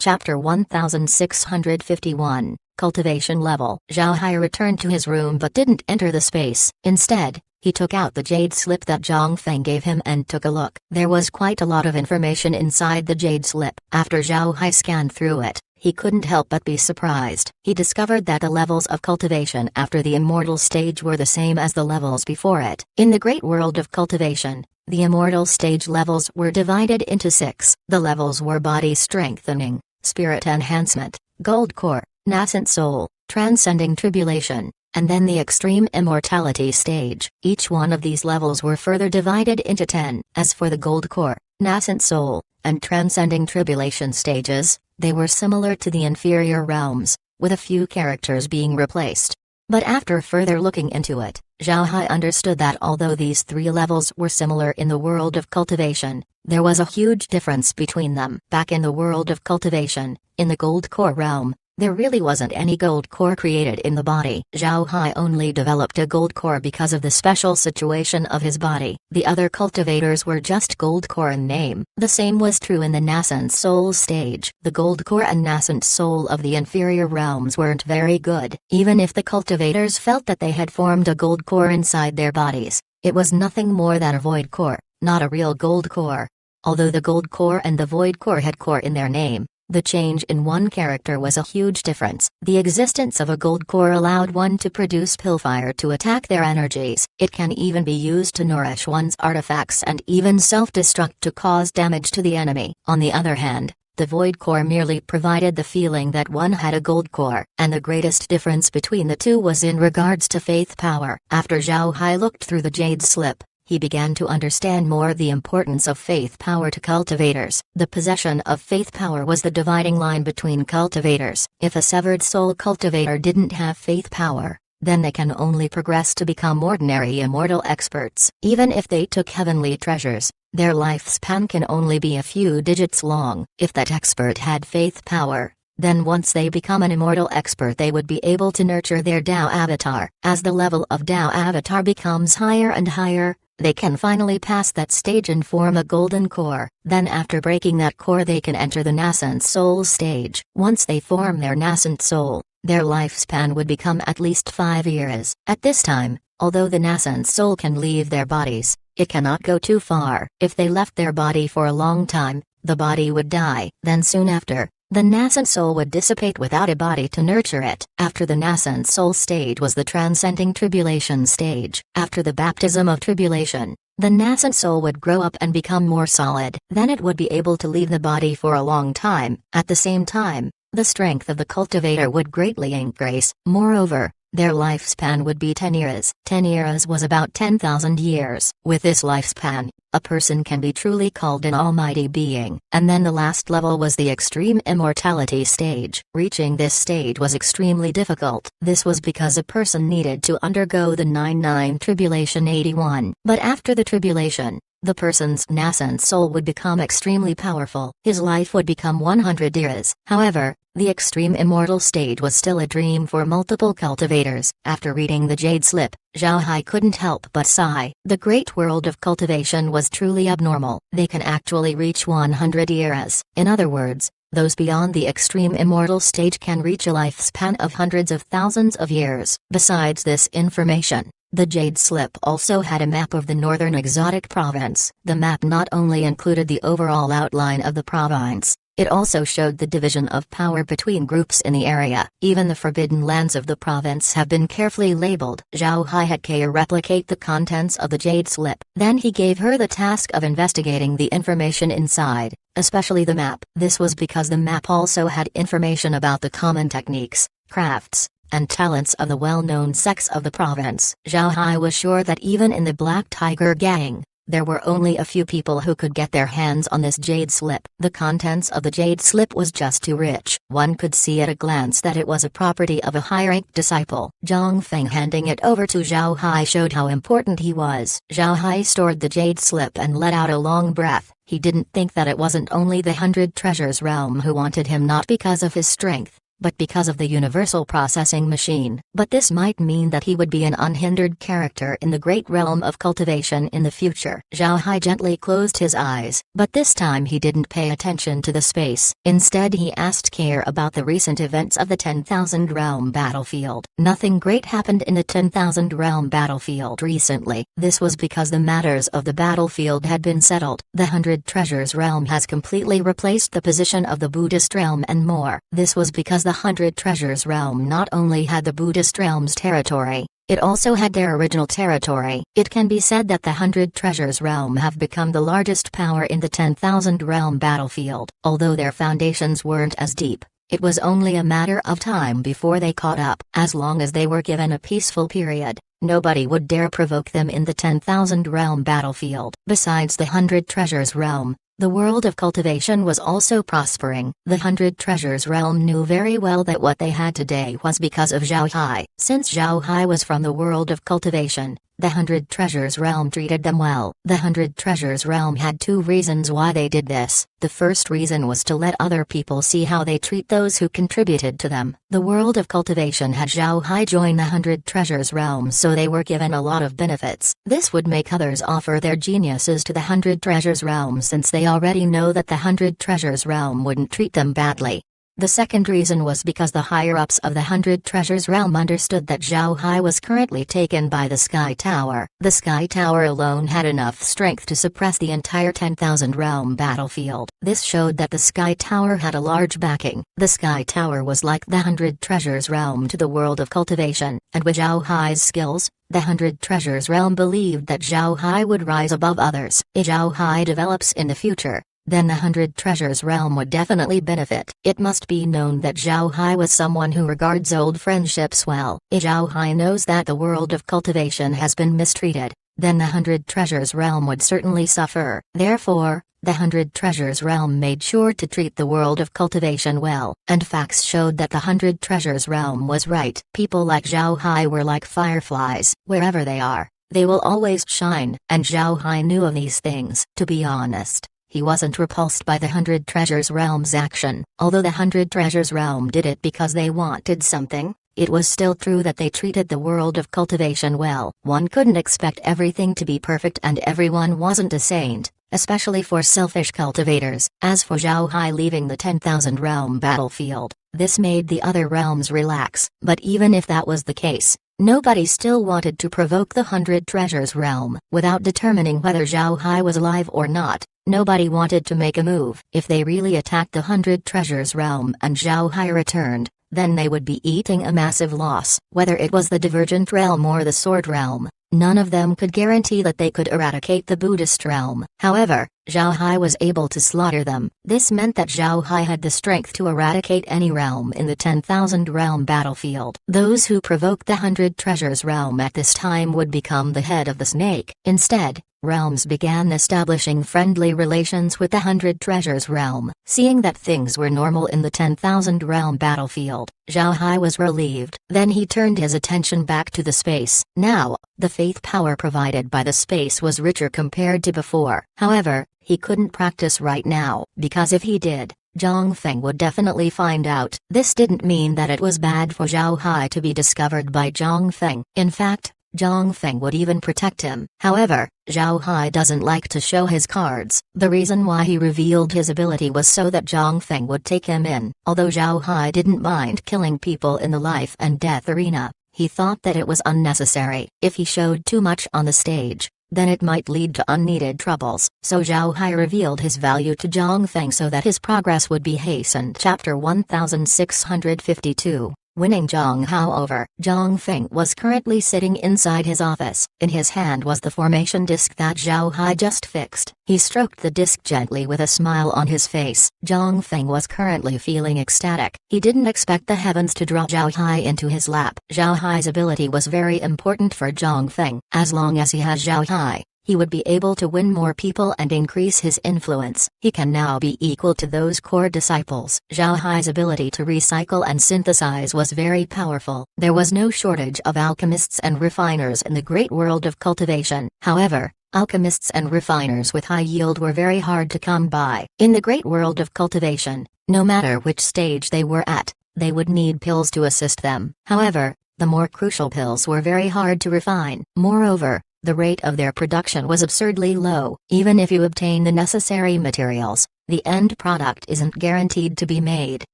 Chapter 1651, Cultivation Level. Zhao Hai returned to his room but didn't enter the space. Instead, he took out the jade slip that Zhang Feng gave him and took a look. There was quite a lot of information inside the jade slip. After Zhao Hai scanned through it, he couldn't help but be surprised. He discovered that the levels of cultivation after the immortal stage were the same as the levels before it. In the great world of cultivation, the immortal stage levels were divided into 6. The levels were body strengthening, spirit enhancement, gold core, nascent soul, transcending tribulation, and then the extreme immortality stage. Each one of these levels were further divided into 10. As for the gold core, nascent soul, and transcending tribulation stages, they were similar to the inferior realms, with a few characters being replaced. But after further looking into it, Zhao Hai understood that although these 3 levels were similar in the world of cultivation, there was a huge difference between them. Back in the world of cultivation, in the gold core realm, there really wasn't any gold core created in the body. Zhao Hai only developed a gold core because of the special situation of his body. The other cultivators were just gold core in name. The same was true in the nascent soul stage. The gold core and nascent soul of the inferior realms weren't very good. Even if the cultivators felt that they had formed a gold core inside their bodies, it was nothing more than a void core, not a real gold core. Although the gold core and the void core had core in their name, the change in one character was a huge difference. The existence of a gold core allowed one to produce pillfire to attack their energies. It can even be used to nourish one's artifacts and even self-destruct to cause damage to the enemy. On the other hand, the void core merely provided the feeling that one had a gold core. And the greatest difference between the two was in regards to faith power. After Zhao Hai looked through the jade slip, he began to understand more the importance of faith power to cultivators. The possession of faith power was the dividing line between cultivators. If a severed soul cultivator didn't have faith power, then they can only progress to become ordinary immortal experts. Even if they took heavenly treasures, their lifespan can only be a few digits long. If that expert had faith power, then once they become an immortal expert they would be able to nurture their Dao avatar. As the level of Dao avatar becomes higher and higher, they can finally pass that stage and form a golden core. Then after breaking that core they can enter the nascent soul stage. Once they form their nascent soul, their lifespan would become at least 5 years. At this time, although the nascent soul can leave their bodies, it cannot go too far. If they left their body for a long time, the body would die. Then soon after, the nascent soul would dissipate without a body to nurture it. After the nascent soul stage was the transcending tribulation stage. After the baptism of tribulation, the nascent soul would grow up and become more solid. Then it would be able to leave the body for a long time. At the same time, the strength of the cultivator would greatly increase. Moreover, their lifespan would be 10 years. 10 years was about 10,000 years. With this lifespan, a person can be truly called an almighty being. And then the last level was the extreme immortality stage. Reaching this stage was extremely difficult. This was because a person needed to undergo the 99 tribulation 81. But after the tribulation, the person's nascent soul would become extremely powerful. His life would become 100 years. However, the extreme immortal stage was still a dream for multiple cultivators. After reading the jade slip, Zhao Hai couldn't help but sigh. The great world of cultivation was truly abnormal. They can actually reach 100 years. In other words, those beyond the extreme immortal stage can reach a lifespan of hundreds of thousands of years. Besides this information, the jade slip also had a map of the northern exotic province. The map not only included the overall outline of the province, it also showed the division of power between groups in the area. Even the forbidden lands of the province have been carefully labeled. Zhao Hai had Kaya replicate the contents of the jade slip. Then he gave her the task of investigating the information inside, especially the map. This was because the map also had information about the common techniques, crafts, and talents of the well-known sects of the province. Zhao Hai was sure that even in the Black Tiger gang, there were only a few people who could get their hands on this jade slip. The contents of the jade slip was just too rich. One could see at a glance that it was a property of a high-ranked disciple. Zhang Feng handing it over to Zhao Hai showed how important he was. Zhao Hai stored the jade slip and let out a long breath. He didn't think that it wasn't only the 100 Treasures realm who wanted him, not because of his strength, but because of the universal processing machine. But this might mean that he would be an unhindered character in the great realm of cultivation in the future. Zhao Hai gently closed his eyes, but this time he didn't pay attention to the space. Instead he asked Care about the recent events of the 10,000 realm battlefield. Nothing great happened in the 10,000 realm battlefield recently. This was because the matters of the battlefield had been settled. The 100 Treasures realm has completely replaced the position of the Buddhist realm and more. This was because the 100 Treasures realm not only had the Buddhist realm's territory, it also had their original territory. It can be said that the 100 Treasures realm have become the largest power in the 10,000 realm battlefield. Although their foundations weren't as deep, it was only a matter of time before they caught up. As long as they were given a peaceful period, nobody would dare provoke them in the 10,000 realm battlefield. Besides the 100 Treasures realm, the world of cultivation was also prospering. The 100 Treasures realm knew very well that what they had today was because of Zhao Hai. Since Zhao Hai was from the world of cultivation, the 100 Treasures realm treated them well. The 100 Treasures realm had two reasons why they did this. The first reason was to let other people see how they treat those who contributed to them. The world of cultivation had Zhao Hai join the 100 Treasures realm, so they were given a lot of benefits. This would make others offer their geniuses to the 100 Treasures realm since they already know that the 100 Treasures realm wouldn't treat them badly. The second reason was because the higher-ups of the 100 Treasures realm understood that Zhao Hai was currently taken by the Sky Tower. The Sky Tower alone had enough strength to suppress the entire 10,000 realm battlefield. This showed that the Sky Tower had a large backing. The Sky Tower was like the 100 Treasures realm to the world of cultivation, and with Zhao Hai's skills, the 100 Treasures realm believed that Zhao Hai would rise above others. If Zhao Hai develops in the future, then the 100 Treasures realm would definitely benefit. It must be known that Zhao Hai was someone who regards old friendships well. If Zhao Hai knows that the world of cultivation has been mistreated, then the 100 Treasures realm would certainly suffer. Therefore, the 100 Treasures realm made sure to treat the world of cultivation well, and facts showed that the 100 Treasures realm was right. People like Zhao Hai were like fireflies. Wherever they are, they will always shine, and Zhao Hai knew of these things. To be honest, he wasn't repulsed by the 100 Treasures realm's action. Although the 100 Treasures realm did it because they wanted something, it was still true that they treated the world of cultivation well. One couldn't expect everything to be perfect, and everyone wasn't a saint, especially for selfish cultivators. As for Zhao Hai leaving the 10,000 realm battlefield, this made the other realms relax. But even if that was the case, nobody still wanted to provoke the 100 Treasures realm. Without determining whether Zhao Hai was alive or not, nobody wanted to make a move. If they really attacked the 100 Treasures realm and Zhao Hai returned, then they would be eating a massive loss. Whether it was the Divergent realm or the Sword realm, none of them could guarantee that they could eradicate the Buddhist realm. However, Zhao Hai was able to slaughter them. This meant that Zhao Hai had the strength to eradicate any realm in the 10,000 realm battlefield. Those who provoked the 100 Treasures realm at this time would become the head of the snake. Instead, realms began establishing friendly relations with the 100 Treasures realm. Seeing that things were normal in the 10,000 realm battlefield, Zhao Hai was relieved. Then he turned his attention back to the space. Now, the faith power provided by the space was richer compared to before. However, he couldn't practice right now, because if he did, Zhang Feng would definitely find out. This didn't mean that it was bad for Zhao Hai to be discovered by Zhang Feng. In fact, Zhang Feng would even protect him. However, Zhao Hai doesn't like to show his cards. The reason why he revealed his ability was so that Zhang Feng would take him in. Although Zhao Hai didn't mind killing people in the life and death arena, he thought that it was unnecessary. If he showed too much on the stage, then it might lead to unneeded troubles. So Zhao Hai revealed his value to Zhang Feng so that his progress would be hastened. Chapter 1652. Winning Zhang Hao over. Zhang Feng was currently sitting inside his office. In his hand was the formation disc that Zhao Hai just fixed. He stroked the disc gently with a smile on his face. Zhang Feng was currently feeling ecstatic. He didn't expect the heavens to draw Zhao Hai into his lap. Zhao Hai's ability was very important for Zhang Feng. As long as he has Zhao Hai, he would be able to win more people and increase his influence. He can now be equal to those core disciples. Zhao Hai's ability to recycle and synthesize was very powerful. There was no shortage of alchemists and refiners in the great world of cultivation. However, alchemists and refiners with high yield were very hard to come by. In the great world of cultivation, no matter which stage they were at, they would need pills to assist them. However, the more crucial pills were very hard to refine. Moreover, the rate of their production was absurdly low. Even if you obtain the necessary materials, the end product isn't guaranteed to be made.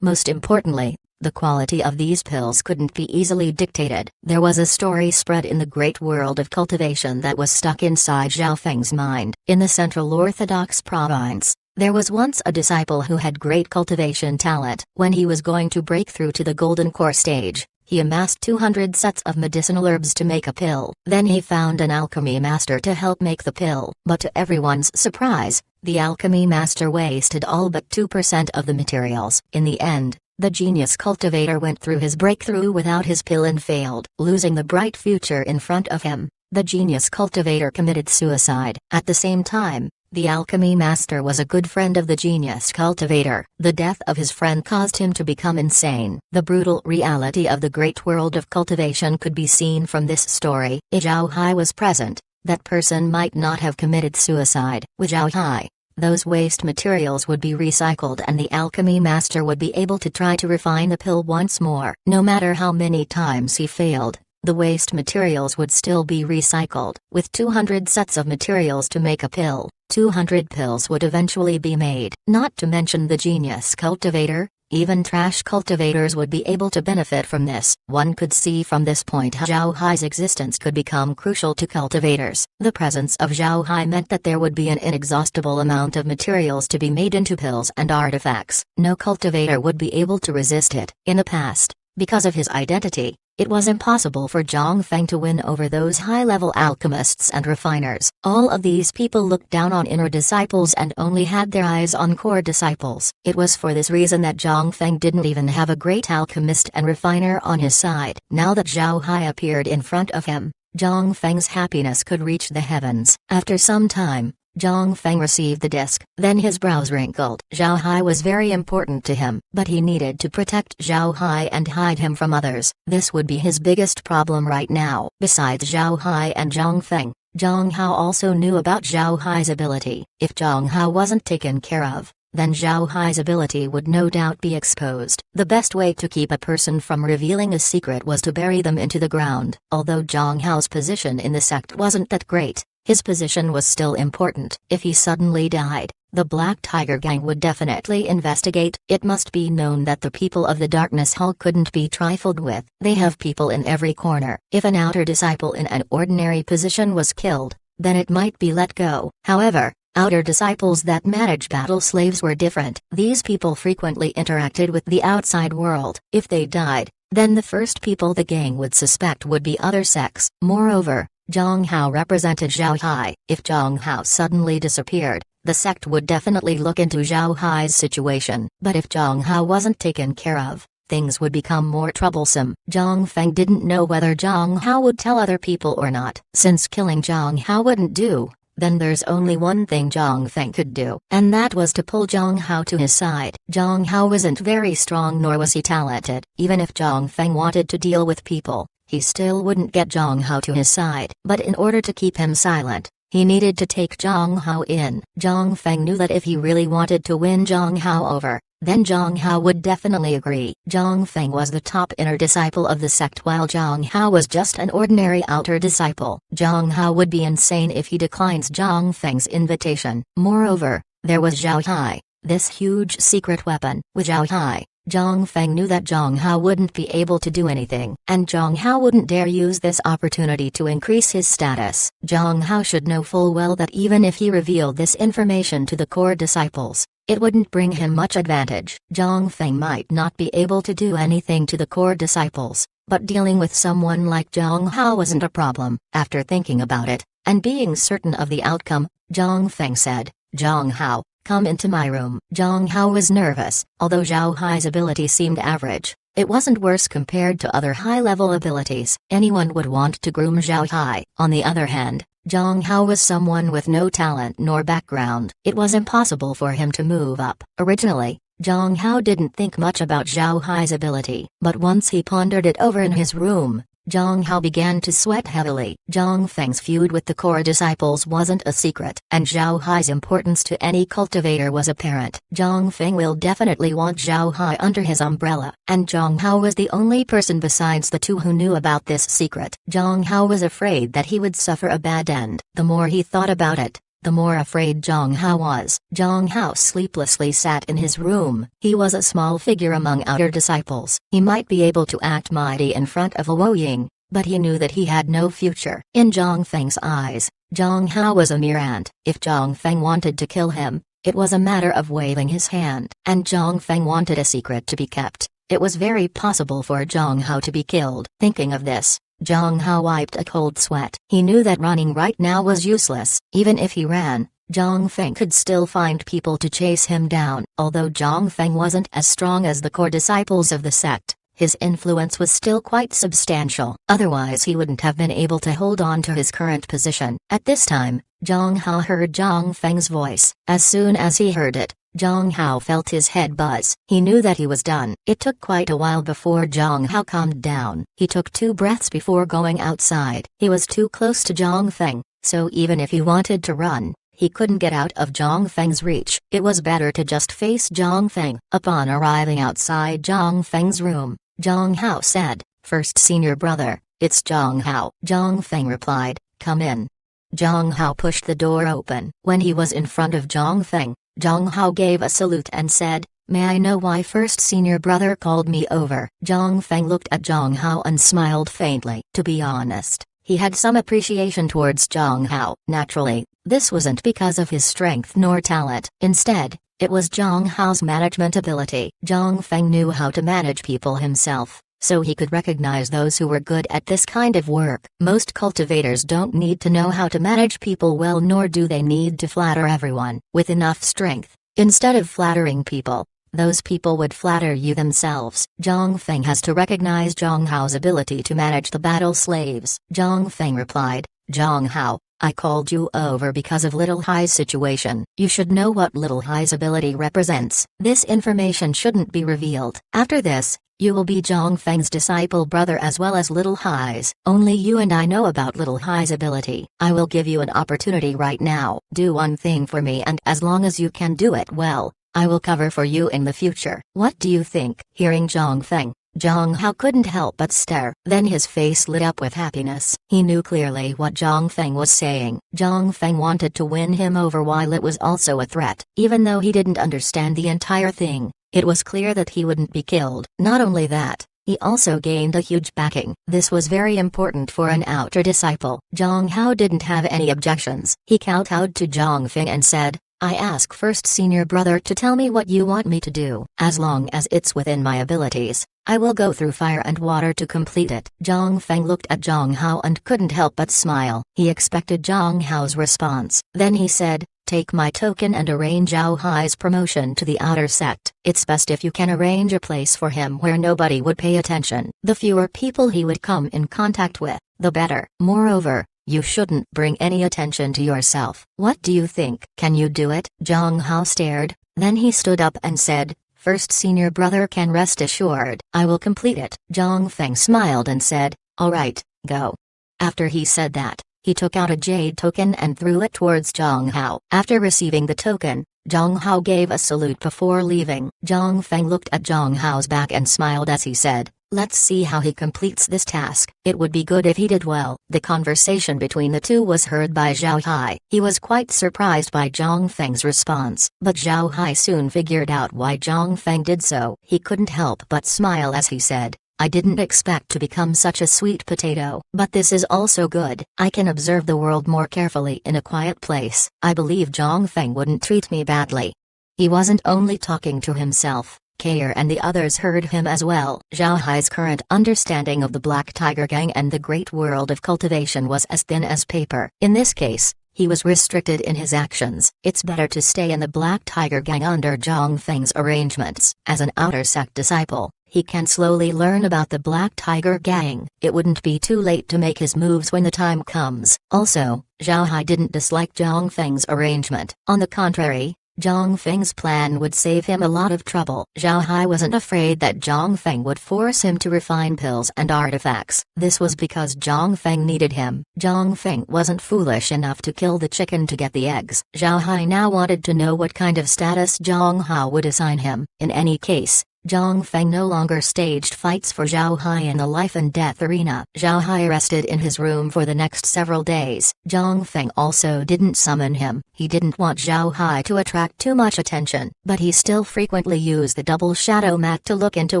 Most importantly, the quality of these pills couldn't be easily dictated. There was a story spread in the great world of cultivation that was stuck inside Zhao Feng's mind. In the Central Orthodox province, there was once a disciple who had great cultivation talent. When he was going to break through to the golden core stage, he amassed 200 sets of medicinal herbs to make a pill. Then he found an alchemy master to help make the pill. But to everyone's surprise, the alchemy master wasted all but 2% of the materials. In the end, the genius cultivator went through his breakthrough without his pill and failed. Losing the bright future in front of him, the genius cultivator committed suicide. At the same time, the alchemy master was a good friend of the genius cultivator. The death of his friend caused him to become insane. The brutal reality of the great world of cultivation could be seen from this story. If Zhao Hai was present, that person might not have committed suicide. With Zhao Hai, those waste materials would be recycled and the alchemy master would be able to try to refine the pill once more. No matter how many times he failed, the waste materials would still be recycled. With 200 sets of materials to make a pill, 200 pills would eventually be made. Not to mention the genius cultivator, even trash cultivators would be able to benefit from this. One could see from this point how Zhao Hai's existence could become crucial to cultivators. The presence of Zhao Hai meant that there would be an inexhaustible amount of materials to be made into pills and artifacts. No cultivator would be able to resist it. In the past, because of his identity, it was impossible for Zhang Feng to win over those high-level alchemists and refiners. All of these people looked down on inner disciples and only had their eyes on core disciples. It was for this reason that Zhang Feng didn't even have a great alchemist and refiner on his side. Now that Zhao Hai appeared in front of him, Zhang Feng's happiness could reach the heavens. After some time, Zhang Feng received the disc. Then his brows wrinkled. Zhao Hai was very important to him, but he needed to protect Zhao Hai and hide him from others. This would be his biggest problem right now. Besides Zhao Hai and Zhang Feng, Zhang Hao also knew about Zhao Hai's ability. If Zhang Hao wasn't taken care of, then Zhao Hai's ability would no doubt be exposed. The best way to keep a person from revealing a secret was to bury them into the ground. Although Zhang Hao's position in the sect wasn't that great, his position was still important. If he suddenly died, the Black Tiger Gang would definitely investigate. It must be known that the people of the Darkness Hall couldn't be trifled with. They have people in every corner. If an outer disciple in an ordinary position was killed, then it might be let go. However, outer disciples that manage battle slaves were different. These people frequently interacted with the outside world. If they died, then the first people the gang would suspect would be other sects. Moreover, Zhang Hao represented Zhao Hai. If Zhang Hao suddenly disappeared, the sect would definitely look into Zhao Hai's situation. But if Zhang Hao wasn't taken care of, things would become more troublesome. Zhang Feng didn't know whether Zhang Hao would tell other people or not. Since killing Zhang Hao wouldn't do, then there's only one thing Zhang Feng could do, and that was to pull Zhang Hao to his side. Zhang Hao wasn't very strong nor was he talented. Even if Zhang Feng wanted to deal with people, he still wouldn't get Zhang Hao to his side. But in order to keep him silent, he needed to take Zhang Hao in. Zhang Feng knew that if he really wanted to win Zhang Hao over, then Zhang Hao would definitely agree. Zhang Feng was the top inner disciple of the sect while Zhang Hao was just an ordinary outer disciple. Zhang Hao would be insane if he declines Zhang Feng's invitation. Moreover, there was Zhao Hai, this huge secret weapon. With Zhao Hai, Zhang Feng knew that Zhang Hao wouldn't be able to do anything, and Zhang Hao wouldn't dare use this opportunity to increase his status. Zhang Hao should know full well that even if he revealed this information to the core disciples, it wouldn't bring him much advantage. Zhang Feng might not be able to do anything to the core disciples, but dealing with someone like Zhang Hao wasn't a problem. After thinking about it, and being certain of the outcome, Zhang Feng said, "Zhang Hao, come into my room." Zhang Hao was nervous. Although Zhao Hai's ability seemed average, it wasn't worse compared to other high-level abilities. Anyone would want to groom Zhao Hai. On the other hand, Zhang Hao was someone with no talent nor background. It was impossible for him to move up. Originally, Zhang Hao didn't think much about Zhao Hai's ability, but once he pondered it over in his room, Zhang Hao began to sweat heavily. Zhang Feng's feud with the core disciples wasn't a secret, and Zhao Hai's importance to any cultivator was apparent. Zhang Feng will definitely want Zhao Hai under his umbrella, and Zhang Hao was the only person besides the two who knew about this secret. Zhang Hao was afraid that he would suffer a bad end. The more he thought about it, the more afraid Zhang Hao was. Zhang Hao sleeplessly sat in his room. He was a small figure among outer disciples. He might be able to act mighty in front of Luo Ying, but he knew that he had no future. In Zhang Feng's eyes, Zhang Hao was a mere ant. If Zhang Feng wanted to kill him, it was a matter of waving his hand. And Zhang Feng wanted a secret to be kept. It was very possible for Zhang Hao to be killed. Thinking of this, Zhang Hao wiped a cold sweat. He knew that running right now was useless. Even if he ran, Zhang Feng could still find people to chase him down. Although Zhang Feng wasn't as strong as the core disciples of the sect, his influence was still quite substantial. Otherwise he wouldn't have been able to hold on to his current position. At this time, Zhang Hao heard Zhang Feng's voice. As soon as he heard it, Zhang Hao felt his head buzz. He knew that he was done. It took quite a while before Zhang Hao calmed down. He took 2 breaths before going outside. He was too close to Zhang Feng, so even if he wanted to run, he couldn't get out of Zhang Feng's reach. It was better to just face Zhang Feng. Upon arriving outside Zhang Feng's room, Zhang Hao said, "First senior brother, it's Zhang Hao." Zhang Feng replied, "Come in." Zhang Hao pushed the door open. When he was in front of Zhang Feng, Zhang Hao gave a salute and said, "May I know why first senior brother called me over?" Zhang Feng looked at Zhang Hao and smiled faintly. To be honest, he had some appreciation towards Zhang Hao. Naturally, this wasn't because of his strength nor talent. Instead, it was Zhang Hao's management ability. Zhang Feng knew how to manage people himself, so he could recognize those who were good at this kind of work. Most cultivators don't need to know how to manage people well, nor do they need to flatter everyone with enough strength. Instead of flattering people, those people would flatter you themselves. Zhang Feng has to recognize Zhang Hao's ability to manage the battle slaves. Zhang Feng replied, "Zhang Hao, I called you over because of Little Hai's situation. You should know what Little Hai's ability represents. This information shouldn't be revealed. After this, you will be Zhang Feng's disciple brother as well as Little Hai's. Only you and I know about Little Hai's ability. I will give you an opportunity right now. Do one thing for me, and as long as you can do it well, I will cover for you in the future. What do you think?" Hearing Zhang Feng, Zhang Hao couldn't help but stare. Then his face lit up with happiness. He knew clearly what Zhang Feng was saying. Zhang Feng wanted to win him over while it was also a threat. Even though he didn't understand the entire thing, it was clear that he wouldn't be killed. Not only that, he also gained a huge backing. This was very important for an outer disciple. Zhang Hao didn't have any objections. He kowtowed to Zhang Feng and said, "I ask first senior brother to tell me what you want me to do. As long as it's within my abilities, I will go through fire and water to complete it." Zhang Feng looked at Zhang Hao and couldn't help but smile. He expected Zhang Hao's response. Then he said, "Take my token and arrange Zhao Hai's promotion to the outer sect. It's best if you can arrange a place for him where nobody would pay attention. The fewer people he would come in contact with, the better. Moreover, you shouldn't bring any attention to yourself. What do you think? Can you do it?" Zhang Hao stared, then he stood up and said, "First senior brother can rest assured. I will complete it." Zhang Feng smiled and said, "All right, go." After he said that, he took out a jade token and threw it towards Zhang Hao. After receiving the token, Zhang Hao gave a salute before leaving. Zhang Feng looked at Zhang Hao's back and smiled as he said, "Let's see how he completes this task. It would be good if he did well." The conversation between the two was heard by Zhao Hai. He was quite surprised by Zhang Feng's response, but Zhao Hai soon figured out why Zhang Feng did so. He couldn't help but smile as he said, "I didn't expect to become such a sweet potato. But this is also good. I can observe the world more carefully in a quiet place. I believe Zhang Feng wouldn't treat me badly." He wasn't only talking to himself. Kair and the others heard him as well. Zhao Hai's current understanding of the Black Tiger Gang and the great world of cultivation was as thin as paper. In this case, he was restricted in his actions. It's better to stay in the Black Tiger Gang under Zhang Feng's arrangements. As an outer sect disciple, he can slowly learn about the Black Tiger Gang. It wouldn't be too late to make his moves when the time comes. Also, Zhao Hai didn't dislike Zhang Feng's arrangement. On the contrary, Zhang Feng's plan would save him a lot of trouble. Zhao Hai wasn't afraid that Zhang Feng would force him to refine pills and artifacts. This was because Zhang Feng needed him. Zhang Feng wasn't foolish enough to kill the chicken to get the eggs. Zhao Hai now wanted to know what kind of status Zhang Hao would assign him. In any case, Zhang Feng no longer staged fights for Zhao Hai in the life and death arena. Zhao Hai rested in his room for the next several days. Zhang Feng also didn't summon him. He didn't want Zhao Hai to attract too much attention, but he still frequently used the double shadow mat to look into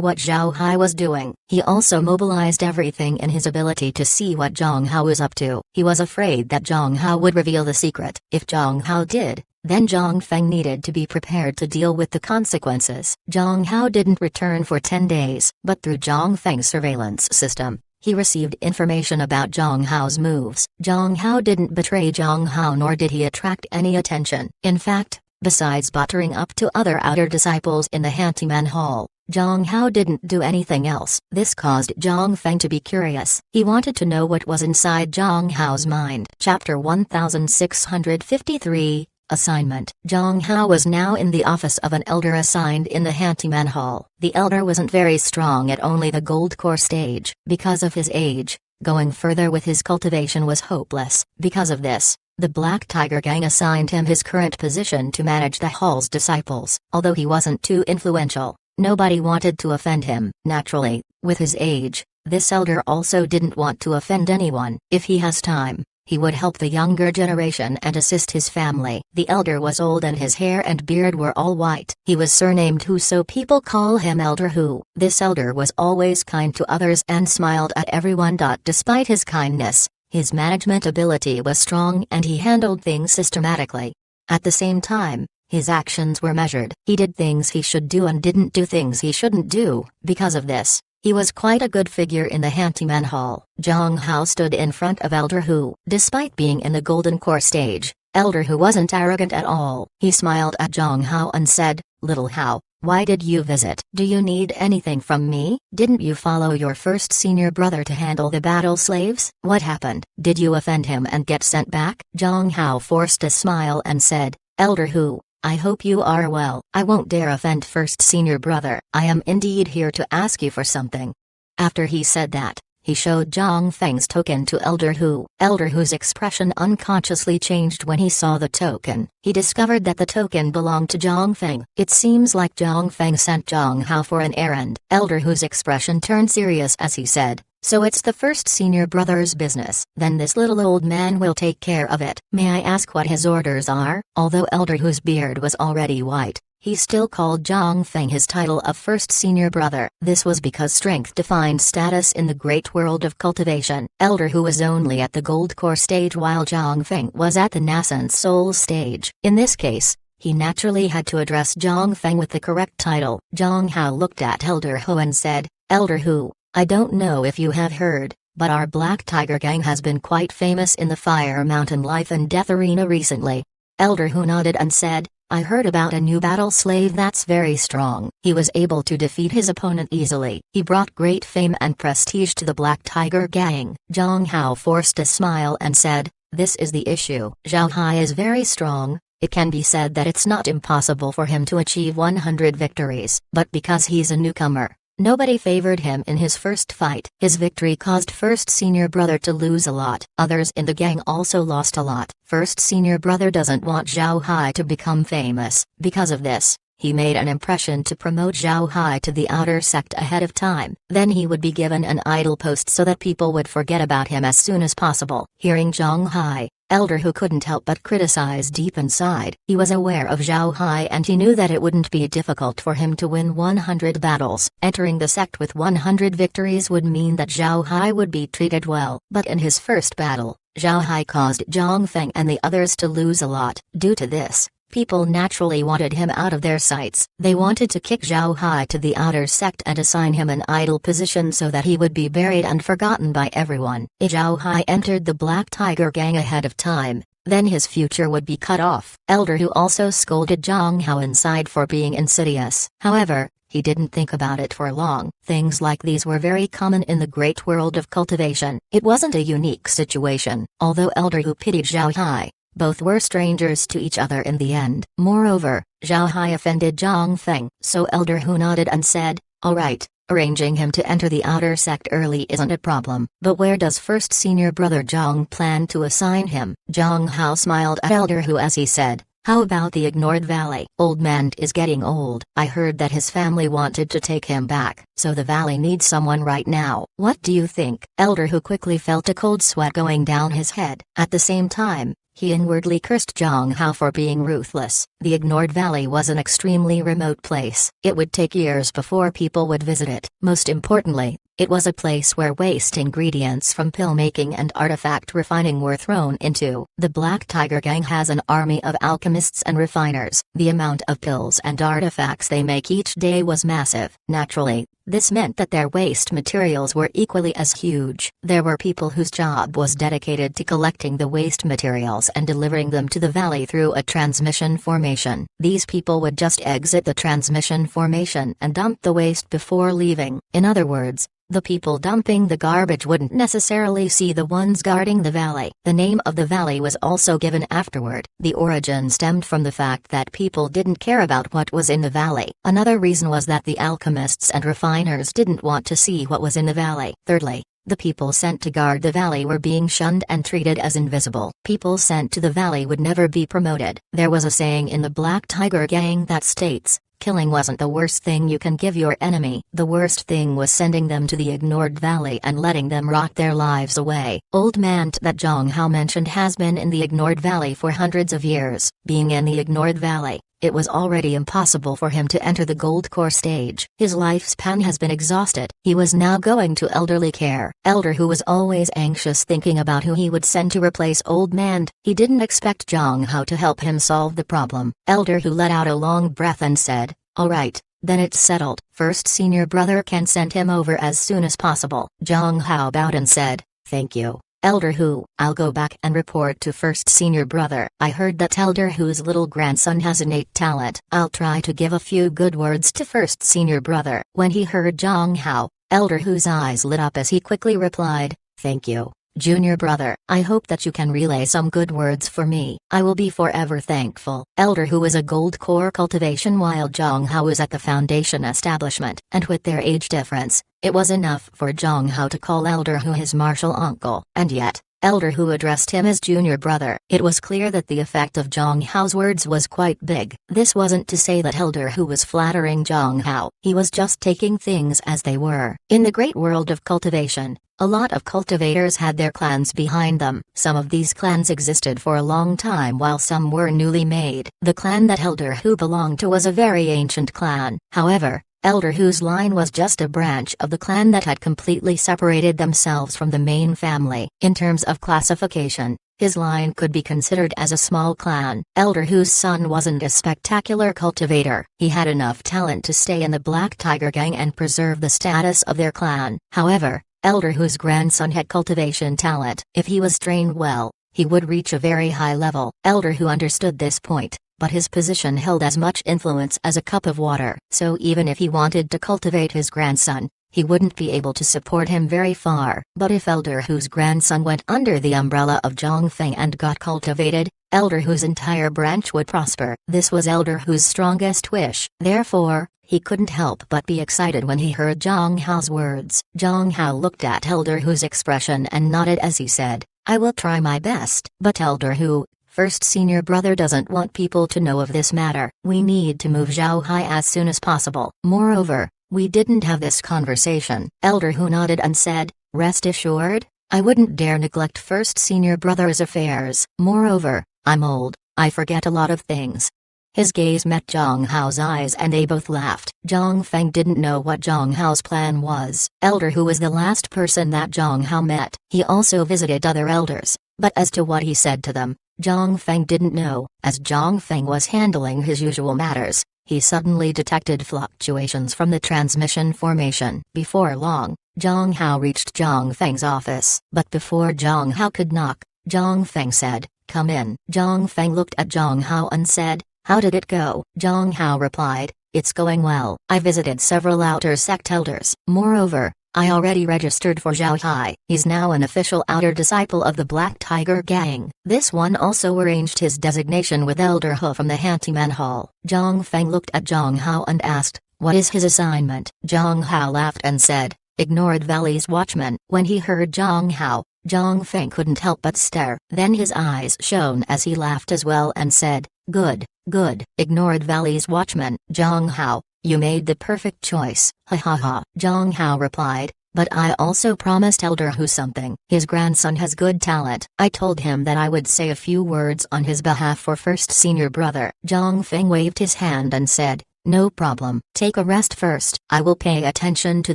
what Zhao Hai was doing. He also mobilized everything in his ability to see what Zhang Hao was up to. He was afraid that Zhang Hao would reveal the secret. If Zhang Hao did, then Zhang Feng needed to be prepared to deal with the consequences. Zhang Hao didn't return for 10 days, but through Zhang Feng's surveillance system, he received information about Zhang Hao's moves. Zhang Hao didn't betray Zhang Hao, nor did he attract any attention. In fact, besides buttering up to other outer disciples in the Hantiman Hall, Zhang Hao didn't do anything else. This caused Zhang Feng to be curious. He wanted to know what was inside Zhang Hao's mind. Chapter 1653 Assignment. Zhang Hao was now in the office of an elder assigned in the Hantiman Hall. The elder wasn't very strong at only the gold core stage. Because of his age, going further with his cultivation was hopeless. Because of this, the Black Tiger Gang assigned him his current position to manage the hall's disciples. Although he wasn't too influential, nobody wanted to offend him. Naturally, with his age, this elder also didn't want to offend anyone. If he has time, he would help the younger generation and assist his family. The elder was old and his hair and beard were all white. He was surnamed Hu, so people call him Elder Hu. This elder was always kind to others and smiled at everyone. Despite his kindness, his management ability was strong and he handled things systematically. At the same time, his actions were measured. He did things he should do and didn't do things he shouldn't do. Because of this, he was quite a good figure in the Hantiman Hall. Zhang Hao stood in front of Elder Hu. Despite being in the golden core stage, Elder Hu wasn't arrogant at all. He smiled at Zhang Hao and said, "Little Hao, why did you visit? Do you need anything from me? Didn't you follow your first senior brother to handle the battle slaves? What happened? Did you offend him and get sent back?" Zhang Hao forced a smile and said, "Elder Hu, I hope you are well. I won't dare offend first senior brother. I am indeed here to ask you for something." After he said that, he showed Zhang Feng's token to Elder Hu. Elder Hu's expression unconsciously changed when he saw the token. He discovered that the token belonged to Zhang Feng. It seems like Zhang Feng sent Zhang Hao for an errand. Elder Hu's expression turned serious as he said, "So it's the first senior brother's business. Then this little old man will take care of it. May I ask what his orders are?" Although Elder Hu's beard was already white, he still called Zhang Feng his title of first senior brother. This was because strength defined status in the great world of cultivation. Elder Hu was only at the gold core stage while Zhang Feng was at the nascent soul stage. In this case, he naturally had to address Zhang Feng with the correct title. Zhang Hao looked at Elder Hu and said, "Elder Hu, I don't know if you have heard, but our Black Tiger Gang has been quite famous in the Fire Mountain life and death arena recently." Elder Hu nodded and said, "I heard about a new battle slave that's very strong. He was able to defeat his opponent easily. He brought great fame and prestige to the Black Tiger Gang." Zhang Hao forced a smile and said, "This is the issue. Zhao Hai is very strong. It can be said that it's not impossible for him to achieve 100 victories. But because he's a newcomer, nobody favored him in his first fight. His victory caused first senior brother to lose a lot. Others in the gang also lost a lot. First senior brother doesn't want Zhao Hai to become famous. Because of this, he made an impression to promote Zhao Hai to the outer sect ahead of time. Then he would be given an idle post so that people would forget about him as soon as possible." Hearing Zhang Hai, Elder Hu couldn't help but criticize deep inside. He was aware of Zhao Hai and he knew that it wouldn't be difficult for him to win 100 battles. Entering the sect with 100 victories would mean that Zhao Hai would be treated well. But in his first battle, Zhao Hai caused Zhang Feng and the others to lose a lot. Due to this, people naturally wanted him out of their sights. They wanted to kick Zhao Hai to the outer sect and assign him an idle position so that he would be buried and forgotten by everyone. If Zhao Hai entered the Black Tiger Gang ahead of time, then his future would be cut off. Elder Hu also scolded Zhang Hao inside for being insidious. However, he didn't think about it for long. Things like these were very common in the great world of cultivation. It wasn't a unique situation. Although Elder Hu pitied Zhao Hai, Both were strangers to each other in the end. Moreover, Zhao Hai offended Zhang Feng, so Elder Hu nodded and said, "All right. Arranging him to enter the outer sect early isn't a problem. But where does first senior brother Zhang plan to assign him?" Zhang Hao smiled at Elder Hu as he said, "How about the ignored valley? Old man is getting old. I heard that his family wanted to take him back, so the valley needs someone right now. What do you think?" Elder Hu quickly felt a cold sweat going down his head. At the same time, he inwardly cursed Zhang Hao for being ruthless. The ignored valley was an extremely remote place. It would take years before people would visit it. Most importantly, it was a place where waste ingredients from pill making and artifact refining were thrown into. The Black Tiger Gang has an army of alchemists and refiners. The amount of pills and artifacts they make each day was massive. Naturally, this meant that their waste materials were equally as huge. There were people whose job was dedicated to collecting the waste materials and delivering them to the valley through a transmission formation. These people would just exit the transmission formation and dump the waste before leaving. In other words, the people dumping the garbage wouldn't necessarily see the ones guarding the valley. The name of the valley was also given afterward. The origin stemmed from the fact that people didn't care about what was in the valley. Another reason was that the alchemists and refiners didn't want to see what was in the valley. Thirdly, the people sent to guard the valley were being shunned and treated as invisible. People sent to the valley would never be promoted. There was a saying in the Black Tiger Gang that states, "Killing wasn't the worst thing you can give your enemy. The worst thing was sending them to the ignored valley and letting them rot their lives away." Old man that Zhang Hao mentioned has been in the ignored valley for hundreds of years. Being in the ignored valley, it was already impossible for him to enter the gold core stage. His lifespan has been exhausted. He was now going to elderly care. Elder Hu was always anxious thinking about who he would send to replace old man. He didn't expect Zhang Hao to help him solve the problem. Elder Hu let out a long breath and said, "All right, then it's settled. First senior brother can send him over as soon as possible." Zhang Hao bowed and said, "Thank you, Elder Hu. I'll go back and report to first senior brother. I heard that Elder Hu's little grandson has innate talent. I'll try to give a few good words to first senior brother." When he heard Zhang Hao, Elder Hu's eyes lit up as he quickly replied, "Thank you, junior brother. I hope that you can relay some good words for me. I will be forever thankful." Elder Hu was a gold core cultivation while Zhang Hao was at the foundation establishment. And with their age difference, it was enough for Zhang Hao to call Elder Hu his martial uncle. And yet, Elder Hu addressed him as junior brother. It was clear that the effect of Zhang Hao's words was quite big. This wasn't to say that Elder Hu was flattering Zhang Hao. He was just taking things as they were. In the great world of cultivation, a lot of cultivators had their clans behind them. Some of these clans existed for a long time while some were newly made. The clan that Elder Hu belonged to was a very ancient clan. However, Elder Hu's line was just a branch of the clan that had completely separated themselves from the main family. In terms of classification, his line could be considered as a small clan. Elder Hu's son wasn't a spectacular cultivator. He had enough talent to stay in the Black Tiger Gang and preserve the status of their clan. However, Elder Hu's grandson had cultivation talent. If he was trained well, he would reach a very high level. Elder Hu understood this point, but his position held as much influence as a cup of water. So even if he wanted to cultivate his grandson, he wouldn't be able to support him very far. But if Elder Hu's grandson went under the umbrella of Zhang Feng and got cultivated, Elder Hu's entire branch would prosper. This was Elder Hu's strongest wish. Therefore, he couldn't help but be excited when he heard Zhang Hao's words. Zhang Hao looked at Elder Hu's expression and nodded as he said, "I will try my best." But Elder Hu, first senior brother, doesn't want people to know of this matter. We need to move Zhao Hai as soon as possible. Moreover, we didn't have this conversation. Elder Hu nodded and said, "Rest assured, I wouldn't dare neglect first senior brother's affairs. Moreover, I'm old, I forget a lot of things." His gaze met Zhang Hao's eyes and they both laughed. Zhang Feng didn't know what Zhang Hao's plan was. Elder Hu was the last person that Zhang Hao met. He also visited other elders, but as to what he said to them, Zhang Feng didn't know. As Zhang Feng was handling his usual matters, he suddenly detected fluctuations from the transmission formation. Before long, Zhang Hao reached Zhang Feng's office. But before Zhang Hao could knock, Zhang Feng said, "Come in." Zhang Feng looked at Zhang Hao and said, "How did it go?" Zhang Hao replied, "It's going well. I visited several outer sect elders. Moreover, I already registered for Zhao Hai. He's now an official outer disciple of the Black Tiger Gang. This one also arranged his designation with Elder Hu from the Hantyman Hall. Zhang Feng looked at Zhang Hao and asked, "What is his assignment?" Zhang Hao laughed and said, "Ignored Valley's watchman." When he heard Zhang Hao, Zhang Feng couldn't help but stare. Then his eyes shone as he laughed as well and said, "Good, good. Ignored Valley's watchman." Zhang Hao, "You made the perfect choice." "Ha ha ha." Zhang Hao replied, "But I also promised Elder Hu something. His grandson has good talent. I told him that I would say a few words on his behalf for first senior brother." Zhang Feng waved his hand and said, "No problem. Take a rest first. I will pay attention to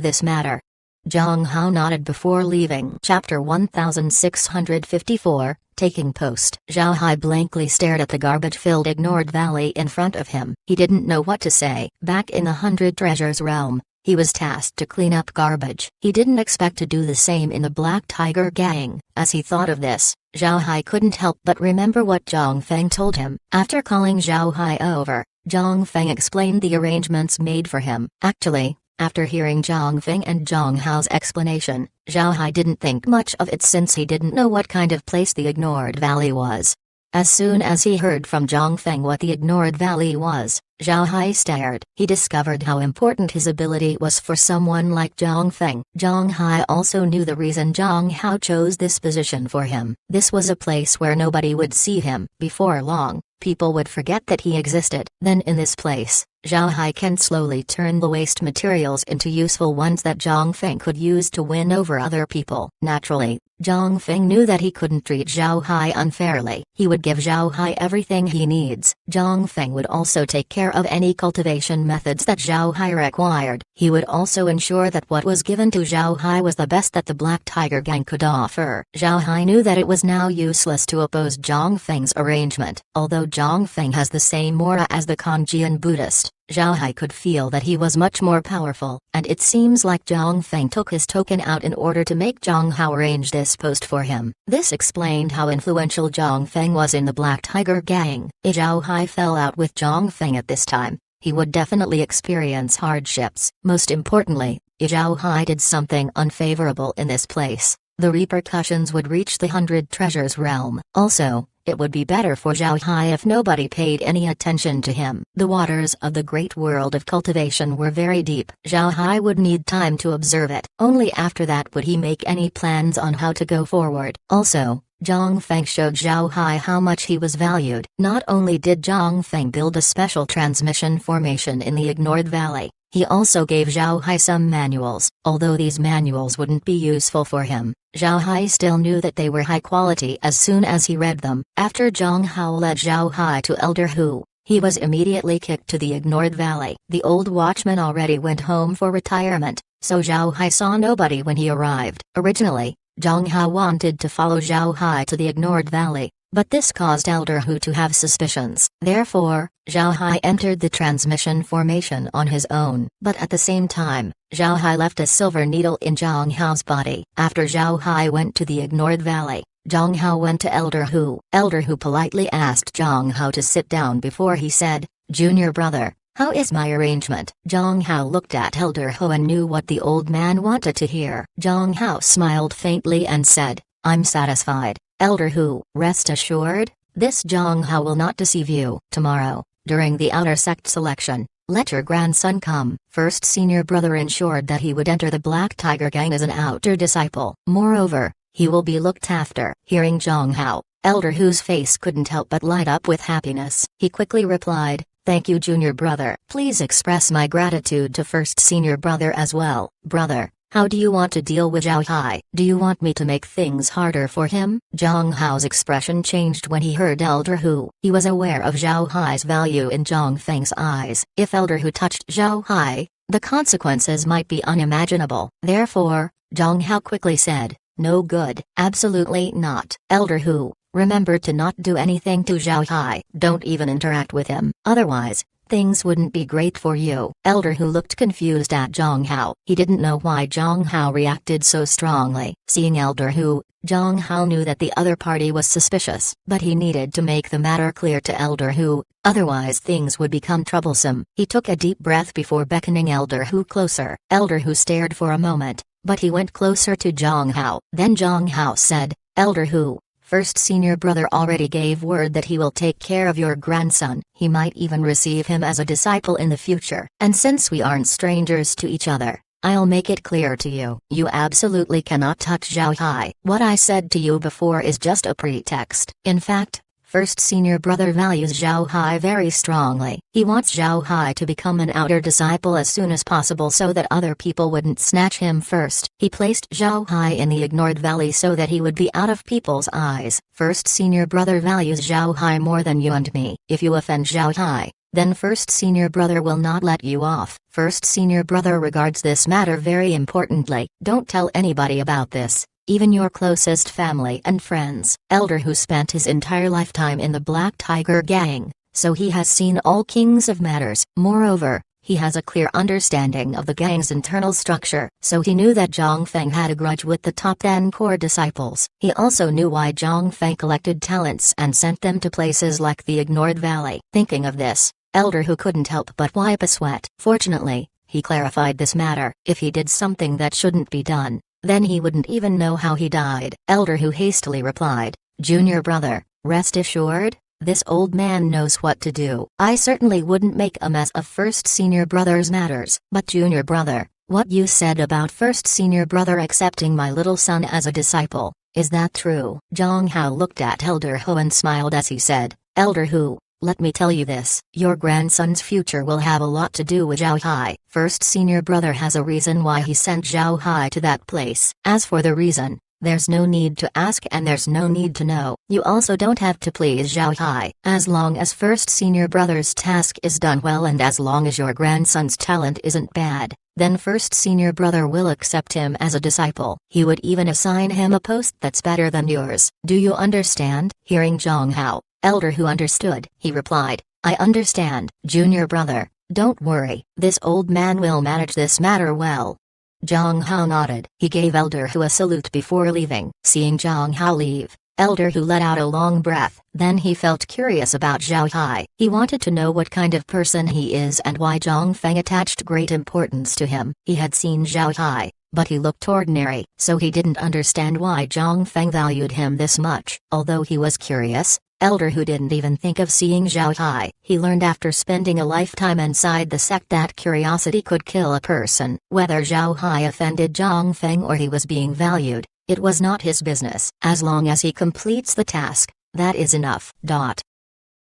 this matter." Zhang Hao nodded before leaving. Chapter 1654, Taking Post. Zhao Hai blankly stared at the garbage-filled ignored valley in front of him. He didn't know what to say. Back in the 100 Treasures realm, he was tasked to clean up garbage. He didn't expect to do the same in the Black Tiger Gang. As he thought of this, Zhao Hai couldn't help but remember what Zhang Feng told him. After calling Zhao Hai over, Zhang Feng explained the arrangements made for him. Actually, after hearing Zhang Feng and Zhang Hao's explanation, Zhao Hai didn't think much of it since he didn't know what kind of place the Ignored Valley was. As soon as he heard from Zhang Feng what the Ignored Valley was, Zhao Hai stared. He discovered how important his ability was for someone like Zhang Feng. Zhang Hai also knew the reason Zhang Hao chose this position for him. This was a place where nobody would see him. Before long, people would forget that he existed. Then in this place, Zhao Hai can slowly turn the waste materials into useful ones that Zhang Feng could use to win over other people. Naturally, Zhang Feng knew that he couldn't treat Zhao Hai unfairly. He would give Zhao Hai everything he needs. Zhang Feng would also take care of any cultivation methods that Zhao Hai required. He would also ensure that what was given to Zhao Hai was the best that the Black Tiger Gang could offer. Zhao Hai knew that it was now useless to oppose Zhang Feng's arrangement. Although Zhang Feng has the same aura as the Kanjian Buddhist, Zhao Hai could feel that he was much more powerful, and it seems like Zhang Feng took his token out in order to make Zhang Hao arrange this post for him. This explained how influential Zhang Feng was in the Black Tiger Gang. If Zhao Hai fell out with Zhang Feng at this time, he would definitely experience hardships. Most importantly, if Zhao Hai did something unfavorable in this place, the repercussions would reach the 100 Treasures realm. Also, it would be better for Zhao Hai if nobody paid any attention to him. The waters of the great world of cultivation were very deep. Zhao Hai would need time to observe it. Only after that would he make any plans on how to go forward. Also, Zhang Feng showed Zhao Hai how much he was valued. Not only did Zhang Feng build a special transmission formation in the Ignored Valley, he also gave Zhao Hai some manuals. Although these manuals wouldn't be useful for him, Zhao Hai still knew that they were high quality as soon as he read them. After Zhang Hao led Zhao Hai to Elder Hu, he was immediately kicked to the Ignored Valley. The old watchman already went home for retirement, so Zhao Hai saw nobody when he arrived. Originally, Zhang Hao wanted to follow Zhao Hai to the Ignored Valley, but this caused Elder Hu to have suspicions. Therefore, Zhao Hai entered the transmission formation on his own. But at the same time, Zhao Hai left a silver needle in Zhang Hao's body. After Zhao Hai went to the Ignored Valley, Zhang Hao went to Elder Hu. Elder Hu politely asked Zhang Hao to sit down before he said, "Junior brother, how is my arrangement?" Zhang Hao looked at Elder Hu and knew what the old man wanted to hear. Zhang Hao smiled faintly and said, "I'm satisfied, Elder Hu." "Rest assured, this Zhang Hao will not deceive you." Tomorrow, during the outer sect selection, let your grandson come. First senior brother ensured that he would enter the Black Tiger Gang as an outer disciple. Moreover, he will be looked after. Hearing Zhang Hao, Elder Hu's face couldn't help but light up with happiness. He quickly replied, "Thank you, junior brother. Please express my gratitude to first senior brother as well." "Brother, how do you want to deal with Zhao Hai? Do you want me to make things harder for him?" Zhang Hao's expression changed when he heard Elder Hu. He was aware of Zhao Hai's value in Zhang Feng's eyes. If Elder Hu touched Zhao Hai, the consequences might be unimaginable. Therefore, Zhang Hao quickly said, "No good." "Absolutely not. Elder Hu, remember to not do anything to Zhao Hai. Don't even interact with him. Otherwise, things wouldn't be great for you." Elder Hu looked confused at Zhang Hao. He didn't know why Zhang Hao reacted so strongly. Seeing Elder Hu, Zhang Hao knew that the other party was suspicious. But he needed to make the matter clear to Elder Hu, otherwise things would become troublesome. He took a deep breath before beckoning Elder Hu closer. Elder Hu stared for a moment, but he went closer to Zhang Hao. Then Zhang Hao said, "Elder Hu, first senior brother already gave word that he will take care of your grandson. He might even receive him as a disciple in the future. And since we aren't strangers to each other, I'll make it clear to you. You absolutely cannot touch Zhao Hai. What I said to you before is just a pretext. In fact, first senior brother values Zhao Hai very strongly. He wants Zhao Hai to become an outer disciple as soon as possible so that other people wouldn't snatch him first. He placed Zhao Hai in the ignored valley so that he would be out of people's eyes. First senior brother values Zhao Hai more than you and me. If you offend Zhao Hai, then first senior brother will not let you off. First senior brother regards this matter very importantly. Don't tell anybody about this, even your closest family and friends." Elder Hu spent his entire lifetime in the Black Tiger Gang, so he has seen all kinds of matters. Moreover, he has a clear understanding of the gang's internal structure, so he knew that Zhang Feng had a grudge with the top 10 core disciples. He also knew why Zhang Feng collected talents and sent them to places like the Ignored Valley. Thinking of this, Elder Hu couldn't help but wipe a sweat. Fortunately, he clarified this matter. If he did something that shouldn't be done, then he wouldn't even know how he died. Elder Hu hastily replied, "Junior brother, rest assured, this old man knows what to do. I certainly wouldn't make a mess of first senior brother's matters." "But junior brother, what you said about first senior brother accepting my little son as a disciple, is that true?" Zhang Hao looked at Elder Hu and smiled as he said, "Elder Hu, let me tell you this. Your grandson's future will have a lot to do with Zhao Hai. First senior brother has a reason why he sent Zhao Hai to that place. As for the reason, there's no need to ask and there's no need to know. You also don't have to please Zhao Hai. As long as first senior brother's task is done well and as long as your grandson's talent isn't bad, then first senior brother will accept him as a disciple. He would even assign him a post that's better than yours. Do you understand?" Hearing Zhang Hao, Elder Hu understood. He replied, "I understand, junior brother, don't worry. This old man will manage this matter well." Zhang Hao nodded. He gave Elder Hu a salute before leaving. Seeing Zhang Hao leave, Elder Hu let out a long breath. Then he felt curious about Zhao Hai. He wanted to know what kind of person he is and why Zhang Feng attached great importance to him. He had seen Zhao Hai, but he looked ordinary, so he didn't understand why Zhang Feng valued him this much. Although he was curious, Elder Hu didn't even think of seeing Zhao Hai. He learned after spending a lifetime inside the sect that curiosity could kill a person. Whether Zhao Hai offended Zhang Feng or he was being valued, it was not his business. As long as he completes the task, that is enough.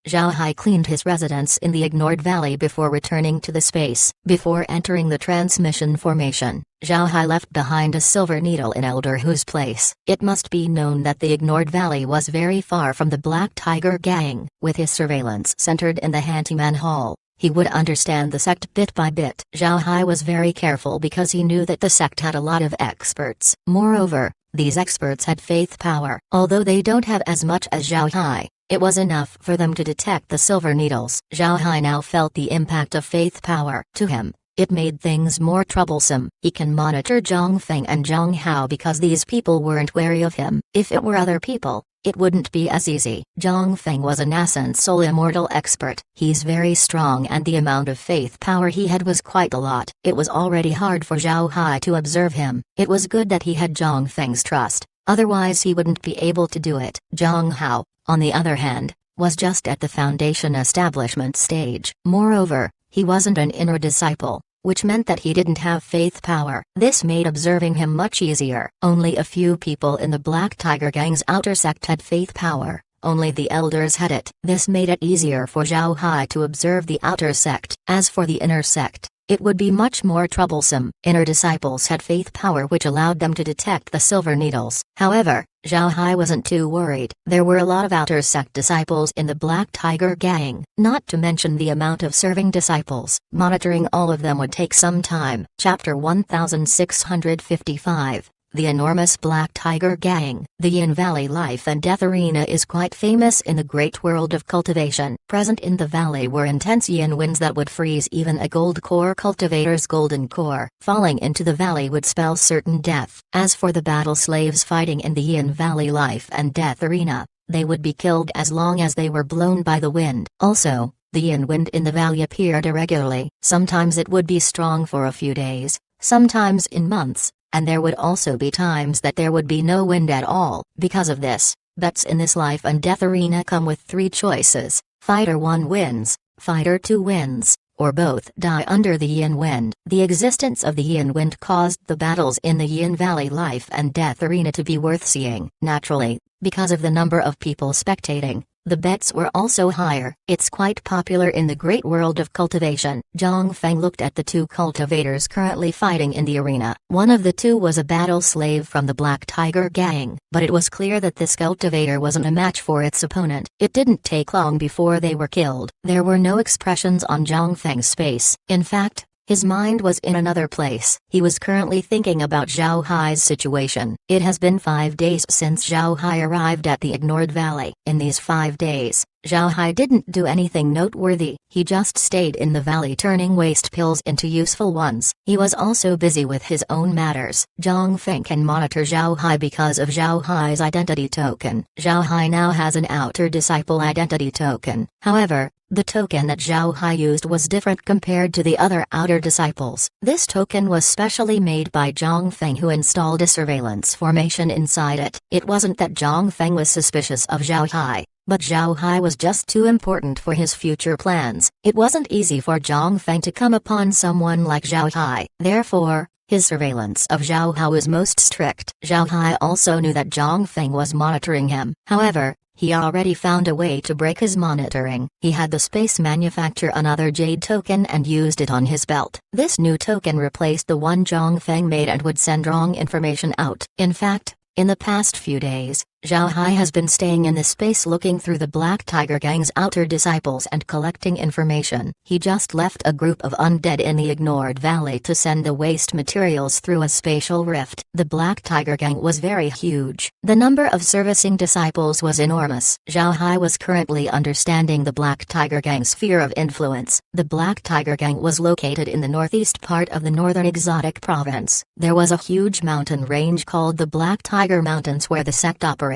Zhao Hai cleaned his residence in the Ignored Valley before returning to the space. Before entering the transmission formation, Zhao Hai left behind a silver needle in Elder Hu's place. It must be known that the Ignored Valley was very far from the Black Tiger Gang. With his surveillance centered in the Handyman Hall, he would understand the sect bit by bit. Zhao Hai was very careful because he knew that the sect had a lot of experts. Moreover, these experts had faith power. Although they don't have as much as Zhao Hai, it was enough for them to detect the silver needles. Zhao Hai now felt the impact of faith power. To him, it made things more troublesome. He can monitor Zhang Feng and Zhang Hao because these people weren't wary of him. If it were other people, it wouldn't be as easy. Zhang Feng was an Ascent Soul Immortal expert. He's very strong and the amount of faith power he had was quite a lot. It was already hard for Zhao Hai to observe him. It was good that he had Zhang Feng's trust, otherwise he wouldn't be able to do it. Zhang Hao, on the other hand, was just at the foundation establishment stage. Moreover, he wasn't an inner disciple, which meant that he didn't have faith power. This made observing him much easier. Only a few people in the Black Tiger Gang's outer sect had faith power. Only the elders had it. This made it easier for Zhao Hai to observe the outer sect. As for the inner sect, it would be much more troublesome. Inner disciples had faith power which allowed them to detect the silver needles. However, Zhao Hai wasn't too worried. There were a lot of outer sect disciples in the Black Tiger Gang, not to mention the amount of serving disciples. Monitoring all of them would take some time. Chapter 1655. The enormous Black Tiger Gang. The Yin Valley life and death arena is quite famous in the great world of cultivation. Present in the valley were intense yin winds that would freeze even a gold core cultivator's golden core. Falling into the valley would spell certain death. As for the battle slaves fighting in the Yin Valley life and death arena, they would be killed as long as they were blown by the wind. Also, the yin wind in the valley appeared irregularly. Sometimes it would be strong for a few days, sometimes in months, and there would also be times that there would be no wind at all. Because of this, bets in this life and death arena come with three choices: Fighter 1 wins, Fighter 2 wins, or both die under the yin wind. The existence of the yin wind caused the battles in the Yin Valley life and death arena to be worth seeing. Naturally, because of the number of people spectating, the bets were also higher. It's quite popular in the great world of cultivation. Zhang Feng looked at the two cultivators currently fighting in the arena. One of the two was a battle slave from the Black Tiger gang, but it was clear that this cultivator wasn't a match for its opponent. It didn't take long before they were killed. There were no expressions on Zhang Feng's face. In fact, his mind was in another place. He was currently thinking about Zhao Hai's situation. It has been 5 days since Zhao Hai arrived at the Ignored Valley. In these 5 days, Zhao Hai didn't do anything noteworthy. He just stayed in the valley turning waste pills into useful ones. He was also busy with his own matters. Zhang Feng can monitor Zhao Hai because of Zhao Hai's identity token. Zhao Hai now has an outer disciple identity token. However, the token that Zhao Hai used was different compared to the other outer disciples. This token was specially made by Zhang Feng, who installed a surveillance formation inside it. It wasn't that Zhang Feng was suspicious of Zhao Hai, but Zhao Hai was just too important for his future plans. It wasn't easy for Zhang Feng to come upon someone like Zhao Hai. Therefore, his surveillance of Zhao Hai was most strict. Zhao Hai also knew that Zhang Feng was monitoring him. However, he already found a way to break his monitoring. He had the space manufacture another jade token and used it on his belt. This new token replaced the one Zhang Feng made and would send wrong information out. In fact, in the past few days, Zhao Hai has been staying in this space looking through the Black Tiger gang's outer disciples and collecting information. He just left a group of undead in the Ignored Valley to send the waste materials through a spatial rift. The Black Tiger gang was very huge. The number of servicing disciples was enormous. Zhao Hai was currently understanding the Black Tiger gang's sphere of influence. The Black Tiger gang was located in the northeast part of the northern exotic province. There was a huge mountain range called the Black Tiger Mountains where the sect operates.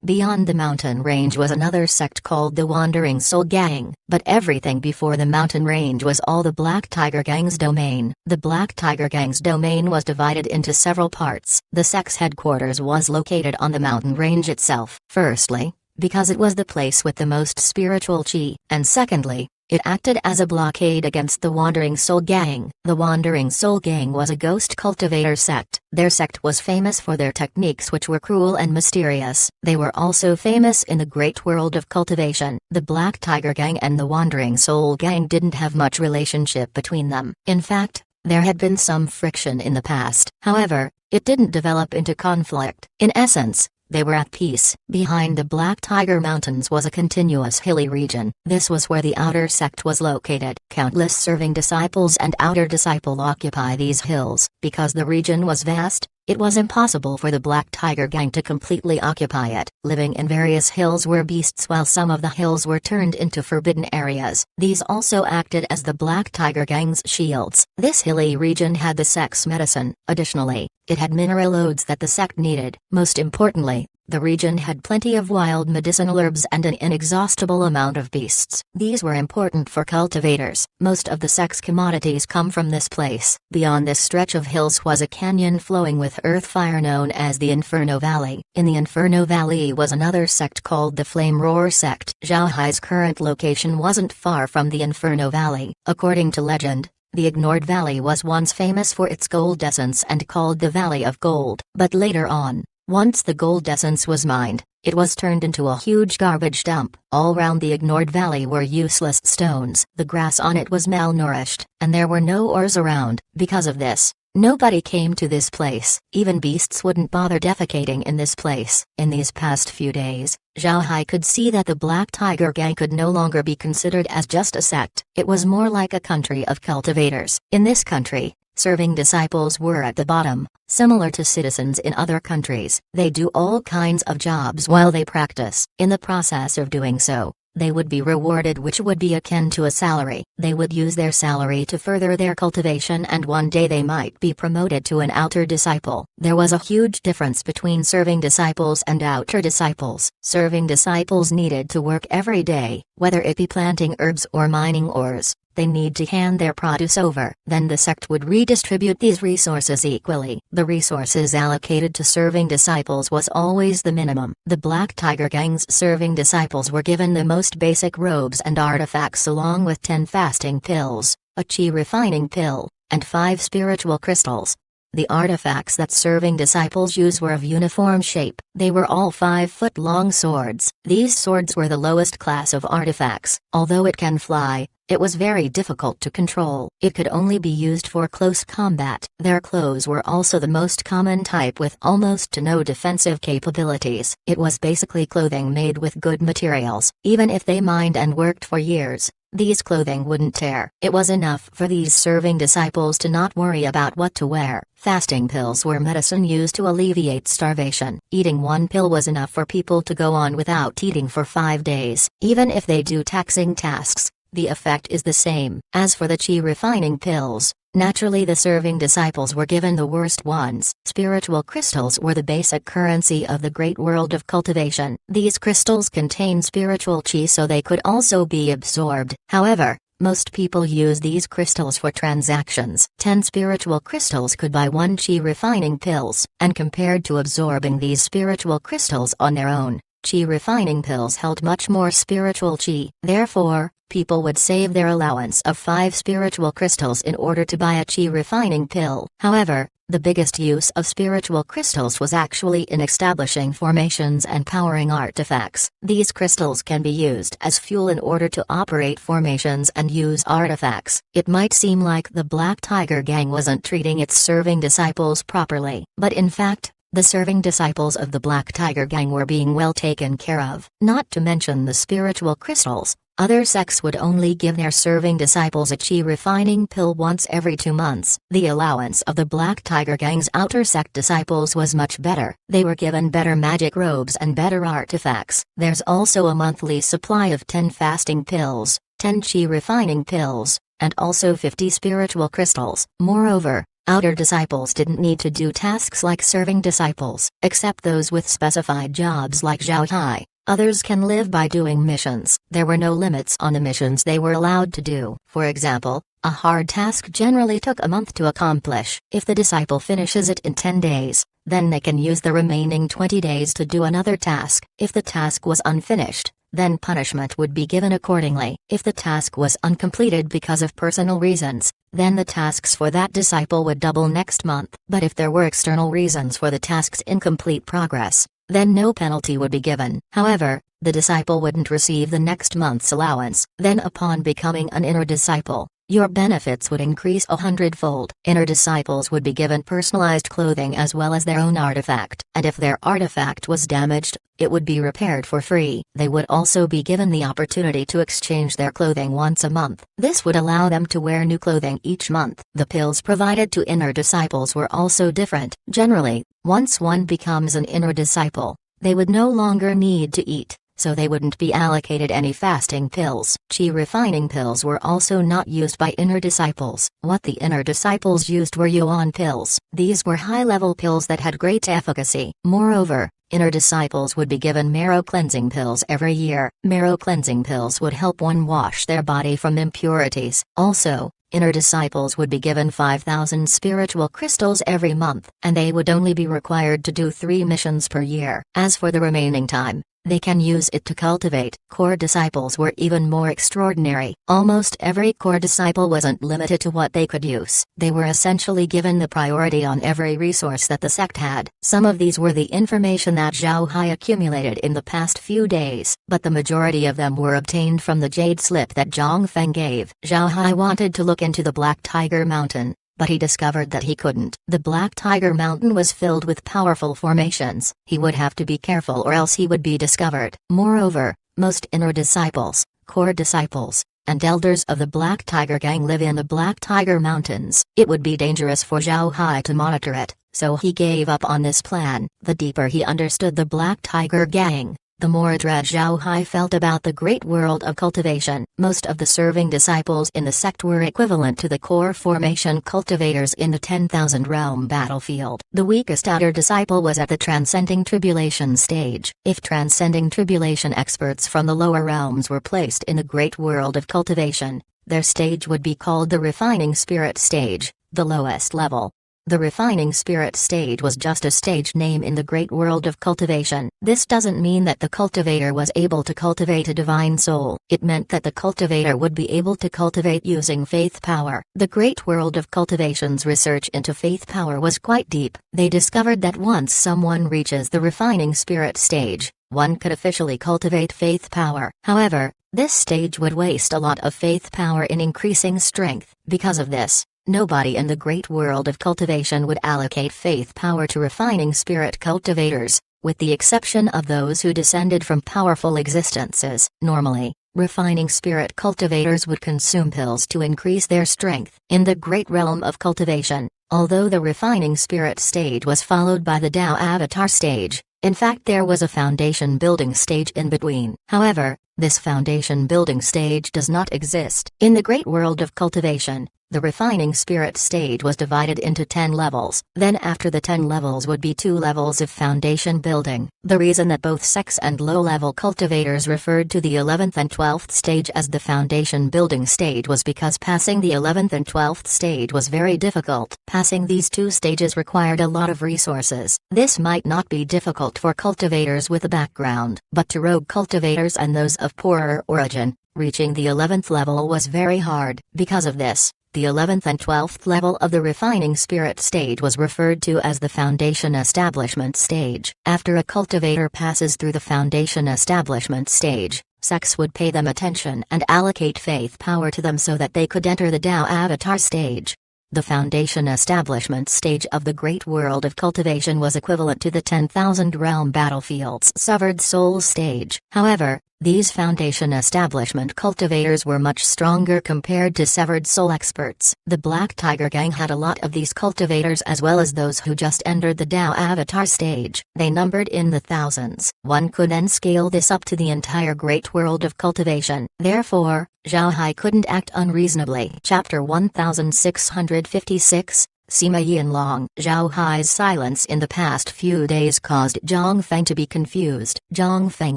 Beyond the mountain range was another sect called the Wandering Soul Gang, but everything before the mountain range was all the Black Tiger Gang's domain. The Black Tiger Gang's domain was divided into several parts. The sect's headquarters was located on the mountain range itself. Firstly, because it was the place with the most spiritual chi, and secondly, it acted as a blockade against the Wandering Soul Gang. The Wandering Soul Gang was a ghost cultivator sect. Their sect was famous for their techniques, which were cruel and mysterious. They were also famous in the great world of cultivation. The Black Tiger Gang and the Wandering Soul Gang didn't have much relationship between them. In fact, there had been some friction in the past. However, it didn't develop into conflict. In essence, they were at peace. Behind the Black Tiger Mountains was a continuous hilly region. This was where the outer sect was located. Countless serving disciples and outer disciple occupy these hills. Because the region was vast, it was impossible for the Black Tiger Gang to completely occupy it. Living in various hills were beasts, while some of the hills were turned into forbidden areas. These also acted as the Black Tiger Gang's shields. This hilly region had the sect's medicine. Additionally, it had mineral lodes that the sect needed. Most importantly, the region had plenty of wild medicinal herbs and an inexhaustible amount of beasts. These were important for cultivators. Most of the sect's commodities come from this place. Beyond this stretch of hills was a canyon flowing with earth fire known as the Inferno Valley. In the Inferno Valley was another sect called the Flame Roar sect. Zhao Hai's current location wasn't far from the Inferno Valley. According to legend, the Ignored Valley was once famous for its gold essence and called the Valley of Gold. But later on, once the gold essence was mined, it was turned into a huge garbage dump. All round the Ignored Valley were useless stones. The grass on it was malnourished, and there were no ores around. Because of this, nobody came to this place. Even beasts wouldn't bother defecating in this place. In these past few days, Zhao Hai could see that the Black Tiger Gang could no longer be considered as just a sect. It was more like a country of cultivators. In this country, serving disciples were at the bottom, similar to citizens in other countries. They do all kinds of jobs while they practice. In the process of doing so, they would be rewarded, which would be akin to a salary. They would use their salary to further their cultivation, and one day they might be promoted to an outer disciple. There was a huge difference between serving disciples and outer disciples. Serving disciples needed to work every day, whether it be planting herbs or mining ores. they need to hand their produce over. Then the sect would redistribute these resources equally. The resources allocated to serving disciples was always the minimum. The Black Tiger Gang's serving disciples were given the most basic robes and artifacts along with 10 fasting pills, a chi refining pill, and 5 spiritual crystals. The artifacts that serving disciples used were of uniform shape. They were all 5-foot-long swords. These swords were the lowest class of artifacts. Although it can fly, it was very difficult to control. It could only be used for close combat. Their clothes were also the most common type with almost to no defensive capabilities. It was basically clothing made with good materials. Even if they mined and worked for years, these clothing wouldn't tear. It was enough for these serving disciples to not worry about what to wear. Fasting pills were medicine used to alleviate starvation. Eating one pill was enough for people to go on without eating for 5 days. Even if they do taxing tasks, the effect is the same. As for the chi refining pills, naturally the serving disciples were given the worst ones. Spiritual crystals were the basic currency of the great world of cultivation. These crystals contain spiritual chi so they could also be absorbed. However, most people use these crystals for transactions. 10 spiritual crystals could buy 1 chi refining pills, and compared to absorbing these spiritual crystals on their own, chi refining pills held much more spiritual chi. Therefore, people would save their allowance of 5 spiritual crystals in order to buy a chi refining pill. However, the biggest use of spiritual crystals was actually in establishing formations and powering artifacts. These crystals can be used as fuel in order to operate formations and use artifacts. It might seem like the Black Tiger Gang wasn't treating its serving disciples properly, but in fact, the serving disciples of the Black Tiger Gang were being well taken care of. Not to mention the spiritual crystals, other sects would only give their serving disciples a chi refining pill once every 2 months. The allowance of the Black Tiger Gang's outer sect disciples was much better. They were given better magic robes and better artifacts. There's also a monthly supply of 10 fasting pills, 10 chi refining pills, and also 50 spiritual crystals. Moreover, outer disciples didn't need to do tasks like serving disciples, except those with specified jobs like Zhao Hai. Others can live by doing missions. There were no limits on the missions they were allowed to do. For example, a hard task generally took a month to accomplish. If the disciple finishes it in 10 days, then they can use the remaining 20 days to do another task. If the task was unfinished, then punishment would be given accordingly. If the task was uncompleted because of personal reasons, then the tasks for that disciple would double next month. But if there were external reasons for the task's incomplete progress, then no penalty would be given. However, the disciple wouldn't receive the next month's allowance. Then upon becoming an inner disciple, your benefits would increase 100-fold. Inner disciples would be given personalized clothing as well as their own artifact. And if their artifact was damaged, it would be repaired for free. They would also be given the opportunity to exchange their clothing once a month. This would allow them to wear new clothing each month. The pills provided to inner disciples were also different. Generally, once one becomes an inner disciple, they would no longer need to eat, so they wouldn't be allocated any fasting pills. Chi refining pills were also not used by inner disciples. What the inner disciples used were yuan pills. These were high-level pills that had great efficacy. Moreover, inner disciples would be given marrow cleansing pills every year. Marrow cleansing pills would help one wash their body from impurities. Also, inner disciples would be given 5,000 spiritual crystals every month, and they would only be required to do 3 missions per year. As for the remaining time, they can use it to cultivate. Core disciples were even more extraordinary. Almost every core disciple wasn't limited to what they could use. They were essentially given the priority on every resource that the sect had. Some of these were the information that Zhao Hai accumulated in the past few days, but the majority of them were obtained from the jade slip that Zhang Feng gave. Zhao Hai wanted to look into the Black Tiger Mountain, but he discovered that he couldn't. The Black Tiger Mountain was filled with powerful formations. He would have to be careful or else he would be discovered. Moreover, most inner disciples, core disciples, and elders of the Black Tiger Gang live in the Black Tiger Mountains. It would be dangerous for Zhao Hai to monitor it, so he gave up on this plan. The deeper he understood the Black Tiger Gang, the more dread Zhao Hai felt about the great world of cultivation. Most of the serving disciples in the sect were equivalent to the core formation cultivators in the 10,000 realm battlefield. The weakest outer disciple was at the transcending tribulation stage. If transcending tribulation experts from the lower realms were placed in the great world of cultivation, Their stage would be called the refining spirit stage, the lowest level. The refining spirit stage was just a stage name in the great world of cultivation. This doesn't mean that the cultivator was able to cultivate a divine soul. It meant that the cultivator would be able to cultivate using faith power. The great world of cultivation's research into faith power was quite deep. They discovered that once someone reaches the refining spirit stage, one could officially cultivate faith power. However, this stage would waste a lot of faith power in increasing strength. Because of this, nobody in the great world of cultivation would allocate faith power to refining spirit cultivators, with the exception of those who descended from powerful existences. Normally, refining spirit cultivators would consume pills to increase their strength. In the great realm of cultivation, although the refining spirit stage was followed by the Tao avatar stage, in fact there was a foundation building stage in between. However, this foundation building stage does not exist. In the great world of cultivation, the refining spirit stage was divided into 10 levels. Then after the 10 levels would be 2 levels of foundation building. The reason that both sex and low-level cultivators referred to the 11th and 12th stage as the foundation building stage was because passing the 11th and 12th stage was very difficult. Passing these two stages required a lot of resources. This might not be difficult for cultivators with a background, but to rogue cultivators and those of poorer origin, reaching the 11th level was very hard. Because of this, the 11th and 12th level of the refining spirit stage was referred to as the foundation establishment stage. After a cultivator passes through the foundation establishment stage, sex would pay them attention and allocate faith power to them so that they could enter the Tao avatar stage. The foundation establishment stage of the great world of cultivation was equivalent to the 10,000 realm battlefield's severed soul stage. However, these foundation establishment cultivators were much stronger compared to severed soul experts. The Black Tiger Gang had a lot of these cultivators as well as those who just entered the Tao avatar stage. They numbered in the thousands. One could then scale this up to the entire great world of cultivation. Therefore, Zhao Hai couldn't act unreasonably. Chapter 1656, Sima Yianlong. Zhao Hai's silence in the past few days caused Zhang Feng to be confused. Zhang Feng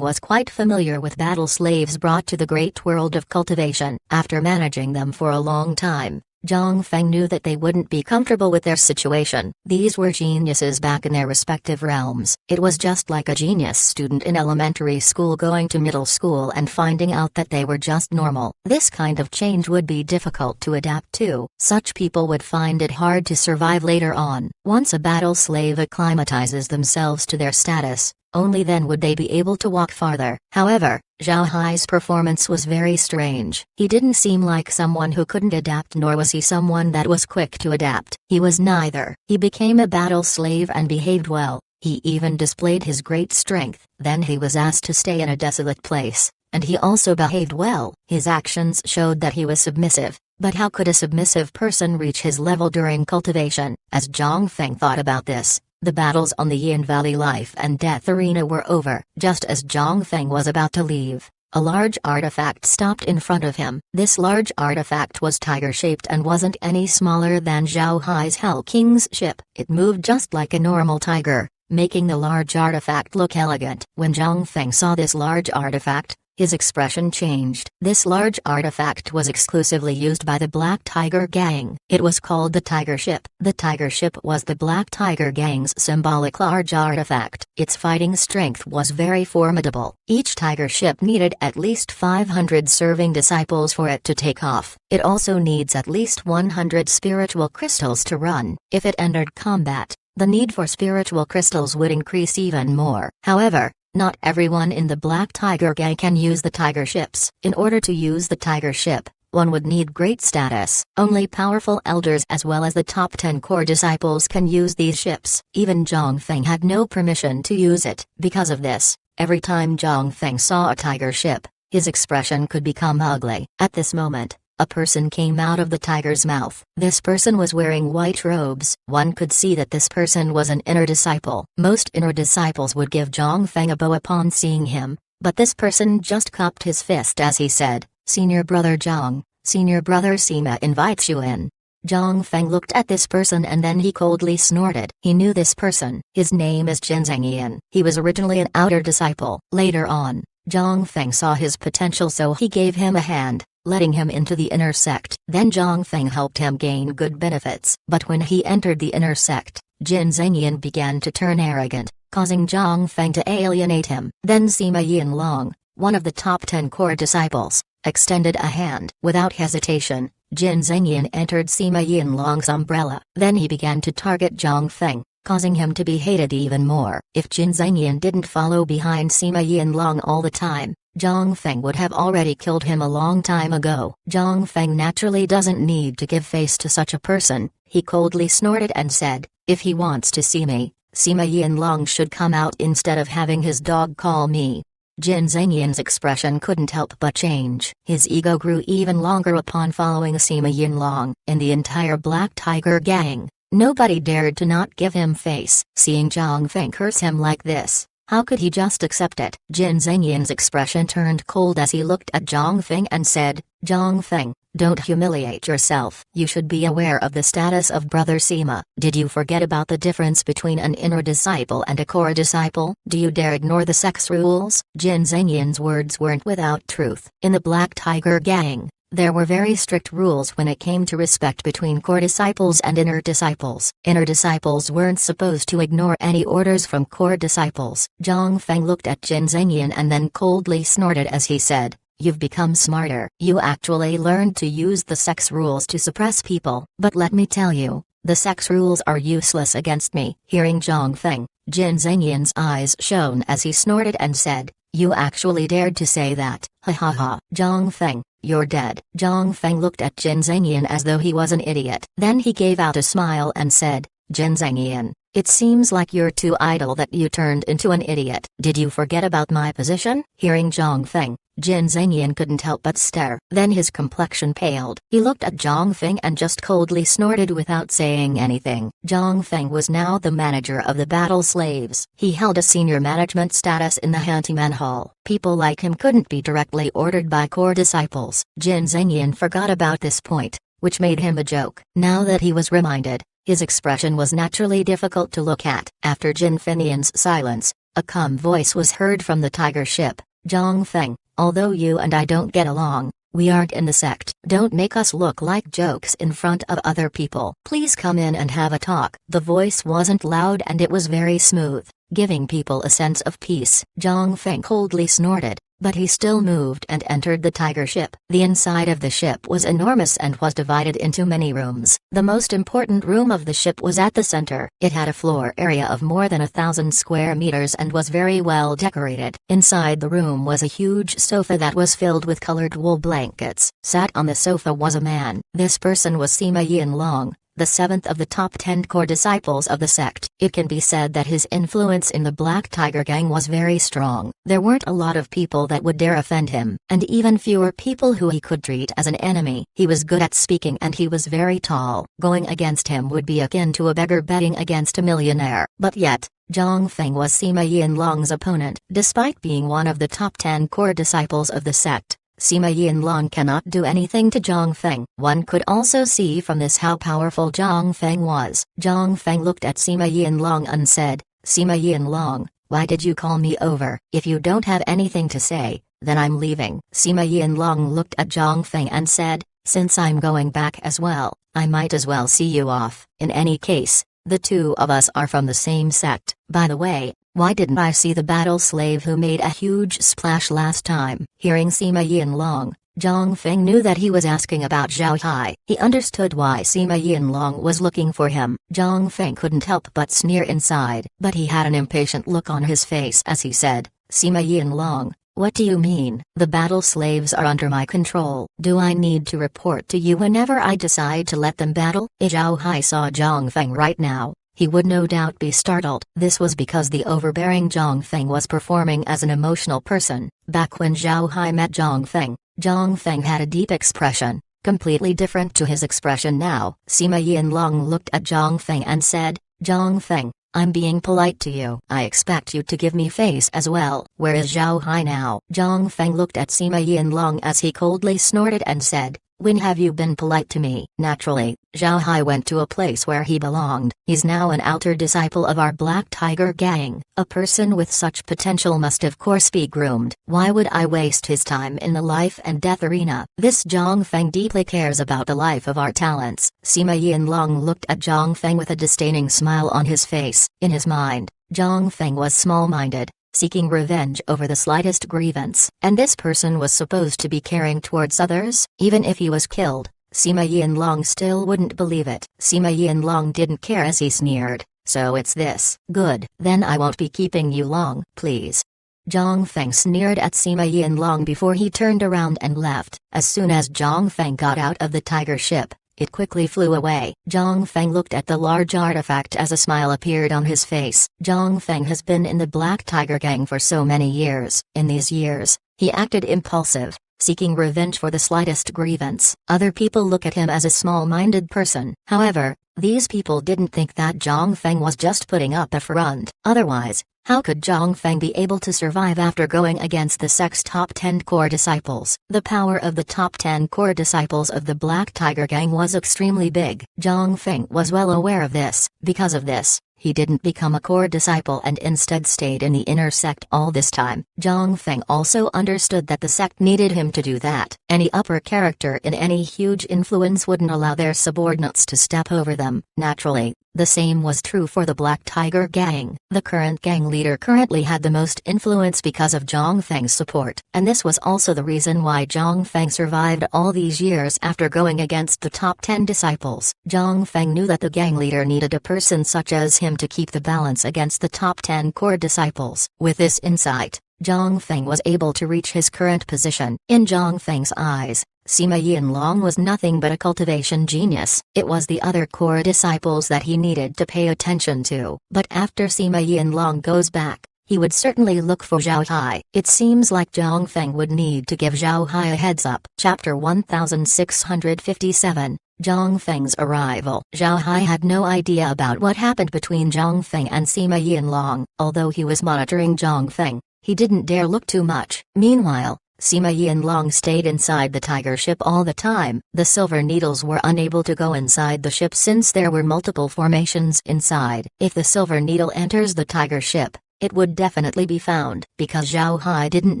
was quite familiar with battle slaves brought to the great world of cultivation. After managing them for a long time, Zhang Feng knew that they wouldn't be comfortable with their situation. These were geniuses back in their respective realms. It was just like a genius student in elementary school going to middle school and finding out that they were just normal. This kind of change would be difficult to adapt to. Such people would find it hard to survive later on. Once a battle slave acclimatizes themselves to their status, only then would they be able to walk farther. However, Zhao Hai's performance was very strange. He didn't seem like someone who couldn't adapt, nor was he someone that was quick to adapt. He was neither. He became a battle slave and behaved well. He even displayed his great strength. Then he was asked to stay in a desolate place, and he also behaved well. His actions showed that he was submissive. But how could a submissive person reach his level during cultivation? As Zhang Feng thought about this, the battles on the Yin Valley life and death arena were over. Just as Zhang Feng was about to leave, a large artifact stopped in front of him. This large artifact was tiger-shaped and wasn't any smaller than Zhao Hai's Hell King's ship. It moved just like a normal tiger, making the large artifact look elegant. When Zhang Feng saw this large artifact, his expression changed. This large artifact was exclusively used by the Black Tiger Gang. It was called the Tiger Ship. The Tiger Ship was the Black Tiger Gang's symbolic large artifact. Its fighting strength was very formidable. Each Tiger Ship needed at least 500 serving disciples for it to take off. It also needs at least 100 spiritual crystals to run. If it entered combat, the need for spiritual crystals would increase even more. However, not everyone in the Black Tiger Gang can use the Tiger Ships. In order to use the Tiger Ship, one would need great status. Only powerful elders as well as the top 10 core disciples can use these ships. Even Zhang Feng had no permission to use it. Because of this, every time Zhang Feng saw a tiger ship, his expression could become ugly. At this moment, a person came out of the tiger's mouth. This person was wearing white robes. One could see that this person was an inner disciple. Most inner disciples would give Zhang Feng a bow upon seeing him, but this person just cupped his fist as he said, "Senior brother Zhang, senior brother Sima invites you in." Zhang Feng looked at this person and then he coldly snorted. He knew this person. His name is Jinzhangyan. He was originally an outer disciple. Later on, Zhang Feng saw his potential, so he gave him a hand. letting him into the inner sect. Then Zhang Feng helped him gain good benefits. But when he entered the inner sect, Jin Zhengyan began to turn arrogant, causing Zhang Feng to alienate him. Then Sima Yinlong, one of the top 10 core disciples, extended a hand. Without hesitation, Jin Zhengyan entered Sima Yinlong's umbrella. Then he began to target Zhang Feng, causing him to be hated even more. If Jin Zhengyan didn't follow behind Sima Yinlong all the time, Zhang Feng would have already killed him a long time ago. Zhang Feng naturally doesn't need to give face to such a person. He coldly snorted and said, "If he wants to see me, Sima Yinlong should come out instead of having his dog call me." Jin Zhengyan's expression couldn't help but change. His ego grew even longer upon following Sima Yinlong. In the entire Black Tiger gang, nobody dared to not give him face. Seeing Zhang Feng curse him like this, how could he just accept it? Jin Zhengyan's expression turned cold as he looked at Zhang Feng and said, "Zhang Feng, don't humiliate yourself. You should be aware of the status of Brother Sima. Did you forget about the difference between an inner disciple and a core disciple? Do you dare ignore the sex rules?" Jin Zhengyan's words weren't without truth. In the Black Tiger gang, there were very strict rules when it came to respect between core disciples and inner disciples. Inner disciples weren't supposed to ignore any orders from core disciples. Zhang Feng looked at Jin Zhengyan and then coldly snorted as he said, "You've become smarter. You actually learned to use the sex rules to suppress people. But let me tell you, the sex rules are useless against me." Hearing Zhang Feng, Jin Zhengyan's eyes shone as he snorted and said, "You actually dared to say that? Ha ha ha. Zhang Feng, you're dead." Zhang Feng looked at Jin Zhengyan as though he was an idiot. Then he gave out a smile and said, "Jin Zhengyan, it seems like you're too idle that you turned into an idiot. Did you forget about my position?" Hearing Zhang Feng, Jin Zhengyan couldn't help but stare. Then his complexion paled. He looked at Zhang Feng and just coldly snorted without saying anything. Zhang Feng was now the manager of the battle slaves. He held a senior management status in the Hantiman Hall. People like him couldn't be directly ordered by core disciples. Jin Zhengyan forgot about this point, which made him a joke. Now that he was reminded, his expression was naturally difficult to look at. After Jin Finian's silence, a calm voice was heard from the tiger ship. "Zhang Feng, although you and I don't get along, we aren't in the sect. Don't make us look like jokes in front of other people. Please come in and have a talk." The voice wasn't loud and it was very smooth, giving people a sense of peace. Zhang Feng coldly snorted, but he still moved and entered the tiger ship. The inside of the ship was enormous and was divided into many rooms. The most important room of the ship was at the center. It had a floor area of more than 1,000 square meters and was very well decorated. Inside the room was a huge sofa that was filled with colored wool blankets. Sat on the sofa was a man. This person was Sima Yinlong, the 7th of the top 10 core disciples of the sect. It can be said that his influence in the Black Tiger gang was very strong. There weren't a lot of people that would dare offend him, and even fewer people who he could treat as an enemy. He was good at speaking and he was very tall. Going against him would be akin to a beggar betting against a millionaire. But yet, Zhang Feng was Sima Yinlong's opponent. Despite being one of the top 10 core disciples of the sect, Sima Yinlong cannot do anything to Zhang Feng. One could also see from this how powerful Zhang Feng was. Zhang Feng looked at Sima Yinlong and said, "Sima Yinlong, why did you call me over? If you don't have anything to say, then I'm leaving." Sima Yinlong looked at Zhang Feng and said, "Since I'm going back as well, I might as well see you off. In any case, the two of us are from the same sect. By the way, why didn't I see the battle slave who made a huge splash last time?" Hearing Sima Yinlong, Zhang Feng knew that he was asking about Zhao Hai. He understood why Sima Yinlong was looking for him. Zhang Feng couldn't help but sneer inside, but he had an impatient look on his face as he said, "Sima Yinlong, what do you mean? The battle slaves are under my control. Do I need to report to you whenever I decide to let them battle?" If Zhao Hai saw Zhang Feng right now, he would no doubt be startled. This was because the overbearing Zhang Feng was performing as an emotional person. Back when Zhao Hai met Zhang Feng had a deep expression, completely different to his expression now. Sima Yinlong looked at Zhang Feng and said, "Zhang Feng, I'm being polite to you. I expect you to give me face as well. Where is Zhao Hai now?" Zhang Feng looked at Sima Yinlong as he coldly snorted and said, When have you been polite to me? Naturally, Zhao Hai went to a place where he belonged. He's now an outer disciple of our Black Tiger gang. A person with such potential must of course be groomed. Why would I waste his time in the life and death arena? This Zhang Feng deeply cares about the life of our talents. Sima Yinlong looked at Zhang Feng with a disdaining smile on his face. In his mind, Zhang Feng was small-minded, seeking revenge over the slightest grievance. And this person was supposed to be caring towards others? Even if he was killed, Sima Yinlong still wouldn't believe it. Sima Yinlong didn't care as he sneered. So it's this. Good. Then I won't be keeping you long, please. Zhang Feng sneered at Sima Yinlong before he turned around and left. As soon as Zhang Feng got out of the tiger ship, it quickly flew away. Zhang Feng looked at the large artifact as a smile appeared on his face. Zhang Feng has been in the Black Tiger gang for so many years. In these years, he acted impulsive, seeking revenge for the slightest grievance. Other people look at him as a small-minded person. However, these people didn't think that Zhang Feng was just putting up a front. Otherwise, how could Zhang Feng be able to survive after going against the sect's top 10 core disciples? The power of the top 10 core disciples of the Black Tiger gang was extremely big. Zhang Feng was well aware of this. Because of this, he didn't become a core disciple and instead stayed in the inner sect all this time. Zhang Feng also understood that the sect needed him to do that. Any upper character in any huge influence wouldn't allow their subordinates to step over them. Naturally, the same was true for the Black Tiger gang. The current gang leader currently had the most influence because of Zhang Feng's support. And this was also the reason why Zhang Feng survived all these years after going against the top 10 disciples. Zhang Feng knew that the gang leader needed a person such as him to keep the balance against the top 10 core disciples. With this insight, Zhang Feng was able to reach his current position. In Zhang Feng's eyes, Sima Yinlong was nothing but a cultivation genius. It was the other core disciples that he needed to pay attention to. But after Sima Yinlong goes back, he would certainly look for Zhao Hai. It seems like Zhang Feng would need to give Zhao Hai a heads up. Chapter 1657. Zhang Feng's arrival. Zhao Hai had no idea about what happened between Zhang Feng and Sima Yinlong. Although he was monitoring Zhang Feng, he didn't dare look too much. Meanwhile, Sima Yinlong stayed inside the tiger ship all the time. The silver needles were unable to go inside the ship since there were multiple formations inside. If the silver needle enters the tiger ship, it would definitely be found. Because Zhao Hai didn't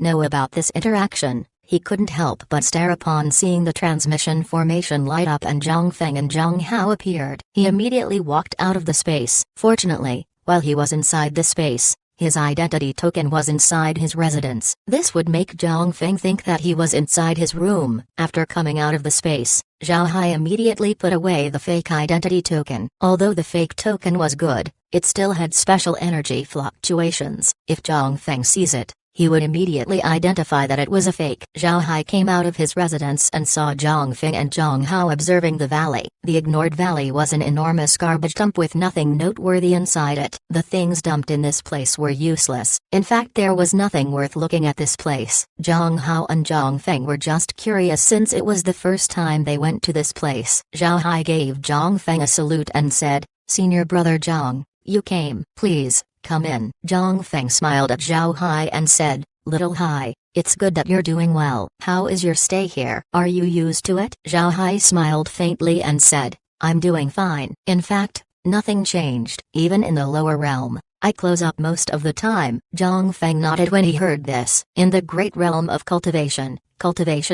know about this interaction, he couldn't help but stare upon seeing the transmission formation light up and Zhang Feng and Zhang Hao appeared. He immediately walked out of the space. Fortunately, while he was inside the space, his identity token was inside his residence. This would make Zhang Feng think that he was inside his room. After coming out of the space, Zhao Hai immediately put away the fake identity token. Although the fake token was good, it still had special energy fluctuations. If Zhang Feng sees it, he would immediately identify that it was a fake. Zhao Hai came out of his residence and saw Zhang Feng and Zhang Hao observing the valley. The ignored valley was an enormous garbage dump with nothing noteworthy inside it. The things dumped in this place were useless. In fact, there was nothing worth looking at this place. Zhang Hao and Zhang Feng were just curious since it was the first time they went to this place. Zhao Hai gave Zhang Feng a salute and said, "Senior brother Zhang, you came. Please, come in." Zhang Feng smiled at Zhao Hai and said, "Little Hai, it's good that you're doing well. How is your stay here? Are you used to it?" Zhao Hai smiled faintly and said, "I'm doing fine. In fact, nothing changed. Even in the lower realm, I close up most of the time." Zhang Feng nodded when he heard this. In the great realm of cultivation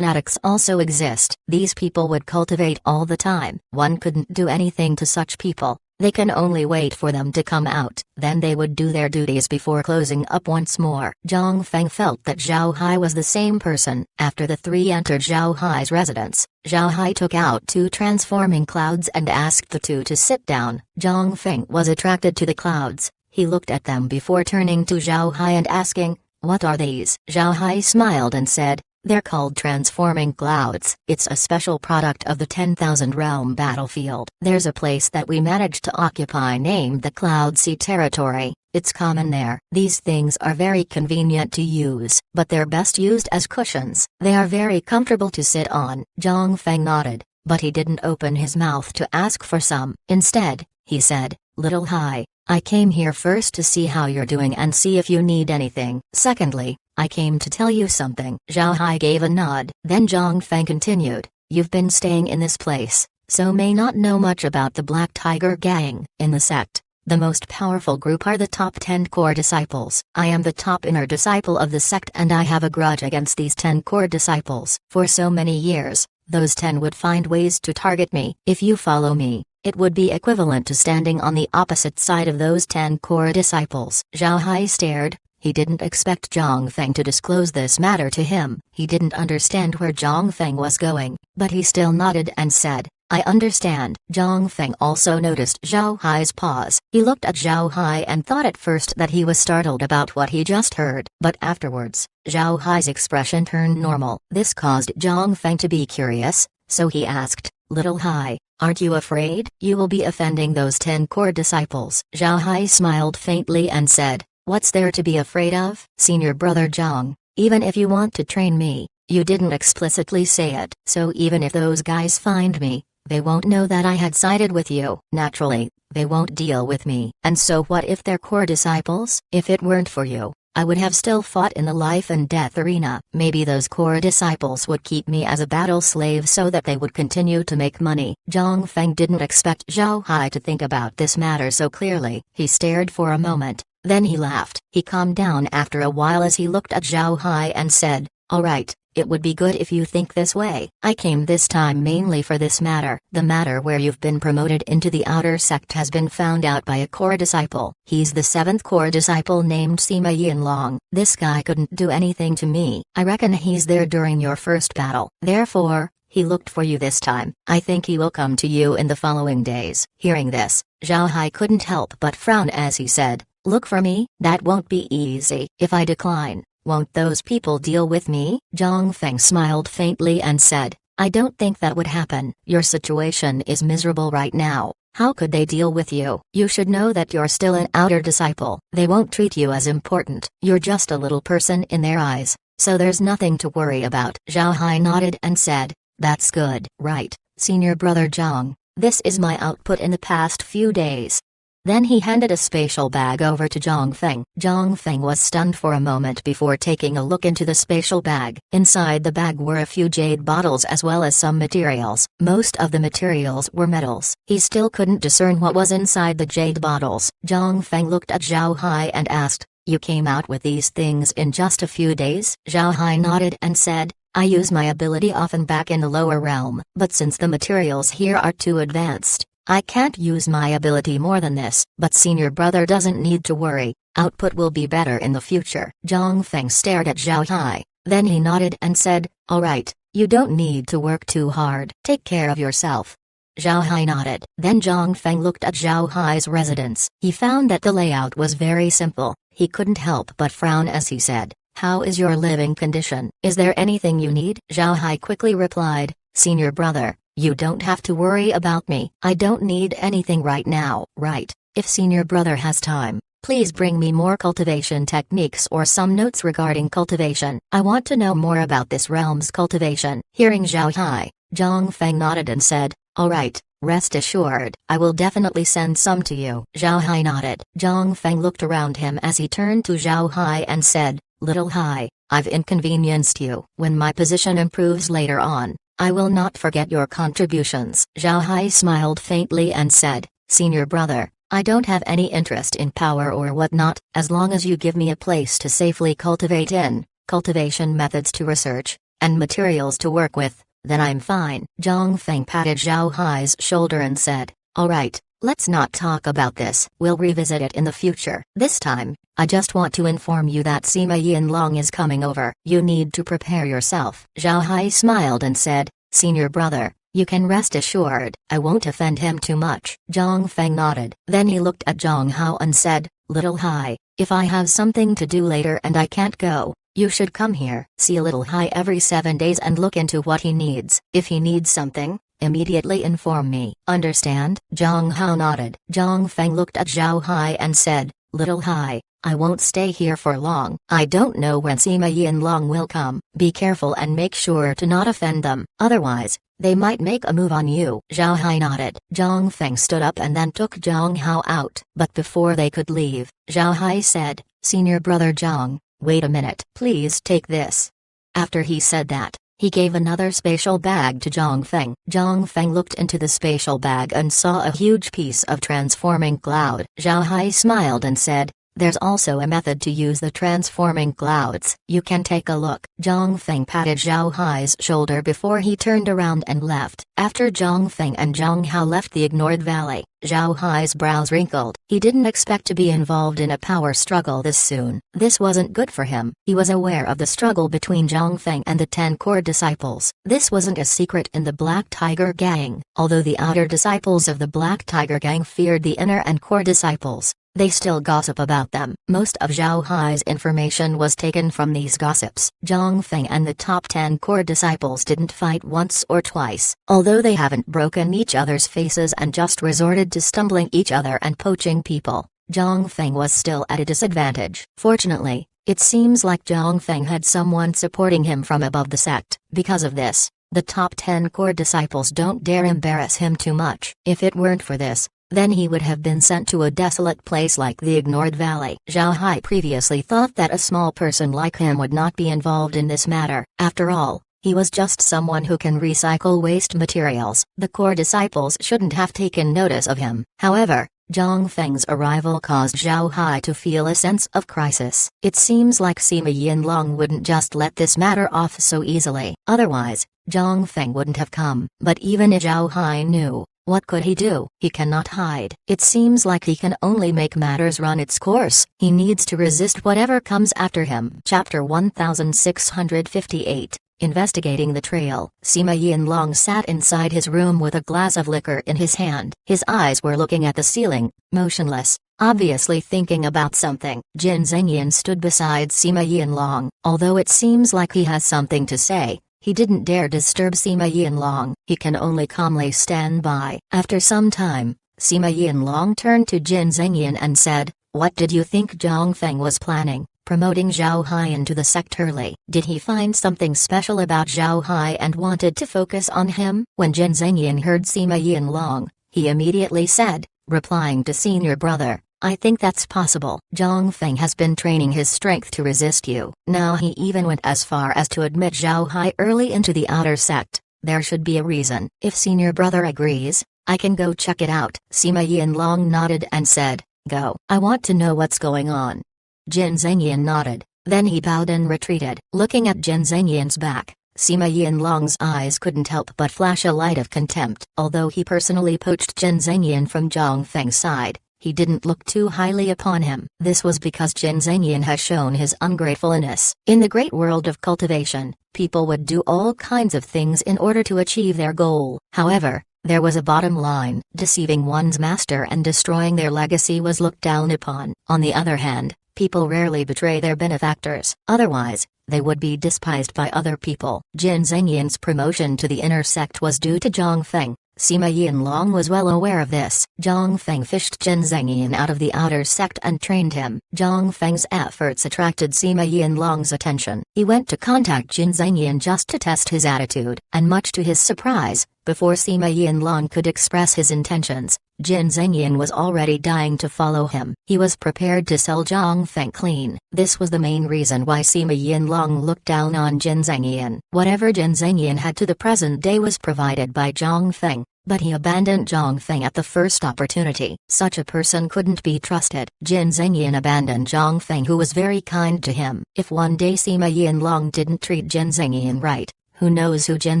addicts also exist. These people would cultivate all the time. One couldn't do anything to such people. They can only wait for them to come out, then they would do their duties before closing up once more. Zhang Feng felt that Zhao Hai was the same person. After the three entered Zhao Hai's residence, Zhao Hai took out two transforming clouds and asked the two to sit down. Zhang Feng was attracted to the clouds. He looked at them before turning to Zhao Hai and asking, "What are these?" Zhao Hai smiled and said, "They're called transforming clouds. It's a special product of the 10,000 realm battlefield. There's a place that we managed to occupy named the Cloud Sea Territory. It's common there. These things are very convenient to use, but they're best used as cushions. They are very comfortable to sit on." Zhang Feng nodded, but he didn't open his mouth to ask for some. Instead, he said, "Little Hai, I came here first to see how you're doing and see if you need anything. Secondly, I came to tell you something." Zhao Hai gave a nod. Then Zhang Feng continued, you've been staying in this place, so may not know much about the Black Tiger Gang. In the sect, the most powerful group are the top 10 core disciples. I am the top inner disciple of the sect and I have a grudge against these 10 core disciples. For so many years, those 10 would find ways to target me. If you follow me, it would be equivalent to standing on the opposite side of those 10 core disciples. Zhao Hai stared. He didn't expect Zhang Feng to disclose this matter to him. He didn't understand where Zhang Feng was going, but he still nodded and said, I understand. Zhang Feng also noticed Zhao Hai's pause. He looked at Zhao Hai and thought at first that he was startled about what he just heard, but afterwards, Zhao Hai's expression turned normal. This caused Zhang Feng to be curious, so he asked, Little Hai, aren't you afraid? You will be offending those 10 core disciples. Zhao Hai smiled faintly and said, What's there to be afraid of? Senior brother Zhang, even if you want to train me, you didn't explicitly say it. So even if those guys find me, they won't know that I had sided with you. Naturally, they won't deal with me. And so what if they're core disciples? If it weren't for you, I would have still fought in the life and death arena. Maybe those core disciples would keep me as a battle slave so that they would continue to make money. Zhang Feng didn't expect Zhao Hai to think about this matter so clearly. He stared for a moment. Then he laughed. He calmed down after a while as he looked at Zhao Hai and said, Alright, it would be good if you think this way. I came this time mainly for this matter. The matter where you've been promoted into the outer sect has been found out by a core disciple. He's the 7th core disciple named Sima Yinlong. This guy couldn't do anything to me. I reckon he's there during your first battle. Therefore, he looked for you this time. I think he will come to you in the following days. Hearing this, Zhao Hai couldn't help but frown as he said, Look for me? That won't be easy. If I decline, won't those people deal with me? Zhang Feng smiled faintly and said, I don't think that would happen. Your situation is miserable right now. How could they deal with you? You should know that you're still an outer disciple. They won't treat you as important. You're just a little person in their eyes, so there's nothing to worry about. Zhao Hai nodded and said, That's good. Right, senior brother Zhang. This is my output in the past few days. Then he handed a spatial bag over to Zhang Feng. Zhang Feng was stunned for a moment before taking a look into the spatial bag. Inside the bag were a few jade bottles as well as some materials. Most of the materials were metals. He still couldn't discern what was inside the jade bottles. Zhang Feng looked at Zhao Hai and asked, You came out with these things in just a few days? Zhao Hai nodded and said, I use my ability often back in the lower realm, but since the materials here are too advanced, I can't use my ability more than this. But senior brother doesn't need to worry, output will be better in the future. Zhang Feng stared at Zhao Hai, then he nodded and said, Alright, you don't need to work too hard. Take care of yourself. Zhao Hai nodded. Then Zhang Feng looked at Zhao Hai's residence. He found that the layout was very simple. He couldn't help but frown as he said, How is your living condition? Is there anything you need? Zhao Hai quickly replied, Senior brother, you don't have to worry about me. I don't need anything right now. Right, if senior brother has time, please bring me more cultivation techniques or some notes regarding cultivation. I want to know more about this realm's cultivation. Hearing Zhao Hai, Zhang Feng nodded and said, Alright, rest assured, I will definitely send some to you. Zhao Hai nodded. Zhang Feng looked around him as he turned to Zhao Hai and said, Little Hai, I've inconvenienced you. When my position improves later on, I will not forget your contributions. Zhao Hai smiled faintly and said, Senior brother, I don't have any interest in power or whatnot, as long as you give me a place to safely cultivate in, cultivation methods to research, and materials to work with, then I'm fine. Zhang Feng patted Zhao Hai's shoulder and said, Alright, let's not talk about this. We'll revisit it in the future. This time, I just want to inform you that Sima Yinlong is coming over. You need to prepare yourself. Zhao Hai smiled and said, Senior brother, you can rest assured, I won't offend him too much. Zhang Feng nodded. Then he looked at Zhang Hao and said, Little Hai, if I have something to do later and I can't go, you should come here. See Little Hai every 7 days and look into what he needs. If he needs something, immediately inform me. Understand? Zhang Hao nodded. Zhang Feng looked at Zhao Hai and said, Little Hai, I won't stay here for long. I don't know when Sima Yinlong will come. Be careful and make sure to not offend them. Otherwise, they might make a move on you. Zhao Hai nodded. Zhang Feng stood up and then took Zhang Hao out. But before they could leave, Zhao Hai said, Senior brother Zhang, wait a minute. Please take this. After he said that, He gave another spatial bag to Zhang Feng. Zhang Feng looked into the spatial bag and saw a huge piece of transforming cloud. Zhao Hai smiled and said, "There's also a method to use the transforming clouds. You can take a look." Zhang Feng patted Zhao Hai's shoulder before he turned around and left. After Zhang Feng and Zhang Hao left the ignored valley, Zhao Hai's brows wrinkled. He didn't expect to be involved in a power struggle this soon. This wasn't good for him. He was aware of the struggle between Zhang Feng and the 10 core disciples. This wasn't a secret in the Black Tiger Gang. Although the outer disciples of the Black Tiger Gang feared the inner and core disciples, they still gossip about them. Most of Zhao Hai's information was taken from these gossips. Zhang Feng and the top 10 core disciples didn't fight once or twice. Although they haven't broken each other's faces and just resorted to stumbling each other and poaching people, Zhang Feng was still at a disadvantage. Fortunately, it seems like Zhang Feng had someone supporting him from above the sect. Because of this, the top 10 core disciples don't dare embarrass him too much. If it weren't for this, then he would have been sent to a desolate place like the ignored valley. Zhao Hai previously thought that a small person like him would not be involved in this matter. After all, he was just someone who can recycle waste materials. The core disciples shouldn't have taken notice of him. However, Zhang Feng's arrival caused Zhao Hai to feel a sense of crisis. It seems like Sima Yinlong wouldn't just let this matter off so easily. Otherwise, Zhang Feng wouldn't have come. But even if Zhao Hai knew, what could he do? He cannot hide. It seems like he can only make matters run its course. He needs to resist whatever comes after him. Chapter 1658. Investigating the trail. Sima Yinlong sat inside his room with a glass of liquor in his hand. His eyes were looking at the ceiling, motionless, obviously thinking about something. Jin Zengyan stood beside Sima Yinlong. Although it seems like he has something to say, he didn't dare disturb Sima Yinlong. He can only calmly stand by. After some time, Sima Yinlong turned to Jin Zengyan and said, "What did you think Zhang Feng was planning, promoting Zhao Hai into the sect early? Did he find something special about Zhao Hai and wanted to focus on him?" When Jin Zengyan heard Sima Yinlong, he immediately said, replying to senior brother, "I think that's possible. Zhang Feng has been training his strength to resist you. Now he even went as far as to admit Zhao Hai early into the outer sect. There should be a reason. If senior brother agrees, I can go check it out." Sima Yinlong nodded and said, "Go. I want to know what's going on." Jin Zengyan nodded, then he bowed and retreated. Looking at Jin Zengyan's back, Sima Yinlong's eyes couldn't help but flash a light of contempt. Although he personally poached Jin Zengyan from Zhang Feng's side, he didn't look too highly upon him. This was because Jin Zengyan has shown his ungratefulness. In the great world of cultivation, people would do all kinds of things in order to achieve their goal. However, there was a bottom line. Deceiving one's master and destroying their legacy was looked down upon. On the other hand, people rarely betray their benefactors. Otherwise, they would be despised by other people. Jin Zengyan's promotion to the inner sect was due to Zhang Feng. Sima Yinlong was well aware of this. Zhang Feng fished Jin Zengyan out of the outer sect and trained him. Zhang Feng's efforts attracted Sima Yinlong's attention. He went to contact Jin Zengyan just to test his attitude, and much to his surprise, before Sima Yinlong could express his intentions, Jin Zengyan was already dying to follow him. He was prepared to sell Zhang Feng clean. This was the main reason why Sima Yinlong looked down on Jin Zengyan. Whatever Jin Zengyan had to the present day was provided by Zhang Feng, but he abandoned Zhang Feng at the first opportunity. Such a person couldn't be trusted. Jin Zengyan abandoned Zhang Feng, who was very kind to him. If one day Sima Yinlong didn't treat Jin Zengyan right, who knows who Jin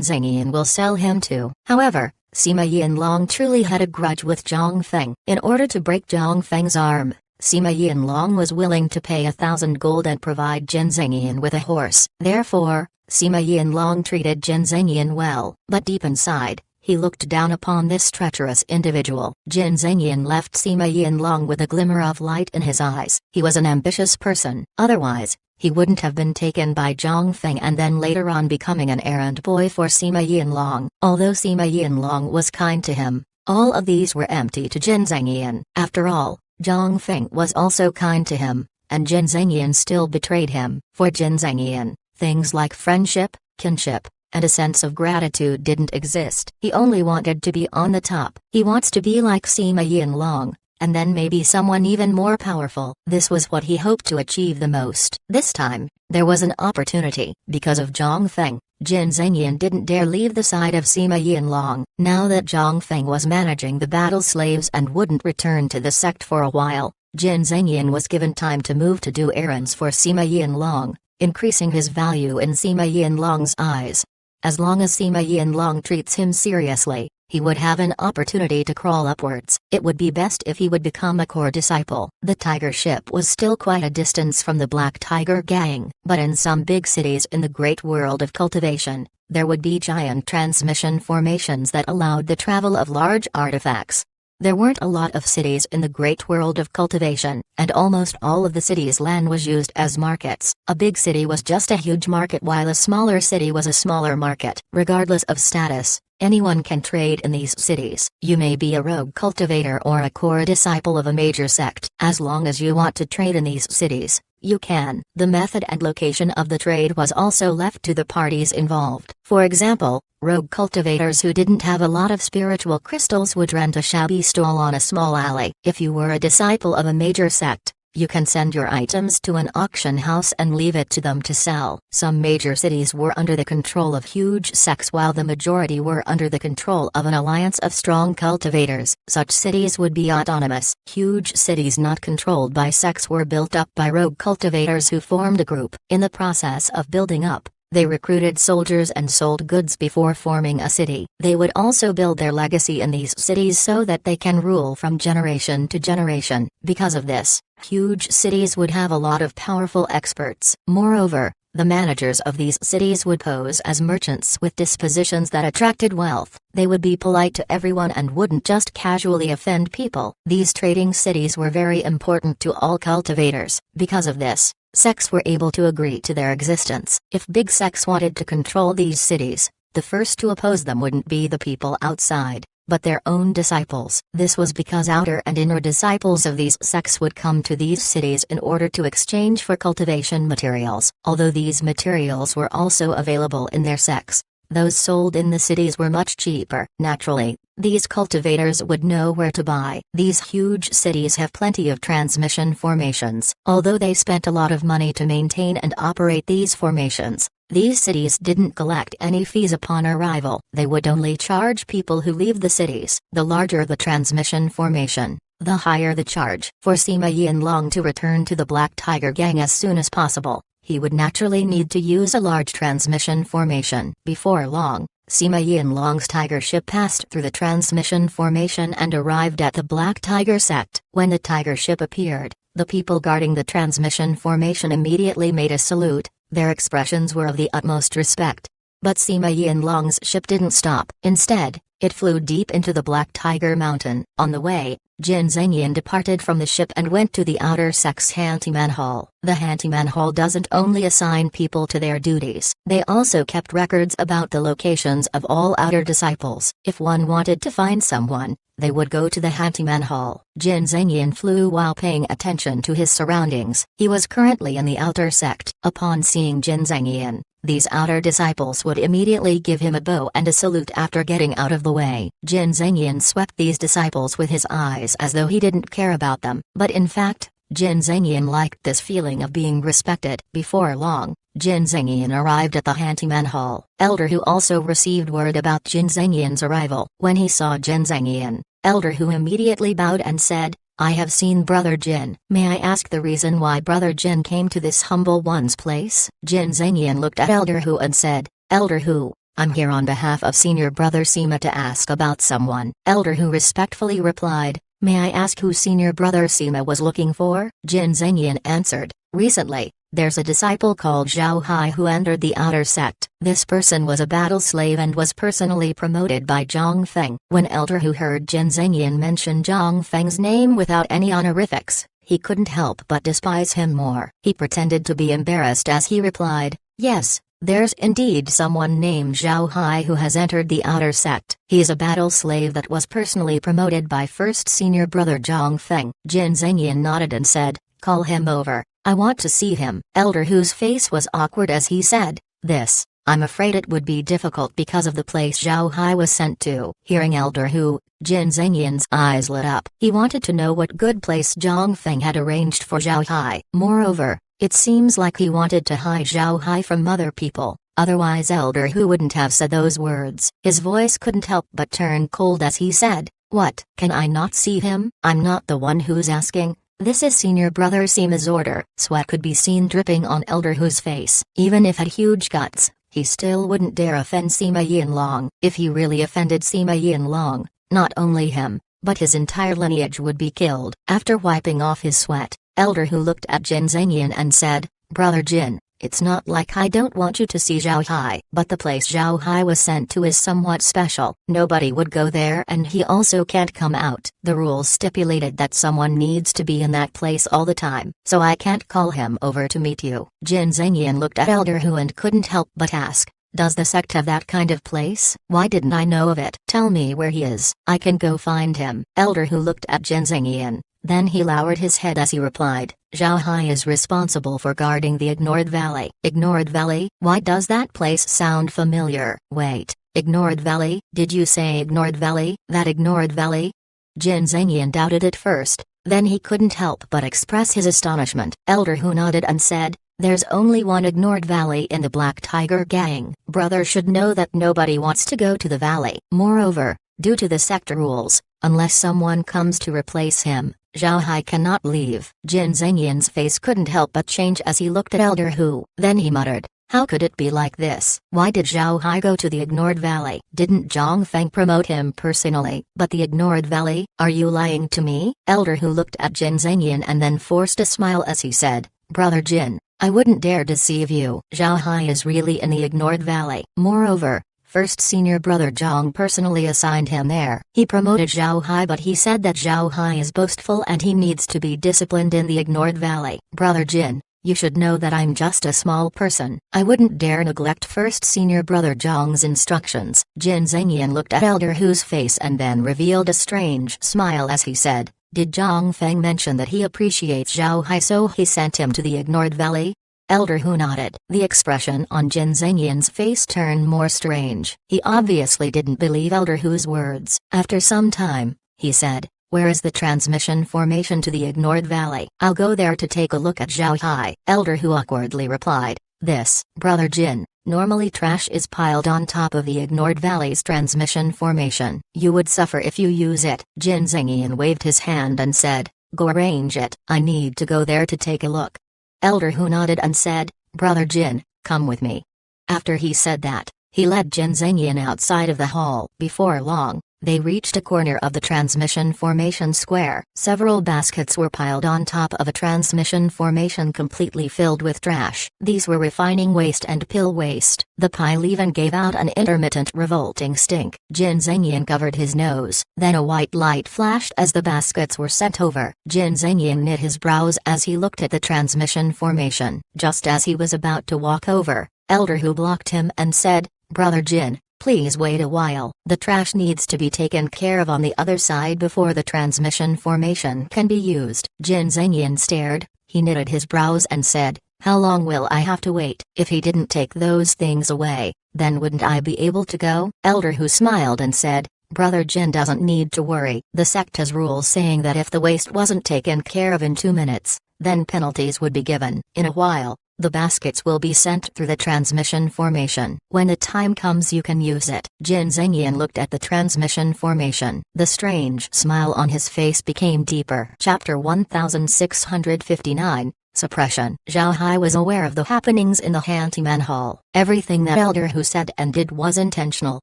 Zengyan will sell him to. However, Sima Yinlong truly had a grudge with Zhang Feng. In order to break Zhang Feng's arm, Sima Yinlong was willing to pay 1,000 gold and provide Jin Zengyan with a horse. Therefore, Sima Yinlong treated Jin Zengyan well. But deep inside, he looked down upon this treacherous individual. Jin Zengyan left Sima Yinlong with a glimmer of light in his eyes. He was an ambitious person. Otherwise, he wouldn't have been taken by Zhang Feng and then later on becoming an errand boy for Sima Yinlong. Although Sima Yinlong was kind to him, all of these were empty to Jin Zengyan. After all, Zhang Feng was also kind to him, and Jin Zengyan still betrayed him. For Jin Zengyan, things like friendship, kinship, and a sense of gratitude didn't exist. He only wanted to be on the top. He wants to be like Sima Yinlong, and then maybe someone even more powerful. This was what he hoped to achieve the most. This time, there was an opportunity. Because of Zhang Feng, Jin Zhengyan didn't dare leave the side of Sima Yinlong, now that Zhang Feng was managing the battle slaves and wouldn't return to the sect for a while. Jin Zhengyan was given time to move to do errands for Sima Yinlong, increasing his value in Sima Yinlong's eyes. As long as Sima Yinlong treats him seriously, he would have an opportunity to crawl upwards. It would be best if he would become a core disciple. The tiger ship was still quite a distance from the Black Tiger gang, but in some big cities in the great world of cultivation, there would be giant transmission formations that allowed the travel of large artifacts. There weren't a lot of cities in the great world of cultivation, and almost all of the city's land was used as markets. A big city was just a huge market while a smaller city was a smaller market. Regardless of status, anyone can trade in these cities. You may be a rogue cultivator or a core disciple of a major sect. As long as you want to trade in these cities, you can. The method and location of the trade was also left to the parties involved. For example, rogue cultivators who didn't have a lot of spiritual crystals would rent a shabby stall on a small alley. If you were a disciple of a major sect, you can send your items to an auction house and leave it to them to sell. Some major cities were under the control of huge sects while the majority were under the control of an alliance of strong cultivators. Such cities would be autonomous. Huge cities not controlled by sects were built up by rogue cultivators who formed a group. In the process of building up, they recruited soldiers and sold goods before forming a city. They would also build their legacy in these cities so that they can rule from generation to generation. Because of this, huge cities would have a lot of powerful experts. Moreover, the managers of these cities would pose as merchants with dispositions that attracted wealth. They would be polite to everyone and wouldn't just casually offend people. These trading cities were very important to all cultivators. Because of this, sects were able to agree to their existence. If big sects wanted to control these cities, the first to oppose them wouldn't be the people outside, but their own disciples. This was because outer and inner disciples of these sects would come to these cities in order to exchange for cultivation materials. Although these materials were also available in their sects, those sold in the cities were much cheaper. Naturally, these cultivators would know where to buy. These huge cities have plenty of transmission formations. Although they spent a lot of money to maintain and operate these formations, these cities didn't collect any fees upon arrival. They would only charge people who leave the cities. The larger the transmission formation, the higher the charge. For Sima Yinlong to return to the Black Tiger gang as soon as possible, he would naturally need to use a large transmission formation. Before long, Sima Yinlong's tiger ship passed through the transmission formation and arrived at the Black Tiger sect. When the tiger ship appeared, the people guarding the transmission formation immediately made a salute. Their expressions were of the utmost respect. But Sima Yinlong's ship didn't stop. Instead, it flew deep into the Black Tiger mountain. On the way, Jin Zhengyan departed from the ship and went to the outer sect's handyman hall. The handyman hall doesn't only assign people to their duties, they also kept records about the locations of all outer disciples. If one wanted to find someone, they would go to the handyman hall. Jin Zhengyan flew while paying attention to his surroundings. He was currently in the outer sect. Upon seeing Jin Zhengyan, these outer disciples would immediately give him a bow and a salute after getting out of the way. Jin Zhengyan swept these disciples with his eyes as though he didn't care about them. But in fact, Jin Zhengyan liked this feeling of being respected. Before long, Jin Zhengyan arrived at the handyman hall. Elder Hu also received word about Jin Zhengyan's arrival. When he saw Jin Zhengyan, Elder Hu immediately bowed and said, "I have seen Brother Jin. May I ask the reason why Brother Jin came to this humble one's place?" Jin Zhengyan looked at Elder Hu and said, "Elder Hu, I'm here on behalf of Senior Brother Sima to ask about someone." Elder Hu respectfully replied, "May I ask who Senior Brother Sima was looking for?" Jin Zhengyan answered, "Recently, there's a disciple called Zhao Hai who entered the outer sect. This person was a battle slave and was personally promoted by Zhang Feng." When Elder Hu heard Jin Zhengyan mention Zhang Feng's name without any honorifics, he couldn't help but despise him more. He pretended to be embarrassed as he replied, "Yes, there's indeed someone named Zhao Hai who has entered the outer sect. He's a battle slave that was personally promoted by first senior brother Zhang Feng." Jin Zhengyan nodded and said, "Call him over. I want to see him." Elder Hu's face was awkward as he said, "This, I'm afraid it would be difficult because of the place Zhao Hai was sent to." Hearing Elder Hu, Jin Zhengyan's eyes lit up. He wanted to know what good place Zhang Feng had arranged for Zhao Hai. Moreover, it seems like he wanted to hide Zhao Hai from other people. Otherwise Elder Hu wouldn't have said those words. His voice couldn't help but turn cold as he said, "What, can I not see him? I'm not the one who's asking. This is Senior Brother Sima's order." Sweat could be seen dripping on Elder Hu's face. Even if had huge guts, he still wouldn't dare offend Sima Yinlong. If he really offended Sima Yinlong, not only him, but his entire lineage would be killed. After wiping off his sweat, Elder Hu looked at Jin Zhengyan and said, "Brother Jin, it's not like I don't want you to see Zhao Hai, but the place Zhao Hai was sent to is somewhat special. Nobody would go there and he also can't come out. The rules stipulated that someone needs to be in that place all the time, so I can't call him over to meet you." Jin Zhengyan looked at Elder Hu and couldn't help but ask, "Does the sect have that kind of place? Why didn't I know of it? Tell me where he is. I can go find him." Elder Hu looked at Jin Zhengyan. Then he lowered his head as he replied, "Zhao Hai is responsible for guarding the Ignored Valley." Ignored Valley? Why does that place sound familiar? Wait, Ignored Valley? Did you say Ignored Valley? That Ignored Valley? Jin Zhengyan doubted at first, then he couldn't help but express his astonishment. Elder Hu nodded and said, "There's only one Ignored Valley in the Black Tiger Gang. Brother should know that nobody wants to go to the valley. Moreover, due to the sect rules, unless someone comes to replace him, Zhao Hai cannot leave." Jin Zhengyan's face couldn't help but change as he looked at Elder Hu. Then he muttered, "How could it be like this? Why did Zhao Hai go to the Ignored Valley? Didn't Zhang Feng promote him personally? But the Ignored Valley? Are you lying to me?" Elder Hu looked at Jin Zhengyan and then forced a smile as he said, "Brother Jin, I wouldn't dare deceive you. Zhao Hai is really in the Ignored Valley. Moreover, First Senior Brother Zhang personally assigned him there. He promoted Zhao Hai, but he said that Zhao Hai is boastful and he needs to be disciplined in the Ignored Valley. Brother Jin, you should know that I'm just a small person. I wouldn't dare neglect First Senior Brother Zhang's instructions." Jin Zhengyan looked at Elder Hu's face and then revealed a strange smile as he said, "Did Zhang Feng mention that he appreciates Zhao Hai so he sent him to the Ignored Valley?" Elder Hu nodded. The expression on Jin Zhengyan's face turned more strange. He obviously didn't believe Elder Hu's words. After some time, he said, "Where is the transmission formation to the Ignored Valley? I'll go there to take a look at Zhao Hai." Elder Hu awkwardly replied, "This, Brother Jin, normally trash is piled on top of the Ignored Valley's transmission formation. You would suffer if you use it." Jin Zhengyan waved his hand and said, "Go arrange it. I need to go there to take a look." Elder Hu nodded and said, "Brother Jin, come with me." After he said that, he led Jin Zhengyan outside of the hall. Before long, they reached a corner of the transmission formation square. Several baskets were piled on top of a transmission formation completely filled with trash. These were refining waste and pill waste. The pile even gave out an intermittent revolting stink. Jin Zhengyan covered his nose. Then a white light flashed as the baskets were sent over. Jin Zhengyan knit his brows as he looked at the transmission formation. Just as he was about to walk over, Elder Hu blocked him and said, "Brother Jin, please wait a while. The trash needs to be taken care of on the other side before the transmission formation can be used." Jin Zhengyan stared, he knitted his brows and said, "How long will I have to wait? If he didn't take those things away, then wouldn't I be able to go?" Elder Hu smiled and said, "Brother Jin doesn't need to worry. The sect has rules saying that if the waste wasn't taken care of in 2 minutes, then penalties would be given. In a while, the baskets will be sent through the transmission formation. When the time comes you can use it." Jin Zhengyan looked at the transmission formation. The strange smile on his face became deeper. Chapter 1659, Suppression. Zhao Hai was aware of the happenings in the Hantyman Hall. Everything that Elder Hu said and did was intentional.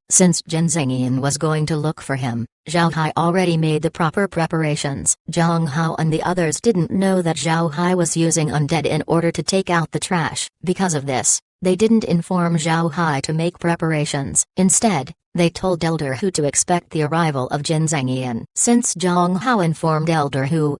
Since Jin Zhengyan was going to look for him, Zhao Hai already made the proper preparations. Zhang Hao and the others didn't know that Zhao Hai was using undead in order to take out the trash. Because of this, they didn't inform Zhao Hai to make preparations. Instead, they told Elder Hu to expect the arrival of Jin Zhengyan. Since Zhang Hao informed Elder Hu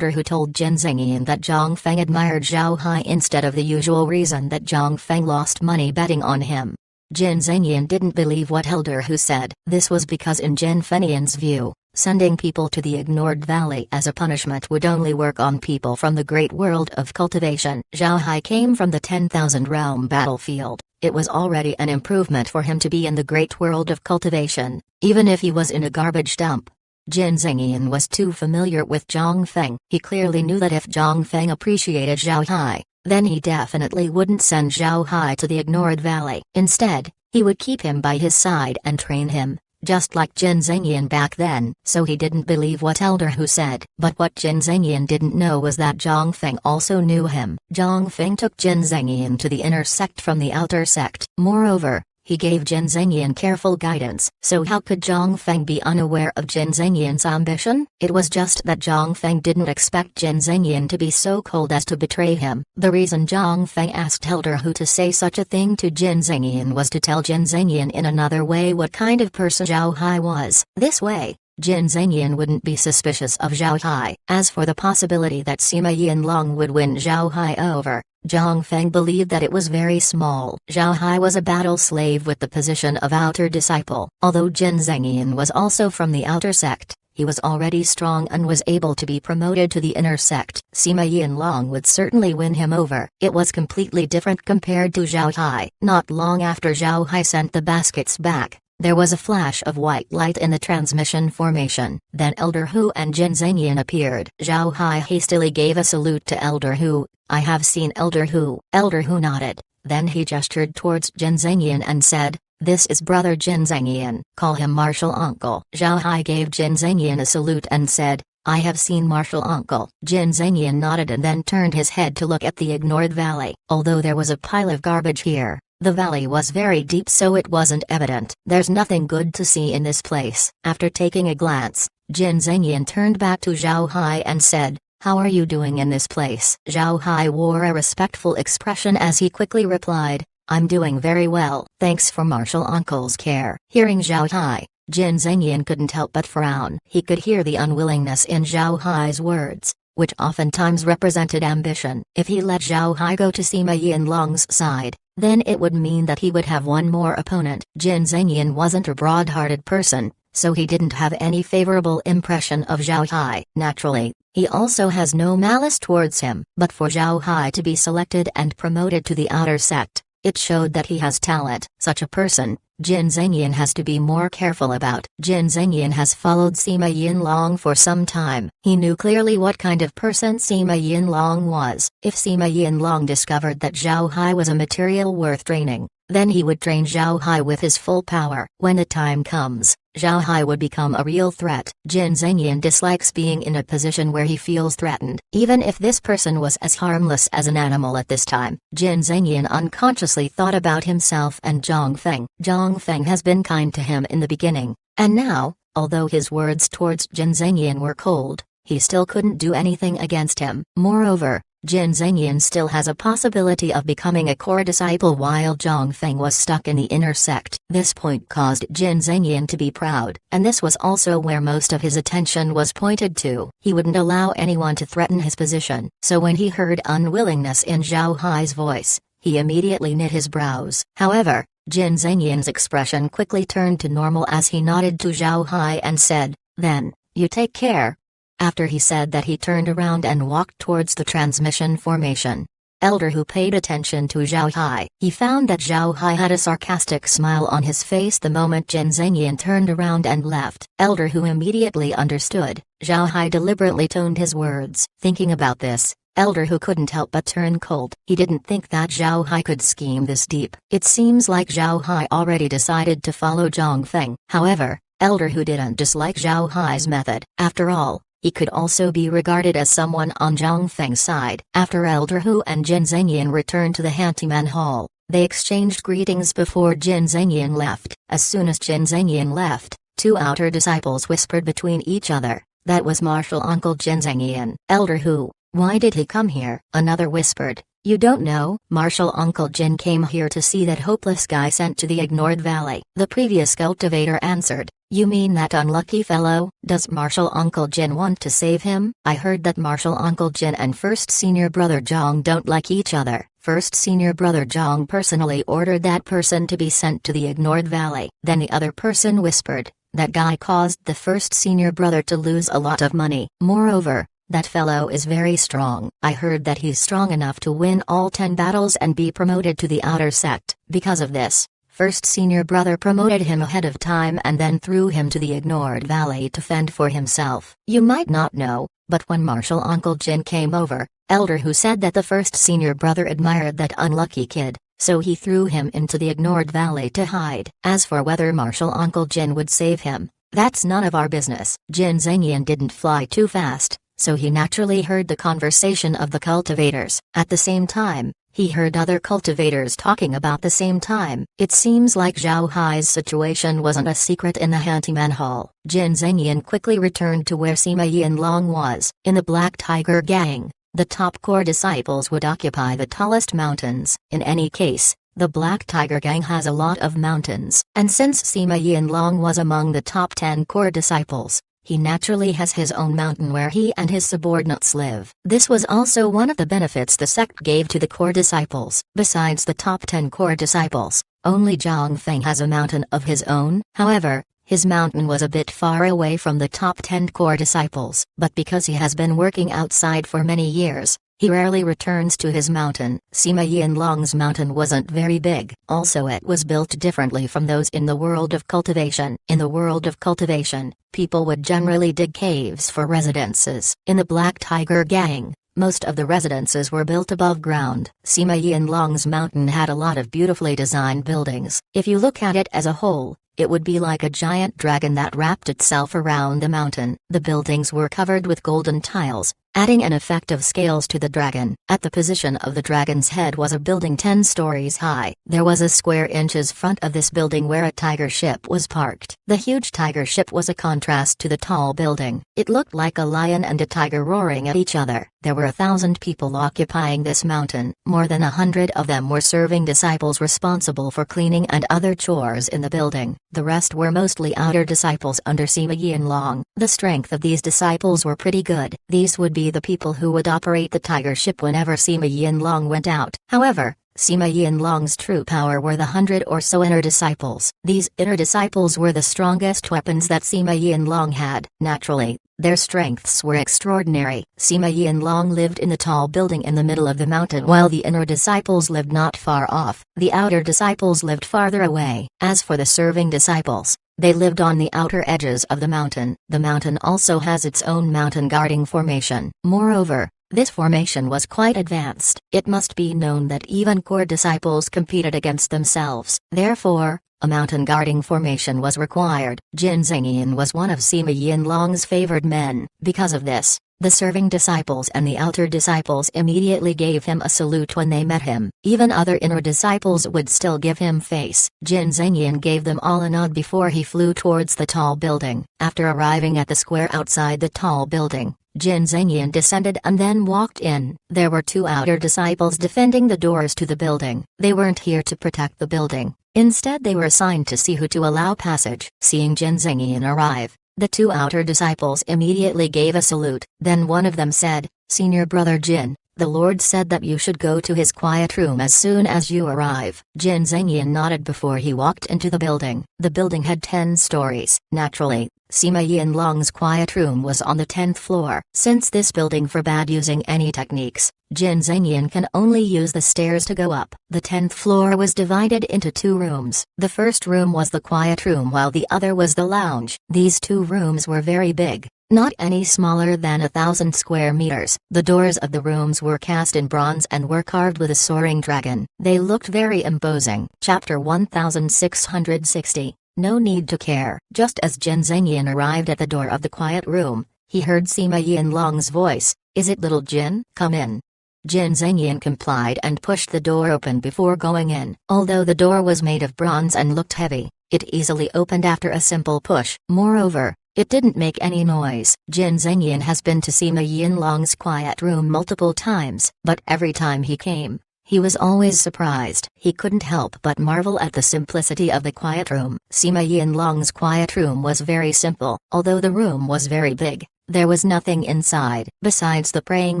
told Jin Zhengyan that Zhang Feng admired Zhao Hai instead of the usual reason that Zhang Feng lost money betting on him. Jin Zhengyan didn't believe what Elder Hu said. This was because in Jin Fenian's view, sending people to the Ignored Valley as a punishment would only work on people from the great world of cultivation. Zhao Hai came from the 10,000 realm battlefield. It was already an improvement for him to be in the great world of cultivation, even if he was in a garbage dump. Jin Zhengyan was too familiar with Zhang Feng. He clearly knew that if Zhang Feng appreciated Zhao Hai, then he definitely wouldn't send Zhao Hai to the ignored valley. Instead, he would keep him by his side and train him, just like Jin Zhengyan back then. So he didn't believe what Elder Hu said. But what Jin Zhengyan didn't know was that Zhang Feng also knew him. Zhang Feng took Jin Zhengyan to the inner sect from the outer sect. Moreover, he gave Jin Zhengyan careful guidance. So how could Zhang Feng be unaware of Jin Zhengyan's ambition? It was just that Zhang Feng didn't expect Jin Zhengyan to be so cold as to betray him. The reason Zhang Feng asked Elder Hu to say such a thing to Jin Zhengyan was to tell Jin Zhengyan in another way what kind of person Zhao Hai was. This way, Jin Zhengyan wouldn't be suspicious of Zhao Hai. As for the possibility that Sima Yinlong would win Zhao Hai over, Zhang Feng believed that it was very small. Zhao Hai was a battle slave with the position of outer disciple. Although Jin Zhengyan was also from the outer sect, he was already strong and was able to be promoted to the inner sect. Sima Yinlong would certainly win him over. It was completely different compared to Zhao Hai. Not long after Zhao Hai sent the baskets back, there was a flash of white light in the transmission formation. Then Elder Hu and Jin Zhengyan appeared. Zhao Hai hastily gave a salute to Elder Hu. "I have seen Elder Hu." Elder Hu nodded. Then he gestured towards Jin Zhengyan and said, "This is brother Jin Zhengyan. Call him martial uncle." Zhao Hai gave Jin Zhengyan a salute and said, "I have seen martial uncle." Jin Zhengyan nodded and then turned his head to look at the ignored valley. Although there was a pile of garbage here, the valley was very deep, so it wasn't evident. "There's nothing good to see in this place." After taking a glance, Jin Zhengyan turned back to Zhao Hai and said, "How are you doing in this place?" Zhao Hai wore a respectful expression as he quickly replied, "I'm doing very well. Thanks for martial uncle's care." Hearing Zhao Hai, Jin Zhengyan couldn't help but frown. He could hear the unwillingness in Zhao Hai's words, which oftentimes represented ambition. If he let Zhao Hai go to Sima Yinlong's side, then it would mean that he would have one more opponent. Jin Zhengyan wasn't a broad-hearted person, so he didn't have any favorable impression of Zhao Hai. Naturally, he also has no malice towards him. But for Zhao Hai to be selected and promoted to the outer sect, it showed that he has talent. Such a person, Jin Zhengyan has to be more careful about. Jin Zhengyan has followed Sima Yinlong for some time. He knew clearly what kind of person Sima Yinlong was. If Sima Yinlong discovered that Zhao Hai was a material worth training, then he would train Zhao Hai with his full power. When the time comes, Zhao Hai would become a real threat. Jin Zhengyan dislikes being in a position where he feels threatened. Even if this person was as harmless as an animal at this time, Jin Zhengyan unconsciously thought about himself and Zhang Feng. Zhang Feng has been kind to him in the beginning, and now, although his words towards Jin Zhengyan were cold, he still couldn't do anything against him. Moreover, Jin Zhengyan still has a possibility of becoming a core disciple while Zhang Feng was stuck in the inner sect. This point caused Jin Zhengyan to be proud, and this was also where most of his attention was pointed to. He wouldn't allow anyone to threaten his position. So when he heard unwillingness in Zhao Hai's voice, he immediately knit his brows. However, Jin Zhengyan's expression quickly turned to normal as he nodded to Zhao Hai and said, "Then, you take care." After he said that, he turned around and walked towards the transmission formation. Elder Hu paid attention to Zhao Hai. He found that Zhao Hai had a sarcastic smile on his face the moment Jin Zhengyan turned around and left. Elder Hu immediately understood. Zhao Hai deliberately toned his words. Thinking about this, Elder Hu couldn't help but turn cold. He didn't think that Zhao Hai could scheme this deep. It seems like Zhao Hai already decided to follow Zhang Feng. However, Elder Hu didn't dislike Zhao Hai's method. After all, he could also be regarded as someone on Zhang Feng's side. After Elder Hu and Jin Zhengyan returned to the Hantyman Hall, they exchanged greetings before Jin Zhengyan left. As soon as Jin Zhengyan left, two outer disciples whispered between each other, "That was martial uncle Jin Zhengyan." "Elder Hu, why did he come here?" Another whispered, "You don't know? Martial uncle Jin came here to see that hopeless guy sent to the ignored valley." The previous cultivator answered, "You mean that unlucky fellow? Does martial uncle Jin want to save him?" "I heard that martial uncle Jin and first senior brother Zhang don't like each other. First senior brother Zhang personally ordered that person to be sent to the ignored valley." Then the other person whispered, "That guy caused the first senior brother to lose a lot of money. Moreover, that fellow is very strong. I heard that he's strong enough to win all 10 battles and be promoted to the outer sect. Because of this, first senior brother promoted him ahead of time and then threw him to the ignored valley to fend for himself. You might not know, But when Martial Uncle Jin came over, Elder Who said that the first senior brother admired that unlucky kid, so he threw him into the ignored valley to hide. As for whether Martial Uncle Jin would save him, that's none of our business. Jin Zhengyan didn't fly too fast, so he naturally heard the conversation of the cultivators. At the same time, he heard other cultivators talking about the same time. It seems like Zhao Hai's situation wasn't a secret in the Handyman Hall. Jin Zhengyan quickly returned to where Sima Yinlong was. In the Black Tiger Gang, the top core disciples would occupy the tallest mountains. In any case, the Black Tiger Gang has a lot of mountains. And since Sima Yinlong was among the top 10 core disciples, he naturally has his own mountain where he and his subordinates live. This was also one of the benefits the sect gave to the core disciples. Besides the top 10 core disciples, only Zhang Feng has a mountain of his own. However, his mountain was a bit far away from the top 10 core disciples. But because he has been working outside for many years, he rarely returns to his mountain. Sima Yinlong's mountain wasn't very big. Also, it was built differently from those in the world of cultivation. In the world of cultivation, people would generally dig caves for residences. In the Black Tiger Gang, most of the residences were built above ground. Sima Yinlong's mountain had a lot of beautifully designed buildings. If you look at it as a whole, it would be like a giant dragon that wrapped itself around the mountain. The buildings were covered with golden tiles, adding an effect of scales to the dragon. At the position of the dragon's head was a building 10 stories high. There was a square inches front of this building where a tiger ship was parked. The huge tiger ship was a contrast to the tall building. It looked like a lion and a tiger roaring at each other. There were 1,000 people occupying this mountain. More than 100 of them were serving disciples responsible for cleaning and other chores in the building. The rest were mostly outer disciples under Sima Yinlong. The strength of these disciples were pretty good. These would be the people who would operate the tiger ship whenever Sima Yinlong went out. However, Sima Yinlong's true power were the 100 or so inner disciples. These inner disciples were the strongest weapons that Sima Yinlong had. Naturally, their strengths were extraordinary. Sima Yinlong lived in the tall building in the middle of the mountain while the inner disciples lived not far off. The outer disciples lived farther away. As for the serving disciples, they lived on the outer edges of the mountain. The mountain also has its own mountain guarding formation. Moreover, this formation was quite advanced. It must be known that even core disciples competed against themselves. Therefore, a mountain guarding formation was required. Jin Zhengyan was one of Sima Yinlong's favored men. Because of this, the serving disciples and the outer disciples immediately gave him a salute when they met him. Even other inner disciples would still give him face. Jin Zhengyan gave them all a nod before he flew towards the tall building. After arriving at the square outside the tall building, Jin Zhengyan descended and then walked in. There were 2 outer disciples defending the doors to the building. They weren't here to protect the building. Instead, they were assigned to see who to allow passage. Seeing Jin Zhengyan arrive, the 2 outer disciples immediately gave a salute. Then one of them said, "Senior brother Jin, the Lord said that you should go to his quiet room as soon as you arrive." Jin Zhengyan nodded before he walked into the building. The building had 10 stories. Naturally, Sima Yinlong's quiet room was on the 10th floor. Since this building forbade using any techniques, Jin Zhengyan can only use the stairs to go up. The 10th floor was divided into 2 rooms. The first room was the quiet room while the other was the lounge. These 2 rooms were very big, not any smaller than 1,000 square meters. The doors of the rooms were cast in bronze and were carved with a soaring dragon. They looked very imposing. Chapter 1660. No need to care. Just as Jin Zhengyan arrived at the door of the quiet room, he heard Sima Yinlong's voice, "Is it little Jin? Come in." Jin Zhengyan complied and pushed the door open before going in. Although the door was made of bronze and looked heavy, it easily opened after a simple push. Moreover, it didn't make any noise. Jin Zhengyan has been to Sima Yinlong's quiet room multiple times, but every time he came, he was always surprised. He couldn't help but marvel at the simplicity of the quiet room. Sima Yinlong's quiet room was very simple. Although the room was very big, there was nothing inside. Besides the praying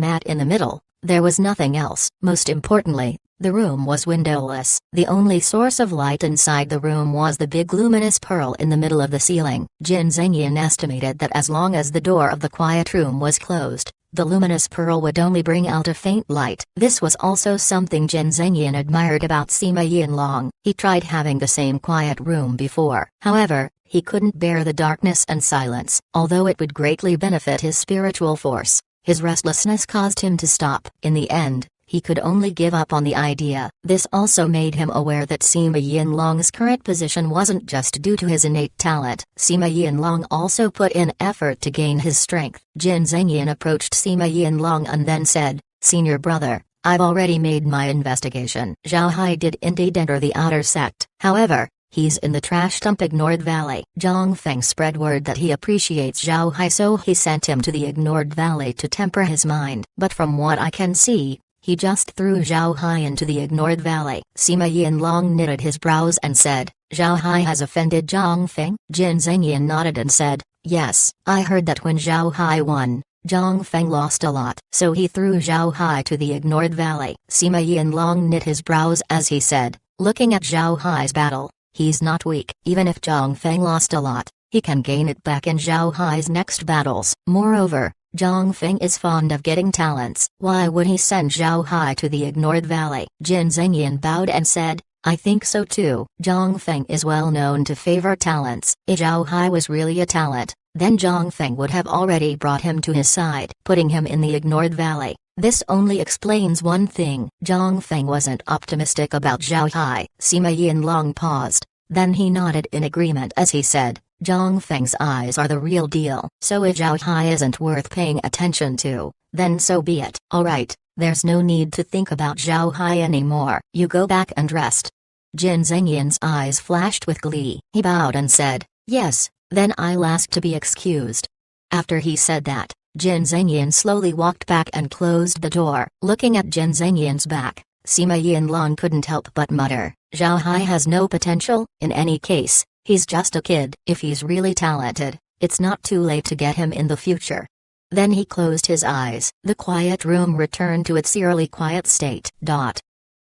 mat in the middle, there was nothing else. Most importantly, the room was windowless. The only source of light inside the room was the big luminous pearl in the middle of the ceiling. Jin Zhengyan estimated that as long as the door of the quiet room was closed, the luminous pearl would only bring out a faint light. This was also something Jin Zhengyan admired about Sima Yinlong. He tried having the same quiet room before. However, He couldn't bear the darkness and silence, although it would greatly benefit his spiritual force. His restlessness caused him to stop. In the end, he could only give up on the idea. This also made him aware that Sima Yinlong's current position wasn't just due to his innate talent. Sima Yinlong also put in effort to gain his strength. Jin Zengyan approached Sima Yinlong and then said, "Senior brother, I've already made my investigation." Zhao Hai did indeed enter the outer sect. However, he's in the trash dump Ignored Valley. Zhang Feng spread word that he appreciates Zhao Hai, so he sent him to the Ignored Valley to temper his mind. But from what I can see, he just threw Zhao Hai into the Ignored Valley. Sima Yinlong knitted his brows and said, "Zhao Hai has offended Zhang Feng?" Jin Zengyan nodded and said, "Yes, I heard that when Zhao Hai won, Zhang Feng lost a lot. So he threw Zhao Hai to the Ignored Valley." Sima Yinlong knit his brows as he said, looking at Zhao Hai's battle, "He's not weak. Even if Zhang Feng lost a lot, he can gain it back in Zhao Hai's next battles. Moreover, Zhang Feng is fond of getting talents. Why would he send Zhao Hai to the Ignored Valley?" Jin Zengyan bowed and said, "I think so too. Zhang Feng is well known to favor talents. If Zhao Hai was really a talent, then Zhang Feng would have already brought him to his side, putting him in the Ignored Valley. This only explains one thing. Zhang Feng wasn't optimistic about Zhao Hai." Sima Yinlong paused, then he nodded in agreement as he said, "Zhang Feng's eyes are the real deal. So if Zhao Hai isn't worth paying attention to, then so be it. Alright, there's no need to think about Zhao Hai anymore. You go back and rest." Jin Zengyan's eyes flashed with glee. He bowed and said, "Yes, then I'll ask to be excused." After he said that, Jin Zengyan slowly walked back and closed the door. Looking at Jin Zengyan's back, Sima Yinlong couldn't help but mutter, "Zhao Hai has no potential. In any case, he's just a kid. If he's really talented, it's not too late to get him in the future." Then he closed his eyes. The quiet room returned to its eerily quiet state.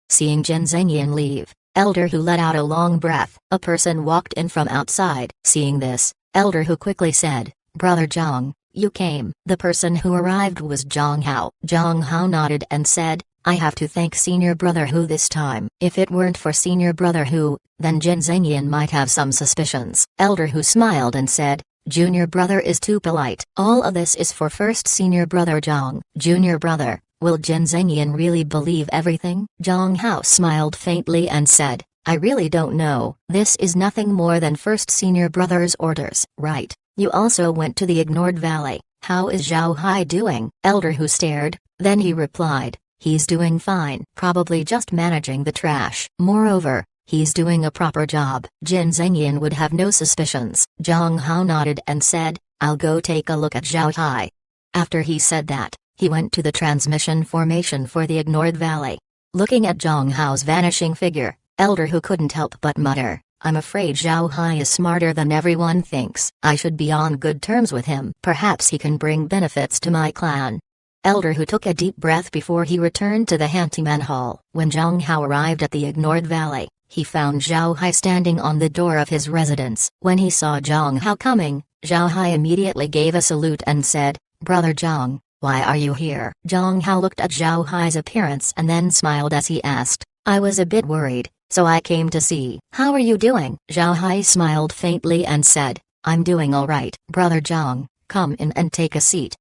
Seeing Jin Zengyan leave, Elder Hu let out a long breath. A person walked in from outside. Seeing this, Elder Hu quickly said, "Brother Zhang, you came." The person who arrived was Zhang Hao. Zhang Hao nodded and said, "I have to thank Senior Brother Hu this time. If it weren't for Senior Brother Hu, then Jin Zengyan might have some suspicions." Elder Hu smiled and said, "Junior Brother is too polite. All of this is for first Senior Brother Zhang." "Junior Brother, will Jin Zengyan really believe everything?" Zhang Hao smiled faintly and said, "I really don't know. This is nothing more than first Senior Brother's orders." "Right. You also went to the Ignored Valley. How is Zhao Hai doing?" Elder Hu stared, then he replied, "He's doing fine. Probably just managing the trash. Moreover, he's doing a proper job." Jin Zengyan would have no suspicions. Zhang Hao nodded and said, "I'll go take a look at Zhao Hai." After he said that, he went to the transmission formation for the Ignored Valley. Looking at Zhang Hao's vanishing figure, Elder Hu couldn't help but mutter, "I'm afraid Zhao Hai is smarter than everyone thinks. I should be on good terms with him. Perhaps he can bring benefits to my clan." Elder Hu took a deep breath before he returned to the Handyman Hall. When Zhang Hao arrived at the Ignored Valley, he found Zhao Hai standing on the door of his residence. When he saw Zhang Hao coming, Zhao Hai immediately gave a salute and said, "Brother Zhang, why are you here?" Zhang Hao looked at Zhao Hai's appearance and then smiled as he asked, "I was a bit worried, so I came to see. How are you doing?" Zhao Hai smiled faintly and said, "I'm doing all right." "Brother Zhang, come in and take a seat."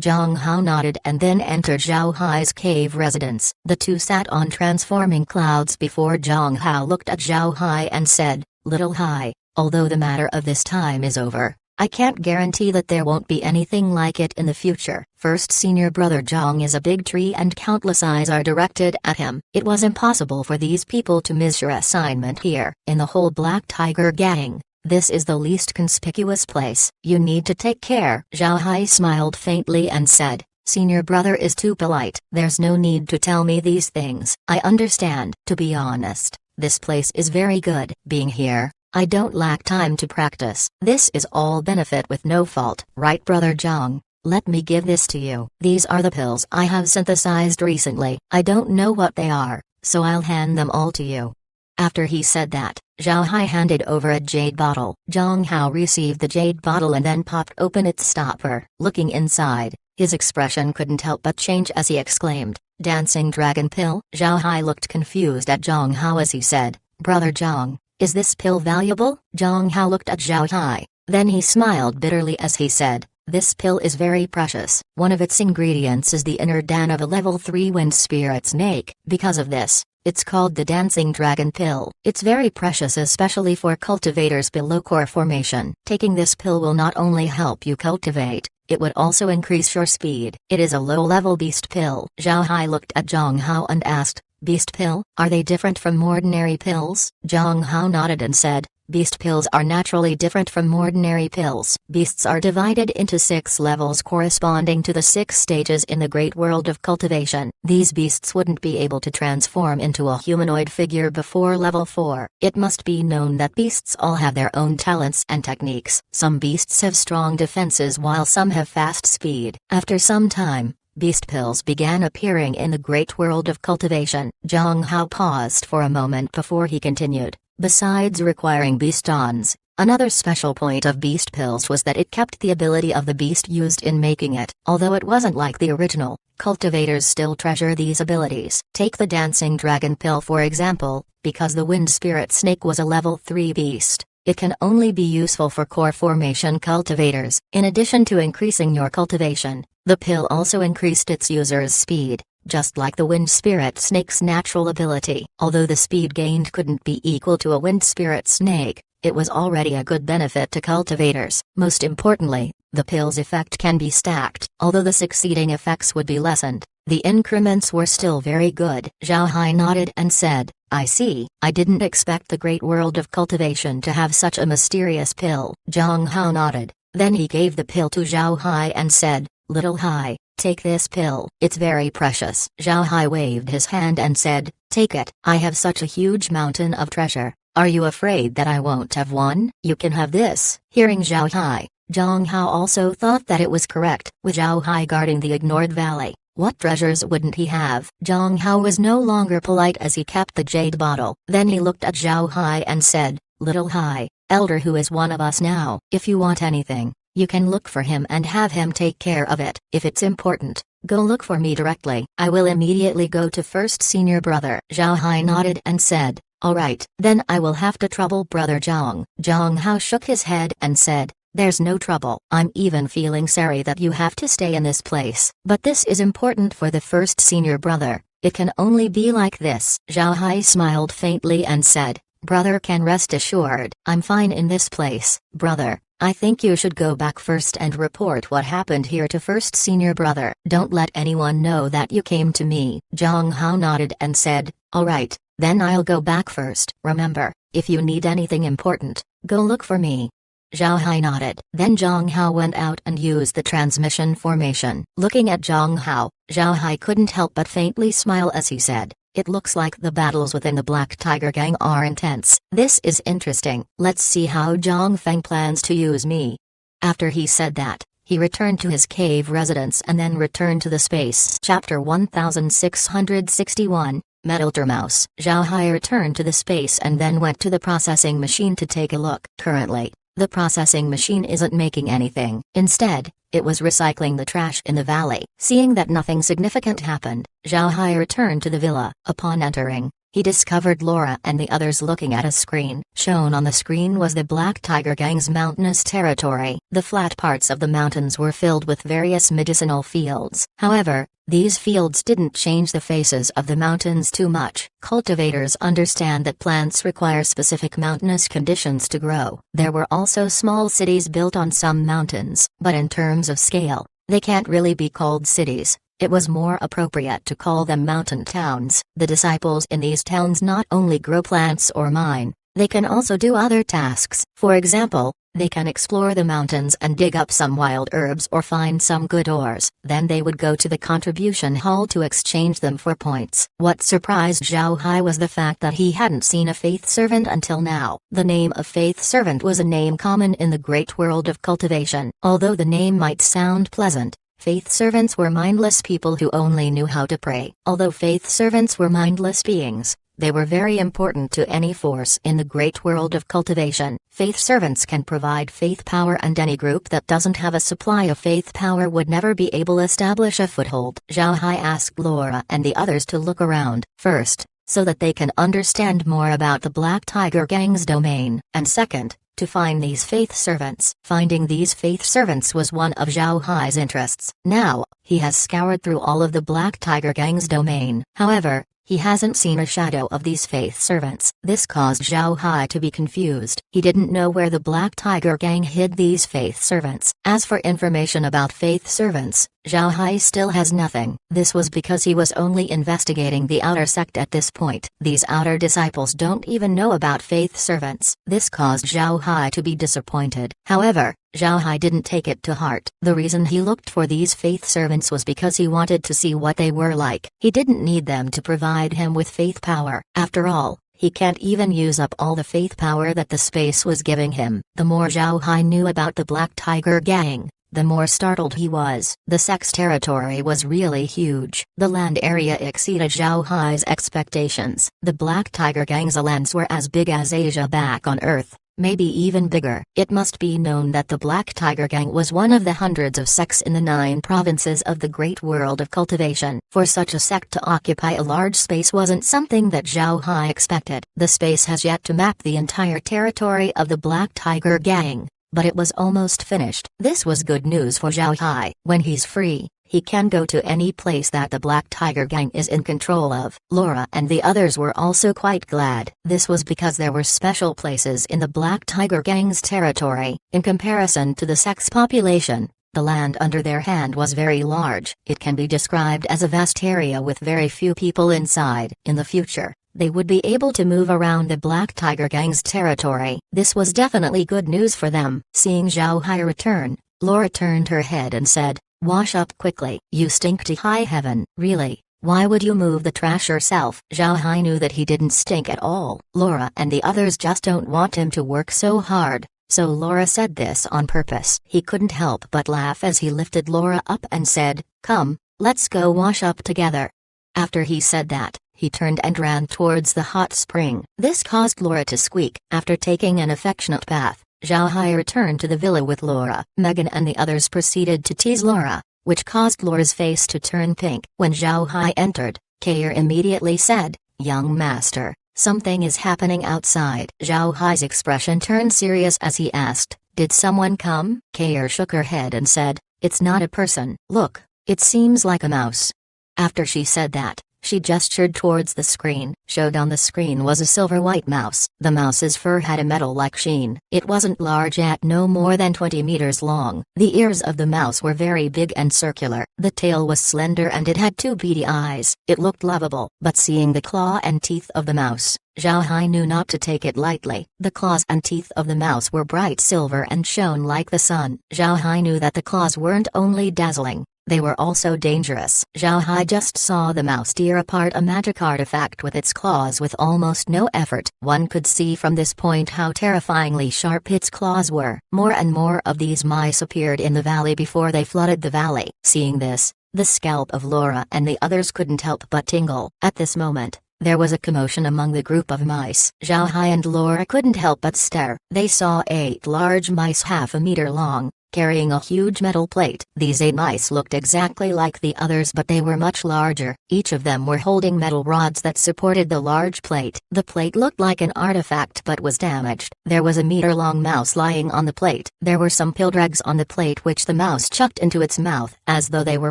Zhang Hao nodded and then entered Zhao Hai's cave residence. The two sat on transforming clouds before Zhang Hao looked at Zhao Hai and said, "Little Hai, although the matter of this time is over, I can't guarantee that there won't be anything like it in the future. First Senior Brother Zhang is a big tree and countless eyes are directed at him. It was impossible for these people to miss your assignment here. In the whole Black Tiger gang, this is the least conspicuous place. You need to take care." Zhao Hai smiled faintly and said, "Senior Brother is too polite. There's no need to tell me these things. I understand. To be honest, this place is very good. Being here, I don't lack time to practice. This is all benefit with no fault." "Right, Brother Zhang, let me give this to you. These are the pills I have synthesized recently. I don't know what they are, so I'll hand them all to you." After he said that, Zhao Hai handed over a jade bottle. Zhang Hao received the jade bottle and then popped open its stopper. Looking inside, his expression couldn't help but change as he exclaimed, "Dancing dragon pill?" Zhao Hai looked confused at Zhang Hao as he said, "Brother Zhang, Is this pill valuable? Zhang Hao looked at Zhao Hai. Then he smiled bitterly as he said, this pill is very precious. One of its ingredients is the inner dan of a level 3 wind spirit snake. Because of this, it's called the dancing dragon pill. It's very precious especially for cultivators below core formation. Taking this pill will not only help you cultivate, it would also increase your speed. It is a low-level beast pill. Zhao Hai looked at Zhang Hao and asked, beast pill? Are they different from ordinary pills? Zhang Hao nodded and said, beast pills are naturally different from ordinary pills. Beasts are divided into 6 levels corresponding to the 6 stages in the great world of cultivation. These beasts wouldn't be able to transform into a humanoid figure before level 4. It must be known that beasts all have their own talents and techniques. Some beasts have strong defenses while some have fast speed. After some time, beast pills began appearing in the great world of cultivation. Zhang Hao paused for a moment before he continued. Besides requiring beastons, another special point of beast pills was that it kept the ability of the beast used in making it. Although it wasn't like the original, cultivators still treasure these abilities. Take the dancing dragon pill for example, because the wind spirit snake was a level 3 beast. It can only be useful for core formation cultivators. In addition to increasing your cultivation, the pill also increased its user's speed, just like the wind spirit snake's natural ability. Although the speed gained couldn't be equal to a wind spirit snake, it was already a good benefit to cultivators. Most importantly, the pill's effect can be stacked. Although the succeeding effects would be lessened, the increments were still very good. Zhao Hai nodded and said, I see. I didn't expect the great world of cultivation to have such a mysterious pill. Zhang Hao nodded. Then he gave the pill to Zhao Hai and said, Little Hai, take this pill. It's very precious. Zhao Hai waved his hand and said, take it. I have such a huge mountain of treasure. Are you afraid that I won't have one? You can have this. Hearing Zhao Hai, Zhang Hao also thought that it was correct. With Zhao Hai guarding the ignored valley, what treasures wouldn't he have? Zhang Hao was no longer polite as he kept the jade bottle. Then he looked at Zhao Hai and said, Little Hai, elder who is one of us now, if you want anything, you can look for him and have him take care of it. If it's important, go look for me directly. I will immediately go to first senior brother. Zhao Hai nodded and said, alright, then I will have to trouble brother Zhang. Zhang Hao shook his head and said, there's no trouble. I'm even feeling sorry that you have to stay in this place. But this is important for the first senior brother. It can only be like this. Zhao Hai smiled faintly and said, brother can rest assured. I'm fine in this place. Brother, I think you should go back first and report what happened here to first senior brother. Don't let anyone know that you came to me. Zhang Hao nodded and said, alright, then I'll go back first. Remember, if you need anything important, go look for me. Zhao Hai nodded. Then Zhang Hao went out and used the transmission formation. Looking at Zhang Hao, Zhao Hai couldn't help but faintly smile as he said, it looks like the battles within the Black Tiger Gang are intense. This is interesting. Let's see how Zhang Feng plans to use me. After he said that, he returned to his cave residence and then returned to the space. Chapter 1661, Metal Mouse. Zhao Hai returned to the space and then went to the processing machine to take a look. Currently, the processing machine isn't making anything. Instead, it was recycling the trash in the valley. Seeing that nothing significant happened, Zhao Hai returned to the villa. Upon entering, he discovered Laura and the others looking at a screen. Shown on the screen was the Black Tiger Gang's mountainous territory. The flat parts of the mountains were filled with various medicinal fields. However, these fields didn't change the faces of the mountains too much. Cultivators understand that plants require specific mountainous conditions to grow. There were also small cities built on some mountains, but in terms of scale, they can't really be called cities. It was more appropriate to call them mountain towns. The disciples in these towns not only grow plants or mine, they can also do other tasks. For example, they can explore the mountains and dig up some wild herbs or find some good ores. Then they would go to the contribution hall to exchange them for points. What surprised Zhao Hai was the fact that he hadn't seen a faith servant until now. The name of faith servant was a name common in the great world of cultivation. Although the name might sound pleasant, faith servants were mindless people who only knew how to pray. Although faith servants were mindless beings, they were very important to any force in the great world of cultivation. Faith servants can provide faith power, and any group that doesn't have a supply of faith power would never be able to establish a foothold. Zhao Hai asked Laura and the others to look around. First, so that they can understand more about the Black Tiger Gang's domain, and second, to find these faith servants. Finding these faith servants was one of Zhao Hai's interests. Now, he has scoured through all of the Black Tiger Gang's domain. However, he hasn't seen a shadow of these faith servants. This caused Zhao Hai to be confused. He didn't know where the Black Tiger Gang hid these faith servants. As for information about faith servants, Zhao Hai still has nothing. This was because he was only investigating the outer sect at this point. These outer disciples don't even know about faith servants. This caused Zhao Hai to be disappointed. However, Zhao Hai didn't take it to heart. The reason he looked for these faith servants was because he wanted to see what they were like. He didn't need them to provide him with faith power. After all, he can't even use up all the faith power that the space was giving him. The more Zhao Hai knew about the Black Tiger Gang, the more startled he was. The sect's territory was really huge. The land area exceeded Zhao Hai's expectations. The Black Tiger Gang's lands were as big as Asia back on Earth, maybe even bigger. It must be known that the Black Tiger Gang was one of the hundreds of sects in the 9 provinces of the great world of cultivation. For such a sect to occupy a large space wasn't something that Zhao Hai expected. The space has yet to map the entire territory of the Black Tiger Gang, but it was almost finished. This was good news for Zhao Hai. When he's free, he can go to any place that the Black Tiger Gang is in control of. Laura and the others were also quite glad. This was because there were special places in the Black Tiger Gang's territory. In comparison to the sect's population, the land under their hand was very large. It can be described as a vast area with very few people inside. In the future, they would be able to move around the Black Tiger Gang's territory. This was definitely good news for them. Seeing Zhao Hai return, Laura turned her head and said, "Wash up quickly. You stink to high heaven." "Really? Why would you move the trash yourself?" Zhao Hai knew that he didn't stink at all. Laura and the others just don't want him to work so hard, so Laura said this on purpose. He couldn't help but laugh as he lifted Laura up and said, "Come, let's go wash up together." After he said that, he turned and ran towards the hot spring. This caused Laura to squeak. After taking an affectionate bath, Zhao Hai returned to the villa with Laura. Megan and the others proceeded to tease Laura, which caused Laura's face to turn pink. When Zhao Hai entered, Kair immediately said, "Young master, something is happening outside." Zhao Hai's expression turned serious as he asked, "Did someone come?" Kair shook her head and said, "It's not a person. Look, it seems like a mouse." After she said that, she gestured towards the screen. Showed on the screen was a silver-white mouse. The mouse's fur had a metal-like sheen. It wasn't large, at no more than 20 meters long. The ears of the mouse were very big and circular. The tail was slender and it had 2 beady eyes. It looked lovable. But seeing the claw and teeth of the mouse, Zhao Hai knew not to take it lightly. The claws and teeth of the mouse were bright silver and shone like the sun. Zhao Hai knew that the claws weren't only dazzling, they were also dangerous. Zhao Hai just saw the mouse tear apart a magic artifact with its claws with almost no effort. One could see from this point how terrifyingly sharp its claws were. More and more of these mice appeared in the valley before they flooded the valley. Seeing this, the scalp of Laura and the others couldn't help but tingle. At this moment, there was a commotion among the group of mice. Zhao Hai and Laura couldn't help but stare. They saw 8 large mice half a meter long, carrying a huge metal plate. These 8 mice looked exactly like the others, but they were much larger. Each of them were holding metal rods that supported the large plate. The plate looked like an artifact but was damaged. There was a meter-long mouse lying on the plate. There were some pildrags on the plate which the mouse chucked into its mouth as though they were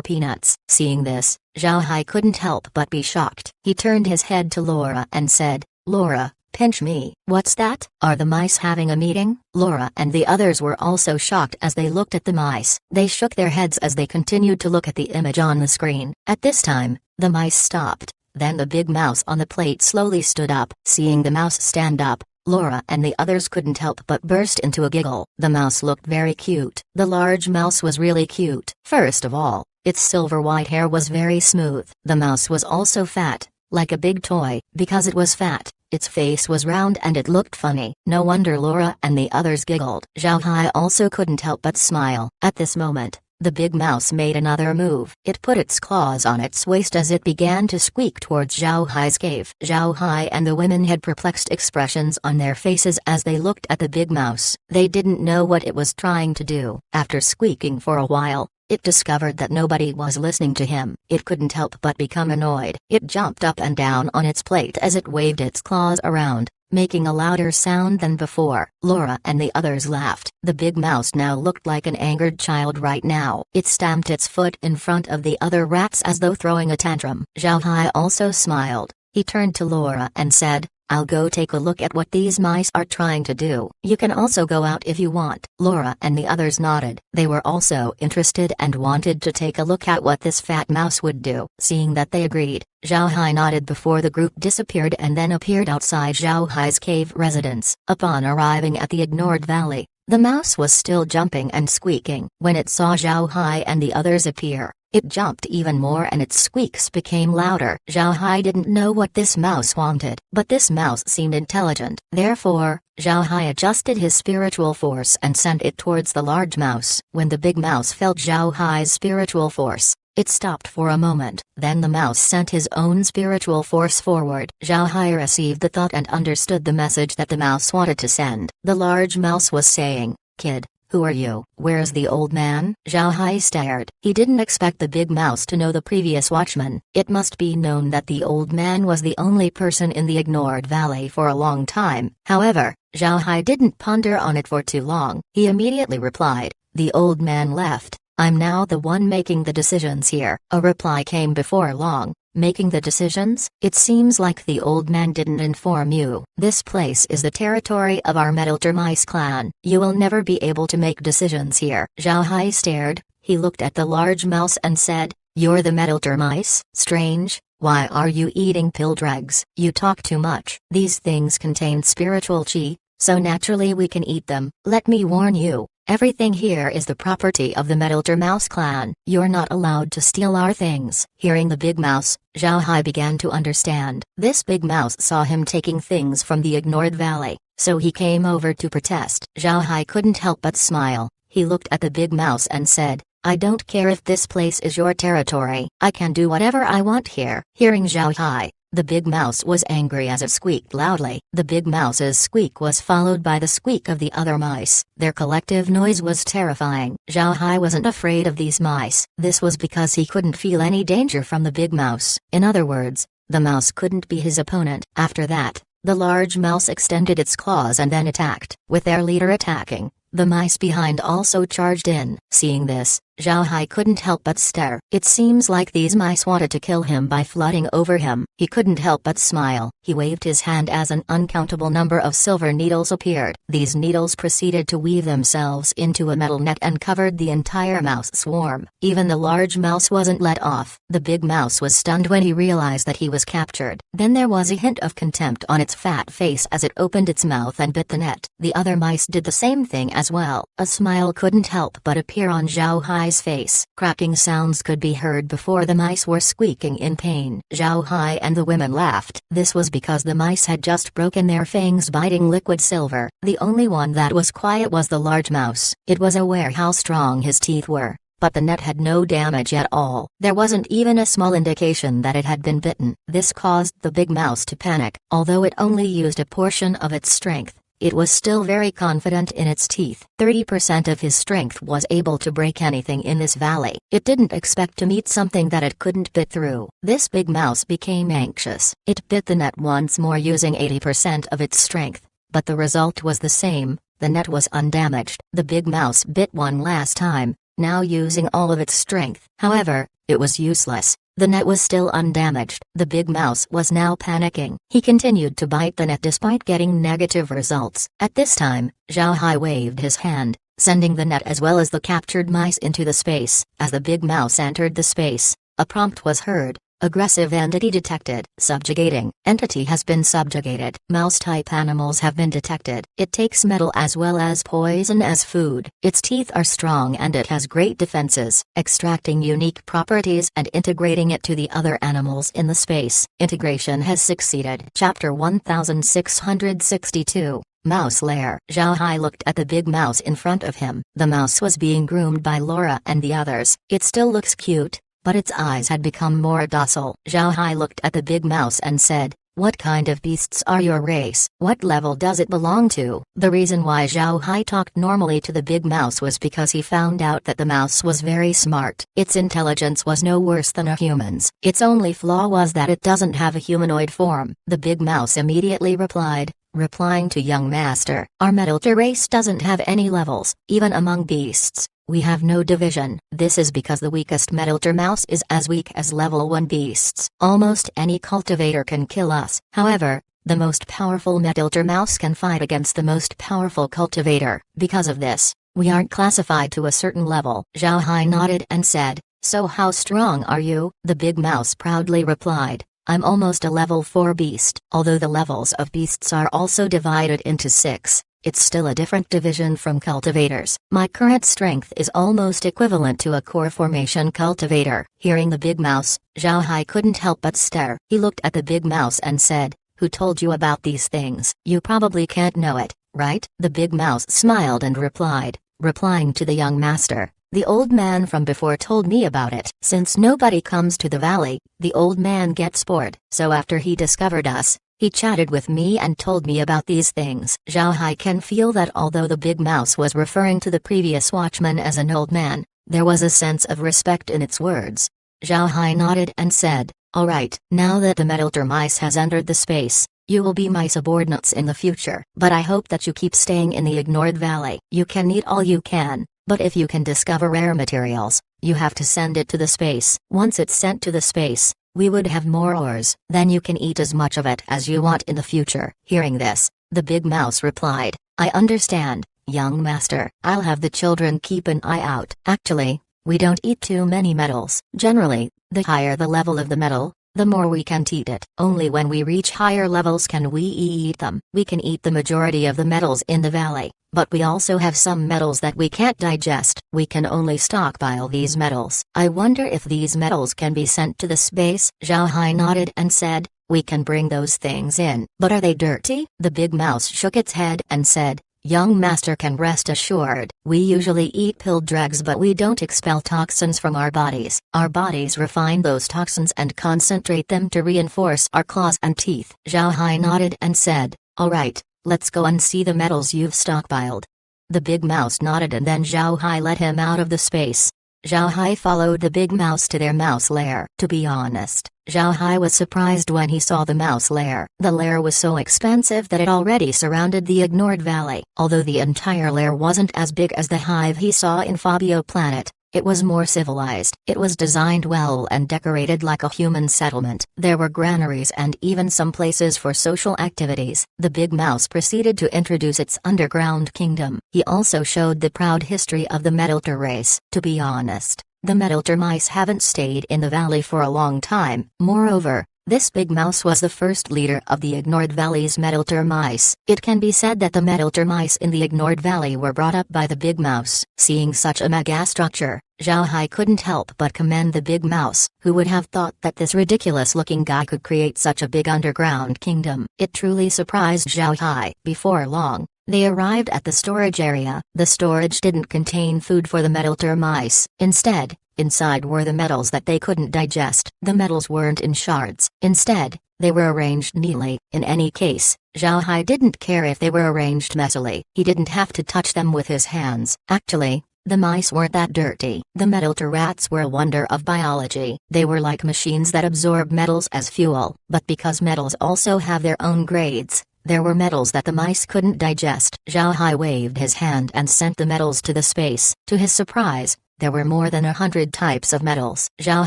peanuts. Seeing this, Zhao Hai couldn't help but be shocked. He turned his head to Laura and said, "Laura, pinch me." "What's that? Are the mice having a meeting?" Laura and the others were also shocked as they looked at the mice. They shook their heads as they continued to look at the image on the screen. At this time, the mice stopped. Then the big mouse on the plate slowly stood up. Seeing the mouse stand up, Laura and the others couldn't help but burst into a giggle. The mouse looked very cute. The large mouse was really cute. First of all, its silver-white hair was very smooth. The mouse was also fat, like a big toy. Because it was fat, its face was round and it looked funny. No wonder Laura and the others giggled. Zhao Hai also couldn't help but smile. At this moment, the big mouse made another move. It put its claws on its waist as it began to squeak towards Zhao Hai's cave. Zhao Hai and the women had perplexed expressions on their faces as they looked at the big mouse. They didn't know what it was trying to do. After squeaking for a while, it discovered that nobody was listening to him. It couldn't help but become annoyed. It jumped up and down on its plate as it waved its claws around, making a louder sound than before. Laura and the others laughed. The big mouse now looked like an angered child right now. It stamped its foot in front of the other rats as though throwing a tantrum. Zhao Hai also smiled. He turned to Laura and said, "I'll go take a look at what these mice are trying to do. You can also go out if you want." Laura and the others nodded. They were also interested and wanted to take a look at what this fat mouse would do. Seeing that they agreed, Zhao Hai nodded before the group disappeared and then appeared outside Zhao Hai's cave residence. Upon arriving at the ignored valley, the mouse was still jumping and squeaking. When it saw Zhao Hai and the others appear, it jumped even more and its squeaks became louder. Zhao Hai didn't know what this mouse wanted, but this mouse seemed intelligent. Therefore, Zhao Hai adjusted his spiritual force and sent it towards the large mouse. When the big mouse felt Zhao Hai's spiritual force, it stopped for a moment. Then the mouse sent his own spiritual force forward. Zhao Hai received the thought and understood the message that the mouse wanted to send. The large mouse was saying, "Kid, who are you? Where's the old man?" Zhao Hai stared. He didn't expect the big mouse to know the previous watchman. It must be known that the old man was the only person in the ignored valley for a long time. However, Zhao Hai didn't ponder on it for too long. He immediately replied, "The old man left. I'm now the one making the decisions here." A reply came before long. "Making the decisions? It seems like the old man didn't inform you. This place is the territory of our Metal Termice clan. You will never be able to make decisions here." Zhao Hai stared. He looked at the large mouse and said, "You're the Metal Termice? Strange. Why are you eating pildrags? You talk too much. These things contain spiritual chi, so naturally we can eat them. Let me warn you. Everything here is the property of the Metal Termice clan. You're not allowed to steal our things." Hearing the big mouse, Zhao Hai began to understand. This big mouse saw him taking things from the ignored valley, so he came over to protest. Zhao Hai couldn't help but smile. He looked at the big mouse and said, "I don't care if this place is your territory. I can do whatever I want here." Hearing Zhao Hai, the big mouse was angry as it squeaked loudly. The big mouse's squeak was followed by the squeak of the other mice. Their collective noise was terrifying. Zhao Hai wasn't afraid of these mice. This was because he couldn't feel any danger from the big mouse. In other words, the mouse couldn't be his opponent. After that, the large mouse extended its claws and then attacked. With their leader attacking, the mice behind also charged in. Seeing this, Zhao Hai couldn't help but stare. It seems like these mice wanted to kill him by flooding over him. He couldn't help but smile. He waved his hand as an uncountable number of silver needles appeared. These needles proceeded to weave themselves into a metal net and covered the entire mouse swarm. Even the large mouse wasn't let off. The big mouse was stunned when he realized that he was captured. Then there was a hint of contempt on its fat face as it opened its mouth and bit the net. The other mice did the same thing as well. A smile couldn't help but appear on Zhao Hai's face. Cracking sounds could be heard before the mice were squeaking in pain. Zhao Hai and the women laughed. This was because the mice had just broken their fangs biting liquid silver. The only one that was quiet was the large mouse. It was aware how strong his teeth were, but the net had no damage at all. There wasn't even a small indication that it had been bitten. This caused the big mouse to panic. Although it only used a portion of its strength, it was still very confident in its teeth. 30% of his strength was able to break anything in this valley. It didn't expect to meet something that it couldn't bit through. This big mouse became anxious. It bit the net once more using 80% of its strength, but the result was the same. The net was undamaged. The big mouse bit one last time, now using all of its strength. However, it was useless. The net was still undamaged. The big mouse was now panicking. He continued to bite the net despite getting negative results. At this time, Zhao Hai waved his hand, sending the net as well as the captured mice into the space. As the big mouse entered the space, a prompt was heard. Aggressive entity detected. Subjugating. Entity has been subjugated. Mouse-type animals have been detected. It takes metal as well as poison as food. Its teeth are strong and it has great defenses. Extracting unique properties and integrating it to the other animals in the space. Integration has succeeded. Chapter 1662. Mouse Lair. Zhao Hai looked at the big mouse in front of him. The mouse was being groomed by Laura and the others. It still looks cute, but its eyes had become more docile. Zhao Hai looked at the big mouse and said, What kind of beasts are your race? What level does it belong to? The reason why Zhao Hai talked normally to the big mouse was because he found out that the mouse was very smart. Its intelligence was no worse than a human's. Its only flaw was that it doesn't have a humanoid form. The big mouse immediately replied, replying to young master, our Metalter race doesn't have any levels, even among beasts. We have no division. This is because the weakest Metalter mouse is as weak as level 1 beasts. Almost any cultivator can kill us. However, the most powerful Metalter mouse can fight against the most powerful cultivator. Because of this, we aren't classified to a certain level. Zhao Hai nodded and said, so how strong are you? The big mouse proudly replied, I'm almost a level 4 beast. Although the levels of beasts are also divided into 6. It's still a different division from cultivators. My current strength is almost equivalent to a core formation cultivator. Hearing the big mouse, Zhao Hai couldn't help but stare. He looked at the big mouse and said, who told you about these things? You probably can't know it, right? The big mouse smiled and replied, replying to the young master, the old man from before told me about it. Since nobody comes to the valley, the old man gets bored. So after he discovered us, he chatted with me and told me about these things. Zhao Hai can feel that although the big mouse was referring to the previous watchman as an old man, there was a sense of respect in its words. Zhao Hai nodded and said, alright, now that the Metalter mice has entered the space, you will be my subordinates in the future. But I hope that you keep staying in the ignored valley. You can eat all you can, but if you can discover rare materials, you have to send it to the space. Once it's sent to the space, we would have more ores. Then you can eat as much of it as you want in the future. Hearing this, the big mouse replied, I understand, young master. I'll have the children keep an eye out. Actually, we don't eat too many metals. Generally, the higher the level of the metal, the more we can eat it. Only when we reach higher levels can we eat them. We can eat the majority of the metals in the valley, but we also have some metals that we can't digest. We can only stockpile these metals. I wonder if these metals can be sent to the space. Zhao Hai nodded and said, we can bring those things in. But are they dirty? The big mouse shook its head and said, young master can rest assured. We usually eat pilled dregs, but we don't expel toxins from our bodies. Our bodies refine those toxins and concentrate them to reinforce our claws and teeth. Zhao Hai nodded and said, alright, let's go and see the metals you've stockpiled. The big mouse nodded and then Zhao Hai let him out of the space. Zhao Hai followed the big mouse to their mouse lair. To be honest, Zhao Hai was surprised when he saw the mouse lair. The lair was so expansive that it already surrounded the ignored valley. Although the entire lair wasn't as big as the hive he saw in Fabio Planet, it was more civilized. It was designed well and decorated like a human settlement. There were granaries and even some places for social activities. The big mouse proceeded to introduce its underground kingdom. He also showed the proud history of the Metalter race. To be honest, the Metalter mice haven't stayed in the valley for a long time. Moreover, this big mouse was the first leader of the ignored valley's Metalter mice. It can be said that the Metalter mice in the ignored valley were brought up by the big mouse. Seeing such a mega structure, Zhao Hai couldn't help but commend the big mouse. Who would have thought that this ridiculous-looking guy could create such a big underground kingdom? It truly surprised Zhao Hai. Before long, they arrived at the storage area. The storage didn't contain food for the Metalter mice. Instead, inside were the metals that they couldn't digest. The metals weren't in shards. Instead, they were arranged neatly. In any case, Zhao Hai didn't care if they were arranged messily. He didn't have to touch them with his hands. Actually, the mice weren't that dirty. The Metalter rats were a wonder of biology. They were like machines that absorb metals as fuel. But because metals also have their own grades, there were metals that the mice couldn't digest. Zhao Hai waved his hand and sent the metals to the space. To his surprise, there were more than 100 types of metals. Zhao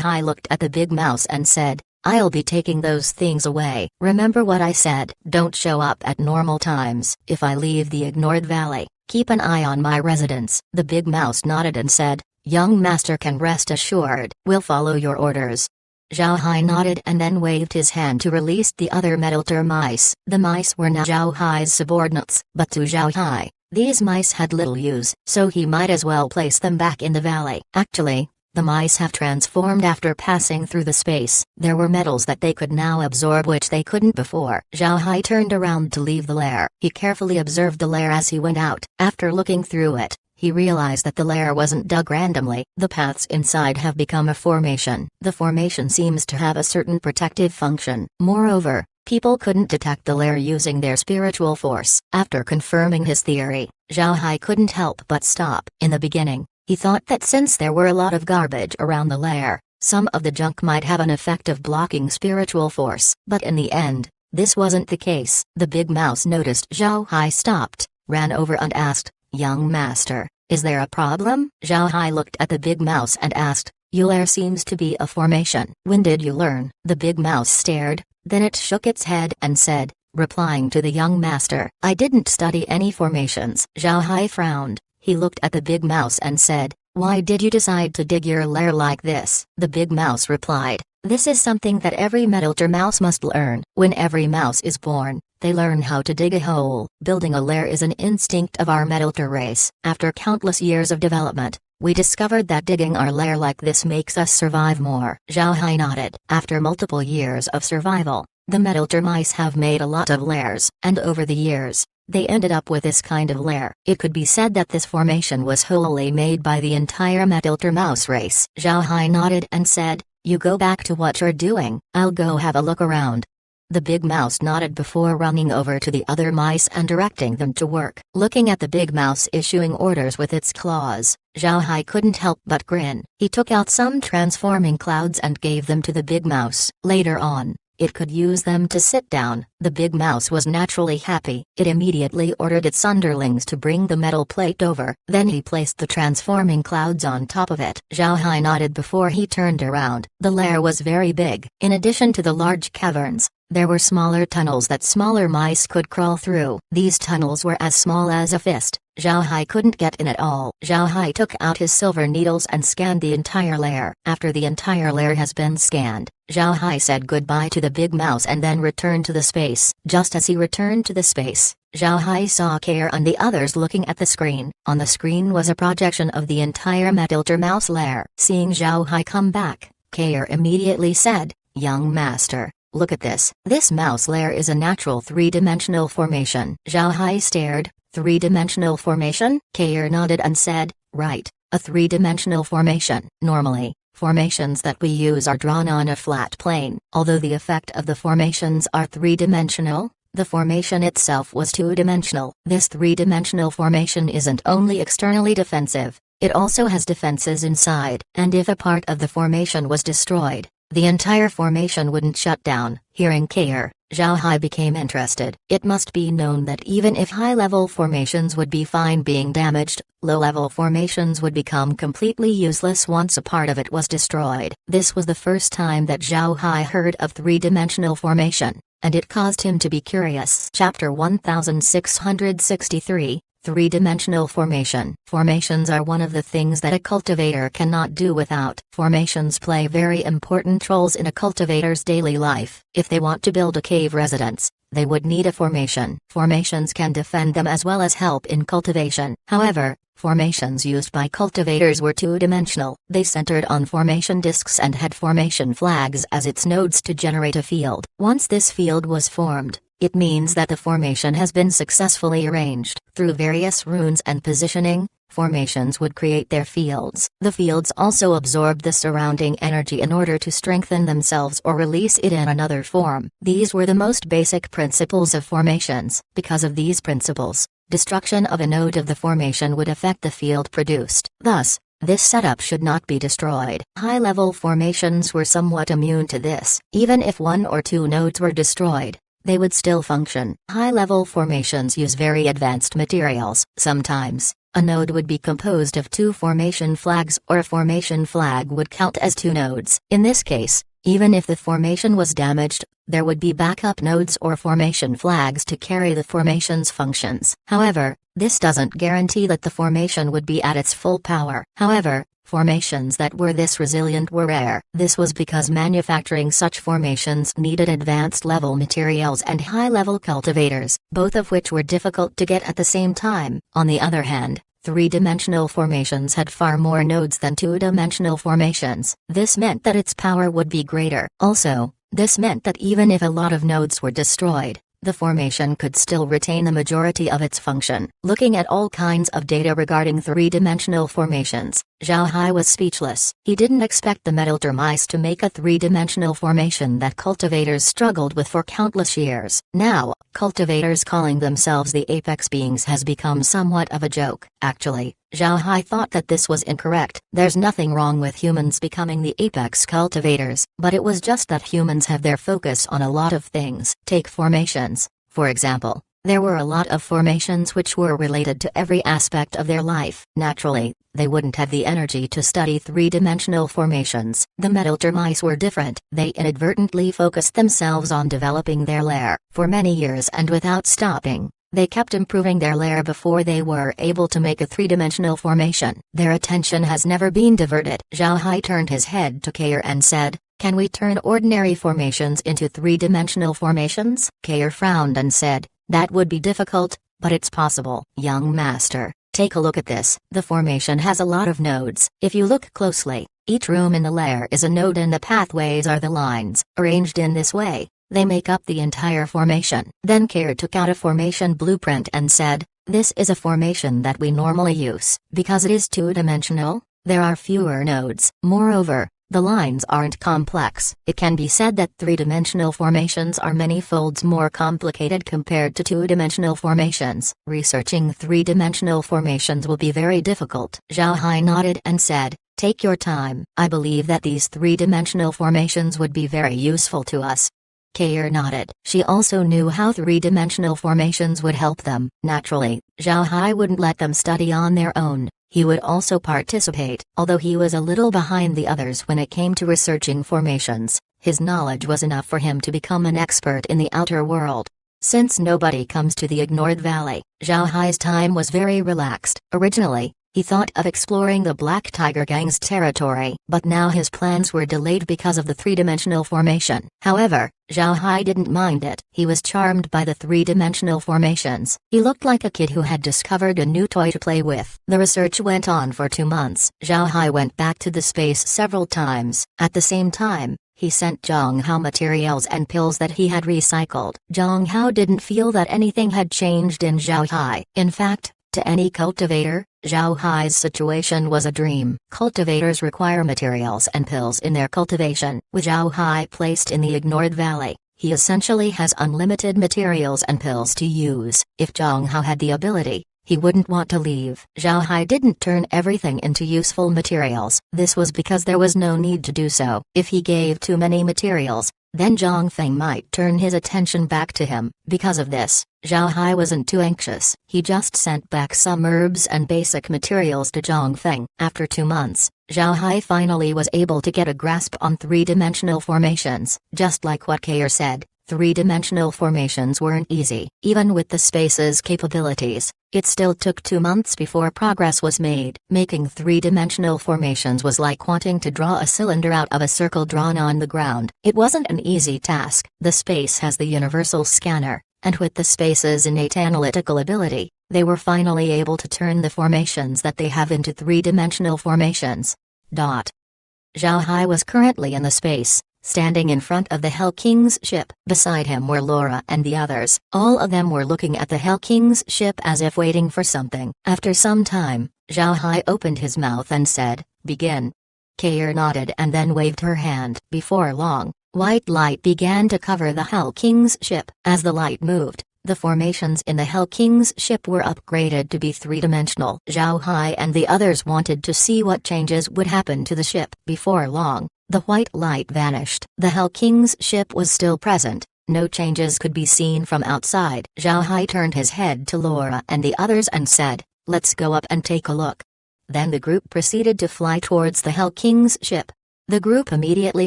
Hai looked at the big mouse and said, I'll be taking those things away. Remember what I said. Don't show up at normal times. If I leave the ignored valley, keep an eye on my residence. The big mouse nodded and said, young master can rest assured. We'll follow your orders. Zhao Hai nodded and then waved his hand to release the other Metalter mice. The mice were now Zhao Hai's subordinates, but to Zhao Hai, these mice had little use, so he might as well place them back in the valley. Actually, the mice have transformed after passing through the space. There were metals that they could now absorb which they couldn't before. Zhao Hai turned around to leave the lair. He carefully observed the lair as he went out. After looking through it, he realized that the lair wasn't dug randomly. The paths inside have become a formation. The formation seems to have a certain protective function. Moreover, People couldn't detect the lair using their spiritual force. After confirming his theory, Zhao Hai couldn't help but stop. In the beginning, he thought that since there were a lot of garbage around the lair, some of the junk might have an effect of blocking spiritual force. But in the end, this wasn't the case. The big mouse noticed Zhao Hai stopped, ran over and asked, "Young master, is there a problem?" Zhao Hai looked at the big mouse and asked, "Your lair seems to be a formation. When did you learn?" The big mouse stared, then it shook its head and said, replying to the young master, "I didn't study any formations." Zhao Hai frowned. He looked at the big mouse and said, "Why did you decide to dig your lair like this?" The big mouse replied, "This is something that every adult mouse must learn. When every mouse is born, they learn how to dig a hole. Building a lair is an instinct of our adult race. After countless years of development, we discovered that digging our lair like this makes us survive more." Zhao Hai nodded. After multiple years of survival, the adult mice have made a lot of lairs, and over the years, they ended up with this kind of lair. It could be said that this formation was wholly made by the entire adult mouse race. Zhao Hai nodded and said, "You go back to what you're doing. I'll go have a look around." The big mouse nodded before running over to the other mice and directing them to work. Looking at the big mouse issuing orders with its claws, Zhao Hai couldn't help but grin. He took out some transforming clouds and gave them to the big mouse. Later on, it could use them to sit down. The big mouse was naturally happy. It immediately ordered its underlings to bring the metal plate over. Then he placed the transforming clouds on top of it. Zhao Hai nodded before he turned around. The lair was very big. In addition to the large caverns, there were smaller tunnels that smaller mice could crawl through. These tunnels were as small as a fist. Zhao Hai couldn't get in at all. Zhao Hai took out his silver needles and scanned the entire lair. After the entire lair has been scanned, Zhao Hai said goodbye to the big mouse and then returned to the space. Just as he returned to the space, Zhao Hai saw Kair and the others looking at the screen. On the screen was a projection of the entire adult mouse lair. Seeing Zhao Hai come back, Kair immediately said, "Young master, look at this. This mouse lair is a natural three-dimensional formation." Zhao Hai stared. "Three-dimensional formation?" Kair nodded and said, "Right, a three-dimensional formation. Normally, formations that we use are drawn on a flat plane. Although the effect of the formations are three-dimensional, the formation itself was two-dimensional. This three-dimensional formation isn't only externally defensive, it also has defenses inside. And if a part of the formation was destroyed, the entire formation wouldn't shut down." Hearing Kair, Zhao Hai became interested. It must be known that even if high-level formations would be fine being damaged, low-level formations would become completely useless once a part of it was destroyed. This was the first time that Zhao Hai heard of three-dimensional formation, and it caused him to be curious. Chapter 1663, Three-dimensional formation. Formations are one of the things that a cultivator cannot do without. Formations play very important roles in a cultivator's daily life. If they want to build a cave residence, they would need a formation. Formations can defend them as well as help in cultivation. However, formations used by cultivators were two-dimensional. They centered on formation disks and had formation flags as its nodes to generate a field. Once this field was formed, it means that the formation has been successfully arranged. Through various runes and positioning, formations would create their fields. The fields also absorbed the surrounding energy in order to strengthen themselves or release it in another form. These were the most basic principles of formations. Because of these principles, destruction of a node of the formation would affect the field produced. Thus, this setup should not be destroyed. High-level formations were somewhat immune to this. Even if one or two nodes were destroyed, they would still function. High-level formations use very advanced materials. Sometimes, a node would be composed of two formation flags, or a formation flag would count as two nodes. In this case, even if the formation was damaged, there would be backup nodes or formation flags to carry the formation's functions. However, this doesn't guarantee that the formation would be at its full power. However, formations that were this resilient were rare. This was because manufacturing such formations needed advanced level materials and high-level cultivators, both of which were difficult to get at the same time. On the other hand, three-dimensional formations had far more nodes than two-dimensional formations. This meant that its power would be greater. Also, this meant that even if a lot of nodes were destroyed, the formation could still retain the majority of its function. Looking at all kinds of data regarding three-dimensional formations, Zhao Hai was speechless. He didn't expect the metal termites to make a three-dimensional formation that cultivators struggled with for countless years. Now, cultivators calling themselves the apex beings has become somewhat of a joke. Actually, Zhao Hai thought that this was incorrect. There's nothing wrong with humans becoming the apex cultivators, but it was just that humans have their focus on a lot of things. Take formations, for example. There were a lot of formations which were related to every aspect of their life. Naturally, they wouldn't have the energy to study three-dimensional formations. The metal termites were different. They inadvertently focused themselves on developing their lair. For many years and without stopping, they kept improving their lair before they were able to make a three-dimensional formation. Their attention has never been diverted. Zhao Hai turned his head to Kair and said, "Can we turn ordinary formations into three-dimensional formations?" Kair frowned and said, "That would be difficult, but it's possible." "Young master, take a look at this." The formation has a lot of nodes. If you look closely, each room in the lair is a node and the pathways are the lines. Arranged in this way, they make up the entire formation. Then Kair took out a formation blueprint and said, "This is a formation that we normally use. Because it is two-dimensional, there are fewer nodes. Moreover, the lines aren't complex. It can be said that three-dimensional formations are many folds more complicated compared to two-dimensional formations. Researching three-dimensional formations will be very difficult." Zhao Hai nodded and said, "Take your time. I believe that these three-dimensional formations would be very useful to us." Kair nodded. She also knew how three-dimensional formations would help them. Naturally, Zhao Hai wouldn't let them study on their own. He would also participate. Although he was a little behind the others when it came to researching formations, his knowledge was enough for him to become an expert in the outer world. Since nobody comes to the ignored valley, Zhao Hai's time was very relaxed. Originally, he thought of exploring the Black Tiger Gang's territory, but now his plans were delayed because of the three-dimensional formation. However, Zhao Hai didn't mind it. He was charmed by the three-dimensional formations. He looked like a kid who had discovered a new toy to play with. The research went on for 2 months. Zhao Hai went back to the space several times. At the same time, he sent Zhang Hao materials and pills that he had recycled. Zhang Hao didn't feel that anything had changed in Zhao Hai. In fact, to any cultivator, Zhao Hai's situation was a dream. Cultivators require materials and pills in their cultivation. With Zhao Hai placed in the ignored valley, he essentially has unlimited materials and pills to use. If Zhang Hao had the ability, he wouldn't want to leave. Zhao Hai didn't turn everything into useful materials. This was because there was no need to do so. If he gave too many materials, then Zhang Feng might turn his attention back to him. Because of this, Zhao Hai wasn't too anxious. He just sent back some herbs and basic materials to Zhang Feng. After 2 months, Zhao Hai finally was able to get a grasp on three-dimensional formations. Just like what Kair said, three-dimensional formations weren't easy. Even with the space's capabilities, it still took 2 months before progress was made. Making three-dimensional formations was like wanting to draw a cylinder out of a circle drawn on the ground. It wasn't an easy task. The space has the universal scanner, and with the space's innate analytical ability, they were finally able to turn the formations that they have into three-dimensional formations. Zhao Hai was currently in the space, standing in front of the Hell King's ship. Beside him were Laura and the others. All of them were looking at the Hell King's ship as if waiting for something. After some time, Zhao Hai opened his mouth and said, "Begin." Kair nodded and then waved her hand. Before long, white light began to cover the Hell King's ship. As the light moved, the formations in the Hell King's ship were upgraded to be three-dimensional. Zhao Hai and the others wanted to see what changes would happen to the ship. Before long, the white light vanished. The Hell King's ship was still present. No changes could be seen from outside. Zhao Hai turned his head to Laura and the others and said, "Let's go up and take a look." Then the group proceeded to fly towards the Hell King's ship. The group immediately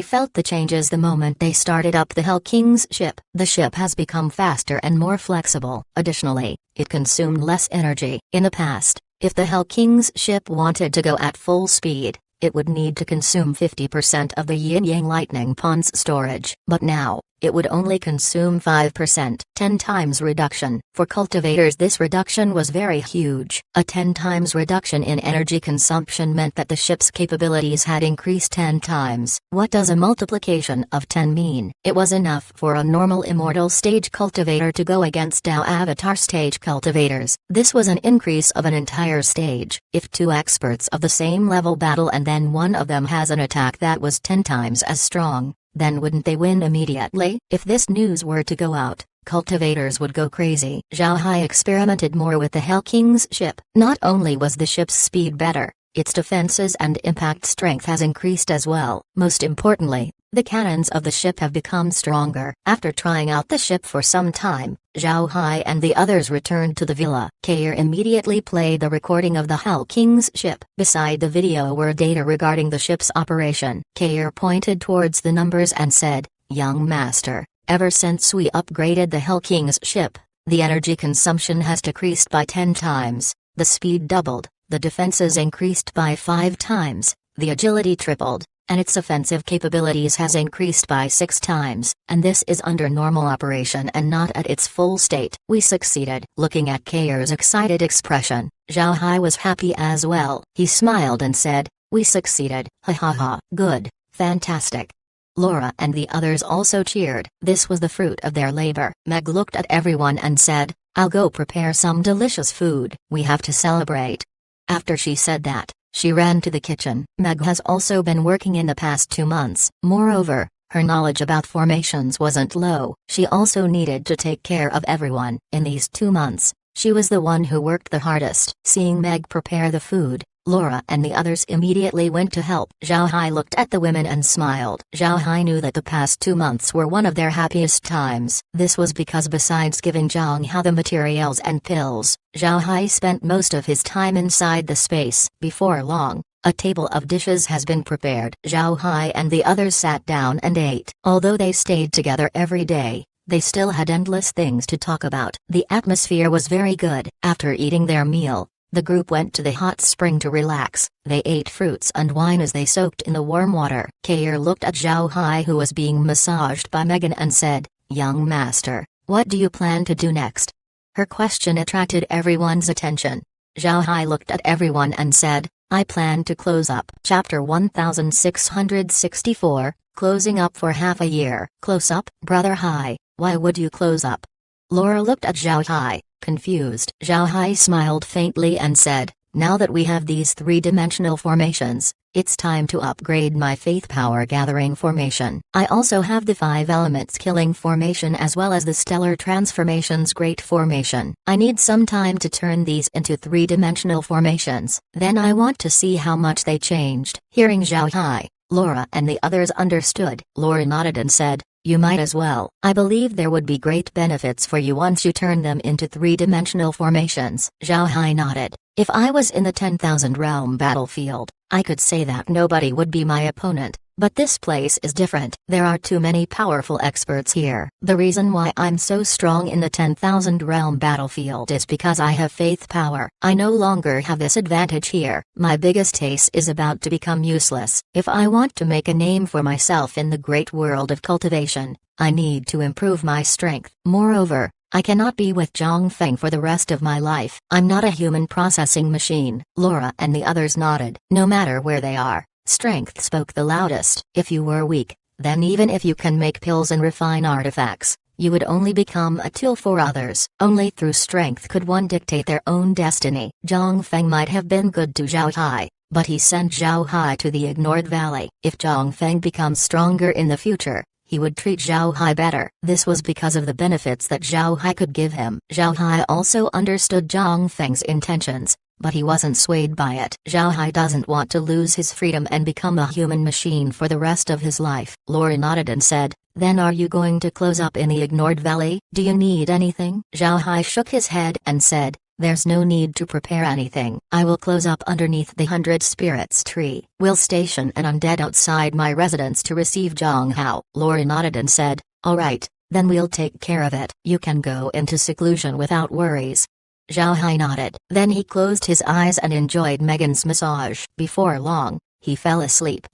felt the changes the moment they started up the Hell King's ship. The ship has become faster and more flexible. Additionally, it consumed less energy. In the past, if the Hell King's ship wanted to go at full speed, it would need to consume 50% of the yin-yang lightning pond's storage. But now, it would only consume 5%, 10 times reduction. For cultivators, this reduction was very huge. A 10 times reduction in energy consumption meant that the ship's capabilities had increased 10 times. What does a multiplication of 10 mean? It was enough for a normal immortal stage cultivator to go against Tao Avatar stage cultivators. This was an increase of an entire stage. If two experts of the same level battle and then one of them has an attack that was 10 times as strong, then wouldn't they win immediately? If this news were to go out, cultivators would go crazy. Zhao Hai experimented more with the Hell King's ship. Not only was the ship's speed better, its defenses and impact strength has increased as well. Most importantly, the cannons of the ship have become stronger. After trying out the ship for some time, Zhao Hai and the others returned to the villa. Kair immediately played the recording of the Hell King's ship. Beside the video were data regarding the ship's operation. Kair pointed towards the numbers and said, "Young master, ever since we upgraded the Hell King's ship, the energy consumption has decreased by 10 times, the speed doubled, the defenses increased by 5 times, the agility tripled, and its offensive capabilities has increased by 6 times, and this is under normal operation and not at its full state. We succeeded." Looking at Kair's excited expression, Zhao Hai was happy as well. He smiled and said, "We succeeded, ha ha ha, good, fantastic." Laura and the others also cheered. This was the fruit of their labor. Meg looked at everyone and said, "I'll go prepare some delicious food. We have to celebrate." After she said that, she ran to the kitchen. Meg has also been working in the past 2 months. Moreover, her knowledge about formations wasn't low. She also needed to take care of everyone. In these 2 months, she was the one who worked the hardest. Seeing Meg prepare the food, Laura and the others immediately went to help. Zhao Hai looked at the women and smiled. Zhao Hai knew that the past 2 months were one of their happiest times. This was because besides giving Zhang Hao the materials and pills, Zhao Hai spent most of his time inside the space. Before long, a table of dishes has been prepared. Zhao Hai and the others sat down and ate. Although they stayed together every day, they still had endless things to talk about. The atmosphere was very good. After eating their meal, the group went to the hot spring to relax. They ate fruits and wine as they soaked in the warm water. Kair looked at Zhao Hai, who was being massaged by Megan, and said, "Young master, what do you plan to do next?" Her question attracted everyone's attention. Zhao Hai looked at everyone and said, "I plan to close up." Chapter 1664, Closing Up for Half a Year. Close up? Brother Hai, why would you close up? Laura looked at Zhao Hai, confused. Zhao Hai smiled faintly and said, "Now that we have these 3-dimensional formations, it's time to upgrade my faith power gathering formation. I also have the 5 elements killing formation as well as the stellar transformations great formation. I need some time to turn these into 3-dimensional formations. Then I want to see how much they changed." Hearing Zhao Hai, Laura and the others understood. Laura nodded and said, "You might as well. I believe there would be great benefits for you once you turn them into 3-dimensional formations." Zhao Hai nodded. "If I was in the 10,000 realm battlefield, I could say that nobody would be my opponent, but this place is different. There are too many powerful experts here. The reason why I'm so strong in the 10,000 realm battlefield is because I have faith power. I no longer have this advantage here. My biggest ace is about to become useless. If I want to make a name for myself in the great world of cultivation, I need to improve my strength. Moreover, I cannot be with Zhang Feng for the rest of my life. I'm not a human processing machine." Laura and the others nodded. No matter where they are, strength spoke the loudest. If you were weak, then even if you can make pills and refine artifacts, you would only become a tool for others. Only through strength could one dictate their own destiny. Zhang Feng might have been good to Zhao Hai, but he sent Zhao Hai to the ignored valley. If Zhang Feng becomes stronger in the future, he would treat Zhao Hai better. This was because of the benefits that Zhao Hai could give him. Zhao Hai also understood Zhang Feng's intentions, but he wasn't swayed by it. Zhao Hai doesn't want to lose his freedom and become a human machine for the rest of his life. Laura nodded and said, "Then are you going to close up in the ignored valley? Do you need anything?" Zhao Hai shook his head and said, "There's no need to prepare anything. I will close up underneath the 100 Spirits tree. We'll station an undead outside my residence to receive Zhang Hao." Laura nodded and said, "All right, then we'll take care of it. You can go into seclusion without worries." Zhao Hai nodded. Then he closed his eyes and enjoyed Megan's massage. Before long, he fell asleep.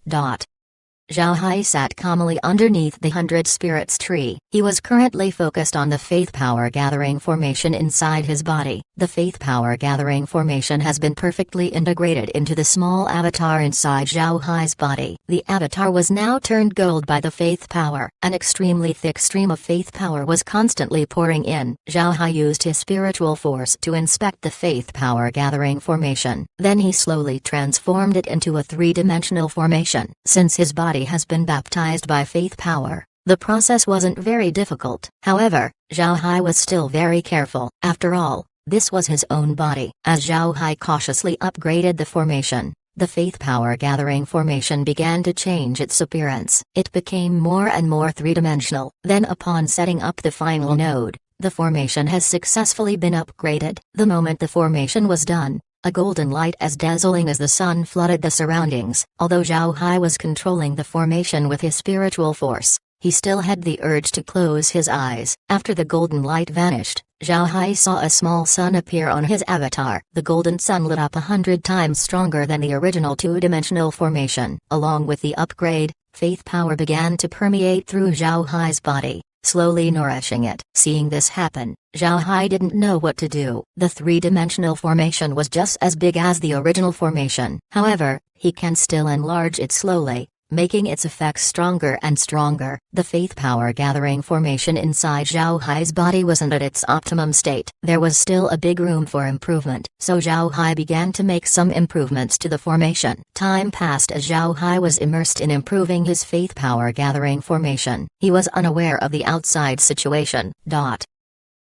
Zhao Hai sat calmly underneath the 100 Spirits tree. He was currently focused on the faith power gathering formation inside his body. The faith power gathering formation has been perfectly integrated into the small avatar inside Zhao Hai's body. The avatar was now turned gold by the faith power. An extremely thick stream of faith power was constantly pouring in. Zhao Hai used his spiritual force to inspect the faith power gathering formation. Then he slowly transformed it into a three-dimensional formation. Since his body has been baptized by faith power, the process wasn't very difficult. However, Zhao Hai was still very careful. After all, this was his own body. As Zhao Hai cautiously upgraded the formation, the faith power gathering formation began to change its appearance. It became more and more three-dimensional. Then upon setting up the final node, the formation has successfully been upgraded. The moment the formation was done, a golden light as dazzling as the sun flooded the surroundings. Although Zhao Hai was controlling the formation with his spiritual force, he still had the urge to close his eyes. After the golden light vanished, Zhao Hai saw a small sun appear on his avatar. The golden sun lit up 100 times stronger than the original two-dimensional formation. Along with the upgrade, faith power began to permeate through Zhao Hai's body, slowly nourishing it. Seeing this happen, Zhao Hai didn't know what to do. The three-dimensional formation was just as big as the original formation. However, he can still enlarge it slowly, making its effects stronger and stronger. The faith power gathering formation inside Zhao Hai's body wasn't at its optimum state. There was still a big room for improvement, so Zhao Hai began to make some improvements to the formation. Time passed as Zhao Hai was immersed in improving his faith power gathering formation. He was unaware of the outside situation.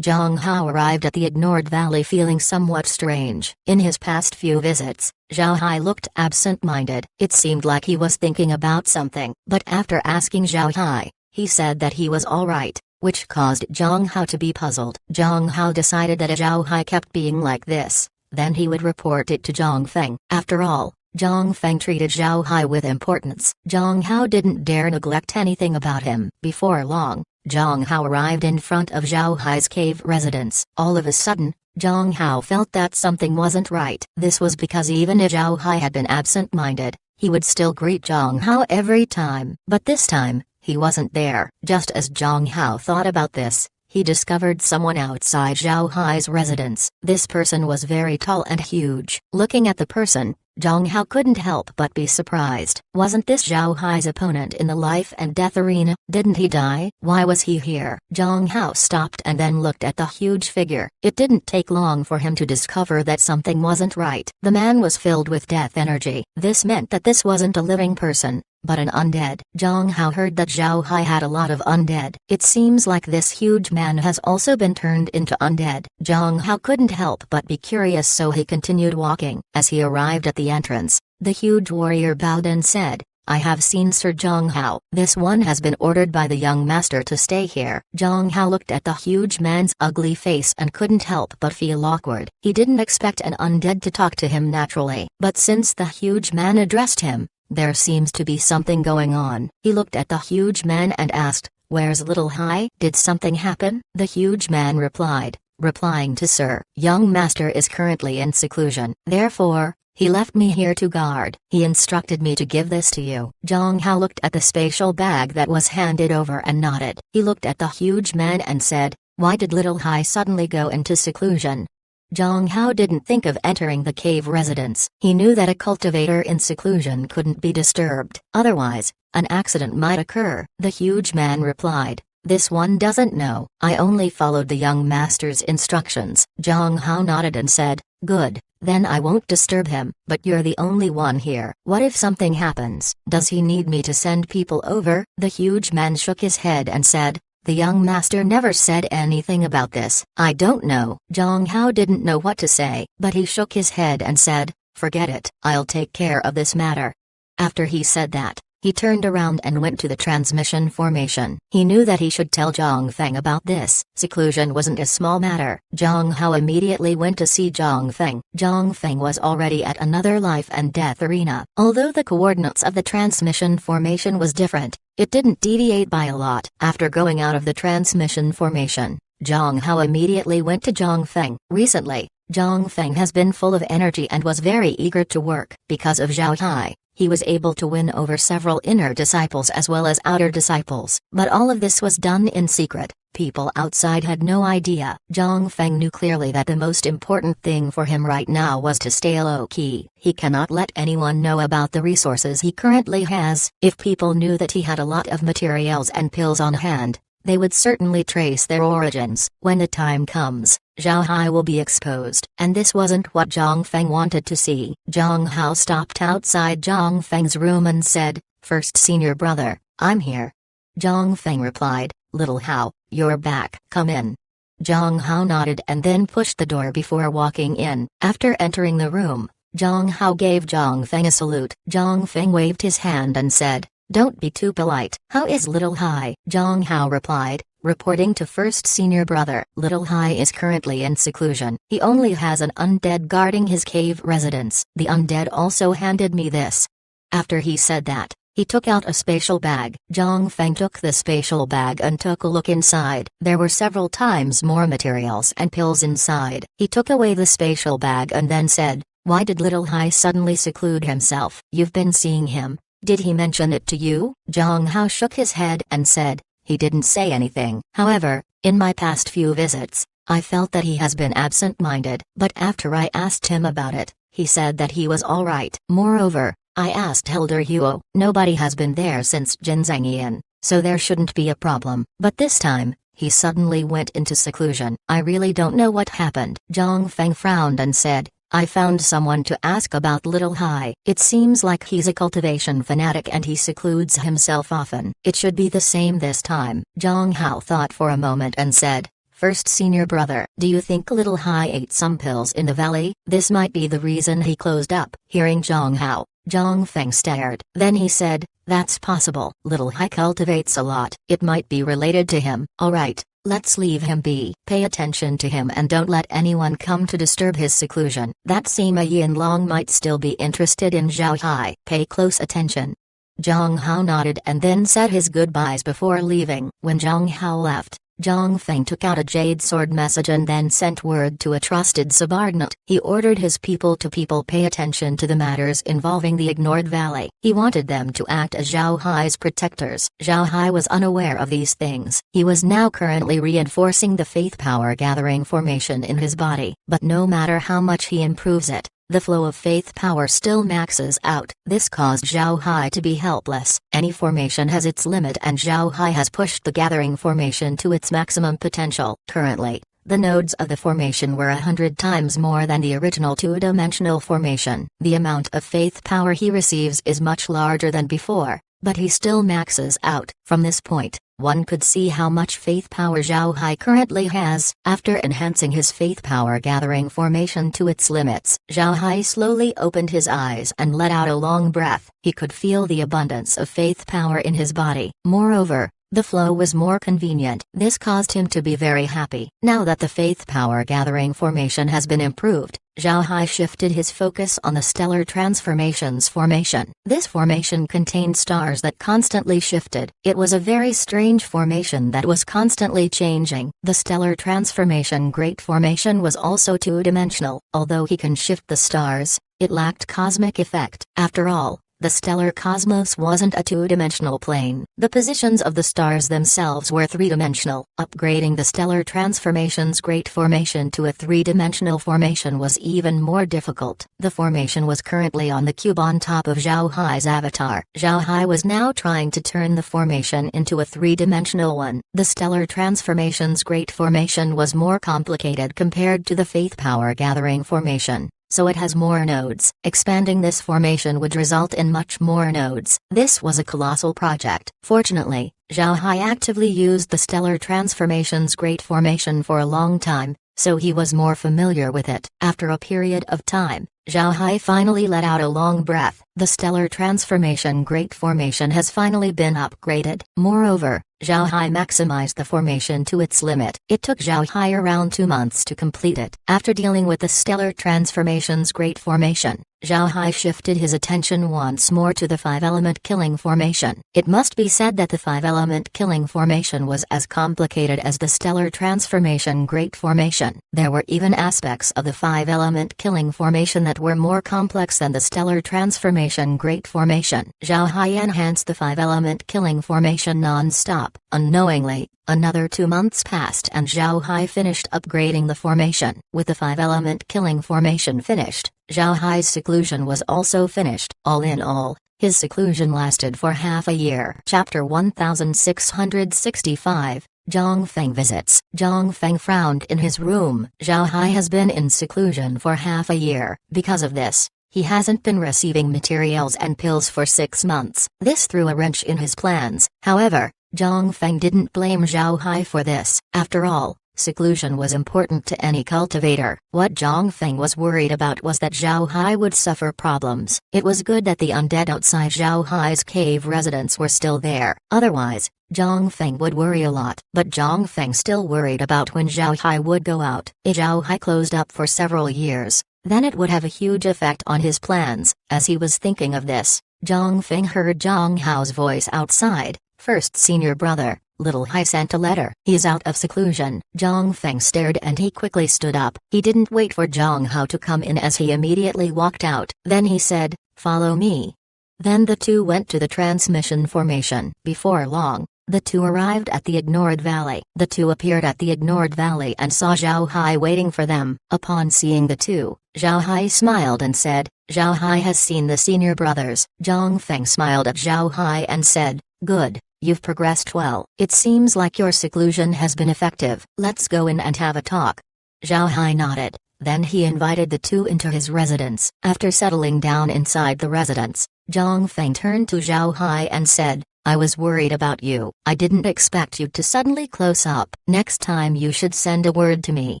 Zhang Hao arrived at the ignored valley feeling somewhat strange. In his past few visits, Zhao Hai looked absent-minded. It seemed like he was thinking about something, but after asking Zhao Hai, he said that he was alright, which caused Zhang Hao to be puzzled. Zhang Hao decided that if Zhao Hai kept being like this, then he would report it to Zhang Feng. After all, Zhang Feng treated Zhao Hai with importance. Zhang Hao didn't dare neglect anything about him. Before long, Zhang Hao arrived in front of Zhao Hai's cave residence. All of a sudden, Zhang Hao felt that something wasn't right. This was because even if Zhao Hai had been absent-minded, he would still greet Zhang Hao every time. But this time, he wasn't there. Just as Zhang Hao thought about this, he discovered someone outside Zhao Hai's residence. This person was very tall and huge. Looking at the person, Zhang Hao couldn't help but be surprised. Wasn't this Zhao Hai's opponent in the life and death arena? Didn't he die? Why was he here? Zhang Hao stopped and then looked at the huge figure. It didn't take long for him to discover that something wasn't right. The man was filled with death energy. This meant that this wasn't a living person, but an undead. Zhang Hao heard that Zhao Hai had a lot of undead. It seems like this huge man has also been turned into undead. Zhang Hao couldn't help but be curious, so he continued walking. As he arrived at the entrance, the huge warrior bowed and said, "I have seen Sir Zhang Hao. This one has been ordered by the young master to stay here." Zhang Hao looked at the huge man's ugly face and couldn't help but feel awkward. He didn't expect an undead to talk to him naturally. But since the huge man addressed him, there seems to be something going on. He looked at the huge man and asked, "Where's Little Hai? Did something happen?" The huge man replied, replying to Sir, "Young master is currently in seclusion. Therefore, he left me here to guard. He instructed me to give this to you." Zhang Hao looked at the spatial bag that was handed over and nodded. He looked at the huge man and said, "Why did Little Hai suddenly go into seclusion?" Zhang Hao didn't think of entering the cave residence. He knew that a cultivator in seclusion couldn't be disturbed. Otherwise, an accident might occur. The huge man replied, "This one doesn't know. I only followed the young master's instructions." Zhang Hao nodded and said, "Good, then I won't disturb him. But you're the only one here. What if something happens? Does he need me to send people over?" The huge man shook his head and said, "The young master never said anything about this." "I don't know." Zhang Hao didn't know what to say, but he shook his head and said, "Forget it. I'll take care of this matter." After he said that, he turned around and went to the transmission formation. He knew that he should tell Zhang Feng about this. Seclusion wasn't a small matter. Zhang Hao immediately went to see Zhang Feng. Zhang Feng was already at another life and death arena. Although the coordinates of the transmission formation was different, it didn't deviate by a lot. After going out of the transmission formation, Zhang Hao immediately went to Zhang Feng. Recently, Zhang Feng has been full of energy and was very eager to work. Because of Zhao Hai, he was able to win over several inner disciples as well as outer disciples. But all of this was done in secret. People outside had no idea. Zhang Feng knew clearly that the most important thing for him right now was to stay low-key. He cannot let anyone know about the resources he currently has. If people knew that he had a lot of materials and pills on hand, they would certainly trace their origins. When the time comes, Zhao Hai will be exposed. And this wasn't what Zhang Feng wanted to see. Zhang Hao stopped outside Zhang Feng's room and said, "First senior brother, I'm here." Zhang Feng replied, "Little Hao, you're back. Come in." Zhang Hao nodded and then pushed the door before walking in. After entering the room, Zhang Hao gave Zhang Feng a salute. Zhang Feng waved his hand and said, "Don't be too polite. How is Little Hai?" Zhang Hao replied, reporting to first senior brother. Little Hai is currently in seclusion. He only has an undead guarding his cave residence. The undead also handed me this. After he said that, he took out a spatial bag. Zhang Feng took the spatial bag and took a look inside. There were several times more materials and pills inside. He took away the spatial bag and then said, "Why did Little Hai suddenly seclude himself? You've been seeing him. Did he mention it to you?" Zhang Hao shook his head and said, "He didn't say anything. However, in my past few visits, I felt that he has been absent-minded. But after I asked him about it, he said that he was alright. Moreover, I asked Elder Huo. Nobody has been there since Jinzangian, so there shouldn't be a problem. But this time, he suddenly went into seclusion. I really don't know what happened." Zhang Feng frowned and said, "I found someone to ask about Little Hai. It seems like he's a cultivation fanatic and he secludes himself often. It should be the same this time." Zhang Hao thought for a moment and said, "First senior brother, do you think Little Hai ate some pills in the valley? This might be the reason he closed up." Hearing Zhang Hao, Zhang Feng stared. Then he said, "That's possible. Little Hai cultivates a lot. It might be related to him. Alright. Let's leave him be. Pay attention to him and don't let anyone come to disturb his seclusion." That Sima Yinlong might still be interested in Zhao Hai. Pay close attention. Zhang Hao nodded and then said his goodbyes before leaving. When Zhang Hao left, Zhang Feng took out a jade sword message and then sent word to a trusted subordinate. He ordered his people to pay attention to the matters involving the ignored valley. He wanted them to act as Zhao Hai's protectors. Zhao Hai was unaware of these things. He was now currently reinforcing the faith power gathering formation in his body. But no matter how much he improves it, the flow of faith power still maxes out. This caused Zhao Hai to be helpless. Any formation has its limit and Zhao Hai has pushed the gathering formation to its maximum potential. Currently, the nodes of the formation were 100 times more than the original two-dimensional formation. The amount of faith power he receives is much larger than before, but he still maxes out. From this point, one could see how much faith power Zhao Hai currently has. After enhancing his faith power gathering formation to its limits, Zhao Hai slowly opened his eyes and let out a long breath. He could feel the abundance of faith power in his body. Moreover, the flow was more convenient. This caused him to be very happy. Now that the faith power gathering formation has been improved, Zhao Hai shifted his focus on the stellar transformations formation. This formation contained stars that constantly shifted. It was a very strange formation that was constantly changing. The stellar transformation great formation was also two-dimensional. Although he can shift the stars, it lacked cosmic effect. After all, the stellar cosmos wasn't a two-dimensional plane. The positions of the stars themselves were three-dimensional. Upgrading the stellar transformation's great formation to a three-dimensional formation was even more difficult. The formation was currently on the cube on top of Zhao Hai's avatar. Zhao Hai was now trying to turn the formation into a three-dimensional one. The stellar transformation's great formation was more complicated compared to the faith power gathering formation, so it has more nodes. Expanding this formation would result in much more nodes. This was a colossal project. Fortunately, Zhao Hai actively used the stellar transformation's great formation for a long time, so he was more familiar with it. After a period of time, Zhao Hai finally let out a long breath. The stellar transformation great formation has finally been upgraded. Moreover, Zhao Hai maximized the formation to its limit. It took Zhao Hai around 2 months to complete it. After dealing with the stellar transformation's great formation, Zhao Hai shifted his attention once more to the 5-element killing formation. It must be said that the 5-element killing formation was as complicated as the stellar transformation great formation. There were even aspects of the 5-element killing formation that that were more complex than the stellar transformation Great Formation. Zhao Hai enhanced the 5-element killing formation non-stop. Unknowingly, another 2 months passed and Zhao Hai finished upgrading the formation. With the 5-element killing formation finished, Zhao Hai's seclusion was also finished. All in all, his seclusion lasted for half a year. Chapter 1665, Zhang Feng visits. Zhang Feng frowned in his room. Zhao Hai has been in seclusion for half a year. Because of this, he hasn't been receiving materials and pills for 6 months. This threw a wrench in his plans. However, Zhang Feng didn't blame Zhao Hai for this. After all, seclusion was important to any cultivator. What Zhang Feng was worried about was that Zhao Hai would suffer problems. It was good that the undead outside Zhao Hai's cave residents were still there. Otherwise, Zhang Feng would worry a lot. But Zhang Feng still worried about when Zhao Hai would go out. If Zhao Hai closed up for several years, then it would have a huge effect on his plans. As he was thinking of this, Zhang Feng heard Zhang Hao's voice outside. First senior brother, Little Hai sent a letter. He's out of seclusion. Zhang Feng stared and he quickly stood up. He didn't wait for Zhang Hao to come in as he immediately walked out. Then he said, "Follow me." Then the two went to the transmission formation. Before long, the two arrived at the ignored valley. The two appeared at the ignored valley and saw Zhao Hai waiting for them. Upon seeing the two, Zhao Hai smiled and said, "Zhao Hai has seen the senior brothers." Zhang Feng smiled at Zhao Hai and said, "Good. You've progressed well. It seems like your seclusion has been effective. Let's go in and have a talk." Zhao Hai nodded. Then he invited the two into his residence. After settling down inside the residence, Zhang Feng turned to Zhao Hai and said, "I was worried about you. I didn't expect you to suddenly close up. Next time you should send a word to me.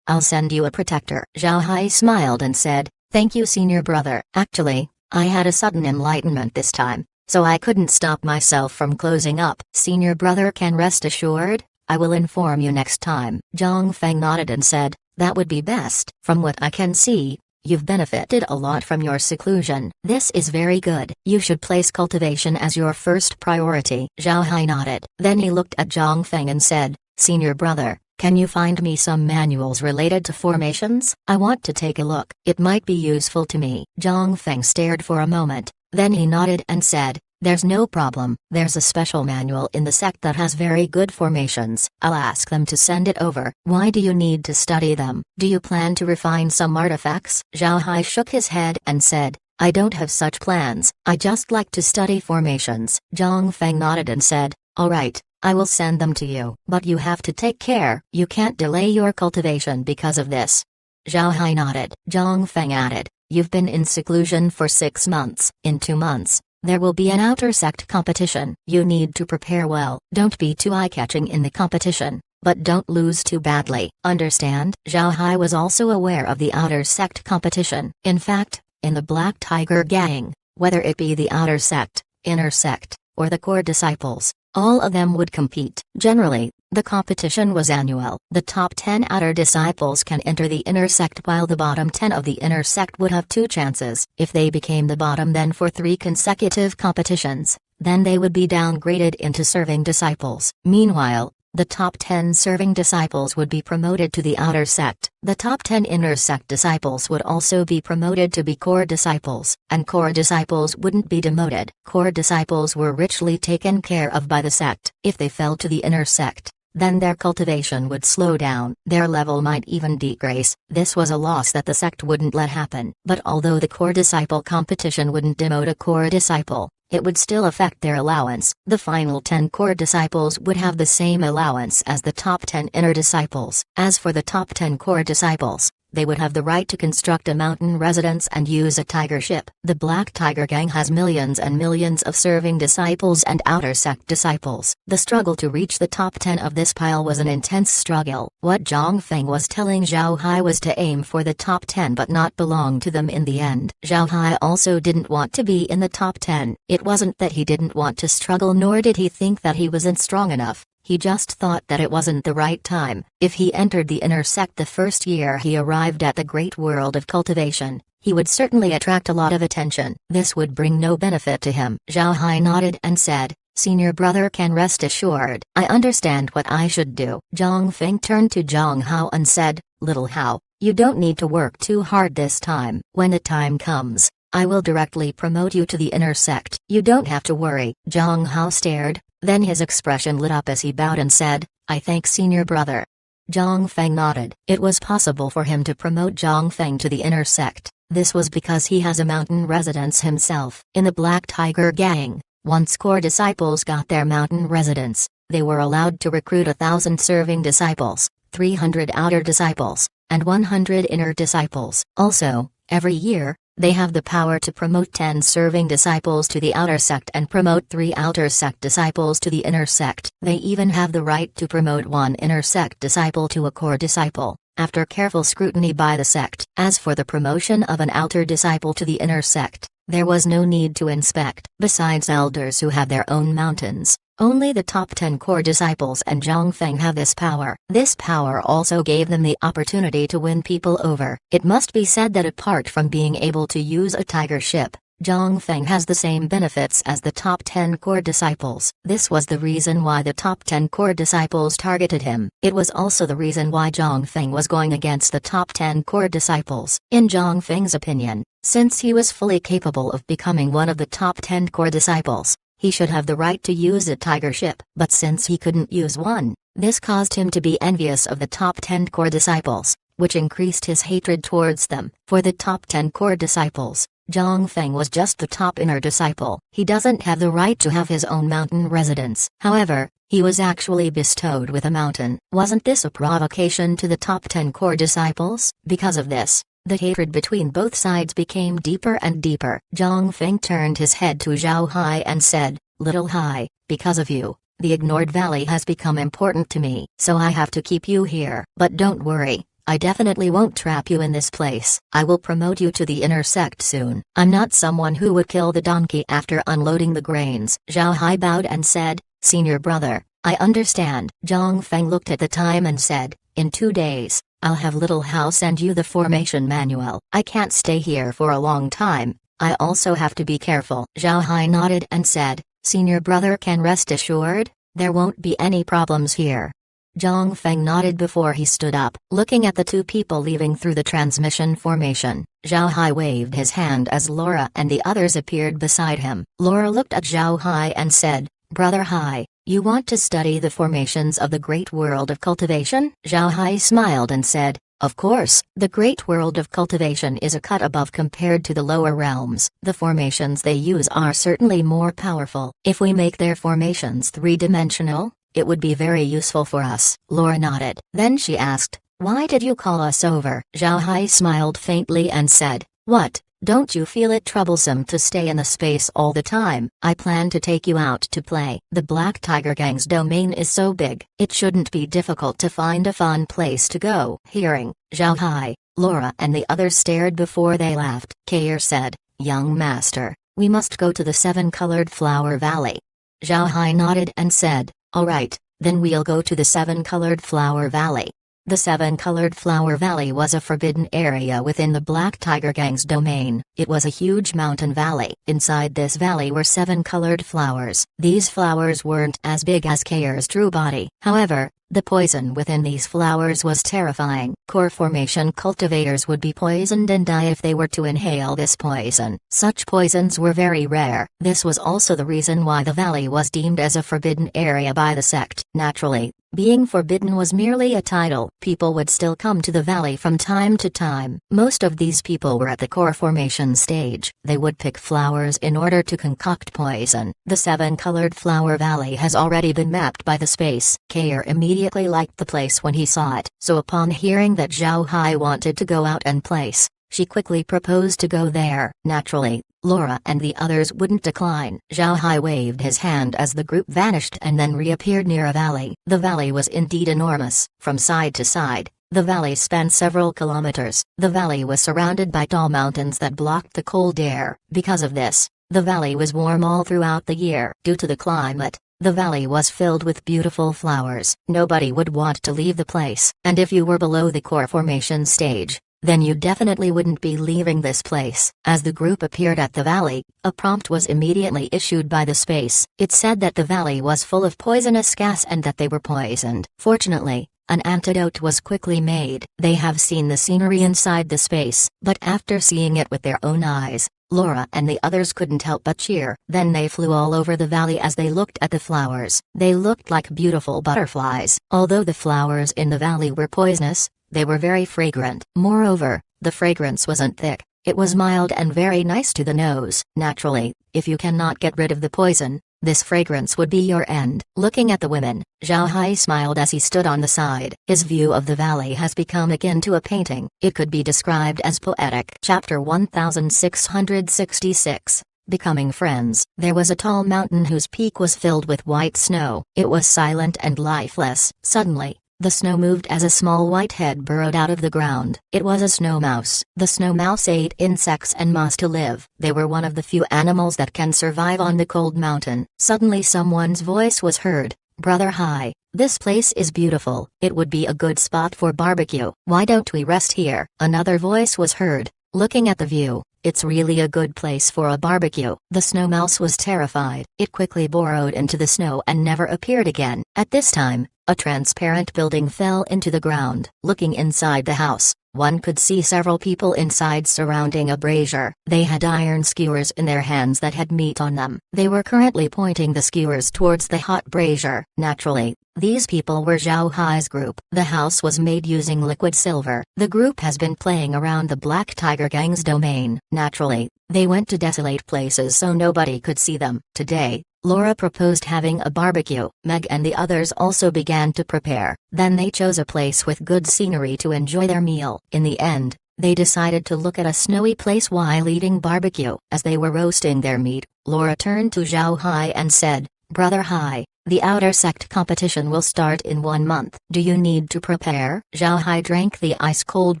I'll send you a protector." Zhao Hai smiled and said, "Thank you, senior brother. Actually, I had a sudden enlightenment this time, so I couldn't stop myself from closing up. Senior brother can rest assured, I will inform you next time." Zhang Feng nodded and said, "That would be best. From what I can see, you've benefited a lot from your seclusion. This is very good. You should place cultivation as your first priority." Zhao Hai nodded. Then he looked at Zhang Feng and said, "Senior brother, can you find me some manuals related to formations? I want to take a look. It might be useful to me." Zhang Feng stared for a moment. Then he nodded and said, "There's no problem. There's a special manual in the sect that has very good formations. I'll ask them to send it over." "Why do you need to study them? Do you plan to refine some artifacts?" Zhao Hai shook his head and said, "I don't have such plans. I just like to study formations." Zhang Feng nodded and said, "All right, I will send them to you. But you have to take care. You can't delay your cultivation because of this." Zhao Hai nodded. Zhang Feng added, "You've been in seclusion for 6 months. In 2 months, there will be an outer sect competition. You need to prepare well. Don't be too eye-catching in the competition, but don't lose too badly. Understand?" Zhao Hai was also aware of the outer sect competition. In fact, in the Black Tiger gang, whether it be the outer sect, inner sect, or the core disciples, all of them would compete. Generally, the competition was annual. The top 10 outer disciples can enter the inner sect while the bottom 10 of the inner sect would have 2 chances. If they became the bottom then for 3 consecutive competitions, then they would be downgraded into serving disciples. Meanwhile, the top 10 serving disciples would be promoted to the outer sect. The top 10 inner sect disciples would also be promoted to be core disciples, and core disciples wouldn't be demoted. Core disciples were richly taken care of by the sect. If they fell to the inner sect, then their cultivation would slow down. Their level might even decrease. This was a loss that the sect wouldn't let happen. But although the core disciple competition wouldn't demote a core disciple, it would still affect their allowance. The final 10 core disciples would have the same allowance as the top 10 inner disciples. As for the top 10 core disciples, they would have the right to construct a mountain residence and use a tiger ship. The Black Tiger Gang has millions and millions of serving disciples and outer sect disciples. The struggle to reach the top 10 of this pile was an intense struggle. What Zhang Feng was telling Zhao Hai was to aim for the top 10 but not belong to them in the end. Zhao Hai also didn't want to be in the top 10. It wasn't that he didn't want to struggle, nor did he think that he wasn't strong enough. He just thought that it wasn't the right time. If he entered the inner sect the first year he arrived at the great world of cultivation, he would certainly attract a lot of attention. This would bring no benefit to him. Zhao Hai nodded and said, "Senior brother can rest assured. I understand what I should do." Zhang Feng turned to Zhang Hao and said, "Little Hao, You don't need to work too hard this time. When the time comes, I will directly promote you to the inner sect. You don't have to worry." Zhang Hao stared, then his expression lit up as he bowed and said, "I thank senior brother." Zhang Feng nodded. It was possible for him to promote Zhang Feng to the inner sect. This was because he has a mountain residence himself. In the Black Tiger Gang, once core disciples got their mountain residence, they were allowed to recruit 1,000 serving disciples, 300 outer disciples, and 100 inner disciples. Also, every year, they have the power to promote 10 serving disciples to the outer sect and promote 3 outer sect disciples to the inner sect. They even have the right to promote 1 inner sect disciple to a core disciple, after careful scrutiny by the sect. As for the promotion of an outer disciple to the inner sect, there was no need to inspect. Besides elders who have their own mountains, only the top 10 core disciples and Zhang Feng have this power. This power also gave them the opportunity to win people over. It must be said that apart from being able to use a tiger ship, Zhang Feng has the same benefits as the top 10 core disciples. This was the reason why the top 10 core disciples targeted him. It was also the reason why Zhang Feng was going against the top 10 core disciples. In Zhang Feng's opinion, since he was fully capable of becoming one of the top 10 core disciples, he should have the right to use a tiger ship. But since he couldn't use one, this caused him to be envious of the top 10 core disciples, which increased his hatred towards them. For the top 10 core disciples, Zhang Feng was just the top inner disciple. He doesn't have the right to have his own mountain residence. However, he was actually bestowed with a mountain. Wasn't this a provocation to the top 10 core disciples? Because of this, the hatred between both sides became deeper and deeper. Zhang Feng turned his head to Zhao Hai and said, "Little Hai, because of you, the ignored valley has become important to me. So I have to keep you here. But don't worry, I definitely won't trap you in this place. I will promote you to the inner sect soon. I'm not someone who would kill the donkey after unloading the grains." Zhao Hai bowed and said, "Senior brother, I understand." Zhang Feng looked at the time and said, "In 2 days, I'll have Little Hao send you the formation manual. I can't stay here for a long time. I also have to be careful." Zhao Hai nodded and said, "Senior brother can rest assured, there won't be any problems here." Zhang Feng nodded before he stood up. Looking at the 2 people leaving through the transmission formation, Zhao Hai waved his hand as Laura and the others appeared beside him. Laura looked at Zhao Hai and said, "Brother Hai, you want to study the formations of the great world of cultivation?" Zhao Hai smiled and said, "Of course, the great world of cultivation is a cut above compared to the lower realms. The formations they use are certainly more powerful. If we make their formations 3-dimensional, it would be very useful for us." Laura nodded. Then she asked, "Why did you call us over?" Zhao Hai smiled faintly and said, "What? Don't you feel it troublesome to stay in the space all the time? I plan to take you out to play. The Black Tiger Gang's domain is so big, it shouldn't be difficult to find a fun place to go." Hearing Zhao Hai, Laura and the others stared before they laughed. Kair said, "Young master, we must go to the 7-colored flower valley." Zhao Hai nodded and said, "All right, then we'll go to the 7-colored flower valley." The 7-colored flower valley was a forbidden area within the Black Tiger Gang's domain. It was a huge mountain valley. Inside this valley were 7 colored flowers. These flowers weren't as big as Kair's true body. However, the poison within these flowers was terrifying. Core formation cultivators would be poisoned and die if they were to inhale this poison. Such poisons were very rare. This was also the reason why the valley was deemed as a forbidden area by the sect. Naturally, being forbidden was merely a title. People would still come to the valley from time to time. Most of these people were at the core formation stage. They would pick flowers in order to concoct poison. The 7-colored flower valley has already been mapped by the space. Kair immediately liked the place when he saw it. So upon hearing that Zhao Hai wanted to go out and place, she quickly proposed to go there. Naturally, Laura and the others wouldn't decline. Zhao Hai waved his hand as the group vanished and then reappeared near a valley. The valley was indeed enormous. From side to side, the valley spanned several kilometers. The valley was surrounded by tall mountains that blocked the cold air. Because of this, the valley was warm all throughout the year. Due to the climate, the valley was filled with beautiful flowers. Nobody would want to leave the place. And if you were below the core formation stage, then you definitely wouldn't be leaving this place. As the group appeared at the valley, a prompt was immediately issued by the space. It said that the valley was full of poisonous gas and that they were poisoned. Fortunately, An antidote was quickly made. They have seen the scenery inside the space, but after seeing it with their own eyes, Laura and the others couldn't help but cheer. Then they flew all over the valley as they looked at the flowers. They looked like beautiful butterflies. Although the flowers in the valley were poisonous, they were very fragrant. Moreover, the fragrance wasn't thick. It was mild and very nice to the nose. Naturally, if you cannot get rid of the poison, this fragrance would be your end. Looking at the women, Zhao Hai smiled as he stood on the side. His view of the valley has become akin to a painting. It could be described as poetic. Chapter 1666. Becoming friends. There was a tall mountain whose peak was filled with white snow. It was silent and lifeless. Suddenly, the snow moved as a small white head burrowed out of the ground. It was a snow mouse. The snow mouse ate insects and moss to live. They were one of the few animals that can survive on the cold mountain. Suddenly someone's voice was heard. Brother Hai, this place is beautiful. It would be a good spot for barbecue. Why don't we rest here? Another voice was heard. Looking at the view, it's really a good place for a barbecue. The snow mouse was terrified. It quickly burrowed into the snow and never appeared again. At this time, a transparent building fell into the ground. Looking inside the house, one could see several people inside surrounding a brazier. They had iron skewers in their hands that had meat on them. They were currently pointing the skewers towards the hot brazier. Naturally, these people were Zhao Hai's group. The house was made using liquid silver. The group has been playing around the Black Tiger Gang's domain. Naturally, they went to desolate places so nobody could see them. Today, Laura proposed having a barbecue. Meg and the others also began to prepare. Then they chose a place with good scenery to enjoy their meal. In the end, they decided to look at a snowy place while eating barbecue. As they were roasting their meat, Laura turned to Zhao Hai and said, Brother Hai, the outer sect competition will start in 1 month. Do you need to prepare? Zhao Hai drank the ice-cold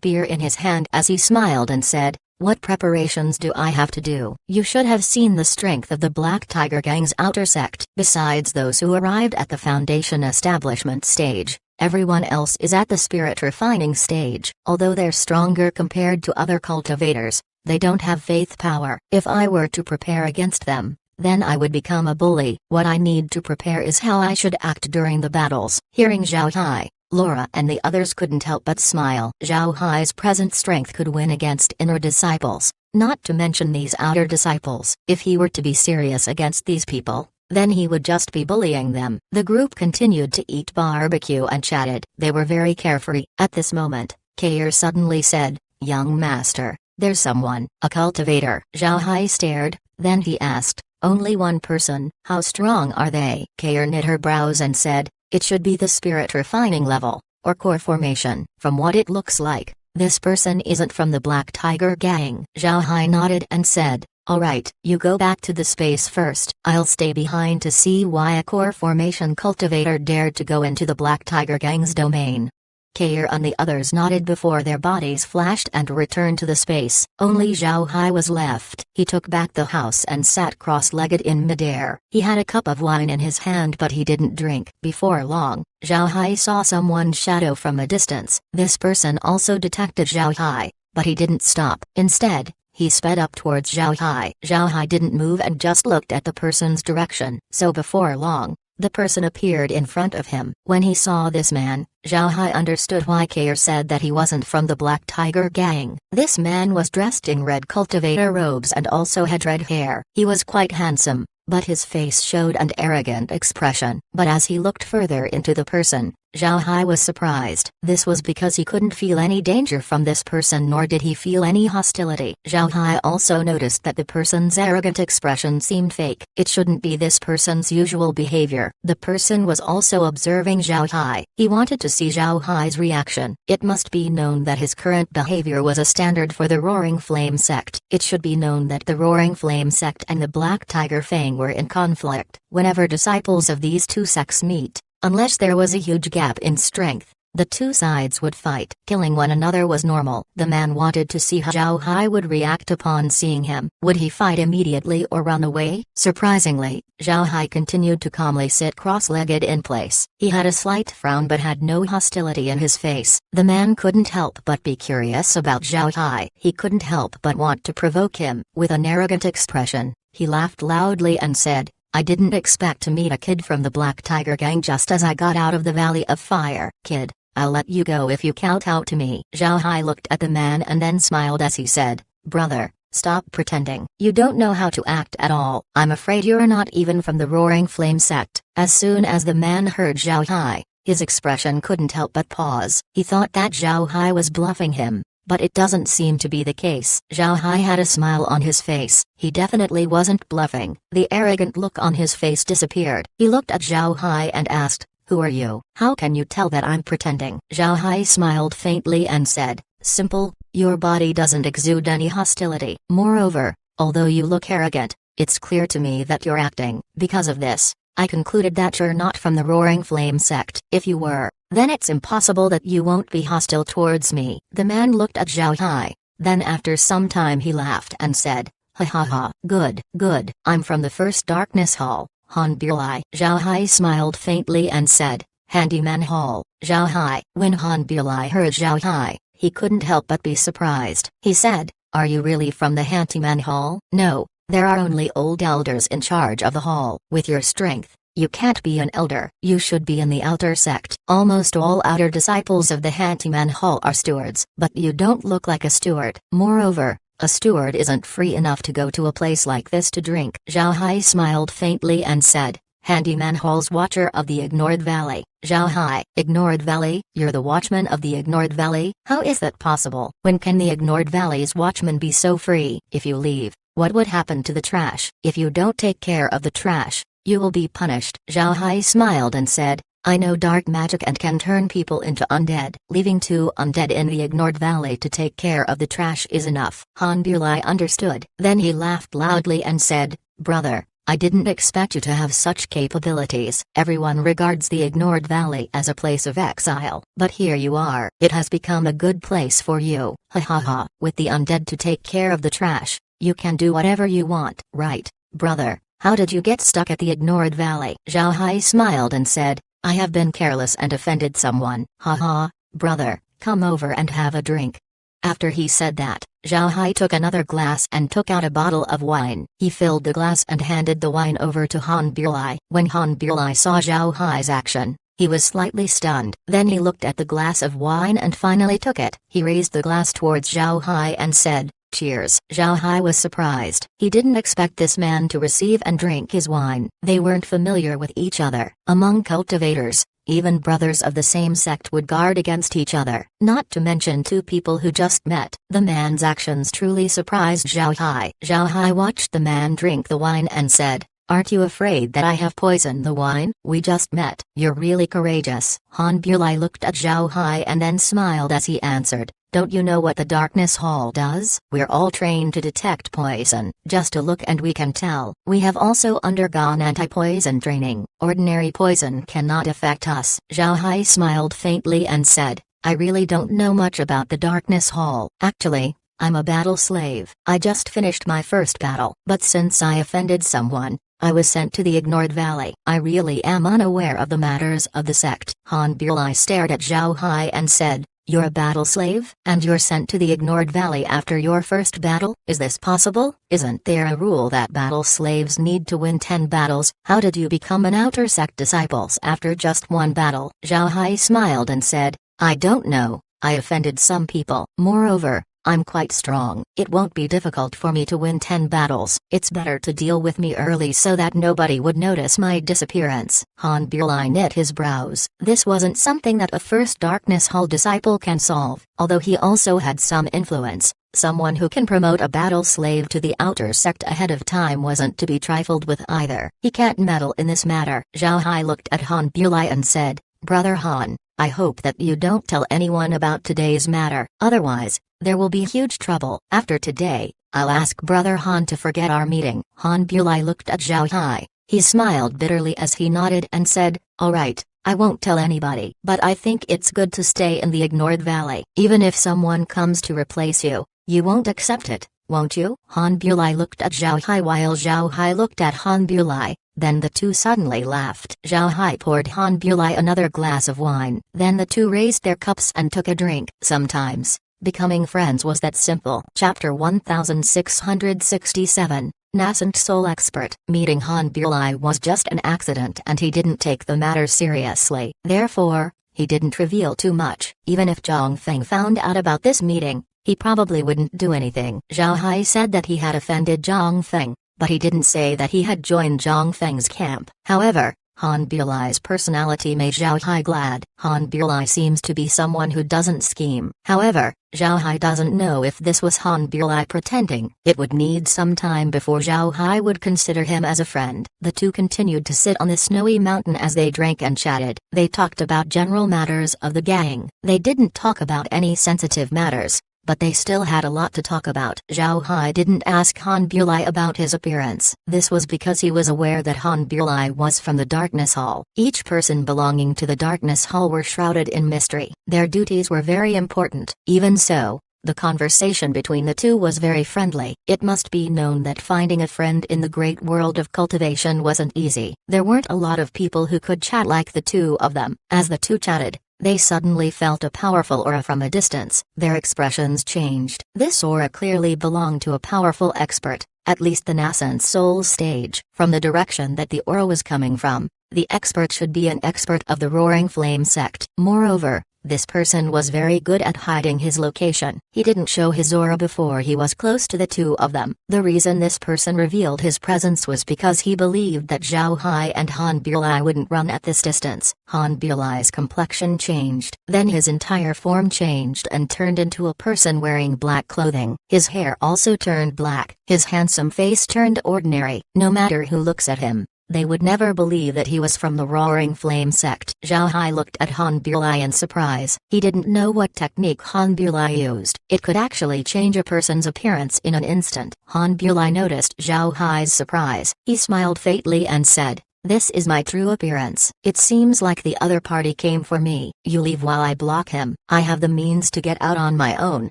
beer in his hand as he smiled and said, what preparations do I have to do? You should have seen the strength of the Black Tiger Gang's outer sect. Besides those who arrived at the foundation establishment stage, everyone else is at the spirit refining stage. Although they're stronger compared to other cultivators, they don't have faith power. If I were to prepare against them, then I would become a bully. What I need to prepare is how I should act during the battles. Hearing Zhao Hai, Laura and the others couldn't help but smile. Zhao Hai's present strength could win against inner disciples, not to mention these outer disciples. If he were to be serious against these people, then he would just be bullying them. The group continued to eat barbecue and chatted. They were very carefree. At this moment, Kair suddenly said, Young master, there's someone. A cultivator. Zhao Hai stared, then he asked, only one person, how strong are they? Kair knit her brows and said, it should be the spirit refining level, or core formation. From what it looks like, this person isn't from the Black Tiger Gang. Zhao Hai nodded and said, alright, you go back to the space first. I'll stay behind to see why a core formation cultivator dared to go into the Black Tiger Gang's domain. Kair and the others nodded before their bodies flashed and returned to the space. Only Zhao Hai was left. He took back the house and sat cross-legged in midair. He had a cup of wine in his hand but he didn't drink. Before long, Zhao Hai saw someone's shadow from a distance. This person also detected Zhao Hai, but he didn't stop. Instead, he sped up towards Zhao Hai. Zhao Hai didn't move and just looked at the person's direction. So before long, the person appeared in front of him. When he saw this man, Zhao Hai understood why Kair said that he wasn't from the Black Tiger Gang. This man was dressed in red cultivator robes and also had red hair. He was quite handsome, but his face showed an arrogant expression. But as he looked further into the person, Zhao Hai was surprised. This was because he couldn't feel any danger from this person nor did he feel any hostility. Zhao Hai also noticed that the person's arrogant expression seemed fake. It shouldn't be this person's usual behavior. The person was also observing Zhao Hai. He wanted to see Zhao Hai's reaction. It must be known that his current behavior was a standard for the Roaring Flame sect. It should be known that the Roaring Flame sect and the Black Tiger Fang were in conflict. Whenever disciples of these two sects meet, unless there was a huge gap in strength, the two sides would fight. Killing one another was normal. The man wanted to see how Zhao Hai would react upon seeing him. Would he fight immediately or run away? Surprisingly, Zhao Hai continued to calmly sit cross-legged in place. He had a slight frown but had no hostility in his face. The man couldn't help but be curious about Zhao Hai. He couldn't help but want to provoke him. With an arrogant expression, he laughed loudly and said, I didn't expect to meet a kid from the Black Tiger Gang just as I got out of the Valley of Fire. Kid, I'll let you go if you kowtow to me. Zhao Hai looked at the man and then smiled as he said, brother, stop pretending. You don't know how to act at all. I'm afraid you're not even from the Roaring Flame sect. As soon as the man heard Zhao Hai, his expression couldn't help but pause. He thought that Zhao Hai was bluffing him, but it doesn't seem to be the case. Zhao Hai had a smile on his face. He definitely wasn't bluffing. The arrogant look on his face disappeared. He looked at Zhao Hai and asked, who are you? How can you tell that I'm pretending? Zhao Hai smiled faintly and said, simple, your body doesn't exude any hostility. Moreover, although you look arrogant, it's clear to me that you're acting. Because of this, I concluded that you're not from the Roaring Flame sect. If you were, then it's impossible that you won't be hostile towards me. The man looked at Zhao Hai, then after some time he laughed and said, ha ha ha, good, good. I'm from the First Darkness Hall, Han Birlai. Zhao Hai smiled faintly and said, Handyman Hall, Zhao Hai. When Han Birlai heard Zhao Hai, he couldn't help but be surprised. He said, are you really from the Handyman Hall? No. There are only old elders in charge of the hall. With your strength, you can't be an elder. You should be in the outer sect. Almost all outer disciples of the Handyman Hall are stewards, but you don't look like a steward. Moreover, a steward isn't free enough to go to a place like this to drink. Zhao Hai smiled faintly and said, Handyman Hall's watcher of the Ignored Valley. Zhao Hai, Ignored Valley? You're the watchman of the Ignored Valley? How is that possible? When can the Ignored Valley's watchman be so free? If you leave, what would happen to the trash? If you don't take care of the trash, you will be punished. Zhao Hai smiled and said, I know dark magic and can turn people into undead. Leaving 2 undead in the Ignored Valley to take care of the trash is enough. Han Birlai understood. Then he laughed loudly and said, brother, I didn't expect you to have such capabilities. Everyone regards the Ignored Valley as a place of exile, but here you are. It has become a good place for you. Ha ha ha. With the undead to take care of the trash, you can do whatever you want. Right, brother, how did you get stuck at the Ignored Valley? Zhao Hai smiled and said, I have been careless and offended someone. Ha ha, brother, come over and have a drink. After he said that, Zhao Hai took another glass and took out a bottle of wine. He filled the glass and handed the wine over to Han Birlai. When Han Birlai saw Zhao Hai's action, he was slightly stunned. Then he looked at the glass of wine and finally took it. He raised the glass towards Zhao Hai and said, cheers. Zhao Hai was surprised. He didn't expect this man to receive and drink his wine. They weren't familiar with each other. Among cultivators, even brothers of the same sect would guard against each other. Not to mention 2 people who just met. The man's actions truly surprised Zhao Hai. Zhao Hai watched the man drink the wine and said, aren't you afraid that I have poisoned the wine? We just met. You're really courageous. Han Birlai looked at Zhao Hai and then smiled as he answered, don't you know what the Darkness Hall does? We're all trained to detect poison. Just a look and we can tell. We have also undergone anti-poison training. Ordinary poison cannot affect us. Zhao Hai smiled faintly and said, I really don't know much about the Darkness Hall. Actually, I'm a battle slave. I just finished my first battle. But since I offended someone, I was sent to the Ignored Valley. I really am unaware of the matters of the sect. Han Birlai stared at Zhao Hai and said, you're a battle slave? And you're sent to the Ignored Valley after your first battle? Is this possible? Isn't there a rule that battle slaves need to win 10 battles? How did you become an outer sect disciples after just 1 battle? Zhao Hai smiled and said, I don't know. I offended some people. Moreover, I'm quite strong. It won't be difficult for me to win 10 battles. It's better to deal with me early so that nobody would notice my disappearance. Han Birlai knit his brows. This wasn't something that a First Darkness Hall disciple can solve. Although he also had some influence, someone who can promote a battle slave to the outer sect ahead of time wasn't to be trifled with either. He can't meddle in this matter. Zhao Hai looked at Han Birlai and said, Brother Han, I hope that you don't tell anyone about today's matter. Otherwise, there will be huge trouble. After today, I'll ask Brother Han to forget our meeting. Han Birlai looked at Zhao Hai. He smiled bitterly as he nodded and said, alright, I won't tell anybody. But I think it's good to stay in the Ignored Valley. Even if someone comes to replace you, you won't accept it, won't you? Han Birlai looked at Zhao Hai while Zhao Hai looked at Han Birlai. Then the 2 suddenly laughed. Zhao Hai poured Han Birlai another glass of wine. Then the 2 raised their cups and took a drink. Sometimes, becoming friends was that simple. Chapter 1667, Nascent Soul Expert. Meeting Han Birlai was just an accident and he didn't take the matter seriously. Therefore, he didn't reveal too much. Even if Zhang Feng found out about this meeting, he probably wouldn't do anything. Zhao Hai said that he had offended Zhang Feng, but he didn't say that he had joined Zhang Feng's camp. However, Han Biulai's personality made Zhao Hai glad. Han Biulai seems to be someone who doesn't scheme. However, Zhao Hai doesn't know if this was Han Biulai pretending. It would need some time before Zhao Hai would consider him as a friend. The two continued to sit on the snowy mountain as they drank and chatted. They talked about general matters of the gang. They didn't talk about any sensitive matters, but they still had a lot to talk about. Zhao Hai didn't ask Han Biulai about his appearance. This was because he was aware that Han Biulai was from the Darkness Hall. Each person belonging to the Darkness Hall were shrouded in mystery. Their duties were very important. Even so, the conversation between the two was very friendly. It must be known that finding a friend in the great world of cultivation wasn't easy. There weren't a lot of people who could chat like the two of them. As the two chatted, they suddenly felt a powerful aura from a distance. Their expressions changed. This aura clearly belonged to a powerful expert, at least the nascent soul stage. From the direction that the aura was coming from, the expert should be an expert of the Roaring Flame sect. Moreover, this person was very good at hiding his location. He didn't show his aura before he was close to the two of them. The reason this person revealed his presence was because he believed that Zhao Hai and Han Biulai wouldn't run at this distance. Han Biulai's complexion changed. Then his entire form changed and turned into a person wearing black clothing. His hair also turned black. His handsome face turned ordinary. No matter who looks at him, they would never believe that he was from the Roaring Flame sect. Zhao Hai looked at Han Biulai in surprise. He didn't know what technique Han Biulai used. It could actually change a person's appearance in an instant. Han Biulai noticed Zhao Hai's surprise. He smiled faintly and said, "This is my true appearance. It seems like the other party came for me. You leave while I block him. I have the means to get out on my own."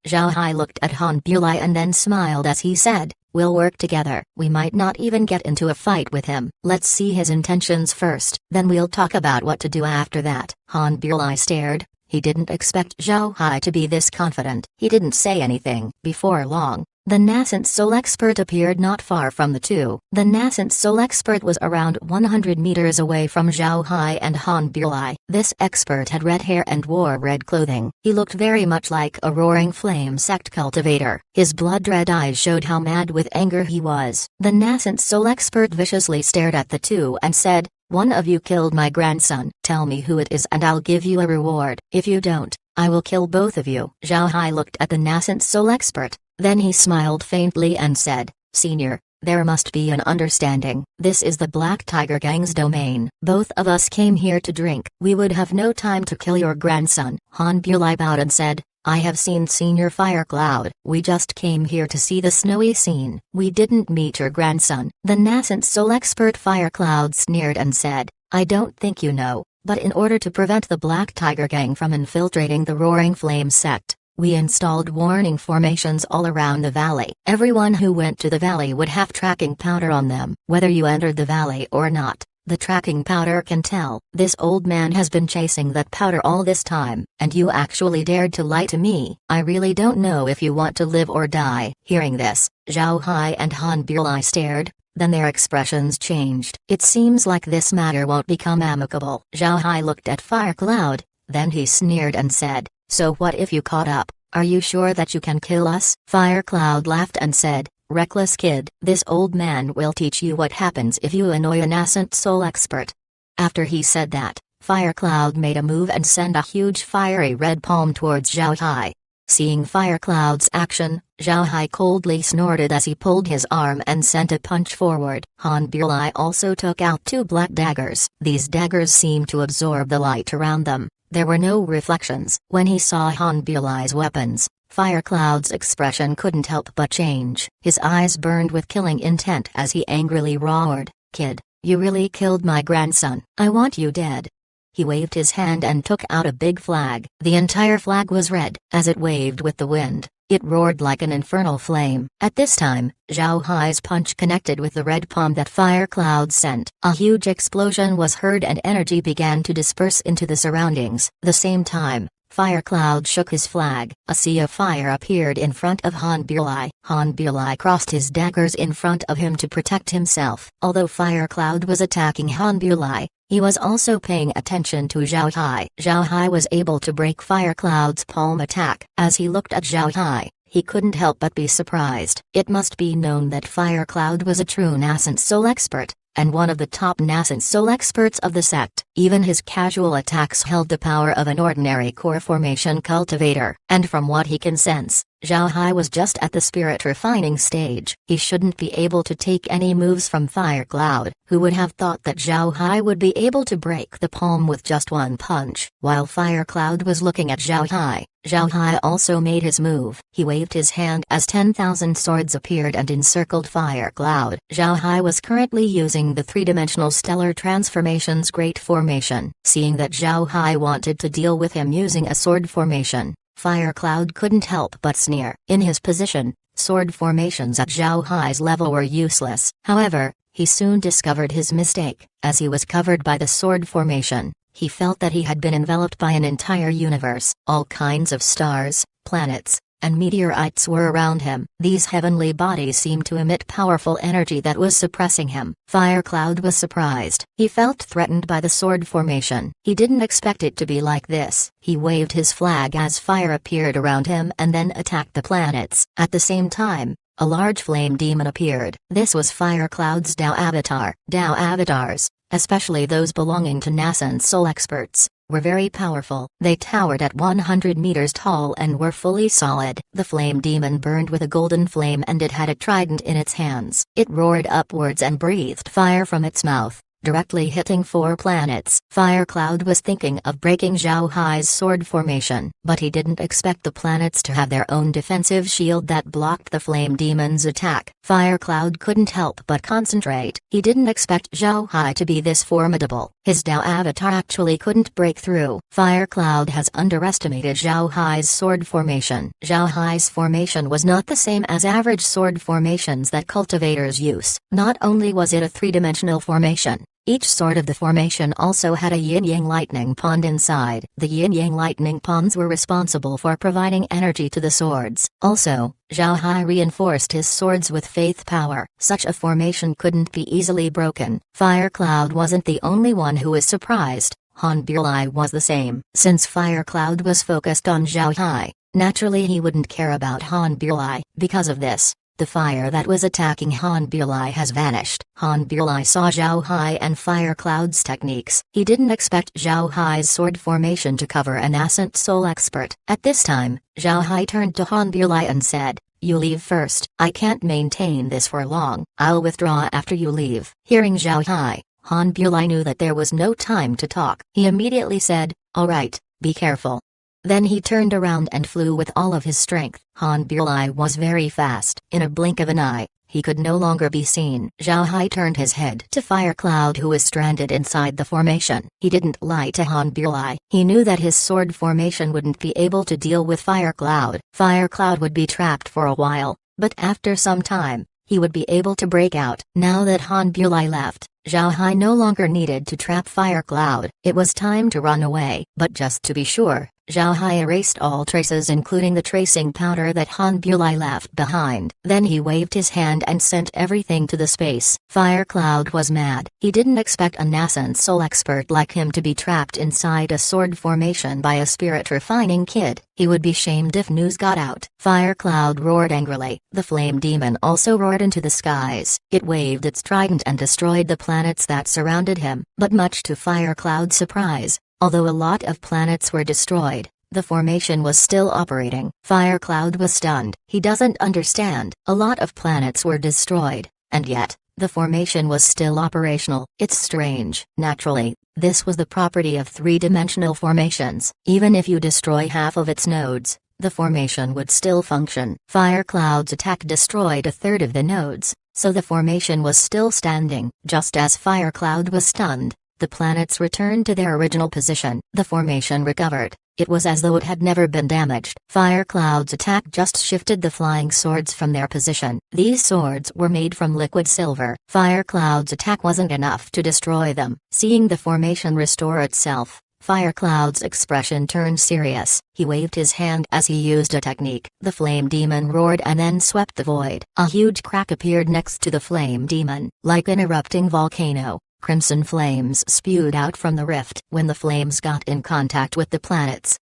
Zhao Hai looked at Han Biulai and then smiled as he said, "We'll work together. We might not even get into a fight with him. Let's see his intentions first, then we'll talk about what to do after that." Han Biulai stared. He didn't expect Zhao Hai to be this confident. He didn't say anything. Before long, the nascent soul expert appeared not far from the two. The nascent soul expert was around 100 meters away from Zhao Hai and Han Biulai. This expert had red hair and wore red clothing. He looked very much like a Roaring Flame sect cultivator. His blood-red eyes showed how mad with anger he was. The nascent soul expert viciously stared at the two and said, "One of you killed my grandson. Tell me who it is and I'll give you a reward. If you don't, I will kill both of you." Zhao Hai looked at the nascent soul expert. Then he smiled faintly and said, "Senior, there must be an understanding. This is the Black Tiger Gang's domain. Both of us came here to drink. We would have no time to kill your grandson." Han Biulai bowed and said, "I have seen Senior Firecloud. We just came here to see the snowy scene. We didn't meet your grandson." The nascent soul expert Firecloud sneered and said, "I don't think you know, but in order to prevent the Black Tiger Gang from infiltrating the Roaring Flame sect, we installed warning formations all around the valley. Everyone who went to the valley would have tracking powder on them. Whether you entered the valley or not, the tracking powder can tell. This old man has been chasing that powder all this time, and you actually dared to lie to me. I really don't know if you want to live or die." Hearing this, Zhao Hai and Han Biulai stared. Then their expressions changed. "It seems like this matter won't become amicable." Zhao Hai looked at Firecloud, then he sneered and said, "So what if you caught up? Are you sure that you can kill us?" Firecloud laughed and said, "Reckless kid, this old man will teach you what happens if you annoy a nascent soul expert." After he said that, Firecloud made a move and sent a huge fiery red palm towards Zhao Hai. Seeing Firecloud's action, Zhao Hai coldly snorted as he pulled his arm and sent a punch forward. Han Biulai also took out two black daggers. These daggers seemed to absorb the light around them. There were no reflections. When he saw Han Biulai's weapons, Firecloud's expression couldn't help but change. His eyes burned with killing intent as he angrily roared, "Kid, you really killed my grandson. I want you dead." He waved his hand and took out a big flag. The entire flag was red. As it waved with the wind, it roared like an infernal flame. At this time, Zhao Hai's punch connected with the red palm that Firecloud sent. A huge explosion was heard and energy began to disperse into the surroundings. The same time, Firecloud shook his flag. A sea of fire appeared in front of Han Biulai. Han Biulai crossed his daggers in front of him to protect himself. Although Firecloud was attacking Han Biulai, He was also paying attention to Zhao Hai. Zhao Hai was able to break Fire Cloud's palm attack. As he looked at Zhao Hai, he couldn't help but be surprised. It must be known that Fire Cloud was a true nascent soul expert, and one of the top nascent soul experts of the sect. Even his casual attacks held the power of an ordinary core formation cultivator, and from what he can sense, Zhao Hai was just at the spirit refining stage. He shouldn't be able to take any moves from Fire Cloud. Who would have thought that Zhao Hai would be able to break the palm with just one punch? While Fire Cloud was looking at Zhao Hai also made his move. He waved his hand as 10,000 swords appeared and encircled Fire Cloud. Zhao Hai was currently using the three-dimensional stellar transformation's great formation. Seeing that Zhao Hai wanted to deal with him using a sword formation, Fire Cloud couldn't help but sneer. In his position, sword formations at Zhao Hai's level were useless. However, he soon discovered his mistake. As he was covered by the sword formation, he felt that he had been enveloped by an entire universe. All kinds of stars, planets, and meteorites were around him. These heavenly bodies seemed to emit powerful energy that was suppressing him. Fire Cloud was surprised. He felt threatened by the sword formation. He didn't expect it to be like this. He waved his flag as fire appeared around him and then attacked the planets. At the same time, a large flame demon appeared. This was Fire Cloud's Dao avatar. Dao avatars, especially those belonging to nascent soul experts, were very powerful. They towered at 100 meters tall and were fully solid. The flame demon burned with a golden flame and it had a trident in its hands. It roared upwards and breathed fire from its mouth, directly hitting 4 planets. Fire Cloud was thinking of breaking Zhao Hai's sword formation, but he didn't expect the planets to have their own defensive shield that blocked the flame demon's attack. Fire Cloud couldn't help but concentrate. He didn't expect Zhao Hai to be this formidable. His Dao avatar actually couldn't break through. Fire Cloud has underestimated Zhao Hai's sword formation. Zhao Hai's formation was not the same as average sword formations that cultivators use. Not only was it a three-dimensional formation, each sword of the formation also had a yin-yang lightning pond inside. The yin-yang lightning ponds were responsible for providing energy to the swords. Also, Zhao Hai reinforced his swords with faith power. Such a formation couldn't be easily broken. Fire Cloud wasn't the only one who was surprised. Han Burlai was the same. Since Fire Cloud was focused on Zhao Hai, naturally he wouldn't care about Han Burlai. Because of this, the fire that was attacking Han Burlai has vanished. Han Burlai saw Zhao Hai and Fire Cloud's techniques. He didn't expect Zhao Hai's sword formation to cover a nascent soul expert. At this time, Zhao Hai turned to Han Burlai and said, "You leave first. I can't maintain this for long. I'll withdraw after you leave." Hearing Zhao Hai, Han Burlai knew that there was no time to talk. He immediately said, "All right, be careful." Then he turned around and flew with all of his strength. Han Burlai was very fast. In a blink of an eye, he could no longer be seen. Zhao Hai turned his head to Fire Cloud, who was stranded inside the formation. He didn't lie to Han Burlai. He knew that his sword formation wouldn't be able to deal with Fire Cloud. Fire Cloud would be trapped for a while, but after some time, he would be able to break out. Now that Han Burlai left, Zhao Hai no longer needed to trap Fire Cloud. It was time to run away. But just to be sure, Zhao Hai erased all traces, including the tracing powder that Han Burlai left behind. Then he waved his hand and sent everything to the space. Fire Cloud was mad. He didn't expect a nascent soul expert like him to be trapped inside a sword formation by a spirit refining kid. He would be shamed if news got out. Fire Cloud roared angrily. The flame demon also roared into the skies. It waved its trident and destroyed the planets that surrounded him. But much to Fire Cloud's surprise, although a lot of planets were destroyed, the formation was still operating. Fire Cloud was stunned. He doesn't understand. A lot of planets were destroyed, and yet, the formation was still operational. It's strange. Naturally, this was the property of three-dimensional formations. Even if you destroy half of its nodes, the formation would still function. Fire Cloud's attack destroyed a third of the nodes, so the formation was still standing. Just as Fire Cloud was stunned, the planets returned to their original position. The formation recovered. It was as though it had never been damaged. Fire Cloud's attack just shifted the flying swords from their position. These swords were made from liquid silver. Fire Cloud's attack wasn't enough to destroy them. Seeing the formation restore itself, Fire Cloud's expression turned serious. He waved his hand as he used a technique. The flame demon roared and then swept the void. A huge crack appeared next to the flame demon. Like an erupting volcano, Crimson flames spewed out from the rift. When the flames got in contact with the planets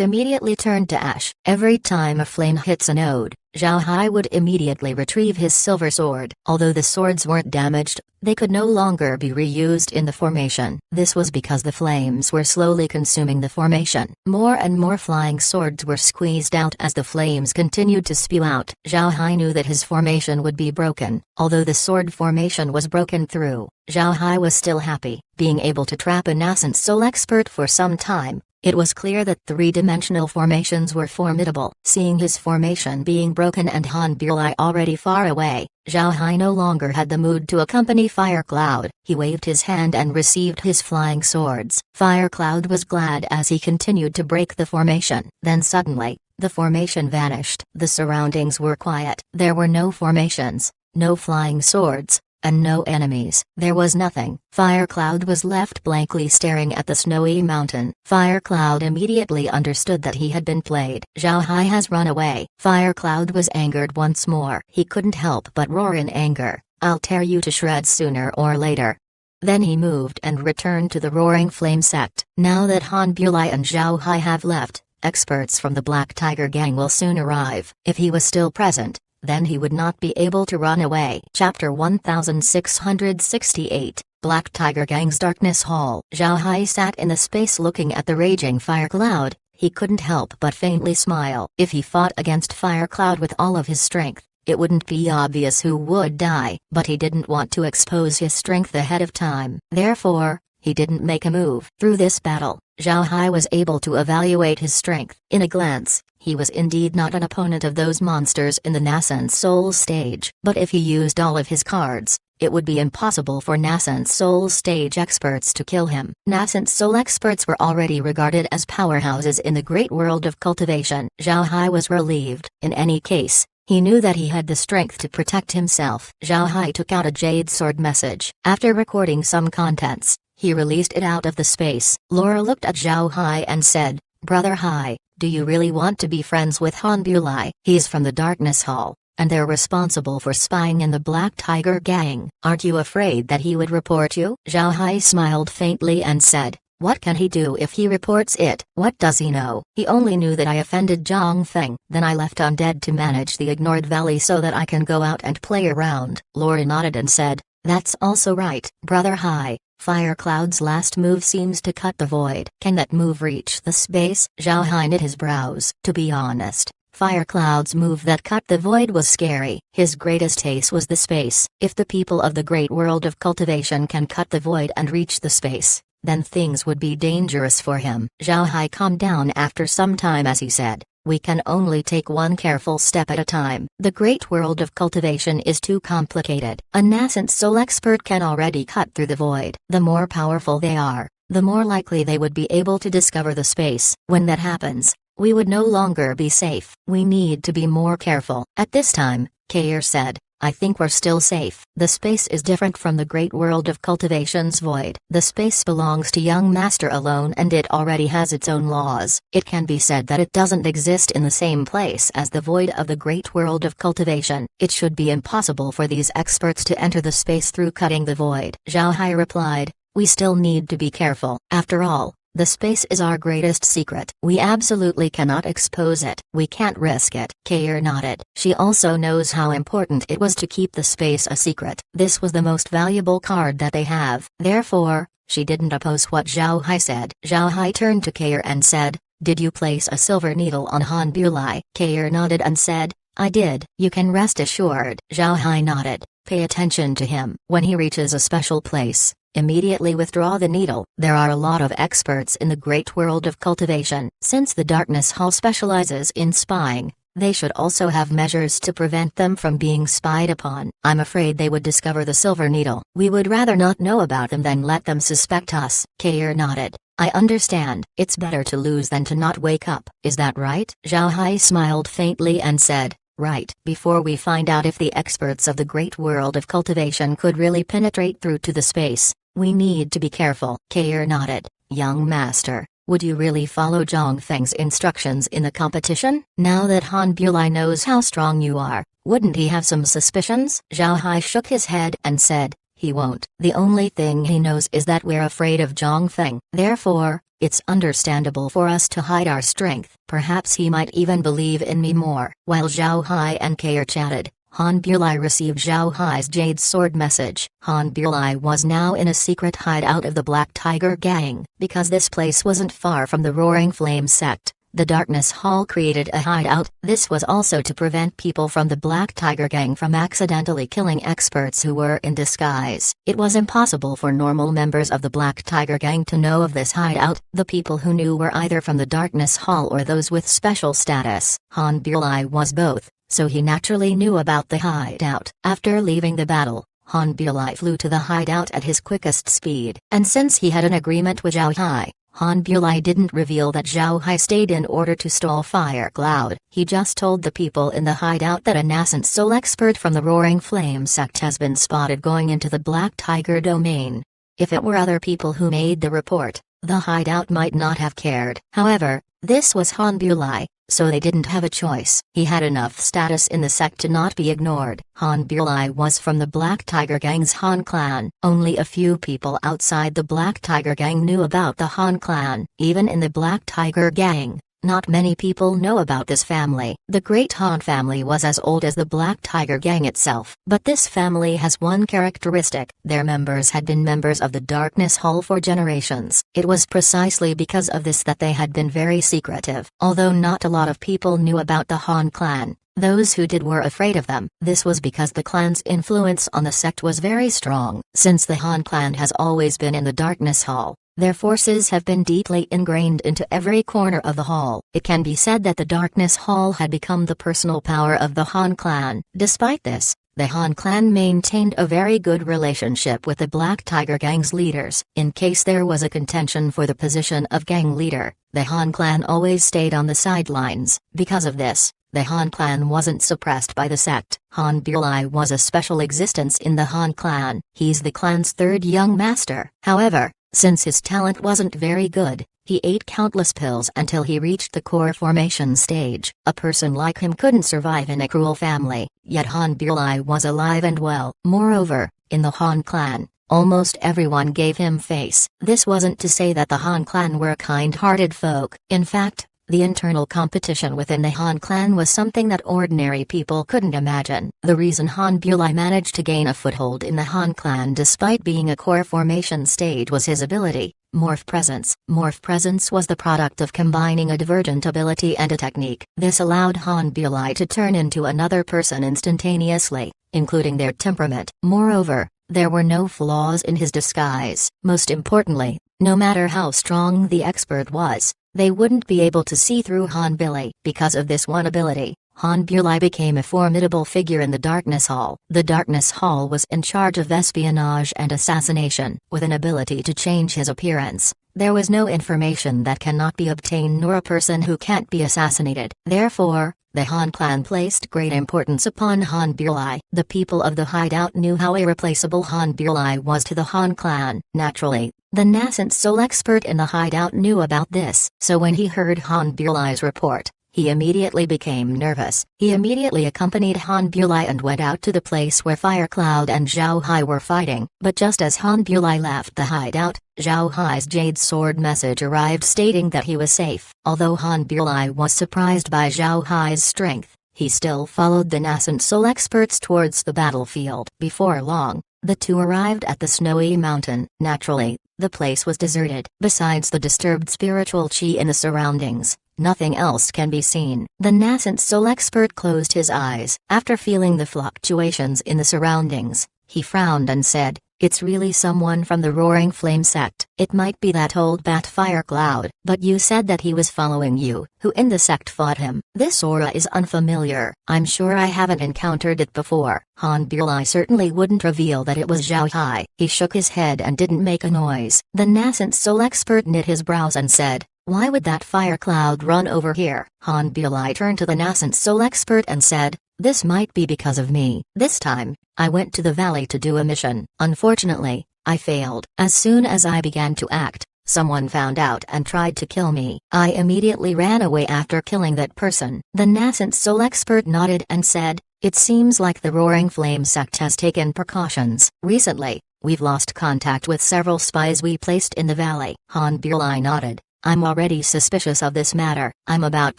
immediately turned to ash. Every time a flame hits a node, Zhao Hai would immediately retrieve his silver sword. Although the swords weren't damaged, they could no longer be reused in the formation. This was because the flames were slowly consuming the formation. More and more flying swords were squeezed out as the flames continued to spew out. Zhao Hai knew that his formation would be broken. Although the sword formation was broken through, Zhao Hai was still happy. Being able to trap a nascent soul expert for some time, it was clear that three-dimensional formations were formidable. Seeing his formation being broken and Han Burlai already far away, Zhao Hai no longer had the mood to accompany Fire Cloud. He waved his hand and received his flying swords. Fire Cloud was glad as he continued to break the formation. Then suddenly, the formation vanished. The surroundings were quiet. There were no formations, no flying swords, and no enemies. There was nothing. Fire Cloud was left blankly staring at the snowy mountain. Fire Cloud immediately understood that he had been played. Zhao Hai has run away. Fire Cloud was angered once more. He couldn't help but roar in anger. I'll tear you to shreds sooner or later. Then he moved and returned to the Roaring Flame sect. Now that Han Bulai and Zhao Hai have left, experts from the Black Tiger Gang will soon arrive. If he was still present, then he would not be able to run away. Chapter 1668, Black Tiger Gang's Darkness Hall. Zhao Hai sat in the space looking at the raging fire cloud. He couldn't help but faintly smile. If he fought against Fire Cloud with all of his strength, it wouldn't be obvious who would die. But he didn't want to expose his strength ahead of time. Therefore, he didn't make a move. Through this battle, Zhao Hai was able to evaluate his strength. In a glance, he was indeed not an opponent of those monsters in the nascent soul stage. But if he used all of his cards, it would be impossible for nascent soul stage experts to kill him. Nascent soul experts were already regarded as powerhouses in the great world of cultivation. Zhao Hai was relieved. In any case, he knew that he had the strength to protect himself. Zhao Hai took out a jade sword message. After recording some contents, he released it out of the space. Laura looked at Zhao Hai and said, "Brother Hai, do you really want to be friends with Han Bulai? He's from the Darkness Hall, and they're responsible for spying in the Black Tiger Gang. Aren't you afraid that he would report you?" Zhao Hai smiled faintly and said, "What can he do if he reports it? What does he know? He only knew that I offended Zhang Feng. Then I left undead to manage the ignored valley so that I can go out and play around." Laura nodded and said, "That's also right, Brother Hai. Fire Cloud's last move seems to cut the void. Can that move reach the space?" Zhao Hai knit his brows. To be honest, Fire Cloud's move that cut the void was scary. His greatest ace was the space. If the people of the great world of cultivation can cut the void and reach the space, then things would be dangerous for him. Zhao Hai calmed down after some time as he said, "We can only take one careful step at a time. The great world of cultivation is too complicated. A nascent soul expert can already cut through the void. The more powerful they are, the more likely they would be able to discover the space. When that happens, we would no longer be safe. We need to be more careful." At this time, Kair said, "I think we're still safe. The space is different from the great world of cultivation's void. The space belongs to young master alone and it already has its own laws. It can be said that it doesn't exist in the same place as the void of the great world of cultivation. It should be impossible for these experts to enter the space through cutting the void." Zhao Hai replied, "We still need to be careful. After all, the space is our greatest secret. We absolutely cannot expose it. We can't risk it." Kair nodded. She also knows how important it was to keep the space a secret. This was the most valuable card that they have. Therefore, she didn't oppose what Zhao Hai said. Zhao Hai turned to Kair and said, "Did you place a silver needle on Han Bulai?" Kair nodded and said, "I did. You can rest assured." Zhao Hai nodded. "Pay attention to him. When he reaches a special place, immediately withdraw the needle." There are a lot of experts in the great world of cultivation. Since the Darkness Hall specializes in spying, they should also have measures to prevent them from being spied upon. I'm afraid they would discover the silver needle. We would rather not know about them than let them suspect us. Kair nodded. "I understand. It's better to lose than to not wake up. Is that right?" Zhao Hai smiled faintly and said, "Right." Before we find out if the experts of the great world of cultivation could really penetrate through to the space, we need to be careful. Kair nodded. "Young master, would you really follow Zhang Feng's instructions in the competition? Now that Han Bulai knows how strong you are, wouldn't he have some suspicions?" Zhao Hai shook his head and said, He won't. The only thing he knows is that we're afraid of Zhang Feng. Therefore, it's understandable for us to hide our strength. Perhaps he might even believe in me more." While Zhao Hai and Kair chatted, Han Bulai received Zhao Hai's jade sword message. Han Bulai was now in a secret hideout of the Black Tiger Gang. Because this place wasn't far from the Roaring Flame sect, the Darkness Hall created a hideout. This was also to prevent people from the Black Tiger Gang from accidentally killing experts who were in disguise. It was impossible for normal members of the Black Tiger Gang to know of this hideout. The people who knew were either from the Darkness Hall or those with special status. Han Bulai was both, so he naturally knew about the hideout. After leaving the battle, Han Bulai flew to the hideout at his quickest speed. And since he had an agreement with Zhao Hai, Han Bulai didn't reveal that Zhao Hai stayed in order to stall Fire Cloud. He just told the people in the hideout that a nascent soul expert from the Roaring Flame sect has been spotted going into the Black Tiger domain. If it were other people who made the report, the hideout might not have cared. However, this was Han Bulai, so they didn't have a choice. He had enough status in the sect to not be ignored. Han Bulai was from the Black Tiger Gang's Han clan. Only a few people outside the Black Tiger Gang knew about the Han clan. Even in the Black Tiger Gang, not many people know about this family. The Great Han family was as old as the Black Tiger Gang itself. But this family has one characteristic: their members had been members of the Darkness Hall for generations. It was precisely because of this that they had been very secretive. Although not a lot of people knew about the Han clan, those who did were afraid of them. This was because the clan's influence on the sect was very strong. Since the Han clan has always been in the Darkness Hall, their forces have been deeply ingrained into every corner of the hall. It can be said that the Darkness Hall had become the personal power of the Han clan. Despite this, the Han clan maintained a very good relationship with the Black Tiger Gang's leaders. In case there was a contention for the position of gang leader, the Han clan always stayed on the sidelines. Because of this, the Han clan wasn't suppressed by the sect. Han Bulai was a special existence in the Han clan. He's the clan's third young master. However, since his talent wasn't very good, he ate countless pills until he reached the core formation stage. A person like him couldn't survive in a cruel family, yet Han Bulai was alive and well. Moreover, in the Han clan, almost everyone gave him face. This wasn't to say that the Han clan were kind-hearted folk. In fact, the internal competition within the Han clan was something that ordinary people couldn't imagine. The reason Han Bulai managed to gain a foothold in the Han clan despite being a core formation stage was his ability, Morph Presence. Morph Presence was the product of combining a divergent ability and a technique. This allowed Han Bulai to turn into another person instantaneously, including their temperament. Moreover, there were no flaws in his disguise. Most importantly, no matter how strong the expert was, they wouldn't be able to see through Han Bulai. Because of this one ability, Han Bulai became a formidable figure in the Darkness Hall. The Darkness Hall was in charge of espionage and assassination. With an ability to change his appearance, there was no information that cannot be obtained nor a person who can't be assassinated. Therefore, the Han clan placed great importance upon Han Bulai. The people of the hideout knew how irreplaceable Han Bulai was to the Han clan. Naturally, the nascent soul expert in the hideout knew about this. So when he heard Han Bulai's report, he immediately became nervous. He immediately accompanied Han Bulai and went out to the place where Fire Cloud and Zhao Hai were fighting. But just as Han Bulai left the hideout, Zhao Hai's jade sword message arrived stating that he was safe. Although Han Bulai was surprised by Zhao Hai's strength, he still followed the nascent soul experts towards the battlefield. Before long, the two arrived at the snowy mountain. Naturally, the place was deserted. Besides the disturbed spiritual chi in the surroundings, nothing else can be seen. The nascent soul expert closed his eyes. After feeling the fluctuations in the surroundings, he frowned and said, "It's really someone from the Roaring Flame sect. It might be that old bat Fire Cloud. But you said that he was following you. Who in the sect fought him? This aura is unfamiliar. I'm sure I haven't encountered it before." Han Bulai certainly wouldn't reveal that it was Zhao Hai. He shook his head and didn't make a noise. The nascent soul expert knit his brows and said, "Why would that Fire Cloud run over here?" Han Bulai turned to the nascent soul expert and said, "This might be because of me. This time, I went to the valley to do a mission. Unfortunately, I failed. As soon as I began to act, someone found out and tried to kill me. I immediately ran away after killing that person." The nascent soul expert nodded and said, "It seems like the Roaring Flame sect has taken precautions. Recently, We've lost contact with several spies we placed in the valley. Han Birlai nodded. I'm already suspicious of this matter. I'm about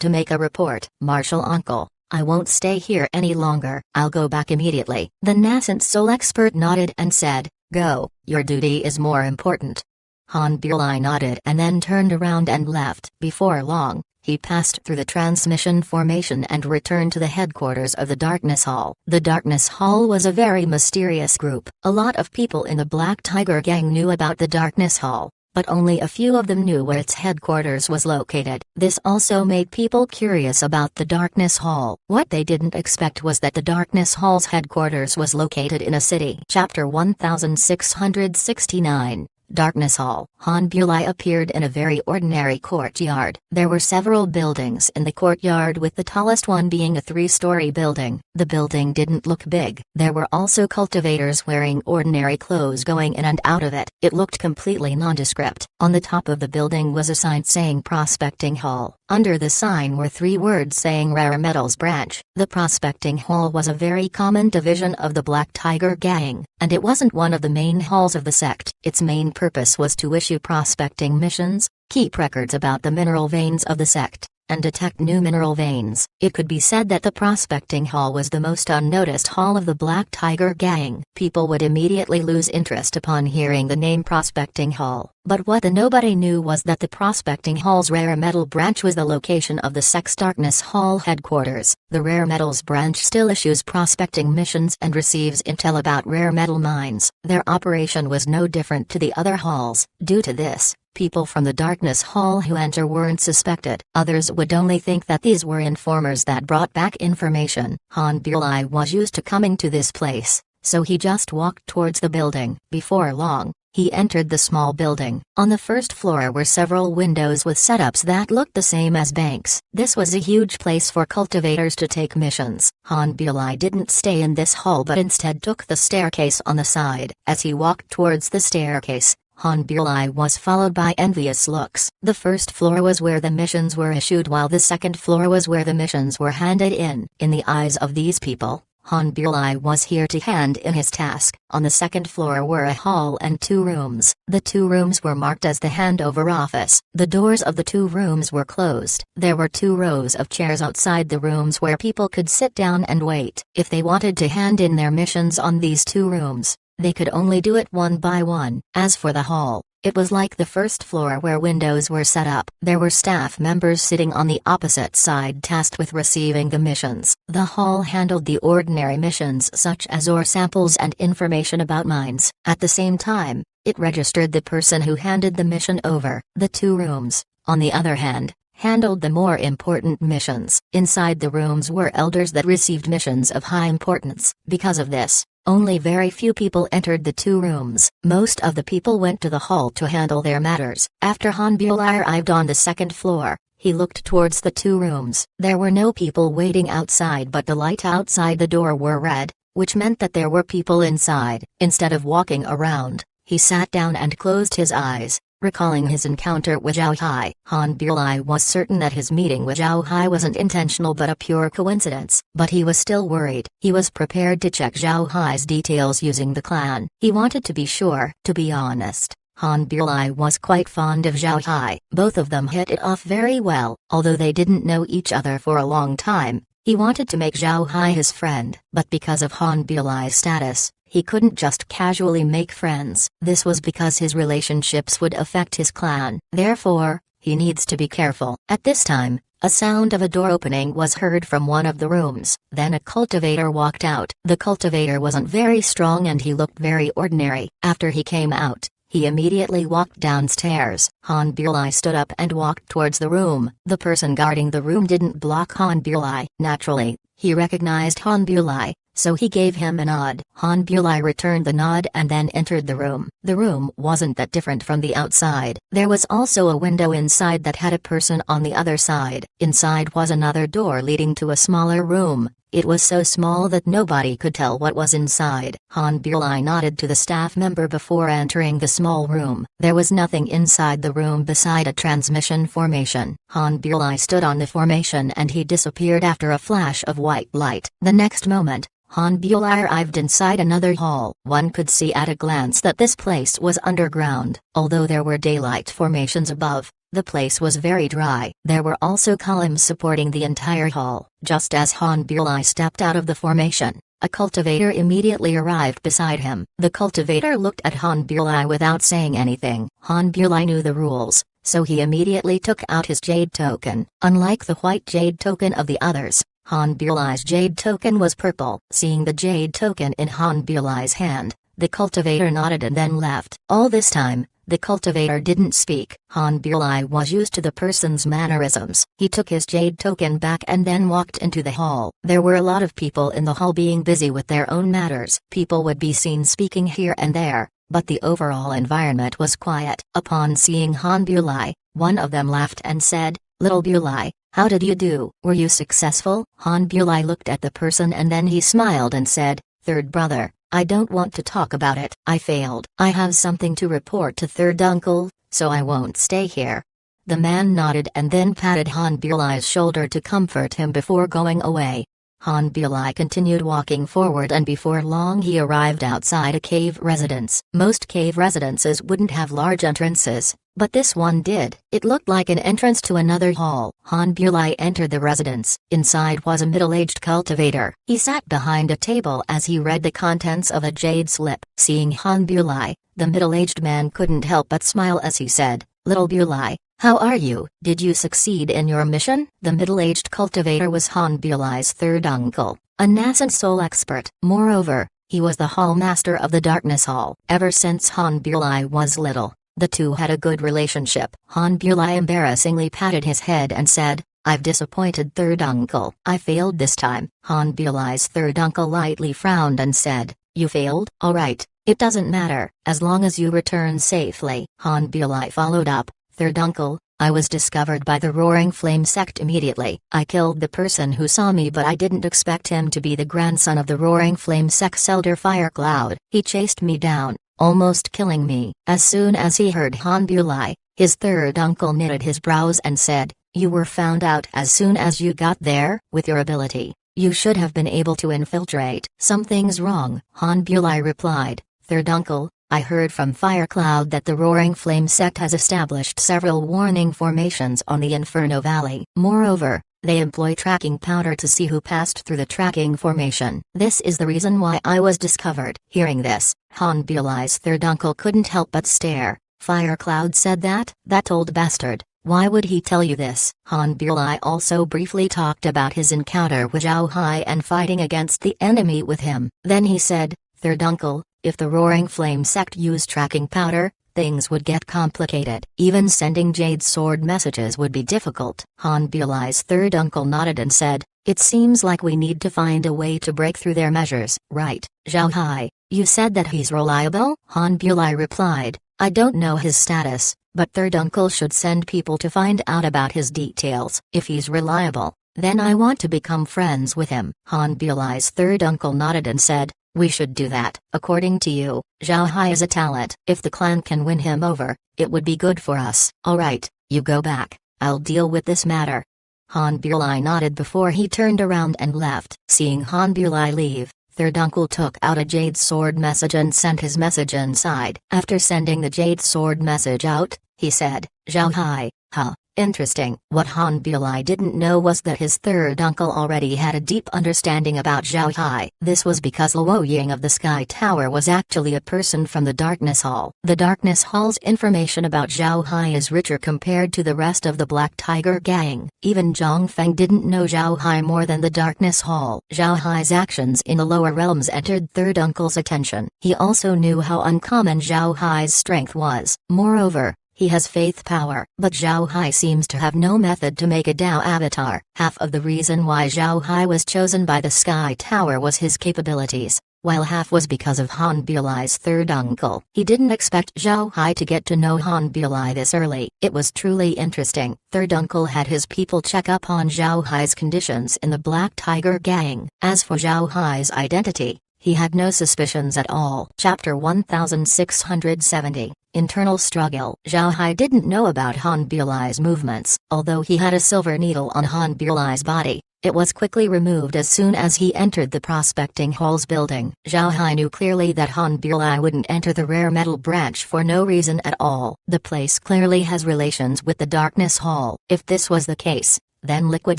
to make a report. Marshal Uncle, I won't stay here any longer. I'll go back immediately. The nascent soul expert nodded and said, Go, your duty is more important. Han Birlai nodded and then turned around and left. Before long, he passed through the transmission formation and returned to the headquarters of the Darkness Hall. The Darkness Hall was a very mysterious group. A lot of people in the Black Tiger Gang knew about the Darkness Hall, but only a few of them knew where its headquarters was located. This also made people curious about the Darkness Hall. What they didn't expect was that the Darkness Hall's headquarters was located in a city. Chapter 1669. Darkness Hall. Han Birlai appeared in a very ordinary courtyard. There were several buildings in the courtyard, with the tallest one being a 3-story building. The building didn't look big. There were also cultivators wearing ordinary clothes going in and out of it. It looked completely nondescript. On the top of the building was a sign saying Prospecting Hall. Under the sign were 3 words saying Rare Metals Branch. The Prospecting Hall was a very common division of the Black Tiger Gang, and it wasn't one of the main halls of the sect. Its main purpose was to issue prospecting missions, keep records about the mineral veins of the sect, and detect new mineral veins. It could be said that the Prospecting Hall was the most unnoticed hall of the Black Tiger Gang. People would immediately lose interest upon hearing the name Prospecting Hall. But what nobody knew was that the Prospecting Hall's Rare Metal Branch was the location of the sect's Darkness Hall headquarters. The Rare Metals Branch still issues prospecting missions and receives intel about rare metal mines. Their operation was no different to the other halls. Due to this, people from the Darkness Hall who enter weren't suspected. Others would only think that these were informers that brought back information. Han Birlai was used to coming to this place, so he just walked towards the building. Before long, he entered the small building. On the first floor were several windows with setups that looked the same as banks. This was a huge place for cultivators to take missions. Han Birlai didn't stay in this hall but instead took the staircase on the side. As he walked towards the staircase, Han Birlai was followed by envious looks. The first floor was where the missions were issued, while the second floor was where the missions were handed in. In the eyes of these people, Han Birlai was here to hand in his task. On the second floor were a hall and 2 rooms. The 2 rooms were marked as the handover office. The doors of the 2 rooms were closed. There were 2 rows of chairs outside the rooms where people could sit down and wait. If they wanted to hand in their missions on these 2 rooms, they could only do it one by one. As for the hall, it was like the first floor where windows were set up. There were staff members sitting on the opposite side tasked with receiving the missions. The hall handled the ordinary missions such as ore samples and information about mines. At the same time, it registered the person who handed the mission over. The 2 rooms, on the other hand, handled the more important missions. Inside the rooms were elders that received missions of high importance. Because of this, only very few people entered the 2 rooms. Most of the people went to the hall to handle their matters. After Han Birlai arrived on the second floor, he looked towards the 2 rooms. There were no people waiting outside, but the light outside the door were red, which meant that there were people inside. Instead of walking around, he sat down and closed his eyes, recalling his encounter with Zhao Hai. Han Birlai was certain that his meeting with Zhao Hai wasn't intentional but a pure coincidence, but he was still worried. He was prepared to check Zhao Hai's details using the clan. He wanted to be sure. To be honest, Han Birlai was quite fond of Zhao Hai. Both of them hit it off very well. Although they didn't know each other for a long time, he wanted to make Zhao Hai his friend. But because of Han Birlai's status, he couldn't just casually make friends. This was because his relationships would affect his clan. Therefore, he needs to be careful. At this time, a sound of a door opening was heard from one of the rooms. Then a cultivator walked out. The cultivator wasn't very strong and he looked very ordinary. After he came out, he immediately walked downstairs. Han Birlai stood up and walked towards the room. The person guarding the room didn't block Han Birlai. Naturally, he recognized Han Birlai, so he gave him a nod. Han Birlai returned the nod and then entered the room. The room wasn't that different from the outside. There was also a window inside that had a person on the other side. Inside was another door leading to a smaller room. It was so small that nobody could tell what was inside. Han Buerlei nodded to the staff member before entering the small room. There was nothing inside the room beside a transmission formation. Han Buerlei stood on the formation and he disappeared after a flash of white light. The next moment, Han Buerlei arrived inside another hall. One could see at a glance that this place was underground. Although there were daylight formations above, the place was very dry. There were also columns supporting the entire hall. Just as Han Buerlei stepped out of the formation, a cultivator immediately arrived beside him. The cultivator looked at Han Buerlei without saying anything. Han Buerlei knew the rules, so he immediately took out his jade token. Unlike the white jade token of the others, Han Buerlei's jade token was purple. Seeing the jade token in Han Buerlei's hand, the cultivator nodded and then left. All this time, the cultivator didn't speak. Han Buerlei was used to the person's mannerisms. He took his jade token back and then walked into the hall. There were a lot of people in the hall being busy with their own matters. People would be seen speaking here and there, but the overall environment was quiet. Upon seeing Han Buerlei, one of them laughed and said, "Little Buerlei, how did you do? Were you successful?" Han Buerlei looked at the person and then he smiled and said, "Third brother, I don't want to talk about it. I failed. I have something to report to third uncle, so I won't stay here." The man nodded and then patted Han Buerlei's shoulder to comfort him before going away. Han Buerlei continued walking forward and before long he arrived outside a cave residence. Most cave residences wouldn't have large entrances, but this one did. It looked like an entrance to another hall. Han Buerlei entered the residence. Inside was a middle-aged cultivator. He sat behind a table as he read the contents of a jade slip. Seeing Han Buerlei, the middle-aged man couldn't help but smile as he said, "Little Buerlei, how are you? Did you succeed in your mission?" The middle-aged cultivator was Han Buerlei's third uncle, a nascent soul expert. Moreover, he was the hall master of the Darkness Hall. Ever since Han Buerlei was little, the two had a good relationship. Han Buerlei embarrassingly patted his head and said, "I've disappointed third uncle. I failed this time." Han Buerlei's third uncle lightly frowned and said, "You failed? All right, it doesn't matter, as long as you return safely." Han Buerlei followed up, "Third uncle, I was discovered by the Roaring Flame sect immediately. I killed the person who saw me, but I didn't expect him to be the grandson of the Roaring Flame sect's elder Firecloud. He chased me down, almost killing me." As soon as he heard Han Buerlei, his third uncle knitted his brows and said, "You were found out as soon as you got there? With your ability, you should have been able to infiltrate." "Something's wrong," Han Buerlei replied. "Third uncle, I heard from Firecloud that the Roaring Flame sect has established several warning formations on the Inferno Valley. Moreover, they employ tracking powder to see who passed through the tracking formation. This is the reason why I was discovered." Hearing this, Han Buerlei's third uncle couldn't help but stare. "Firecloud said that? That old bastard. Why would he tell you this?" Han Buerlei also briefly talked about his encounter with Zhao Hai and fighting against the enemy with him. Then he said, "Third uncle, if the Roaring Flame sect used tracking powder, things would get complicated. Even sending Jade Sword messages would be difficult." Han Buerlei's third uncle nodded and said, "It seems like we need to find a way to break through their measures." "Right, Zhao Hai, you said that he's reliable?" Han Buerlei replied, "I don't know his status, but third uncle should send people to find out about his details. If he's reliable, then I want to become friends with him." Han Buerlei's third uncle nodded and said, "We should do that. According to you, Zhao Hai is a talent. If the clan can win him over, it would be good for us." "All right, you go back. I'll deal with this matter." Han Buerlei nodded before he turned around and left. Seeing Han Buerlei leave, third uncle took out a Jade Sword message and sent his message inside. After sending the Jade Sword message out, he said, "Zhao Hai, huh? Interesting." What Han Buerlei didn't know was that his third uncle already had a deep understanding about Zhao Hai. This was because Luo Ying of the Sky Tower was actually a person from the Darkness Hall. The Darkness Hall's information about Zhao Hai is richer compared to the rest of the Black Tiger gang. Even Zhang Feng didn't know Zhao Hai more than the Darkness Hall. Zhao Hai's actions in the lower realms entered third uncle's attention. He also knew how uncommon Zhao Hai's strength was. Moreover, he has faith power. But Zhao Hai seems to have no method to make a Dao avatar. Half of the reason why Zhao Hai was chosen by the Sky Tower was his capabilities. while half was because of Han Biulai's third uncle. He didn't expect Zhao Hai to get to know Han Biulai this early. It was truly interesting. Third uncle had his people check up on Zhao Hai's conditions in the Black Tiger gang. As for Zhao Hai's identity, he had no suspicions at all. Chapter 1670. Internal struggle. Zhao Hai didn't know about Han Biulai's movements. Although he had a silver needle on Han Biulai's body, it was quickly removed as soon as he entered the prospecting hall's building. Zhao Hai knew clearly that Han Biulai wouldn't enter the rare metal branch for no reason at all. The place clearly has relations with the Darkness Hall. If this was the case, then liquid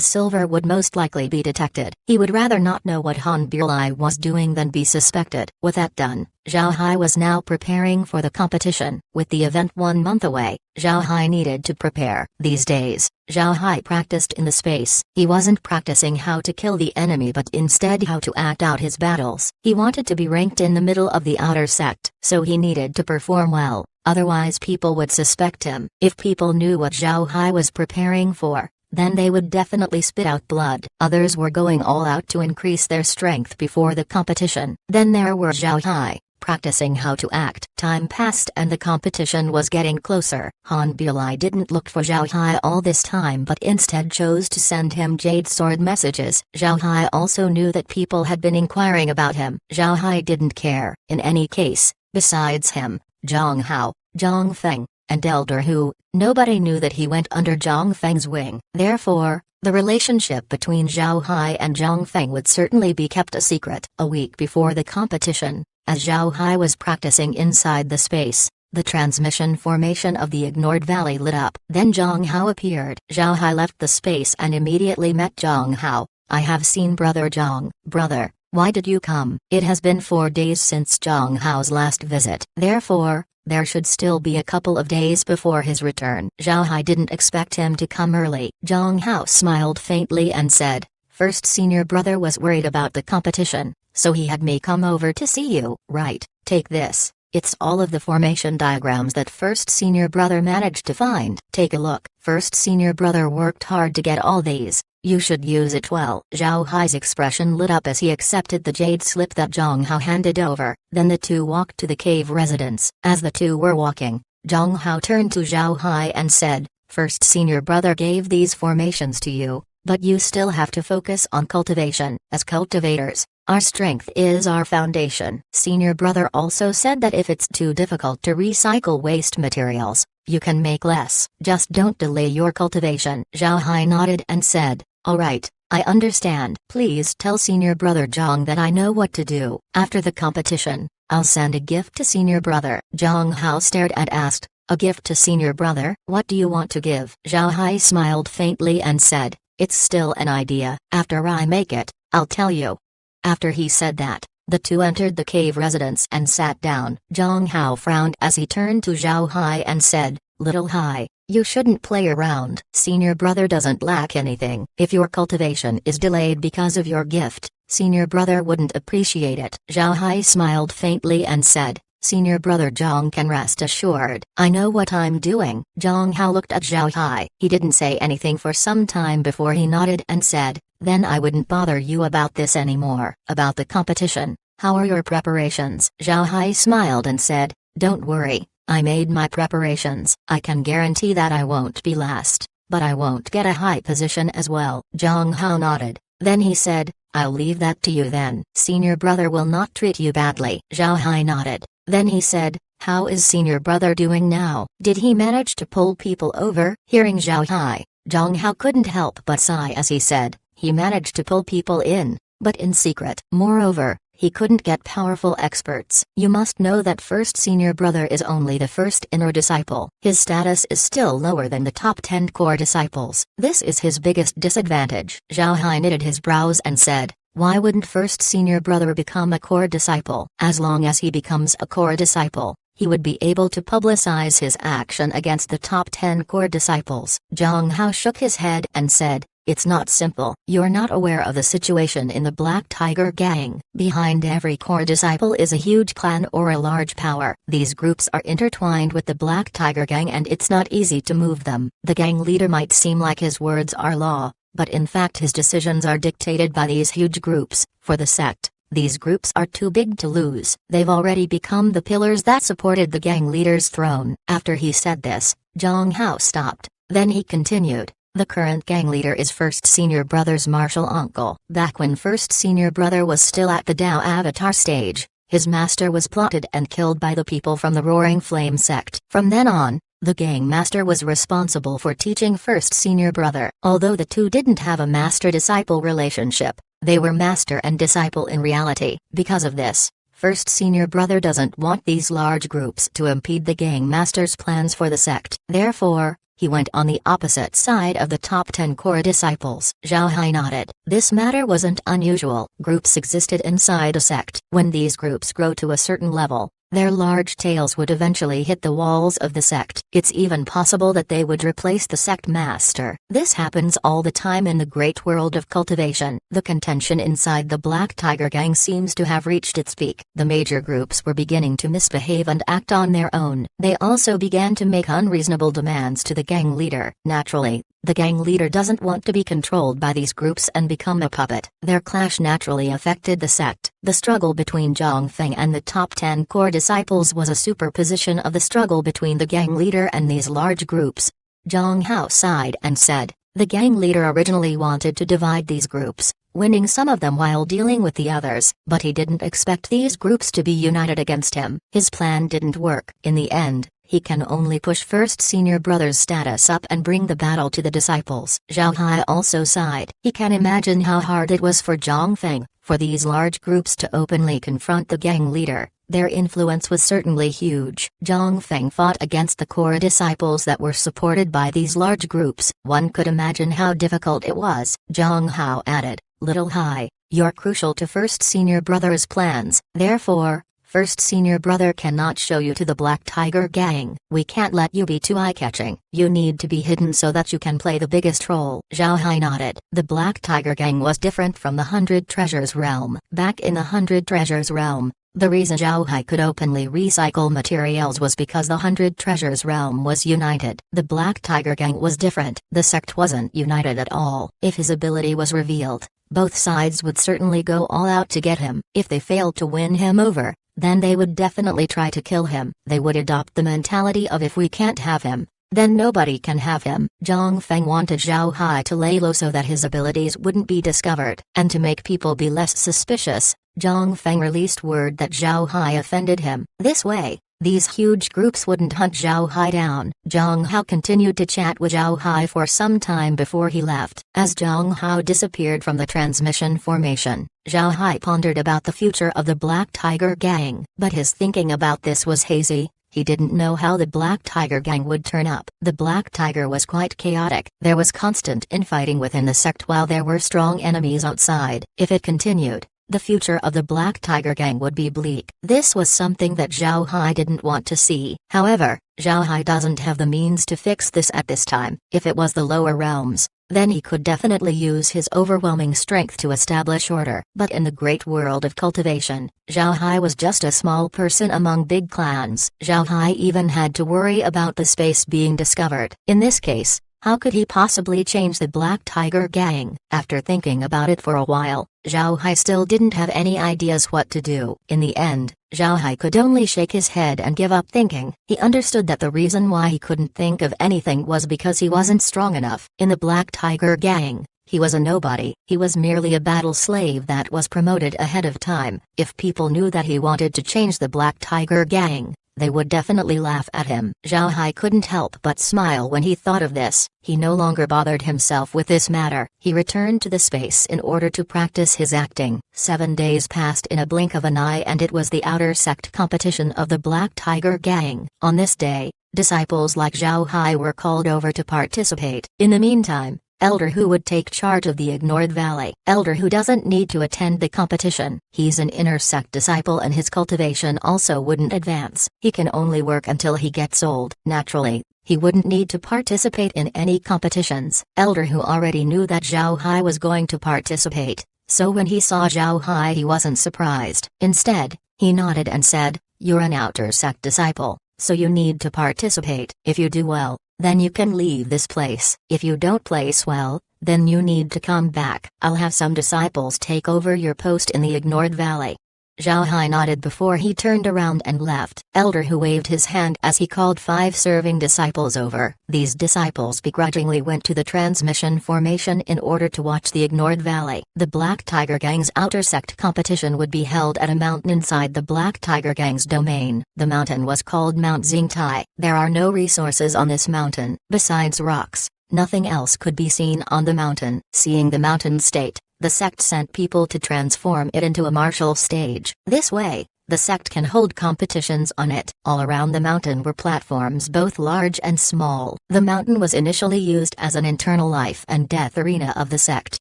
silver would most likely be detected. He would rather not know what Han Biulai was doing than be suspected. With that done, Zhao Hai was now preparing for the competition. With the event 1 month away, Zhao Hai needed to prepare. These days, Zhao Hai practiced in the space. He wasn't practicing how to kill the enemy but instead how to act out his battles. He wanted to be ranked in the middle of the outer sect, so he needed to perform well, otherwise people would suspect him. If people knew what Zhao Hai was preparing for, then they would definitely spit out blood. Others were going all out to increase their strength before the competition. Then there were Zhao Hai, practicing how to act. Time passed and the competition was getting closer. Han Biulai didn't look for Zhao Hai all this time but instead chose to send him jade sword messages. Zhao Hai also knew that people had been inquiring about him. Zhao Hai didn't care. In any case, besides him, Zhang Hao, Zhang Feng, and Elder Hu, nobody knew that he went under Zhang Feng's wing. Therefore, the relationship between Zhao Hai and Zhang Feng would certainly be kept a secret. A week before the competition, as Zhao Hai was practicing inside the space, the transmission formation of the ignored valley lit up. Then Zhang Hao appeared. Zhao Hai left the space and immediately met Zhang Hao. "I have seen Brother Zhang." "Brother, why did you come?" It has been 4 days since Zhang Hao's last visit. Therefore, there should still be a couple of days before his return. Zhao Hai didn't expect him to come early. Zhang Hao smiled faintly and said, "First senior brother was worried about the competition, so he had me come over to see you." "Right, take this. It's all of the formation diagrams that first senior brother managed to find. Take a look." First senior brother worked hard to get all these. "You should use it well." Zhao Hai's expression lit up as he accepted the jade slip that Zhang Hao handed over. Then the two walked to the cave residence. As the two were walking, Zhang Hao turned to Zhao Hai and said, "First senior brother gave these formations to you, but you still have to focus on cultivation. As cultivators, our strength is our foundation." Senior brother also said that if it's too difficult to recycle waste materials, you can make less. Just don't delay your cultivation. Zhao Hai nodded and said, "All right, I understand. Please tell senior brother Zhang that I know what to do. After the competition, I'll send a gift to senior brother." Zhang Hao stared and asked, "A gift to senior brother? What do you want to give?" Zhao Hai smiled faintly and said, "It's still an idea. After I make it, I'll tell you." After he said that, the two entered the cave residence and sat down. Zhang Hao frowned as he turned to Zhao Hai and said, "Little Hai, you shouldn't play around. Senior brother doesn't lack anything. If your cultivation is delayed because of your gift, senior brother wouldn't appreciate it." Zhao Hai smiled faintly and said, "Senior brother Zhang can rest assured. I know what I'm doing." Zhang Hao looked at Zhao Hai. He didn't say anything for some time before he nodded and said, "Then I wouldn't bother you about this anymore." "About the competition, how are your preparations?" Zhao Hai smiled and said, "Don't worry. I made my preparations. I can guarantee that I won't be last, but I won't get a high position as well." Zhang Hao nodded. Then he said, "I'll leave that to you then. Senior brother will not treat you badly." Zhao Hai nodded. Then he said, "How is senior brother doing now? Did he manage to pull people over?" Hearing Zhao Hai, Zhang Hao couldn't help but sigh as he said, "He managed to pull people in, but in secret. Moreover, he couldn't get powerful experts. You must know that first senior brother is only the first inner disciple. His status is still lower than the top 10 core disciples. This is his biggest disadvantage." Zhao Hai knitted his brows and said, "Why wouldn't first senior brother become a core disciple? As long as he becomes a core disciple, he would be able to publicize his action against the top 10 core disciples." Zhang Hao shook his head and said, "It's not simple. You're not aware of the situation in the Black Tiger gang. Behind every core disciple is a huge clan or a large power. These groups are intertwined with the Black Tiger gang and it's not easy to move them. The gang leader might seem like his words are law, but in fact his decisions are dictated by these huge groups. For the sect, These groups are too big to lose. They've already become the pillars that supported the gang leader's throne. After he said this, Zhang Hao stopped. Then he continued. The current gang leader is First Senior Brother's martial uncle. Back when First Senior Brother was still at the Dao Avatar stage, his master was plotted and killed by the people from the Roaring Flame sect. From then on, the gang master was responsible for teaching First Senior Brother. Although the two didn't have a master-disciple relationship, they were master and disciple in reality. Because of this, First Senior Brother doesn't want these large groups to impede the gang master's plans for the sect. Therefore, he went on the opposite side of the top 10 core disciples. Zhao Hai nodded. This matter wasn't unusual. Groups existed inside a sect. When these groups grow to a certain level, their large tails would eventually hit the walls of the sect. It's even possible that they would replace the sect master. This happens all the time in the great world of cultivation. The contention inside the Black Tiger Gang seems to have reached its peak. The major groups were beginning to misbehave and act on their own. They also began to make unreasonable demands to the gang leader. Naturally, the gang leader doesn't want to be controlled by these groups and become a puppet. Their clash naturally affected the sect. The struggle between Zhang Feng and the top 10 core disciples was a superposition of the struggle between the gang leader and these large groups. Zhang Hao sighed and said, the gang leader originally wanted to divide these groups, winning some of them while dealing with the others, but he didn't expect these groups to be united against him. His plan didn't work. In the end, he can only push First Senior Brother's status up and bring the battle to the disciples. Zhao Hai also sighed. He can imagine how hard it was for Zhang Feng, for these large groups to openly confront the gang leader. Their influence was certainly huge. Zhang Feng fought against the core disciples that were supported by these large groups. One could imagine how difficult it was. Zhang Hao added, Little Hai, you're crucial to First Senior Brother's plans. Therefore, First Senior Brother cannot show you to the Black Tiger Gang. We can't let you be too eye-catching. You need to be hidden so that you can play the biggest role. Zhao Hai nodded. The Black Tiger Gang was different from the 100 Treasures realm. Back in the 100 Treasures realm, the reason Zhao Hai could openly recycle materials was because the 100 Treasures realm was united. The Black Tiger Gang was different. The sect wasn't united at all. If his ability was revealed, both sides would certainly go all out to get him. If they failed to win him over, then they would definitely try to kill him. They would adopt the mentality of if we can't have him, then nobody can have him. Zhang Feng wanted Zhao Hai to lay low so that his abilities wouldn't be discovered. And to make people be less suspicious, Zhang Feng released word that Zhao Hai offended him. This way, these huge groups wouldn't hunt Zhao Hai down. Zhang Hao continued to chat with Zhao Hai for some time before he left. As Zhang Hao disappeared from the transmission formation, Zhao Hai pondered about the future of the Black Tiger Gang. But his thinking about this was hazy. He didn't know how the Black Tiger Gang would turn up. The Black Tiger was quite chaotic. There was constant infighting within the sect while there were strong enemies outside. If it continued, the future of the Black Tiger Gang would be bleak. This was something that Zhao Hai didn't want to see. However, Zhao Hai doesn't have the means to fix this at this time. If it was the lower realms, then he could definitely use his overwhelming strength to establish order. But in the great world of cultivation, Zhao Hai was just a small person among big clans. Zhao Hai even had to worry about the space being discovered. In this case, how could he possibly change the Black Tiger Gang? After thinking about it for a while, Zhao Hai still didn't have any ideas what to do. In the end, Zhao Hai could only shake his head and give up thinking. He understood that the reason why he couldn't think of anything was because he wasn't strong enough. In the Black Tiger Gang, he was a nobody. He was merely a battle slave that was promoted ahead of time. If people knew that he wanted to change the Black Tiger Gang, they would definitely laugh at him. Zhao Hai couldn't help but smile when he thought of this. He no longer bothered himself with this matter. He returned to the space in order to practice his acting. 7 days passed in a blink of an eye and it was the outer sect competition of the Black Tiger Gang. On this day, disciples like Zhao Hai were called over to participate. In the meantime, Elder Hu would take charge of the ignored valley. Elder Hu doesn't need to attend the competition. He's an inner sect disciple and his cultivation also wouldn't advance. He can only work until he gets old. Naturally, he wouldn't need to participate in any competitions. Elder Hu already knew that Zhao Hai was going to participate, so when he saw Zhao Hai he wasn't surprised. Instead, he nodded and said, "You're an outer sect disciple, so you need to participate. If you do well, then you can leave this place. If you don't place well, then you need to come back. I'll have some disciples take over your post in the ignored valley." Zhao Hai nodded before he turned around and left. Elder who waved his hand as he called 5 serving disciples over. These disciples begrudgingly went to the transmission formation in order to watch the ignored valley. The Black Tiger Gang's outer sect competition would be held at a mountain inside the Black Tiger Gang's domain. The mountain was called Mount Xingtai. There are no resources on this mountain. Besides rocks, nothing else could be seen on the mountain. Seeing the mountain state, the sect sent people to transform it into a martial stage. This way, the sect can hold competitions on it. All around the mountain were platforms both large and small. The mountain was initially used as an internal life and death arena of the sect,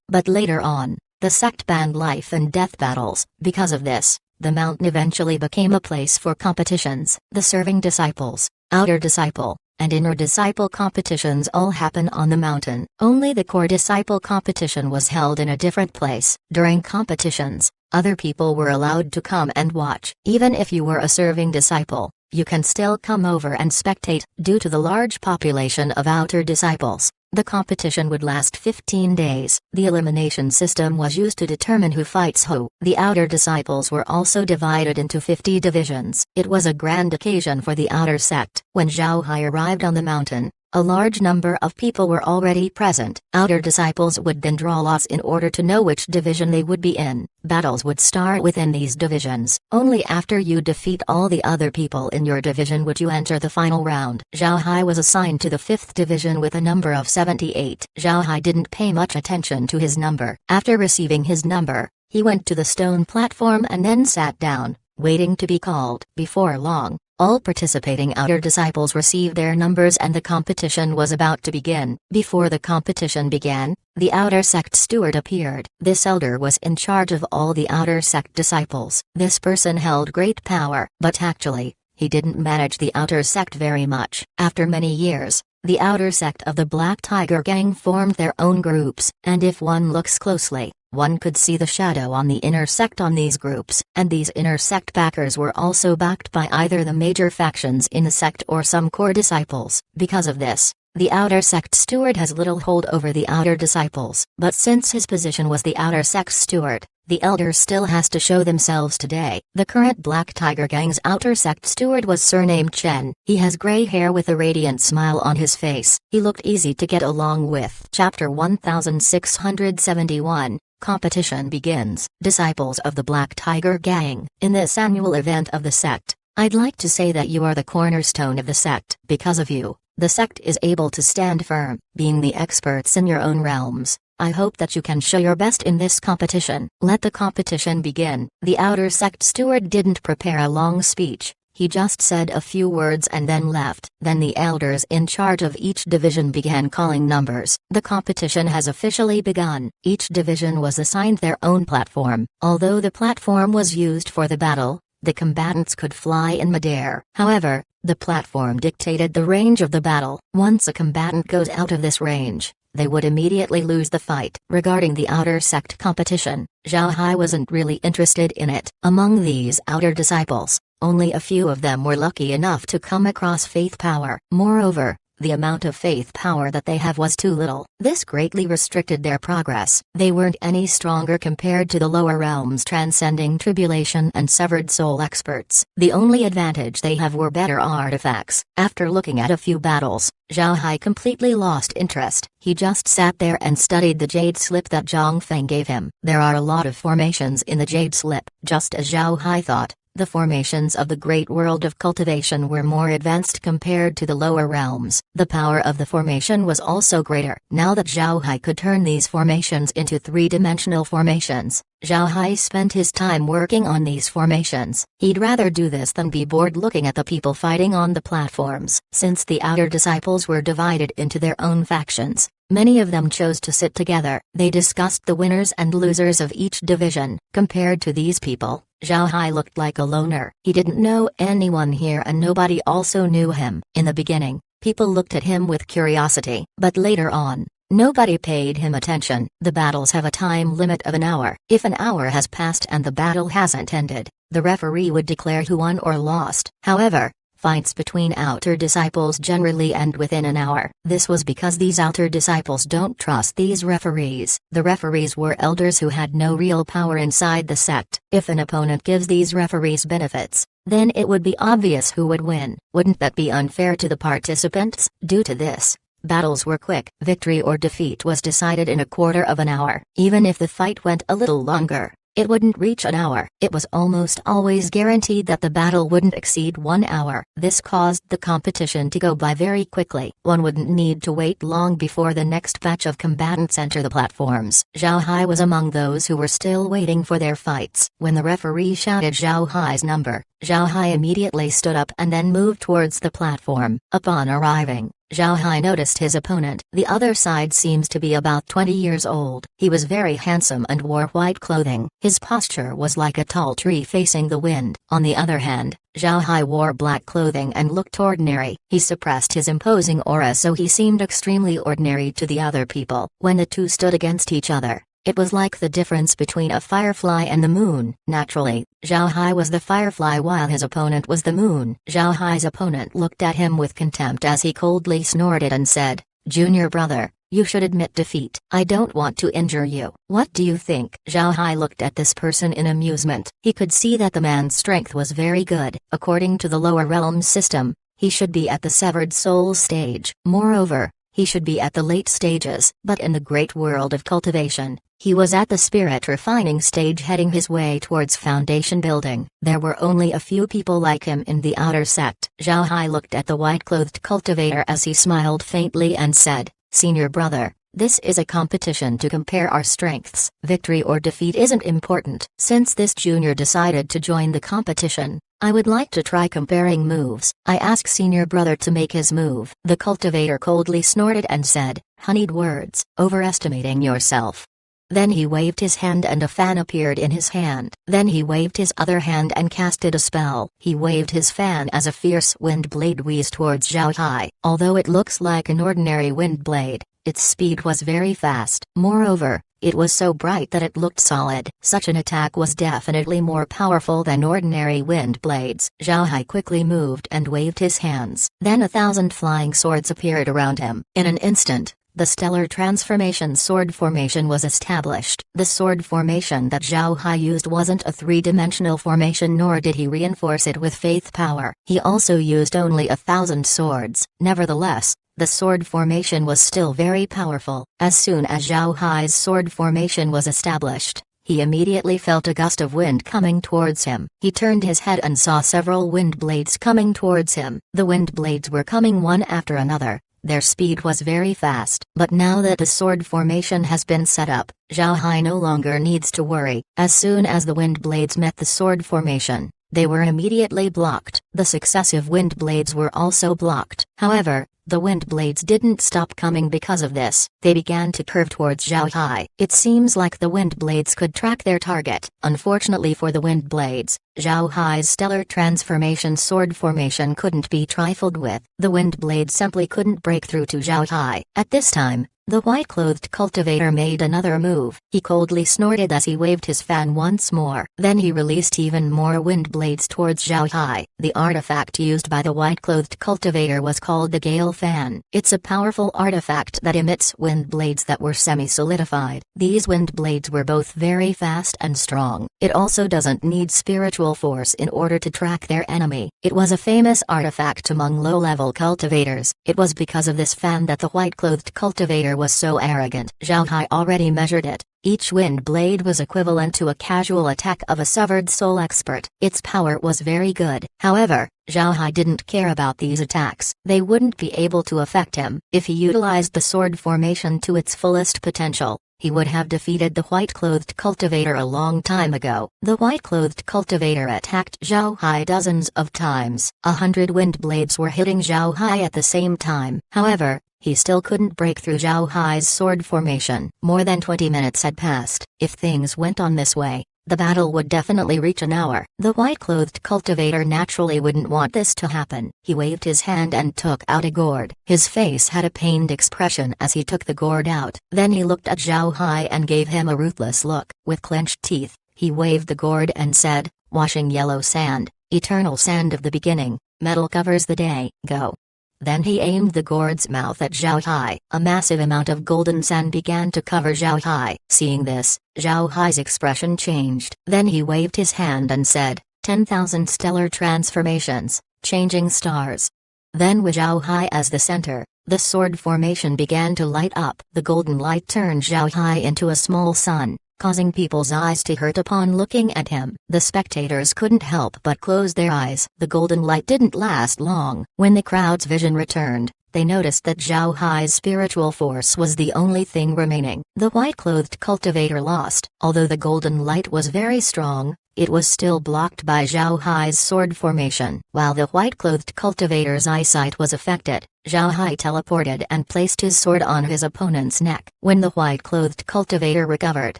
but later on, the sect banned life and death battles. Because of this, the mountain eventually became a place for competitions. The serving disciples, outer disciple, and inner disciple competitions all happen on the mountain. Only the core disciple competition was held in a different place. During competitions, other people were allowed to come and watch. Even if you were a serving disciple, you can still come over and spectate. Due to the large population of outer disciples, the competition would last 15 days. The elimination system was used to determine who fights who. The outer disciples were also divided into 50 divisions. It was a grand occasion for the outer sect. When Zhao Hai arrived on the mountain, a large number of people were already present. Outer disciples would then draw lots in order to know which division they would be in. Battles would start within these divisions. Only after you defeat all the other people in your division would you enter the final round. Zhao Hai was assigned to the 5th division with a number of 78. Zhao Hai didn't pay much attention to his number. After receiving his number, he went to the stone platform and then sat down, waiting to be called. Before long, all participating outer disciples received their numbers and the competition was about to begin. Before the competition began, the outer sect steward appeared. This elder was in charge of all the outer sect disciples. This person held great power, but actually, he didn't manage the outer sect very much. After many years, the outer sect of the Black Tiger Gang formed their own groups, and if one looks closely, one could see the shadow on the inner sect on these groups, and these inner sect backers were also backed by either the major factions in the sect or some core disciples. Because of this, the outer sect steward has little hold over the outer disciples. But since his position was the outer sect steward, the elder still has to show themselves today. The current Black Tiger Gang's outer sect steward was surnamed Chen. He has gray hair with a radiant smile on his face. He looked easy to get along with. Chapter 1671. Competition begins. Disciples of the Black Tiger Gang. In this annual event of the sect, I'd like to say that you are the cornerstone of the sect. Because of you, the sect is able to stand firm. Being the experts in your own realms, I hope that you can show your best in this competition. Let the competition begin. The outer sect steward didn't prepare a long speech. He just said a few words and then left. Then the elders in charge of each division began calling numbers. The competition has officially begun. Each division was assigned their own platform. Although the platform was used for the battle, the combatants could fly in midair. However, the platform dictated the range of the battle. Once a combatant goes out of this range, they would immediately lose the fight. Regarding the outer sect competition, Zhao Hai wasn't really interested in it. Among these outer disciples, only a few of them were lucky enough to come across faith power. Moreover, the amount of faith power that they have was too little. This greatly restricted their progress. They weren't any stronger compared to the lower realms transcending tribulation and severed soul experts. The only advantage they have were better artifacts. After looking at a few battles, Zhao Hai completely lost interest. He just sat there and studied the jade slip that Zhang Feng gave him. There are a lot of formations in the jade slip. Just as Zhao Hai thought, the formations of the great world of cultivation were more advanced compared to the lower realms. The power of the formation was also greater. Now that Zhao Hai could turn these formations into three-dimensional formations, Zhao Hai spent his time working on these formations. He'd rather do this than be bored looking at the people fighting on the platforms. Since the outer disciples were divided into their own factions, many of them chose to sit together. They discussed the winners and losers of each division. Compared to these people, Zhao Hai looked like a loner. He didn't know anyone here and nobody also knew him. In the beginning, people looked at him with curiosity. But later on, nobody paid him attention. The battles have a time limit of an hour. If an hour has passed and the battle hasn't ended, the referee would declare who won or lost. However, Fights between outer disciples generally end within an hour. This was because these outer disciples don't trust these referees. The referees were elders who had no real power inside the sect. If an opponent gives these referees benefits, then it would be obvious who would win. Wouldn't that be unfair to the participants? Due to this, battles were quick. Victory or defeat was decided in a quarter of an hour. Even if the fight went a little longer, it wouldn't reach an hour. It was almost always guaranteed that the battle wouldn't exceed 1 hour. This caused the competition to go by very quickly. One wouldn't need to wait long before the next batch of combatants enter the platforms. Zhao Hai was among those who were still waiting for their fights. When the referee shouted Zhao Hai's number, Zhao Hai immediately stood up and then moved towards the platform. Upon arriving, Zhao Hai noticed his opponent. The other side seems to be about 20 years old. He was very handsome and wore white clothing. His posture was like a tall tree facing the wind. On the other hand, Zhao Hai wore black clothing and looked ordinary. He suppressed his imposing aura, so he seemed extremely ordinary to the other people. When the two stood against each other, it was like the difference between a firefly and the moon. Naturally, Zhao Hai was the firefly while his opponent was the moon. Zhao Hai's opponent looked at him with contempt as he coldly snorted and said, "Junior brother, you should admit defeat. I don't want to injure you. What do you think?" Zhao Hai looked at this person in amusement. He could see that the man's strength was very good. According to the lower realm system, he should be at the severed soul stage. Moreover, he should be at the late stages. But in the great world of cultivation, he was at the spirit refining stage, heading his way towards foundation building. There were only a few people like him in the outer sect. Zhao Hai looked at the white-clothed cultivator as he smiled faintly and said, "Senior brother, this is a competition to compare our strengths. Victory or defeat isn't important. Since this junior decided to join the competition, I would like to try comparing moves. I ask senior brother to make his move." The cultivator coldly snorted and said, "Honeyed words, overestimating yourself." Then he waved his hand and a fan appeared in his hand. Then he waved his other hand and casted a spell. He waved his fan as a fierce wind blade whizzed towards Zhao Hai. Although it looks like an ordinary wind blade, its speed was very fast. Moreover, it was so bright that it looked solid. Such an attack was definitely more powerful than ordinary wind blades. Zhao Hai quickly moved and waved his hands. Then 1,000 flying swords appeared around him. In an instant, the stellar transformation sword formation was established. The sword formation that Zhao Hai used wasn't a three-dimensional formation, nor did he reinforce it with faith power. He also used only 1,000 swords. Nevertheless, the sword formation was still very powerful. As soon as Zhao Hai's sword formation was established, he immediately felt a gust of wind coming towards him. He turned his head and saw several wind blades coming towards him. The wind blades were coming one after another. Their speed was very fast. But now that the sword formation has been set up, Zhao Hai no longer needs to worry. As soon as the wind blades met the sword formation, they were immediately blocked. The successive wind blades were also blocked. However, the wind blades didn't stop coming because of this. They began to curve towards Zhao Hai. It seems like the wind blades could track their target. Unfortunately for the wind blades, Zhao Hai's stellar transformation sword formation couldn't be trifled with. The wind blades simply couldn't break through to Zhao Hai. At this time, the white-clothed cultivator made another move. He coldly snorted as he waved his fan once more. Then he released even more wind blades towards Zhao Hai. The artifact used by the white-clothed cultivator was called the Gale Fan. It's a powerful artifact that emits wind blades that were semi-solidified. These wind blades were both very fast and strong. It also doesn't need spiritual force in order to track their enemy. It was a famous artifact among low-level cultivators. It was because of this fan that the white-clothed cultivator was so arrogant. Zhao Hai already measured it. Each wind blade was equivalent to a casual attack of a severed soul expert. Its power was very good. However, Zhao Hai didn't care about these attacks. They wouldn't be able to affect him. If he utilized the sword formation to its fullest potential, he would have defeated the white-clothed cultivator a long time ago. The white-clothed cultivator attacked Zhao Hai dozens of times. 100 wind blades were hitting Zhao Hai at the same time. However, he still couldn't break through Zhao Hai's sword formation. More than 20 minutes had passed. If things went on this way, the battle would definitely reach an hour. The white-clothed cultivator naturally wouldn't want this to happen. He waved his hand and took out a gourd. His face had a pained expression as he took the gourd out. Then he looked at Zhao Hai and gave him a ruthless look. With clenched teeth, he waved the gourd and said, "Washing yellow sand, eternal sand of the beginning, Metal covers the day, go. Then he aimed the gourd's mouth at Zhao Hai. A massive amount of golden sand began to cover Zhao Hai. Seeing this, Zhao Hai's expression changed. Then he waved his hand and said, 10,000 stellar transformations, changing stars. Then with Zhao Hai as the center, the sword formation began to light up. The golden light turned Zhao Hai into a small sun, causing people's eyes to hurt upon looking at him. The spectators couldn't help but close their eyes. The golden light didn't last long. When the crowd's vision returned, they noticed that Zhao Hai's spiritual force was the only thing remaining. The white-clothed cultivator lost. Although the golden light was very strong, it was still blocked by Zhao Hai's sword formation. While the white-clothed cultivator's eyesight was affected, Zhao Hai teleported and placed his sword on his opponent's neck. When the white-clothed cultivator recovered,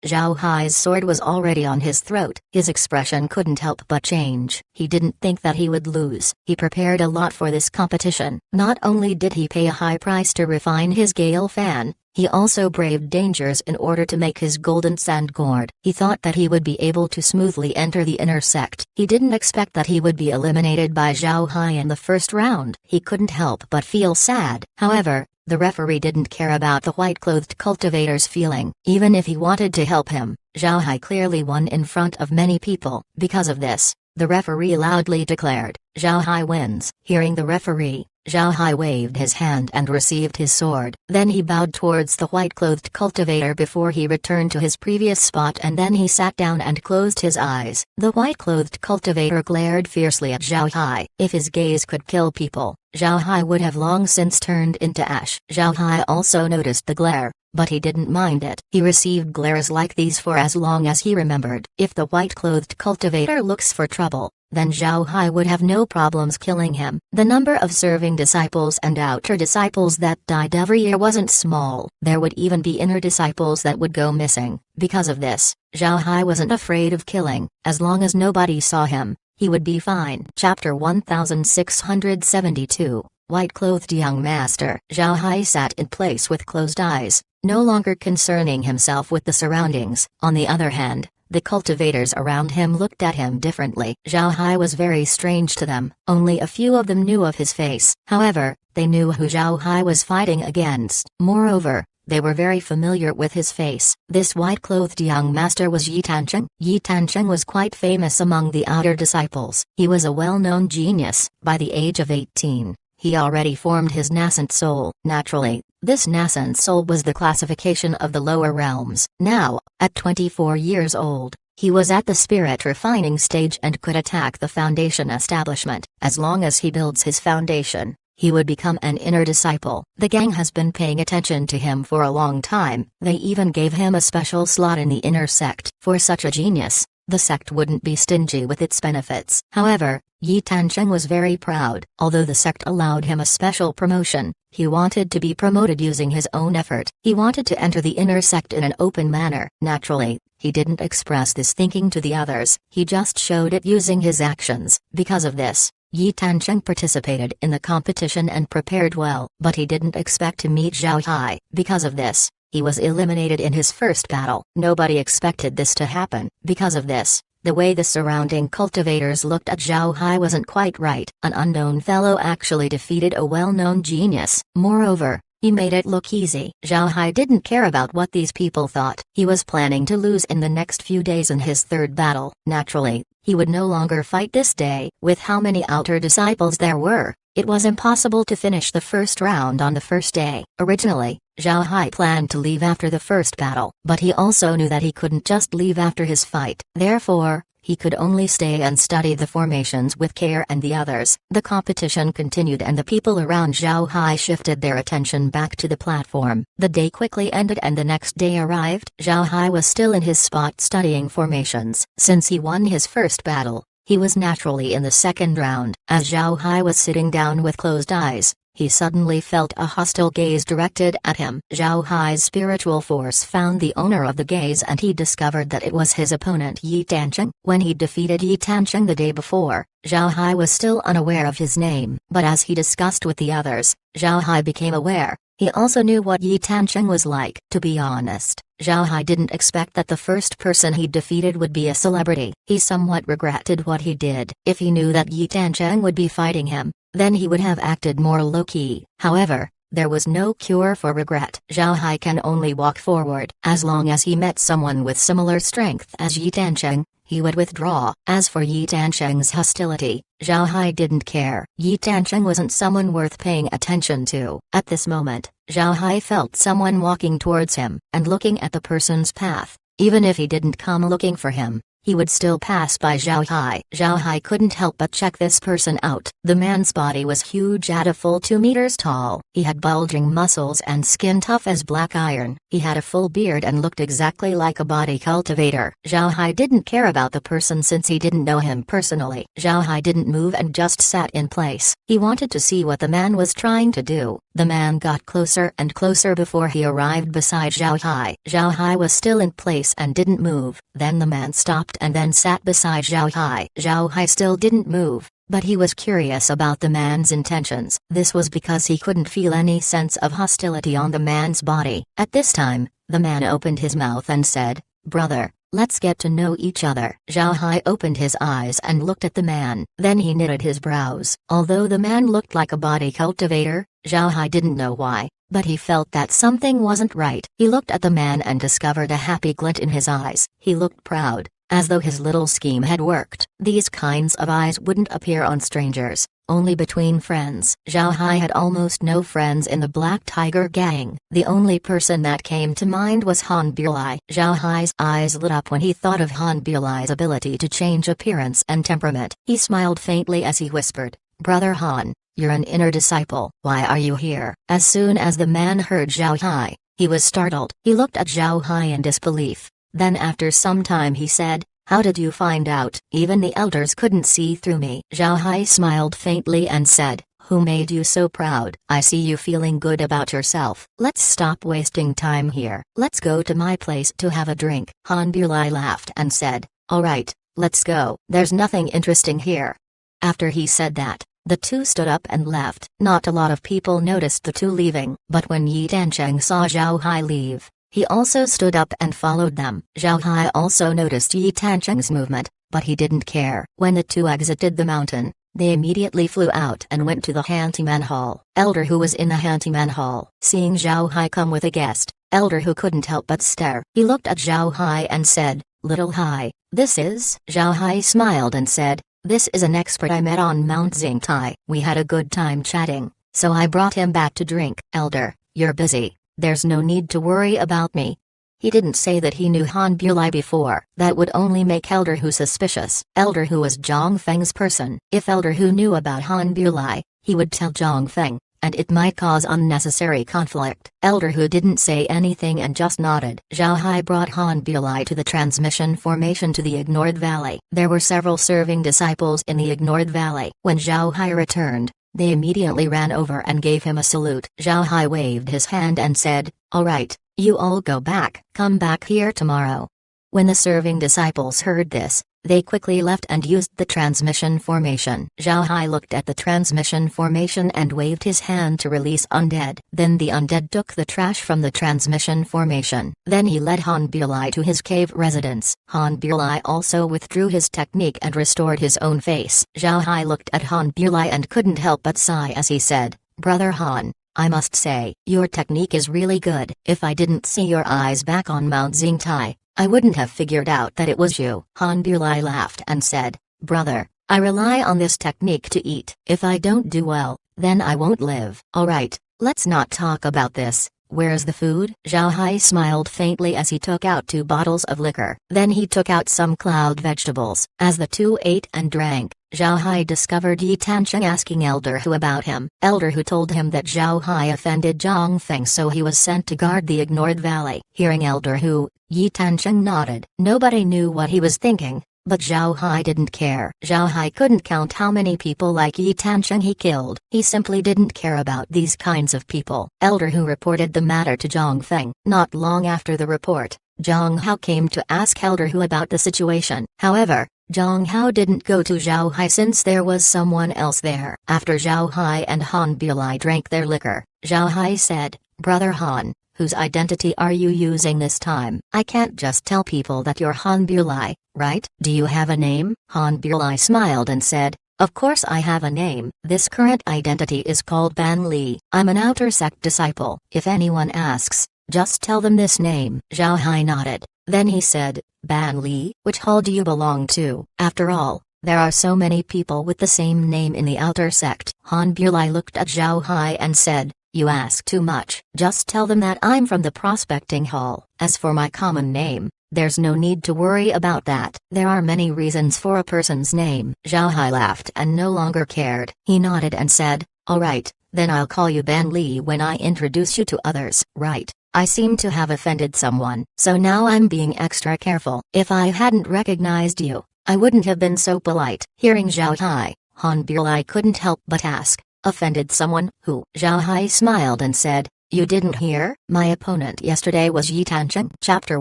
Zhao Hai's sword was already on his throat. His expression couldn't help but change. He didn't think that he would lose. He prepared a lot for this competition. Not only did he pay a high price to refine his Gale fan, he also braved dangers in order to make his golden sand gourd. He thought that he would be able to smoothly enter the inner sect. He didn't expect that he would be eliminated by Zhao Hai in the first round. He couldn't help but feel sad. However, the referee didn't care about the white-clothed cultivator's feeling. Even if he wanted to help him, Zhao Hai clearly won in front of many people. Because of this, the referee loudly declared, Zhao Hai wins. Hearing the referee, Zhao Hai waved his hand and received his sword. Then he bowed towards the white-clothed cultivator before he returned to his previous spot, and then he sat down and closed his eyes. The white-clothed cultivator glared fiercely at Zhao Hai. If his gaze could kill people, Zhao Hai would have long since turned into ash. Zhao Hai also noticed the glare, but he didn't mind it. He received glares like these for as long as he remembered. If the white-clothed cultivator looks for trouble, then Zhao Hai would have no problems killing him. The number of serving disciples and outer disciples that died every year wasn't small. There would even be inner disciples that would go missing. Because of this, Zhao Hai wasn't afraid of killing. As long as nobody saw him, he would be fine. Chapter 1672, White-Clothed Young Master. Zhao Hai sat in place with closed eyes, no longer concerning himself with the surroundings. On the other hand, the cultivators around him looked at him differently. Zhao Hai was very strange to them. Only a few of them knew of his face. However, they knew who Zhao Hai was fighting against. Moreover, they were very familiar with his face. This white-clothed young master was Yi Tancheng. Yi Tancheng was quite famous among the outer disciples. He was a well-known genius. By the age of 18, he already formed his nascent soul. Naturally, this nascent soul was the classification of the lower realms. Now, at 24 years old, he was at the spirit refining stage and could attack the foundation establishment. As long as he builds his foundation, he would become an inner disciple. The gang has been paying attention to him for a long time. They even gave him a special slot in the inner sect. For such a genius, the sect wouldn't be stingy with its benefits. However, Yi Tancheng was very proud. Although the sect allowed him a special promotion, he wanted to be promoted using his own effort. He wanted to enter the inner sect in an open manner. Naturally, he didn't express this thinking to the others. He just showed it using his actions. Because of this, Yi Tancheng participated in the competition and prepared well. But he didn't expect to meet Zhao Hai. Because of this, he was eliminated in his first battle. Nobody expected this to happen. Because of this, the way the surrounding cultivators looked at Zhao Hai wasn't quite right. An unknown fellow actually defeated a well-known genius. Moreover, he made it look easy. Zhao Hai didn't care about what these people thought. He was planning to lose in the next few days in his third battle. Naturally, he would no longer fight this day. With how many outer disciples there were, it was impossible to finish the first round on the first day. Originally, Zhao Hai planned to leave after the first battle, but he also knew that he couldn't just leave after his fight. Therefore, he could only stay and study the formations with care and the others. The competition continued and the people around Zhao Hai shifted their attention back to the platform. The day quickly ended and the next day arrived. Zhao Hai was still in his spot studying formations. Since he won his first battle, he was naturally in the second round. As Zhao Hai was sitting down with closed eyes, he suddenly felt a hostile gaze directed at him. Zhao Hai's spiritual force found the owner of the gaze and he discovered that it was his opponent Yi Tancheng. When he defeated Yi Tancheng the day before, Zhao Hai was still unaware of his name. But as he discussed with the others, Zhao Hai became aware. He also knew what Yi Tancheng was like. To be honest, Zhao Hai didn't expect that the first person he defeated would be a celebrity. He somewhat regretted what he did. If he knew that Yi Tancheng would be fighting him, then he would have acted more low-key. However, there was no cure for regret. Zhao Hai can only walk forward. As long as he met someone with similar strength as Yi Tancheng, he would withdraw. As for Yi Tancheng's hostility, Zhao Hai didn't care. Yi Tancheng wasn't someone worth paying attention to. At this moment, Zhao Hai felt someone walking towards him, and looking at the person's path. Even if he didn't come looking for him, he would still pass by Zhao Hai. Zhao Hai couldn't help but check this person out. The man's body was huge at a full 2 meters tall. He had bulging muscles and skin tough as black iron. He had a full beard and looked exactly like a body cultivator. Zhao Hai didn't care about the person since he didn't know him personally. Zhao Hai didn't move and just sat in place. He wanted to see what the man was trying to do. The man got closer and closer before he arrived beside Zhao Hai. Zhao Hai was still in place and didn't move. Then the man stopped and then sat beside Zhao Hai. Zhao Hai still didn't move, but he was curious about the man's intentions. This was because he couldn't feel any sense of hostility on the man's body. At this time, the man opened his mouth and said, "Brother, let's get to know each other." Zhao Hai opened his eyes and looked at the man. Then he knitted his brows. Although the man looked like a body cultivator, Zhao Hai didn't know why, but he felt that something wasn't right. He looked at the man and discovered a happy glint in his eyes. He looked proud, as though his little scheme had worked. These kinds of eyes wouldn't appear on strangers, only between friends. Zhao Hai had almost no friends in the Black Tiger gang. The only person that came to mind was Han Bulai. Zhao Hai's eyes lit up when he thought of Han Bulai's ability to change appearance and temperament. He smiled faintly as he whispered, "Brother Han, you're an inner disciple. Why are you here?" As soon as the man heard Zhao Hai, he was startled. He looked at Zhao Hai in disbelief. Then after some time he said, "How did you find out? Even the elders couldn't see through me." Zhao Hai smiled faintly and said, "Who made you so proud? I see you feeling good about yourself. Let's stop wasting time here. Let's go to my place to have a drink." Han Bulai laughed and said, "All right, let's go. There's nothing interesting here." After he said that, the two stood up and left. Not a lot of people noticed the two leaving, but when Yi Tancheng saw Zhao Hai leave, he also stood up and followed them. Zhao Hai also noticed Yi Tancheng's movement, but he didn't care. When the two exited the mountain, they immediately flew out and went to the Handyman Hall. Elder Hu was in the Handyman Hall. Seeing Zhao Hai come with a guest, Elder Hu couldn't help but stare. He looked at Zhao Hai and said, "Little Hai, this is?" Zhao Hai smiled and said, "This is an expert I met on Mount Xingtai. We had a good time chatting, so I brought him back to drink." "Elder, you're busy. There's no need to worry about me." He didn't say that he knew Han Bulai before. That would only make Elder Hu suspicious. Elder Hu was Zhang Feng's person. If Elder Hu knew about Han Bulai, he would tell Zhang Feng, and it might cause unnecessary conflict. Elder Hu didn't say anything and just nodded. Zhao Hai brought Han Bulai to the transmission formation to the Ignored Valley. There were several serving disciples in the Ignored Valley. When Zhao Hai returned, they immediately ran over and gave him a salute. Zhao Hai waved his hand and said, "All right, you all go back. Come back here tomorrow." When the serving disciples heard this, they quickly left and used the transmission formation. Zhao Hai looked at the transmission formation and waved his hand to release undead. Then the undead took the trash from the transmission formation. Then he led Han Bulai to his cave residence. Han Bulai also withdrew his technique and restored his own face. Zhao Hai looked at Han Bulai and couldn't help but sigh as he said, "Brother Han, I must say, your technique is really good. If I didn't see your eyes back on Mount Xingtai, I wouldn't have figured out that it was you." Han Bulai laughed and said, "Brother, I rely on this technique to eat. If I don't do well, then I won't live." "All right, let's not talk about this. Where's the food?" Zhao Hai smiled faintly as he took out 2 bottles of liquor. Then he took out some cloud vegetables. As the two ate and drank, Zhao Hai discovered Yi Tancheng asking Elder Hu about him. Elder Hu told him that Zhao Hai offended Zhang Feng, so he was sent to guard the Ignored Valley. Hearing Elder Hu, Yi Tancheng nodded. Nobody knew what he was thinking, but Zhao Hai didn't care. Zhao Hai couldn't count how many people like Yi Tancheng he killed. He simply didn't care about these kinds of people. Elder Hu reported the matter to Zhang Feng. Not long after the report, Zhang Hao came to ask Elder Hu about the situation. However, Zhang Hao didn't go to Zhao Hai since there was someone else there. After Zhao Hai and Han Bulai drank their liquor, Zhao Hai said, Brother Han, whose identity are you using this time? I can't just tell people that you're Han Bulai, right? Do you have a name? Han Bulai smiled and said, of course I have a name. This current identity is called Ban Li. I'm an outer sect disciple. If anyone asks, just tell them this name. Zhao Hai nodded. Then he said, Ban Li, which hall do you belong to? After all, there are so many people with the same name in the outer sect. Han Bulai looked at Zhao Hai and said, you ask too much. Just tell them that I'm from the prospecting hall. As for my common name, there's no need to worry about that. There are many reasons for a person's name. Zhao Hai laughed and no longer cared. He nodded and said, all right, then I'll call you Ban Li when I introduce you to others. Right. I seem to have offended someone, so now I'm being extra careful. If I hadn't recognized you, I wouldn't have been so polite. Hearing Zhao Hai, Han Bulai couldn't help but ask, offended someone? Who? Zhao Hai smiled and said, you didn't hear? My opponent yesterday was Yi Tancheng. Chapter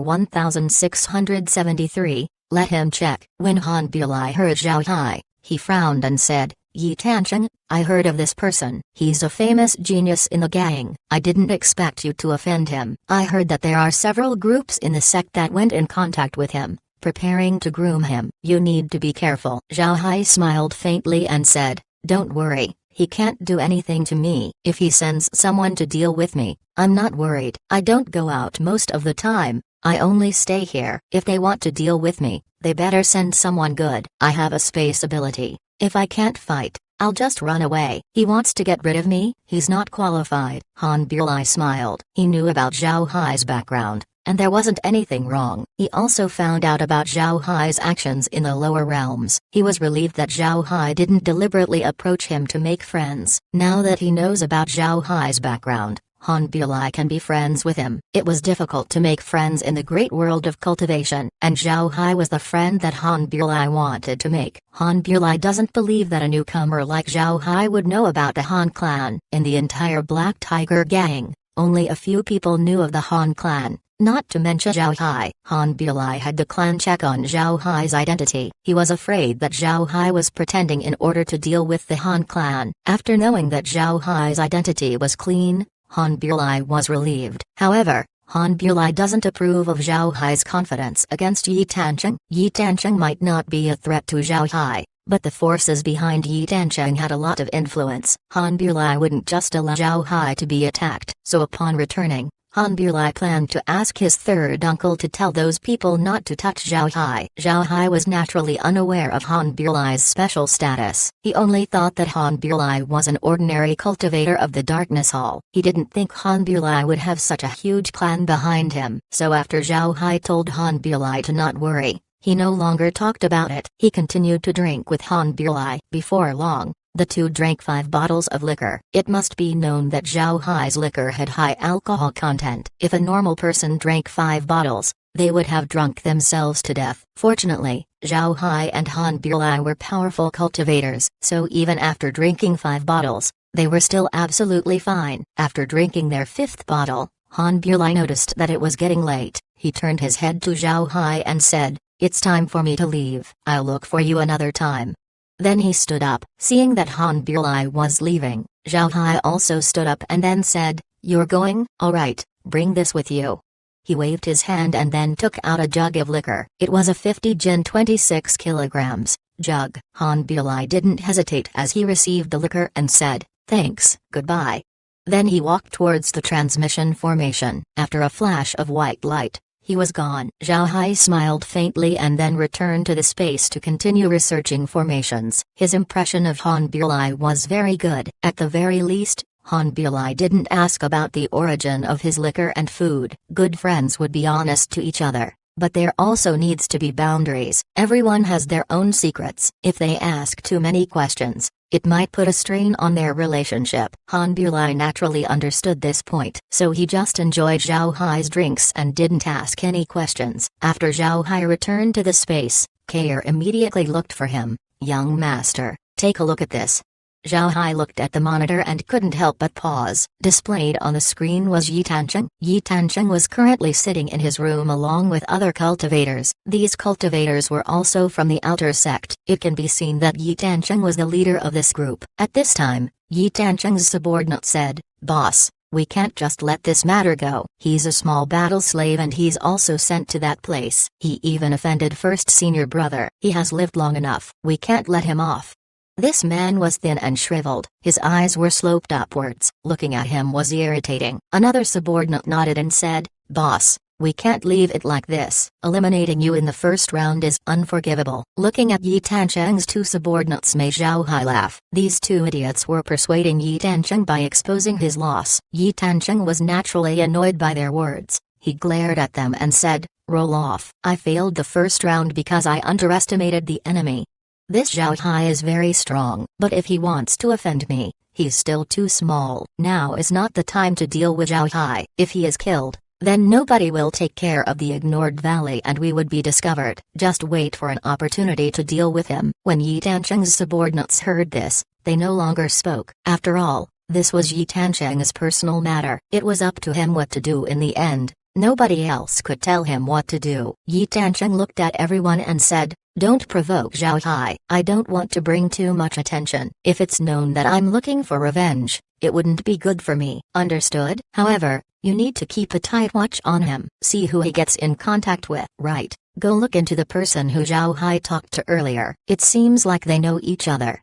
1673, let him check. When Han Bulai heard Zhao Hai, he frowned and said, Yi Tancheng, I heard of this person. He's a famous genius in the gang. I didn't expect you to offend him. I heard that there are several groups in the sect that went in contact with him, preparing to groom him. You need to be careful. Zhao Hai smiled faintly and said, don't worry. He can't do anything to me. If he sends someone to deal with me, I'm not worried. I don't go out most of the time. I only stay here. If they want to deal with me, they better send someone good. I have a space ability. If I can't fight, I'll just run away. He wants to get rid of me? He's not qualified. Han Bulai smiled. He knew about Zhao Hai's background, and there wasn't anything wrong. He also found out about Zhao Hai's actions in the lower realms. He was relieved that Zhao Hai didn't deliberately approach him to make friends. Now that he knows about Zhao Hai's background, Han Bulai can be friends with him. It was difficult to make friends in the great world of cultivation, and Zhao Hai was the friend that Han Bulai wanted to make. Han Bulai doesn't believe that a newcomer like Zhao Hai would know about the Han clan. In the entire Black Tiger gang, only a few people knew of the Han clan. Not to mention Zhao Hai. Han Bulai had the clan check on Zhao Hai's identity. He was afraid that Zhao Hai was pretending in order to deal with the Han clan. After knowing that Zhao Hai's identity was clean, Han Bulai was relieved. However, Han Bulai doesn't approve of Zhao Hai's confidence against Yi Tancheng. Yi Tancheng might not be a threat to Zhao Hai, but the forces behind Yi Tancheng had a lot of influence. Han Bulai wouldn't just allow Zhao Hai to be attacked. So upon returning, Han Bulai planned to ask his third uncle to tell those people not to touch Zhao Hai. Zhao Hai was naturally unaware of Han Bulai's special status. He only thought that Han Bulai was an ordinary cultivator of the Darkness Hall. He didn't think Han Bulai would have such a huge clan behind him. So after Zhao Hai told Han Bulai to not worry, he no longer talked about it. He continued to drink with Han Bulai. Before long, the two drank 5 bottles of liquor. It must be known that Zhao Hai's liquor had high alcohol content. If a normal person drank 5 bottles, they would have drunk themselves to death. Fortunately, Zhao Hai and Han Bulai were powerful cultivators, so even after drinking 5 bottles, they were still absolutely fine. After drinking their 5th bottle, Han Bulai noticed that it was getting late. He turned his head to Zhao Hai and said, "It's time for me to leave. I'll look for you another time." Then he stood up. Seeing that Han Bulai was leaving, Zhao Hai also stood up and then said, "You're going? All right, bring this with you." He waved his hand and then took out a jug of liquor. It was a 50 gin 26 kilograms jug. Han Bulai didn't hesitate as he received the liquor and said, "Thanks, goodbye." Then he walked towards the transmission formation. After a flash of white light, he was gone. Zhao Hai smiled faintly and then returned to the space to continue researching formations. His impression of Han Bulai was very good. At the very least, Han Bulai didn't ask about the origin of his liquor and food. Good friends would be honest to each other, but there also needs to be boundaries. Everyone has their own secrets. If they ask too many questions, it might put a strain on their relationship. Han Bulai naturally understood this point, so he just enjoyed Zhao Hai's drinks and didn't ask any questions. After Zhao Hai returned to the space, Kair immediately looked for him. "Young master, take a look at this." Zhao Hai looked at the monitor and couldn't help but pause. Displayed on the screen was Yi Tancheng. Yi Tancheng was currently sitting in his room along with other cultivators. These cultivators were also from the outer sect. It can be seen that Yi Tancheng was the leader of this group. At this time, Yi Tancheng's subordinate said, "Boss, We can't just let this matter go. He's a small battle slave and he's also sent to that place. He even offended first senior brother. He has lived long enough. We can't let him off." This man was thin and shriveled. His eyes were sloped upwards. Looking at him was irritating. Another subordinate nodded and said, "Boss, we can't leave it like this. Eliminating you in the first round is unforgivable." Looking at Yi Tancheng's two subordinates made Zhao Hai laugh. These two idiots were persuading Yi Tancheng by exposing his loss. Yi Tancheng was naturally annoyed by their words. He glared at them and said, "Roll off. I failed the first round because I underestimated the enemy. This Zhao Hai is very strong, but if he wants to offend me, he's still too small. Now is not the time to deal with Zhao Hai. If he is killed, then nobody will take care of the ignored valley and we would be discovered. Just wait for an opportunity to deal with him." When Yi Tancheng's subordinates heard this, they no longer spoke. After all, this was Yi Tancheng's personal matter. It was up to him what to do in the end. Nobody else could tell him what to do. Yi Tancheng looked at everyone and said, "Don't provoke Zhao Hai. I don't want to bring too much attention. If it's known that I'm looking for revenge, it wouldn't be good for me. Understood? However, you need to keep a tight watch on him. See who he gets in contact with. Right, go look into the person who Zhao Hai talked to earlier. It seems like they know each other."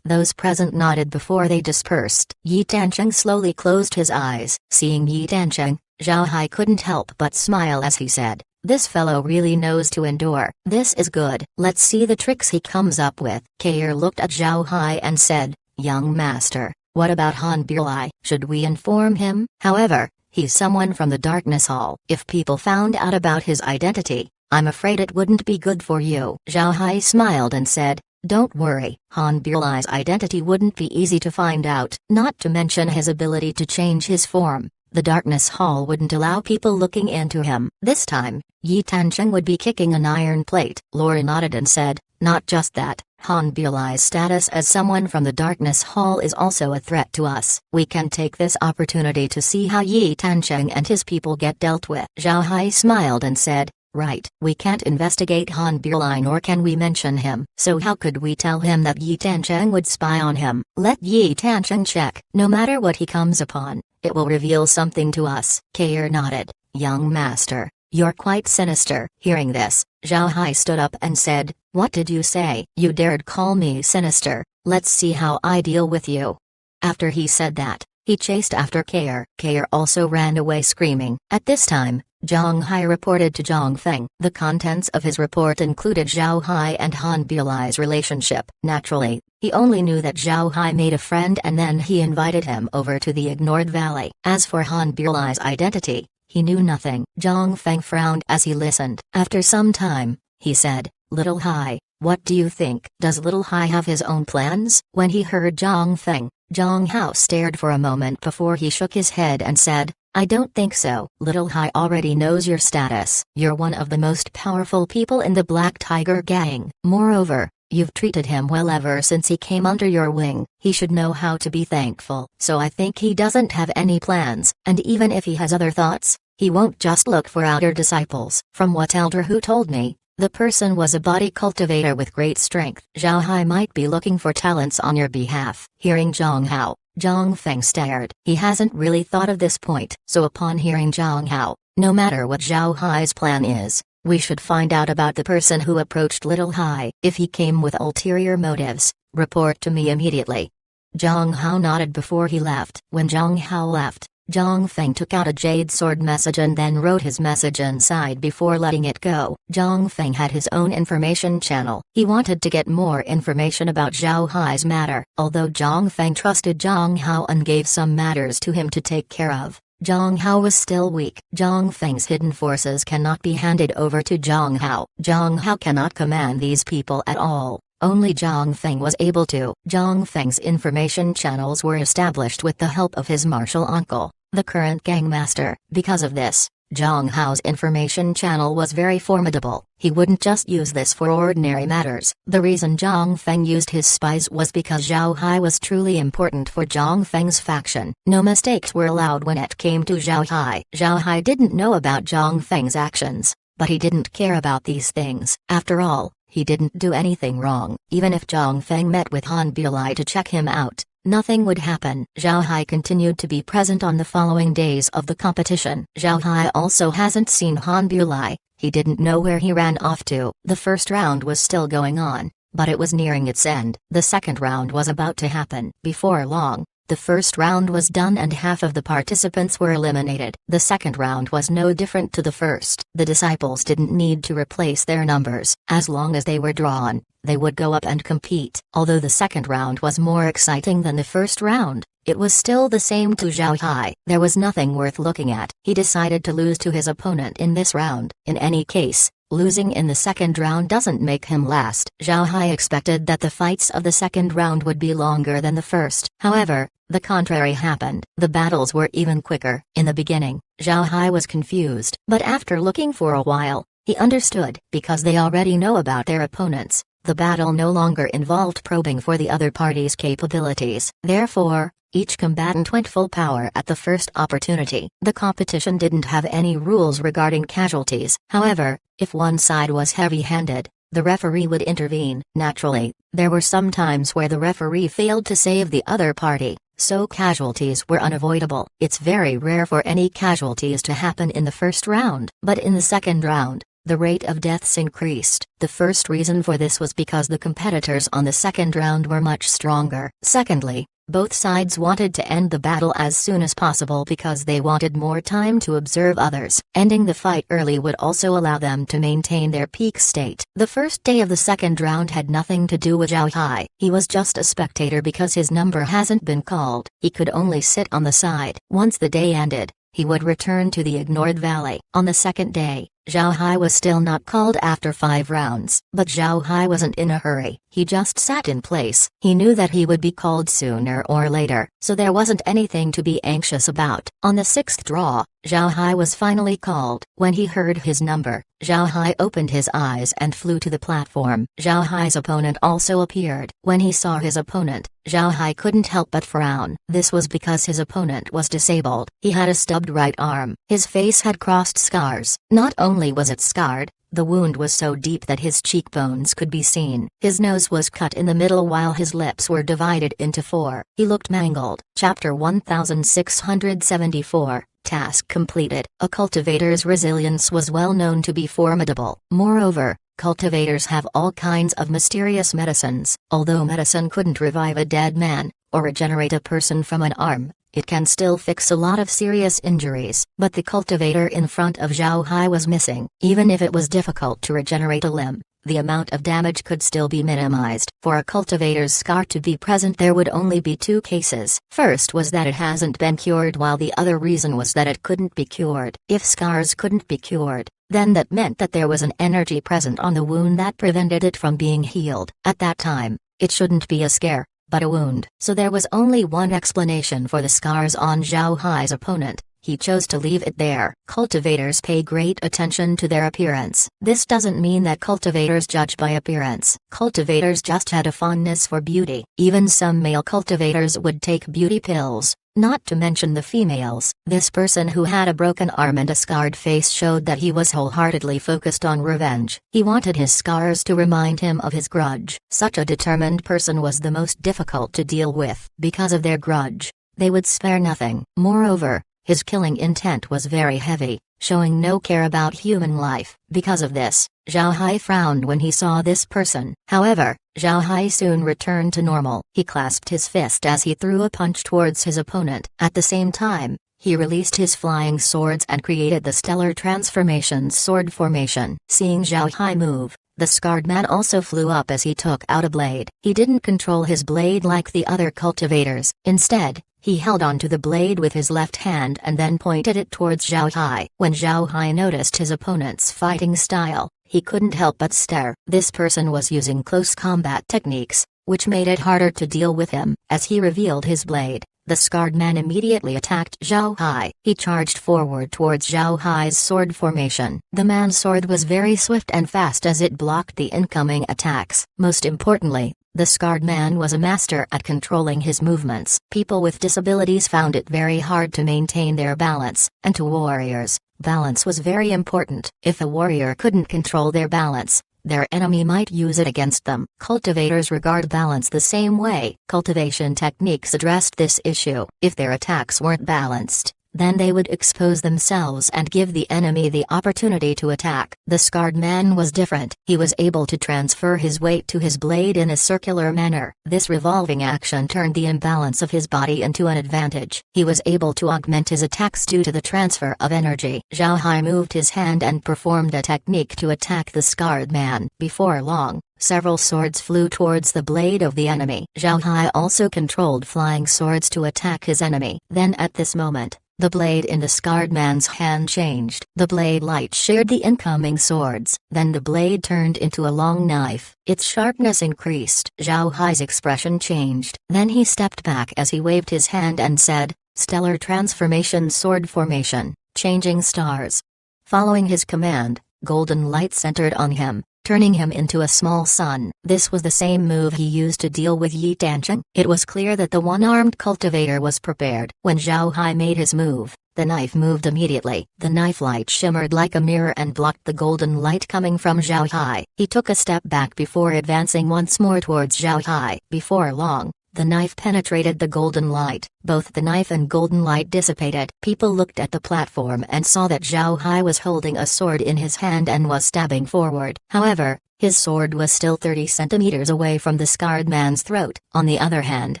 Those present nodded before they dispersed. Yi Tancheng slowly closed his eyes. Seeing Yi Tancheng, Zhao Hai couldn't help but smile as he said, "This fellow really knows to endure. This is good. Let's see the tricks he comes up with." Kair looked at Zhao Hai and said, "Young master, what about Han Burlai? Should we inform him? However, he's someone from the Darkness Hall. If people found out about his identity, I'm afraid it wouldn't be good for you." Zhao Hai smiled and said, "Don't worry, Han Burlai's identity wouldn't be easy to find out. Not to mention his ability to change his form. The Darkness Hall wouldn't allow people looking into him. This time, Yi Tancheng would be kicking an iron plate." Laura nodded and said, "Not just that, Han Burlai's status as someone from the Darkness Hall is also a threat to us. We can take this opportunity to see how Yi Tancheng and his people get dealt with." Zhao Hai smiled and said, "Right, we can't investigate Han Burlai nor can we mention him. So how could we tell him that Yi Tancheng would spy on him? Let Yi Tancheng check. No matter what he comes upon, it will reveal something to us." Kair nodded. "Young master, you're quite sinister." Hearing this, Zhao Hai stood up and said, "What did you say? You dared call me sinister? Let's see how I deal with you." After he said that, he chased after Kair. Kair also ran away screaming. At this time, Zhang Hai reported to Zhang Feng. The contents of his report included Zhao Hai and Han Burlai's relationship. Naturally, he only knew that Zhao Hai made a friend and then he invited him over to the ignored valley. As for Han Burlai's identity, he knew nothing. Zhang Feng frowned as he listened. After some time, he said, "Little Hai, what do you think? Does Little Hai have his own plans?" When he heard Zhang Feng, Zhang Hao stared for a moment before he shook his head and said, "I don't think so. Little Hai already knows your status. You're one of the most powerful people in the Black Tiger gang. Moreover, you've treated him well ever since he came under your wing. He should know how to be thankful. So I think he doesn't have any plans, and even if he has other thoughts, he won't just look for outer disciples." From what Elder Hu told me, the person was a body cultivator with great strength. Zhao Hai might be looking for talents on your behalf. Hearing Zhang Hao, Zhang Feng stared. He hasn't really thought of this point. So upon hearing Zhang Hao, no matter what Zhao Hai's plan is, we should find out about the person who approached Little Hai. If he came with ulterior motives, report to me immediately. Zhang Hao nodded before he left. When Zhang Hao left, Zhang Feng took out a jade sword message and then wrote his message inside before letting it go. Zhang Feng had his own information channel. He wanted to get more information about Zhao Hai's matter. Although Zhang Feng trusted Zhang Hao and gave some matters to him to take care of, Zhang Hao was still weak. Zhang Feng's hidden forces cannot be handed over to Zhang Hao. Zhang Hao cannot command these people at all. Only Zhang Feng was able to. Zhang Feng's information channels were established with the help of his martial uncle, the current gangmaster. Because of this, Zhang Hao's information channel was very formidable. He wouldn't just use this for ordinary matters. The reason Zhang Feng used his spies was because Zhao Hai was truly important for Zhang Feng's faction. No mistakes were allowed when it came to Zhao Hai. Zhao Hai didn't know about Zhang Feng's actions, but he didn't care about these things. After all, he didn't do anything wrong. Even if Zhang Feng met with Han Burlai to check him out, nothing would happen. Zhao Hai continued to be present on the following days of the competition. Zhao Hai also hasn't seen Han Bulai. He didn't know where he ran off to. The first round was still going on, but it was nearing its end. The second round was about to happen. Before long, the first round was done and half of the participants were eliminated. The second round was no different to the first. The disciples didn't need to replace their numbers. As long as they were drawn, they would go up and compete. Although the second round was more exciting than the first round, it was still the same to Zhao Hai. There was nothing worth looking at. He decided to lose to his opponent in this round. In any case, losing in the second round doesn't make him last. Zhao Hai expected that the fights of the second round would be longer than the first. However, the contrary happened. The battles were even quicker. In the beginning, Zhao Hai was confused, but after looking for a while, he understood. Because they already know about their opponents, the battle no longer involved probing for the other party's capabilities. Therefore, each combatant went full power at the first opportunity. The competition didn't have any rules regarding casualties. However, if one side was heavy-handed, the referee would intervene. Naturally, there were some times where the referee failed to save the other party, so casualties were unavoidable. It's very rare for any casualties to happen in the first round, but in the second round, the rate of deaths increased. The first reason for this was because the competitors on the second round were much stronger. Secondly, both sides wanted to end the battle as soon as possible because they wanted more time to observe others. Ending the fight early would also allow them to maintain their peak state. The first day of the second round had nothing to do with Zhao Hai. He was just a spectator because his number hasn't been called. He could only sit on the side. Once the day ended, he would return to the ignored valley. On the second day, Zhao Hai was still not called after 5 rounds. But Zhao Hai wasn't in a hurry. He just sat in place. He knew that he would be called sooner or later, so there wasn't anything to be anxious about. On the 6th draw, Zhao Hai was finally called. When he heard his number, Zhao Hai opened his eyes and flew to the platform. Zhao Hai's opponent also appeared. When he saw his opponent, Zhao Hai couldn't help but frown. This was because his opponent was disabled. He had a stubbed right arm. His face had crossed scars. Not only was it scarred, the wound was so deep that his cheekbones could be seen. His nose was cut in the middle while his lips were divided into 4. He looked mangled. Chapter 1674. Task completed. A cultivator's resilience was well known to be formidable. Moreover, cultivators have all kinds of mysterious medicines. Although medicine couldn't revive a dead man, or regenerate a person from an arm, it can still fix a lot of serious injuries. But the cultivator in front of Zhao Hai was missing. Even if it was difficult to regenerate a limb, the amount of damage could still be minimized. For a cultivator's scar to be present, there would only be 2 cases. First was that it hasn't been cured, while the other reason was that it couldn't be cured. If scars couldn't be cured, then that meant that there was an energy present on the wound that prevented it from being healed. At that time, it shouldn't be a scare, but a wound. So there was only one explanation for the scars on Zhao Hai's opponent. He chose to leave it there. Cultivators pay great attention to their appearance. This doesn't mean that cultivators judge by appearance. Cultivators just had a fondness for beauty. Even some male cultivators would take beauty pills, not to mention the females. This person who had a broken arm and a scarred face showed that he was wholeheartedly focused on revenge. He wanted his scars to remind him of his grudge. Such a determined person was the most difficult to deal with. Because of their grudge, they would spare nothing. Moreover, his killing intent was very heavy, showing no care about human life. Because of this, Zhao Hai frowned when he saw this person. However, Zhao Hai soon returned to normal. He clasped his fist as he threw a punch towards his opponent. At the same time, he released his flying swords and created the stellar transformation's sword formation. Seeing Zhao Hai move, the scarred man also flew up as he took out a blade. He didn't control his blade like the other cultivators. Instead, he held onto the blade with his left hand and then pointed it towards Zhao Hai. When Zhao Hai noticed his opponent's fighting style, he couldn't help but stare. This person was using close combat techniques, which made it harder to deal with him. As he revealed his blade, the scarred man immediately attacked Zhao Hai. He charged forward towards Zhao Hai's sword formation. The man's sword was very swift and fast as it blocked the incoming attacks. Most importantly, the scarred man was a master at controlling his movements. People with disabilities found it very hard to maintain their balance, and to warriors, balance was very important. If a warrior couldn't control their balance, their enemy might use it against them. Cultivators regard balance the same way. Cultivation techniques addressed this issue. If their attacks weren't balanced, then they would expose themselves and give the enemy the opportunity to attack. The scarred man was different. He was able to transfer his weight to his blade in a circular manner. This revolving action turned the imbalance of his body into an advantage. He was able to augment his attacks due to the transfer of energy. Zhao Hai moved his hand and performed a technique to attack the scarred man. Before long, several swords flew towards the blade of the enemy. Zhao Hai also controlled flying swords to attack his enemy. Then at this moment, the blade in the scarred man's hand changed. The blade light sheared the incoming swords. Then the blade turned into a long knife. Its sharpness increased. Zhao Hai's expression changed. Then he stepped back as he waved his hand and said, "Stellar transformation, sword formation, changing stars." Following his command, golden light centered on him, turning him into a small sun. This was the same move he used to deal with Yi Tancheng. It was clear that the one-armed cultivator was prepared. When Zhao Hai made his move, the knife moved immediately. The knife light shimmered like a mirror and blocked the golden light coming from Zhao Hai. He took a step back before advancing once more towards Zhao Hai. Before long, the knife penetrated the golden light. Both the knife and golden light dissipated. People looked at the platform and saw that Zhao Hai was holding a sword in his hand and was stabbing forward. However, his sword was still 30 centimeters away from the scarred man's throat. On the other hand,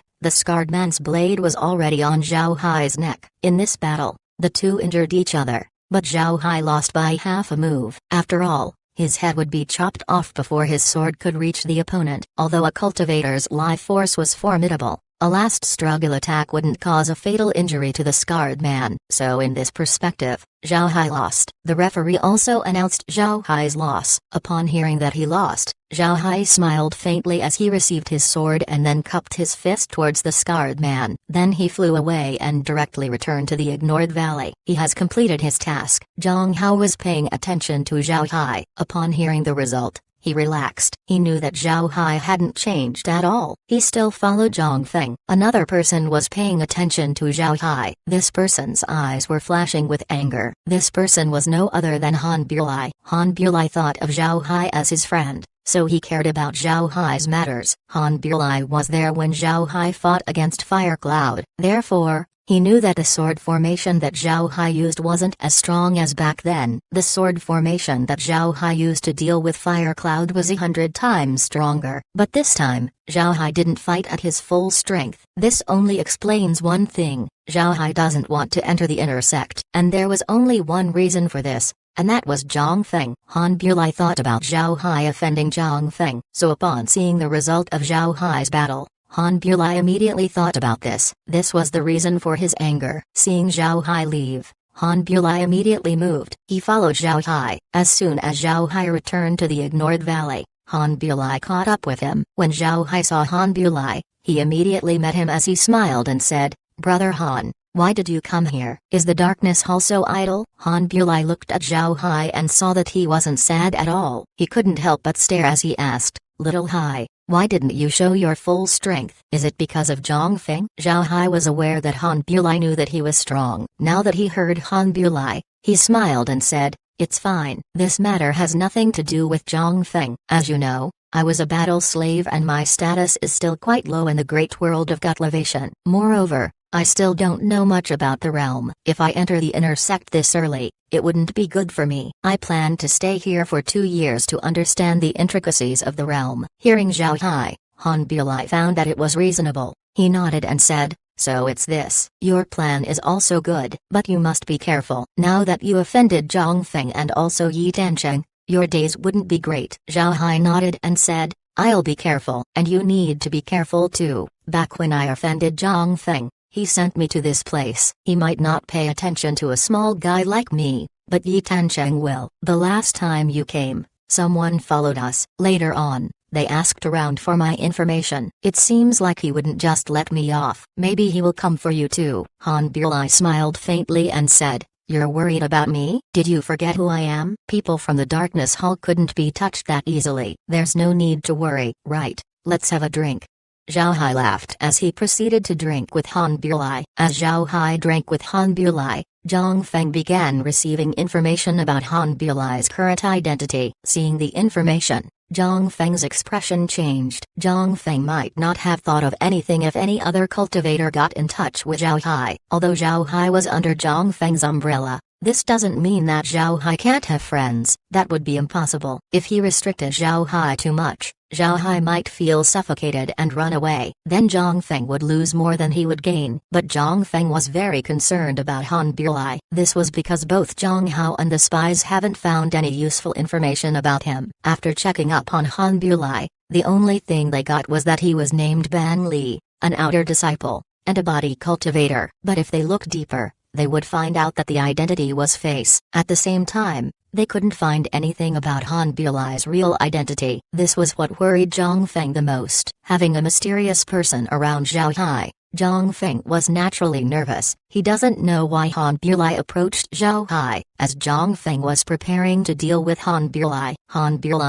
the scarred man's blade was already on Zhao Hai's neck. In this battle, the two injured each other, but Zhao Hai lost by half a move. After all, his head would be chopped off before his sword could reach the opponent. Although a cultivator's life force was formidable, a last struggle attack wouldn't cause a fatal injury to the scarred man. So in this perspective, Zhao Hai lost. The referee also announced Zhao Hai's loss. Upon hearing that he lost, Zhao Hai smiled faintly as he received his sword and then cupped his fist towards the scarred man. Then he flew away and directly returned to the ignored valley. He has completed his task. Zhang Hao was paying attention to Zhao Hai. Upon hearing the result, he relaxed. He knew that Zhao Hai hadn't changed at all. He still followed Zhang Feng. Another person was paying attention to Zhao Hai. This person's eyes were flashing with anger. This person was no other than Han Bulai. Han Bulai thought of Zhao Hai as his friend, so he cared about Zhao Hai's matters. Han Bulai was there when Zhao Hai fought against Fire Cloud. Therefore, he knew that the sword formation that Zhao Hai used wasn't as strong as back then. The sword formation that Zhao Hai used to deal with Fire Cloud was 100 times stronger. But this time, Zhao Hai didn't fight at his full strength. This only explains one thing: Zhao Hai doesn't want to enter the inner sect. And there was only one reason for this, and that was Zhang Feng. Han Bulai thought about Zhao Hai offending Zhang Feng. So upon seeing the result of Zhao Hai's battle, Han Bulai immediately thought about this. This was the reason for his anger. Seeing Zhao Hai leave, Han Bulai immediately moved. He followed Zhao Hai. As soon as Zhao Hai returned to the ignored valley, Han Bulai caught up with him. When Zhao Hai saw Han Bulai, he immediately met him as he smiled and said, "Brother Han, why did you come here? Is the darkness hall so idle?" Han Bulai looked at Zhao Hai and saw that he wasn't sad at all. He couldn't help but stare as he asked, "Little Hai, why didn't you show your full strength? Is it because of Zhang Feng?" Zhao Hai was aware that Han Bulai knew that he was strong. Now that he heard Han Bulai, he smiled and said, "It's fine. This matter has nothing to do with Zhang Feng. As you know, I was a battle slave and my status is still quite low in the great world of cultivation. Moreover, I still don't know much about the realm. If I enter the inner sect this early, it wouldn't be good for me. I plan to stay here for 2 years to understand the intricacies of the realm." Hearing Zhao Hai, Han Bulai found that it was reasonable. He nodded and said, "So it's this. Your plan is also good, but you must be careful. Now that you offended Zhang Feng and also Yi Tancheng, your days wouldn't be great." Zhao Hai nodded and said, "I'll be careful. And you need to be careful too. Back when I offended Zhang Feng, he sent me to this place. He might not pay attention to a small guy like me, but Yi Tancheng will. The last time you came, someone followed us. Later on, they asked around for my information. It seems like he wouldn't just let me off. Maybe he will come for you too." Han Bulai smiled faintly and said, "You're worried about me? Did you forget who I am? People from the Darkness Hall couldn't be touched that easily. There's no need to worry. Right, let's have a drink." Zhao Hai laughed as he proceeded to drink with Han Bulai. As Zhao Hai drank with Han Bulai, Zhang Feng began receiving information about Han Bulai's current identity. Seeing the information, Zhang Feng's expression changed. Zhang Feng might not have thought of anything if any other cultivator got in touch with Zhao Hai. Although Zhao Hai was under Zhang Feng's umbrella, this doesn't mean that Zhao Hai can't have friends. That would be impossible. If he restricted Zhao Hai too much, Zhao Hai might feel suffocated and run away. Then Zhang Feng would lose more than he would gain. But Zhang Feng was very concerned about Han Bulai. This was because both Zhang Hao and the spies haven't found any useful information about him. After checking up on Han Bulai, the only thing they got was that he was named Ban Li, an outer disciple, and a body cultivator. But if they look deeper, they would find out that the identity was face. At the same time, they couldn't find anything about Han Bulai's real identity. This was what worried Zhang Feng the most. Having a mysterious person around Zhao Hai, Zhang Feng was naturally nervous. He doesn't know why Han Bulai approached Zhao Hai. As Zhang Feng was preparing to deal with Han Bulai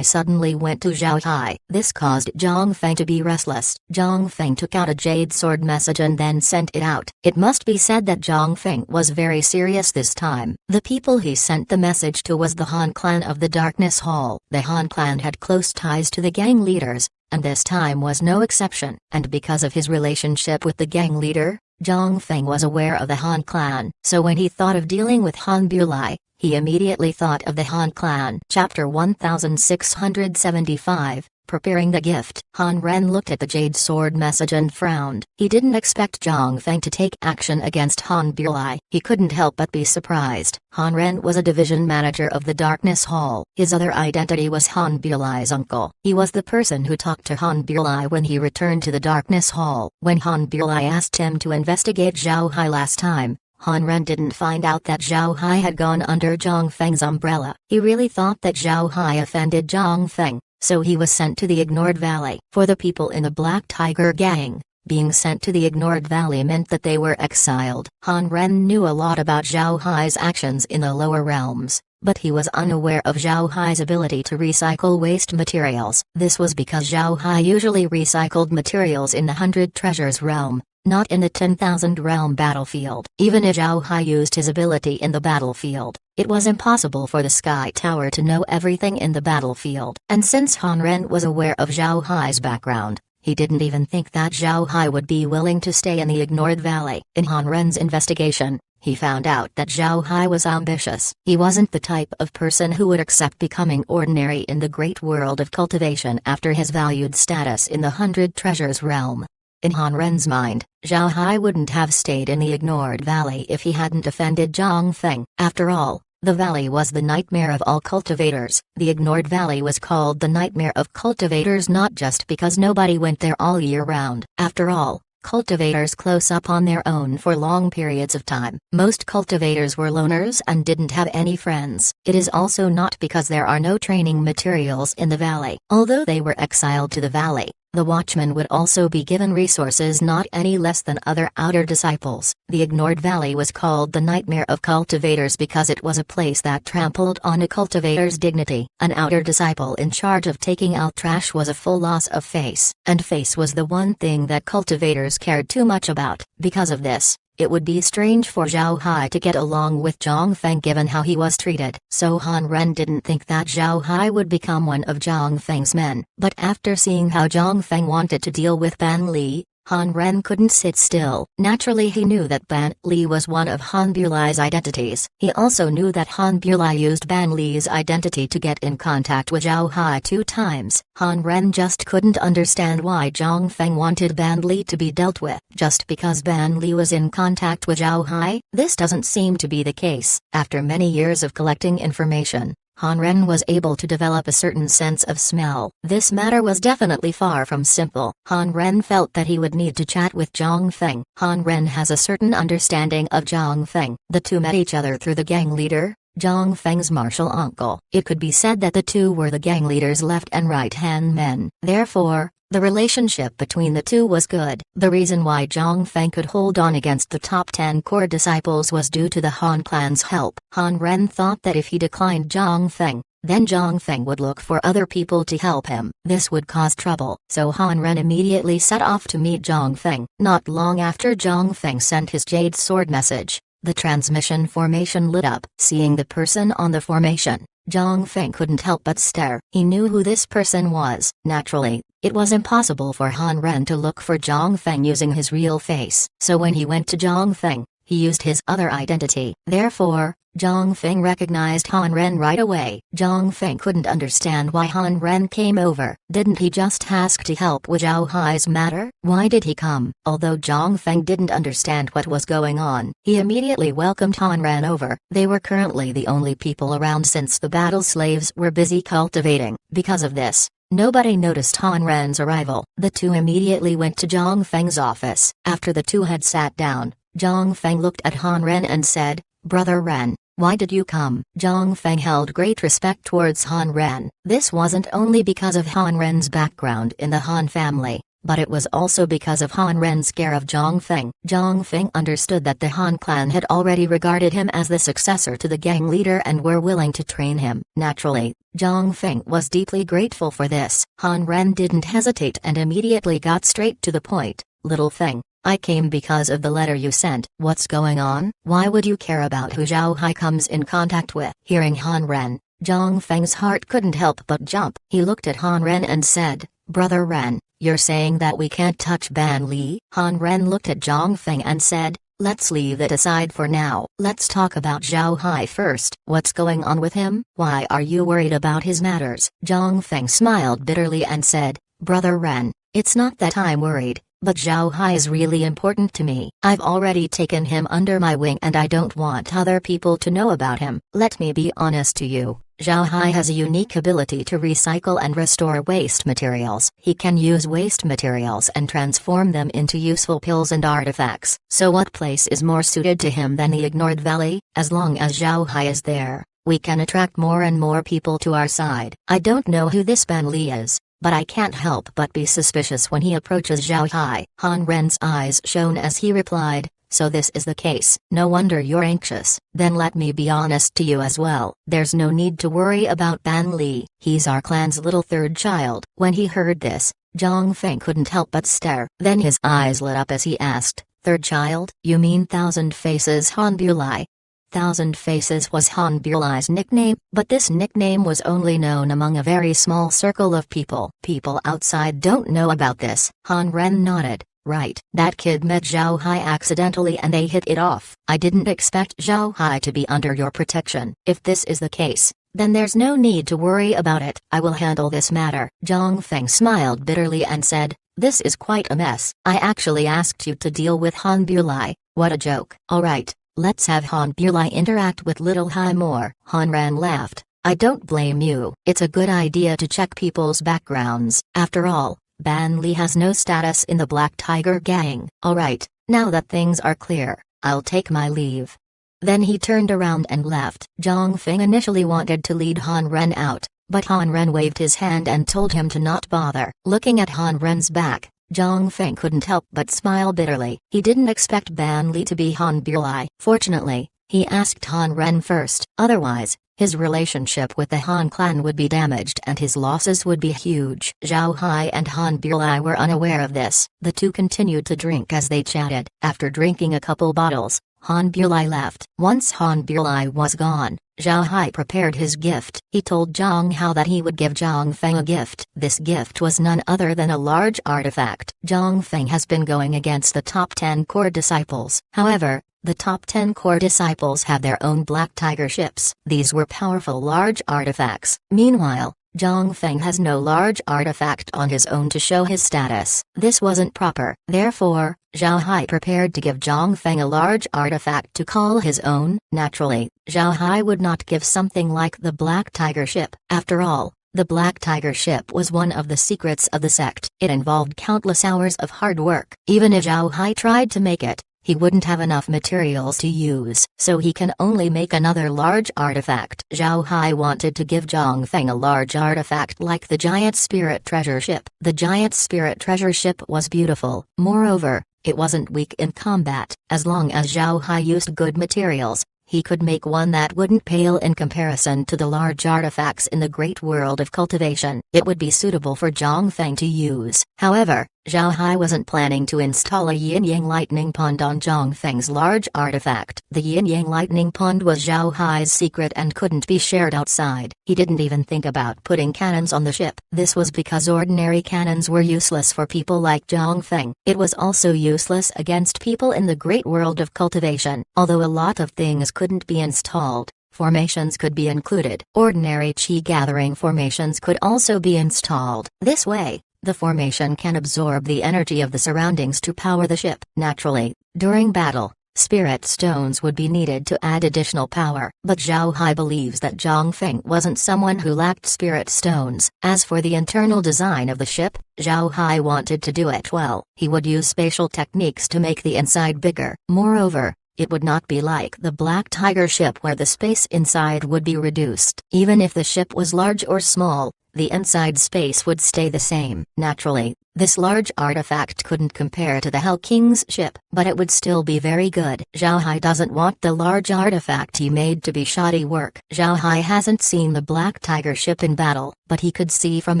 suddenly went to Zhao Hai. This caused Zhang Feng to be restless. Zhang Feng took out a jade sword message and then sent it out. It must be said that Zhang Feng was very serious this time. The people he sent the message to was the Han clan of the Darkness Hall. The Han clan had close ties to the gang leaders, and this time was no exception. And because of his relationship with the gang leader, Zhang Feng was aware of the Han clan. So when he thought of dealing with Han Bulai, he immediately thought of the Han clan. Chapter 1675, Preparing the Gift. Han Ren looked at the jade sword message and frowned. He didn't expect Zhang Feng to take action against Han Bulai. He couldn't help but be surprised. Han Ren was a division manager of the Darkness Hall. His other identity was Han Bulai's uncle. He was the person who talked to Han Bulai when he returned to the Darkness Hall. When Han Bulai asked him to investigate Zhao Hai last time, Han Ren didn't find out that Zhao Hai had gone under Zhang Feng's umbrella. He really thought that Zhao Hai offended Zhang Feng, so he was sent to the Ignored Valley. For the people in the Black Tiger gang, being sent to the Ignored Valley meant that they were exiled. Han Ren knew a lot about Zhao Hai's actions in the lower realms, but he was unaware of Zhao Hai's ability to recycle waste materials. This was because Zhao Hai usually recycled materials in the 100 Treasures realm, not in the 10,000 realm battlefield. Even if Zhao Hai used his ability in the battlefield, it was impossible for the Sky Tower to know everything in the battlefield. And since Han Ren was aware of Zhao Hai's background, he didn't even think that Zhao Hai would be willing to stay in the Ignored Valley. In Han Ren's investigation, he found out that Zhao Hai was ambitious. He wasn't the type of person who would accept becoming ordinary in the great world of cultivation after his valued status in the 100 Treasures realm. In Han Ren's mind, Zhao Hai wouldn't have stayed in the Ignored Valley if he hadn't offended Zhang Feng. After all, the valley was the nightmare of all cultivators. The Ignored Valley was called the nightmare of cultivators not just because nobody went there all year round. After all, cultivators close up on their own for long periods of time. Most cultivators were loners and didn't have any friends. It is also not because there are no training materials in the valley. Although they were exiled to the valley, the watchmen would also be given resources not any less than other outer disciples. The Ignored Valley was called the nightmare of cultivators because it was a place that trampled on a cultivator's dignity. An outer disciple in charge of taking out trash was a full loss of face, and face was the one thing that cultivators cared too much about. Because of this, it would be strange for Zhao Hai to get along with Zhang Feng given how he was treated. So Han Ren didn't think that Zhao Hai would become one of Zhang Feng's men. But after seeing how Zhang Feng wanted to deal with Ban Li, Han Ren couldn't sit still. Naturally he knew that Ban Li was one of Han Bulai's identities. He also knew that Han Bulai used Ban Li's identity to get in contact with Zhao Hai 2 times. Han Ren just couldn't understand why Zhang Feng wanted Ban Li to be dealt with. Just because Ban Li was in contact with Zhao Hai? This doesn't seem to be the case. After many years of collecting information, Han Ren was able to develop a certain sense of smell. This matter was definitely far from simple. Han Ren felt that he would need to chat with Zhang Feng. Han Ren has a certain understanding of Zhang Feng. The two met each other through the gang leader, Zhang Feng's martial uncle. It could be said that the two were the gang leader's left and right-hand men. Therefore, the relationship between the two was good. The reason why Zhang Feng could hold on against the top 10 core disciples was due to the Han clan's help. Han Ren thought that if he declined Zhang Feng, then Zhang Feng would look for other people to help him. This would cause trouble. So Han Ren immediately set off to meet Zhang Feng. Not long after Zhang Feng sent his jade sword message, the transmission formation lit up. Seeing the person on the formation, Zhang Feng couldn't help but stare. He knew who this person was. Naturally, it was impossible for Han Ren to look for Zhang Feng using his real face. So when he went to Zhang Feng, he used his other identity. Therefore, Zhang Feng recognized Han Ren right away. Zhang Feng couldn't understand why Han Ren came over. Didn't he just ask to help with Zhao Hai's matter? Why did he come? Although Zhang Feng didn't understand what was going on, he immediately welcomed Han Ren over. They were currently the only people around since the battle slaves were busy cultivating. Because of this, nobody noticed Han Ren's arrival. The two immediately went to Zhang Feng's office. After the two had sat down, Zhang Feng looked at Han Ren and said, "Brother Ren, why did you come?" Zhang Feng held great respect towards Han Ren. This wasn't only because of Han Ren's background in the Han family, but it was also because of Han Ren's care of Zhang Feng. Zhang Feng understood that the Han clan had already regarded him as the successor to the gang leader and were willing to train him. Naturally, Zhang Feng was deeply grateful for this. Han Ren didn't hesitate and immediately got straight to the point. "Little Feng, I came because of the letter you sent." "What's going on? Why would you care about who Zhao Hai comes in contact with?" Hearing Han Ren, Zhang Feng's heart couldn't help but jump. He looked at Han Ren and said, "Brother Ren, you're saying that we can't touch Ban Li?" Han Ren looked at Zhang Feng and said, "Let's leave it aside for now. Let's talk about Zhao Hai first. What's going on with him? Why are you worried about his matters?" Zhang Feng smiled bitterly and said, "Brother Ren, it's not that I'm worried, but Zhao Hai is really important to me. I've already taken him under my wing and I don't want other people to know about him. Let me be honest to you. Zhao Hai has a unique ability to recycle and restore waste materials. He can use waste materials and transform them into useful pills and artifacts. So what place is more suited to him than the ignored valley? As long as Zhao Hai is there, we can attract more and more people to our side. I don't know who this Ban Li is, but I can't help but be suspicious when he approaches Zhao Hai." Han Ren's eyes shone as he replied, "So this is the case. No wonder you're anxious. Then let me be honest to you as well. There's no need to worry about Ban Li. He's our clan's little third child." When he heard this, Zhang Feng couldn't help but stare. Then his eyes lit up as he asked, "Third child? You mean Thousand Faces Han Bulai?" Thousand Faces was Han Bulai's nickname, but this nickname was only known among a very small circle of people. People outside don't know about this. Han Ren nodded. "Right. That kid met Zhao Hai accidentally and they hit it off. I didn't expect Zhao Hai to be under your protection. If this is the case, then there's no need to worry about it. I will handle this matter." Zhang Feng smiled bitterly and said, "This is quite a mess. I actually asked you to deal with Han Bulai. What a joke. Alright. Let's have Han Bulai interact with Little Hai more." Han Ren laughed. "I don't blame you. It's a good idea to check people's backgrounds. After all, Ban Li has no status in the Black Tiger gang." "Alright, now that things are clear, I'll take my leave." Then he turned around and left. Zhang Feng initially wanted to lead Han Ren out, but Han Ren waved his hand and told him to not bother. Looking at Han Ren's back, Zhang Feng couldn't help but smile bitterly. He didn't expect Ban Li to be Han Bulai. Fortunately, he asked Han Ren first. Otherwise, his relationship with the Han clan would be damaged and his losses would be huge. Zhao Hai and Han Bulai were unaware of this. The two continued to drink as they chatted. After drinking a couple bottles, Han Bulai left. Once Han Bulai was gone, Zhao Hai prepared his gift. He told Zhang Hao that he would give Zhang Feng a gift. This gift was none other than a large artifact. Zhang Feng has been going against the top 10 core disciples. However, the top 10 core disciples have their own Black Tiger ships. These were powerful large artifacts. Meanwhile, Zhang Feng has no large artifact on his own to show his status. This wasn't proper. Therefore, Zhao Hai prepared to give Zhang Feng a large artifact to call his own. Naturally, Zhao Hai would not give something like the Black Tiger ship. After all, the Black Tiger ship was one of the secrets of the sect. It involved countless hours of hard work. Even if Zhao Hai tried to make it, he wouldn't have enough materials to use, so he can only make another large artifact. Zhao Hai wanted to give Zhang Feng a large artifact like the Giant Spirit Treasure Ship. The Giant Spirit Treasure Ship was beautiful. Moreover, it wasn't weak in combat. As long as Zhao Hai used good materials, he could make one that wouldn't pale in comparison to the large artifacts in the great world of cultivation. It would be suitable for Zhang Feng to use. However, Zhao Hai wasn't planning to install a yin-yang lightning pond on Zhang Feng's large artifact. The yin-yang lightning pond was Zhao Hai's secret and couldn't be shared outside. He didn't even think about putting cannons on the ship. This was because ordinary cannons were useless for people like Zhang Feng. It was also useless against people in the great world of cultivation. Although a lot of things couldn't be installed, formations could be included. Ordinary chi gathering formations could also be installed. This way, the formation can absorb the energy of the surroundings to power the ship. Naturally, during battle, spirit stones would be needed to add additional power. But Zhao Hai believes that Zhang Feng wasn't someone who lacked spirit stones. As for the internal design of the ship, Zhao Hai wanted to do it well. He would use spatial techniques to make the inside bigger. Moreover, it would not be like the Black Tiger ship where the space inside would be reduced. Even if the ship was large or small, the inside space would stay the same. Naturally, this large artifact couldn't compare to the Hell King's ship, but it would still be very good. Zhao Hai doesn't want the large artifact he made to be shoddy work. Zhao Hai hasn't seen the Black Tiger ship in battle, but he could see from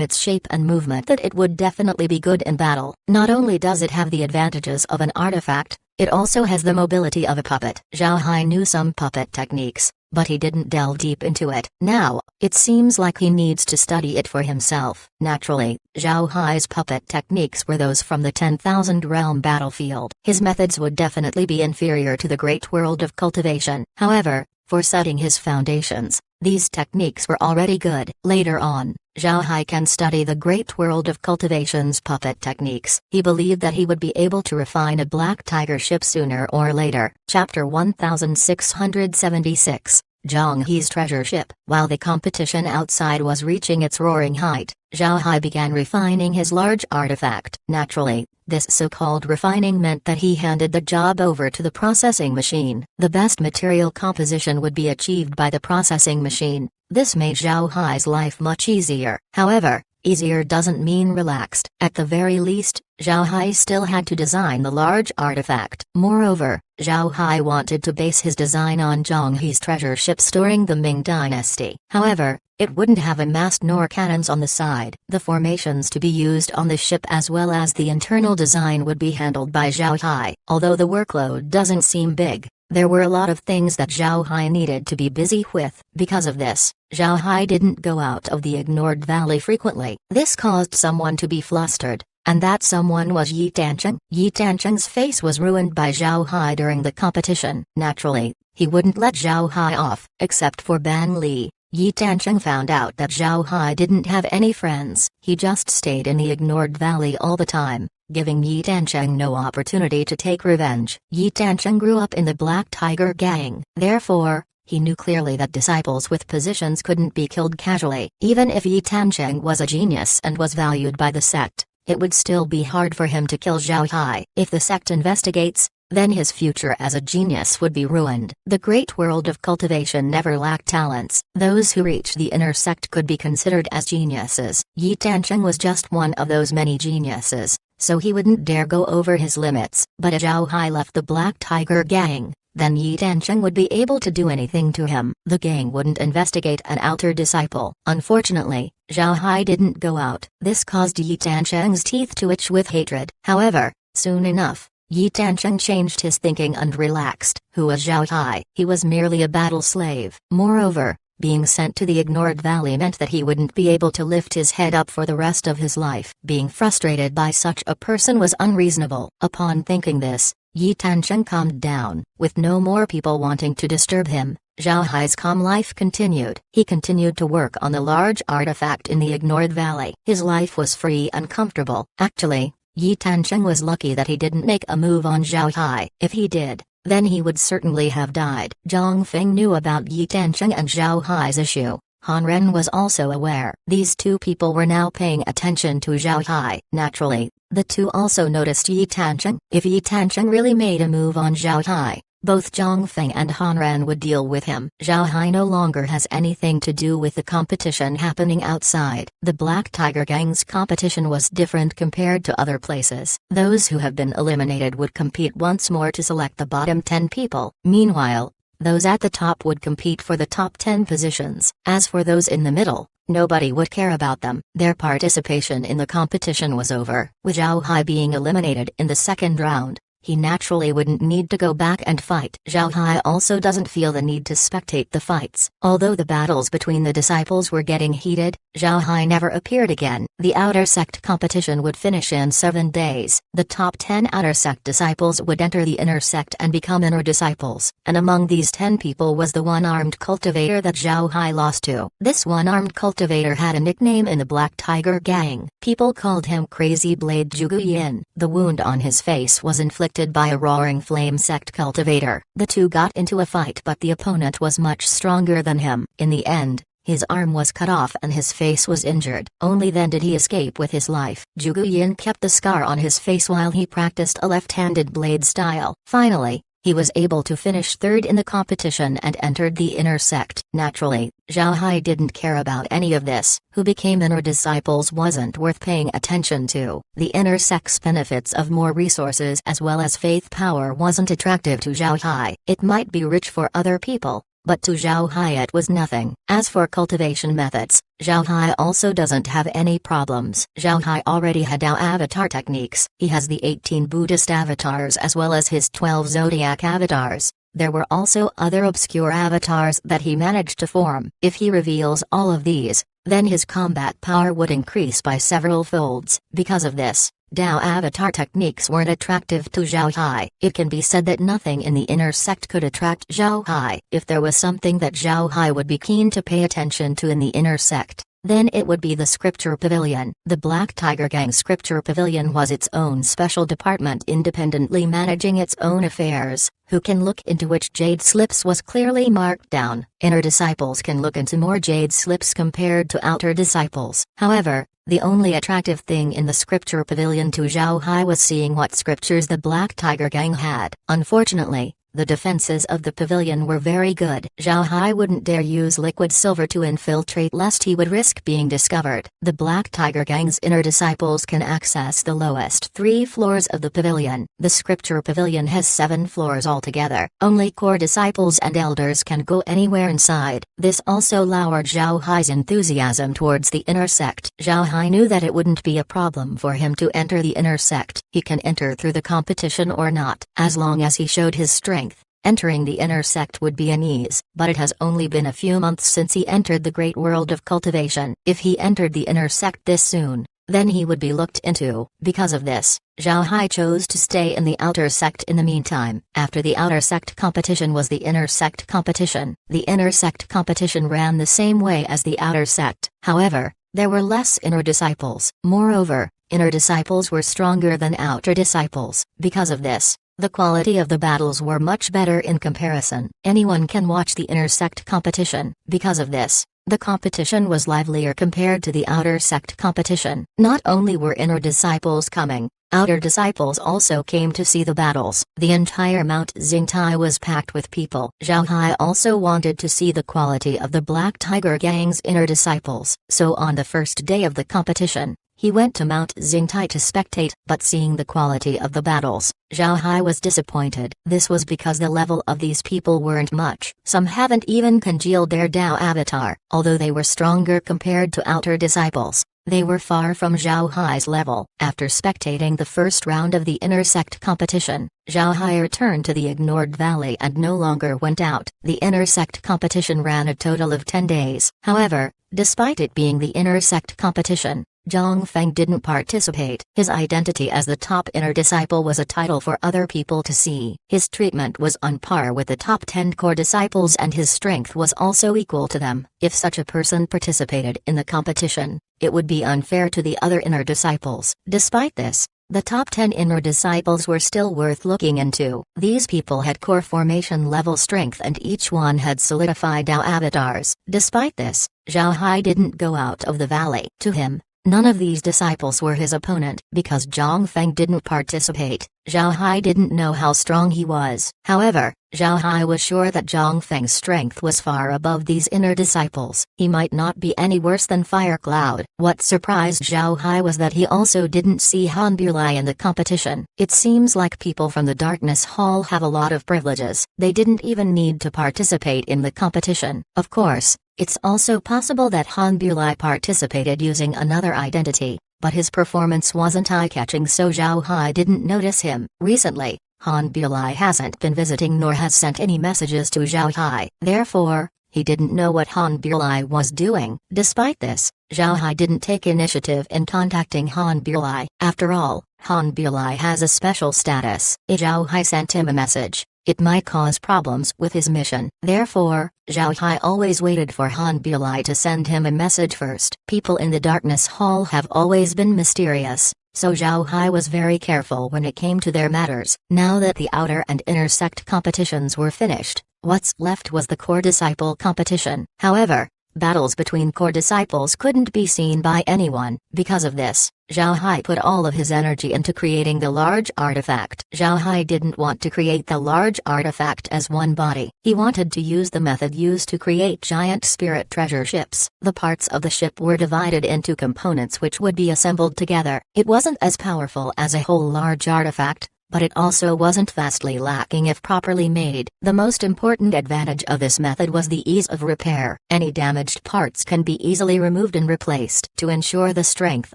its shape and movement that it would definitely be good in battle. Not only does it have the advantages of an artifact, it also has the mobility of a puppet. Zhao Hai knew some puppet techniques, but he didn't delve deep into it. Now, it seems like he needs to study it for himself. Naturally, Zhao Hai's puppet techniques were those from the 10,000 realm battlefield. His methods would definitely be inferior to the great world of cultivation. However, for setting his foundations, these techniques were already good. Later on, Zhao Hai can study the great world of cultivation's puppet techniques. He believed that he would be able to refine a Black Tiger ship sooner or later. Chapter 1676, Zhang He's treasure ship. While the competition outside was reaching its roaring height, Zhao Hai began refining his large artifact. Naturally, this so-called refining meant that he handed the job over to the processing machine. The best material composition would be achieved by the processing machine. This made Zhao Hai's life much easier. However, easier doesn't mean relaxed. At the very least, Zhao Hai still had to design the large artifact. Moreover, Zhao Hai wanted to base his design on Zhang He's treasure ship during the Ming dynasty. However, it wouldn't have a mast nor cannons on the side. The formations to be used on the ship as well as the internal design would be handled by Zhao Hai. Although the workload doesn't seem big, there were a lot of things that Zhao Hai needed to be busy with. Because of this, Zhao Hai didn't go out of the ignored valley frequently. This caused someone to be flustered, and that someone was Yi Tancheng. Yi Tancheng's face was ruined by Zhao Hai during the competition. Naturally, he wouldn't let Zhao Hai off. Except for Ban Li, Yi Tancheng found out that Zhao Hai didn't have any friends. He just stayed in the ignored valley all the time, giving Yi Tancheng no opportunity to take revenge. Yi Tancheng grew up in the Black Tiger gang. Therefore, he knew clearly that disciples with positions couldn't be killed casually. Even if Yi Tancheng was a genius and was valued by the sect, it would still be hard for him to kill Zhao Hai. If the sect investigates, then his future as a genius would be ruined. The great world of cultivation never lacked talents. Those who reach the inner sect could be considered as geniuses. Yi Tancheng was just one of those many geniuses, so he wouldn't dare go over his limits. But if Zhao Hai left the Black Tiger gang, then Yi Tancheng would be able to do anything to him. The gang wouldn't investigate an outer disciple. Unfortunately, Zhao Hai didn't go out. This caused Yi Tancheng's teeth to itch with hatred. However, soon enough, Yi Tancheng changed his thinking and relaxed. Who was Zhao Hai? He was merely a battle slave. Moreover, being sent to the ignored valley meant that he wouldn't be able to lift his head up for the rest of his life. Being frustrated by such a person was unreasonable. Upon thinking this, Yi Tancheng calmed down. With no more people wanting to disturb him, Zhao Hai's calm life continued. He continued to work on the large artifact in the ignored valley. His life was free and comfortable. Actually, Yi Tancheng was lucky that he didn't make a move on Zhao Hai. If he did, then he would certainly have died. Zhang Feng knew about Yi Tancheng and Zhao Hai's issue. Han Ren was also aware. These two people were now paying attention to Zhao Hai. Naturally, the two also noticed Yi Tancheng. If Yi Tancheng really made a move on Zhao Hai, both Zhang Feng and Han Ren would deal with him. Zhao Hai no longer has anything to do with the competition happening outside. The Black Tiger gang's competition was different compared to other places. Those who have been eliminated would compete once more to select the bottom 10 people. Meanwhile, Those at the top would compete for the top 10 positions. As for those in the middle, nobody would care about them. Their participation in the competition was over. With Zhao Hai being eliminated in the second round, he naturally wouldn't need to go back and fight. Zhao Hai also doesn't feel the need to spectate the fights. Although the battles between the disciples were getting heated, Zhao Hai never appeared again. The outer sect competition would finish in 7 days. The top 10 outer sect disciples would enter the inner sect and become inner disciples. And among these 10 people was the one-armed cultivator that Zhao Hai lost to. This one-armed cultivator had a nickname in the Black Tiger gang. People called him Crazy Blade Zhugu Yin. The wound on his face was inflicted by a roaring flame sect cultivator. The two got into a fight, but the opponent was much stronger than him. In the end, his arm was cut off and his face was injured. Only then did he escape with his life. Zhugu Yin kept the scar on his face while he practiced a left-handed blade style. Finally, he was able to finish third in the competition and entered the inner sect. Naturally, Zhao Hai didn't care about any of this. Who became inner disciples wasn't worth paying attention to. The inner sect's benefits of more resources as well as faith power wasn't attractive to Zhao Hai. It might be rich for other people, but to Zhao Hai it was nothing. As for cultivation methods, Zhao Hai also doesn't have any problems. Zhao Hai already had Dao avatar techniques. He has the 18 Buddhist avatars as well as his 12 zodiac avatars. There were also other obscure avatars that he managed to form. If he reveals all of these, then his combat power would increase by several folds. Because of this, Dao avatar techniques weren't attractive to Zhao Hai. It can be said that nothing in the inner sect could attract Zhao Hai. If there was something that Zhao Hai would be keen to pay attention to in the inner sect, then it would be the Scripture Pavilion. The Black Tiger Gang Scripture Pavilion was its own special department independently managing its own affairs. Who can look into which jade slips was clearly marked down. Inner disciples can look into more jade slips compared to outer disciples. However, the only attractive thing in the Scripture Pavilion to Zhao Hai was seeing what scriptures the Black Tiger Gang had. Unfortunately, the defenses of the pavilion were very good. Zhao Hai wouldn't dare use liquid silver to infiltrate lest he would risk being discovered. The Black Tiger Gang's inner disciples can access the lowest 3 floors of the pavilion. The Scripture Pavilion has 7 floors altogether. Only core disciples and elders can go anywhere inside. This also lowered Zhao Hai's enthusiasm towards the inner sect. Zhao Hai knew that it wouldn't be a problem for him to enter the inner sect. He can enter through the competition or not, as long as he showed his strength. Entering the inner sect would be an ease, but it has only been a few months since he entered the great world of cultivation. If he entered the inner sect this soon, then he would be looked into. Because of this, Zhao Hai chose to stay in the outer sect in the meantime. After the outer sect competition was the inner sect competition. The inner sect competition ran the same way as the outer sect. However, there were less inner disciples. Moreover, inner disciples were stronger than outer disciples. Because of this, the quality of the battles were much better in comparison. Anyone can watch the inner sect competition. Because of this, the competition was livelier compared to the outer sect competition. Not only were inner disciples coming, outer disciples also came to see the battles. The entire Mount Xingtai was packed with people. Zhao Hai also wanted to see the quality of the Black Tiger Gang's inner disciples. So on the first day of the competition, he went to Mount Xingtai to spectate, but seeing the quality of the battles, Zhao Hai was disappointed. This was because the level of these people weren't much. Some haven't even congealed their Dao avatar. Although they were stronger compared to outer disciples, they were far from Zhao Hai's level. After spectating the first round of the inner sect competition, Zhao Hai returned to the ignored valley and no longer went out. The inner sect competition ran a total of 10 days. However, despite it being the inner sect competition, Zhang Feng didn't participate. His identity as the top inner disciple was a title for other people to see. His treatment was on par with the top 10 core disciples and his strength was also equal to them. If such a person participated in the competition, it would be unfair to the other inner disciples. Despite this, the top 10 inner disciples were still worth looking into. These people had core formation level strength and each one had solidified Dao avatars. Despite this, Zhao Hai didn't go out of the valley. To him, None of these disciples were his opponent. Because Zhang Feng didn't participate, Zhao Hai didn't know how strong he was. However, Zhao Hai was sure that Zhang Feng's strength was far above these inner disciples. He might not be any worse than Fire Cloud. What surprised Zhao Hai was that he also didn't see Han Bulai in the competition. It seems like people from the Darkness Hall have a lot of privileges. They didn't even need to participate in the competition. Of course, it's also possible that Han Bulai participated using another identity, but his performance wasn't eye-catching, so Zhao Hai didn't notice him. Recently, Han Bulai hasn't been visiting nor has sent any messages to Zhao Hai. Therefore, he didn't know what Han Bulai was doing. Despite this, Zhao Hai didn't take initiative in contacting Han Bulai. After all, Han Bulai has a special status. If Zhao Hai sent him a message, it might cause problems with his mission. Therefore, Zhao Hai always waited for Han Bulai to send him a message first. People in the Darkness Hall have always been mysterious, so Zhao Hai was very careful when it came to their matters. Now that the outer and inner sect competitions were finished, what's left was the core disciple competition. However, battles between core disciples couldn't be seen by anyone. Because of this, Zhao Hai put all of his energy into creating the large artifact. Zhao Hai didn't want to create the large artifact as one body. He wanted to use the method used to create giant spirit treasure ships. The parts of the ship were divided into components which would be assembled together. It wasn't as powerful as a whole large artifact, but it also wasn't vastly lacking if properly made. The most important advantage of this method was the ease of repair. Any damaged parts can be easily removed and replaced. To ensure the strength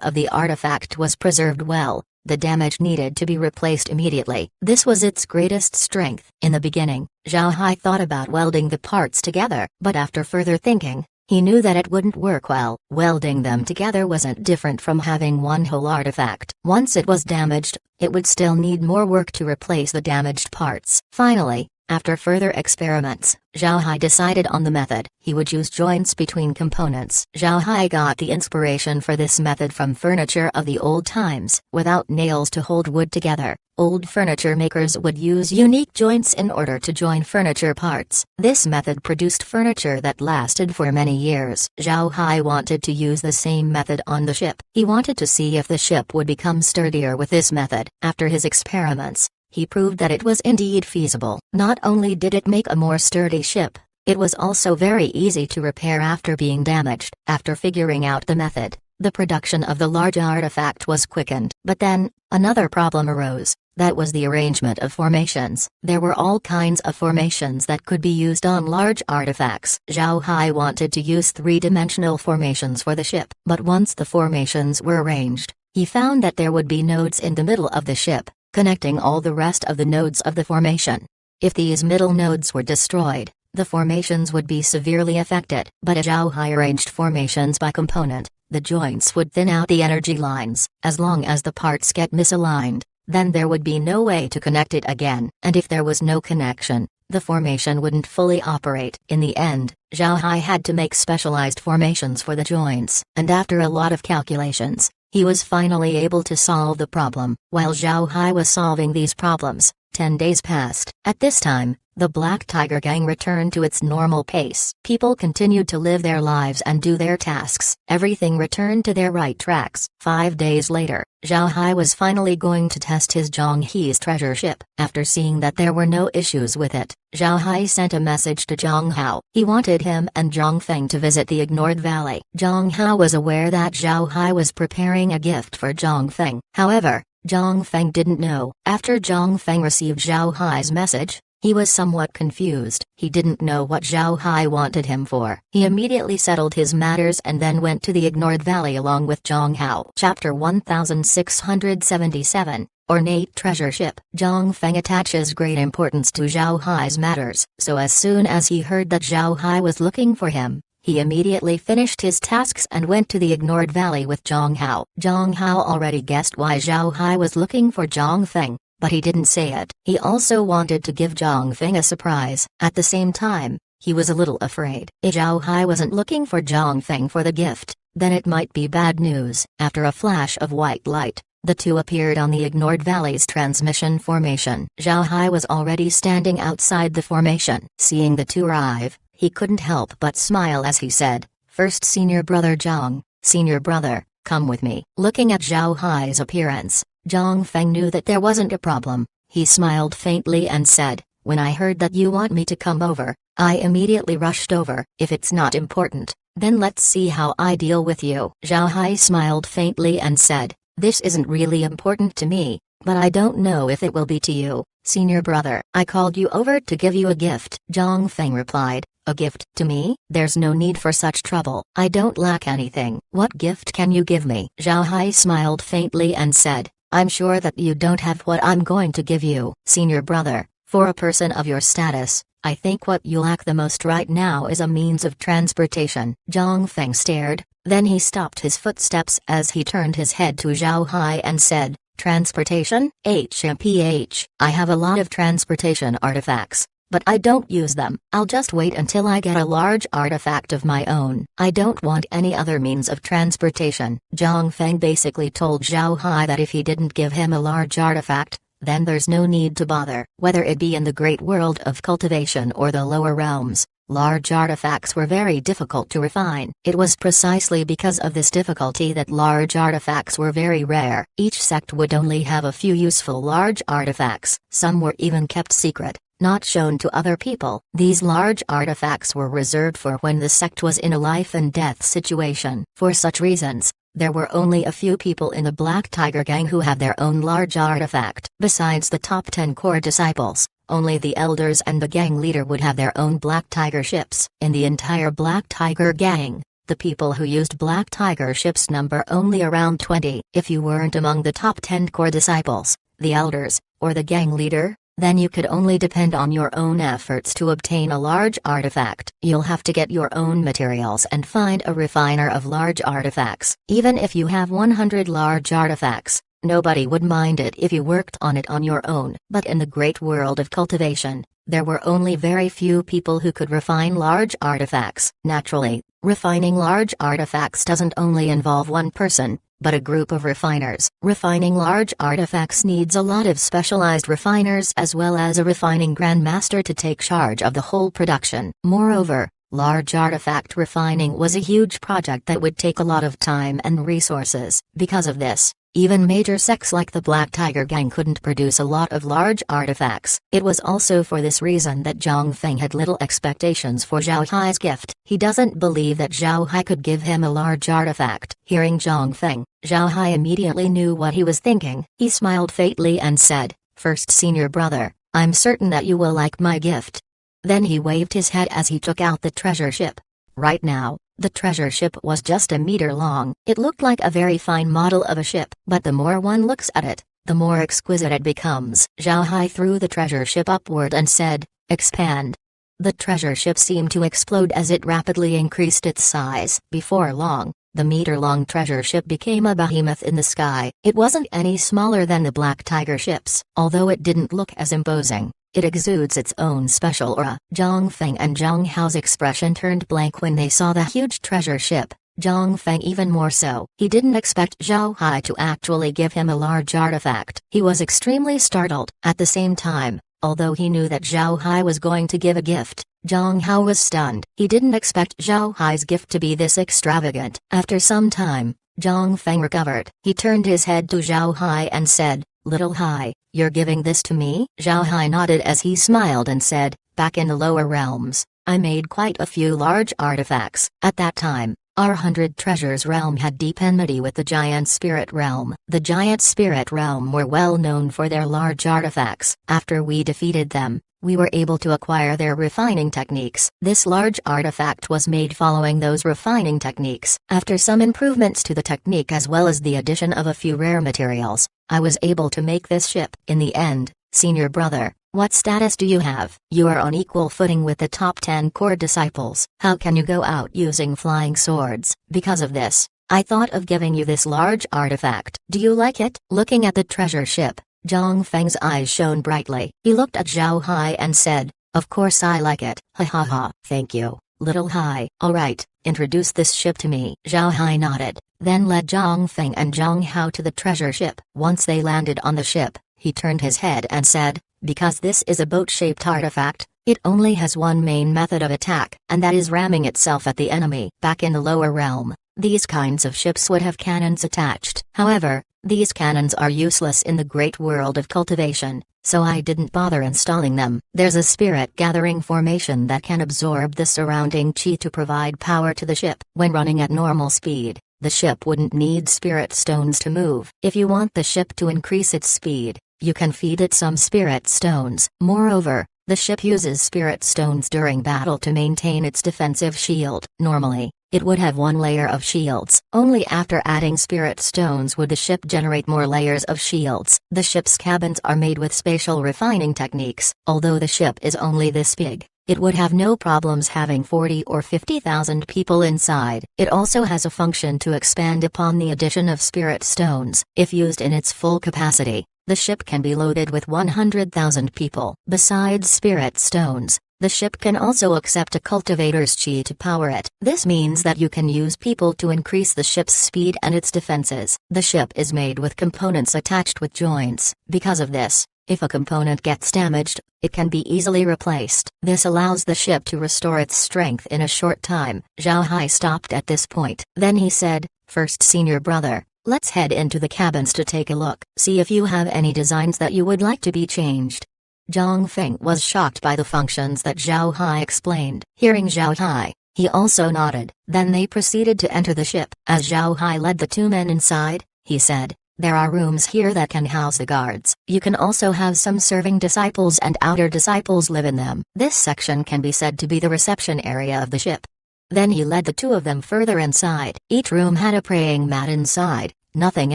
of the artifact was preserved well, the damage needed to be replaced immediately. This was its greatest strength. In the beginning, Zhao Hai thought about welding the parts together, but after further thinking, he knew that it wouldn't work well. Welding them together wasn't different from having one whole artifact. Once it was damaged, it would still need more work to replace the damaged parts. Finally, after further experiments, Zhao Hai decided on the method. He would use joints between components. Zhao Hai got the inspiration for this method from furniture of the old times. Without nails to hold wood together, old furniture makers would use unique joints in order to join furniture parts. This method produced furniture that lasted for many years. Zhao Hai wanted to use the same method on the ship. He wanted to see if the ship would become sturdier with this method. After his experiments, he proved that it was indeed feasible. Not only did it make a more sturdy ship, it was also very easy to repair after being damaged. After figuring out the method, the production of the large artifact was quickened. But then, another problem arose. That was the arrangement of formations. There were all kinds of formations that could be used on large artifacts. Zhao Hai wanted to use three-dimensional formations for the ship. But once the formations were arranged, he found that there would be nodes in the middle of the ship, connecting all the rest of the nodes of the formation. If these middle nodes were destroyed, the formations would be severely affected. But if Zhao Hai arranged formations by component, the joints would thin out the energy lines. As long as the parts get misaligned, then there would be no way to connect it again. And if there was no connection, the formation wouldn't fully operate. In the end, Zhao Hai had to make specialized formations for the joints. And after a lot of calculations, he was finally able to solve the problem. While Zhao Hai was solving these problems, 10 days passed. At this time, the Black Tiger Gang returned to its normal pace. People continued to live their lives and do their tasks. Everything returned to their right tracks. 5 days later, Zhao Hai was finally going to test his Zhonghe's treasure ship. After seeing that there were no issues with it, Zhao Hai sent a message to Zhang Hao. He wanted him and Zhang Feng to visit the Ignored Valley. Zhang Hao was aware that Zhao Hai was preparing a gift for Zhang Feng. However, Zhang Feng didn't know. After Zhang Feng received Zhao Hai's message, he was somewhat confused. He didn't know what Zhao Hai wanted him for. He immediately settled his matters and then went to the Ignored Valley along with Zhang Hao. Chapter 1677, Ornate Treasure Ship. Zhang Feng attaches great importance to Zhao Hai's matters, so as soon as he heard that Zhao Hai was looking for him, he immediately finished his tasks and went to the Ignored Valley with Zhang Hao. Zhang Hao already guessed why Zhao Hai was looking for Zhang Feng, but he didn't say it. He also wanted to give Zhang Feng a surprise. At the same time, he was a little afraid. If Zhao Hai wasn't looking for Zhang Feng for the gift, then it might be bad news. After a flash of white light, the two appeared on the Ignored Valley's transmission formation. Zhao Hai was already standing outside the formation. Seeing the two arrive, he couldn't help but smile as he said, "First Senior Brother Zhang, Senior Brother, Come with me. Looking at Zhao Hai's appearance, Zhang Feng knew that there wasn't a problem. He smiled faintly and said, "When I heard that you want me to come over, I immediately rushed over. If it's not important, then let's see how I deal with you." Zhao Hai smiled faintly and said, "This isn't really important to me, but I don't know if it will be to you, senior brother. I called you over to give you a gift." Zhang Feng replied, "A gift to me? There's no need for such trouble. I don't lack anything. What gift can you give me?" Zhao Hai smiled faintly and said, "I'm sure that you don't have what I'm going to give you, senior brother. For a person of your status, I think what you lack the most right now is a means of transportation." Zhang Feng stared, then he stopped his footsteps as he turned his head to Zhao Hai and said, "Transportation? HMPH. I have a lot of transportation artifacts, but I don't use them. I'll just wait until I get a large artifact of my own. I don't want any other means of transportation." Zhang Feng basically told Zhao Hai that if he didn't give him a large artifact, then there's no need to bother. Whether it be in the great world of cultivation or the lower realms, large artifacts were very difficult to refine. It was precisely because of this difficulty that large artifacts were very rare. Each sect would only have a few useful large artifacts. Some were even kept secret, not shown to other people. These large artifacts were reserved for when the sect was in a life and death situation. For such reasons, there were only a few people in the Black Tiger gang who had their own large artifact. Besides the top 10 core disciples, only the elders and the gang leader would have their own Black Tiger ships. In the entire Black Tiger gang, the people who used Black Tiger ships number only around 20. If you weren't among the top 10 core disciples, the elders, or the gang leader, then you could only depend on your own efforts to obtain a large artifact. You'll have to get your own materials and find a refiner of large artifacts. Even if you have 100 large artifacts, nobody would mind it if you worked on it on your own. But in the great world of cultivation, there were only very few people who could refine large artifacts. Naturally, refining large artifacts doesn't only involve one person, but a group of refiners. Refining large artifacts needs a lot of specialized refiners as well as a refining grandmaster to take charge of the whole production. Moreover, large artifact refining was a huge project that would take a lot of time and resources. Because of this, even major sects like the Black Tiger gang couldn't produce a lot of large artifacts. It was also for this reason that Zhang Feng had little expectations for Zhao Hai's gift. He doesn't believe that Zhao Hai could give him a large artifact. Hearing Zhang Feng, Zhao Hai immediately knew what he was thinking. He smiled faintly and said, "First senior brother, I'm certain that you will like my gift." Then he waved his head as he took out the treasure ship. Right now, the treasure ship was just a meter long. It looked like a very fine model of a ship, but the more one looks at it, the more exquisite it becomes. Zhao Hai threw the treasure ship upward and said, "Expand." The treasure ship seemed to explode as it rapidly increased its size. Before long, the meter-long treasure ship became a behemoth in the sky. It wasn't any smaller than the Black Tiger ships. Although it didn't look as imposing, it exudes its own special aura. Zhang Feng and Zhang Hao's expression turned blank when they saw the huge treasure ship. Zhang Feng even more so. He didn't expect Zhao Hai to actually give him a large artifact. He was extremely startled. At the same time, although he knew that Zhao Hai was going to give a gift, Zhang Hao was stunned. He didn't expect Zhao Hai's gift to be this extravagant. After some time, Zhang Feng recovered. He turned his head to Zhao Hai and said, "Little Hai, you're giving this to me?" Zhao Hai nodded as he smiled and said, "Back in the lower realms, I made quite a few large artifacts. At that time, our 100 Treasures realm had deep enmity with the Giant Spirit realm. The Giant Spirit realm were well known for their large artifacts. After we defeated them, we were able to acquire their refining techniques. This large artifact was made following those refining techniques. After some improvements to the technique as well as the addition of a few rare materials, I was able to make this ship. In the end, senior brother, what status do you have? You are on equal footing with the top 10 core disciples. How can you go out using flying swords? Because of this, I thought of giving you this large artifact. Do you like it?" Looking at the treasure ship, Zhang Feng's eyes shone brightly. He looked at Zhao Hai and said, "Of course I like it. Ha ha ha. Thank you, little Hai. Alright, introduce this ship to me." Zhao Hai nodded, then led Zhang Feng and Zhang Hao to the treasure ship. Once they landed on the ship, he turned his head and said, "Because this is a boat-shaped artifact, it only has one main method of attack, and that is ramming itself at the enemy." Back in the lower realm, These kinds of ships would have cannons attached. However, these cannons are useless in the great world of cultivation, so I didn't bother installing them. There's a spirit gathering formation that can absorb the surrounding chi to provide power to the ship. When running at normal speed, the ship wouldn't need spirit stones to move. If you want the ship to increase its speed, you can feed it some spirit stones. Moreover, the ship uses spirit stones during battle to maintain its defensive shield. Normally, it would have one layer of shields. Only after adding spirit stones would the ship generate more layers of shields. The ship's cabins are made with spatial refining techniques. Although the ship is only this big, it would have no problems having 40 or 50,000 people inside. It also has a function to expand upon the addition of spirit stones. If used in its full capacity, the ship can be loaded with 100,000 people. Besides spirit stones, the ship can also accept a cultivator's chi to power it. This means that you can use people to increase the ship's speed and its defenses. The ship is made with components attached with joints. Because of this, if a component gets damaged, it can be easily replaced. This allows the ship to restore its strength in a short time. Zhao Hai stopped at this point. Then he said, "First senior brother, let's head into the cabins to take a look. See if you have any designs that you would like to be changed." Zhang Feng was shocked by the functions that Zhao Hai explained. Hearing Zhao Hai, he also nodded. Then they proceeded to enter the ship. As Zhao Hai led the two men inside, he said, "There are rooms here that can house the guards. You can also have some serving disciples and outer disciples live in them. This section can be said to be the reception area of the ship." Then he led the two of them further inside. Each room had a praying mat inside, nothing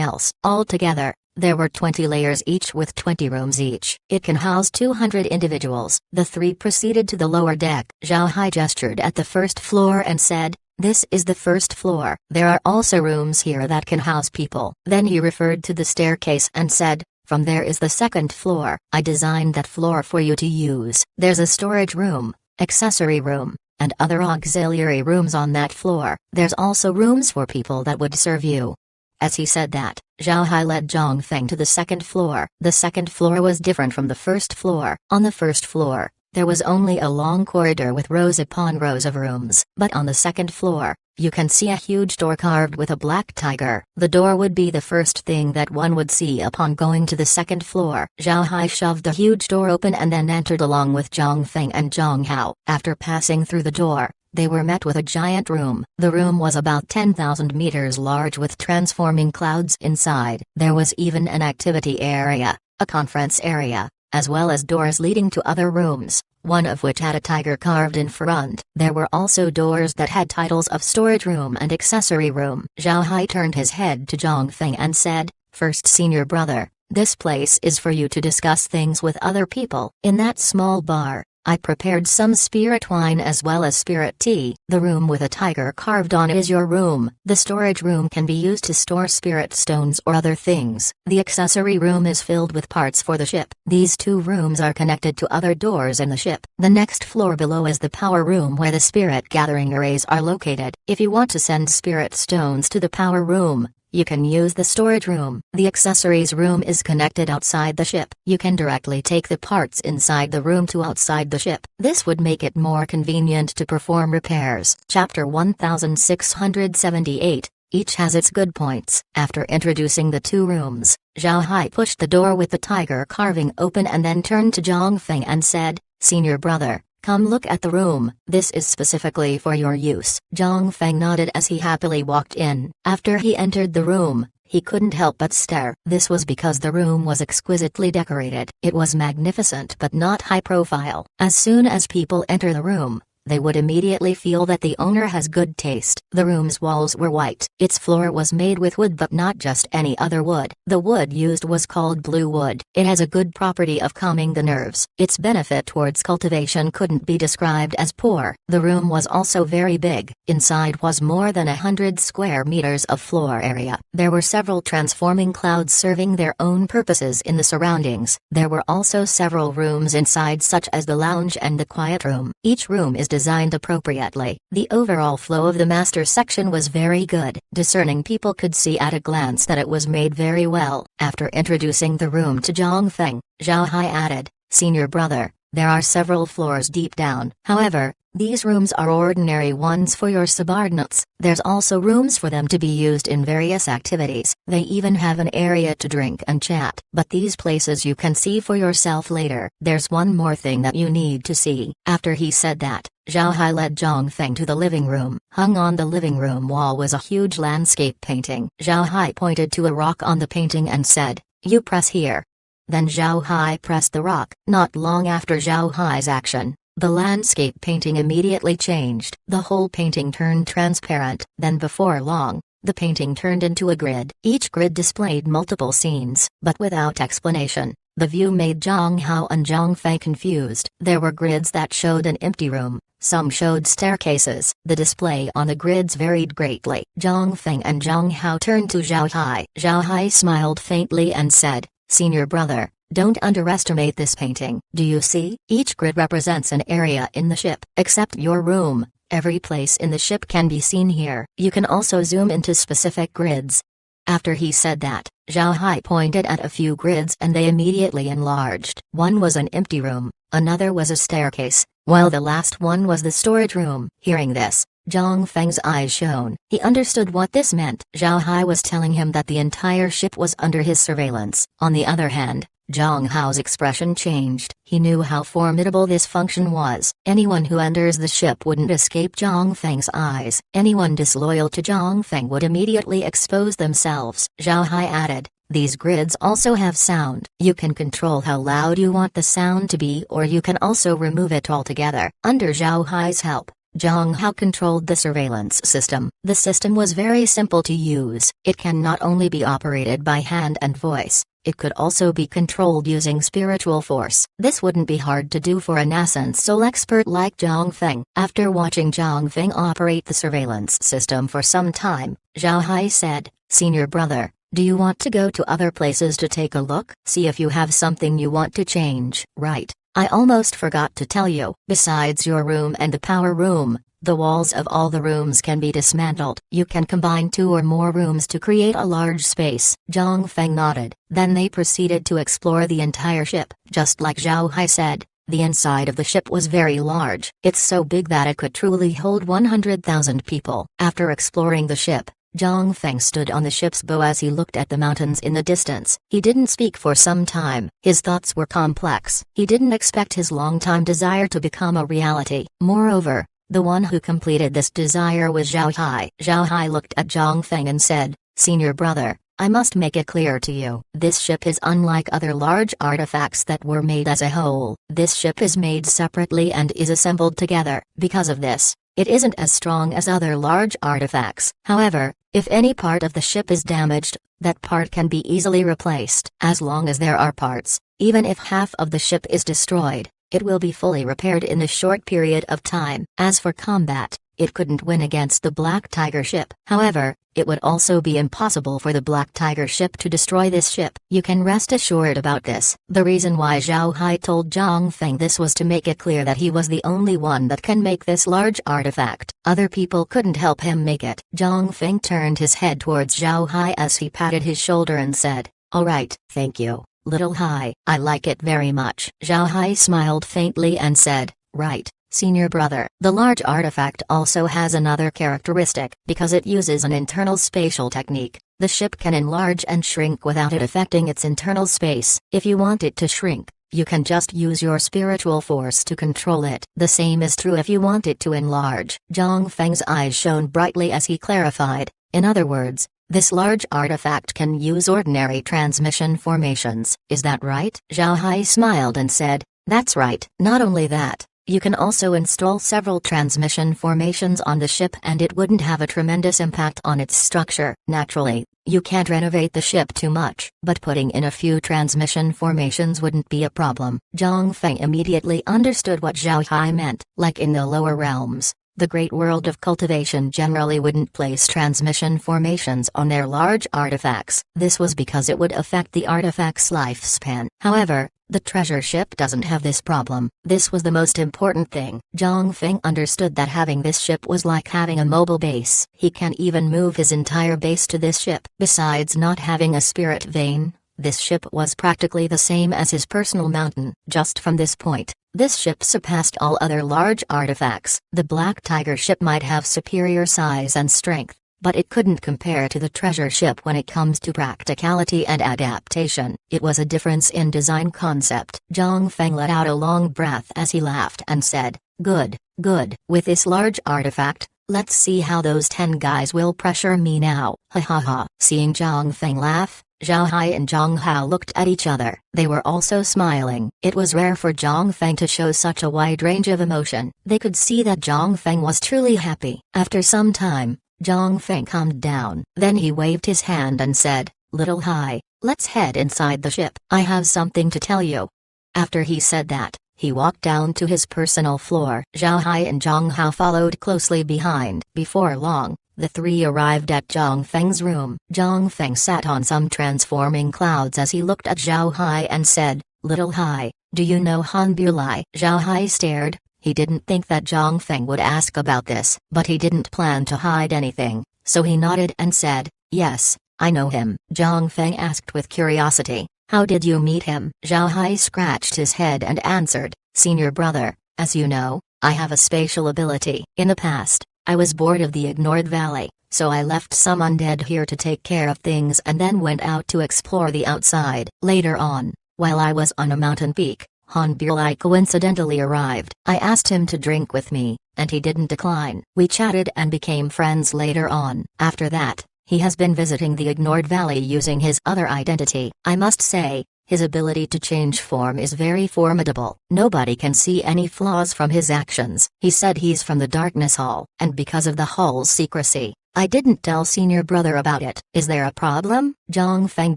else. Altogether, there were 20 layers each with 20 rooms each. It can house 200 individuals. The three proceeded to the lower deck. Zhao Hai gestured at the first floor and said, "This is the first floor. There are also rooms here that can house people." Then he referred to the staircase and said, "From there is the second floor. I designed that floor for you to use. There's a storage room, accessory room, and other auxiliary rooms on that floor. There's also rooms for people that would serve you." As he said that, Zhao Hai led Zhang Feng to the second floor. The second floor was different from the first floor. On the first floor, there was only a long corridor with rows upon rows of rooms. But on the second floor, you can see a huge door carved with a black tiger. The door would be the first thing that one would see upon going to the second floor. Zhao Hai shoved the huge door open and then entered along with Zhang Feng and Zhang Hao. After passing through the door, they were met with a giant room. The room was about 10,000 meters large with transforming clouds inside. There was even an activity area, a conference area, as well as doors leading to other rooms, one of which had a tiger carved in front. There were also doors that had titles of storage room and accessory room. Zhao Hai turned his head to Zhang Feng and said, "First senior brother, this place is for you to discuss things with other people. In that small bar, I prepared some spirit wine as well as spirit tea. The room with a tiger carved on it is your room. The storage room can be used to store spirit stones or other things. The accessory room is filled with parts for the ship. These two rooms are connected to other doors in the ship. The next floor below is the power room where the spirit gathering arrays are located. If you want to send spirit stones to the power room, you can use the storage room. The accessories room is connected outside the ship. You can directly take the parts inside the room to outside the ship. This would make it more convenient to perform repairs." Chapter 1678. Each has its good points. After introducing the two rooms, Zhao Hai pushed the door with the tiger carving open and then turned to Zhang Feng and said, "Senior brother, come look at the room. This is specifically for your use." Zhang Feng nodded as he happily walked in. After he entered the room, he couldn't help but stare. This was because the room was exquisitely decorated. It was magnificent but not high profile. As soon as people enter the room, they would immediately feel that the owner has good taste. The room's walls were white. Its floor was made with wood but not just any other wood. The wood used was called blue wood. It has a good property of calming the nerves. Its benefit towards cultivation couldn't be described as poor. The room was also very big. Inside was more than 100 square meters of floor area. There were several transforming clouds serving their own purposes in the surroundings. There were also several rooms inside such as the lounge and the quiet room. Each room is designed appropriately. The overall flow of the master section was very good. Discerning people could see at a glance that it was made very well. After introducing the room to Zhang Feng, Zhao Hai added, "Senior brother, there are several floors deep down. However, These rooms are ordinary ones for your subordinates. There's also rooms for them to be used in various activities. They even have an area to drink and chat. But these places you can see for yourself later. There's one more thing that you need to see." After he said that, Zhao Hai led Zhang Feng to the living room. Hung on the living room wall was a huge landscape painting. Zhao Hai pointed to a rock on the painting and said, "You press here." Then Zhao Hai pressed the rock. Not long after Zhao Hai's action, the landscape painting immediately changed. The whole painting turned transparent. Then before long, the painting turned into a grid. Each grid displayed multiple scenes, but without explanation. The view made Zhang Hao and Zhang Fei confused. There were grids that showed an empty room. Some showed staircases. The display on the grids varied greatly. Zhang Feng and Zhang Hao turned to Zhao Hai. Zhao Hai smiled faintly and said, "Senior brother, don't underestimate this painting. Do you see? Each grid represents an area in the ship. Except your room, every place in the ship can be seen here. You can also zoom into specific grids." After he said that, Zhao Hai pointed at a few grids and they immediately enlarged. One was an empty room, another was a staircase, while the last one was the storage room. Hearing this, Zhang Feng's eyes shone. He understood what this meant. Zhao Hai was telling him that the entire ship was under his surveillance. On the other hand, Zhang Hao's expression changed. He knew how formidable this function was. Anyone who enters the ship wouldn't escape Zhang Feng's eyes. Anyone disloyal to Zhang Feng would immediately expose themselves. Zhao Hai added, "These grids also have sound. You can control how loud you want the sound to be, or you can also remove it altogether." Under Zhao Hai's help, Zhang Hao controlled the surveillance system. The system was very simple to use. It can not only be operated by hand and voice, it could also be controlled using spiritual force. This wouldn't be hard to do for an essence soul expert like Zhang Feng. After watching Zhang Feng operate the surveillance system for some time, Zhao Hai said, "Senior brother, do you want to go to other places to take a look? See if you have something you want to change." "Right. I almost forgot to tell you. Besides your room and the power room, the walls of all the rooms can be dismantled. You can combine 2 or more rooms to create a large space." Zhang Feng nodded. Then they proceeded to explore the entire ship. Just like Zhao Hai said, the inside of the ship was very large. It's so big that it could truly hold 100,000 people. After exploring the ship, Zhang Feng stood on the ship's bow as he looked at the mountains in the distance. He didn't speak for some time. His thoughts were complex. He didn't expect his long-time desire to become a reality. Moreover, the one who completed this desire was Zhao Hai. Zhao Hai looked at Zhang Feng and said, "Senior brother, I must make it clear to you. This ship is unlike other large artifacts that were made as a whole. This ship is made separately and is assembled together. Because of this, it isn't as strong as other large artifacts. However, if any part of the ship is damaged, that part can be easily replaced. As long as there are parts, even if half of the ship is destroyed, it will be fully repaired in a short period of time. As for combat, it couldn't win against the Black Tiger ship. However, it would also be impossible for the Black Tiger ship to destroy this ship. You can rest assured about this." The reason why Zhao Hai told Zhang Feng this was to make it clear that he was the only one that can make this large artifact. Other people couldn't help him make it. Zhang Feng turned his head towards Zhao Hai as he patted his shoulder and said, "All right, thank you, little Hai. I like it very much." Zhao Hai smiled faintly and said, "Right, senior brother." The large artifact also has another characteristic. Because it uses an internal spatial technique, the ship can enlarge and shrink without it affecting its internal space. If you want it to shrink, you can just use your spiritual force to control it. The same is true if you want it to enlarge. Zhang Feng's eyes shone brightly as he clarified, "In other words, this large artifact can use ordinary transmission formations. Is that right?" Zhao Hai smiled and said, "That's right. Not only that, you can also install several transmission formations on the ship and it wouldn't have a tremendous impact on its structure. Naturally, you can't renovate the ship too much, but putting in a few transmission formations wouldn't be a problem." Zhang Feng immediately understood what Zhao Hai meant. Like in the lower realms, the great world of cultivation generally wouldn't place transmission formations on their large artifacts. This was because it would affect the artifact's lifespan. However, the treasure ship doesn't have this problem. This was the most important thing. Zhang Feng understood that having this ship was like having a mobile base. He can even move his entire base to this ship. Besides not having a spirit vein, This ship was practically the same as his personal mountain. Just from this point, this ship surpassed all other large artifacts. The Black Tiger ship might have superior size and strength, but it couldn't compare to the treasure ship when it comes to practicality and adaptation. It was a difference in design concept. Zhang Feng let out a long breath as he laughed and said, "Good, good. With this large artifact, let's see how those 10 guys will pressure me now." Ha ha ha. Seeing Zhang Feng laugh, Zhao Hai and Zhang Hao looked at each other. They were also smiling. It was rare for Zhang Feng to show such a wide range of emotion. They could see that Zhang Feng was truly happy. After some time, Zhang Feng calmed down. Then he waved his hand and said, "Little Hai, let's head inside the ship. I have something to tell you." After he said that, he walked down to his personal floor. Zhao Hai and Zhang Hao followed closely behind. Before long, the three arrived at Zhang Feng's room. Zhang Feng sat on some transforming clouds as he looked at Zhao Hai and said, "Little Hai, do you know Han Bulai?" Zhao Hai stared. He didn't think that Zhang Feng would ask about this, but he didn't plan to hide anything, so he nodded and said, "Yes, I know him." Zhang Feng asked with curiosity, "How did you meet him?" Zhao Hai scratched his head and answered, "Senior brother, as you know, I have a spatial ability. In the past, I was bored of the ignored valley, so I left some undead here to take care of things and then went out to explore the outside. Later on, while I was on a mountain peak, Han Bulai coincidentally arrived. I asked him to drink with me, and he didn't decline. We chatted and became friends later on. After that, he has been visiting the ignored valley using his other identity. I must say, his ability to change form is very formidable. Nobody can see any flaws from his actions." He said he's from the Darkness Hall, and because of the hall's secrecy, I didn't tell senior brother about it. Is there a problem? Zhang Feng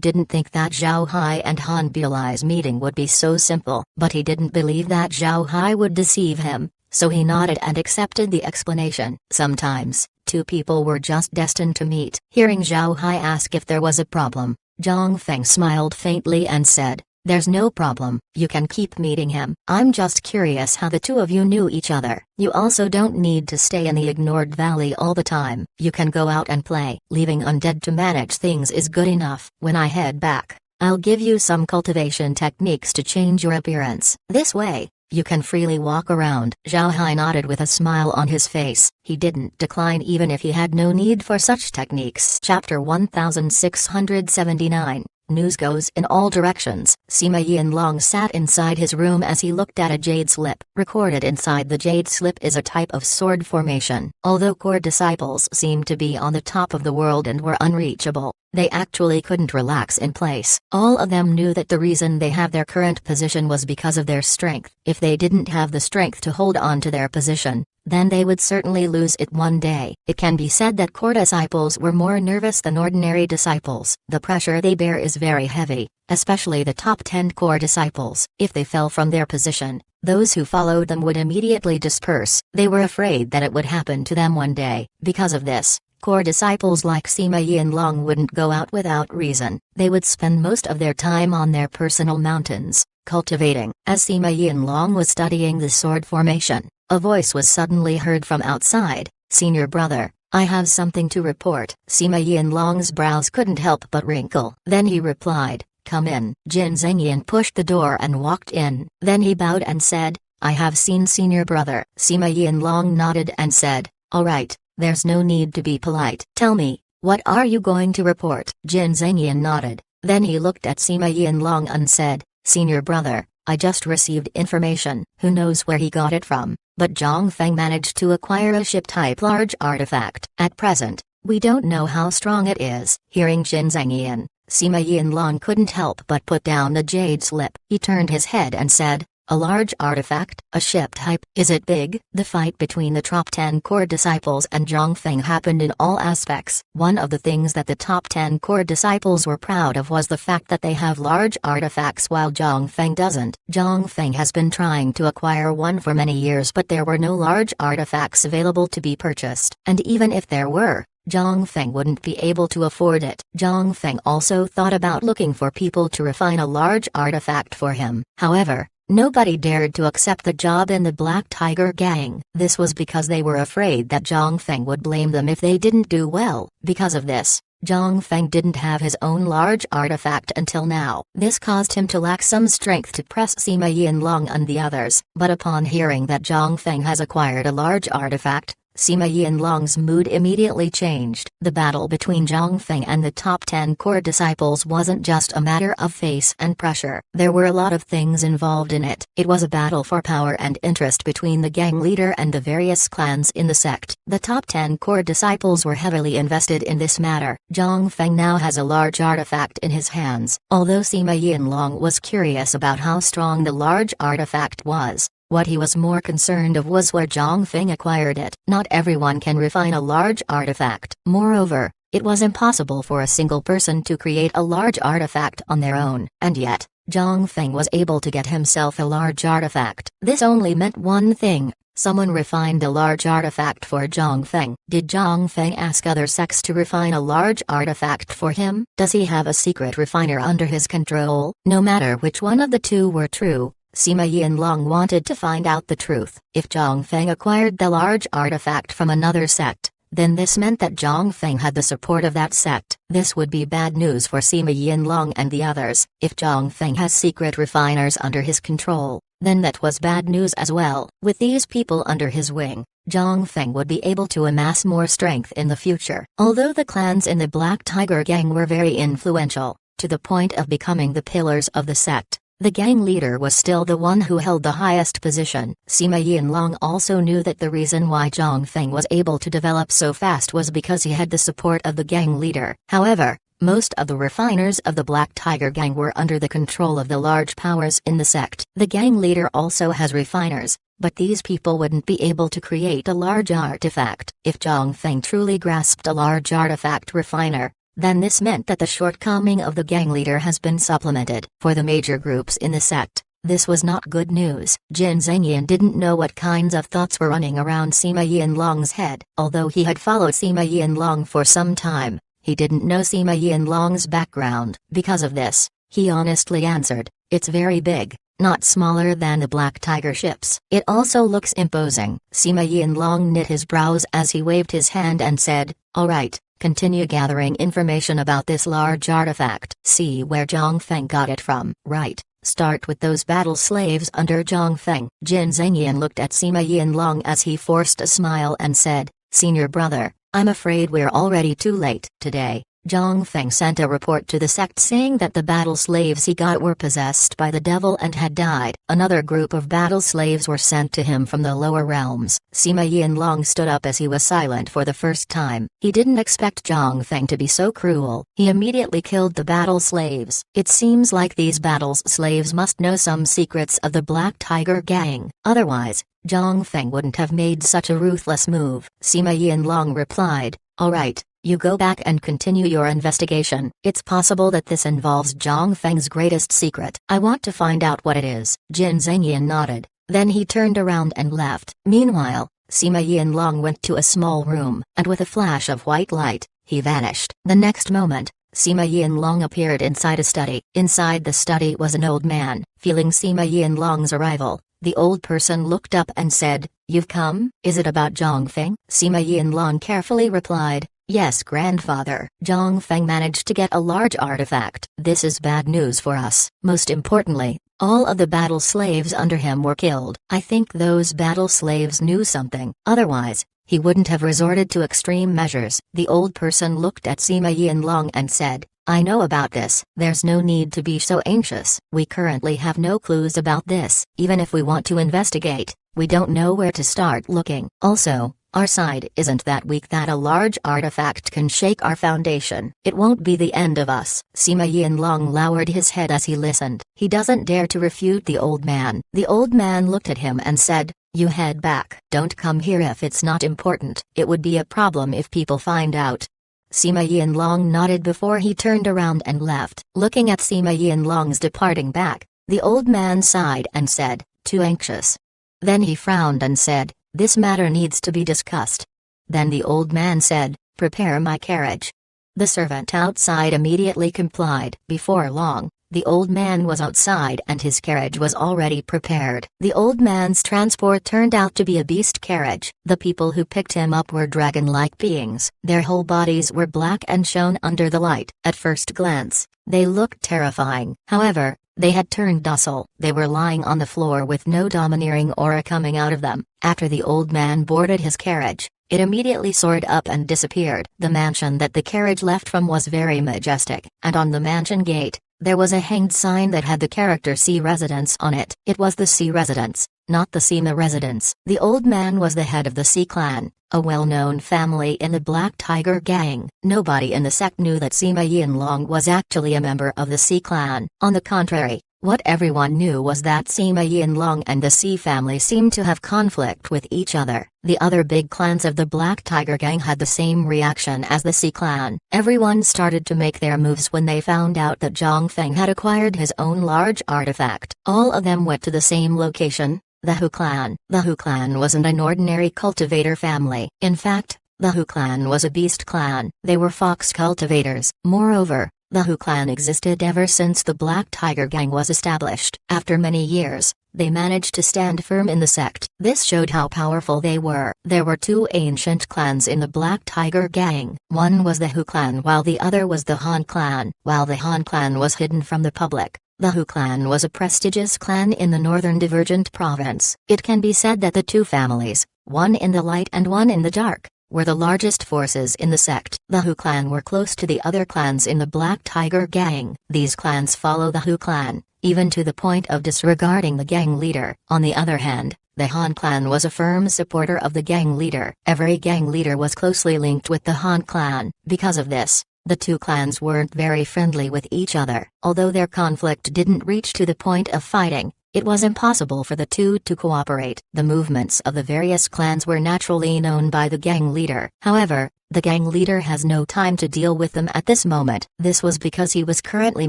didn't think that Zhao Hai and Han Bulai's meeting would be so simple, but he didn't believe that Zhao Hai would deceive him, so he nodded and accepted the explanation. Sometimes, two people were just destined to meet. Hearing Zhao Hai ask if there was a problem, Zhang Feng smiled faintly and said, "There's no problem, you can keep meeting him. I'm just curious how the two of you knew each other. You also don't need to stay in the ignored valley all the time. You can go out and play. Leaving undead to manage things is good enough. When I head back, I'll give you some cultivation techniques to change your appearance. This way, you can freely walk around." Zhao Hai nodded with a smile on his face. He didn't decline even if he had no need for such techniques. Chapter 1679. News goes in all directions. Sima Yinlong sat inside his room as he looked at a jade slip. Recorded inside the jade slip is a type of sword formation. Although core disciples seemed to be on the top of the world and were unreachable, they actually couldn't relax in place. All of them knew that the reason they have their current position was because of their strength. If they didn't have the strength to hold on to their position, then they would certainly lose it one day. It can be said that core disciples were more nervous than ordinary disciples. The pressure they bear is very heavy, especially the top 10 core disciples. If they fell from their position, those who followed them would immediately disperse. They were afraid that it would happen to them one day. Because of this, core disciples like Sima Yinlong wouldn't go out without reason. They would spend most of their time on their personal mountains, cultivating. As Sima Yinlong was studying the sword formation, a voice was suddenly heard from outside. "Senior brother, I have something to report." Sima Yinlong's brows couldn't help but wrinkle. Then he replied, "Come in." Jin Zhengyan pushed the door and walked in. Then he bowed and said, "I have seen senior brother." Sima Yinlong nodded and said, "All right, there's no need to be polite. Tell me, what are you going to report?" Jin Zhengyan nodded. Then he looked at Sima Yinlong and said, "Senior brother, I just received information." Who knows where he got it from, but Zhang Feng managed to acquire a ship-type large artifact. At present, we don't know how strong it is. Hearing Jin Zhengyan, Sima Yinlong couldn't help but put down the jade slip. He turned his head and said, "A large artifact, a ship type. Is it big?" The fight between the top 10 core disciples and Zhang Feng happened in all aspects. One of the things that the top 10 core disciples were proud of was the fact that they have large artifacts while Zhang Feng doesn't. Zhang Feng has been trying to acquire one for many years, but there were no large artifacts available to be purchased. And even if there were, Zhang Feng wouldn't be able to afford it. Zhang Feng also thought about looking for people to refine a large artifact for him. However, nobody dared to accept the job in the Black Tiger gang. This was because they were afraid that Zhang Feng would blame them if they didn't do well. Because of this, Zhang Feng didn't have his own large artifact until now. This caused him to lack some strength to press Sima Yinlong and the others. But upon hearing that Zhang Feng has acquired a large artifact, Sima Yinlong's mood immediately changed. The battle between Zhang Feng and the top 10 core disciples wasn't just a matter of face and pressure. There were a lot of things involved in it. It was a battle for power and interest between the gang leader and the various clans in the sect. The top 10 core disciples were heavily invested in this matter. Zhang Feng now has a large artifact in his hands. Although Sima Yinlong was curious about how strong the large artifact was, what he was more concerned of was where Zhang Feng acquired it. Not everyone can refine a large artifact. Moreover, it was impossible for a single person to create a large artifact on their own. And yet, Zhang Feng was able to get himself a large artifact. This only meant one thing: someone refined a large artifact for Zhang Feng. Did Zhang Feng ask other sects to refine a large artifact for him? Does he have a secret refiner under his control? No matter which one of the two were true, Sima Yinlong wanted to find out the truth. If Zhang Feng acquired the large artifact from another sect, then this meant that Zhang Feng had the support of that sect. This would be bad news for Sima Yinlong and the others. If Zhang Feng has secret refiners under his control, then that was bad news as well. With these people under his wing, Zhang Feng would be able to amass more strength in the future. Although the clans in the Black Tiger Gang were very influential, to the point of becoming the pillars of the sect, the gang leader was still the one who held the highest position. Sima Yinlong also knew that the reason why Zhang Feng was able to develop so fast was because he had the support of the gang leader. However, most of the refiners of the Black Tiger Gang were under the control of the large powers in the sect. The gang leader also has refiners, but these people wouldn't be able to create a large artifact. If Zhang Feng truly grasped a large artifact refiner, then this meant that the shortcoming of the gang leader has been supplemented. For the major groups in the sect, this was not good news. Jin Zhengyan didn't know what kinds of thoughts were running around Sima Yinlong's head. Although he had followed Sima Yinlong for some time, he didn't know Sima Yinlong's background. Because of this, he honestly answered, "It's very big, not smaller than the Black Tiger ships. It also looks imposing." Sima Yinlong knit his brows as he waved his hand and said, "All right. Continue gathering information about this large artifact. See where Zhang Feng got it from." "Right. Start with those battle slaves under Zhang Feng." Jin Zhengyan looked at Sima Yinlong as he forced a smile and said, "Senior brother, I'm afraid we're already too late." Today, Zhang Feng sent a report to the sect saying that the battle slaves he got were possessed by the devil and had died. Another group of battle slaves were sent to him from the lower realms. Sima Yinlong stood up as he was silent for the first time. He didn't expect Zhang Feng to be so cruel. He immediately killed the battle slaves. It seems like these battle slaves must know some secrets of the Black Tiger Gang. Otherwise, Zhang Feng wouldn't have made such a ruthless move. Sima Yinlong replied, "All right. You go back and continue your investigation. It's possible that this involves Zhang Feng's greatest secret. I want to find out what it is." Jin Zhengyan nodded, then he turned around and left. Meanwhile, Sima Yinlong went to a small room, and with a flash of white light, he vanished. The next moment, Sima Yinlong appeared inside a study. Inside the study was an old man. Feeling Sima Yinlong's arrival, the old person looked up and said, "You've come? Is it about Zhang Feng?" Sima Yinlong carefully replied, "Yes, grandfather. Zhang Feng managed to get a large artifact. This is bad news for us. Most importantly, all of the battle slaves under him were killed. I think those battle slaves knew something. Otherwise, he wouldn't have resorted to extreme measures." The old person looked at Sima Yinlong and said, "I know about this. There's no need to be so anxious. We currently have no clues about this. Even if we want to investigate, we don't know where to start looking. Also, our side isn't that weak that a large artifact can shake our foundation. It won't be the end of us." Sima Yinlong lowered his head as he listened. He doesn't dare to refute the old man. The old man looked at him and said, "You head back. Don't come here if it's not important. It would be a problem if people find out." Sima Yinlong nodded before he turned around and left. Looking at Sima Yinlong's departing back, the old man sighed and said, "Too anxious." Then he frowned and said, "This matter needs to be discussed." Then the old man said, "Prepare my carriage." The servant outside immediately complied. Before long, The old man was outside and his carriage was already prepared. The old man's transport turned out to be a beast carriage. The people who picked him up were dragon-like beings. Their whole bodies were black and shone under the light. At first glance, they looked terrifying. However, they had turned docile. They were lying on the floor with no domineering aura coming out of them. After the old man boarded his carriage, it immediately soared up and disappeared. The mansion that the carriage left from was very majestic, and on the mansion gate, there was a hanged sign that had the character Sea Residence on it. It was the Sea Residence, not the Sima Residence. The old man was the head of the Sea clan, a well-known family in the Black Tiger gang. Nobody in the sect knew that Sima Yinlong was actually a member of the Sea clan. On the contrary, what everyone knew was that Sima Yinlong and the Sea family seemed to have conflict with each other. The other big clans of the Black Tiger gang had the same reaction as the Sea clan. Everyone started to make their moves when they found out that Zhang Feng had acquired his own large artifact. All of them went to the same location, the Hu clan. The Hu clan wasn't an ordinary cultivator family. In fact, the Hu clan was a beast clan. They were fox cultivators. Moreover, the Hu clan existed ever since the Black Tiger gang was established. After many years, they managed to stand firm in the sect. This showed how powerful they were. There were two ancient clans in the Black Tiger gang. One was the Hu clan while the other was the Han clan. While the Han clan was hidden from the public, the Hu clan was a prestigious clan in the northern Divergent province. It can be said that the two families, one in the light and one in the dark, were the largest forces in the sect. The Hu clan were close to the other clans in the Black Tiger gang. These clans follow the Hu clan, even to the point of disregarding the gang leader. On the other hand, the Han clan was a firm supporter of the gang leader. Every gang leader was closely linked with the Han clan. Because of this, the two clans weren't very friendly with each other. Although their conflict didn't reach to the point of fighting, it was impossible for the two to cooperate. The movements of the various clans were naturally known by the gang leader. However, the gang leader has no time to deal with them at this moment. This was because he was currently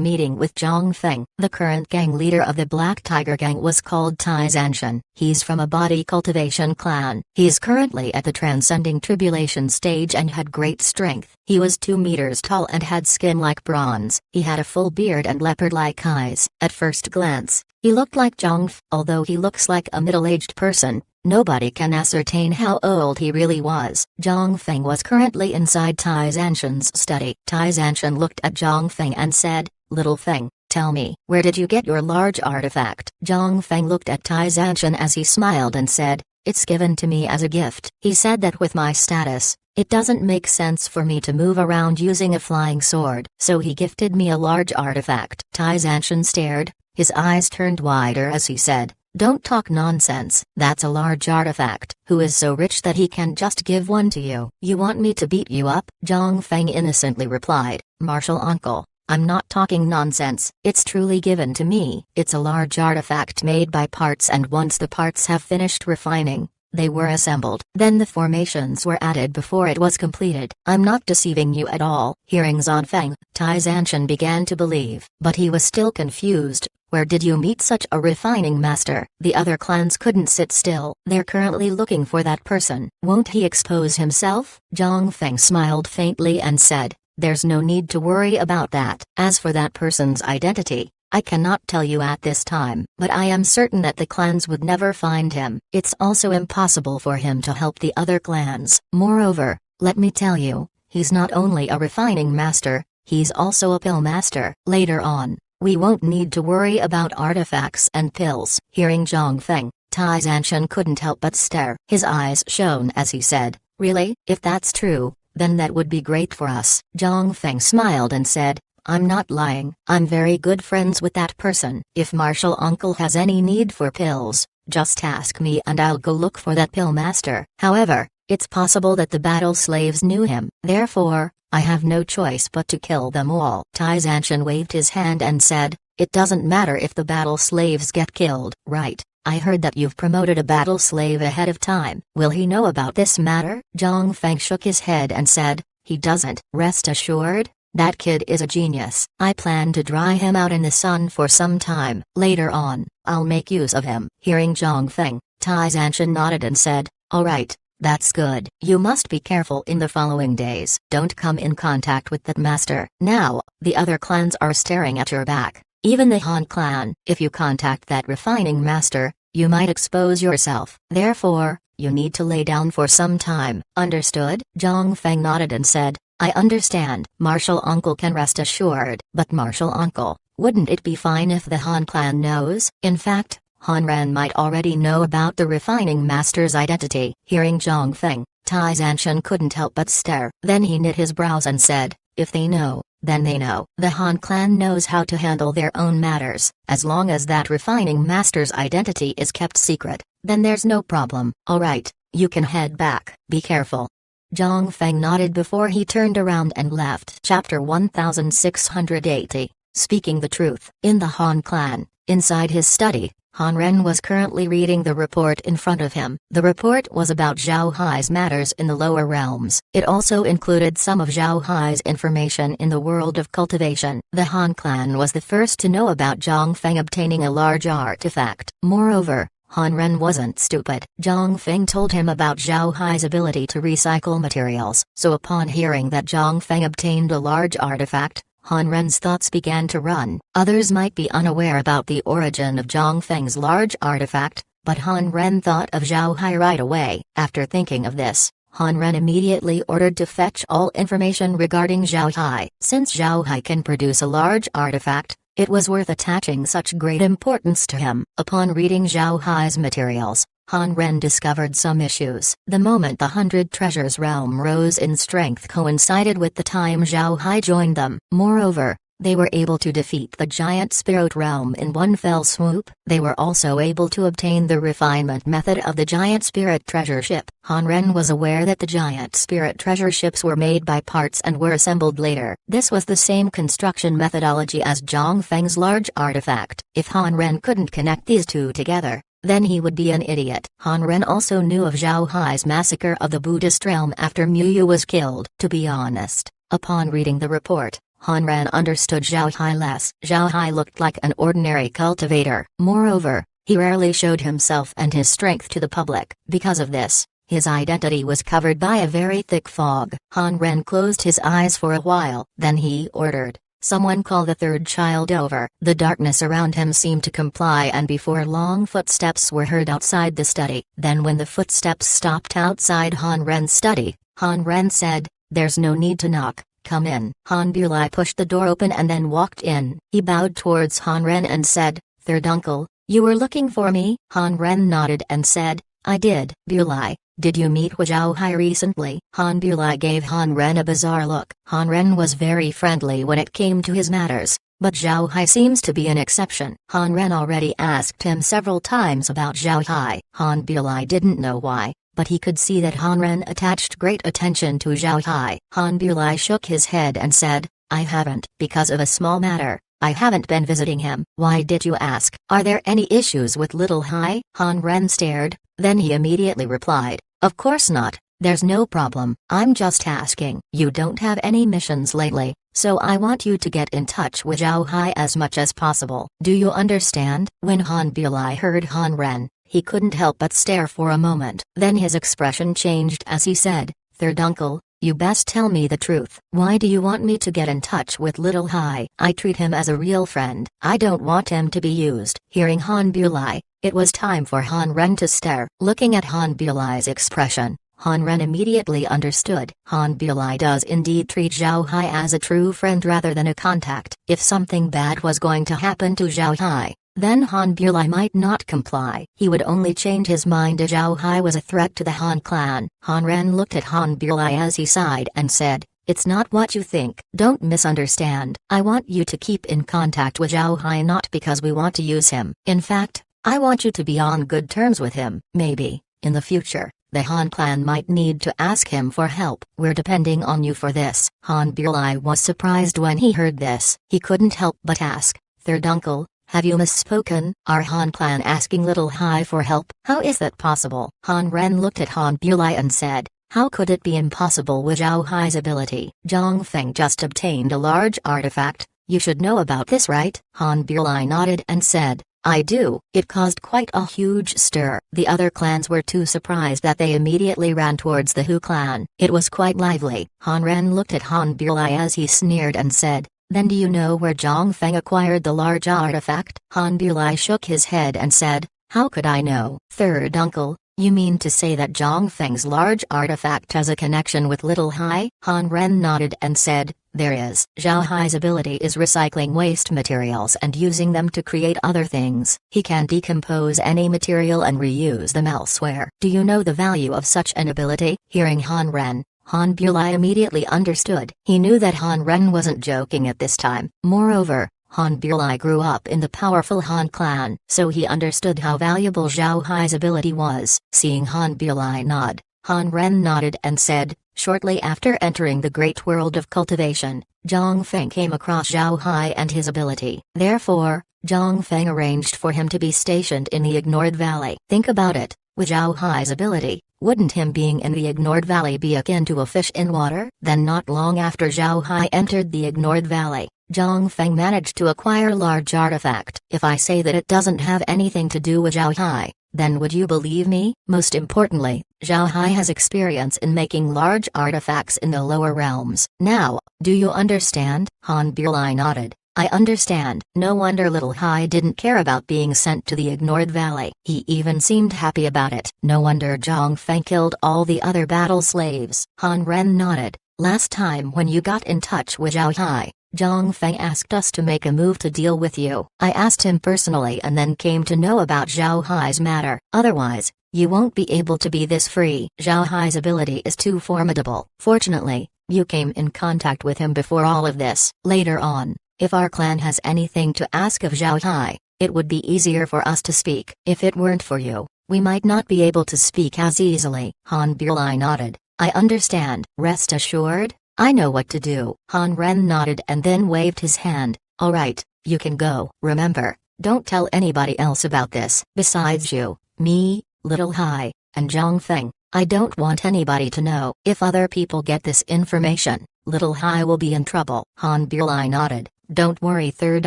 meeting with Zhang Feng. The current gang leader of the Black Tiger gang was called Tai Zanshan. He's from a body cultivation clan. He is currently at the transcending tribulation stage and had great strength. He was 2 meters tall and had skin like bronze. He had a full beard and leopard-like eyes. At first glance, he looked like Zhang F. Although he looks like a middle-aged person, nobody can ascertain how old he really was. Zhang Feng was currently inside Tai Zanshan's study. Tai Zanshan looked at Zhang Feng and said, "Little Feng, tell me, where did you get your large artifact?" Zhang Feng looked at Tai Zanshan as he smiled and said, "It's given to me as a gift." He said that with my status, it doesn't make sense for me to move around using a flying sword. So he gifted me a large artifact. Tai Zanshan stared, his eyes turned wider as he said, "Don't talk nonsense. That's a large artifact. Who is so rich that he can just give one to you? You want me to beat you up?" Zhang Feng innocently replied, "Martial uncle, I'm not talking nonsense. It's truly given to me. It's a large artifact made by parts, and once the parts have finished refining, they were assembled. Then the formations were added before it was completed. I'm not deceiving you at all." Hearing Zhang Feng, Tai Zanshan began to believe. But he was still confused. Where did you meet such a refining master? The other clans couldn't sit still. They're currently looking for that person. Won't he expose himself? Zhang Feng smiled faintly and said, "There's no need to worry about that. As for that person's identity, I cannot tell you at this time, but I am certain that the clans would never find him. It's also impossible for him to help the other clans. Moreover, let me tell you, he's not only a refining master, he's also a pill master. Later on, we won't need to worry about artifacts and pills." Hearing Zhang Feng, Tai Zanshan couldn't help but stare. His eyes shone as he said, "Really? If that's true, then that would be great for us." Zhang Feng smiled and said, "I'm not lying. I'm very good friends with that person. If Martial Uncle has any need for pills, just ask me and I'll go look for that pill master. However, it's possible that the battle slaves knew him. Therefore, I have no choice but to kill them all." Tai Zanshan waved his hand and said, "It doesn't matter if the battle slaves get killed." "Right, I heard that you've promoted a battle slave ahead of time. Will he know about this matter?" Zhang Feng shook his head and said, "He doesn't. Rest assured, that kid is a genius. I plan to dry him out in the sun for some time. Later on, I'll make use of him." Hearing Zhang Feng, Tai Zanshan nodded and said, "All right. That's good. You must be careful in the following days. Don't come in contact with that master." Now, the other clans are staring at your back. Even the Han clan. If you contact that refining master, you might expose yourself. Therefore, you need to lay down for some time. Understood? Zhang Feng nodded and said, I understand. Martial uncle can rest assured. But martial uncle, wouldn't it be fine if the Han clan knows? In fact, Han Ren might already know about the refining master's identity. Hearing Zhang Feng, Tai Zanshan couldn't help but stare. Then he knit his brows and said, if they know, then they know. The Han clan knows how to handle their own matters. As long as that refining master's identity is kept secret, then there's no problem. Alright, you can head back. Be careful. Zhang Feng nodded before he turned around and left. Chapter 1680. Speaking the truth. In the Han clan, inside his study, Han Ren was currently reading the report in front of him. The report was about Zhao Hai's matters in the lower realms. It also included some of Zhao Hai's information in the world of cultivation. The Han clan was the first to know about Zhang Feng obtaining a large artifact. Moreover, Han Ren wasn't stupid. Zhang Feng told him about Zhao Hai's ability to recycle materials. So upon hearing that Zhang Feng obtained a large artifact, Han Ren's thoughts began to run. Others might be unaware about the origin of Zhang Feng's large artifact, but Han Ren thought of Zhao Hai right away. After thinking of this, Han Ren immediately ordered to fetch all information regarding Zhao Hai. Since Zhao Hai can produce a large artifact, it was worth attaching such great importance to him. Upon reading Zhao Hai's materials, Han Ren discovered some issues. The moment the 100 Treasures realm rose in strength coincided with the time Zhao Hai joined them. Moreover, they were able to defeat the giant spirit realm in one fell swoop. They were also able to obtain the refinement method of the giant spirit treasure ship. Han Ren was aware that the giant spirit treasure ships were made by parts and were assembled later. This was the same construction methodology as Zhang Feng's large artifact. If Han Ren couldn't connect these two together, then he would be an idiot. Han Ren also knew of Zhao Hai's massacre of the Buddhist realm after Muyu was killed. To be honest, upon reading the report, Han Ren understood Zhao Hai less. Zhao Hai looked like an ordinary cultivator. Moreover, he rarely showed himself and his strength to the public. Because of this, his identity was covered by a very thick fog. Han Ren closed his eyes for a while. Then he ordered, someone call the third child over. The darkness around him seemed to comply, and before long footsteps were heard outside the study. Then when the footsteps stopped outside Han Ren's study, Han Ren said, there's no need to knock. Come in. Han Bulai pushed the door open and then walked in. He bowed towards Han Ren and said, third uncle, you were looking for me? Han Ren nodded and said, I did. Bulai, did you meet Zhao Hai recently? Han Bulai gave Han Ren a bizarre look. Han Ren was very friendly when it came to his matters, but Zhao Hai seems to be an exception. Han Ren already asked him several times about Zhao Hai. Han Bulai didn't know why, but he could see that Han Ren attached great attention to Zhao Hai. Han Bulai shook his head and said, I haven't. Because of a small matter, I haven't been visiting him. Why did you ask? Are there any issues with little Hai? Han Ren stared, then he immediately replied, of course not, there's no problem. I'm just asking. You don't have any missions lately, so I want you to get in touch with Zhao Hai as much as possible. Do you understand? When Han Bulai heard Han Ren, he couldn't help but stare for a moment. Then his expression changed as he said, third uncle, you best tell me the truth. Why do you want me to get in touch with little Hai? I treat him as a real friend. I don't want him to be used. Hearing Han Bulai, it was time for Han Ren to stare. Looking at Han Bulai's expression, Han Ren immediately understood. Han Bulai does indeed treat Zhao Hai as a true friend rather than a contact. If something bad was going to happen to Zhao Hai, then Han Bulai might not comply. He would only change his mind if Zhao Hai was a threat to the Han clan. Han Ren looked at Han Bulai as he sighed and said, it's not what you think. Don't misunderstand. I want you to keep in contact with Zhao Hai not because we want to use him. In fact, I want you to be on good terms with him. Maybe, in the future, the Han clan might need to ask him for help. We're depending on you for this. Han Bulai was surprised when he heard this. He couldn't help but ask, third uncle, have you misspoken? Our Han clan asking little Hai for help? How is that possible? Han Ren looked at Han Bulai and said, how could it be impossible with Zhao Hai's ability? Zhang Feng just obtained a large artifact. You should know about this, right? Han Bulai nodded and said, I do. It caused quite a huge stir. The other clans were too surprised that they immediately ran towards the Hu clan. It was quite lively. Han Ren looked at Han Bulai as he sneered and said, Then do you know where Zhang Feng acquired the large artifact? Han Bulai shook his head and said, how could I know? Third uncle, you mean to say that Zhang Feng's large artifact has a connection with Little Hai? Han Ren nodded and said, there is. Zhao Hai's ability is recycling waste materials and using them to create other things. He can decompose any material and reuse them elsewhere. Do you know the value of such an ability? Hearing Han Ren, Han Bulai immediately understood. He knew that Han Ren wasn't joking at this time. Moreover, Han Bulai grew up in the powerful Han clan, so he understood how valuable Zhao Hai's ability was. Seeing Han Bulai nod, Han Ren nodded and said, shortly after entering the great world of cultivation, Zhang Feng came across Zhao Hai and his ability. Therefore, Zhang Feng arranged for him to be stationed in the Ignored Valley. Think about it, with Zhao Hai's ability, wouldn't him being in the Ignored Valley be akin to a fish in water? Then not long after Zhao Hai entered the Ignored Valley, Zhang Feng managed to acquire a large artifact. If I say that it doesn't have anything to do with Zhao Hai, then would you believe me? Most importantly, Zhao Hai has experience in making large artifacts in the lower realms. Now, do you understand? Han Bulai nodded. I understand. No wonder Little Hai didn't care about being sent to the Ignored Valley. He even seemed happy about it. No wonder Zhang Feng killed all the other battle slaves. Han Ren nodded. Last time when you got in touch with Zhao Hai, Zhang Feng asked us to make a move to deal with you. I asked him personally and then came to know about Zhao Hai's matter. Otherwise, you won't be able to be this free. Zhao Hai's ability is too formidable. Fortunately, you came in contact with him before all of this. Later on, if our clan has anything to ask of Zhao Hai, it would be easier for us to speak. If it weren't for you, we might not be able to speak as easily. Han Bulai nodded. I understand. Rest assured, I know what to do. Han Ren nodded and then waved his hand. All right, you can go. Remember, don't tell anybody else about this. Besides you, me, Little Hai, and Zhang Feng, I don't want anybody to know. If other people get this information, Little Hai will be in trouble. Han Bulai nodded. Don't worry, third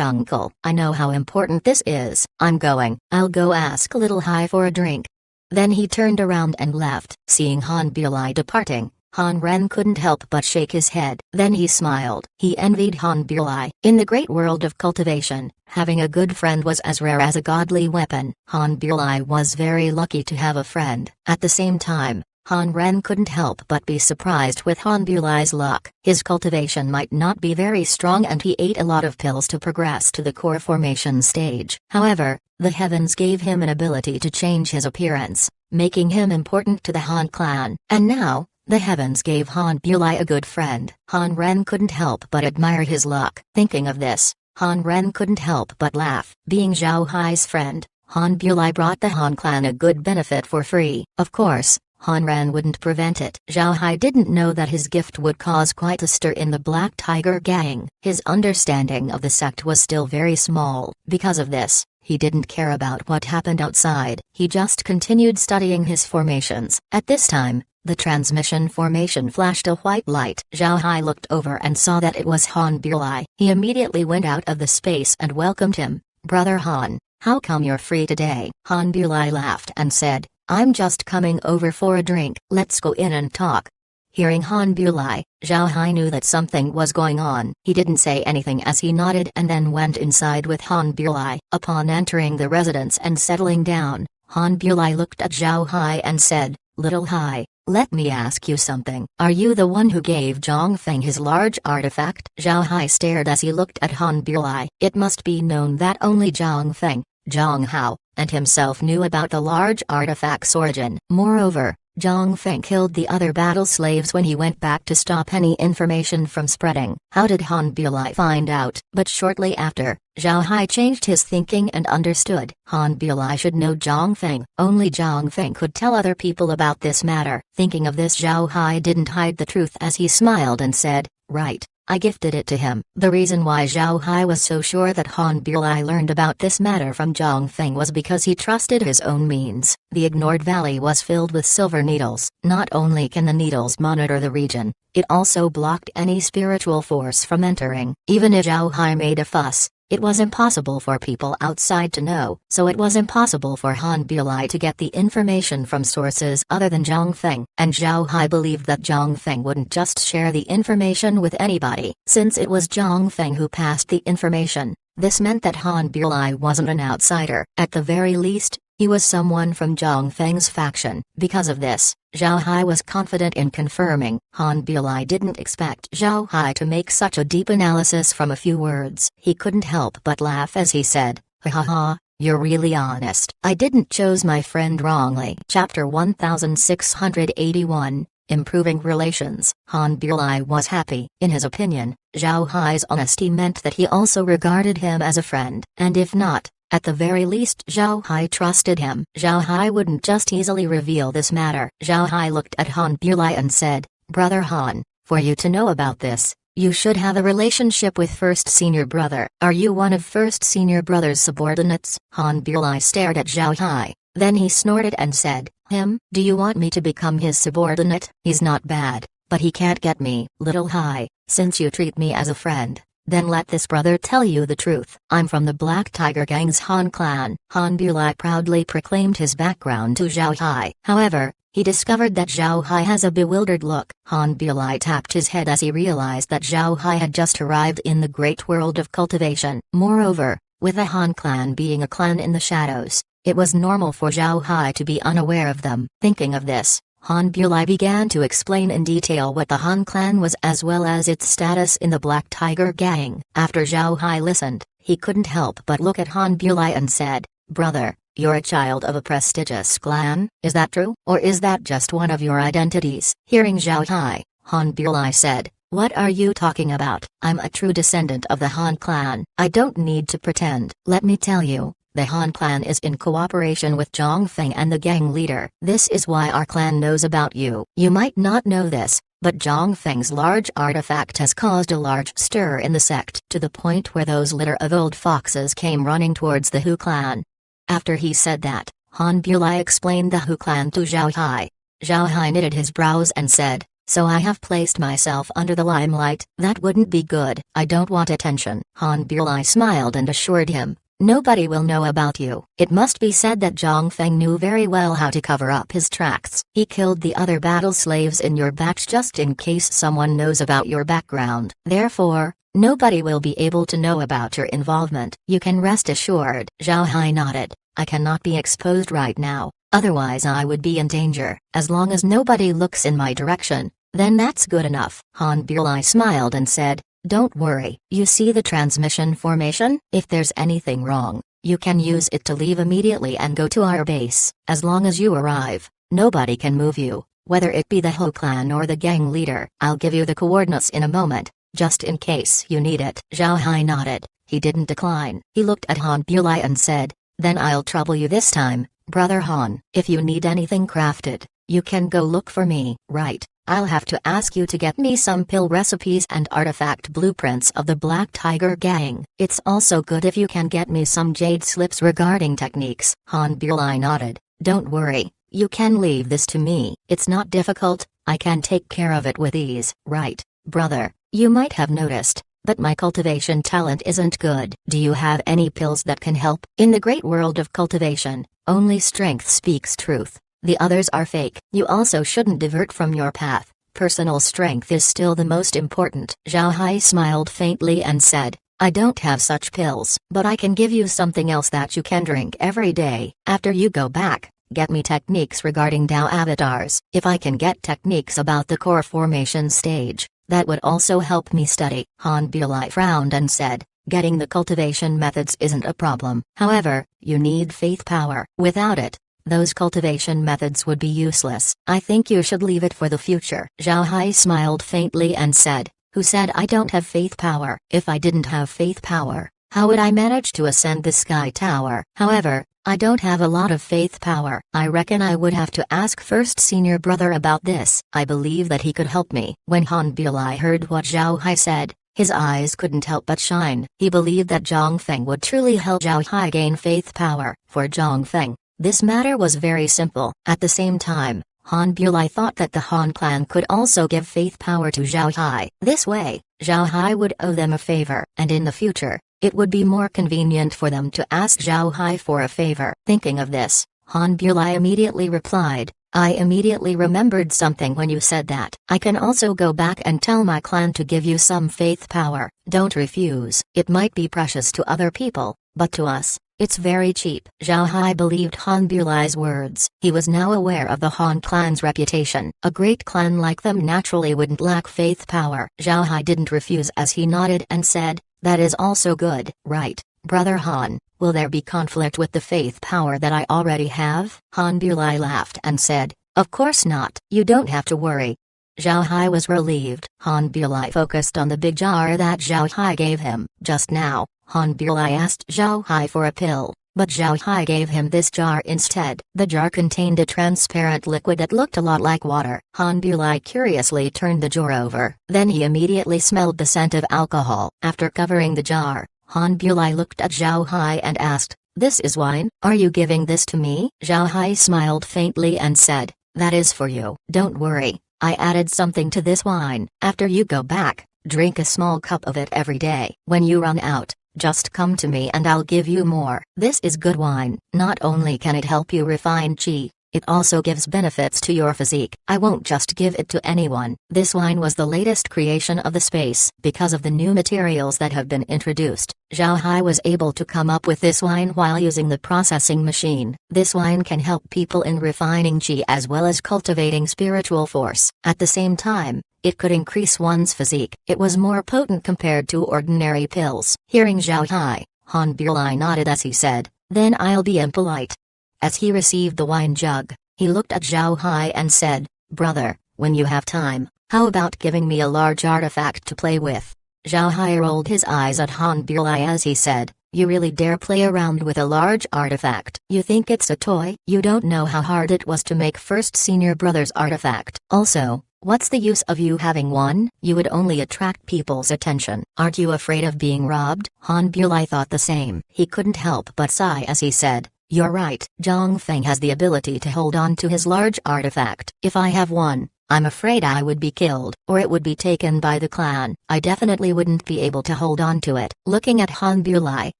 uncle. I know how important this is. I'm going. I'll go ask Little Hai for a drink. Then he turned around and left. Seeing Han Bulai departing, Han Ren couldn't help but shake his head. Then he smiled. He envied Han Bulai. In the great world of cultivation, having a good friend was as rare as a godly weapon. Han Bulai was very lucky to have a friend. At the same time, Han Ren couldn't help but be surprised with Han Bulai's luck. His cultivation might not be very strong and he ate a lot of pills to progress to the core formation stage. However, the heavens gave him an ability to change his appearance, making him important to the Han clan. And now, the heavens gave Han Bulai a good friend. Han Ren couldn't help but admire his luck. Thinking of this, Han Ren couldn't help but laugh. Being Zhao Hai's friend, Han Bulai brought the Han clan a good benefit for free. Of course, Han Ren wouldn't prevent it. Zhao Hai didn't know that his gift would cause quite a stir in the Black Tiger gang. His understanding of the sect was still very small. Because of this, he didn't care about what happened outside. He just continued studying his formations. At this time, the transmission formation flashed a white light. Zhao Hai looked over and saw that it was Han Bulai. He immediately went out of the space and welcomed him. Brother Han, how come you're free today? Han Bulai laughed and said, I'm just coming over for a drink. Let's go in and talk. Hearing Han Bulai, Zhao Hai knew that something was going on. He didn't say anything as he nodded and then went inside with Han Bulai. Upon entering the residence and settling down, Han Bulai looked at Zhao Hai and said, Little Hai, let me ask you something. Are you the one who gave Zhang Feng his large artifact? Zhao Hai stared as he looked at Han Bulai. It must be known that only Zhang Feng, Zhang Hao, and himself knew about the large artifact's origin. Moreover, Zhang Feng killed the other battle slaves when he went back to stop any information from spreading. How did Han Bulai find out? But shortly after, Zhao Hai changed his thinking and understood. Han Bulai should know Zhang Feng. Only Zhang Feng could tell other people about this matter. Thinking of this, Zhao Hai didn't hide the truth as he smiled and said, right. I gifted it to him. The reason why Zhao Hai was so sure that Han Bulai learned about this matter from Zhang Feng was because he trusted his own means. The Ignored Valley was filled with silver needles. Not only can the needles monitor the region, it also blocked any spiritual force from entering. Even if Zhao Hai made a fuss, It was impossible for people outside to know, so it was impossible for Han Bulai to get the information from sources other than Zhang Feng, and Zhao Hai believed that Zhang Feng wouldn't just share the information with anybody. Since it was Zhang Feng who passed the information, this meant that Han Bulai wasn't an outsider. At the very least, he was someone from Zhang Feng's faction. Because of this, Zhao Hai was confident in confirming. Han Bulai didn't expect Zhao Hai to make such a deep analysis from a few words. He couldn't help but laugh as he said, "Ha ha ha, you're really honest. I didn't choose my friend wrongly." Chapter 1681, Improving Relations. Han Bulai was happy. In his opinion, Zhao Hai's honesty meant that he also regarded him as a friend. And if not, at the very least Zhao Hai trusted him. Zhao Hai wouldn't just easily reveal this matter. Zhao Hai looked at Han Bulai and said, "Brother Han, for you to know about this, you should have a relationship with First Senior Brother. Are you one of First Senior Brother's subordinates?" Han Bulai stared at Zhao Hai, then he snorted and said, "Him? Do you want me to become his subordinate? He's not bad, but he can't get me." "Little Hai, since you treat me as a friend, then let this brother tell you the truth. I'm from the Black Tiger Gang's Han clan." Han Bulai proudly proclaimed his background to Zhao Hai. However, he discovered that Zhao Hai has a bewildered look. Han Bulai tapped his head as he realized that Zhao Hai had just arrived in the great world of cultivation. Moreover, with the Han clan being a clan in the shadows, it was normal for Zhao Hai to be unaware of them. Thinking of this, Han Bulai began to explain in detail what the Han clan was as well as its status in the Black Tiger Gang. After Zhao Hai listened, he couldn't help but look at Han Bulai and said, "Brother, you're a child of a prestigious clan, is that true? Or is that just one of your identities?" Hearing Zhao Hai, Han Bulai said, "What are you talking about? I'm a true descendant of the Han clan. I don't need to pretend. Let me tell you, the Han clan is in cooperation with Zhang Feng and the gang leader. This is why our clan knows about you. You might not know this, but Zhang Feng's large artifact has caused a large stir in the sect to the point where those litter of old foxes came running towards the Hu clan." After he said that, Han Bulai explained the Hu clan to Zhao Hai. Zhao Hai knitted his brows and said, "So I have placed myself under the limelight? That wouldn't be good. I don't want attention." Han Bulai smiled and assured him, "Nobody will know about you." It must be said that Zhang Feng knew very well how to cover up his tracks. He killed the other battle slaves in your batch just in case someone knows about your background. Therefore, nobody will be able to know about your involvement. You can rest assured. Zhao Hai nodded. "I cannot be exposed right now, otherwise I would be in danger. As long as nobody looks in my direction, then that's good enough." Han Bulai smiled and said, "Don't worry. You see the transmission formation? If there's anything wrong, you can use it to leave immediately and go to our base. As long as you arrive, nobody can move you, whether it be the Ho clan or the gang leader. I'll give you the coordinates in a moment, just in case you need it." Zhao Hai nodded. He didn't decline. He looked at Han Bulai and said, "Then I'll trouble you this time, Brother Han. If you need anything crafted, you can go look for me." "Right. I'll have to ask you to get me some pill recipes and artifact blueprints of the Black Tiger Gang. It's also good if you can get me some jade slips regarding techniques." Han Bulai nodded. "Don't worry, you can leave this to me. It's not difficult, I can take care of it with ease." "Right, brother, you might have noticed, but my cultivation talent isn't good. Do you have any pills that can help? In the great world of cultivation, only strength speaks truth. The others are fake. You also shouldn't divert from your path. Personal strength is still the most important." Zhao Hai smiled faintly and said, "I don't have such pills, but I can give you something else that you can drink every day. After you go back, get me techniques regarding Dao avatars. If I can get techniques about the core formation stage, that would also help me study." Han Bulai frowned and said, "Getting the cultivation methods isn't a problem. However, you need faith power. Without it, those cultivation methods would be useless. I think you should leave it for the future." Zhao Hai smiled faintly and said, "Who said I don't have faith power? If I didn't have faith power, how would I manage to ascend the sky tower? However, I don't have a lot of faith power. I reckon I would have to ask First Senior Brother about this. I believe that he could help me." When Han Bulai heard what Zhao Hai said, his eyes couldn't help but shine. He believed that Zhang Feng would truly help Zhao Hai gain faith power. For Zhang Feng, this matter was very simple. At the same time, Han Bulai thought that the Han clan could also give faith power to Zhao Hai. This way, Zhao Hai would owe them a favor, and in the future, It would be more convenient for them to ask Zhao Hai for a favor. Thinking of this, Han Bulai immediately replied, I immediately remembered something when you said that. I can also go back and tell my clan to give you some faith power. Don't refuse. It might be precious to other people, but to us, it's very cheap. Zhao Hai believed Han Bulai's words. He was now aware of the Han clan's reputation. A great clan like them naturally wouldn't lack faith power. Zhao Hai didn't refuse as he nodded and said, that is also good. Right, Brother Han, will there be conflict with the faith power that I already have? Han Bulai laughed and said, of course not. You don't have to worry. Zhao Hai was relieved. Han Bulai focused on the big jar that Zhao Hai gave him. Just now, Han Bulai asked Zhao Hai for a pill, but Zhao Hai gave him this jar instead. The jar contained a transparent liquid that looked a lot like water. Han Bulai curiously turned the jar over. Then he immediately smelled the scent of alcohol. After covering the jar, Han Bulai looked at Zhao Hai and asked, this is wine? Are you giving this to me? Zhao Hai smiled faintly and said, that is for you. Don't worry, I added something to this wine. After you go back, drink a small cup of it every day. When you run out, just come to me and I'll give you more. This is good wine. Not only can it help you refine qi, it also gives benefits to your physique. I won't just give it to anyone. This wine was the latest creation of the space. Because of the new materials that have been introduced, Zhao Hai was able to come up with this wine while using the processing machine. This wine can help people in refining qi as well as cultivating spiritual force. At the same time, it could increase one's physique. It was more potent compared to ordinary pills. Hearing Zhao Hai, Han Bulai nodded as he said, then I'll be impolite. As he received the wine jug, he looked at Zhao Hai and said, brother, when you have time, how about giving me a large artifact to play with? Zhao Hai rolled his eyes at Han Bulai as he said, you really dare play around with a large artifact? You think it's a toy? You don't know how hard it was to make first senior brother's artifact. Also, what's the use of you having one? You would only attract people's attention. Aren't you afraid of being robbed? Han Bulai thought the same. He couldn't help but sigh as he said, you're right. Zhang Feng has the ability to hold on to his large artifact. If I have one, I'm afraid I would be killed, or it would be taken by the clan. I definitely wouldn't be able to hold on to it. Looking at Han Bulai,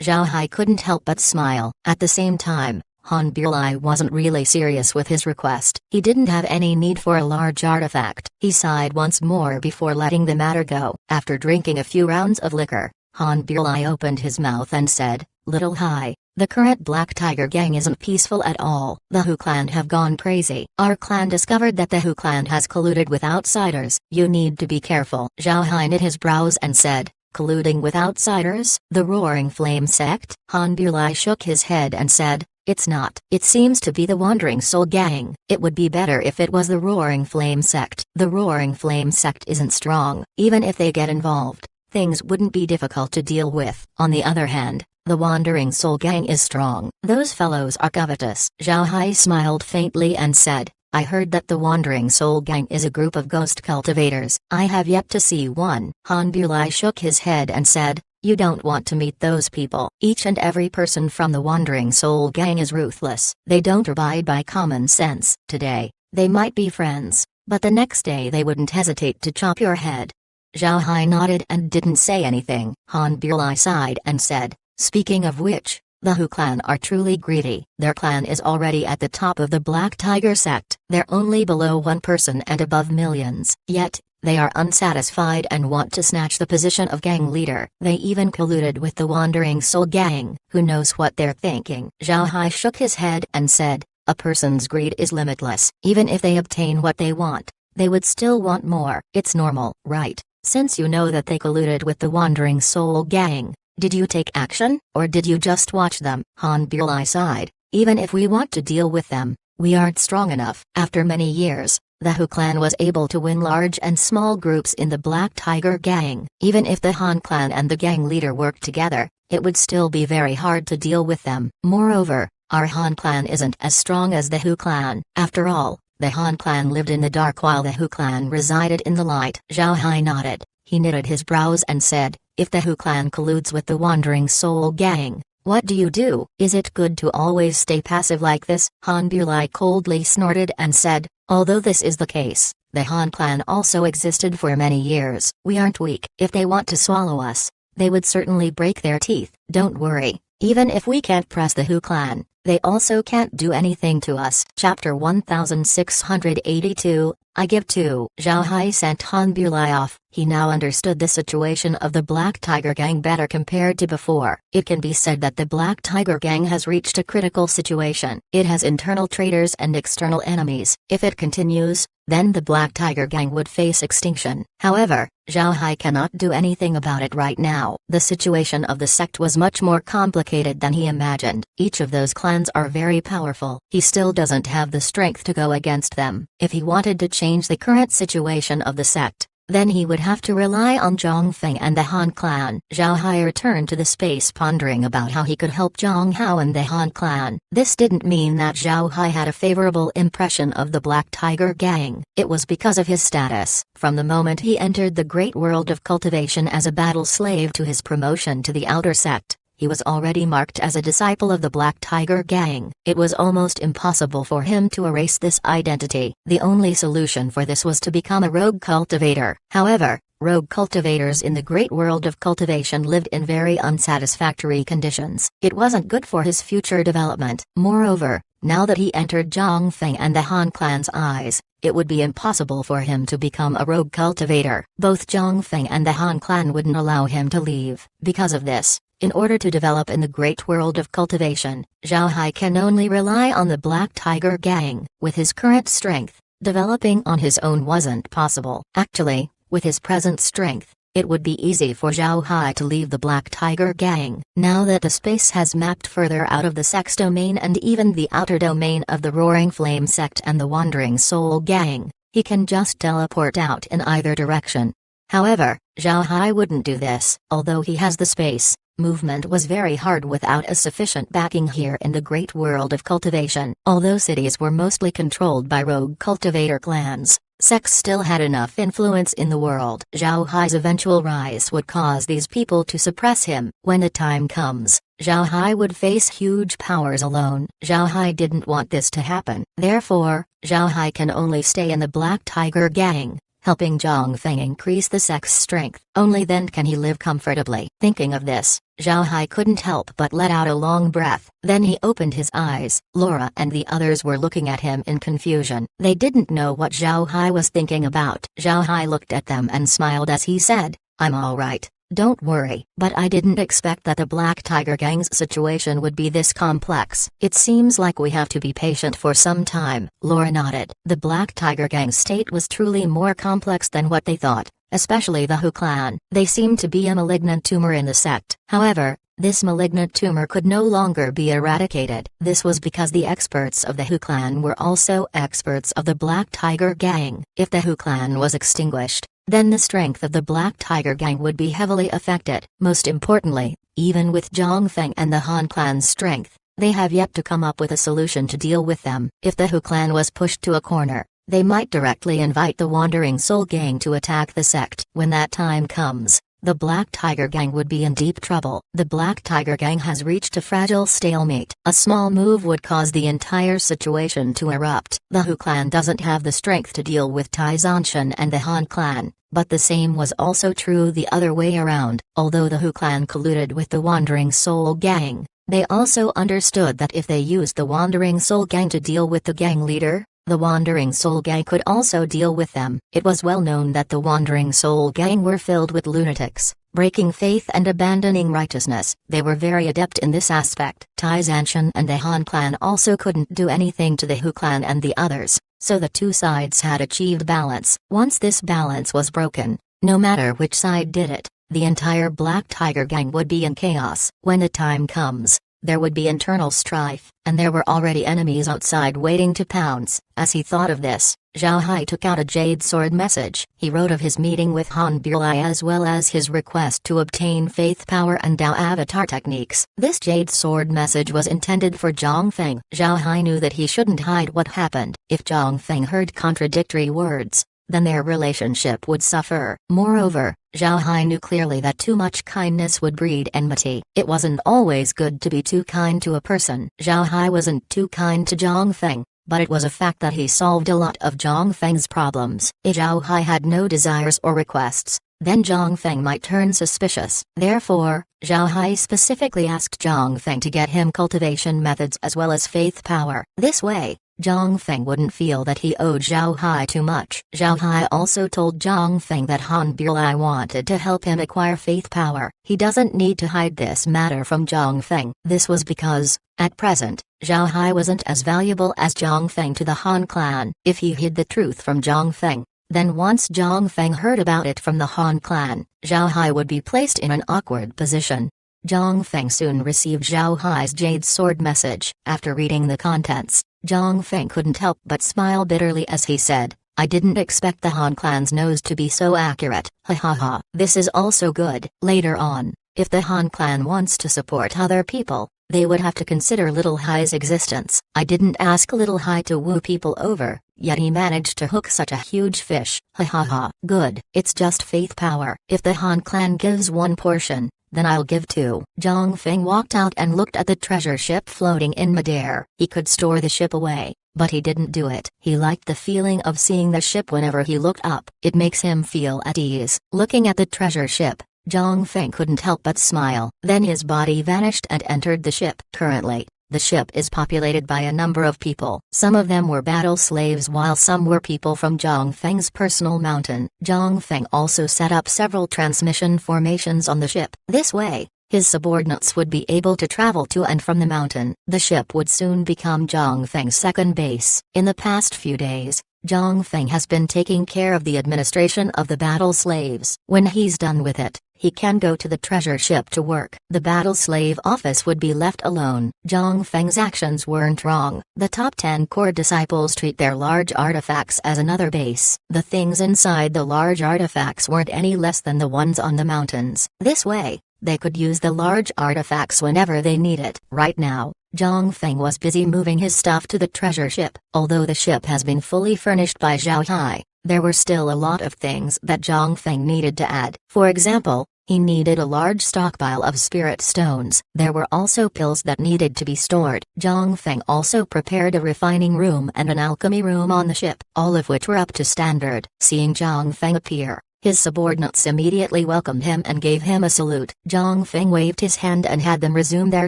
Zhao Hai couldn't help but smile. At the same time, Han Bulai wasn't really serious with his request. He didn't have any need for a large artifact. He sighed once more before letting the matter go. After drinking a few rounds of liquor, Han Bulai opened his mouth and said, Little Hai, the current Black Tiger gang isn't peaceful at all. The Hu clan have gone crazy. Our clan discovered that the Hu clan has colluded with outsiders. You need to be careful. Zhao Hai knit his brows and said, colluding with outsiders? The Roaring Flame sect? Han Bulai shook his head and said, it's not. It seems to be the Wandering Soul gang. It would be better if it was the Roaring Flame sect. The Roaring Flame sect isn't strong. Even if they get involved, things wouldn't be difficult to deal with. On the other hand, the Wandering Soul gang is strong. Those fellows are covetous. Zhao Hai smiled faintly and said, I heard that the Wandering Soul gang is a group of ghost cultivators. I have yet to see one. Han Bulai shook his head and said, you don't want to meet those people. Each and every person from the Wandering Soul gang is ruthless. They don't abide by common sense. Today, they might be friends, but the next day they wouldn't hesitate to chop your head. Zhao Hai nodded and didn't say anything. Han Bulai sighed and said, speaking of which, the Hu clan are truly greedy. Their clan is already at the top of the Black Tiger sect. They're only below one person and above millions. Yet, they are unsatisfied and want to snatch the position of gang leader. They even colluded with the Wandering Soul gang. Who knows what they're thinking? Zhao Hai shook his head and said, a person's greed is limitless. Even if they obtain what they want, they would still want more. It's normal, right? Since you know that they colluded with the Wandering Soul gang, did you take action, or did you just watch them? Han Bulai sighed. Even if we want to deal with them, we aren't strong enough. After many years, the Hu clan was able to win large and small groups in the Black Tiger gang. Even if the Han clan and the gang leader worked together, it would still be very hard to deal with them. Moreover, our Han clan isn't as strong as the Hu clan. After all, the Han clan lived in the dark while the Hu clan resided in the light. Zhao Hai nodded. He knitted his brows and said, if the Hu clan colludes with the Wandering Soul gang, what do you do? Is it good to always stay passive like this? Han Bulai coldly snorted and said, although this is the case, the Han clan also existed for many years. We aren't weak. If they want to swallow us, they would certainly break their teeth. Don't worry, even if we can't press the Hu clan, they also can't do anything to us. Chapter 1682, I give two. Zhao Hai sent Han Bulai off. He now understood the situation of the Black Tiger Gang better compared to before. It can be said that the Black Tiger Gang has reached a critical situation. It has internal traitors and external enemies. If it continues, then the Black Tiger Gang would face extinction. However, Zhao Hai cannot do anything about it right now. The situation of the sect was much more complicated than he imagined. Each of those clans are very powerful. He still doesn't have the strength to go against them. If he wanted to change the current situation of the sect, then he would have to rely on Zhang Feng and the Han clan. Zhao Hai returned to the space pondering about how he could help Zhang Hao and the Han clan. This didn't mean that Zhao Hai had a favorable impression of the Black Tiger Gang. It was because of his status. From the moment he entered the great world of cultivation as a battle slave to his promotion to the outer sect, he was already marked as a disciple of the Black Tiger Gang. It was almost impossible for him to erase this identity. The only solution for this was to become a rogue cultivator. However, rogue cultivators in the great world of cultivation lived in very unsatisfactory conditions. It wasn't good for his future development. Moreover, now that he entered Zhang Feng and the Han clan's eyes, it would be impossible for him to become a rogue cultivator. Both Zhang Feng and the Han clan wouldn't allow him to leave. Because of this, in order to develop in the great world of cultivation, Zhao Hai can only rely on the Black Tiger Gang. With his current strength, developing on his own wasn't possible. Actually, with his present strength, it would be easy for Zhao Hai to leave the Black Tiger Gang. Now that the space has mapped further out of the sect's domain and even the outer domain of the Roaring Flame sect and the Wandering Soul Gang, he can just teleport out in either direction. However, Zhao Hai wouldn't do this. Although he has the space, movement was very hard without a sufficient backing here in the great world of cultivation. Although cities were mostly controlled by rogue cultivator clans, sects still had enough influence in the world. Zhao Hai's eventual rise would cause these people to suppress him. When the time comes, Zhao Hai would face huge powers alone. Zhao Hai didn't want this to happen. Therefore, Zhao Hai can only stay in the Black Tiger Gang, helping Zhang Feng increase the sect's strength. Only then can he live comfortably. Thinking of this, Zhao Hai couldn't help but let out a long breath. Then he opened his eyes. Laura and the others were looking at him in confusion. They didn't know what Zhao Hai was thinking about. Zhao Hai looked at them and smiled as he said, "I'm all right. Don't worry." But I didn't expect that the Black Tiger Gang's situation would be this complex. It seems like we have to be patient for some time. Laura nodded. The Black Tiger Gang's state was truly more complex than what they thought, especially the Hu clan. They seemed to be a malignant tumor in the sect. However, this malignant tumor could no longer be eradicated. This was because the experts of the Hu clan were also experts of the Black Tiger Gang. If the Hu clan was extinguished, then the strength of the Black Tiger Gang would be heavily affected. Most importantly, even with Zhang Feng and the Han clan's strength, they have yet to come up with a solution to deal with them. If the Hu clan was pushed to a corner, they might directly invite the Wandering Soul Gang to attack the sect. When that time comes, the Black Tiger Gang would be in deep trouble. The Black Tiger Gang has reached a fragile stalemate. A small move would cause the entire situation to erupt. The Hu clan doesn't have the strength to deal with Tai Zanshan and the Han clan, but the same was also true the other way around. Although the Hu clan colluded with the Wandering Soul Gang, they also understood that if they used the Wandering Soul Gang to deal with the gang leader, the Wandering Soul Gang could also deal with them. It was well known that the Wandering Soul Gang were filled with lunatics, breaking faith and abandoning righteousness. They were very adept in this aspect. Tai Zanshan and the Han clan also couldn't do anything to the Hu clan and the others, so the two sides had achieved balance. Once this balance was broken, no matter which side did it, the entire Black Tiger Gang would be in chaos. When the time comes, there would be internal strife, and there were already enemies outside waiting to pounce. As he thought of this, Zhao Hai took out a jade sword message. He wrote of his meeting with Han Bulai as well as his request to obtain faith power and Dao avatar techniques. This jade sword message was intended for Zhang Feng. Zhao Hai knew that he shouldn't hide what happened. If Zhang Feng heard contradictory words, then their relationship would suffer. Moreover, Zhao Hai knew clearly that too much kindness would breed enmity. It wasn't always good to be too kind to a person. Zhao Hai wasn't too kind to Zhang Feng, but it was a fact that he solved a lot of Zhang Feng's problems. Zhao Hai had no desires or requests, then Zhang Feng might turn suspicious. Therefore, Zhao Hai specifically asked Zhang Feng to get him cultivation methods as well as faith power. This way, Zhang Feng wouldn't feel that he owed Zhao Hai too much. Zhao Hai also told Zhang Feng that Han Bilai wanted to help him acquire faith power. He doesn't need to hide this matter from Zhang Feng. This was because, at present, Zhao Hai wasn't as valuable as Zhang Feng to the Han clan. If he hid the truth from Zhang Feng, then once Zhang Feng heard about it from the Han clan, Zhao Hai would be placed in an awkward position. Zhang Feng soon received Zhao Hai's jade sword message. After reading the contents, Zhang Feng couldn't help but smile bitterly as he said, "I didn't expect the Han clan's nose to be so accurate. Ha ha ha. This is also good." Later on, if the Han clan wants to support other people, they would have to consider Little Hai's existence. I didn't ask Little Hai to woo people over, yet he managed to hook such a huge fish. Ha ha ha. Good. It's just faith power. If the Han clan gives one portion, then I'll give two. Zhang Feng walked out and looked at the treasure ship floating in midair. He could store the ship away, but he didn't do it. He liked the feeling of seeing the ship whenever he looked up. It makes him feel at ease. Looking at the treasure ship, Zhang Feng couldn't help but smile. Then his body vanished and entered the ship. Currently, the ship is populated by a number of people. Some of them were battle slaves while some were people from Zhang Feng's personal mountain. Zhang Feng also set up several transmission formations on the ship. This way, his subordinates would be able to travel to and from the mountain. The ship would soon become Zhang Feng's second base. In the past few days, Zhang Feng has been taking care of the administration of the battle slaves. When he's done with it, he can go to the treasure ship to work. The battle slave office would be left alone. Zhang Feng's actions weren't wrong. The top 10 core disciples treat their large artifacts as another base. The things inside the large artifacts weren't any less than the ones on the mountains. This way, they could use the large artifacts whenever they need it. Right now, Zhang Feng was busy moving his stuff to the treasure ship. Although the ship has been fully furnished by Zhao Hai, there were still a lot of things that Zhang Feng needed to add. For example, he needed a large stockpile of spirit stones. There were also pills that needed to be stored. Zhang Feng also prepared a refining room and an alchemy room on the ship, all of which were up to standard. Seeing Zhang Feng appear, his subordinates immediately welcomed him and gave him a salute. Zhang Feng waved his hand and had them resume their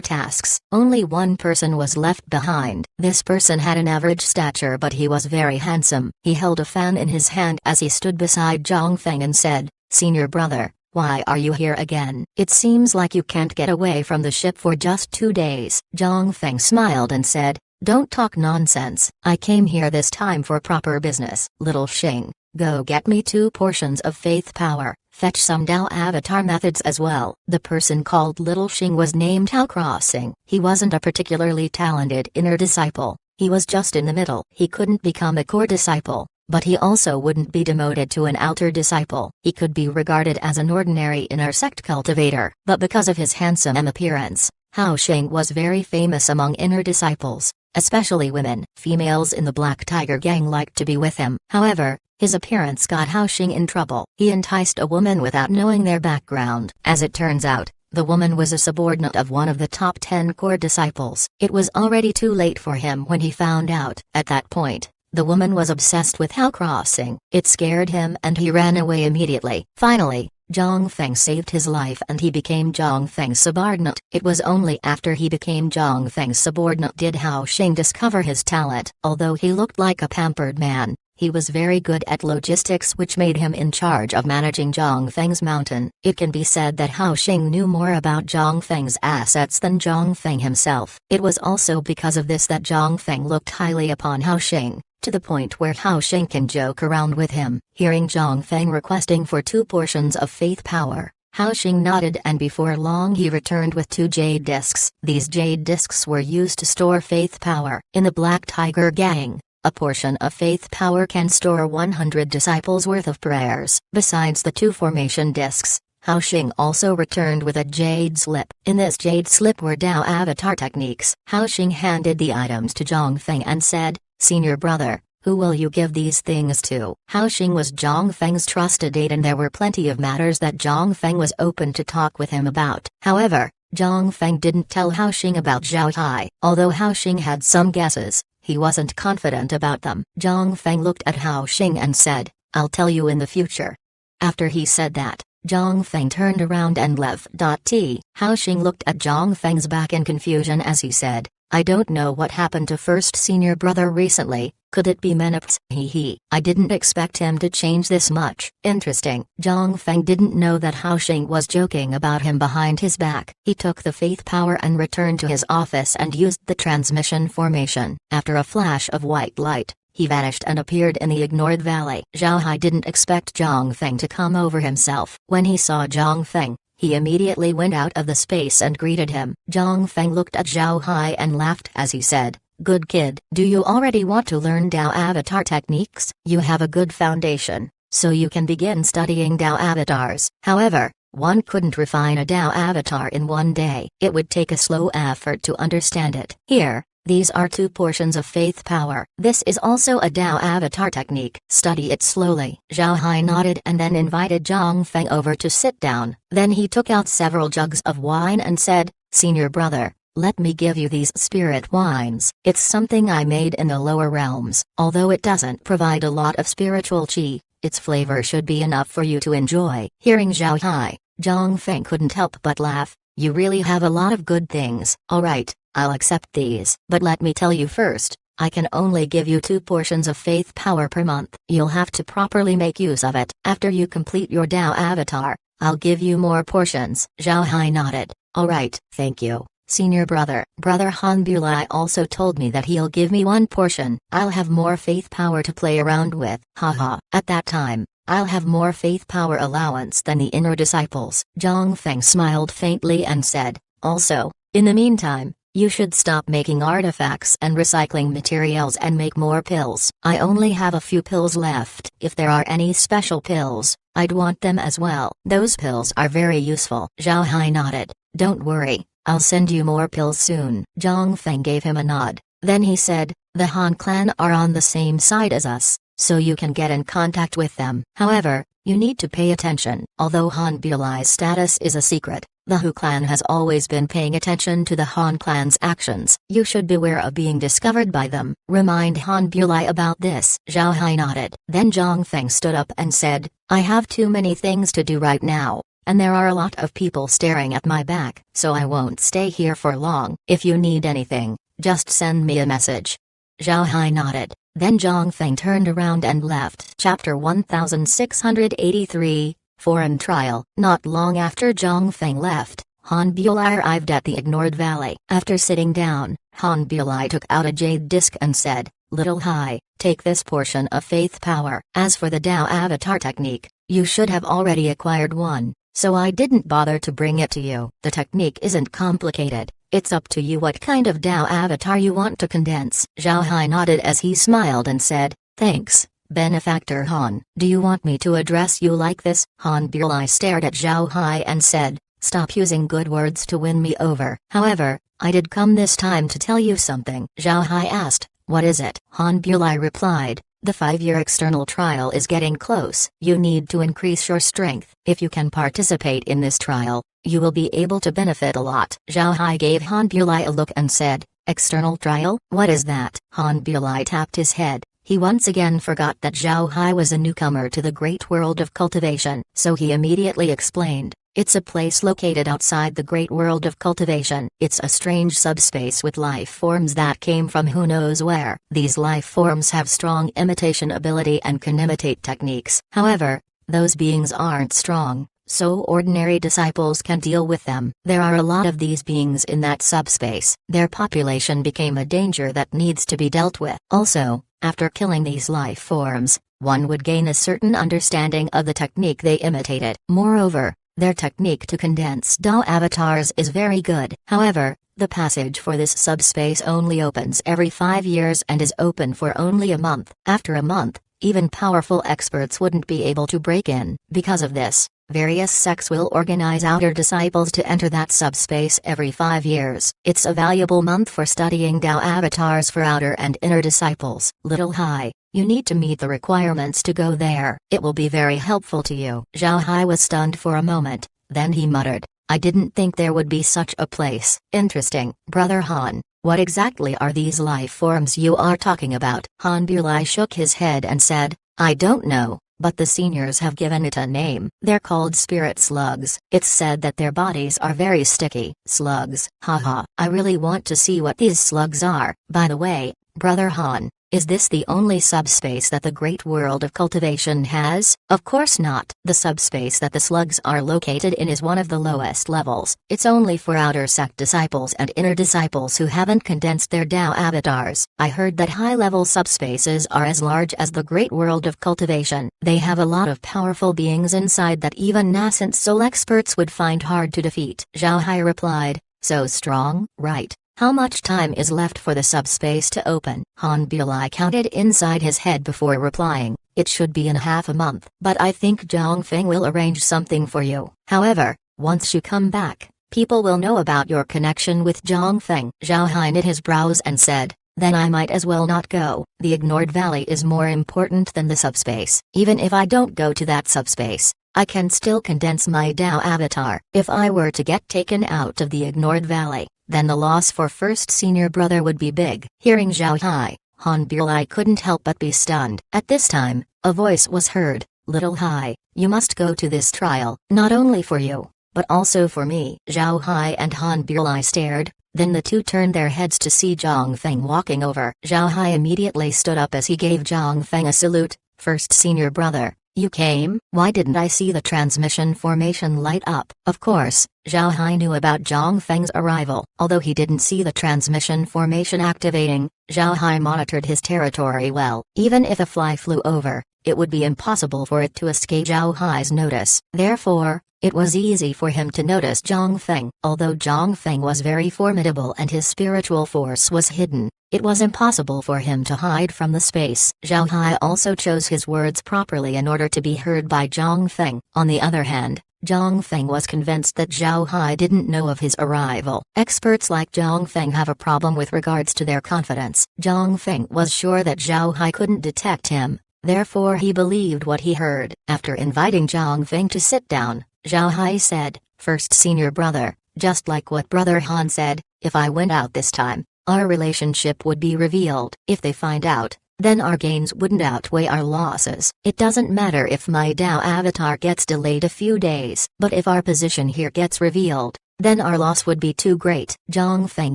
tasks. Only one person was left behind. This person had an average stature, but he was very handsome. He held a fan in his hand as he stood beside Zhang Feng and said, "Senior brother, why are you here again? It seems like you can't get away from the ship for just 2 days." Zhang Feng smiled and said, "Don't talk nonsense. I came here this time for proper business. Little Xing, go get me 2 portions of faith power. Fetch some Dao avatar methods as well." The person called Little Xing was named Hao Crossing. He wasn't a particularly talented inner disciple. He was just in the middle. He couldn't become a core disciple, but he also wouldn't be demoted to an outer disciple. He could be regarded as an ordinary inner sect cultivator. But because of his handsome appearance, Hao Xing was very famous among inner disciples, especially women. Females in the Black Tiger gang liked to be with him. However, his appearance got Hao Xing in trouble. He enticed a woman without knowing their background. As it turns out, the woman was a subordinate of one of the top 10 core disciples. It was already too late for him when he found out. At that point, the woman was obsessed with Hao Crossing. It scared him and he ran away immediately. Finally, Zhang Feng saved his life and he became Zhang Feng's subordinate. It was only after he became Zhang Feng's subordinate did Hao Xing discover his talent. Although he looked like a pampered man, he was very good at logistics, which made him in charge of managing Zhang Feng's mountain. It can be said that Hao Xing knew more about Zhang Feng's assets than Zhang Feng himself. It was also because of this that Zhang Feng looked highly upon Hao Xing, to the point where Hao Xing can joke around with him. Hearing Zhang Feng requesting for 2 portions of faith power, Hao Xing nodded and before long he returned with 2 jade discs. These jade discs were used to store faith power. In the Black Tiger gang, a portion of faith power can store 100 disciples worth of prayers. Besides the 2 formation discs, Hao Xing also returned with a jade slip. In this jade slip were Dao avatar techniques. Hao Xing handed the items to Zhang Feng and said, "Senior brother, who will you give these things to?" Hao Xing was Zhang Feng's trusted aide and there were plenty of matters that Zhang Feng was open to talk with him about. However, Zhang Feng didn't tell Hao Xing about Zhao Hai. Although Hao Xing had some guesses, he wasn't confident about them. Zhang Feng looked at Hao Xing and said, "I'll tell you in the future." After he said that, Zhang Feng turned around and left. Hao Xing looked at Zhang Feng's back in confusion as he said, I don't know what happened to first senior brother recently, could it be menopause? I didn't expect him to change this much. Interesting. Zhang Feng didn't know that Hao Xing was joking about him behind his back. He took the faith power and returned to his office and used the transmission formation. After a flash of white light, he vanished and appeared in the ignored valley. Zhao Hai didn't expect Zhang Feng to come over himself. When he saw Zhang Feng, he immediately went out of the space and greeted him. Zhang Feng looked at Zhao Hai and laughed as he said, Good kid. Do you already want to learn Dao avatar techniques? You have a good foundation, so you can begin studying Dao avatars. However, one couldn't refine a Dao avatar in one day. It would take a slow effort to understand it. Here, these are 2 portions of faith power. This is also a Dao avatar technique. Study it slowly. Zhao Hai nodded and then invited Zhang Feng over to sit down. Then he took out several jugs of wine and said, Senior brother, let me give you these spirit wines. It's something I made in the lower realms. Although it doesn't provide a lot of spiritual qi, its flavor should be enough for you to enjoy. Hearing Zhao Hai, Zhang Feng couldn't help but laugh. You really have a lot of good things. Alright, I'll accept these. But let me tell you first, I can only give you 2 portions of faith power per month. You'll have to properly make use of it. After you complete your Dao avatar, I'll give you more portions. Zhao Hai nodded. Alright, thank you, senior brother. Brother Han Bulai also told me that he'll give me 1 portion. I'll have more faith power to play around with. Haha. At that time, I'll have more faith power allowance than the inner disciples. Zhang Feng smiled faintly and said, Also, in the meantime, you should stop making artifacts and recycling materials and make more pills. I only have a few pills left. If there are any special pills, I'd want them as well. Those pills are very useful. Zhao Hai nodded. Don't worry, I'll send you more pills soon. Zhang Feng gave him a nod. Then he said, the Han clan are on the same side as us, so you can get in contact with them. However, you need to pay attention. Although Han Bulai's status is a secret, the Hu clan has always been paying attention to the Han clan's actions. You should beware of being discovered by them. Remind Han Bulai about this. Zhao Hai nodded. Then Zhang Feng stood up and said, I have too many things to do right now, and there are a lot of people staring at my back, so I won't stay here for long. If you need anything, just send me a message. Zhao Hai nodded. Then Zhang Feng turned around and left. Chapter 1683, Foreign Trial. Not long after Zhang Feng left, Han Bulai arrived at the ignored valley. After sitting down, Han Bulai took out a jade disc and said, Little Hai, take this portion of faith power. As for the Dao avatar technique, you should have already acquired one, so I didn't bother to bring it to you. The technique isn't complicated. It's up to you what kind of Dao avatar you want to condense. Zhao Hai nodded as he smiled and said, Thanks, Benefactor Han. Do you want me to address you like this? Han Bulai stared at Zhao Hai and said, Stop using good words to win me over. However, I did come this time to tell you something. Zhao Hai asked, What is it? Han Bulai replied, The 5-year external trial is getting close. You need to increase your strength. If you can participate in this trial, you will be able to benefit a lot. Zhao Hai gave Han Bulai a look and said, External trial? What is that? Han Bulai tapped his head. He once again forgot that Zhao Hai was a newcomer to the great world of cultivation, so he immediately explained, It's a place located outside the great world of cultivation. It's a strange subspace with life forms that came from who knows where. These life forms have strong imitation ability and can imitate techniques. However, those beings aren't strong, so ordinary disciples can deal with them. There are a lot of these beings in that subspace. Their population became a danger that needs to be dealt with. Also, after killing these life forms, one would gain a certain understanding of the technique they imitated. Moreover, their technique to condense Dao avatars is very good. However, the passage for this subspace only opens every 5 years and is open for only a month. After a month, even powerful experts wouldn't be able to break in. Because of this, various sects will organize outer disciples to enter that subspace every 5 years. It's a valuable month for studying Dao avatars for outer and inner disciples. Little Hai, you need to meet the requirements to go there. It will be very helpful to you. Zhao Hai was stunned for a moment, then he muttered, I didn't think there would be such a place. Interesting. Brother Han, what exactly are these life forms you are talking about? Han Bulai shook his head and said, I don't know, but the seniors have given it a name. They're called spirit slugs. It's said that their bodies are very sticky. Slugs. Haha. I really want to see what these slugs are. By the way, Brother Han, is this the only subspace that the great world of cultivation has? Of course not. The subspace that the slugs are located in is one of the lowest levels. It's only for outer sect disciples and inner disciples who haven't condensed their Tao avatars. I heard that high-level subspaces are as large as the great world of cultivation. They have a lot of powerful beings inside that even nascent soul experts would find hard to defeat. Zhao Hai replied, so strong, right? How much time is left for the subspace to open? Han Bilai counted inside his head before replying, it should be in half a month. But I think Zhang Feng will arrange something for you. However, once you come back, people will know about your connection with Zhang Feng. Zhao Hai knit his brows and said, then I might as well not go. The ignored valley is more important than the subspace. Even if I don't go to that subspace, I can still condense my Tao avatar. If I were to get taken out of the ignored valley, then the loss for first senior brother would be big. Hearing Zhao Hai, Han Bilai couldn't help but be stunned. At this time, a voice was heard, Little Hai, you must go to this trial, not only for you, but also for me. Zhao Hai and Han Bilai stared, then the two turned their heads to see Zhang Feng walking over. Zhao Hai immediately stood up as he gave Zhang Feng a salute, first senior brother. You came? Why didn't I see the transmission formation light up? Of course, Zhao Hai knew about Zhang Feng's arrival. Although he didn't see the transmission formation activating, Zhao Hai monitored his territory well. Even if a fly flew over, it would be impossible for it to escape Zhao Hai's notice. Therefore, it was easy for him to notice Zhang Feng. Although Zhang Feng was very formidable and his spiritual force was hidden, it was impossible for him to hide from the space. Zhao Hai also chose his words properly in order to be heard by Zhang Feng. On the other hand, Zhang Feng was convinced that Zhao Hai didn't know of his arrival. Experts like Zhang Feng have a problem with regards to their confidence. Zhang Feng was sure that Zhao Hai couldn't detect him, therefore he believed what he heard. After inviting Zhang Feng to sit down, Zhao Hai said, first senior brother, just like what Brother Han said, if I went out this time, our relationship would be revealed. If they find out, then our gains wouldn't outweigh our losses. It doesn't matter if my Tao avatar gets delayed a few days, but if our position here gets revealed, then our loss would be too great. Zhang Feng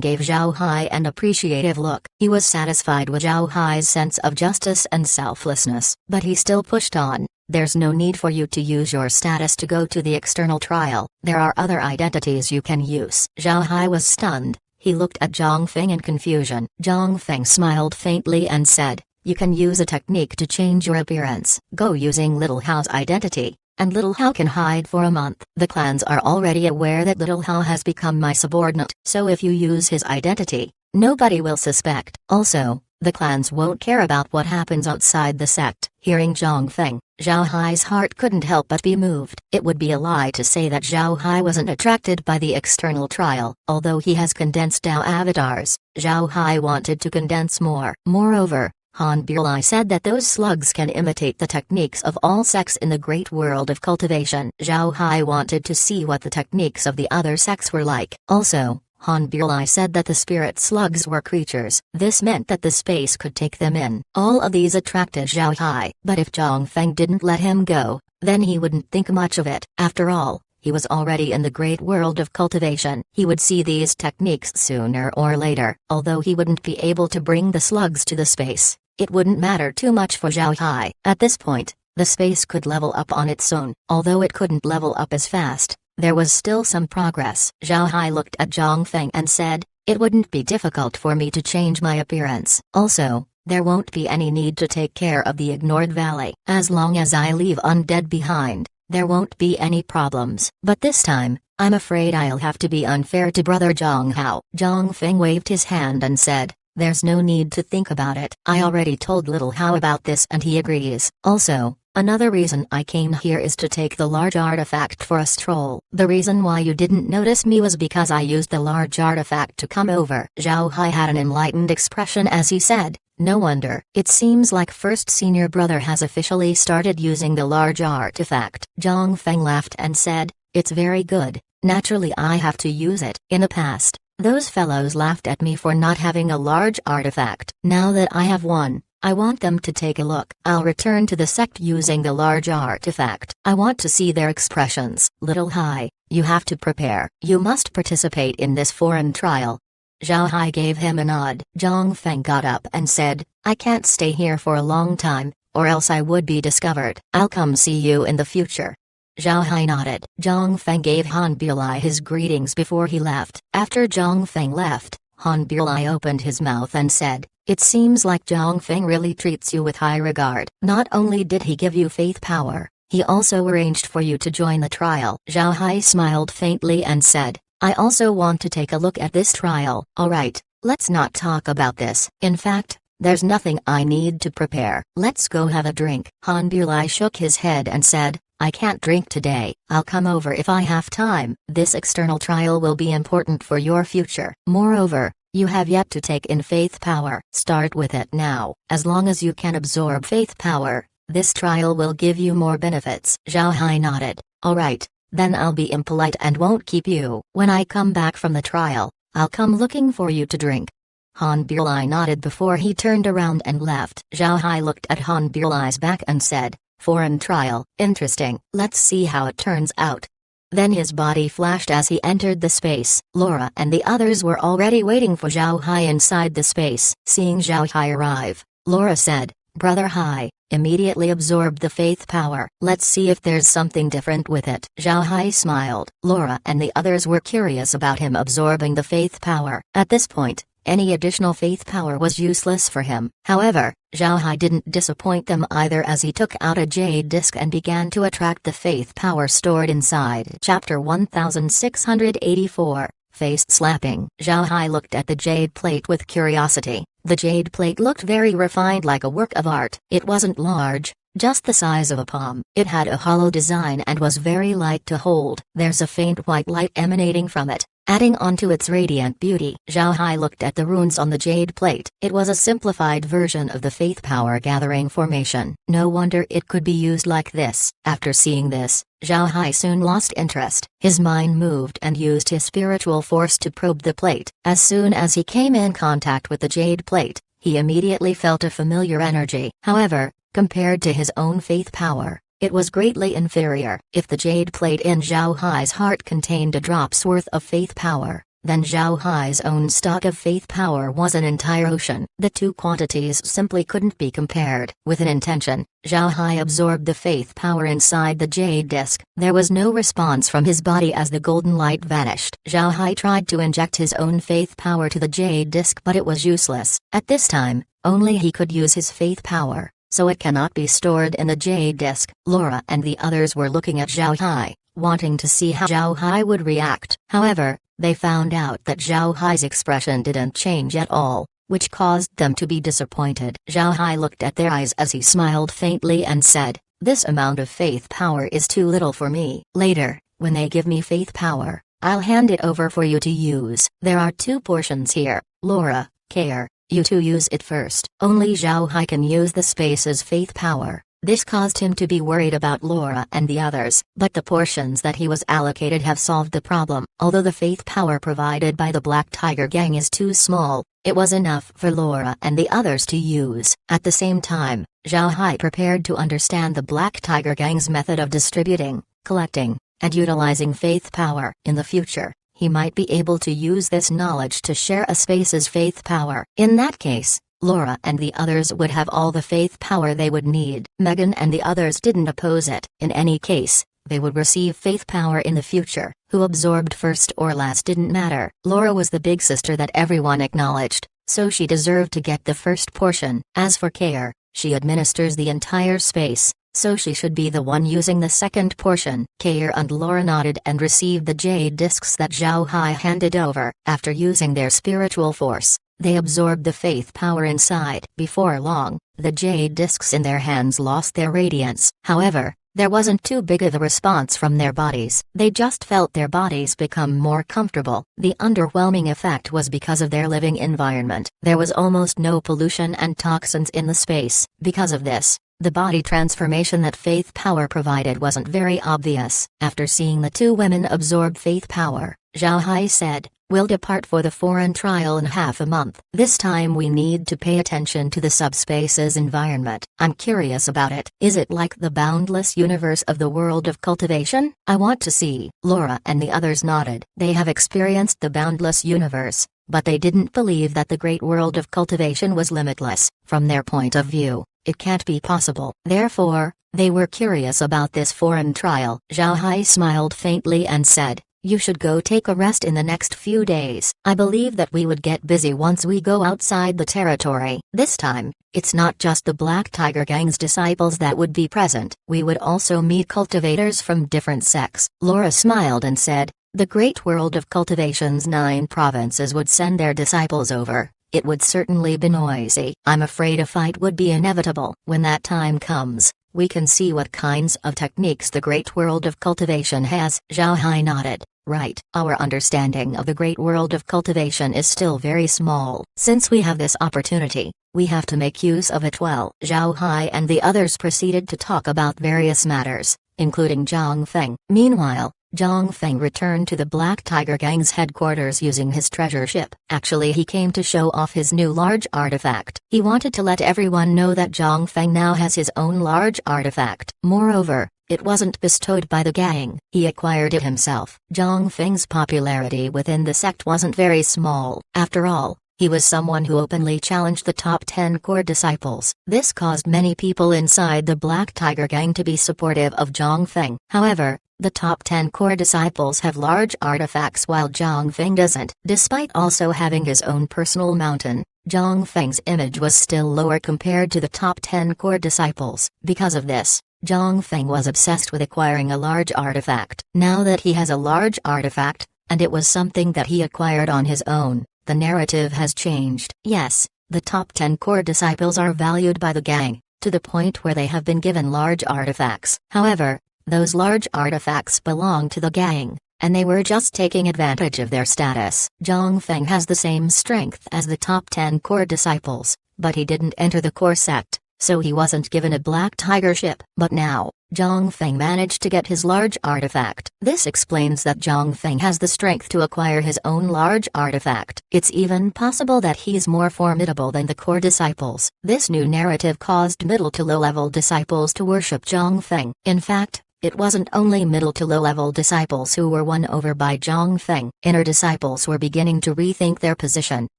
gave Zhao Hai an appreciative look. He was satisfied with Zhao Hai's sense of justice and selflessness, but he still pushed on. There's no need for you to use your status to go to the external trial. There are other identities you can use. Zhao Hai was stunned. He looked at Zhang Feng in confusion. Zhang Feng smiled faintly and said, you can use a technique to change your appearance. Go using Little Hao's identity, and Little Hao can hide for a month. The clans are already aware that Little Hao has become my subordinate, so if you use his identity, nobody will suspect. Also, the clans won't care about what happens outside the sect. Hearing Zhang Feng, Zhao Hai's heart couldn't help but be moved. It would be a lie to say that Zhao Hai wasn't attracted by the external trial. Although he has condensed Tao avatars, Zhao Hai wanted to condense more. Moreover, Han Bilai said that those slugs can imitate the techniques of all sects in the great world of cultivation. Zhao Hai wanted to see what the techniques of the other sects were like. Also, Han Bilai said that the spirit slugs were creatures. This meant that the space could take them in. All of these attracted Zhao Hai. But if Zhang Feng didn't let him go, then he wouldn't think much of it. After all, he was already in the great world of cultivation. He would see these techniques sooner or later. Although he wouldn't be able to bring the slugs to the space, it wouldn't matter too much for Zhao Hai. At this point, the space could level up on its own. Although it couldn't level up as fast, there was still some progress. Zhao Hai looked at Zhang Feng and said, it wouldn't be difficult for me to change my appearance. Also, there won't be any need to take care of the ignored valley. As long as I leave undead behind, there won't be any problems. But this time, I'm afraid I'll have to be unfair to Brother Zhang Hao. Zhang Feng waved his hand and said, there's no need to think about it. I already told Little Hao about this and he agrees. Also, another reason I came here is to take the large artifact for a stroll. The reason why you didn't notice me was because I used the large artifact to come over. Zhao Hai had an enlightened expression as he said, no wonder. It seems like first senior brother has officially started using the large artifact. Zhang Feng laughed and said, it's very good. Naturally I have to use it. In the past, those fellows laughed at me for not having a large artifact. Now that I have one, I want them to take a look. I'll return to the sect using the large artifact. I want to see their expressions. Little Hai, you have to prepare. You must participate in this foreign trial. Zhao Hai gave him a nod. Zhang Feng got up and said, I can't stay here for a long time, or else I would be discovered. I'll come see you in the future. Zhao Hai nodded. Zhang Feng gave Han Bilai his greetings before he left. After Zhang Feng left, Han Bilai opened his mouth and said, it seems like Zhang Feng really treats you with high regard. Not only did he give you faith power, he also arranged for you to join the trial. Zhao Hai smiled faintly and said, I also want to take a look at this trial. Alright, let's not talk about this. In fact, there's nothing I need to prepare. Let's go have a drink. Han Bilai shook his head and said, I can't drink today. I'll come over if I have time. This external trial will be important for your future. Moreover, you have yet to take in faith power. Start with it now. As long as you can absorb faith power, this trial will give you more benefits. Zhao Hai nodded. Alright, then I'll be impolite and won't keep you. When I come back from the trial, I'll come looking for you to drink. Han Bilai nodded before he turned around and left. Zhao Hai looked at Han Bilai's back and said, foreign trial, interesting, let's see how it turns out. Then his body flashed as he entered the space. Laura and the others were already waiting for Zhao Hai inside the space. Seeing Zhao Hai arrive, Laura said, Brother Hai, immediately absorbed the faith power. Let's see if there's something different with it. Zhao Hai smiled. Laura and the others were curious about him absorbing the faith power. At this point, any additional faith power was useless for him. However, Zhao Hai didn't disappoint them either as he took out a jade disc and began to attract the faith power stored inside. Chapter 1684, Face Slapping. Zhao Hai looked at the jade plate with curiosity. The jade plate looked very refined, like a work of art. It wasn't large, just the size of a palm. It had a hollow design and was very light to hold. There's a faint white light emanating from it, adding on to its radiant beauty. Zhao Hai looked at the runes on the jade plate. It was a simplified version of the faith power gathering formation. No wonder it could be used like this. After seeing this, Zhao Hai soon lost interest. His mind moved and used his spiritual force to probe the plate. As soon as he came in contact with the jade plate, he immediately felt a familiar energy. However, compared to his own faith power, it was greatly inferior. If the jade plate in Zhao Hai's heart contained a drop's worth of faith power, then Zhao Hai's own stock of faith power was an entire ocean. The two quantities simply couldn't be compared. With an intention, Zhao Hai absorbed the faith power inside the jade disc. There was no response from his body as the golden light vanished. Zhao Hai tried to inject his own faith power to the jade disc, but it was useless. At this time, only he could use his faith power, so it cannot be stored in the jade disc. Laura and the others were looking at Zhao Hai, wanting to see how Zhao Hai would react. However, they found out that Zhao Hai's expression didn't change at all, which caused them to be disappointed. Zhao Hai looked at their eyes as he smiled faintly and said, this amount of faith power is too little for me. Later, when they give me faith power, I'll hand it over for you to use. There are two portions here. Laura, care, you two use it first. Only Zhao Hai can use the space's faith power. This caused him to be worried about Laura and the others, but the portions that he was allocated have solved the problem. Although the faith power provided by the Black Tiger Gang is too small, it was enough for Laura and the others to use. At the same time, Zhao Hai prepared to understand the Black Tiger Gang's method of distributing, collecting, and utilizing faith power. In the future, he might be able to use this knowledge to share a space's faith power. In that case, Laura and the others would have all the faith power they would need. Megan and the others didn't oppose it. In any case, they would receive faith power in the future. Who absorbed first or last didn't matter. Laura was the big sister that everyone acknowledged, so she deserved to get the first portion. As for Care, she administers the entire space, so she should be the one using the second portion. Care and Laura nodded and received the jade discs that Zhao Hai handed over. After using their spiritual force, they absorbed the faith power inside. Before long, the jade discs in their hands lost their radiance. However, there wasn't too big of a response from their bodies. They just felt their bodies become more comfortable. The underwhelming effect was because of their living environment. There was almost no pollution and toxins in the space. Because of this, the body transformation that faith power provided wasn't very obvious. After seeing the two women absorb faith power, Zhao Hai said, We'll depart for the foreign trial in half a month. This time we need to pay attention to the subspace's environment. I'm curious about it. Is it like the boundless universe of the world of cultivation? I want to see." Laura and the others nodded. They have experienced the boundless universe, but they didn't believe that the great world of cultivation was limitless. From their point of view, it can't be possible. Therefore, they were curious about this foreign trial. Zhao Hai smiled faintly and said, "You should go take a rest in the next few days. I believe that we would get busy once we go outside the territory. This time, it's not just the Black Tiger Gang's disciples that would be present. We would also meet cultivators from different sects." Laura smiled and said, "The great world of cultivation's 9 provinces would send their disciples over. It would certainly be noisy. I'm afraid a fight would be inevitable. When that time comes, we can see what kinds of techniques the great world of cultivation has." Zhao Hai nodded. "Right. Our understanding of the great world of cultivation is still very small. Since we have this opportunity, we have to make use of it well." Zhao Hai and the others proceeded to talk about various matters, including Zhang Feng. Meanwhile, Zhang Feng returned to the Black Tiger Gang's headquarters using his treasure ship. Actually, he came to show off his new large artifact. He wanted to let everyone know that Zhang Feng now has his own large artifact. Moreover, it wasn't bestowed by the gang. He acquired it himself. Zhang Feng's popularity within the sect wasn't very small. After all, he was someone who openly challenged the top 10 core disciples. This caused many people inside the Black Tiger Gang to be supportive of Zhang Feng. However, the top 10 core disciples have large artifacts while Zhang Feng doesn't. Despite also having his own personal mountain, Zhang Feng's image was still lower compared to the top 10 core disciples. Because of this, Zhang Feng was obsessed with acquiring a large artifact. Now that he has a large artifact, and it was something that he acquired on his own, the narrative has changed. Yes, the top 10 core disciples are valued by the gang, to the point where they have been given large artifacts. However, those large artifacts belong to the gang, and they were just taking advantage of their status. Zhang Feng has the same strength as the top 10 core disciples, but he didn't enter the core sect, so he wasn't given a Black Tiger ship. But now, Zhang Feng managed to get his large artifact. This explains that Zhang Feng has the strength to acquire his own large artifact. It's even possible that he's more formidable than the core disciples. This new narrative caused middle to low-level disciples to worship Zhang Feng. In fact, it wasn't only middle to low-level disciples who were won over by Zhang Feng. Inner disciples were beginning to rethink their position.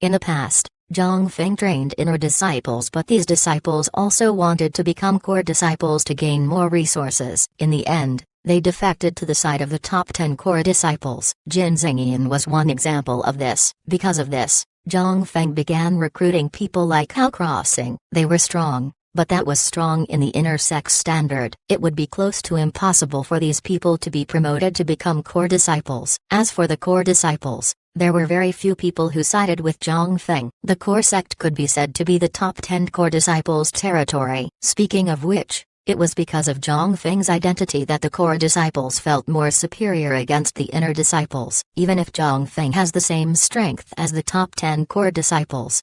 In the past, Zhang Feng trained inner disciples, but these disciples also wanted to become core disciples to gain more resources. In the end, they defected to the side of the top 10 core disciples. Jin Xingyan was one example of this. Because of this, Zhang Feng began recruiting people like Hao Crossing. They were strong, but that was strong in the inner sect standard. It would be close to impossible for these people to be promoted to become core disciples. As for the core disciples, there were very few people who sided with Zhang Feng. The core sect could be said to be the top 10 core disciples' territory. Speaking of which, it was because of Zhang Feng's identity that the core disciples felt more superior against the inner disciples. Even if Zhang Feng has the same strength as the top 10 core disciples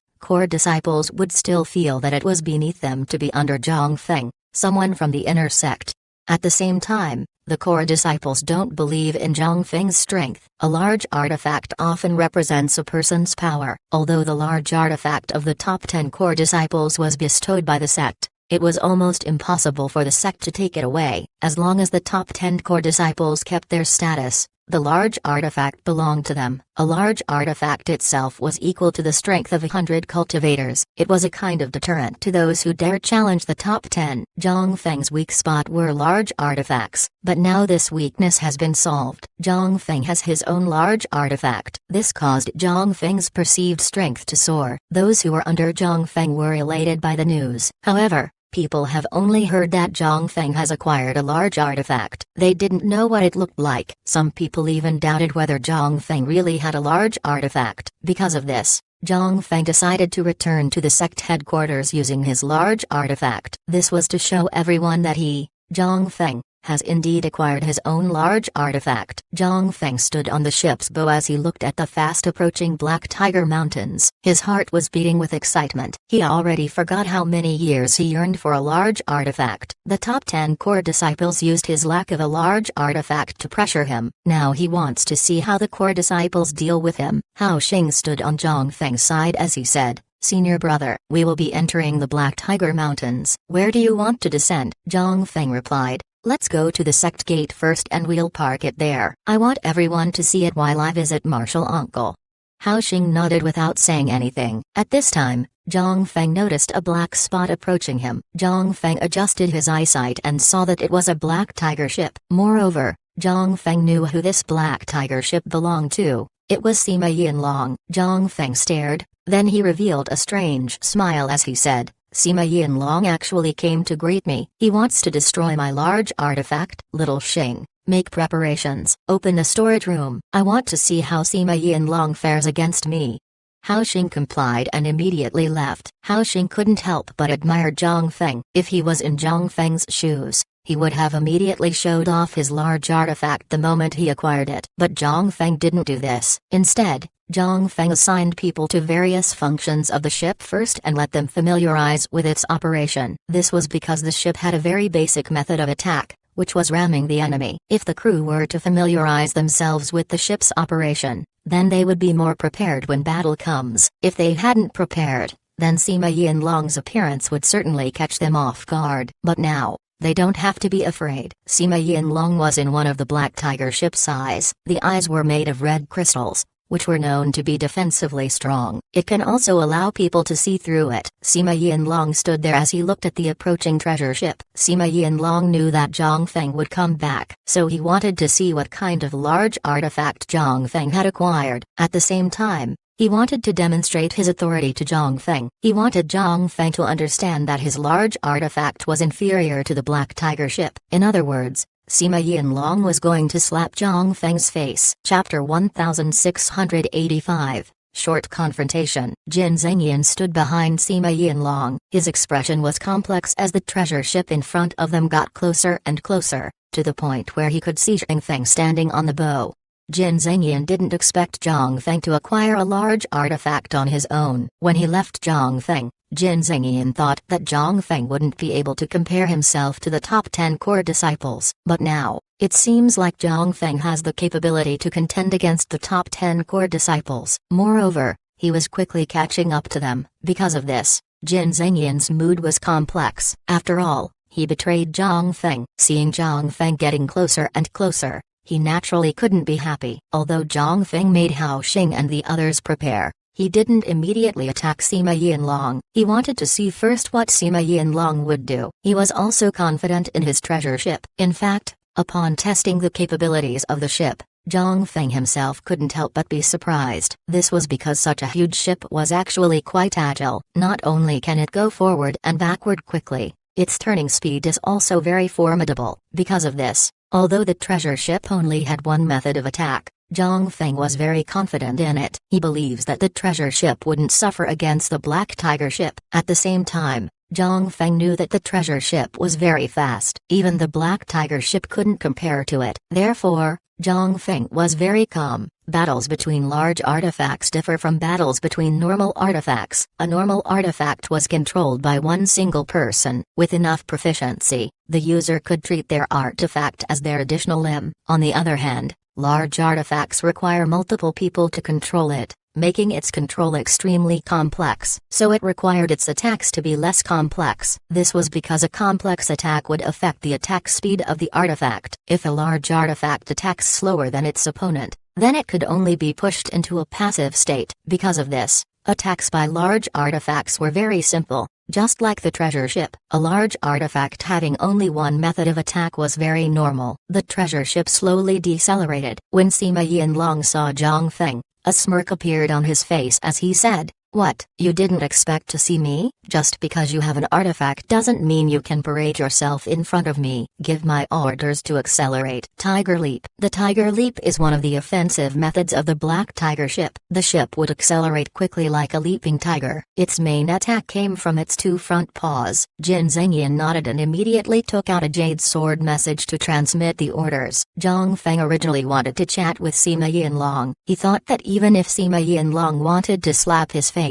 would still feel that it was beneath them to be under Zhang Feng, someone from the inner sect. At the same time, the core disciples don't believe in Zhang Feng's strength. A large artifact often represents a person's power. Although the large artifact of the top 10 core disciples was bestowed by the sect, it was almost impossible for the sect to take it away. As long as the top 10 core disciples kept their status, the large artifact belonged to them. A large artifact itself was equal to the strength of 100 cultivators. It was a kind of deterrent to those who dared challenge the top 10. Zhang Feng's weak spot were large artifacts, but now this weakness has been solved. Zhang Feng has his own large artifact. This caused Zhang Feng's perceived strength to soar. Those who were under Zhang Feng were elated by the news. However, people have only heard that Zhang Feng has acquired a large artifact. They didn't know what it looked like. Some people even doubted whether Zhang Feng really had a large artifact. Because of this, Zhang Feng decided to return to the sect headquarters using his large artifact. This was to show everyone that he, Zhang Feng, has indeed acquired his own large artifact. Zhang Feng stood on the ship's bow as he looked at the fast-approaching Black Tiger Mountains. His heart was beating with excitement. He already forgot how many years he yearned for a large artifact. The top 10 core disciples used his lack of a large artifact to pressure him. Now he wants to see how the core disciples deal with him. Hao Xing stood on Zhang Feng's side as he said, "Senior brother, we will be entering the Black Tiger Mountains. Where do you want to descend?" Zhang Feng replied, "Let's go to the sect gate first and we'll park it there. I want everyone to see it while I visit Martial Uncle." Hao Xing nodded without saying anything. At this time, Zhang Feng noticed a black spot approaching him. Zhang Feng adjusted his eyesight and saw that it was a Black Tiger ship. Moreover, Zhang Feng knew who this Black Tiger ship belonged to. It was Sima Yinlong. Zhang Feng stared, then he revealed a strange smile as he said, "Sima Yinlong actually came to greet me. He wants to destroy my large artifact." Little Xing, make preparations. Open a storage room. I want to see how Sima Yinlong fares against me. Hao Xing complied and immediately left. Hao Xing couldn't help but admire Zhang Feng. If he was in Zhang Feng's shoes, he would have immediately showed off his large artifact the moment he acquired it. But Zhang Feng didn't do this. Instead, Zhang Feng assigned people to various functions of the ship first and let them familiarize with its operation. This was because the ship had a very basic method of attack, which was ramming the enemy. If the crew were to familiarize themselves with the ship's operation, then they would be more prepared when battle comes. If they hadn't prepared, then Sima Yinlong's appearance would certainly catch them off guard. But now, they don't have to be afraid. Sima Yinlong was in one of the Black Tiger ship's eyes. The eyes were made of red crystals, which were known to be defensively strong. It can also allow people to see through it. Sima Yinlong stood there as he looked at the approaching treasure ship. Sima Yinlong knew that Zhang Feng would come back, so he wanted to see what kind of large artifact Zhang Feng had acquired. At the same time, he wanted to demonstrate his authority to Zhang Feng. He wanted Zhang Feng to understand that his large artifact was inferior to the Black Tiger ship. In other words, Sima Yinlong was going to slap Zhang Feng's face. Chapter 1685, Short Confrontation. Jin Zhengyan stood behind Sima Yinlong. His expression was complex as the treasure ship in front of them got closer and closer, to the point where he could see Zhang Feng standing on the bow. Jin Zhengyan didn't expect Zhang Feng to acquire a large artifact on his own. When he left Zhang Feng, Jin Zhengyan thought that Zhang Feng wouldn't be able to compare himself to the top 10 core disciples. But now, it seems like Zhang Feng has the capability to contend against the top 10 core disciples. Moreover, he was quickly catching up to them. Because of this, Jin Zhengyan's mood was complex. After all, he betrayed Zhang Feng. Seeing Zhang Feng getting closer and closer, he naturally couldn't be happy. Although Zhang Feng made Hao Xing and the others prepare, he didn't immediately attack Sima Yinlong. He wanted to see first what Sima Yinlong would do. He was also confident in his treasure ship. In fact, upon testing the capabilities of the ship, Zhang Feng himself couldn't help but be surprised. This was because such a huge ship was actually quite agile. Not only can it go forward and backward quickly, its turning speed is also very formidable. Because of this, although the treasure ship only had one method of attack, Zhang Feng was very confident in it. He believes that the treasure ship wouldn't suffer against the Black Tiger ship. At the same time, Zhang Feng knew that the treasure ship was very fast. Even the Black Tiger ship couldn't compare to it. Therefore, Zhang Feng was very calm. Battles between large artifacts differ from battles between normal artifacts. A normal artifact was controlled by one single person. With enough proficiency, the user could treat their artifact as their additional limb. On the other hand, large artifacts require multiple people to control it, making its control extremely complex. So it required its attacks to be less complex. This was because a complex attack would affect the attack speed of the artifact. If a large artifact attacks slower than its opponent, then it could only be pushed into a passive state. Because of this, attacks by large artifacts were very simple. Just like the treasure ship, a large artifact having only one method of attack was very normal. The treasure ship slowly decelerated. When Sima Yinlong saw Zhang Feng, a smirk appeared on his face as he said, What, you didn't expect to see me? Just because you have an artifact doesn't mean you can parade yourself in front of me. Give my orders to accelerate. Tiger Leap. The Tiger Leap is one of the offensive methods of the Black Tiger ship. The ship would accelerate quickly like a leaping tiger. Its main attack came from its two front paws. Jin Zhengyan nodded and immediately took out a jade sword message to transmit the orders. Zhang Feng originally wanted to chat with Sima Yinlong. He thought that even if Sima Yinlong wanted to slap his face,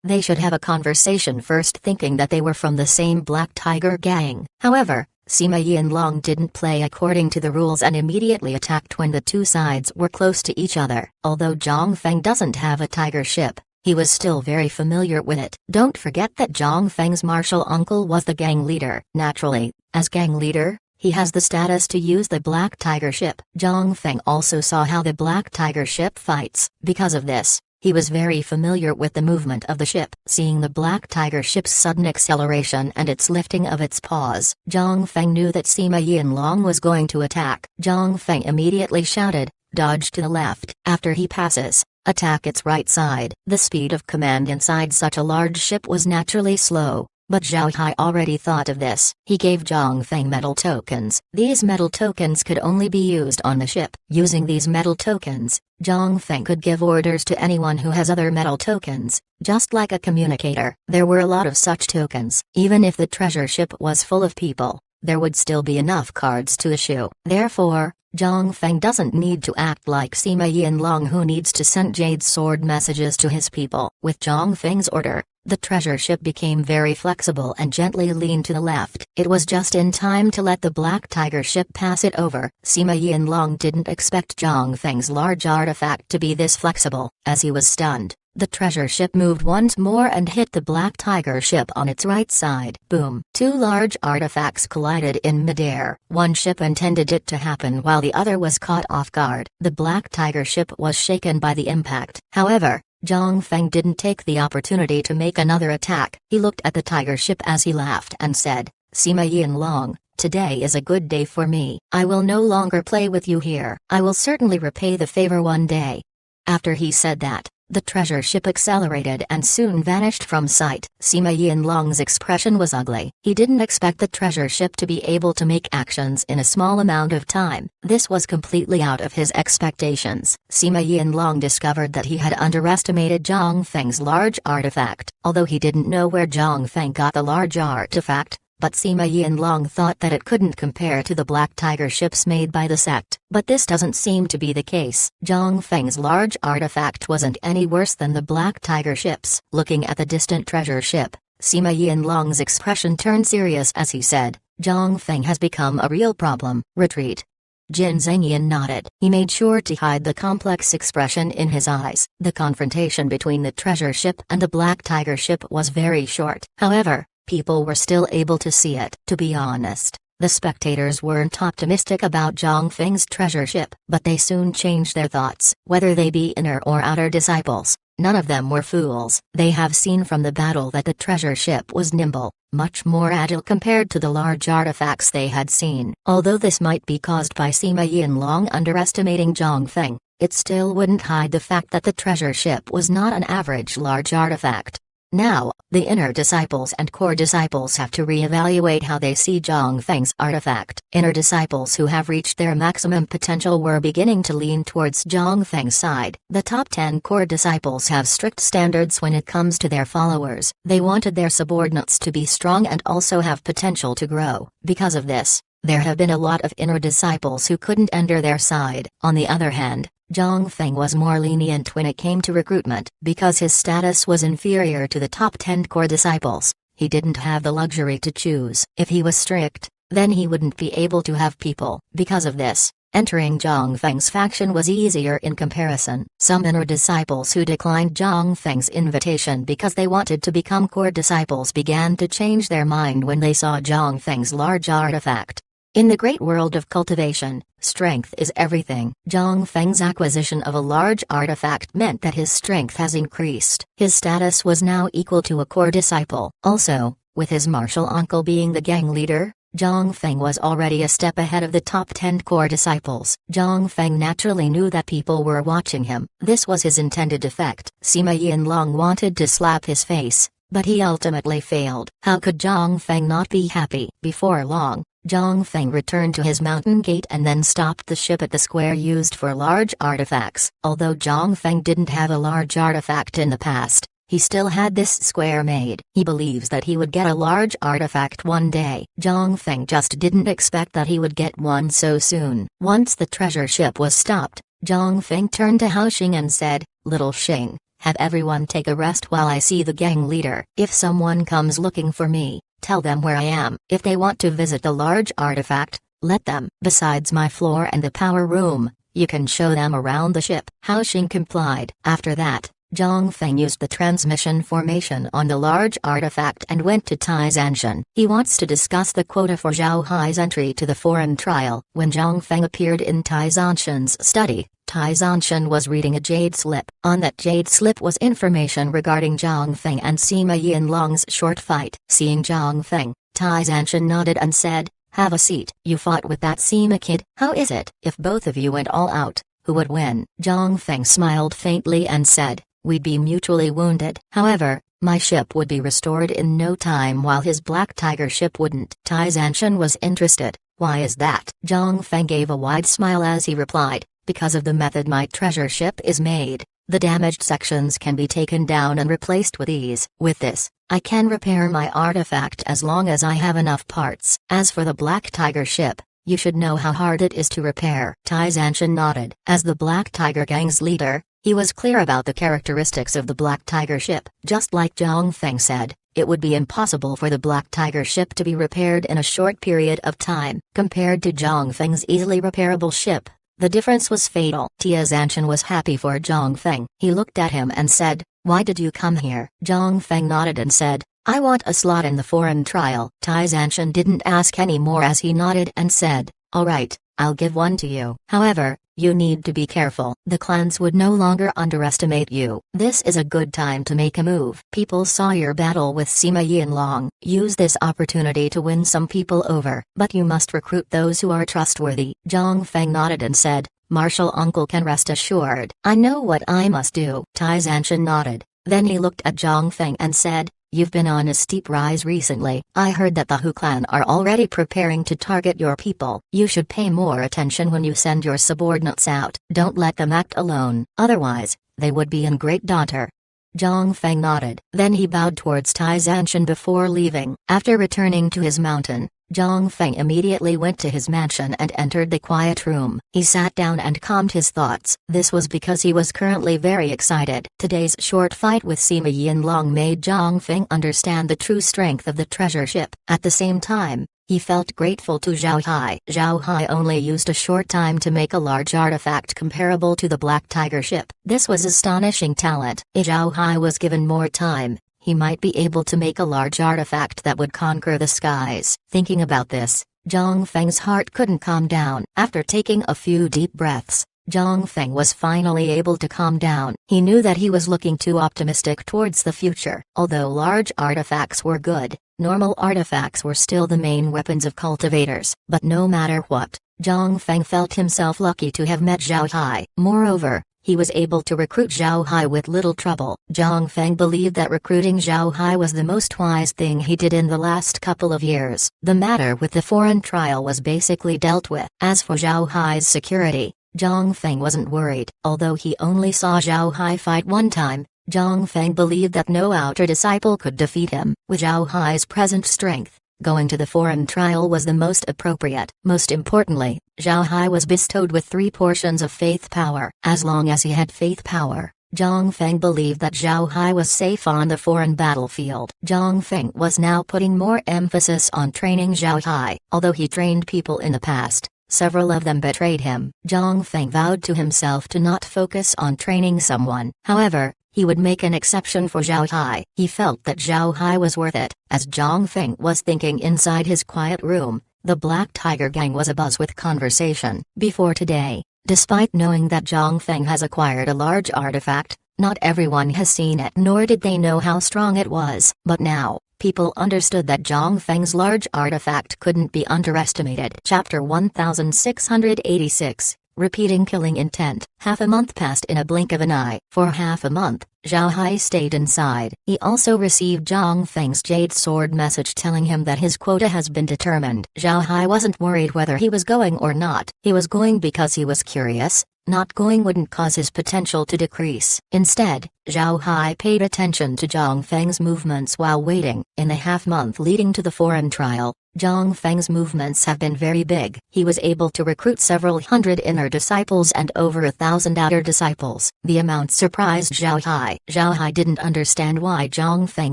they should have a conversation first, thinking that they were from the same Black Tiger gang. However, Sima Yinlong didn't play according to the rules and immediately attacked when the two sides were close to each other. Although Zhang Feng doesn't have a tiger ship, he was still very familiar with it. Don't forget that Zhang Feng's martial uncle was the gang leader. Naturally, as gang leader, he has the status to use the Black Tiger ship. Zhang Feng also saw how the Black Tiger ship fights. Because of this, he was very familiar with the movement of the ship. Seeing the Black Tiger ship's sudden acceleration and its lifting of its paws, Zhang Feng knew that Sima Yinlong was going to attack. Zhang Feng immediately shouted, "Dodge to the left." After he passes, attack its right side. The speed of command inside such a large ship was naturally slow, but Zhao Hai already thought of this. He gave Zhang Feng metal tokens. These metal tokens could only be used on the ship. Using these metal tokens, Zhang Feng could give orders to anyone who has other metal tokens, just like a communicator. There were a lot of such tokens. Even if the treasure ship was full of people, there would still be enough cards to issue. Therefore, Zhang Feng doesn't need to act like Sima Yinlong, who needs to send jade sword messages to his people. With Zhang Feng's order, the treasure ship became very flexible and gently leaned to the left. It was just in time to let the Black Tiger ship pass it over. Sima Yinlong didn't expect Zhang Feng's large artifact to be this flexible. As he was stunned, the treasure ship moved once more and hit the Black Tiger ship on its right side. Boom! Two large artifacts collided in midair. One ship intended it to happen while the other was caught off guard. The Black Tiger ship was shaken by the impact. However, Zhang Feng didn't take the opportunity to make another attack. He looked at the tiger ship as he laughed and said, "Sima Yinlong, today is a good day for me. I will no longer play with you here. I will certainly repay the favor one day." After he said that, the treasure ship accelerated and soon vanished from sight. Sima Yinlong's expression was ugly. He didn't expect the treasure ship to be able to make actions in a small amount of time. This was completely out of his expectations. Sima Yinlong discovered that he had underestimated Zhang Feng's large artifact. Although he didn't know where Zhang Feng got the large artifact, but Sima Yinlong thought that it couldn't compare to the Black Tiger ships made by the sect. But this doesn't seem to be the case. Zhang Feng's large artifact wasn't any worse than the Black Tiger ships. Looking at the distant treasure ship, Sima Yinlong's expression turned serious as he said, "Zhang Feng has become a real problem. Retreat." Jin Zhengyan nodded. He made sure to hide the complex expression in his eyes. The confrontation between the treasure ship and the Black Tiger ship was very short. However, people were still able to see it. To be honest, the spectators weren't optimistic about Zhang Feng's treasure ship, but they soon changed their thoughts. Whether they be inner or outer disciples, none of them were fools. They have seen from the battle that the treasure ship was nimble, much more agile compared to the large artifacts they had seen. Although this might be caused by Sima Yinlong underestimating Zhang Feng, it still wouldn't hide the fact that the treasure ship was not an average large artifact. Now, the inner disciples and core disciples have to re-evaluate how they see Zhang Feng's artifact. Inner disciples who have reached their maximum potential were beginning to lean towards Zhang Feng's side. The top 10 core disciples have strict standards when it comes to their followers. They wanted their subordinates to be strong and also have potential to grow. Because of this, there have been a lot of inner disciples who couldn't enter their side. On the other hand, Zhang Feng was more lenient when it came to recruitment. Because his status was inferior to the top 10 core disciples, he didn't have the luxury to choose. If he was strict, then he wouldn't be able to have people. Because of this, entering Zhang Feng's faction was easier in comparison. Some inner disciples who declined Zhang Feng's invitation because they wanted to become core disciples began to change their mind when they saw Zhang Feng's large artifact. In the great world of cultivation, strength is everything. Zhang Feng's acquisition of a large artifact meant that his strength has increased. His status was now equal to a core disciple. Also, with his martial uncle being the gang leader, Zhang Feng was already a step ahead of the top 10 core disciples. Zhang Feng naturally knew that people were watching him. This was his intended effect. Sima Yinlong wanted to slap his face, but he ultimately failed. How could Zhang Feng not be happy? Before long, Zhang Feng returned to his mountain gate and then stopped the ship at the square used for large artifacts. Although Zhang Feng didn't have a large artifact in the past, he still had this square made. He believes that he would get a large artifact one day. Zhang Feng just didn't expect that he would get one so soon. Once the treasure ship was stopped, Zhang Feng turned to Hao Xing and said, "Little Xing, have everyone take a rest while I see the gang leader. If someone comes looking for me, tell them where I am. If they want to visit the large artifact, let them. Besides my floor and the power room, you can show them around the ship." Hao Xing complied. After that, Zhang Feng used the transmission formation on the large artifact and went to Tai Zanshan. He wants to discuss the quota for Zhao Hai's entry to the foreign trial. When Zhang Feng appeared in Tai Zanshan's study, Tai Zanshan was reading a jade slip. On that jade slip was information regarding Zhang Feng and Sima Yinlong's short fight. Seeing Zhang Feng, Tai Zanshan nodded and said, "Have a seat. You fought with that Sima kid. How is it? If both of you went all out, who would win?" Zhang Feng smiled faintly and said, "We'd be mutually wounded. However, my ship would be restored in no time while his Black Tiger ship wouldn't." Tai Zanshan was interested. "Why is that?" Zhang Feng gave a wide smile as he replied, "Because of the method my treasure ship is made, the damaged sections can be taken down and replaced with ease. With this, I can repair my artifact as long as I have enough parts. As for the Black Tiger ship, you should know how hard it is to repair." Tai Zanshan nodded. As the Black Tiger gang's leader, he was clear about the characteristics of the Black Tiger ship. Just like Zhang Feng said, it would be impossible for the Black Tiger ship to be repaired in a short period of time. Compared to Zhang Feng's easily repairable ship, the difference was fatal. Tai Zanshan was happy for Zhang Feng. He looked at him and said, "Why did you come here?" Zhang Feng nodded and said, "I want a slot in the foreign trial." Tai Zanshan didn't ask any more as he nodded and said, "All right, I'll give one to you. However, you need to be careful. The clans would no longer underestimate you. This is a good time to make a move. People saw your battle with Sima Yinlong. Use this opportunity to win some people over. But you must recruit those who are trustworthy." Zhang Feng nodded and said, "Marshal Uncle can rest assured. I know what I must do." Tai Zanshan nodded. Then he looked at Zhang Feng and said, "You've been on a steep rise recently. I heard that the Hu clan are already preparing to target your people. You should pay more attention when you send your subordinates out. Don't let them act alone. Otherwise, they would be in great danger." Zhang Feng nodded. Then he bowed towards Tai Zanshan before leaving. After returning to his mountain, Zhang Feng immediately went to his mansion and entered the quiet room. He sat down and calmed his thoughts. This was because he was currently very excited. Today's short fight with Sima Yinlong made Zhang Feng understand the true strength of the treasure ship. At the same time, he felt grateful to Zhao Hai. Zhao Hai only used a short time to make a large artifact comparable to the Black Tiger ship. This was astonishing talent. If Zhao Hai was given more time, he might be able to make a large artifact that would conquer the skies. Thinking about this, Zhang Feng's heart couldn't calm down. After taking a few deep breaths, Zhang Feng was finally able to calm down. He knew that he was looking too optimistic towards the future. Although large artifacts were good, normal artifacts were still the main weapons of cultivators. But no matter what, Zhang Feng felt himself lucky to have met Zhao Hai. Moreover, he was able to recruit Zhao Hai with little trouble. Zhang Feng believed that recruiting Zhao Hai was the most wise thing he did in the last couple of years. The matter with the foreign trial was basically dealt with. As for Zhao Hai's security, Zhang Feng wasn't worried. Although he only saw Zhao Hai fight one time, Zhang Feng believed that no outer disciple could defeat him. With Zhao Hai's present strength, going to the foreign trial was the most appropriate. Most importantly, Zhao Hai was bestowed with 3 portions of faith power. As long as he had faith power, Zhang Feng believed that Zhao Hai was safe on the foreign battlefield. Zhang Feng was now putting more emphasis on training Zhao Hai. Although he trained people in the past, several of them betrayed him. Zhang Feng vowed to himself to not focus on training someone. However, he would make an exception for Zhao Hai. He felt that Zhao Hai was worth it. As Zhang Feng was thinking inside his quiet room, the Black Tiger gang was abuzz with conversation. Before today, despite knowing that Zhang Feng has acquired a large artifact, not everyone has seen it nor did they know how strong it was. But now, people understood that Zhang Feng's large artifact couldn't be underestimated. Chapter 1686, Repeating Killing Intent. Half a month passed in a blink of an eye. For half a month, Zhao Hai stayed inside. He also received Zhang Feng's jade sword message telling him that his quota has been determined. Zhao Hai wasn't worried whether he was going or not. He was going because he was curious. Not going wouldn't cause his potential to decrease. Instead, Zhao Hai paid attention to Zhang Feng's movements while waiting. In the half-month leading to the foreign trial, Zhang Feng's movements have been very big. He was able to recruit several hundred inner disciples and over 1,000 outer disciples. The amount surprised Zhao Hai. Zhao Hai didn't understand why Zhang Feng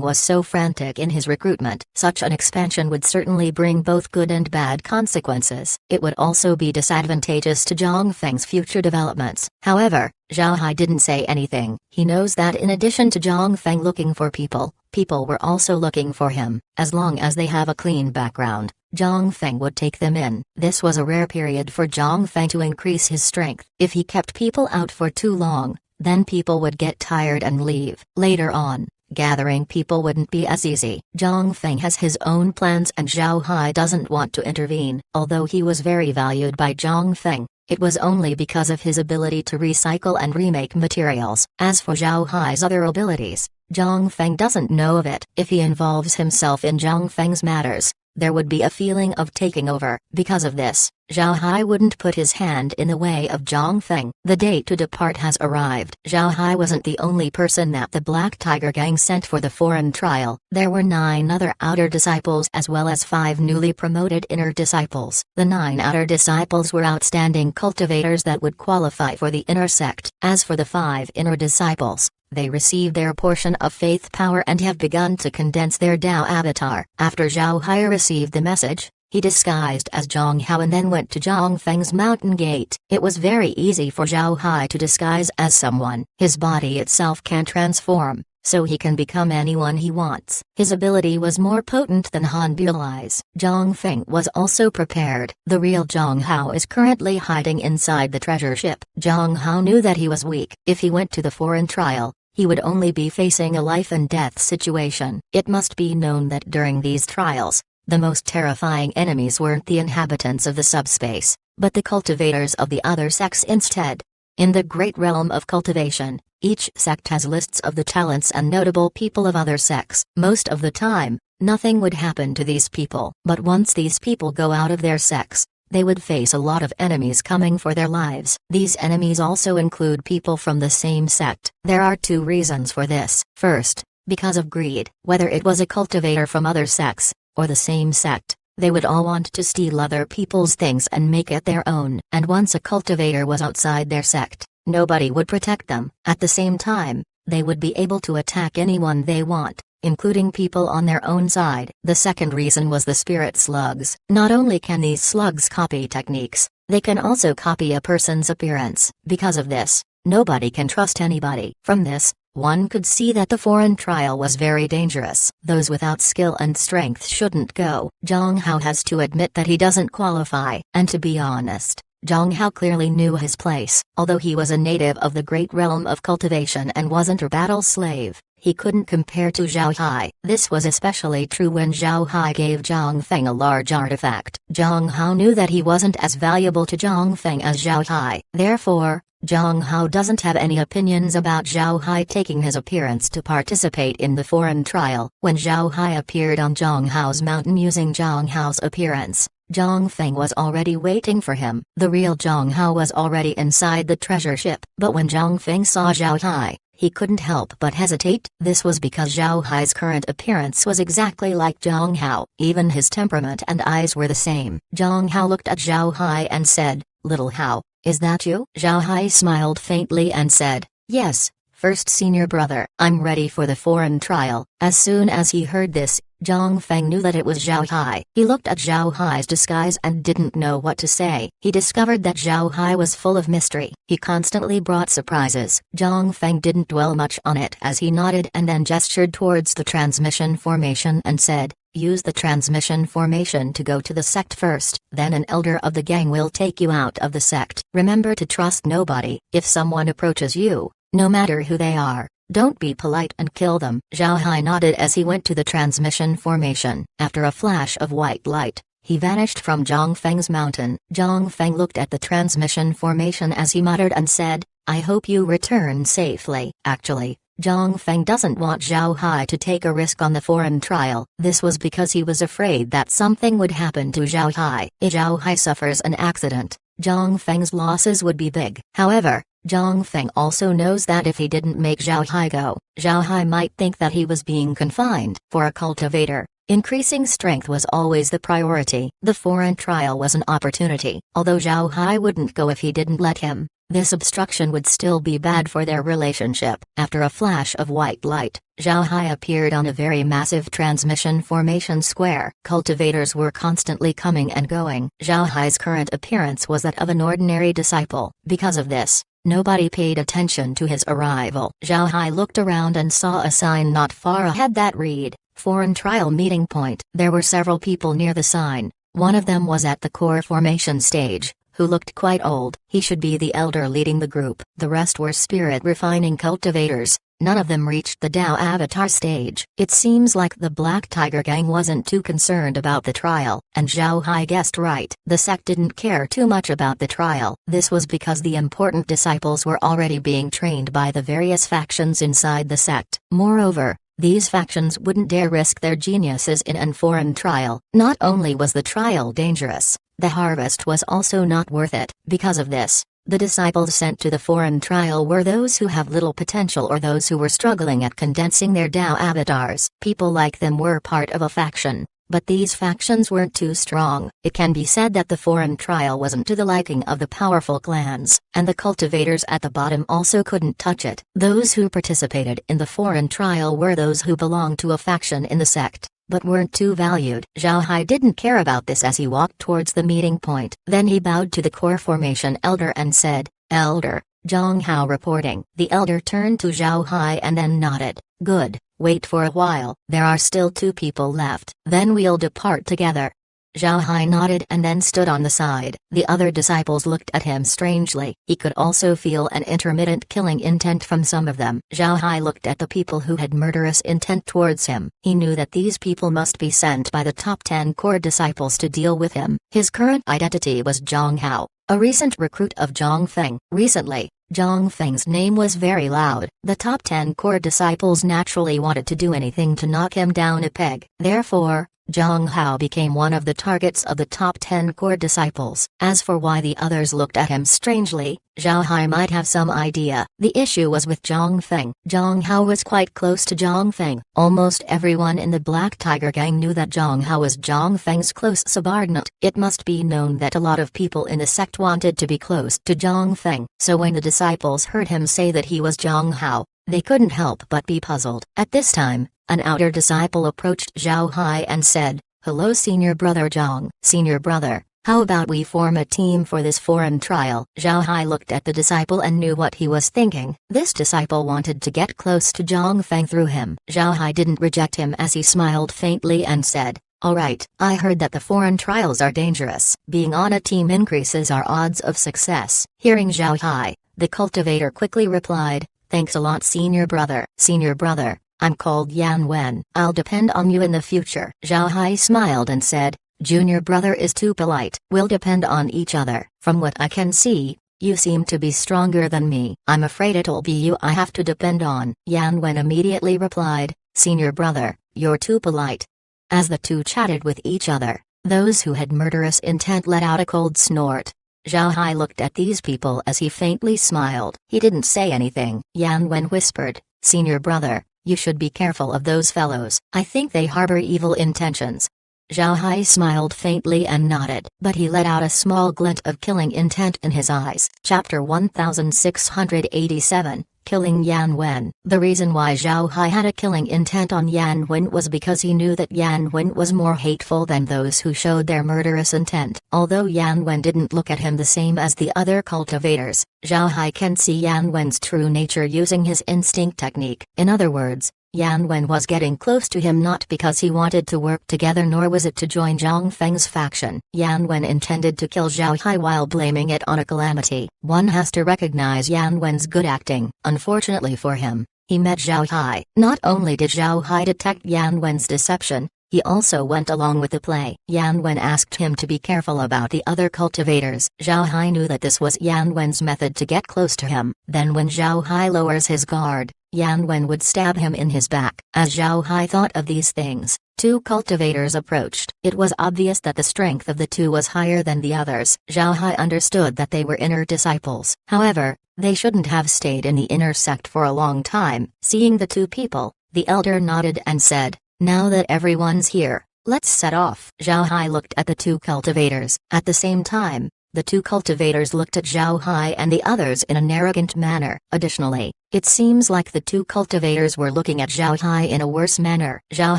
was so frantic in his recruitment. Such an expansion would certainly bring both good and bad consequences. It would also be disadvantageous to Zhang Feng's future developments. However, Zhao Hai didn't say anything. He knows that in addition to Zhang Feng looking for people, people were also looking for him. As long as they have a clean background, Zhang Feng would take them in. This was a rare period for Zhang Feng to increase his strength. If he kept people out for too long, then people would get tired and leave. Later on, gathering people wouldn't be as easy. Zhang Feng has his own plans and Zhao Hai doesn't want to intervene. Although he was very valued by Zhang Feng, it was only because of his ability to recycle and remake materials. As for Zhao Hai's other abilities, Zhang Feng doesn't know of it. If he involves himself in Zhang Feng's matters, there would be a feeling of taking over. Because of this, Zhao Hai wouldn't put his hand in the way of Zhang Feng. The date to depart has arrived. Zhao Hai wasn't the only person that the Black Tiger Gang sent for the foreign trial. There were 9 other outer disciples as well as 5 newly promoted inner disciples. The 9 outer disciples were outstanding cultivators that would qualify for the inner sect. As for the 5 inner disciples, they received their portion of faith power and have begun to condense their Dao avatar. After Zhao Hai received the message, he disguised as Zhang Hao and then went to Zhang Feng's mountain gate. It was very easy for Zhao Hai to disguise as someone. His body itself can transform, so he can become anyone he wants. His ability was more potent than Han Buli's. Zhang Feng was also prepared. The real Zhang Hao is currently hiding inside the treasure ship. Zhang Hao knew that he was weak. If he went to the foreign trial, he would only be facing a life-and-death situation. It must be known that during these trials, the most terrifying enemies weren't the inhabitants of the subspace, but the cultivators of the other sects instead. In the great realm of cultivation, each sect has lists of the talents and notable people of other sects. Most of the time, nothing would happen to these people. But once these people go out of their sects, they would face a lot of enemies coming for their lives. These enemies also include people from the same sect. There are 2 reasons for this. First, because of greed. Whether it was a cultivator from other sects, or the same sect, they would all want to steal other people's things and make it their own. And once a cultivator was outside their sect, nobody would protect them. At the same time, they would be able to attack anyone they want, including people on their own side. The second reason was the spirit slugs. Not only can these slugs copy techniques, they can also copy a person's appearance. Because of this, nobody can trust anybody. From this, one could see that the foreign trial was very dangerous. Those without skill and strength shouldn't go. Zhang Hao has to admit that he doesn't qualify. And to be honest, Zhang Hao clearly knew his place. Although he was a native of the great realm of cultivation and wasn't a battle slave, he couldn't compare to Zhao Hai. This was especially true when Zhao Hai gave Zhang Feng a large artifact. Zhang Hao knew that he wasn't as valuable to Zhang Feng as Zhao Hai. Therefore, Zhang Hao doesn't have any opinions about Zhao Hai taking his appearance to participate in the foreign trial. When Zhao Hai appeared on Zhang Hao's mountain using Zhang Hao's appearance, Zhang Feng was already waiting for him. The real Zhang Hao was already inside the treasure ship. But when Zhang Feng saw Zhao Hai, he couldn't help but hesitate. This was because Zhao Hai's current appearance was exactly like Zhang Hao. Even his temperament and eyes were the same. Zhang Hao looked at Zhao Hai and said, "Little Hao, is that you?" Zhao Hai smiled faintly and said, "Yes, first senior brother. I'm ready for the foreign trial." As soon as he heard this, Zhang Feng knew that it was Zhao Hai. He looked at Zhao Hai's disguise and didn't know what to say. He discovered that Zhao Hai was full of mystery. He constantly brought surprises. Zhang Feng didn't dwell much on it as he nodded and then gestured towards the transmission formation and said, "Use the transmission formation to go to the sect first. Then an elder of the gang will take you out of the sect. Remember to trust nobody. If someone approaches you, no matter who they are, Don't be polite and kill them. Zhao Hai nodded as he went to the transmission formation. After a flash of white light, he vanished from Zhang Feng's mountain. Zhang Feng looked at the transmission formation as he muttered and said, I hope you return safely. Actually, Zhang Feng doesn't want Zhao Hai to take a risk on the foreign trial. This was because he was afraid that something would happen to Zhao Hai. If Zhao Hai suffers an accident, Zhang Feng's losses would be big. However, Zhang Feng also knows that if he didn't make Zhao Hai go, Zhao Hai might think that he was being confined. For a cultivator, increasing strength was always the priority. The foreign trial was an opportunity. Although Zhao Hai wouldn't go if he didn't let him, this obstruction would still be bad for their relationship. After a flash of white light, Zhao Hai appeared on a very massive transmission formation square. Cultivators were constantly coming and going. Zhao Hai's current appearance was that of an ordinary disciple. Because of this, nobody paid attention to his arrival. Zhao Hai looked around and saw a sign not far ahead that read, Foreign Trial Meeting Point. There were several people near the sign. One of them was at the core formation stage, who looked quite old. He should be the elder leading the group. The rest were spirit-refining cultivators. None of them reached the Dao Avatar stage. It seems like the Black Tiger Gang wasn't too concerned about the trial, and Zhao Hai guessed right. The sect didn't care too much about the trial. This was because the important disciples were already being trained by the various factions inside the sect. Moreover, these factions wouldn't dare risk their geniuses in an foreign trial. Not only was the trial dangerous, the harvest was also not worth it. Because of this, the disciples sent to the foreign trial were those who have little potential or those who were struggling at condensing their Dao avatars. People like them were part of a faction, but these factions weren't too strong. It can be said that the foreign trial wasn't to the liking of the powerful clans, and the cultivators at the bottom also couldn't touch it. Those who participated in the foreign trial were those who belonged to a faction in the sect, but weren't too valued. Zhao Hai didn't care about this as he walked towards the meeting point. Then he bowed to the core formation elder and said, Elder, Zhang Hao reporting. The elder turned to Zhao Hai and then nodded. Good, wait for a while. There are still 2 people left. Then we'll depart together. Zhao Hai nodded and then stood on the side. The other disciples looked at him strangely. He could also feel an intermittent killing intent from some of them. Zhao Hai looked at the people who had murderous intent towards him. He knew that these people must be sent by the top 10 core disciples to deal with him. His current identity was Zhang Hao, a recent recruit of Zhang Feng. Recently, Zhang Feng's name was very loud. The top 10 core disciples naturally wanted to do anything to knock him down a peg. Therefore, Zhang Hao became one of the targets of the top 10 core disciples. As for why the others looked at him strangely, Zhao Hai might have some idea. The issue was with Zhang Feng. Zhang Hao was quite close to Zhang Feng. Almost everyone in the Black Tiger Gang knew that Zhang Hao was Zhang Feng's close subordinate. It must be known that a lot of people in the sect wanted to be close to Zhang Feng. So when the disciples heard him say that he was Zhang Hao, they couldn't help but be puzzled. At this time, an outer disciple approached Zhao Hai and said, Hello senior brother Zhang. Senior brother, how about we form a team for this foreign trial? Zhao Hai looked at the disciple and knew what he was thinking. This disciple wanted to get close to Zhang Feng through him. Zhao Hai didn't reject him as he smiled faintly and said, Alright, I heard that the foreign trials are dangerous. Being on a team increases our odds of success. Hearing Zhao Hai, the cultivator quickly replied, Thanks a lot senior brother. Senior brother, I'm called Yan Wen. I'll depend on you in the future. Zhao Hai smiled and said, Junior brother is too polite. We'll depend on each other. From what I can see, you seem to be stronger than me. I'm afraid it'll be you I have to depend on. Yan Wen immediately replied, Senior brother, you're too polite. As the two chatted with each other, those who had murderous intent let out a cold snort. Zhao Hai looked at these people as he faintly smiled. He didn't say anything. Yan Wen whispered, Senior brother, you should be careful of those fellows. I think they harbor evil intentions. Zhao Hai smiled faintly and nodded, but he let out a small glint of killing intent in his eyes. Chapter 1687, Killing Yan Wen. The reason why Zhao Hai had a killing intent on Yan Wen was because he knew that Yan Wen was more hateful than those who showed their murderous intent. Although Yan Wen didn't look at him the same as the other cultivators, Zhao Hai can see Yan Wen's true nature using his instinct technique. In other words, Yan Wen was getting close to him not because he wanted to work together nor was it to join Zhang Feng's faction. Yan Wen intended to kill Zhao Hai while blaming it on a calamity. One has to recognize Yan Wen's good acting. Unfortunately for him, he met Zhao Hai. Not only did Zhao Hai detect Yan Wen's deception, he also went along with the play. Yan Wen asked him to be careful about the other cultivators. Zhao Hai knew that this was Yan Wen's method to get close to him. Then when Zhao Hai lowers his guard, Yan Wen would stab him in his back. As Zhao Hai thought of these things, two cultivators approached. It was obvious that the strength of the two was higher than the others. Zhao Hai understood that they were inner disciples. However, they shouldn't have stayed in the inner sect for a long time. Seeing the two people, the elder nodded and said, "Now that everyone's here, let's set off." Zhao Hai looked at the two cultivators. At the same time, the two cultivators looked at Zhao Hai and the others in an arrogant manner. Additionally, it seems like the two cultivators were looking at Zhao Hai in a worse manner. Zhao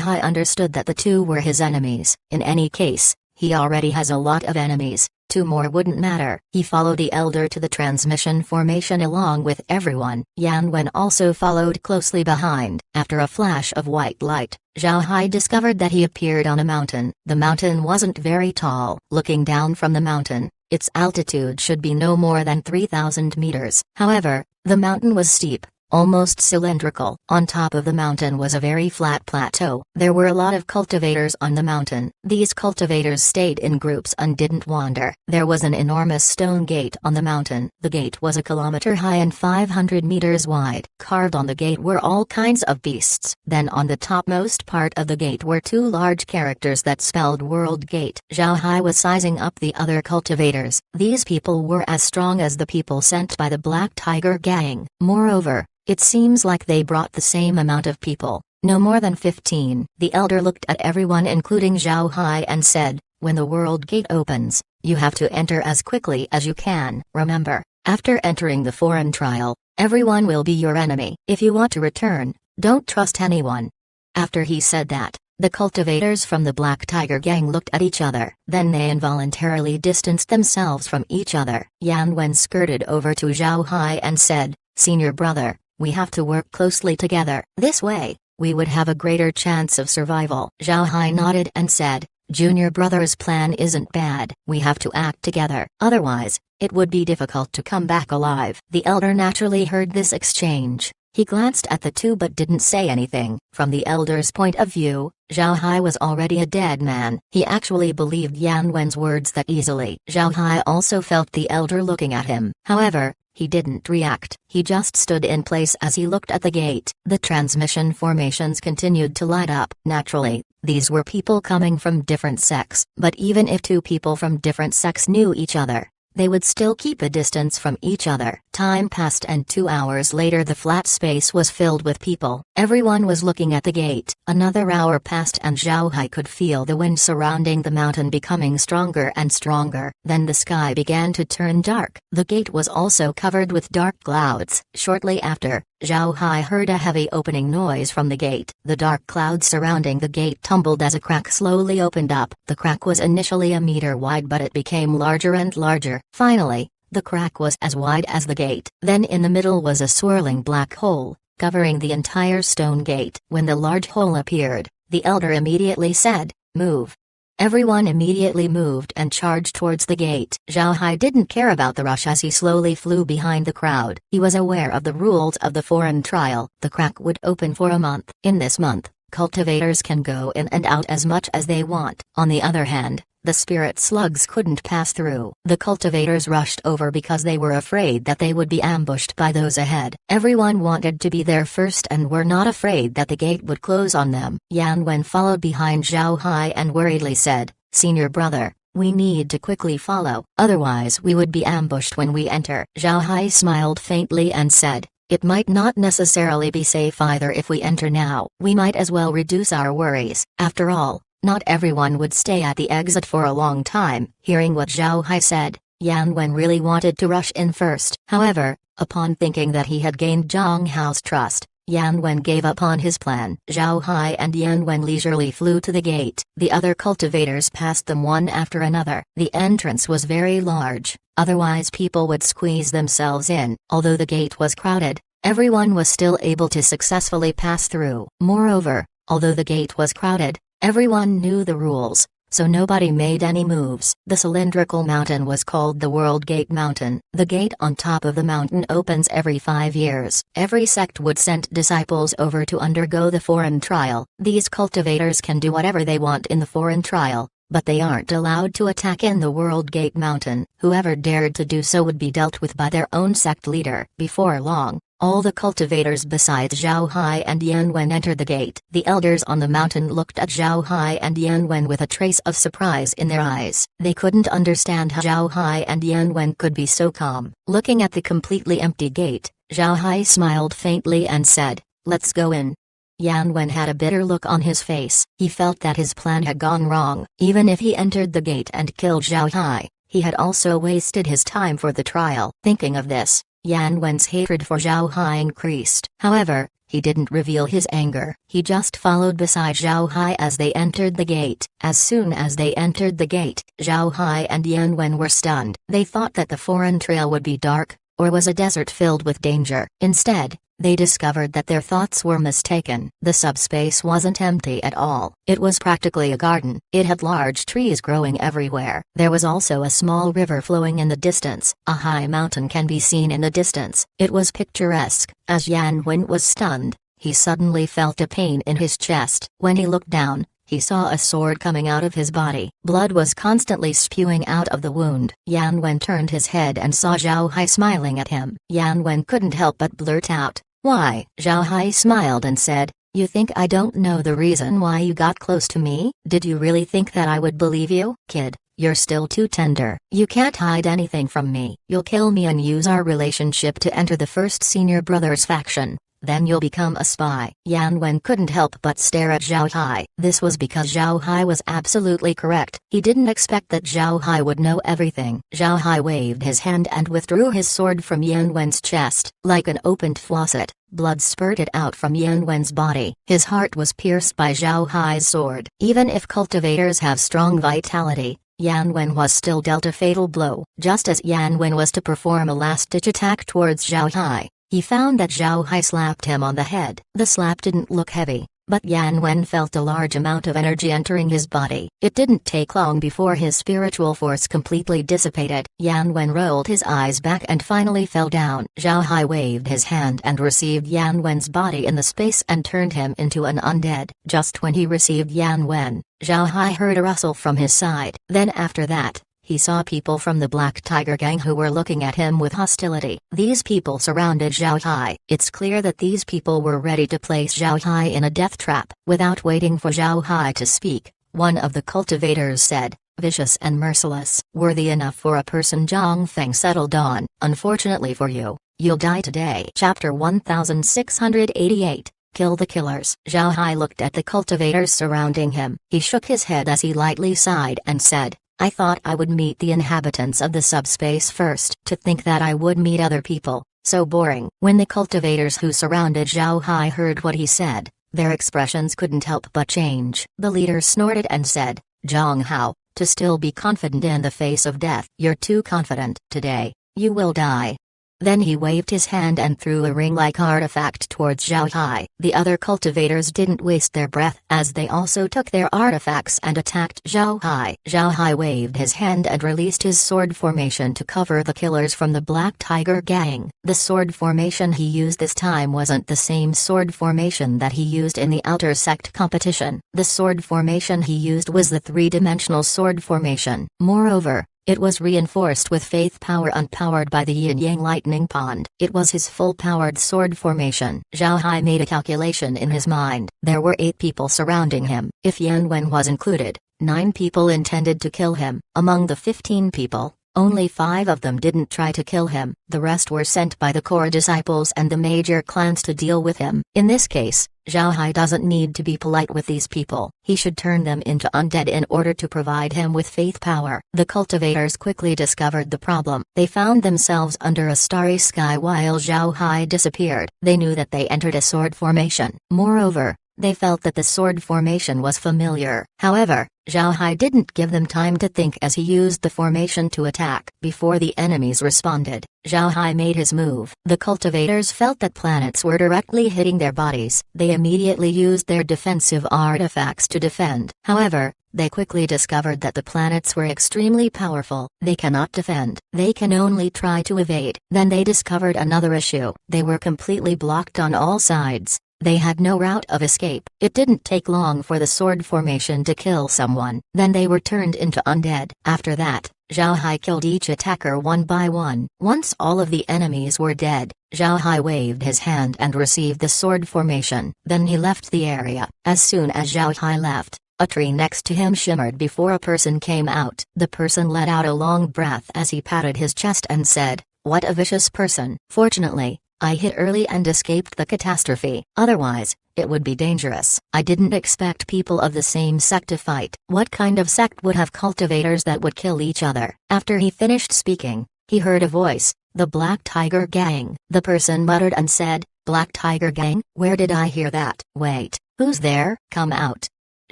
Hai understood that the two were his enemies. In any case, he already has a lot of enemies. Two more wouldn't matter. He followed the elder to the transmission formation along with everyone. Yan Wen also followed closely behind. After a flash of white light, Zhao Hai discovered that he appeared on a mountain. The mountain wasn't very tall. Looking down from the mountain, its altitude should be no more than 3,000 meters. However, the mountain was steep, almost cylindrical. On top of the mountain was a very flat plateau. There were a lot of cultivators on the mountain. These cultivators stayed in groups and didn't wander. There was an enormous stone gate on the mountain. The gate was a kilometer high and 500 meters wide. Carved on the gate were all kinds of beasts. Then on the topmost part of the gate were two large characters that spelled World Gate. Zhao Hai was sizing up the other cultivators. These people were as strong as the people sent by the Black Tiger Gang. Moreover, it seems like they brought the same amount of people, no more than 15. The elder looked at everyone including Zhao Hai and said, "When the world gate opens, you have to enter as quickly as you can. Remember, after entering the foreign trial, everyone will be your enemy. If you want to return, don't trust anyone." After he said that, the cultivators from the Black Tiger Gang looked at each other. Then they involuntarily distanced themselves from each other. Yan Wen skirted over to Zhao Hai and said, "Senior brother, we have to work closely together. This way, we would have a greater chance of survival." Zhao Hai nodded and said, "Junior brother's plan isn't bad. We have to act together. Otherwise, it would be difficult to come back alive." The elder naturally heard this exchange. He glanced at the two but didn't say anything. From the elder's point of view, Zhao Hai was already a dead man. He actually believed Yan Wen's words that easily. Zhao Hai also felt the elder looking at him. However, he didn't react. He just stood in place as he looked at the gate. The transmission formations continued to light up. Naturally, these were people coming from different sects. But even if two people from different sects knew each other, they would still keep a distance from each other. Time passed and 2 hours later the flat space was filled with people. Everyone was looking at the gate. Another hour passed and Zhao Hai could feel the wind surrounding the mountain becoming stronger and stronger. Then the sky began to turn dark. The gate was also covered with dark clouds. Shortly after, Zhao Hai heard a heavy opening noise from the gate. The dark clouds surrounding the gate tumbled as a crack slowly opened up. The crack was initially a meter wide but it became larger and larger. Finally, the crack was as wide as the gate. Then in the middle was a swirling black hole, covering the entire stone gate. When the large hole appeared, the elder immediately said, "Move." Everyone immediately moved and charged towards the gate. Zhao Hai didn't care about the rush as he slowly flew behind the crowd. He was aware of the rules of the foreign trial. The crack would open for a month. In this month, cultivators can go in and out as much as they want. On the other hand, the spirit slugs couldn't pass through. The cultivators rushed over because they were afraid that they would be ambushed by those ahead. Everyone wanted to be there first and were not afraid that the gate would close on them. Yan Wen followed behind Zhao Hai and worriedly said, "Senior brother, we need to quickly follow, otherwise we would be ambushed when we enter." Zhao Hai smiled faintly and said, "It might not necessarily be safe either if we enter now. We might as well reduce our worries. After all, not everyone would stay at the exit for a long time." Hearing what Zhao Hai said, Yan Wen really wanted to rush in first. However, upon thinking that he had gained Zhang Hao's trust, Yan Wen gave up on his plan. Zhao Hai and Yan Wen leisurely flew to the gate. The other cultivators passed them one after another. The entrance was very large, otherwise people would squeeze themselves in. Although the gate was crowded, everyone was still able to successfully pass through. Moreover, although the gate was crowded, everyone knew the rules. so nobody made any moves. The cylindrical mountain was called the World Gate Mountain. The gate on top of the mountain opens every 5 years. Every sect would send disciples over to undergo the foreign trial. These cultivators can do whatever they want in the foreign trial, but they aren't allowed to attack in the World Gate Mountain. Whoever dared to do so would be dealt with by their own sect leader. Before long, all the cultivators besides Zhao Hai and Yan Wen entered the gate. The elders on the mountain looked at Zhao Hai and Yan Wen with a trace of surprise in their eyes. They couldn't understand how Zhao Hai and Yan Wen could be so calm. Looking at the completely empty gate, Zhao Hai smiled faintly and said, "Let's go in." Yan Wen had a bitter look on his face. He felt that his plan had gone wrong. Even if he entered the gate and killed Zhao Hai, he had also wasted his time for the trial. Thinking of this, Yan Wen's hatred for Zhao Hai increased. However, he didn't reveal his anger. He just followed beside Zhao Hai as they entered the gate. As soon as they entered the gate, Zhao Hai and Yan Wen were stunned. They thought that the foreign trail would be dark, or was a desert filled with danger. Instead, they discovered that their thoughts were mistaken. The subspace wasn't empty at all. It was practically a garden. It had large trees growing everywhere. There was also a small river flowing in the distance. A high mountain can be seen in the distance. It was picturesque. As Yan Wen was stunned, he suddenly felt a pain in his chest. When he looked down, he saw a sword coming out of his body. Blood was constantly spewing out of the wound. Yan Wen turned his head and saw Zhao Hai smiling at him. Yan Wen couldn't help but blurt out, "Why?" Zhao Hai smiled and said, "You think I don't know the reason why you got close to me? Did you really think that I would believe you? Kid, you're still too tender. You can't hide anything from me. You'll kill me and use our relationship to enter the first senior brother's faction. Then you'll become a spy." Yan Wen couldn't help but stare at Zhao Hai. This was because Zhao Hai was absolutely correct. He didn't expect that Zhao Hai would know everything. Zhao Hai waved his hand and withdrew his sword from Yan Wen's chest. Like an opened faucet, blood spurted out from Yan Wen's body. His heart was pierced by Zhao Hai's sword. Even if cultivators have strong vitality, Yan Wen was still dealt a fatal blow. Just as Yan Wen was to perform a last-ditch attack towards Zhao Hai, he found that Zhao Hai slapped him on the head. The slap didn't look heavy, but Yan Wen felt a large amount of energy entering his body. It didn't take long before his spiritual force completely dissipated. Yan Wen rolled his eyes back and finally fell down. Zhao Hai waved his hand and received Yan Wen's body in the space and turned him into an undead. Just when he received Yan Wen, Zhao Hai heard a rustle from his side. Then after that, he saw people from the Black Tiger gang who were looking at him with hostility. These people surrounded Zhao Hai. It's clear that these people were ready to place Zhao Hai in a death trap. Without waiting for Zhao Hai to speak, one of the cultivators said, "Vicious and merciless. Worthy enough for a person." Zhang Feng settled on. "Unfortunately for you, you'll die today." Chapter 1688. Kill the killers. Zhao Hai looked at the cultivators surrounding him. He shook his head as he lightly sighed and said, "I thought I would meet the inhabitants of the subspace first. To think that I would meet other people, so boring." When the cultivators who surrounded Zhao Hai heard what he said, their expressions couldn't help but change. The leader snorted and said, "Zhang Hao, to still be confident in the face of death. You're too confident. Today, you will die." Then he waved his hand and threw a ring-like artifact towards Zhao Hai. The other cultivators didn't waste their breath as they also took their artifacts and attacked Zhao Hai. Zhao Hai waved his hand and released his sword formation to cover the killers from the Black Tiger gang. The sword formation he used this time wasn't the same sword formation that he used in the outer sect competition. The sword formation he used was the three-dimensional sword formation. Moreover, it was reinforced with faith power unpowered by the yin-yang lightning pond. It was his full-powered sword formation. Zhao Hai made a calculation in his mind. There were 8 people surrounding him. If Yan Wen was included, 9 people intended to kill him. Among the 15 people, only 5 of them didn't try to kill him. The rest were sent by the core disciples and the major clans to deal with him. In this case, Zhao Hai doesn't need to be polite with these people. He should turn them into undead in order to provide him with faith power. The cultivators quickly discovered the problem. They found themselves under a starry sky while Zhao Hai disappeared. They knew that they entered a sword formation. Moreover, They felt that the sword formation was familiar. However, Zhao Hai didn't give them time to think as he used the formation to attack. Before the enemies responded, Zhao Hai made his move. The cultivators felt that planets were directly hitting their bodies. They immediately used their defensive artifacts to defend. However, they quickly discovered that the planets were extremely powerful. They cannot defend. They can only try to evade. Then they discovered another issue. They were completely blocked on all sides. They had no route of escape. It didn't take long for the sword formation to kill someone. Then they were turned into undead. After that, Zhao Hai killed each attacker one by one. Once all of the enemies were dead, Zhao Hai waved his hand and received the sword formation. Then he left the area. As soon as Zhao Hai left, a tree next to him shimmered before a person came out. The person let out a long breath as he patted his chest and said, "What a vicious person. Fortunately, I hit early and escaped the catastrophe. Otherwise, it would be dangerous. I didn't expect people of the same sect to fight. What kind of sect would have cultivators that would kill each other?" After he finished speaking, he heard a voice, "The Black Tiger Gang." The person muttered and said, "Black Tiger Gang? Where did I hear that? Wait, who's there? Come out."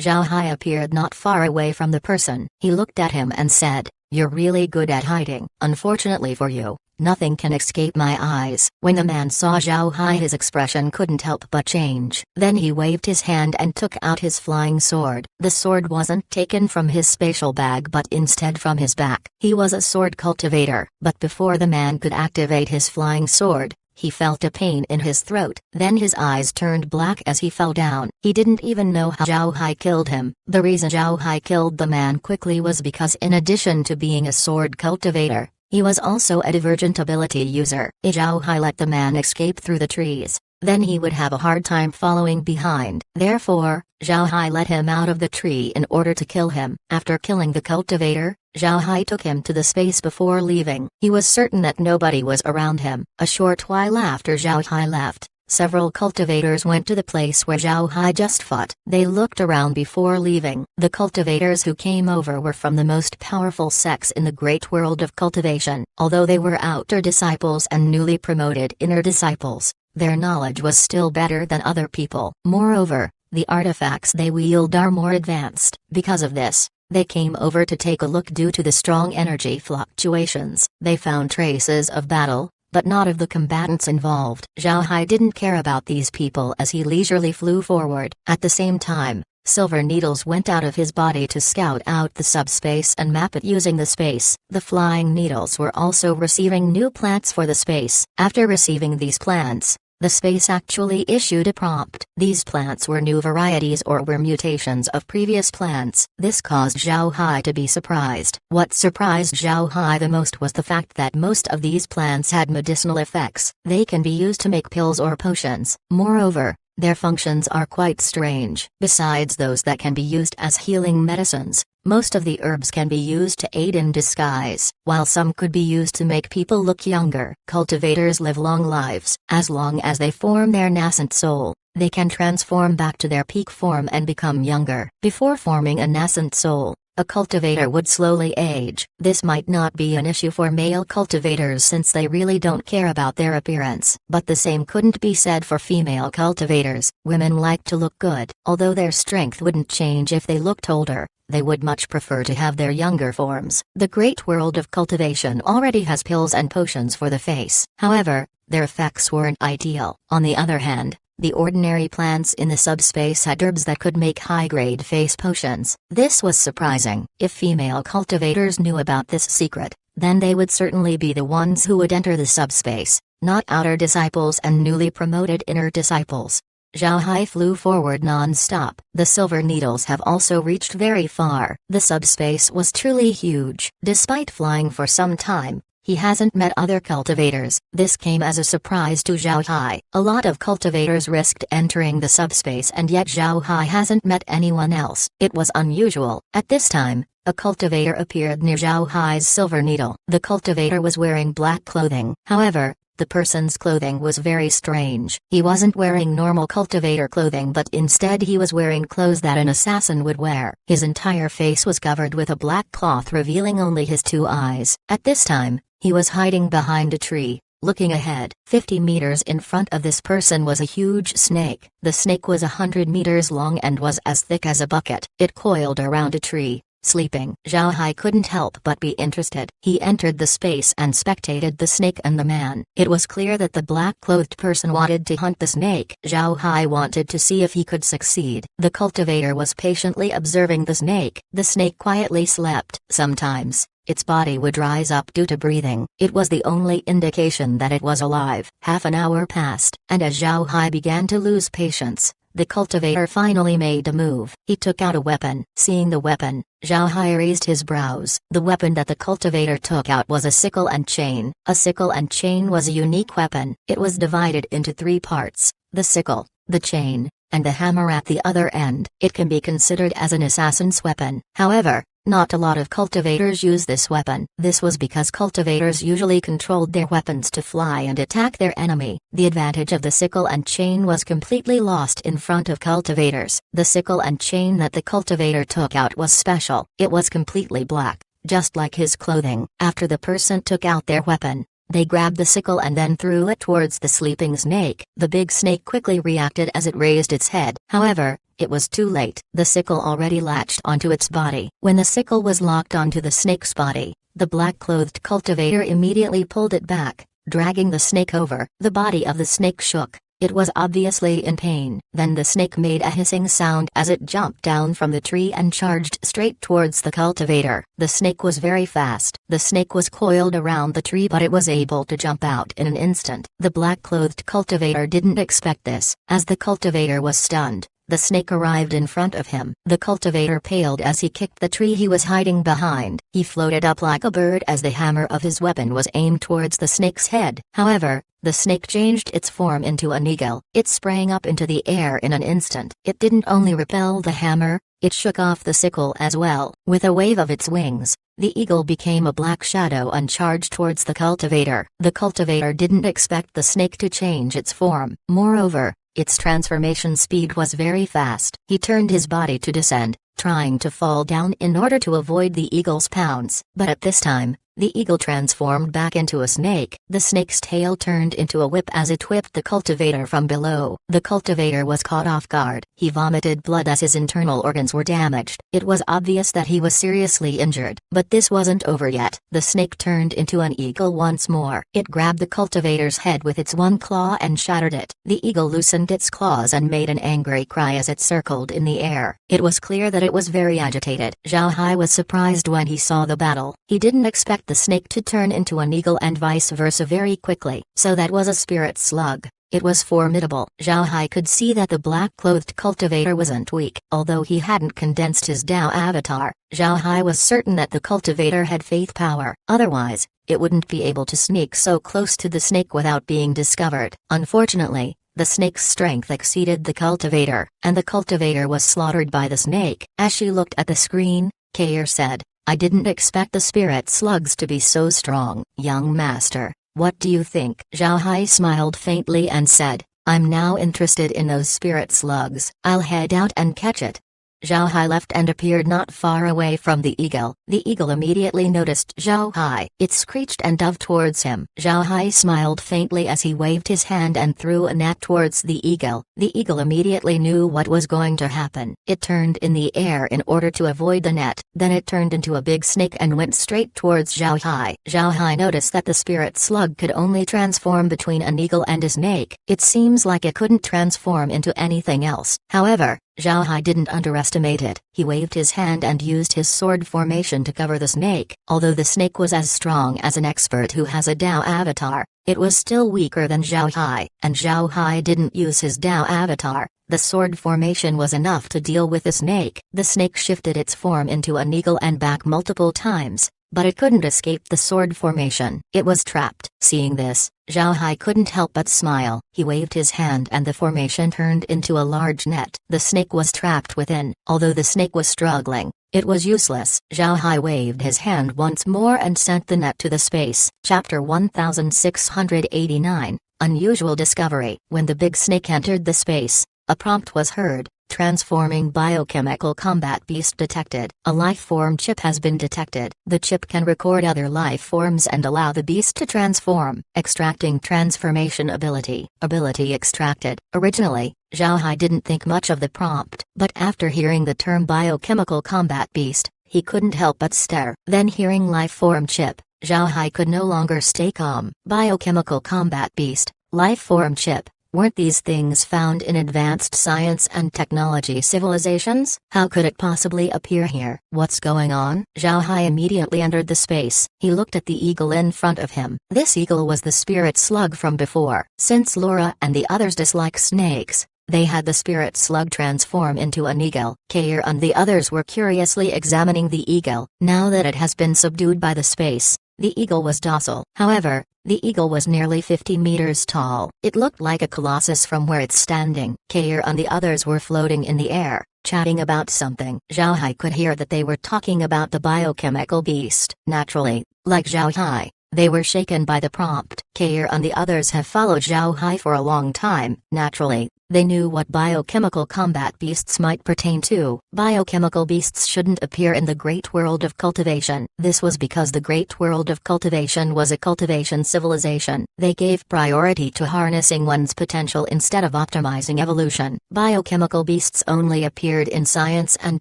Zhao Hai appeared not far away from the person. He looked at him and said, "You're really good at hiding. Unfortunately for you, nothing can escape my eyes." When the man saw Zhao Hai, his expression couldn't help but change. Then he waved his hand and took out his flying sword. The sword wasn't taken from his spatial bag but instead from his back. He was a sword cultivator. But before the man could activate his flying sword, he felt a pain in his throat. Then his eyes turned black as he fell down. He didn't even know how Zhao Hai killed him. The reason Zhao Hai killed the man quickly was because in addition to being a sword cultivator, he was also a divergent ability user. If Zhao Hai let the man escape through the trees, then he would have a hard time following behind. Therefore, Zhao Hai let him out of the tree in order to kill him. After killing the cultivator, Zhao Hai took him to the space before leaving. He was certain that nobody was around him. A short while after Zhao Hai left, several cultivators went to the place where Zhao Hai just fought. They looked around before leaving. The cultivators who came over were from the most powerful sects in the great world of cultivation. Although they were outer disciples and newly promoted inner disciples, their knowledge was still better than other people. Moreover, the artifacts they wield are more advanced. Because of this, they came over to take a look. Due to the strong energy fluctuations, they found traces of battle, but not of the combatants involved. Zhao Hai didn't care about these people as he leisurely flew forward. At the same time, silver needles went out of his body to scout out the subspace and map it using the space. The flying needles were also receiving new plants for the space. After receiving these plants, the space actually issued a prompt. These plants were new varieties or were mutations of previous plants. This caused Zhao Hai to be surprised. What surprised Zhao Hai the most was the fact that most of these plants had medicinal effects. They can be used to make pills or potions. Moreover, their functions are quite strange. Besides those that can be used as healing medicines, most of the herbs can be used to aid in disguise, while some could be used to make people look younger. Cultivators live long lives. As long as they form their nascent soul, they can transform back to their peak form and become younger. Before forming a nascent soul, a cultivator would slowly age. This might not be an issue for male cultivators since they really don't care about their appearance. But the same couldn't be said for female cultivators. Women like to look good. Although their strength wouldn't change if they looked older, they would much prefer to have their younger forms. The great world of cultivation already has pills and potions for the face. However, their effects weren't ideal. On the other hand, the ordinary plants in the subspace had herbs that could make high-grade face potions. This was surprising. If female cultivators knew about this secret, then they would certainly be the ones who would enter the subspace, not outer disciples and newly promoted inner disciples. Zhao Hai flew forward non-stop. The silver needles have also reached very far. The subspace was truly huge. Despite flying for some time, he hasn't met other cultivators. This came as a surprise to Zhao Hai. A lot of cultivators risked entering the subspace and yet Zhao Hai hasn't met anyone else. It was unusual. At this time, a cultivator appeared near Zhao Hai's silver needle. The cultivator was wearing black clothing. However, the person's clothing was very strange. He wasn't wearing normal cultivator clothing but instead he was wearing clothes that an assassin would wear. His entire face was covered with a black cloth revealing only his two eyes. At this time, he was hiding behind a tree. Looking ahead, 50 meters in front of this person was a huge snake. The snake was 100 meters long and was as thick as a bucket. It coiled around a tree, sleeping. Zhao Hai couldn't help but be interested. He entered the space and spectated the snake and the man. It was clear that the black-clothed person wanted to hunt the snake. Zhao Hai wanted to see if he could succeed. The cultivator was patiently observing the snake. The snake quietly slept. Sometimes, its body would rise up due to breathing. It was the only indication that it was alive. Half an hour passed, and as Zhao Hai began to lose patience, the cultivator finally made a move. He took out a weapon. Seeing the weapon, Zhao Hai raised his brows. The weapon that the cultivator took out was a sickle and chain. A sickle and chain was a unique weapon. It was divided into 3 parts: the sickle, the chain, and the hammer at the other end. It can be considered as an assassin's weapon. However, not a lot of cultivators use this weapon. This was because cultivators usually controlled their weapons to fly and attack their enemy. The advantage of the sickle and chain was completely lost in front of cultivators. The sickle and chain that the cultivator took out was special. It was completely black, just like his clothing. After the person took out their weapon, they grabbed the sickle and then threw it towards the sleeping snake. The big snake quickly reacted as it raised its head. However, it was too late. The sickle already latched onto its body. When the sickle was locked onto the snake's body, the black-clothed cultivator immediately pulled it back, dragging the snake over. The body of the snake shook. It was obviously in pain. Then the snake made a hissing sound as it jumped down from the tree and charged straight towards the cultivator. The snake was very fast. The snake was coiled around the tree, but it was able to jump out in an instant. The black-clothed cultivator didn't expect this. As the cultivator was stunned, the snake arrived in front of him. The cultivator paled as he kicked the tree he was hiding behind. He floated up like a bird as the hammer of his weapon was aimed towards the snake's head. However, the snake changed its form into an eagle. It sprang up into the air in an instant. It didn't only repel the hammer, it shook off the sickle as well. With a wave of its wings, the eagle became a black shadow and charged towards the cultivator. The cultivator didn't expect the snake to change its form. Moreover, its transformation speed was very fast. He turned his body to descend, trying to fall down in order to avoid the eagle's pounce. But at this time, the eagle transformed back into a snake. The snake's tail turned into a whip as it whipped the cultivator from below. The cultivator was caught off guard. He vomited blood as his internal organs were damaged. It was obvious that he was seriously injured. But this wasn't over yet. The snake turned into an eagle once more. It grabbed the cultivator's head with its one claw and shattered it. The eagle loosened its claws and made an angry cry as it circled in the air. It was clear that it was very agitated. Zhao Hai was surprised when he saw the battle. He didn't expect the snake to turn into an eagle and vice versa very quickly. So that was a spirit slug. It was formidable. Zhao Hai could see that the black-clothed cultivator wasn't weak. Although he hadn't condensed his Dao avatar, Zhao Hai was certain that the cultivator had faith power. Otherwise, it wouldn't be able to sneak so close to the snake without being discovered. Unfortunately, the snake's strength exceeded the cultivator, and the cultivator was slaughtered by the snake. As she looked at the screen, Kair said, "I didn't expect the spirit slugs to be so strong." "Young master, what do you think?" Zhao Hai smiled faintly and said, "I'm now interested in those spirit slugs. I'll head out and catch it." Zhao Hai left and appeared not far away from the eagle. The eagle immediately noticed Zhao Hai. It screeched and dove towards him. Zhao Hai smiled faintly as he waved his hand and threw a net towards the eagle. The eagle immediately knew what was going to happen. It turned in the air in order to avoid the net. Then it turned into a big snake and went straight towards Zhao Hai. Zhao Hai noticed that the spirit slug could only transform between an eagle and a snake. It seems like it couldn't transform into anything else. However, Zhao Hai didn't underestimate it. He waved his hand and used his sword formation to cover the snake. Although the snake was as strong as an expert who has a Dao avatar, it was still weaker than Zhao Hai, and Zhao Hai didn't use his Dao avatar. The sword formation was enough to deal with the snake. The snake shifted its form into an eagle and back multiple times, but it couldn't escape the sword formation. It was trapped. Seeing this, Zhao Hai couldn't help but smile. He waved his hand and the formation turned into a large net. The snake was trapped within. Although the snake was struggling, it was useless. Zhao Hai waved his hand once more and sent the net to the space. Chapter 1689, Unusual Discovery. When the big snake entered the space, a prompt was heard. Transforming biochemical combat beast detected. A life form chip has been detected. The chip can record other life forms and allow the beast to transform. Extracting transformation ability. Ability extracted. Originally, Zhao Hai didn't think much of the prompt, but after hearing the term biochemical combat beast, he couldn't help but stare. Then hearing life form chip, Zhao Hai could no longer stay calm. Biochemical combat beast, life form chip. Weren't these things found in advanced science and technology civilizations? How could it possibly appear here? What's going on? Zhao Hai immediately entered the space. He looked at the eagle in front of him. This eagle was the spirit slug from before. Since Laura and the others dislike snakes, they had the spirit slug transform into an eagle. Kair and the others were curiously examining the eagle. Now that it has been subdued by the space, the eagle was docile. However, the eagle was nearly 50 meters tall. It looked like a colossus from where it's standing. Kair and the others were floating in the air, chatting about something. Zhao Hai could hear that they were talking about the biochemical beast. Naturally, like Zhao Hai, they were shaken by the prompt. Kair and the others have followed Zhao Hai for a long time. Naturally, they knew what biochemical combat beasts might pertain to. Biochemical beasts shouldn't appear in the great world of cultivation. This was because the great world of cultivation was a cultivation civilization. They gave priority to harnessing one's potential instead of optimizing evolution. Biochemical beasts only appeared in science and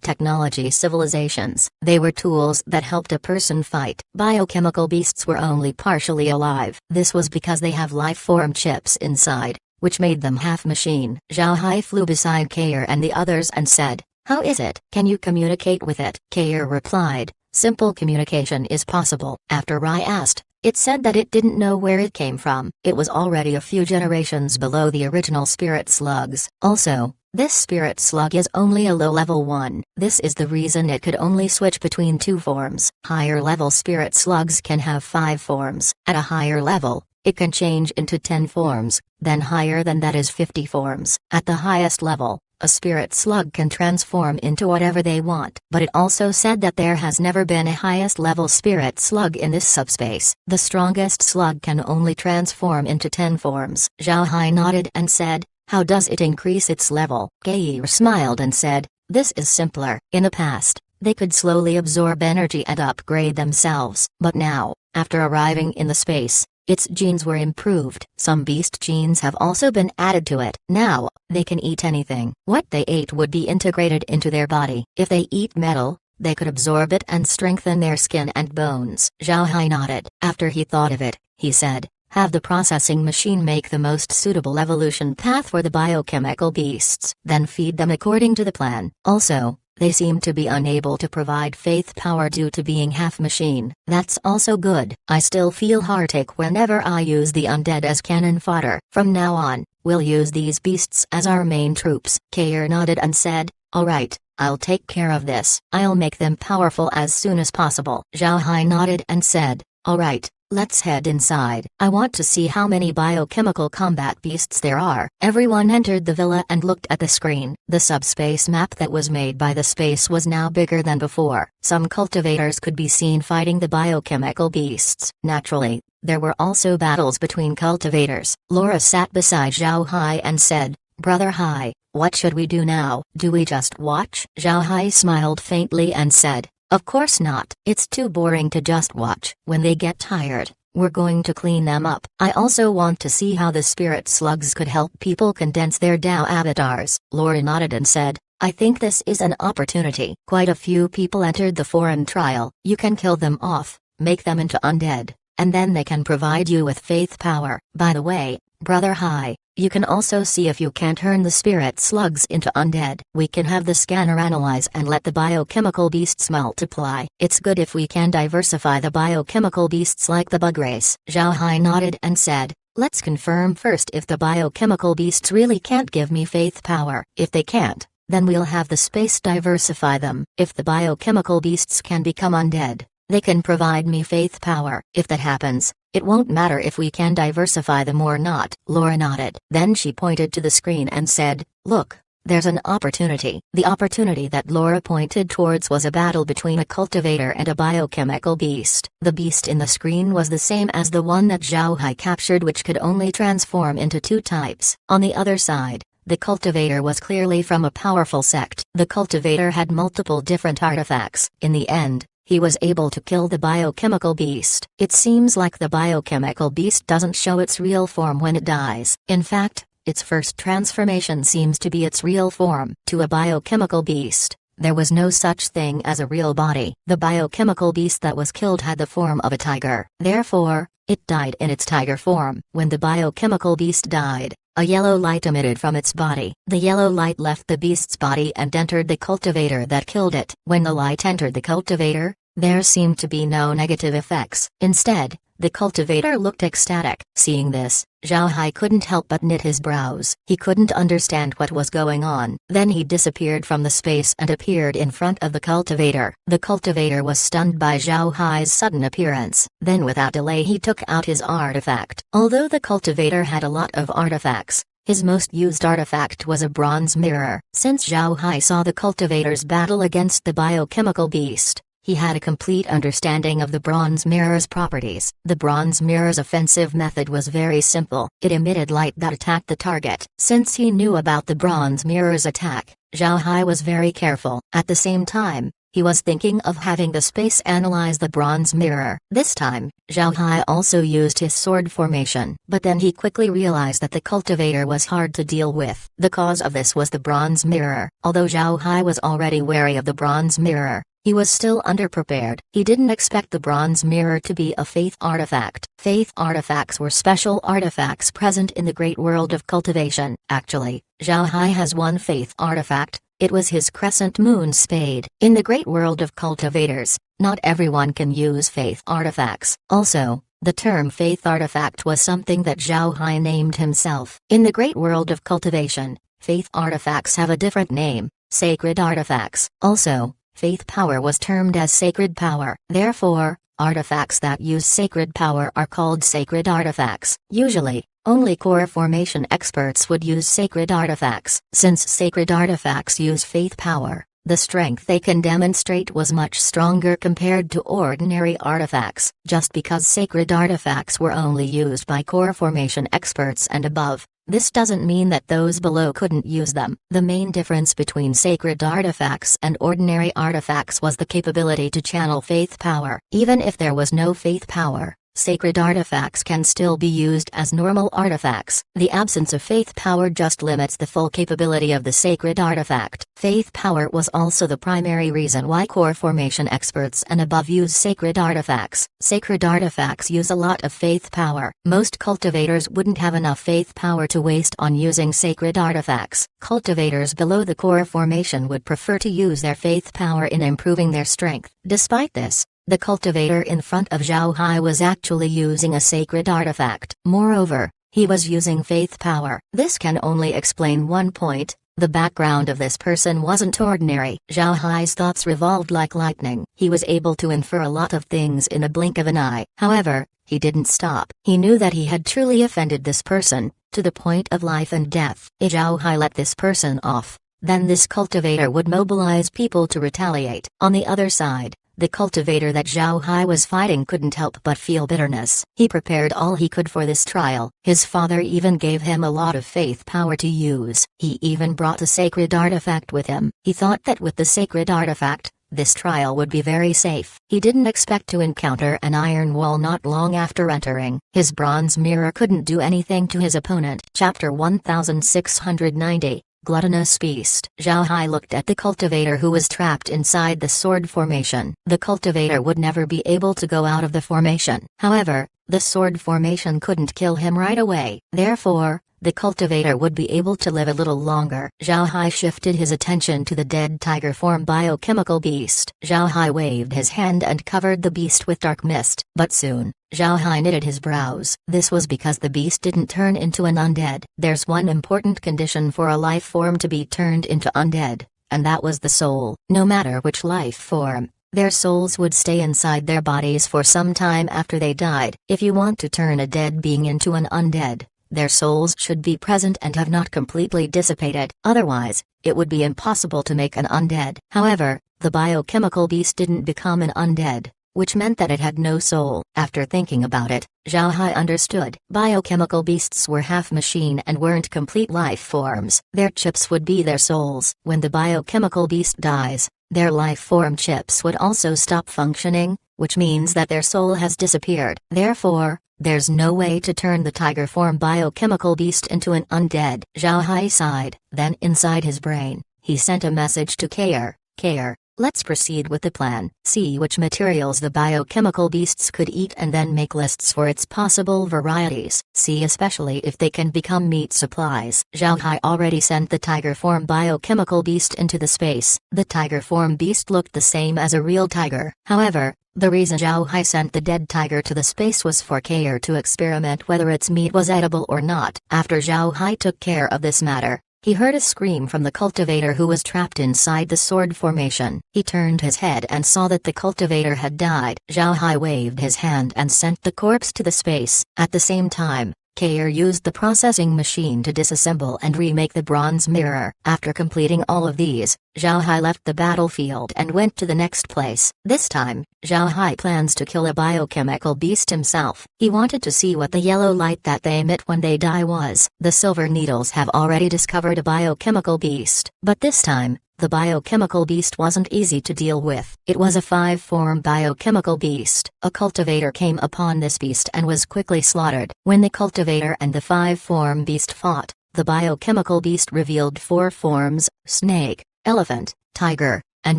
technology civilizations. They were tools that helped a person fight. Biochemical beasts were only partially alive. This was because they have life form chips inside, which made them half-machine. Zhao Hai flew beside Kair and the others and said, "How is it? Can you communicate with it?" Kair replied, "Simple communication is possible." After Rai asked, it said that it didn't know where it came from. It was already a few generations below the original spirit slugs. Also, this spirit slug is only a low-level one. This is the reason it could only switch between two forms. Higher-level spirit slugs can have 5 forms. At a higher level, it can change into 10 forms, then higher than that is 50 forms. At the highest level, a spirit slug can transform into whatever they want. But it also said that there has never been a highest level spirit slug in this subspace. The strongest slug can only transform into 10 forms. Zhao Hai nodded and said, "How does it increase its level?" Kair smiled and said, "This is simpler. In the past, they could slowly absorb energy and upgrade themselves. But now, after arriving in the space, its genes were improved. Some beast genes have also been added to it. Now, they can eat anything. What they ate would be integrated into their body. If they eat metal, they could absorb it and strengthen their skin and bones." Zhao Hai nodded. After he thought of it, he said, "Have the processing machine make the most suitable evolution path for the biochemical beasts. Then feed them according to the plan." Also, they seem to be unable to provide faith power due to being half-machine. That's also good. I still feel heartache whenever I use the undead as cannon fodder. From now on, we'll use these beasts as our main troops. Kair nodded and said, "Alright, I'll take care of this. I'll make them powerful as soon as possible." Zhao Hai nodded and said, "Alright, let's head inside. I want to see how many biochemical combat beasts there are." Everyone entered the villa and looked at the screen. The subspace map that was made by the space was now bigger than before. Some cultivators could be seen fighting the biochemical beasts. Naturally, there were also battles between cultivators. Laura sat beside Zhao Hai and said, "Brother Hai, what should we do now? Do we just watch?" Zhao Hai smiled faintly and said, "Of course not. It's too boring to just watch. When they get tired, we're going to clean them up. I also want to see how the spirit slugs could help people condense their Dao avatars." Laura nodded and said, "I think this is an opportunity." Quite a few people entered the forum trial. You can kill them off, make them into undead, and then they can provide you with faith power. By the way, Brother Hai, you can also see if you can turn the spirit slugs into undead. We can have the scanner analyze and let the biochemical beasts multiply. It's good if we can diversify the biochemical beasts like the bug race. Zhao Hai nodded and said, "Let's confirm first if the biochemical beasts really can't give me faith power. If they can't, then we'll have the space diversify them. If the biochemical beasts can become undead, they can provide me faith power. If that happens, it won't matter if we can diversify them or not." Laura nodded. Then she pointed to the screen and said, "Look, there's an opportunity." The opportunity that Laura pointed towards was a battle between a cultivator and a biochemical beast. The beast in the screen was the same as the one that Zhao Hai captured, which could only transform into 2 types. On the other side, The cultivator was clearly from a powerful sect. The cultivator had multiple different artifacts. In the end, he was able to kill the biochemical beast. It seems like the biochemical beast doesn't show its real form when it dies. In fact, its first transformation seems to be its real form. To a biochemical beast, there was no such thing as a real body. The biochemical beast that was killed had the form of a tiger. Therefore, it died in its tiger form. When the biochemical beast died, a yellow light emitted from its body. The yellow light left the beast's body and entered the cultivator that killed it. When the light entered the cultivator, there seemed to be no negative effects. Instead, the cultivator looked ecstatic. Seeing this, Zhao Hai couldn't help but knit his brows. He couldn't understand what was going on. Then he disappeared from the space and appeared in front of the cultivator. The cultivator was stunned by Zhao Hai's sudden appearance. Then without delay he took out his artifact. Although the cultivator had a lot of artifacts, his most used artifact was a bronze mirror. Since Zhao Hai saw the cultivator's battle against the biochemical beast, he had a complete understanding of the bronze mirror's properties. The bronze mirror's offensive method was very simple. It emitted light that attacked the target. Since he knew about the bronze mirror's attack, Zhao Hai was very careful. At the same time, he was thinking of having the space analyze the bronze mirror. This time, Zhao Hai also used his sword formation. But then he quickly realized that the cultivator was hard to deal with. The cause of this was the bronze mirror. Although Zhao Hai was already wary of the bronze mirror, he was still underprepared. He didn't expect the bronze mirror to be a faith artifact. Faith artifacts were special artifacts present in the great world of cultivation. Actually, Zhao Hai has one faith artifact. It was his crescent moon spade. In the great world of cultivators, not everyone can use faith artifacts. Also, the term faith artifact was something that Zhao Hai named himself. In the great world of cultivation, faith artifacts have a different name, sacred artifacts. Also, faith power was termed as sacred power. Therefore, artifacts that use sacred power are called sacred artifacts. Usually, only core formation experts would use sacred artifacts. Since sacred artifacts use faith power, the strength they can demonstrate was much stronger compared to ordinary artifacts. Just because sacred artifacts were only used by core formation experts and above, this doesn't mean that those below couldn't use them. The main difference between sacred artifacts and ordinary artifacts was the capability to channel faith power. Even if there was no faith power, sacred artifacts can still be used as normal artifacts. The absence of faith power just limits the full capability of the sacred artifact. Faith power was also the primary reason why core formation experts and above use sacred artifacts. Sacred artifacts use a lot of faith power. Most cultivators wouldn't have enough faith power to waste on using sacred artifacts. Cultivators below the core formation would prefer to use their faith power in improving their strength. Despite this, the cultivator in front of Zhao Hai was actually using a sacred artifact. Moreover, he was using faith power. This can only explain one point: the background of this person wasn't ordinary. Zhao Hai's thoughts revolved like lightning. He was able to infer a lot of things in a blink of an eye. However, he didn't stop. He knew that he had truly offended this person, to the point of life and death. If Zhao Hai let this person off, then this cultivator would mobilize people to retaliate. On the other side, the cultivator that Zhao Hai was fighting couldn't help but feel bitterness. He prepared all he could for this trial. His father even gave him a lot of faith power to use. He even brought a sacred artifact with him. He thought that with the sacred artifact, this trial would be very safe. He didn't expect to encounter an iron wall not long after entering. His bronze mirror couldn't do anything to his opponent. Chapter 1690. Gluttonous Beast. Zhao Hai looked at the cultivator who was trapped inside the sword formation. The cultivator would never be able to go out of the formation. However, the sword formation couldn't kill him right away. Therefore, the cultivator would be able to live a little longer. Zhao Hai shifted his attention to the dead tiger form biochemical beast. Zhao Hai waved his hand and covered the beast with dark mist. But soon, Zhao Hai knitted his brows. This was because the beast didn't turn into an undead. There's one important condition for a life form to be turned into undead, and that was the soul. No matter which life form, their souls would stay inside their bodies for some time after they died. If you want to turn a dead being into an undead, their souls should be present and have not completely dissipated. Otherwise, it would be impossible to make an undead. However, the biochemical beast didn't become an undead. which meant that it had no soul. After thinking about it, Zhao Hai understood. Biochemical beasts were half machine and weren't complete life forms. Their chips would be their souls. When the biochemical beast dies, their life form chips would also stop functioning, which means that their soul has disappeared. Therefore, there's no way to turn the tiger form biochemical beast into an undead. Zhao Hai sighed. Then inside his brain, he sent a message to Kair. Kair, let's proceed with the plan. See which materials the biochemical beasts could eat and then make lists for its possible varieties. See especially if they can become meat supplies. Zhao Hai already sent the tiger form biochemical beast into the space. The tiger form beast looked the same as a real tiger. However, the reason Zhao Hai sent the dead tiger to the space was for Kair to experiment whether its meat was edible or not. After Zhao Hai took care of this matter, he heard a scream from the cultivator who was trapped inside the sword formation. He turned his head and saw that the cultivator had died. Zhao Hai waved his hand and sent the corpse to the space. At the same time, Kair used the processing machine to disassemble and remake the bronze mirror. After completing all of these, Zhao Hai left the battlefield and went to the next place. This time, Zhao Hai plans to kill a biochemical beast himself. He wanted to see what the yellow light that they emit when they die was. The silver needles have already discovered a biochemical beast, but this time, the biochemical beast wasn't easy to deal with. It was a 5-form biochemical beast. A cultivator came upon this beast and was quickly slaughtered. When the cultivator and the 5-form beast fought, the biochemical beast revealed 4 forms: snake, elephant, tiger, and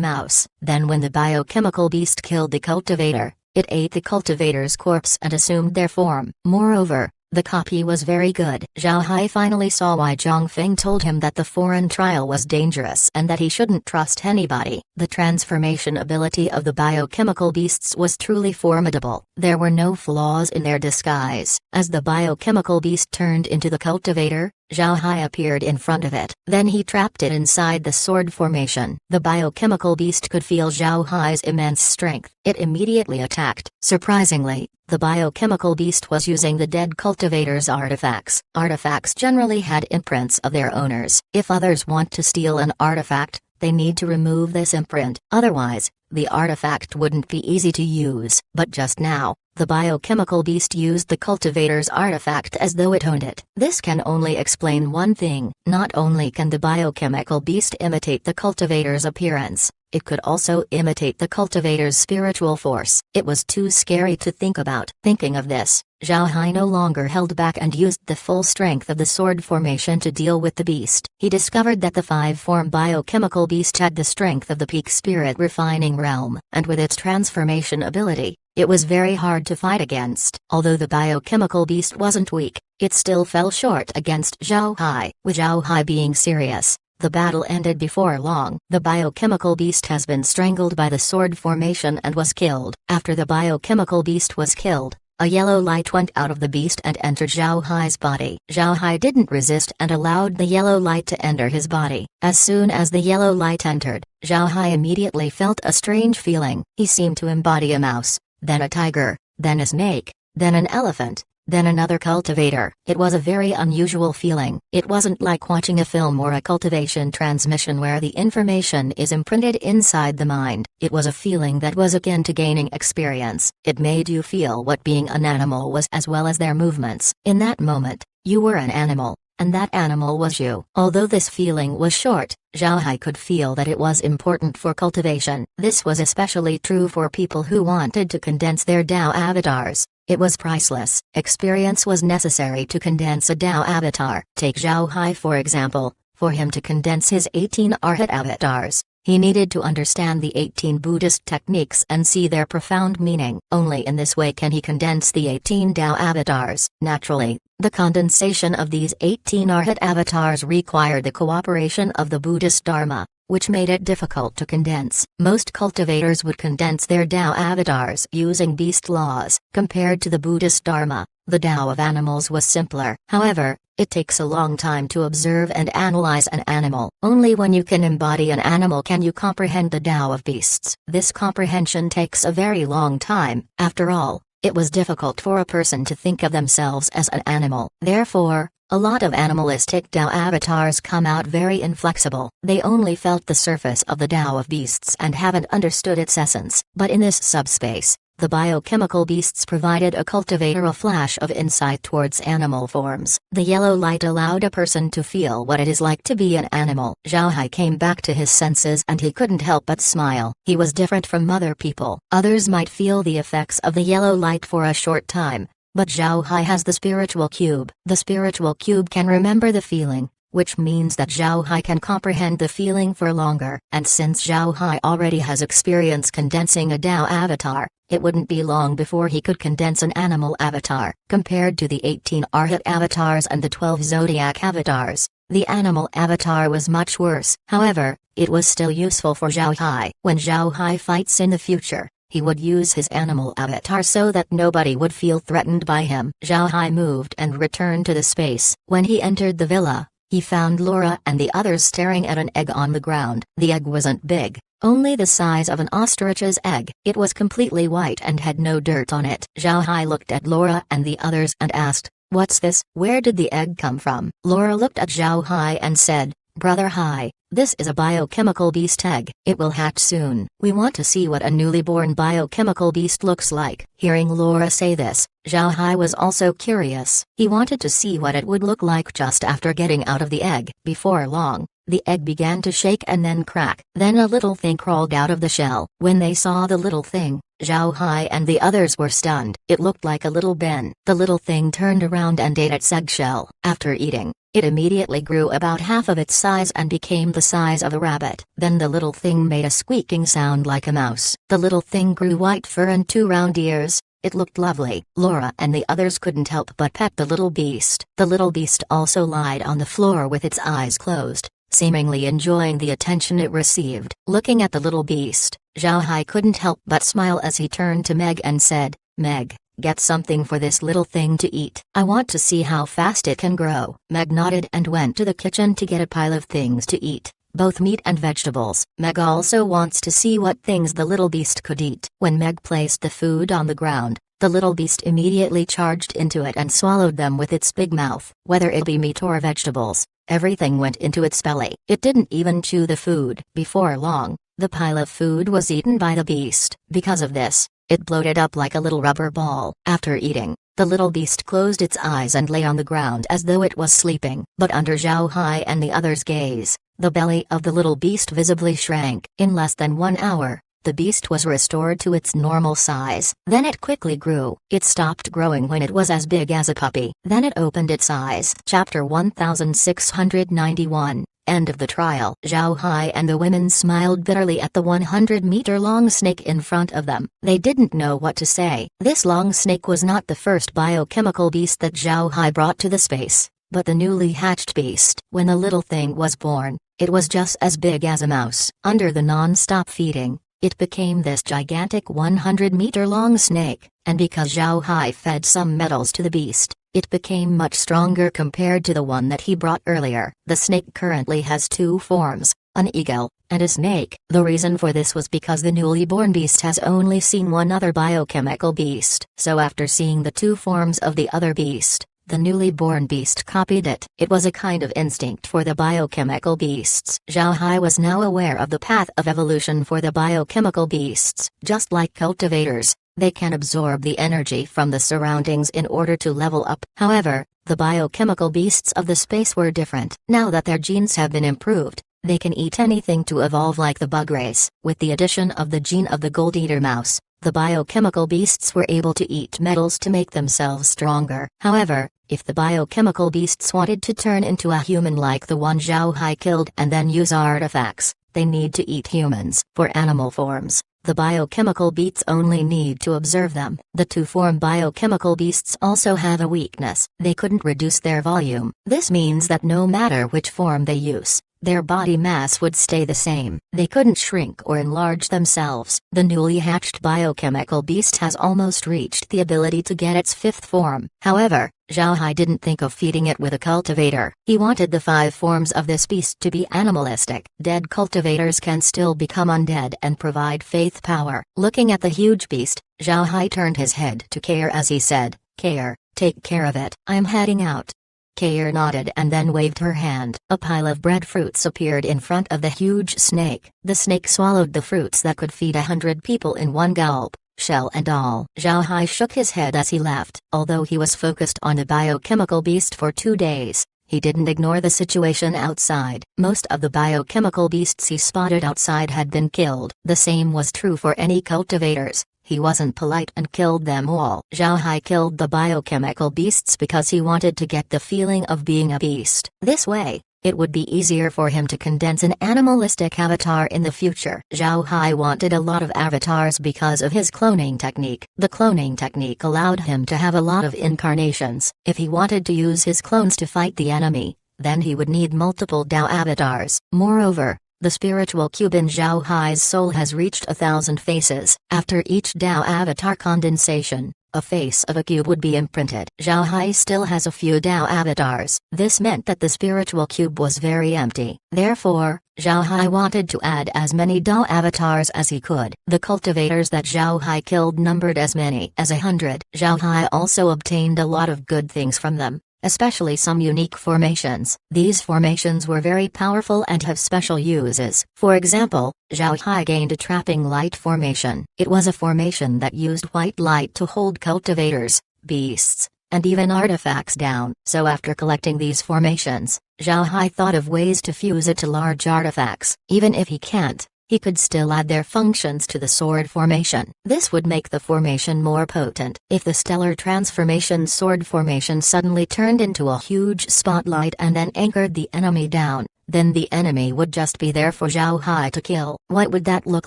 mouse. Then when the biochemical beast killed the cultivator, it ate the cultivator's corpse and assumed their form. Moreover, the copy was very good. Zhao Hai finally saw why Zhang Feng told him that the foreign trial was dangerous and that he shouldn't trust anybody. The transformation ability of the biochemical beasts was truly formidable. There were no flaws in their disguise. As the biochemical beast turned into the cultivator, Zhao Hai appeared in front of it. Then he trapped it inside the sword formation. The biochemical beast could feel Zhao Hai's immense strength. It immediately attacked. Surprisingly, the biochemical beast was using the dead cultivator's artifacts. Artifacts generally had imprints of their owners. If others want to steal an artifact, they need to remove this imprint. Otherwise, the artifact wouldn't be easy to use. But just now, the biochemical beast used the cultivator's artifact as though it owned it. This can only explain one thing. Not only can the biochemical beast imitate the cultivator's appearance, it could also imitate the cultivator's spiritual force. It was too scary to think about. Thinking of this, Zhao Hai no longer held back and used the full strength of the sword formation to deal with the beast. He discovered that the 5-form biochemical beast had the strength of the peak spirit refining realm, and with its transformation ability, it was very hard to fight against. Although the biochemical beast wasn't weak, it still fell short against Zhao Hai. With Zhao Hai being serious, the battle ended before long. The biochemical beast has been strangled by the sword formation and was killed. After the biochemical beast was killed, a yellow light went out of the beast and entered Zhao Hai's body. Zhao Hai didn't resist and allowed the yellow light to enter his body. As soon as the yellow light entered, Zhao Hai immediately felt a strange feeling. He seemed to embody a mouse, then a tiger, then a snake, then an elephant, then another cultivator. It was a very unusual feeling. It wasn't like watching a film or a cultivation transmission where the information is imprinted inside the mind. It was a feeling that was akin to gaining experience. It made you feel what being an animal was as well as their movements. In that moment, you were an animal, and that animal was you. Although this feeling was short, Zhao Hai could feel that it was important for cultivation. This was especially true for people who wanted to condense their Dao avatars. It was priceless. Experience was necessary to condense a Dao avatar. Take Zhao Hai for example. For him to condense his 18 Arhat avatars, he needed to understand the 18 Buddhist techniques and see their profound meaning. Only in this way can he condense the 18 Dao avatars. Naturally, the condensation of these 18 Arhat avatars required the cooperation of the Buddhist Dharma, which made it difficult to condense. Most cultivators would condense their Dao avatars using beast laws. Compared to the Buddhist Dharma, the Dao of animals was simpler. However, it takes a long time to observe and analyze an animal. Only when you can embody an animal can you comprehend the Dao of beasts. This comprehension takes a very long time. After all, it was difficult for a person to think of themselves as an animal. Therefore, a lot of animalistic Dao avatars come out very inflexible. They only felt the surface of the Dao of beasts and haven't understood its essence. But in this subspace, The biochemical beasts provided a cultivator a flash of insight towards animal forms. The yellow light allowed a person to feel what it is like to be an animal. Zhao Hai came back to his senses and he couldn't help but smile. He was different from other people. Others might feel the effects of the yellow light for a short time, but Zhao Hai has the spiritual cube. The spiritual cube can remember the feeling, which means that Zhao Hai can comprehend the feeling for longer. And since Zhao Hai already has experience condensing a Dao avatar, it wouldn't be long before he could condense an animal avatar. Compared to the 18 Arhat avatars and the 12 zodiac avatars, the animal avatar was much worse. However, it was still useful for Zhao Hai. When Zhao Hai fights in the future, he would use his animal avatar so that nobody would feel threatened by him. Zhao Hai moved and returned to the space. When he entered the villa, he found Laura and the others staring at an egg on the ground. The egg wasn't big, only the size of an ostrich's egg. It was completely white and had no dirt on it. Zhao Hai looked at Laura and the others and asked, "What's this? Where did the egg come from?" Laura looked at Zhao Hai and said, "Brother Hai, this is a biochemical beast egg. It will hatch soon. We want to see what a newly born biochemical beast looks like." Hearing Laura say this, Zhao Hai was also curious. He wanted to see what it would look like just after getting out of the egg. Before long, the egg began to shake and then crack. Then a little thing crawled out of the shell. When they saw the little thing, Zhao Hai and the others were stunned. It looked like a little Ben. The little thing turned around and ate its eggshell. After eating, it immediately grew about half of its size and became the size of a rabbit. Then the little thing made a squeaking sound like a mouse. The little thing grew white fur and 2 round ears. It looked lovely. Laura and the others couldn't help but pet the little beast. The little beast also lied on the floor with its eyes closed, seemingly enjoying the attention it received. Looking at the little beast, Zhao Hai couldn't help but smile as he turned to Meg and said, "Meg, get something for this little thing to eat. I want to see how fast it can grow." Meg nodded and went to the kitchen to get a pile of things to eat, both meat and vegetables. Meg also wants to see what things the little beast could eat. When Meg placed the food on the ground, the little beast immediately charged into it and swallowed them with its big mouth. Whether it be meat or vegetables, everything went into its belly. It didn't even chew the food. Before long, the pile of food was eaten by the beast. Because of this, it bloated up like a little rubber ball. After eating, the little beast closed its eyes and lay on the ground as though it was sleeping. But under Zhao Hai and the others' gaze, the belly of the little beast visibly shrank. In less than 1 hour, the beast was restored to its normal size. Then it quickly grew. It stopped growing when it was as big as a puppy. Then it opened its eyes. Chapter 1691. End of the trial. Zhao Hai and the women smiled bitterly at the 100-meter-long snake in front of them. They didn't know what to say. This long snake was not the first biochemical beast that Zhao Hai brought to the space, but the newly hatched beast. When the little thing was born, it was just as big as a mouse. Under the non-stop feeding, it became this gigantic 100-meter-long snake, and because Zhao Hai fed some metals to the beast, it became much stronger compared to the one that he brought earlier. The snake currently has 2 forms, an eagle, and a snake. The reason for this was because the newly born beast has only seen one other biochemical beast. So after seeing the 2 forms of the other beast, the newly born beast copied it. It was a kind of instinct for the biochemical beasts. Zhao Hai was now aware of the path of evolution for the biochemical beasts. Just like cultivators, they can absorb the energy from the surroundings in order to level up. However, the biochemical beasts of the space were different. Now that their genes have been improved, they can eat anything to evolve like the bug race. With the addition of the gene of the gold eater mouse, the biochemical beasts were able to eat metals to make themselves stronger. However, if the biochemical beasts wanted to turn into a human like the one Zhao Hai killed and then use artifacts, they need to eat humans. For animal forms, the biochemical beasts only need to observe them. The 2-form biochemical beasts also have a weakness. They couldn't reduce their volume. This means that no matter which form they use, their body mass would stay the same. They couldn't shrink or enlarge themselves. The newly hatched biochemical beast has almost reached the ability to get its 5th form. However, Zhao Hai didn't think of feeding it with a cultivator. He wanted the 5 forms of this beast to be animalistic. Dead cultivators can still become undead and provide faith power. Looking at the huge beast, Zhao Hai turned his head to Kair as he said, "Kair, take care of it. I'm heading out." Kair nodded and then waved her hand. A pile of breadfruits appeared in front of the huge snake. The snake swallowed the fruits that could feed 100 people in one gulp. shell and all. Zhao Hai shook his head as he left. Although he was focused on the biochemical beast for 2 days, he didn't ignore the situation outside. Most of the biochemical beasts he spotted outside had been killed. The same was true for any cultivators. He wasn't polite and killed them all. Zhao Hai killed the biochemical beasts because he wanted to get the feeling of being a beast. This way, it would be easier for him to condense an animalistic avatar in the future. Zhao Hai wanted a lot of avatars because of his cloning technique. The cloning technique allowed him to have a lot of incarnations. If he wanted to use his clones to fight the enemy, then he would need multiple Dao avatars. Moreover, the spiritual cube in Zhao Hai's soul has reached 1,000 faces. After each Dao avatar condensation, a face of a cube would be imprinted. Zhao Hai still has a few Dao avatars. This meant that the spiritual cube was very empty. Therefore, Zhao Hai wanted to add as many Dao avatars as he could. The cultivators that Zhao Hai killed numbered as many as 100. Zhao Hai also obtained a lot of good things from them, especially some unique formations. These formations were very powerful and have special uses. For example, Zhao Hai gained a trapping light formation. It was a formation that used white light to hold cultivators, beasts, and even artifacts down. So after collecting these formations, Zhao Hai thought of ways to fuse it to large artifacts. Even if he can't, he could still add their functions to the sword formation. This would make the formation more potent. If the stellar transformation sword formation suddenly turned into a huge spotlight and then anchored the enemy down, then the enemy would just be there for Zhao Hai to kill. What would that look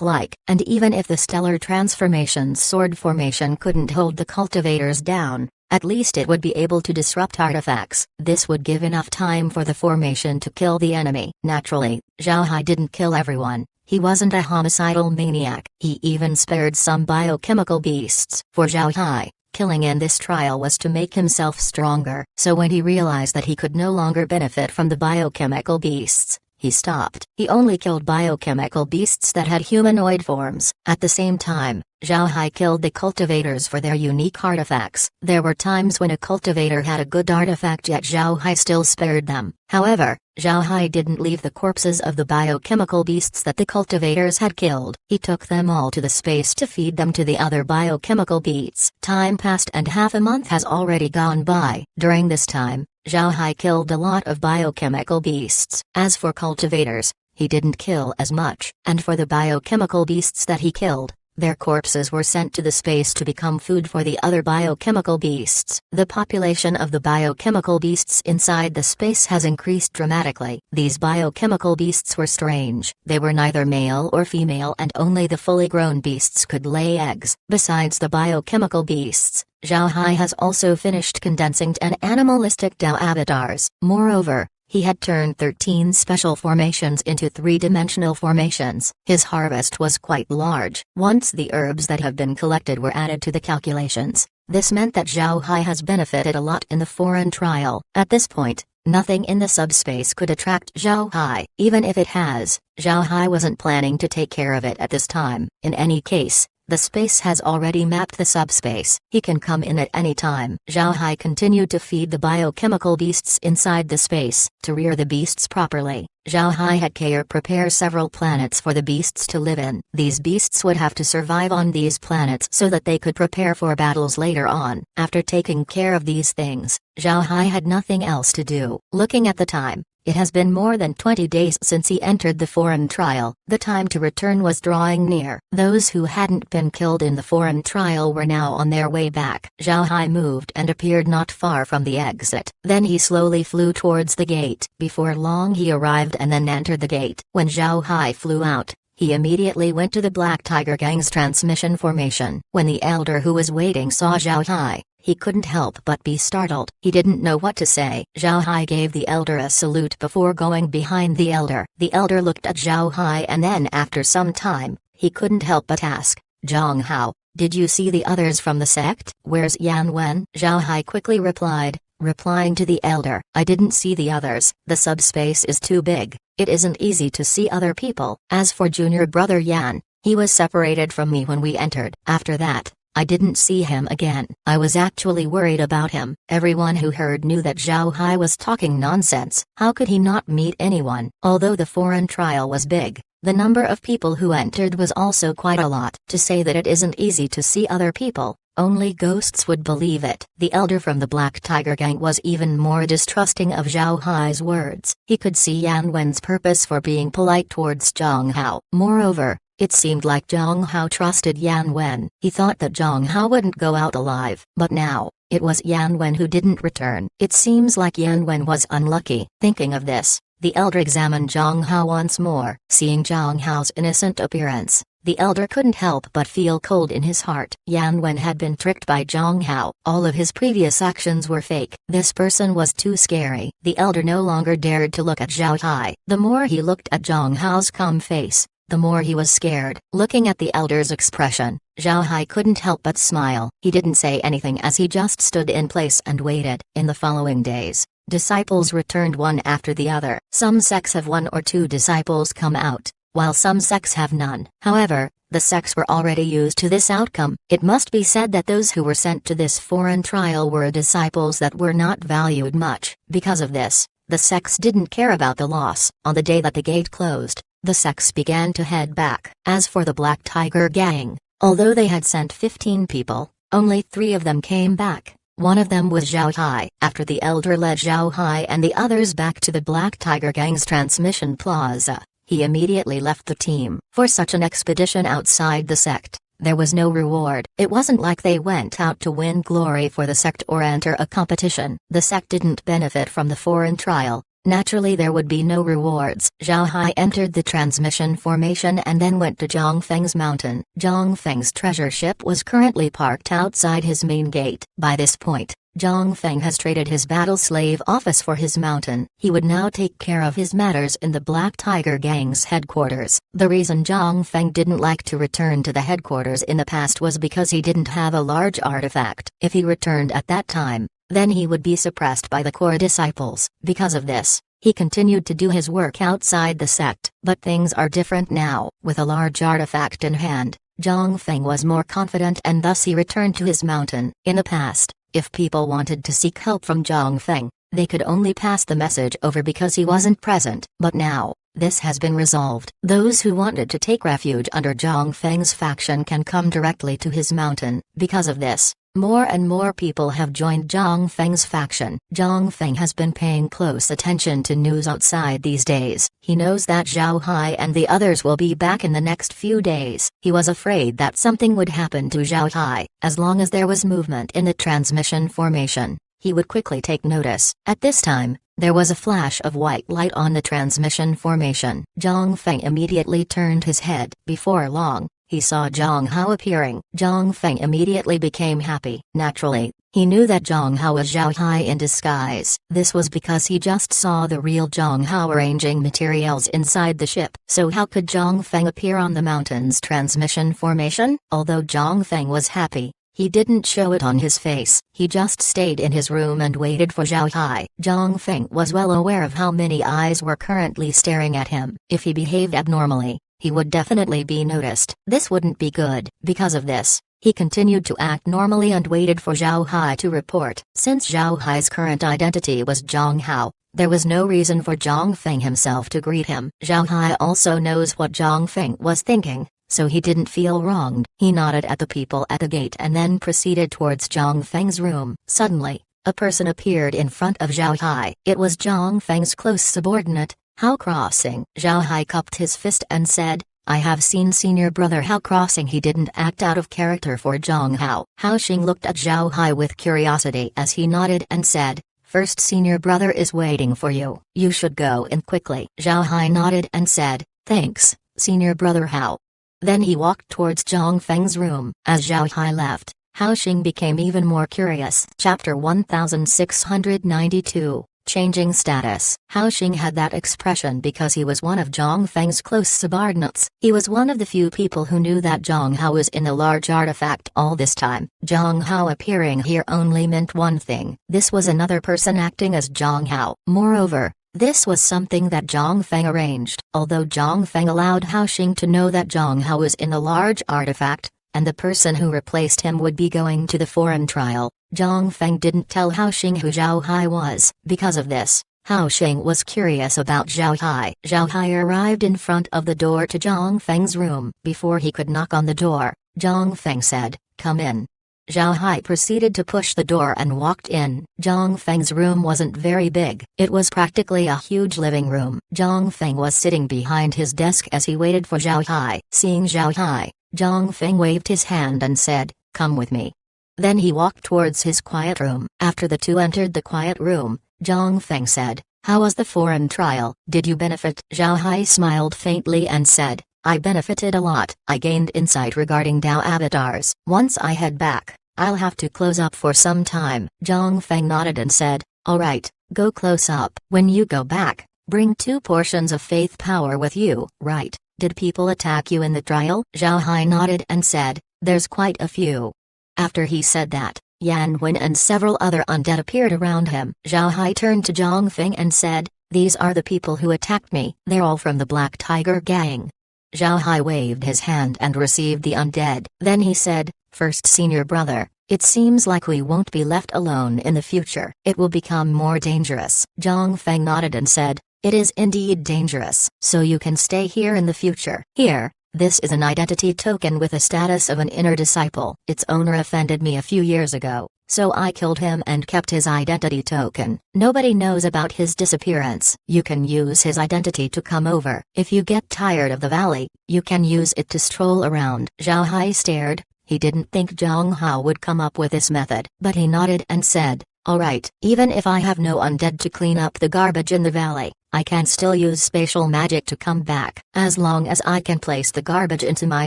like? And even if the stellar transformation sword formation couldn't hold the cultivators down, at least it would be able to disrupt artifacts. This would give enough time for the formation to kill the enemy. Naturally, Zhao Hai didn't kill everyone. He wasn't a homicidal maniac. He even spared some biochemical beasts. For Zhao Hai, killing in this trial was to make himself stronger. So when he realized that he could no longer benefit from the biochemical beasts, he stopped. He only killed biochemical beasts that had humanoid forms. At the same time, Zhao Hai killed the cultivators for their unique artifacts. There were times when a cultivator had a good artifact yet Zhao Hai still spared them. However, Zhao Hai didn't leave the corpses of the biochemical beasts that the cultivators had killed. He took them all to the space to feed them to the other biochemical beasts. Time passed and half a month has already gone by. During this time, Zhao Hai killed a lot of biochemical beasts. As for cultivators, he didn't kill as much. And for the biochemical beasts that he killed, their corpses were sent to the space to become food for the other biochemical beasts. The population of the biochemical beasts inside the space has increased dramatically. These biochemical beasts were strange. They were neither male or female and only the fully grown beasts could lay eggs. Besides the biochemical beasts, Zhao Hai has also finished condensing 10 animalistic Dao avatars. Moreover, he had turned 13 special formations into 3-dimensional formations. His harvest was quite large. Once the herbs that have been collected were added to the calculations, this meant that Zhao Hai has benefited a lot in the foreign trial. At this point, nothing in the subspace could attract Zhao Hai. Even if it has, Zhao Hai wasn't planning to take care of it at this time. In any case, the space has already mapped the subspace. He can come in at any time. Zhao Hai continued to feed the biochemical beasts inside the space. To rear the beasts properly, Zhao Hai had Kair prepare several planets for the beasts to live in. These beasts would have to survive on these planets so that they could prepare for battles later on. After taking care of these things, Zhao Hai had nothing else to do. Looking at the time, it has been more than 20 days since he entered the foreign trial. The time to return was drawing near. Those who hadn't been killed in the foreign trial were now on their way back. Zhao Hai moved and appeared not far from the exit. Then he slowly flew towards the gate. Before long he arrived and then entered the gate. When Zhao Hai flew out, he immediately went to the Black Tiger Gang's transmission formation. When the elder who was waiting saw Zhao Hai, he couldn't help but be startled. He didn't know what to say. Zhao Hai gave the elder a salute before going behind the elder. The elder looked at Zhao Hai and then after some time, he couldn't help but ask, "Zhang Hao, did you see the others from the sect? Where's Yan Wen?" Zhao Hai quickly replied, replying to the elder, "I didn't see the others. The subspace is too big. It isn't easy to see other people. As for junior brother Yan, he was separated from me when we entered. After that, I didn't see him again. I was actually worried about him." Everyone who heard knew that Zhao Hai was talking nonsense. How could he not meet anyone? Although the foreign trial was big, The number of people who entered was also quite a lot. To say that it isn't easy to see other people, only ghosts would believe it. The elder from the Black Tiger Gang was even more distrusting of Zhao Hai's words. He could see Yan Wen's purpose for being polite towards Zhang Hao. Moreover, it seemed like Zhang Hao trusted Yan Wen. He thought that Zhang Hao wouldn't go out alive. But now, it was Yan Wen who didn't return. It seems like Yan Wen was unlucky. Thinking of this, the elder examined Zhang Hao once more. Seeing Zhang Hao's innocent appearance, the elder couldn't help but feel cold in his heart. Yan Wen had been tricked by Zhang Hao. All of his previous actions were fake. This person was too scary. The elder no longer dared to look at Zhao Hai. The more he looked at Zhang Hao's calm face, the more he was scared. Looking at the elder's expression, Zhao Hai couldn't help but smile. He didn't say anything as he just stood in place and waited. In the following days, disciples returned one after the other. Some sects have 1 or 2 disciples come out, while some sects have none. However, the sects were already used to this outcome. It must be said that those who were sent to this foreign trial were disciples that were not valued much. Because of this, the sects didn't care about the loss. On the day that the gate closed, the sects began to head back. As for the Black Tiger Gang, although they had sent 15 people, only 3 of them came back. One of them was Zhao Hai. After the elder led Zhao Hai and the others back to the Black Tiger Gang's transmission plaza, he immediately left the team. For such an expedition outside the sect, there was no reward. It wasn't like they went out to win glory for the sect or enter a competition. The sect didn't benefit from the foreign trial. Naturally there would be no rewards. Zhao Hai entered the transmission formation and then went to Zhongfeng's mountain. Zhongfeng's treasure ship was currently parked outside his main gate. By this point, Zhongfeng has traded his battle slave office for his mountain. He would now take care of his matters in the Black Tiger Gang's headquarters. The reason Zhongfeng didn't like to return to the headquarters in the past was because he didn't have a large artifact. If he returned at that time, then he would be suppressed by the core disciples. Because of this, he continued to do his work outside the sect. But things are different now. With a large artifact in hand, Zhongfeng was more confident and thus he returned to his mountain. In the past, if people wanted to seek help from Zhongfeng, they could only pass the message over because he wasn't present. But now, this has been resolved. Those who wanted to take refuge under Zhongfeng's faction can come directly to his mountain. Because of this, more and more people have joined Zhongfeng's faction. Zhongfeng has been paying close attention to news outside these days. He knows that Zhao Hai and the others will be back in the next few days. He was afraid that something would happen to Zhao Hai. As long as there was movement in the transmission formation, he would quickly take notice. At this time, there was a flash of white light on the transmission formation. Zhongfeng immediately turned his head. Before long, he saw Zhang Hao appearing. Zhongfeng immediately became happy. Naturally, he knew that Zhang Hao was Zhao Hai in disguise. This was because he just saw the real Zhang Hao arranging materials inside the ship. So how could Zhongfeng appear on the mountain's transmission formation? Although Zhongfeng was happy, he didn't show it on his face. He just stayed in his room and waited for Zhao Hai. Zhongfeng was well aware of how many eyes were currently staring at him. If he behaved abnormally, he would definitely be noticed. This wouldn't be good. Because of this, he continued to act normally and waited for Zhao Hai to report. Since Zhao Hai's current identity was Zhang Hao, there was no reason for Zhongfeng himself to greet him. Zhao Hai also knows what Zhongfeng was thinking, so he didn't feel wronged. He nodded at the people at the gate and then proceeded towards Zhongfeng's room. Suddenly, a person appeared in front of Zhao Hai. It was Zhongfeng's close subordinate, Hao Crossing. Zhao Hai cupped his fist and said, I have seen senior brother Hao Crossing. He didn't act out of character for Zhang Hao. Hao Xing looked at Zhao Hai with curiosity as he nodded and said, first senior brother is waiting for you. You should go in quickly. Zhao Hai nodded and said, thanks, senior brother Hao. Then he walked towards Zhongfeng's room. As Zhao Hai left, Hao Xing became even more curious. Chapter 1692. Changing status. Hao Xing had that expression because he was one of Zhongfeng's close subordinates. He was one of the few people who knew that Zhang Hao was in the large artifact all this time. Zhang Hao appearing here only meant one thing. This was another person acting as Zhang Hao. Moreover, this was something that Zhongfeng arranged. Although Zhongfeng allowed Hao Xing to know that Zhang Hao was in the large artifact, and the person who replaced him would be going to the foreign trial, Zhongfeng didn't tell Hao Xing who Zhao Hai was. Because of this, Hao Sheng was curious about Zhao Hai. Zhao Hai arrived in front of the door to Zhang Feng's room. Before he could knock on the door, Zhang Feng said, "Come in." Zhao Hai proceeded to push the door and walked in. Zhang Feng's room wasn't very big. It was practically a huge living room. Zhang Feng was sitting behind his desk as he waited for Zhao Hai. Seeing Zhao Hai, Zhang Feng waved his hand and said, "Come with me." Then he walked towards his quiet room. After the two entered the quiet room, Zhang Feng said, "How was the foreign trial? Did you benefit?" Zhao Hai smiled faintly and said, "I benefited a lot. I gained insight regarding Dao avatars. Once I head back, I'll have to close up for some time." Zhang Feng nodded and said, "Alright, go close up. When you go back, bring 2 portions of faith power with you." "Right. Did people attack you in the trial?" Zhao Hai nodded and said, "There's quite a few." After he said that, Yan Wen and several other undead appeared around him. Zhao Hai turned to Zhang Feng and said, "These are the people who attacked me. They're all from the Black Tiger gang." Zhao Hai waved his hand and received the undead. Then he said, "First senior brother, it seems like we won't be left alone in the future. It will become more dangerous." Zhang Feng nodded and said, "It is indeed dangerous. So you can stay here in the future." "Here. This is an identity token with the status of an inner disciple. Its owner offended me a few years ago, so I killed him and kept his identity token. Nobody knows about his disappearance. You can use his identity to come over. If you get tired of the valley, you can use it to stroll around." Zhao Hai stared. He didn't think Zhang Hao would come up with this method, but he nodded and said, "Alright, even if I have no undead to clean up the garbage in the valley, I can still use spatial magic to come back. As long as I can place the garbage into my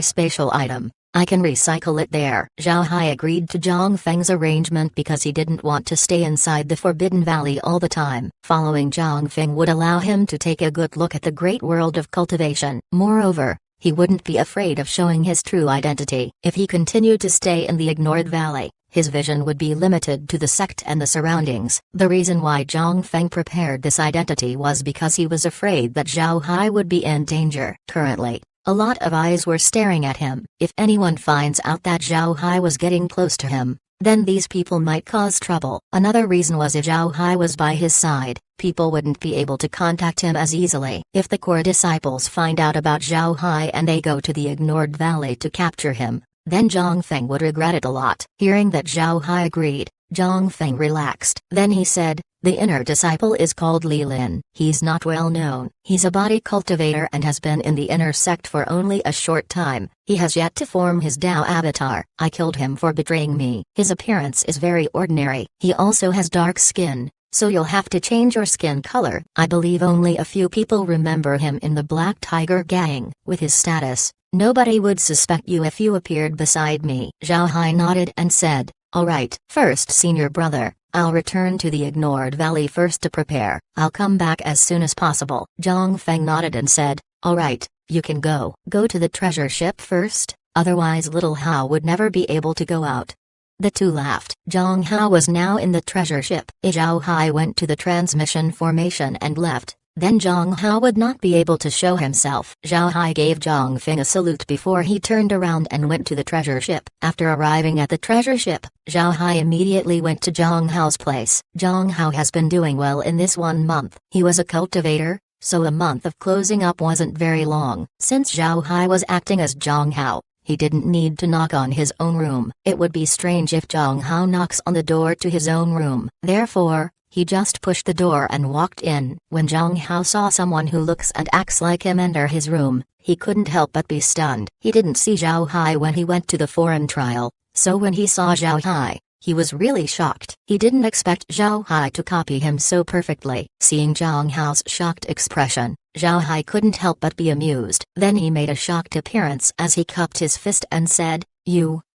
spatial item, I can recycle it there." Zhao Hai agreed to Zhang Feng's arrangement because he didn't want to stay inside the Forbidden Valley all the time. Following Zhang Feng would allow him to take a good look at the great world of cultivation. Moreover, he wouldn't be afraid of showing his true identity. If he continued to stay in the ignored valley, his vision would be limited to the sect and the surroundings. The reason why Zhang Feng prepared this identity was because he was afraid that Zhao Hai would be in danger. Currently, a lot of eyes were staring at him. If anyone finds out that Zhao Hai was getting close to him, then these people might cause trouble. Another reason was if Zhao Hai was by his side, people wouldn't be able to contact him as easily. If the core disciples find out about Zhao Hai and they go to the ignored valley to capture him, then Zhang Feng would regret it a lot. Hearing that Zhao Hai agreed, Zhang Feng relaxed. Then he said, "The inner disciple is called Li Lin. He's not well known. He's a body cultivator and has been in the inner sect for only a short time. He has yet to form his Dao avatar. I killed him for betraying me. His appearance is very ordinary. He also has dark skin, so you'll have to change your skin color. I believe only a few people remember him in the Black Tiger gang. With his status, nobody would suspect you if you appeared beside me." Zhao Hai nodded and said, "Alright, first senior brother, I'll return to the ignored valley first to prepare. I'll come back as soon as possible." Zhang Feng nodded and said, "Alright, you can go. Go to the treasure ship first, otherwise little Hao would never be able to go out." The two laughed. Zhang Hao was now in the treasure ship. Zhao Hai went to the transmission formation and left. Then Zhang Hao would not be able to show himself. Zhao Hai gave Zhang Feng a salute before he turned around and went to the treasure ship. After arriving at the treasure ship, Zhao Hai immediately went to Zhang Hao's place. Zhang Hao has been doing well in this 1 month. He was a cultivator, so a month of closing up wasn't very long. Since Zhao Hai was acting as Zhang Hao, he didn't need to knock on his own room. It would be strange if Zhang Hao knocks on the door to his own room. Therefore, he just pushed the door and walked in. When Zhang Hao saw someone who looks and acts like him enter his room, he couldn't help but be stunned. He didn't see Zhao Hai when he went to the foreign trial, so when he saw Zhao Hai, he was really shocked. He didn't expect Zhao Hai to copy him so perfectly. Seeing Zhang Hao's shocked expression, Zhao Hai couldn't help but be amused. Then he made a shocked appearance as he cupped his fist and said,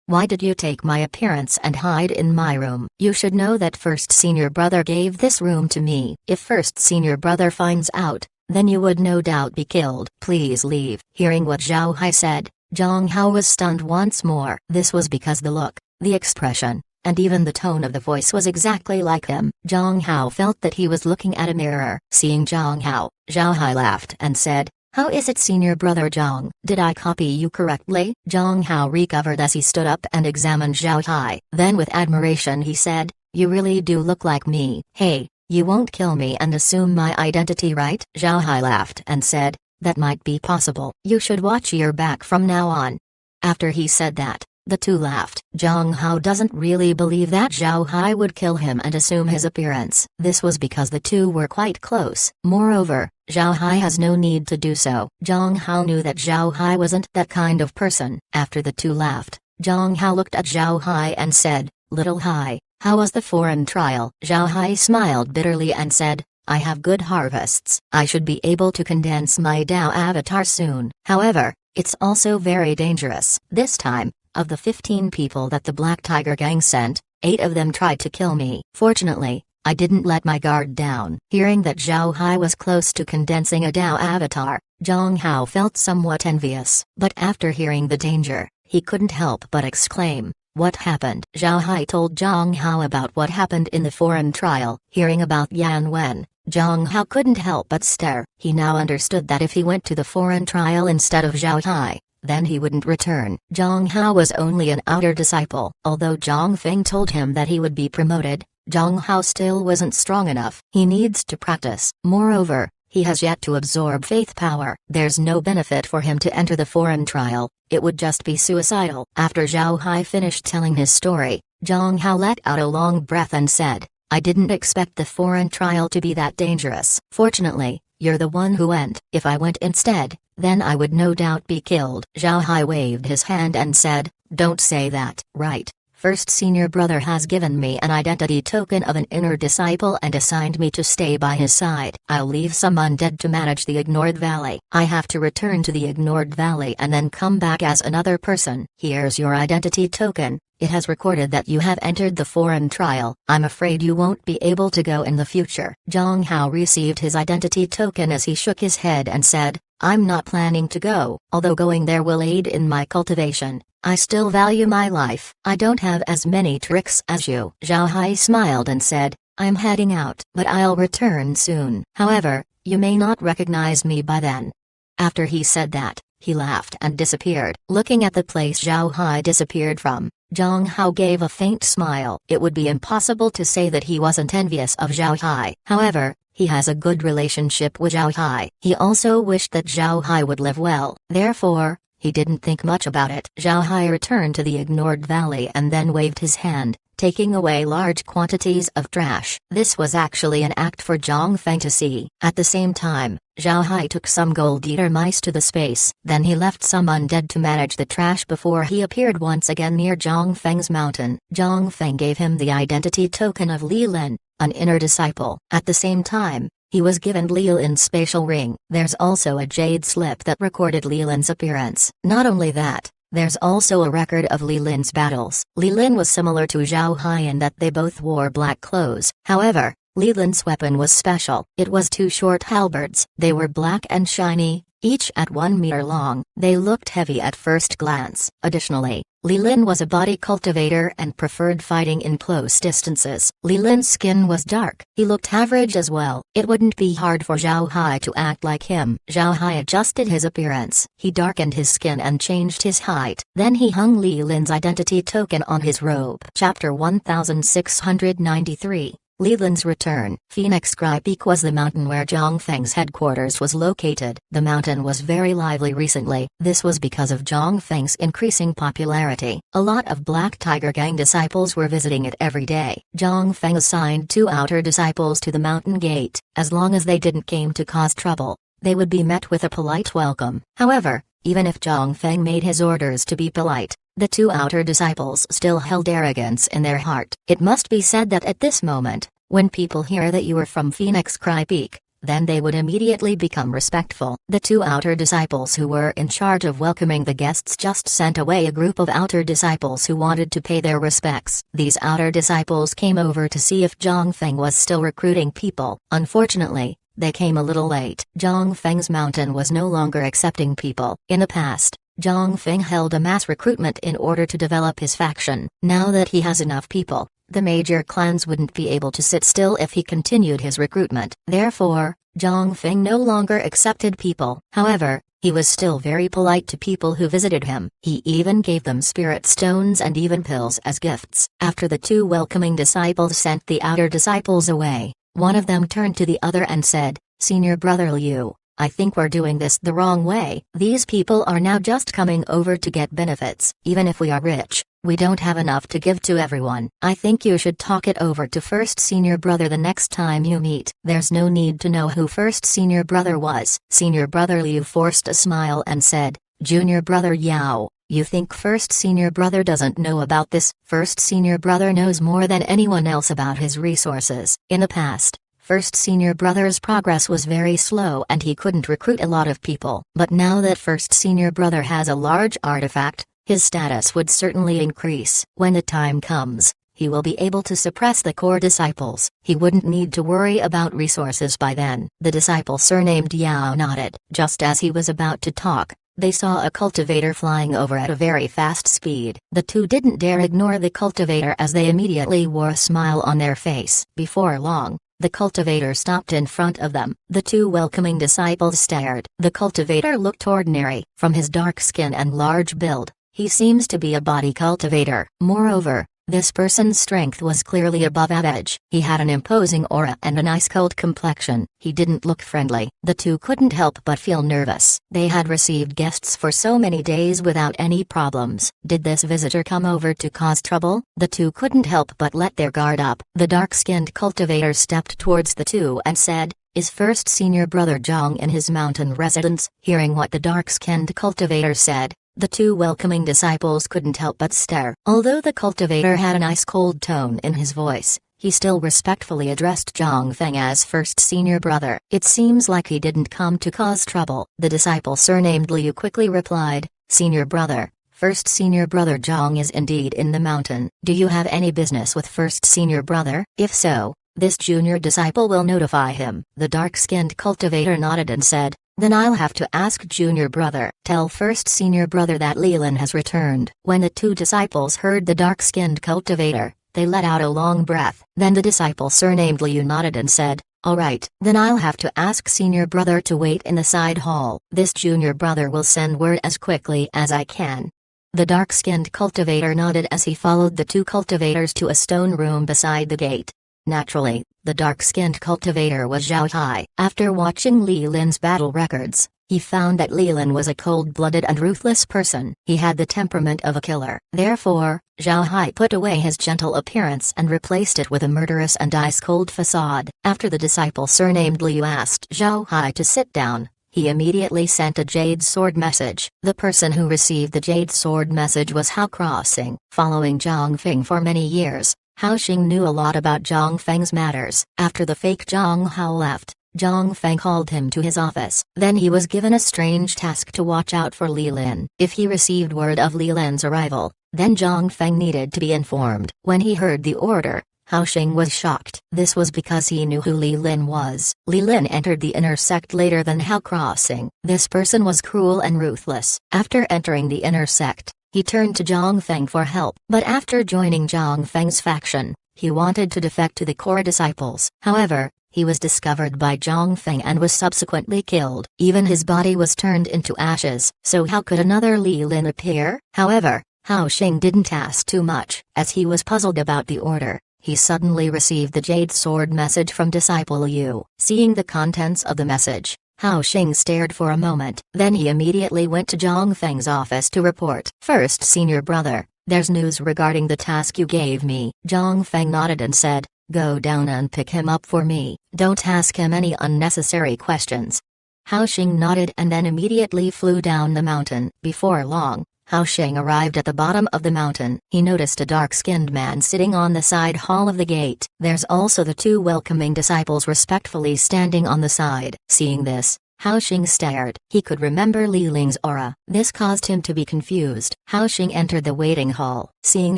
Why did you take my appearance and hide in my room? You should know that first senior brother gave this room to me. If first senior brother finds out, then you would no doubt be killed. Please leave." Hearing what Zhao Hai said, Zhang Hao was stunned once more. This was because the look, the expression, and even the tone of the voice was exactly like him. Zhang Hao felt that he was looking at a mirror. Seeing Zhang Hao, Zhao Hai laughed and said, "How is it, senior brother Zhang? Did I copy you correctly?" Zhang Hao recovered as he stood up and examined Zhao Hai. Then with admiration he said, "You really do look like me." "Hey, You won't kill me and assume my identity, right? Zhao Hai laughed and said, that might be possible. You should watch your back from now on. After he said that, the two laughed. Zhang Hao doesn't really believe that Zhao Hai would kill him and assume his appearance. This was because the two were quite close. Moreover, Zhao Hai has no need to do so. Zhang Hao knew that Zhao Hai wasn't that kind of person. After the two laughed, Zhang Hao looked at Zhao Hai and said, Little Hai, how was the foreign trial? Zhao Hai smiled bitterly and said, I have good harvests. I should be able to condense my Dao avatar soon. However, it's also very dangerous. This time, of the 15 people that the Black Tiger Gang sent, 8 of them tried to kill me. Fortunately, I didn't let my guard down. Hearing that Zhao Hai was close to condensing a Dao avatar, Zhang Hao felt somewhat envious. But after hearing the danger, he couldn't help but exclaim, what happened? Zhao Hai told Zhang Hao about what happened in the foreign trial. Hearing about Yan Wen, Zhang Hao couldn't help but stare. He now understood that if he went to the foreign trial instead of Zhao Hai, then he wouldn't return. Zhang Hao was only an outer disciple. Although Zhang Feng told him that he would be promoted, Zhang Hao still wasn't strong enough. He needs to practice. Moreover, he has yet to absorb faith power. There's no benefit for him to enter the foreign trial. It would just be suicidal. After Zhao Hai finished telling his story, Zhang Hao let out a long breath and said, I didn't expect the foreign trial to be that dangerous. Fortunately, you're the one who went. If I went instead, then I would no doubt be killed. Zhao Hai waved his hand and said, don't say that. Right. First senior brother has given me an identity token of an inner disciple and assigned me to stay by his side. I'll leave some undead to manage the ignored valley. I have to return to the ignored valley and then come back as another person. Here's your identity token. It has recorded that you have entered the foreign trial. I'm afraid you won't be able to go in the future. Zhang Hao received his identity token as he shook his head and said, I'm not planning to go. Although going there will aid in my cultivation, I still value my life. I don't have as many tricks as you. Zhao Hai smiled and said, I'm heading out, but I'll return soon. However, you may not recognize me by then. After he said that, he laughed and disappeared. Looking at the place Zhao Hai disappeared from, Zhang Hao gave a faint smile. It would be impossible to say that he wasn't envious of Zhao Hai. However, he has a good relationship with Zhao Hai. He also wished that Zhao Hai would live well. Therefore, he didn't think much about it. Zhao Hai returned to the ignored valley and then waved his hand, taking away large quantities of trash. This was actually an act for Zhang Feng to see. At the same time, Zhao Hai took some gold-eater mice to the space. Then he left some undead to manage the trash before he appeared once again near Zhang Feng's mountain. Zhang Feng gave him the identity token of Li Lin, an inner disciple. At the same time, he was given Li Lin's spatial ring. There's also a jade slip that recorded Li Lin's appearance. Not only that, there's also a record of Li Lin's battles. Li Lin was similar to Zhao Hai in that they both wore black clothes. However, Li Lin's weapon was special. It was 2 short halberds. They were black and shiny, each at 1 meter long. They looked heavy at first glance. Additionally, Li Lin was a body cultivator and preferred fighting in close distances. Li Lin's skin was dark. He looked average as well. It wouldn't be hard for Zhao Hai to act like him. Zhao Hai adjusted his appearance. He darkened his skin and changed his height. Then he hung Li Lin's identity token on his robe. Chapter 1693. Li Lin's return. Phoenix Sky Peak was the mountain where Zhang Feng's headquarters was located. The mountain was very lively recently. This was because of Zhang Feng's increasing popularity. A lot of Black Tiger Gang disciples were visiting it every day. Zhang Feng assigned 2 outer disciples to the mountain gate. As long as they didn't came to cause trouble, they would be met with a polite welcome. However, even if Zhang Feng made his orders to be polite, the 2 outer disciples still held arrogance in their heart. It must be said that at this moment, when people hear that you are from Phoenix Sky Peak, then they would immediately become respectful. The 2 outer disciples who were in charge of welcoming the guests just sent away a group of outer disciples who wanted to pay their respects. These outer disciples came over to see if Zhang Feng was still recruiting people. Unfortunately, they came a little late. Zhang Feng's mountain was no longer accepting people. In the past, Zhang Feng held a mass recruitment in order to develop his faction. Now that he has enough people, the major clans wouldn't be able to sit still if he continued his recruitment. Therefore, Zhang Feng no longer accepted people. However, he was still very polite to people who visited him. He even gave them spirit stones and even pills as gifts. After the 2 welcoming disciples sent the outer disciples away, One of them turned to the other and said, "Senior brother Liu, I think we're doing this the wrong way. These people are now just coming over to get benefits. Even if we are rich, we don't have enough to give to everyone. I think you should talk it over to first senior brother the next time you meet." There's no need to know who first senior brother was. Senior brother Liu forced a smile and said, "Junior brother Yao, you think first senior brother doesn't know about this?" First senior brother knows more than anyone else about his resources. In the past, first senior brother's progress was very slow and he couldn't recruit a lot of people. But now that first senior brother has a large artifact, his status would certainly increase. When the time comes, he will be able to suppress the core disciples. He wouldn't need to worry about resources by then. The disciple surnamed Yao nodded. Just as he was about to talk, they saw a cultivator flying over at a very fast speed. The two didn't dare ignore the cultivator as they immediately wore a smile on their face. Before long, the cultivator stopped in front of them. The two welcoming disciples stared. The cultivator looked ordinary. From his dark skin and large build, he seems to be a body cultivator. Moreover, this person's strength was clearly above average. He had an imposing aura and an ice-cold complexion. He didn't look friendly. The two couldn't help but feel nervous. They had received guests for so many days without any problems. Did this visitor come over to cause trouble? The two couldn't help but let their guard up. The dark-skinned cultivator stepped towards the two and said, "Is first senior brother Zhang in his mountain residence?" Hearing what the dark-skinned cultivator said, the two welcoming disciples couldn't help but stare. Although the cultivator had an ice-cold tone in his voice, he still respectfully addressed Zhang Feng as first senior brother. It seems like he didn't come to cause trouble. The disciple surnamed Liu quickly replied, "Senior brother, first senior brother Zhang is indeed in the mountain. Do you have any business with first senior brother? If so, this junior disciple will notify him." The dark-skinned cultivator nodded and said, "Then I'll have to ask junior brother. Tell first senior brother that Leland has returned." When the two disciples heard the dark-skinned cultivator, they let out a long breath. Then the disciple surnamed Liu nodded and said, "All right, then I'll have to ask senior brother to wait in the side hall. This junior brother will send word as quickly as I can." The dark-skinned cultivator nodded as he followed the two cultivators to a stone room beside the gate. Naturally, the dark-skinned cultivator was Zhao Hai. After watching Li Lin's battle records, he found that Li Lin was a cold-blooded and ruthless person. He had the temperament of a killer. Therefore, Zhao Hai put away his gentle appearance and replaced it with a murderous and ice-cold facade. After the disciple surnamed Liu asked Zhao Hai to sit down, he immediately sent a jade sword message. The person who received the jade sword message was Hao Crossing. Following Zhang Feng for many years, Hao Xing knew a lot about Zhang Feng's matters. After the fake Zhang Hao left, Zhang Feng called him to his office. Then he was given a strange task to watch out for Li Lin. If he received word of Li Lin's arrival, then Zhang Feng needed to be informed. When he heard the order, Hao Xing was shocked. This was because he knew who Li Lin was. Li Lin entered the inner sect later than Hao Crossing. This person was cruel and ruthless. After entering the inner sect, he turned to Zhang Feng for help. But after joining Zhang Feng's faction, he wanted to defect to the core disciples. However, he was discovered by Zhang Feng and was subsequently killed. Even his body was turned into ashes. So how could another Li Lin appear? However, Hao Xing didn't ask too much. As he was puzzled about the order, he suddenly received the jade sword message from disciple Liu. Seeing the contents of the message, Hao Xing stared for a moment. Then he immediately went to Zhang Feng's office to report. "First senior brother, there's news regarding the task you gave me." Zhang Feng nodded and said, "Go down and pick him up for me. Don't ask him any unnecessary questions." Hao Xing nodded and then immediately flew down the mountain. Before long, Hao Xing arrived at the bottom of the mountain. He noticed a dark-skinned man sitting on the side hall of the gate. There's also the two welcoming disciples respectfully standing on the side. Seeing this, Hao Xing stared. He could remember Li Ling's aura. This caused him to be confused. Hao Xing entered the waiting hall. Seeing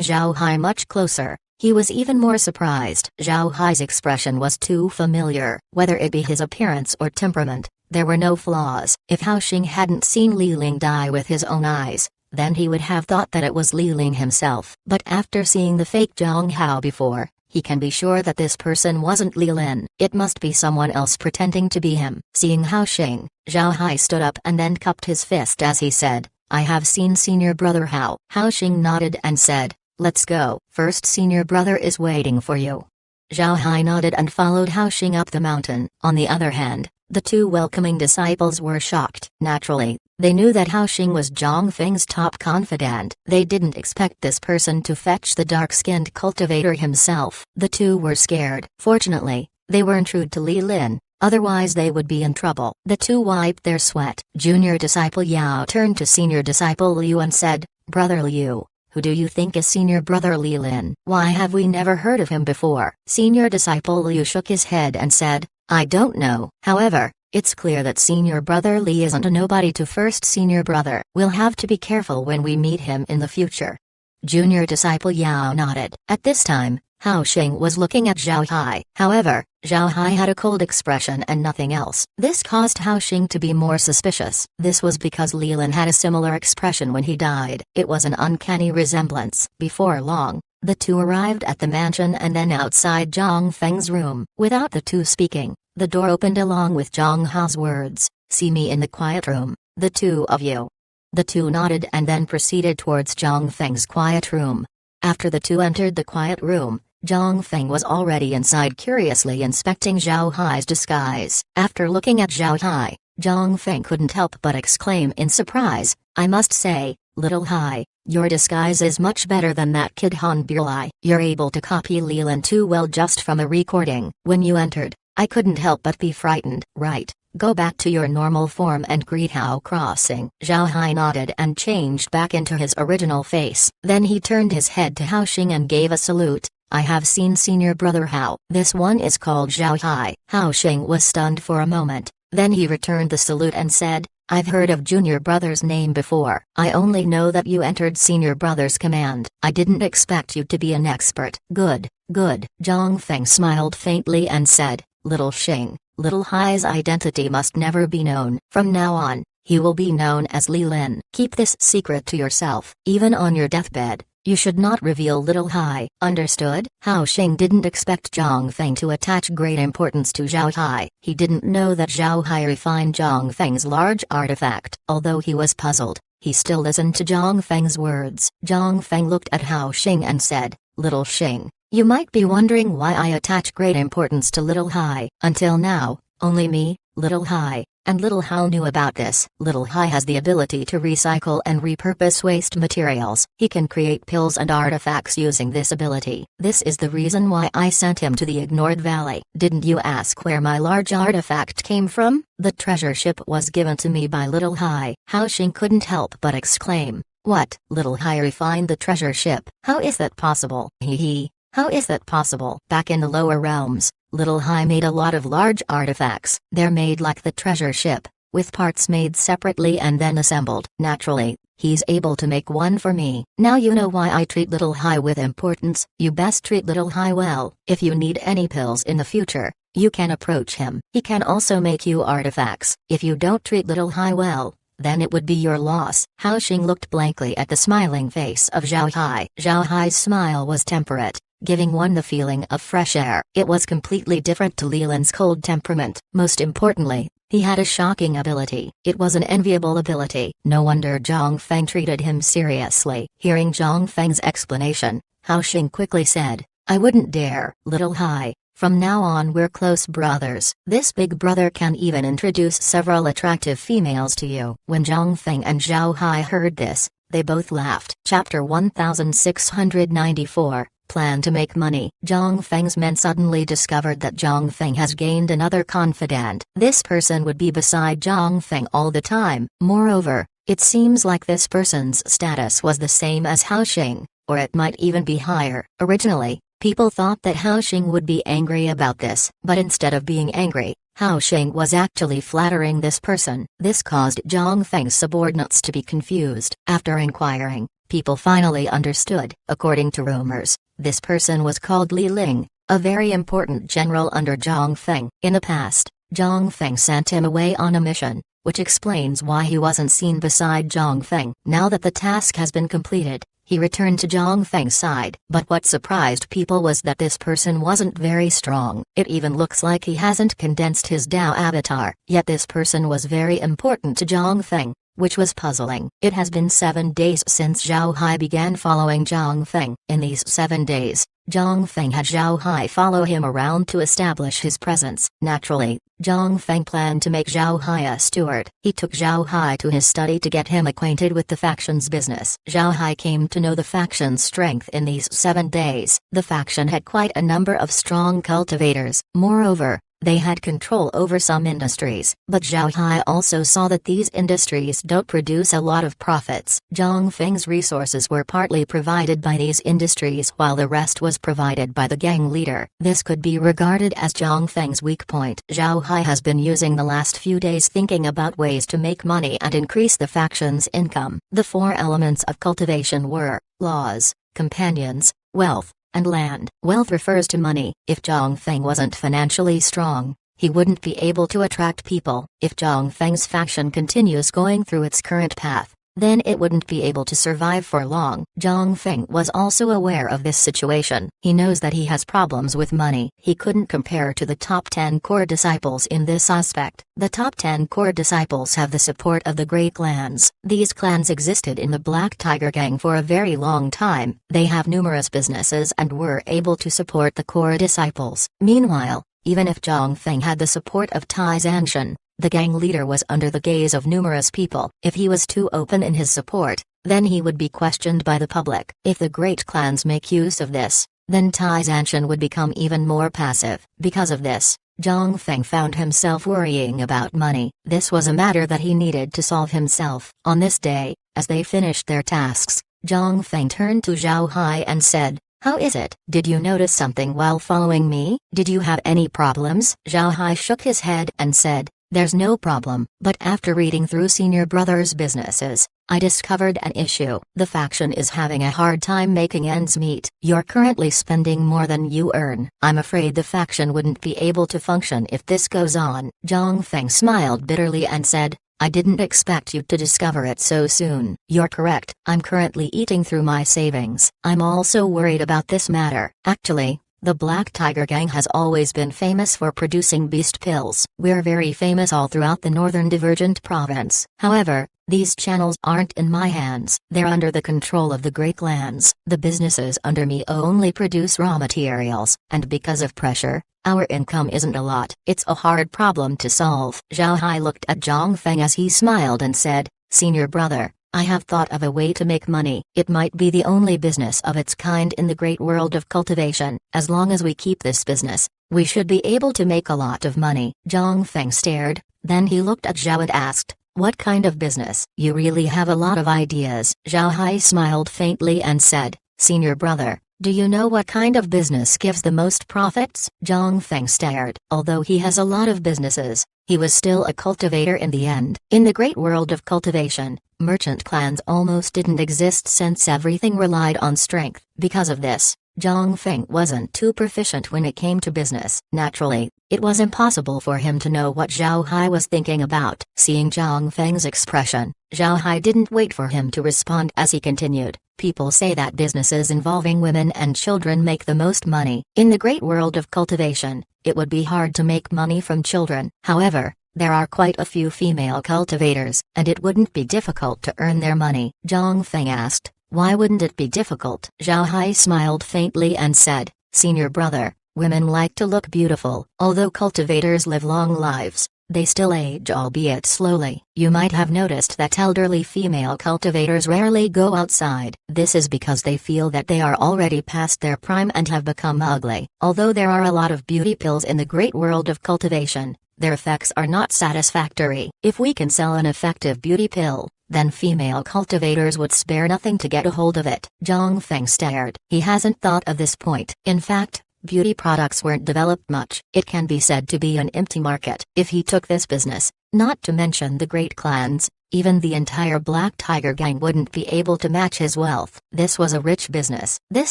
Zhao Hai much closer, he was even more surprised. Zhao Hai's expression was too familiar. Whether it be his appearance or temperament, there were no flaws. If Hao Xing hadn't seen Li Ling die with his own eyes, then he would have thought that it was Li Ling himself. But after seeing the fake Zhang Hao before, he can be sure that this person wasn't Li Lin. It must be someone else pretending to be him. Seeing Hao Xing, Zhao Hai stood up and then cupped his fist as he said, "I have seen senior brother Hao." Hao Xing nodded and said, "Let's go. First senior brother is waiting for you." Zhao Hai nodded and followed Hao Xing up the mountain. On the other hand, the two welcoming disciples were shocked. Naturally, they knew that Hao Xing was Zhang Feng's top confidant. They didn't expect this person to fetch the dark-skinned cultivator himself. The two were scared. Fortunately, they weren't rude to Li Lin, otherwise they would be in trouble. The two wiped their sweat. Junior disciple Yao turned to senior disciple Liu and said, "Brother Liu, who do you think is senior brother Li Lin? Why have we never heard of him before?" Senior disciple Liu shook his head and said, "I don't know. However, it's clear that senior brother Li isn't a nobody to first senior brother. We'll have to be careful when we meet him in the future." Junior disciple Yao nodded. At this time, Hao Xing was looking at Zhao Hai. However, Zhao Hai had a cold expression and nothing else. This caused Hao Xing to be more suspicious. This was because Li Lin had a similar expression when he died. It was an uncanny resemblance. Before long, the two arrived at the mansion and then outside Zhang Feng's room. Without the two speaking, the door opened along with Zhang Hao's words, "See me in the quiet room, the two of you." The two nodded and then proceeded towards Zhang Feng's quiet room. After the two entered the quiet room, Zhang Feng was already inside curiously inspecting Zhao Hai's disguise. After looking at Zhao Hai, Zhang Feng couldn't help but exclaim in surprise, "I must say, little Hai, your disguise is much better than that kid Han Birlai. You're able to copy Li Lin too well just from a recording. When you entered, I couldn't help but be frightened." "Right, go back to your normal form and greet Hao Crossing." Zhao Hai nodded and changed back into his original face. Then he turned his head to Hao Xing and gave a salute. "I have seen senior brother Hao. This one is called Zhao Hai." Hao Xing was stunned for a moment, then he returned the salute and said, "I've heard of junior brother's name before. I only know that you entered senior brother's command. I didn't expect you to be an expert." "Good, good." Zhang Feng smiled faintly and said, "Little Xing, little Hai's identity must never be known. From now on, he will be known as Li Lin. Keep this secret to yourself. Even on your deathbed, you should not reveal little Hai." "Understood?" Hao Xing didn't expect Zhang Feng to attach great importance to Zhao Hai. He didn't know that Zhao Hai refined Zhang Feng's large artifact. Although he was puzzled, he still listened to Zhang Feng's words. Zhang Feng looked at Hao Xing and said, "Little Xing, you might be wondering why I attach great importance to little Hai. Until now, only me, little Hai, and little Hao knew about this. Little Hai has the ability to recycle and repurpose waste materials. He can create pills and artifacts using this ability. This is the reason why I sent him to the Ignored Valley." "Didn't you ask where my large artifact came from?" "The treasure ship was given to me by little Hai." Hao Xing couldn't help but exclaim, "What? Little Hai refined the treasure ship? How is that possible?" Hee. "How is that possible?" "Back in the lower realms, little Hai made a lot of large artifacts. They're made like the treasure ship, with parts made separately and then assembled. Naturally, he's able to make one for me. Now you know why I treat little Hai with importance. You best treat little Hai well. If you need any pills in the future, you can approach him. He can also make you artifacts. If you don't treat little Hai well, then it would be your loss." Hao Xing looked blankly at the smiling face of Zhao Hai. Zhao Hai's smile was temperate, giving one the feeling of fresh air. It was completely different to Li Lin's cold temperament. Most importantly, he had a shocking ability. It was an enviable ability. No wonder Zhang Feng treated him seriously. Hearing Zhang Feng's explanation, Hao Xing quickly said, "I wouldn't dare, little Hai. From now on we're close brothers. This big brother can even introduce several attractive females to you." When Zhang Feng and Zhao Hai heard this, they both laughed. Chapter 1694. Plan to make money. Zhang Feng's men suddenly discovered that Zhang Feng has gained another confidant. This person would be beside Zhang Feng all the time. Moreover, it seems like this person's status was the same as Hao Xing, or it might even be higher. Originally, people thought that Hao Xing would be angry about this, but instead of being angry, Hao Xing was actually flattering this person. This caused Zhang Feng's subordinates to be confused. After inquiring, people finally understood. According to rumors, this person was called Li Ling, a very important general under Zhang Feng. In the past, Zhang Feng sent him away on a mission, which explains why he wasn't seen beside Zhang Feng. Now that the task has been completed, he returned to Zhang Feng's side. But what surprised people was that this person wasn't very strong. It even looks like he hasn't condensed his Dao avatar. Yet this person was very important to Zhang Feng, which was puzzling. It has been 7 days since Zhao Hai began following Zhang Feng. In these 7 days, Zhang Feng had Zhao Hai follow him around to establish his presence. Naturally, Zhang Feng planned to make Zhao Hai a steward. He took Zhao Hai to his study to get him acquainted with the faction's business. Zhao Hai came to know the faction's strength in these 7 days. The faction had quite a number of strong cultivators. Moreover, they had control over some industries, but Zhao Hai also saw that these industries don't produce a lot of profits. Zhang Feng's resources were partly provided by these industries while the rest was provided by the gang leader. This could be regarded as Zhang Feng's weak point. Zhao Hai has been using the last few days thinking about ways to make money and increase the faction's income. The 4 elements of cultivation were laws, companions, wealth, and land. Wealth refers to money. If Zhang Feng wasn't financially strong, he wouldn't be able to attract people. If Zhang Feng's faction continues going through its current path, then it wouldn't be able to survive for long. Zhang Feng was also aware of this situation. He knows that he has problems with money. He couldn't compare to the top 10 core disciples in this aspect. The top 10 core disciples have the support of the Great Clans. These clans existed in the Black Tiger Gang for a very long time. They have numerous businesses and were able to support the core disciples. Meanwhile, even if Zhang Feng had the support of Tai Zanshan, the gang leader was under the gaze of numerous people. If he was too open in his support, then he would be questioned by the public. If the great clans make use of this, then Tai Zanshan would become even more passive. Because of this, Zhang Feng found himself worrying about money. This was a matter that he needed to solve himself. On this day, as they finished their tasks, Zhang Feng turned to Zhao Hai and said, "How is it? Did you notice something while following me? Did you have any problems?" Zhao Hai shook his head and said, "There's no problem, but after reading through senior brother's businesses, I discovered an issue. The faction is having a hard time making ends meet. You're currently spending more than you earn. I'm afraid the faction wouldn't be able to function if this goes on." Zhang Feng smiled bitterly and said, "I didn't expect you to discover it so soon." "You're correct. I'm currently eating through my savings. I'm also worried about this matter. Actually, the Black Tiger Gang has always been famous for producing beast pills. We're very famous all throughout the Northern Divergent Province. However, these channels aren't in my hands. They're under the control of the Great Clans. The businesses under me only produce raw materials, and because of pressure, our income isn't a lot. It's a hard problem to solve." Zhao Hai looked at Zhang Feng as he smiled and said, "Senior brother, I have thought of a way to make money. It might be the only business of its kind in the great world of cultivation. As long as we keep this business, we should be able to make a lot of money." Zhang Feng stared, then he looked at Zhao and asked, "What kind of business?" "You really have a lot of ideas." Zhao Hai smiled faintly and said, "Senior brother, do you know what kind of business gives the most profits?" Zhang Feng stared. Although he has a lot of businesses, he was still a cultivator in the end. In the great world of cultivation, merchant clans almost didn't exist since everything relied on strength. Because of this, Zhang Feng wasn't too proficient when it came to business. Naturally, it was impossible for him to know what Zhao Hai was thinking about. Seeing Zhang Feng's expression, Zhao Hai didn't wait for him to respond as he continued, "People say that businesses involving women and children make the most money. In the great world of cultivation, it would be hard to make money from children. However, there are quite a few female cultivators, and it wouldn't be difficult to earn their money." Zhang Feng asked, "Why wouldn't it be difficult?" Zhao Hai smiled faintly and said, "Senior brother, women like to look beautiful. Although cultivators live long lives, they still age, albeit slowly. You might have noticed that elderly female cultivators rarely go outside. This is because they feel that they are already past their prime and have become ugly. Although there are a lot of beauty pills in the great world of cultivation, their effects are not satisfactory. If we can sell an effective beauty pill, then female cultivators would spare nothing to get a hold of it." Zhang Feng stared. He hasn't thought of this point. In fact, beauty products weren't developed much. It can be said to be an empty market. If he took this business, not to mention the great clans, even the entire Black Tiger Gang wouldn't be able to match his wealth. This was a rich business. This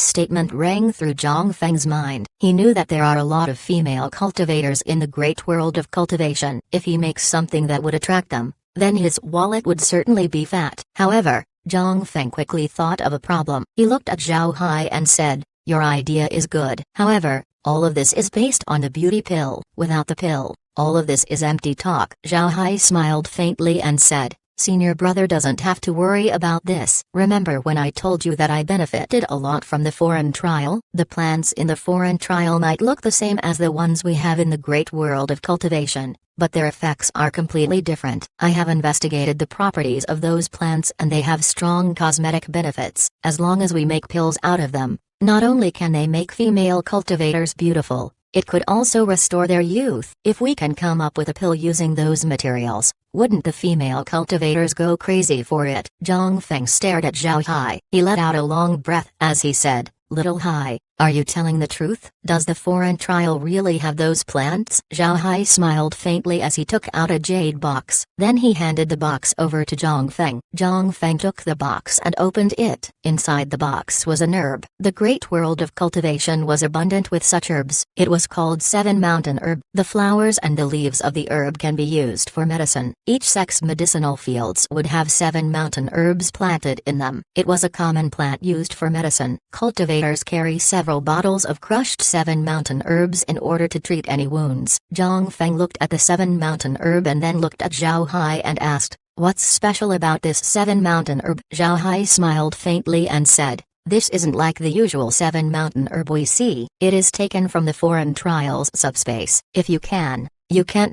statement rang through Zhang Feng's mind. He knew that there are a lot of female cultivators in the great world of cultivation. If he makes something that would attract them, then his wallet would certainly be fat. However, Zhang Feng quickly thought of a problem. He looked at Zhao Hai and said, "Your idea is good. However, all of this is based on the beauty pill. Without the pill, all of this is empty talk." Zhao Hai smiled faintly and said, Senior brother doesn't have to worry about this. Remember when I told you that I benefited a lot from the foreign trial? The plants in the foreign trial might look the same as the ones we have in the great world of cultivation, but their effects are completely different. I have investigated the properties of those plants and they have strong cosmetic benefits. As long as we make pills out of them, not only can they make female cultivators beautiful, it could also restore their youth. If we can come up with a pill using those materials, wouldn't the female cultivators go crazy for it? Zhang Feng stared at Zhao Hai. He let out a long breath as he said, "Little Hai, are you telling the truth? Does the foreign trial really have those plants?" Zhao Hai smiled faintly as he took out a jade box. Then he handed the box over to Zhang Feng. Zhang Feng took the box and opened it. Inside the box was an herb. The great world of cultivation was abundant with such herbs. It was called Seven Mountain Herb. The flowers and the leaves of the herb can be used for medicine. Each sex's medicinal fields would have 7 mountain herbs planted in them. It was a common plant used for medicine. Cultivators carry several bottles of crushed 7 mountain herbs in order to treat any wounds. Zhang Feng looked at the 7 mountain herb and then looked at Zhao Hai and asked, "What's special about this 7 mountain herb?" Zhao Hai smiled faintly and said, "This isn't like the usual 7 mountain herb we see. It is taken from the foreign trials subspace. If you can't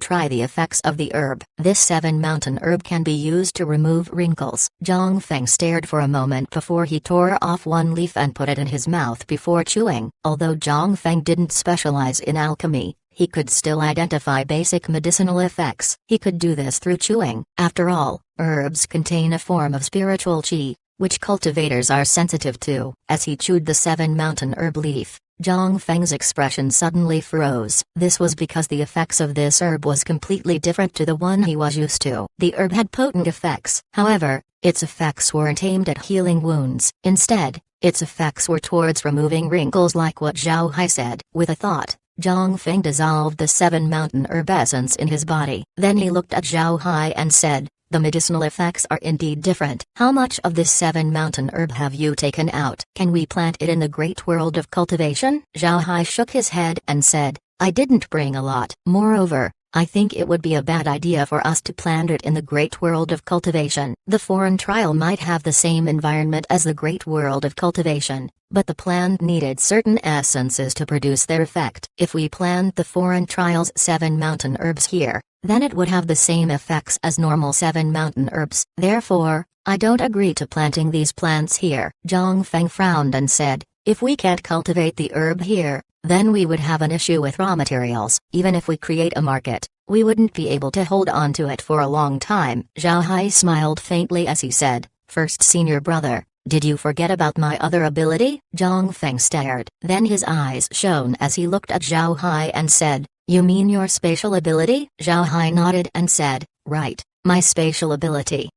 try the effects of the herb. This 7 mountain herb can be used to remove wrinkles." Zhang Feng stared for a moment before he tore off one leaf and put it in his mouth before chewing. Although Zhang Feng didn't specialize in alchemy, he could still identify basic medicinal effects. He could do this through chewing. After all, herbs contain a form of spiritual qi, which cultivators are sensitive to. As he chewed the 7 mountain herb leaf, Zhang Feng's expression suddenly froze. This was because the effects of this herb was completely different to the one he was used to. The herb had potent effects. However, its effects weren't aimed at healing wounds. Instead, its effects were towards removing wrinkles, like what Zhao Hai said. With a thought, Zhang Feng dissolved the 7 mountain herb essence in his body. Then he looked at Zhao Hai and said, "The medicinal effects are indeed different. How much of this 7 mountain herb have you taken out? Can we plant it in the great world of cultivation?" Zhao Hai shook his head and said, "I didn't bring a lot. Moreover, I think it would be a bad idea for us to plant it in the great world of cultivation. The foreign trial might have the same environment as the great world of cultivation, but the plant needed certain essences to produce their effect. If we plant the foreign trial's 7 mountain herbs here, then it would have the same effects as normal 7 mountain herbs. Therefore, I don't agree to planting these plants here." Zhang Feng frowned and said, "If we can't cultivate the herb here, then we would have an issue with raw materials. Even if we create a market, we wouldn't be able to hold on to it for a long time." Zhao Hai smiled faintly as he said, "First senior brother, did you forget about my other ability?" Zhang Feng stared. Then his eyes shone as he looked at Zhao Hai and said, "You mean your spatial ability?" Zhao Hai nodded and said, "Right, my spatial ability.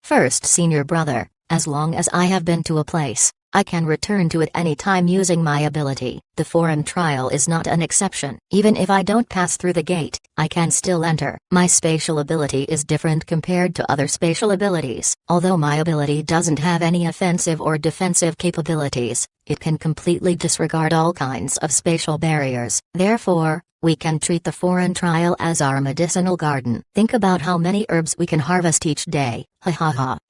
First senior brother, as long as I have been to a place, I can return to it any time using my ability. The foreign trial is not an exception. Even if I don't pass through the gate, I can still enter. My spatial ability is different compared to other spatial abilities. Although my ability doesn't have any offensive or defensive capabilities, it can completely disregard all kinds of spatial barriers. Therefore, we can treat the foreign trial as our medicinal garden. Think about how many herbs we can harvest each day."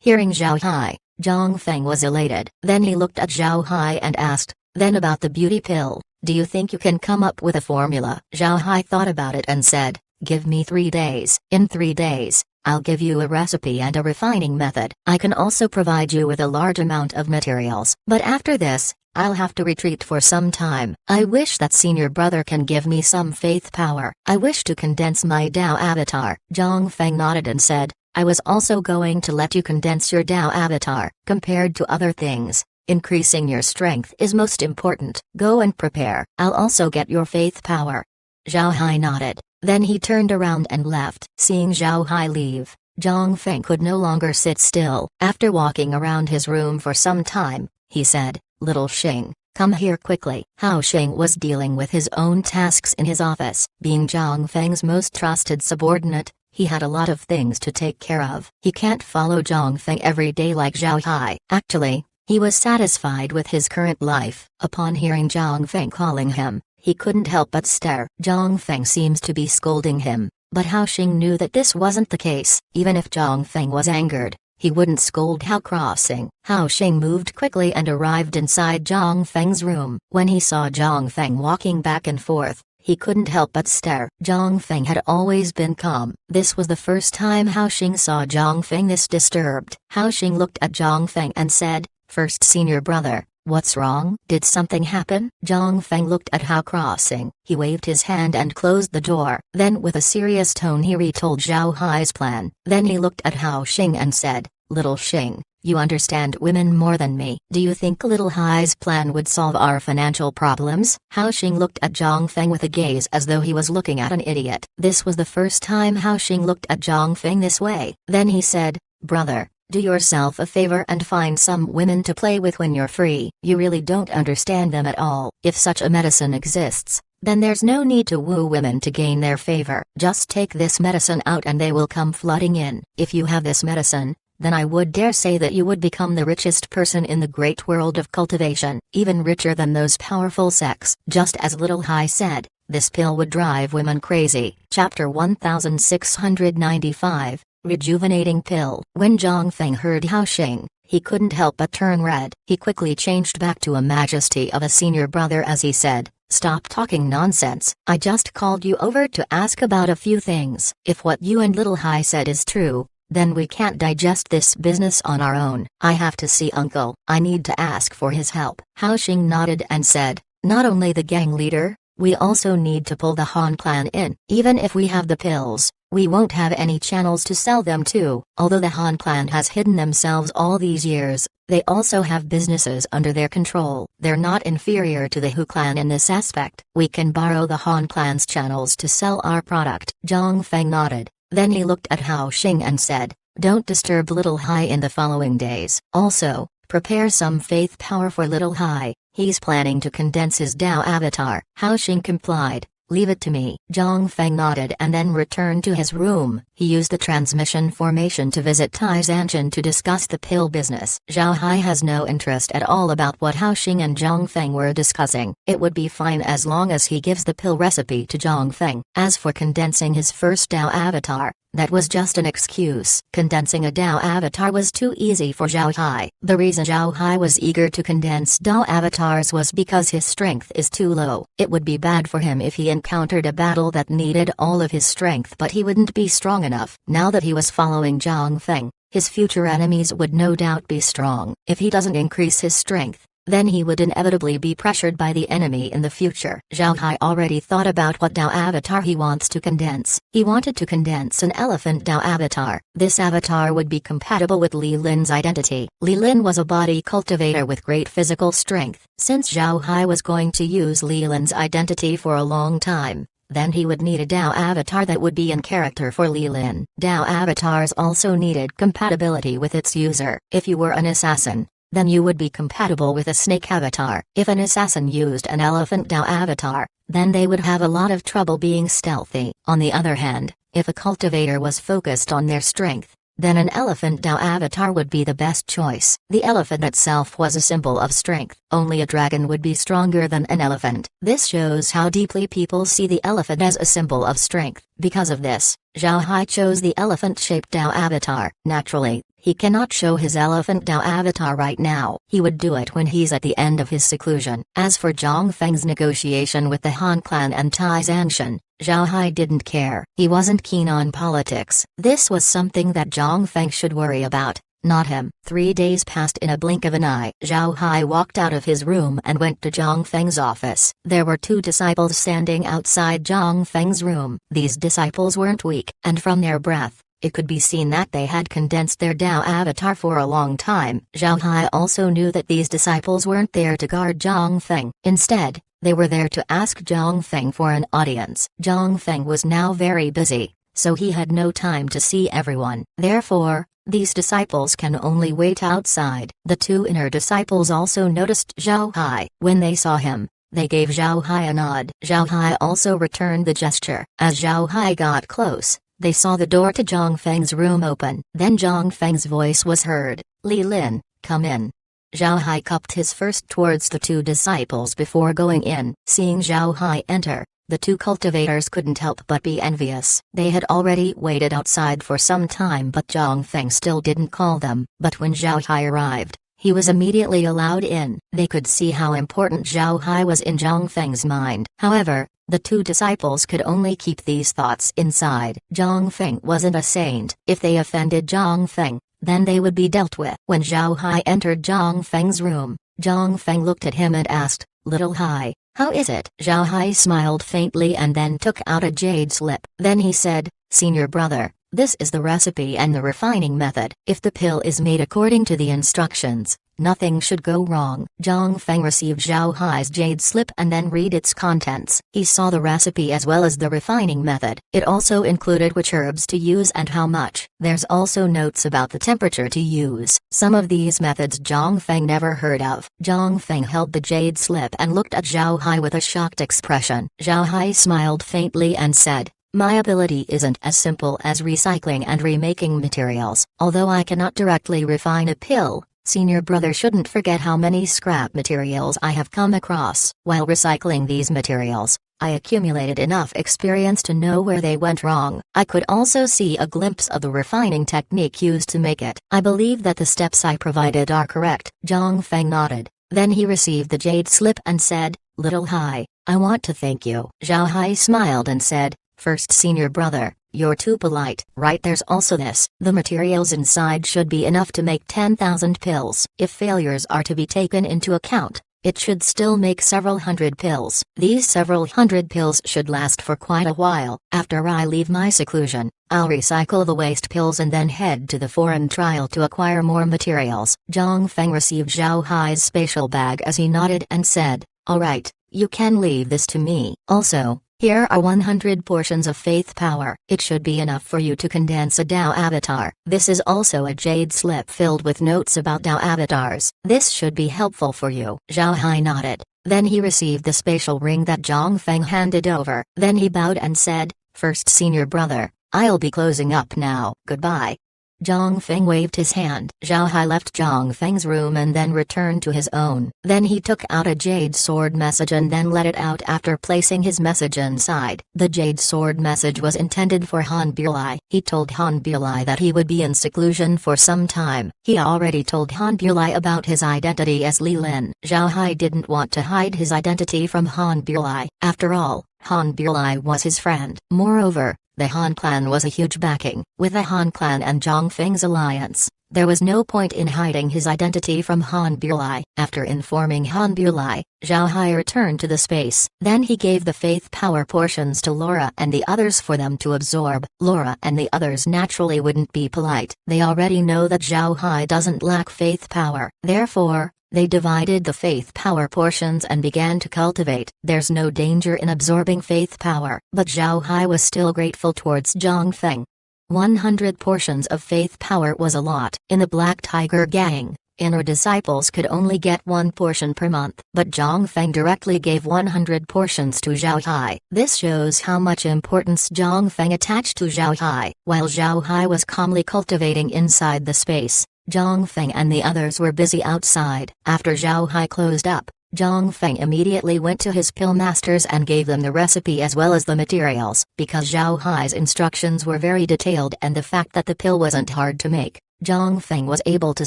Hearing Zhao Hai, Zhang Feng was elated. Then he looked at Zhao Hai and asked, "Then about the beauty pill, do you think you can come up with a formula?" Zhao Hai thought about it and said, "Give me 3 days. In 3 days, I'll give you a recipe and a refining method. I can also provide you with a large amount of materials. But after this, I'll have to retreat for some time. I wish that senior brother can give me some faith power. I wish to condense my Dao avatar." Zhang Feng nodded and said, "I was also going to let you condense your Dao avatar. Compared to other things, increasing your strength is most important. Go and prepare. I'll also get your faith power." Zhao Hai nodded. Then he turned around and left. Seeing Zhao Hai leave, Zhang Feng could no longer sit still. After walking around his room for some time, he said, "Little Xing, come here quickly." Hao Xing was dealing with his own tasks in his office. Being Zhang Feng's most trusted subordinate, he had a lot of things to take care of. He can't follow Zhang Feng every day like Zhao Hai. Actually, he was satisfied with his current life. Upon hearing Zhang Feng calling him, he couldn't help but stare. Zhang Feng seems to be scolding him, But Hao Xing knew that this wasn't the case. Even if Zhang Feng was angered, he wouldn't scold Hao Crossing. Hao Xing moved quickly and arrived inside Zhang Feng's room. When he saw Zhang Feng walking back and forth, he couldn't help but stare. Zhang Feng had always been calm. This was the first time Hao Xing saw Zhang Feng this disturbed. Hao Xing looked at Zhang Feng and said, "First senior brother, what's wrong? Did something happen?" Zhang Feng looked at Hao Crossing. He waved his hand and closed the door. Then with a serious tone he retold Zhao Hai's plan. Then he looked at Hao Xing and said, "Little Xing, you understand women more than me. Do you think Little Hai's plan would solve our financial problems?" Hao Xing looked at Zhang Feng with a gaze as though he was looking at an idiot. This was the first time Hao Xing looked at Zhang Feng this way. Then he said, "Brother, do yourself a favor and find some women to play with when you're free. You really don't understand them at all. If such a medicine exists, then there's no need to woo women to gain their favor. Just take this medicine out and they will come flooding in. If you have this medicine, then I would dare say that you would become the richest person in the great world of cultivation, even richer than those powerful sects." Just as Little Hai said, this pill would drive women crazy. Chapter 1695, Rejuvenating Pill. When Zhang Feng heard Hao Xing, he couldn't help but turn red. He quickly changed back to a majesty of a senior brother as he said, "Stop talking nonsense. I just called you over to ask about a few things. If what you and Little Hai said is true, then we can't digest this business on our own. I have to see uncle. I need to ask for his help." Hao Xing nodded and said, "Not only the gang leader, we also need to pull the Han clan in. Even if we have the pills, we won't have any channels to sell them to. Although the Han clan has hidden themselves all these years, they also have businesses under their control. They're not inferior to the Hu clan in this aspect. We can borrow the Han clan's channels to sell our product." Zhang Feng nodded. Then he looked at Hao Xing and said, "Don't disturb Little Hai in the following days. Also, prepare some faith power for Little Hai. He's planning to condense his Dao avatar." Hao Xing complied. "Leave it to me." Zhang Feng nodded and then returned to his room. He used the transmission formation to visit Tai Zanshan to discuss the pill business. Zhao Hai has no interest at all about what Hao Xing and Zhang Feng were discussing. It would be fine as long as he gives the pill recipe to Zhang Feng. As for condensing his first Dao avatar, that was just an excuse. Condensing a Dao avatar was too easy for Zhao Hai. The reason Zhao Hai was eager to condense Dao avatars was because his strength is too low. It would be bad for him if he encountered a battle that needed all of his strength, but he wouldn't be strong enough. Now that he was following Zhang Feng, his future enemies would no doubt be strong. If he doesn't increase his strength, then he would inevitably be pressured by the enemy in the future. Zhao Hai already thought about what Dao avatar he wants to condense. He wanted to condense an elephant Dao avatar. This avatar would be compatible with Li Lin's identity. Li Lin was a body cultivator with great physical strength. Since Zhao Hai was going to use Li Lin's identity for a long time, then he would need a Dao avatar that would be in character for Li Lin. Dao avatars also needed compatibility with its user. If you were an assassin, then you would be compatible with a snake avatar. If an assassin used an elephant Dao avatar, then they would have a lot of trouble being stealthy. On the other hand, if a cultivator was focused on their strength, then an elephant Dao avatar would be the best choice. The elephant itself was a symbol of strength. Only a dragon would be stronger than an elephant. This shows how deeply people see the elephant as a symbol of strength. Because of this, Zhao Hai chose the elephant-shaped Dao avatar. Naturally, he cannot show his elephant Dao avatar right now. He would do it when he's at the end of his seclusion. As for Zhang Feng's negotiation with the Han clan and Tai Zanshan, Zhao Hai didn't care. He wasn't keen on politics. This was something that Zhang Feng should worry about, not him. 3 days passed in a blink of an eye. Zhao Hai walked out of his room and went to Zhang Feng's office. There were 2 disciples standing outside Zhang Feng's room. These disciples weren't weak, and from their breath, it could be seen that they had condensed their Dao avatar for a long time. Zhao Hai also knew that these disciples weren't there to guard Zhang Feng. Instead, they were there to ask Zhang Feng for an audience. Zhang Feng was now very busy, so he had no time to see everyone. Therefore, these disciples can only wait outside. The 2 inner disciples also noticed Zhao Hai. When they saw him, they gave Zhao Hai a nod. Zhao Hai also returned the gesture. As Zhao Hai got close, they saw the door to Zhang Feng's room open. Then Zhang Feng's voice was heard, "Li Lin, come in." Zhao Hai cupped his fist towards the two disciples before going in. Seeing Zhao Hai enter, the two cultivators couldn't help but be envious. They had already waited outside for some time, but Zhang Feng still didn't call them. But when Zhao Hai arrived, he was immediately allowed in. They could see how important Zhao Hai was in Zhang Feng's mind. However, the two disciples could only keep these thoughts inside. Zhang Feng wasn't a saint. If they offended Zhang Feng, then they would be dealt with. When Zhao Hai entered Zhang Feng's room, Zhang Feng looked at him and asked, "Little Hai, how is it?" Zhao Hai smiled faintly and then took out a jade slip. Then he said, "Senior brother, this is the recipe and the refining method. If the pill is made according to the instructions, nothing should go wrong." Zhang Feng received Zhao Hai's jade slip and then read its contents. He saw the recipe as well as the refining method. It also included which herbs to use and how much. There's also notes about the temperature to use. Some of these methods Zhang Feng never heard of. Zhang Feng held the jade slip and looked at Zhao Hai with a shocked expression. Zhao Hai smiled faintly and said, "My ability isn't as simple as recycling and remaking materials. Although I cannot directly refine a pill, senior brother shouldn't forget how many scrap materials I have come across. While recycling these materials, I accumulated enough experience to know where they went wrong. I could also see a glimpse of the refining technique used to make it. I believe that the steps I provided are correct." Zhang Feng nodded. Then he received the jade slip and said, "Little Hai, I want to thank you." Zhao Hai smiled and said, "First, senior brother, you're too polite. Right, there's also this. The materials inside should be enough to make 10,000 pills. If failures are to be taken into account, it should still make several hundred pills. These several hundred pills should last for quite a while. After I leave my seclusion, I'll recycle the waste pills and then head to the foreign trial to acquire more materials." Zhang Feng received Zhao Hai's spatial bag as he nodded and said, "All right, you can leave this to me. Also, here are 100 portions of faith power. It should be enough for you to condense a Dao avatar. This is also a jade slip filled with notes about Dao avatars. This should be helpful for you." Zhao Hai nodded. Then he received the spatial ring that Zhang Feng handed over. Then he bowed and said, "First, senior brother, I'll be closing up now. Goodbye." Zhang Feng waved his hand. Zhao Hai left Zhang Feng's room and then returned to his own. Then he took out a jade sword message and then let it out after placing his message inside. The jade sword message was intended for Han Birlai. He told Han Birlai that he would be in seclusion for some time. He already told Han Birlai about his identity as Li Lin. Zhao Hai didn't want to hide his identity from Han Birlai. After all, Han Birlai was his friend. Moreover, the Han clan was a huge backing. With the Han clan and Zhang Feng's alliance, there was no point in hiding his identity from Han Birlai. After informing Han Birlai, Zhao Hai returned to the space. Then he gave the faith power portions to Laura and the others for them to absorb. Laura and the others naturally wouldn't be polite. They already know that Zhao Hai doesn't lack faith power. Therefore, they divided the faith power portions and began to cultivate. There's no danger in absorbing faith power. But Zhao Hai was still grateful towards Zhang Feng. 100 portions of faith power was a lot. In the Black Tiger gang, inner disciples could only get 1 portion per month. But Zhang Feng directly gave 100 portions to Zhao Hai. This shows how much importance Zhang Feng attached to Zhao Hai. While Zhao Hai was calmly cultivating inside the space, Zhang Feng and the others were busy outside. After Zhao Hai closed up, Zhang Feng immediately went to his pill masters and gave them the recipe as well as the materials. Because Zhao Hai's instructions were very detailed and the fact that the pill wasn't hard to make, Zhang Feng was able to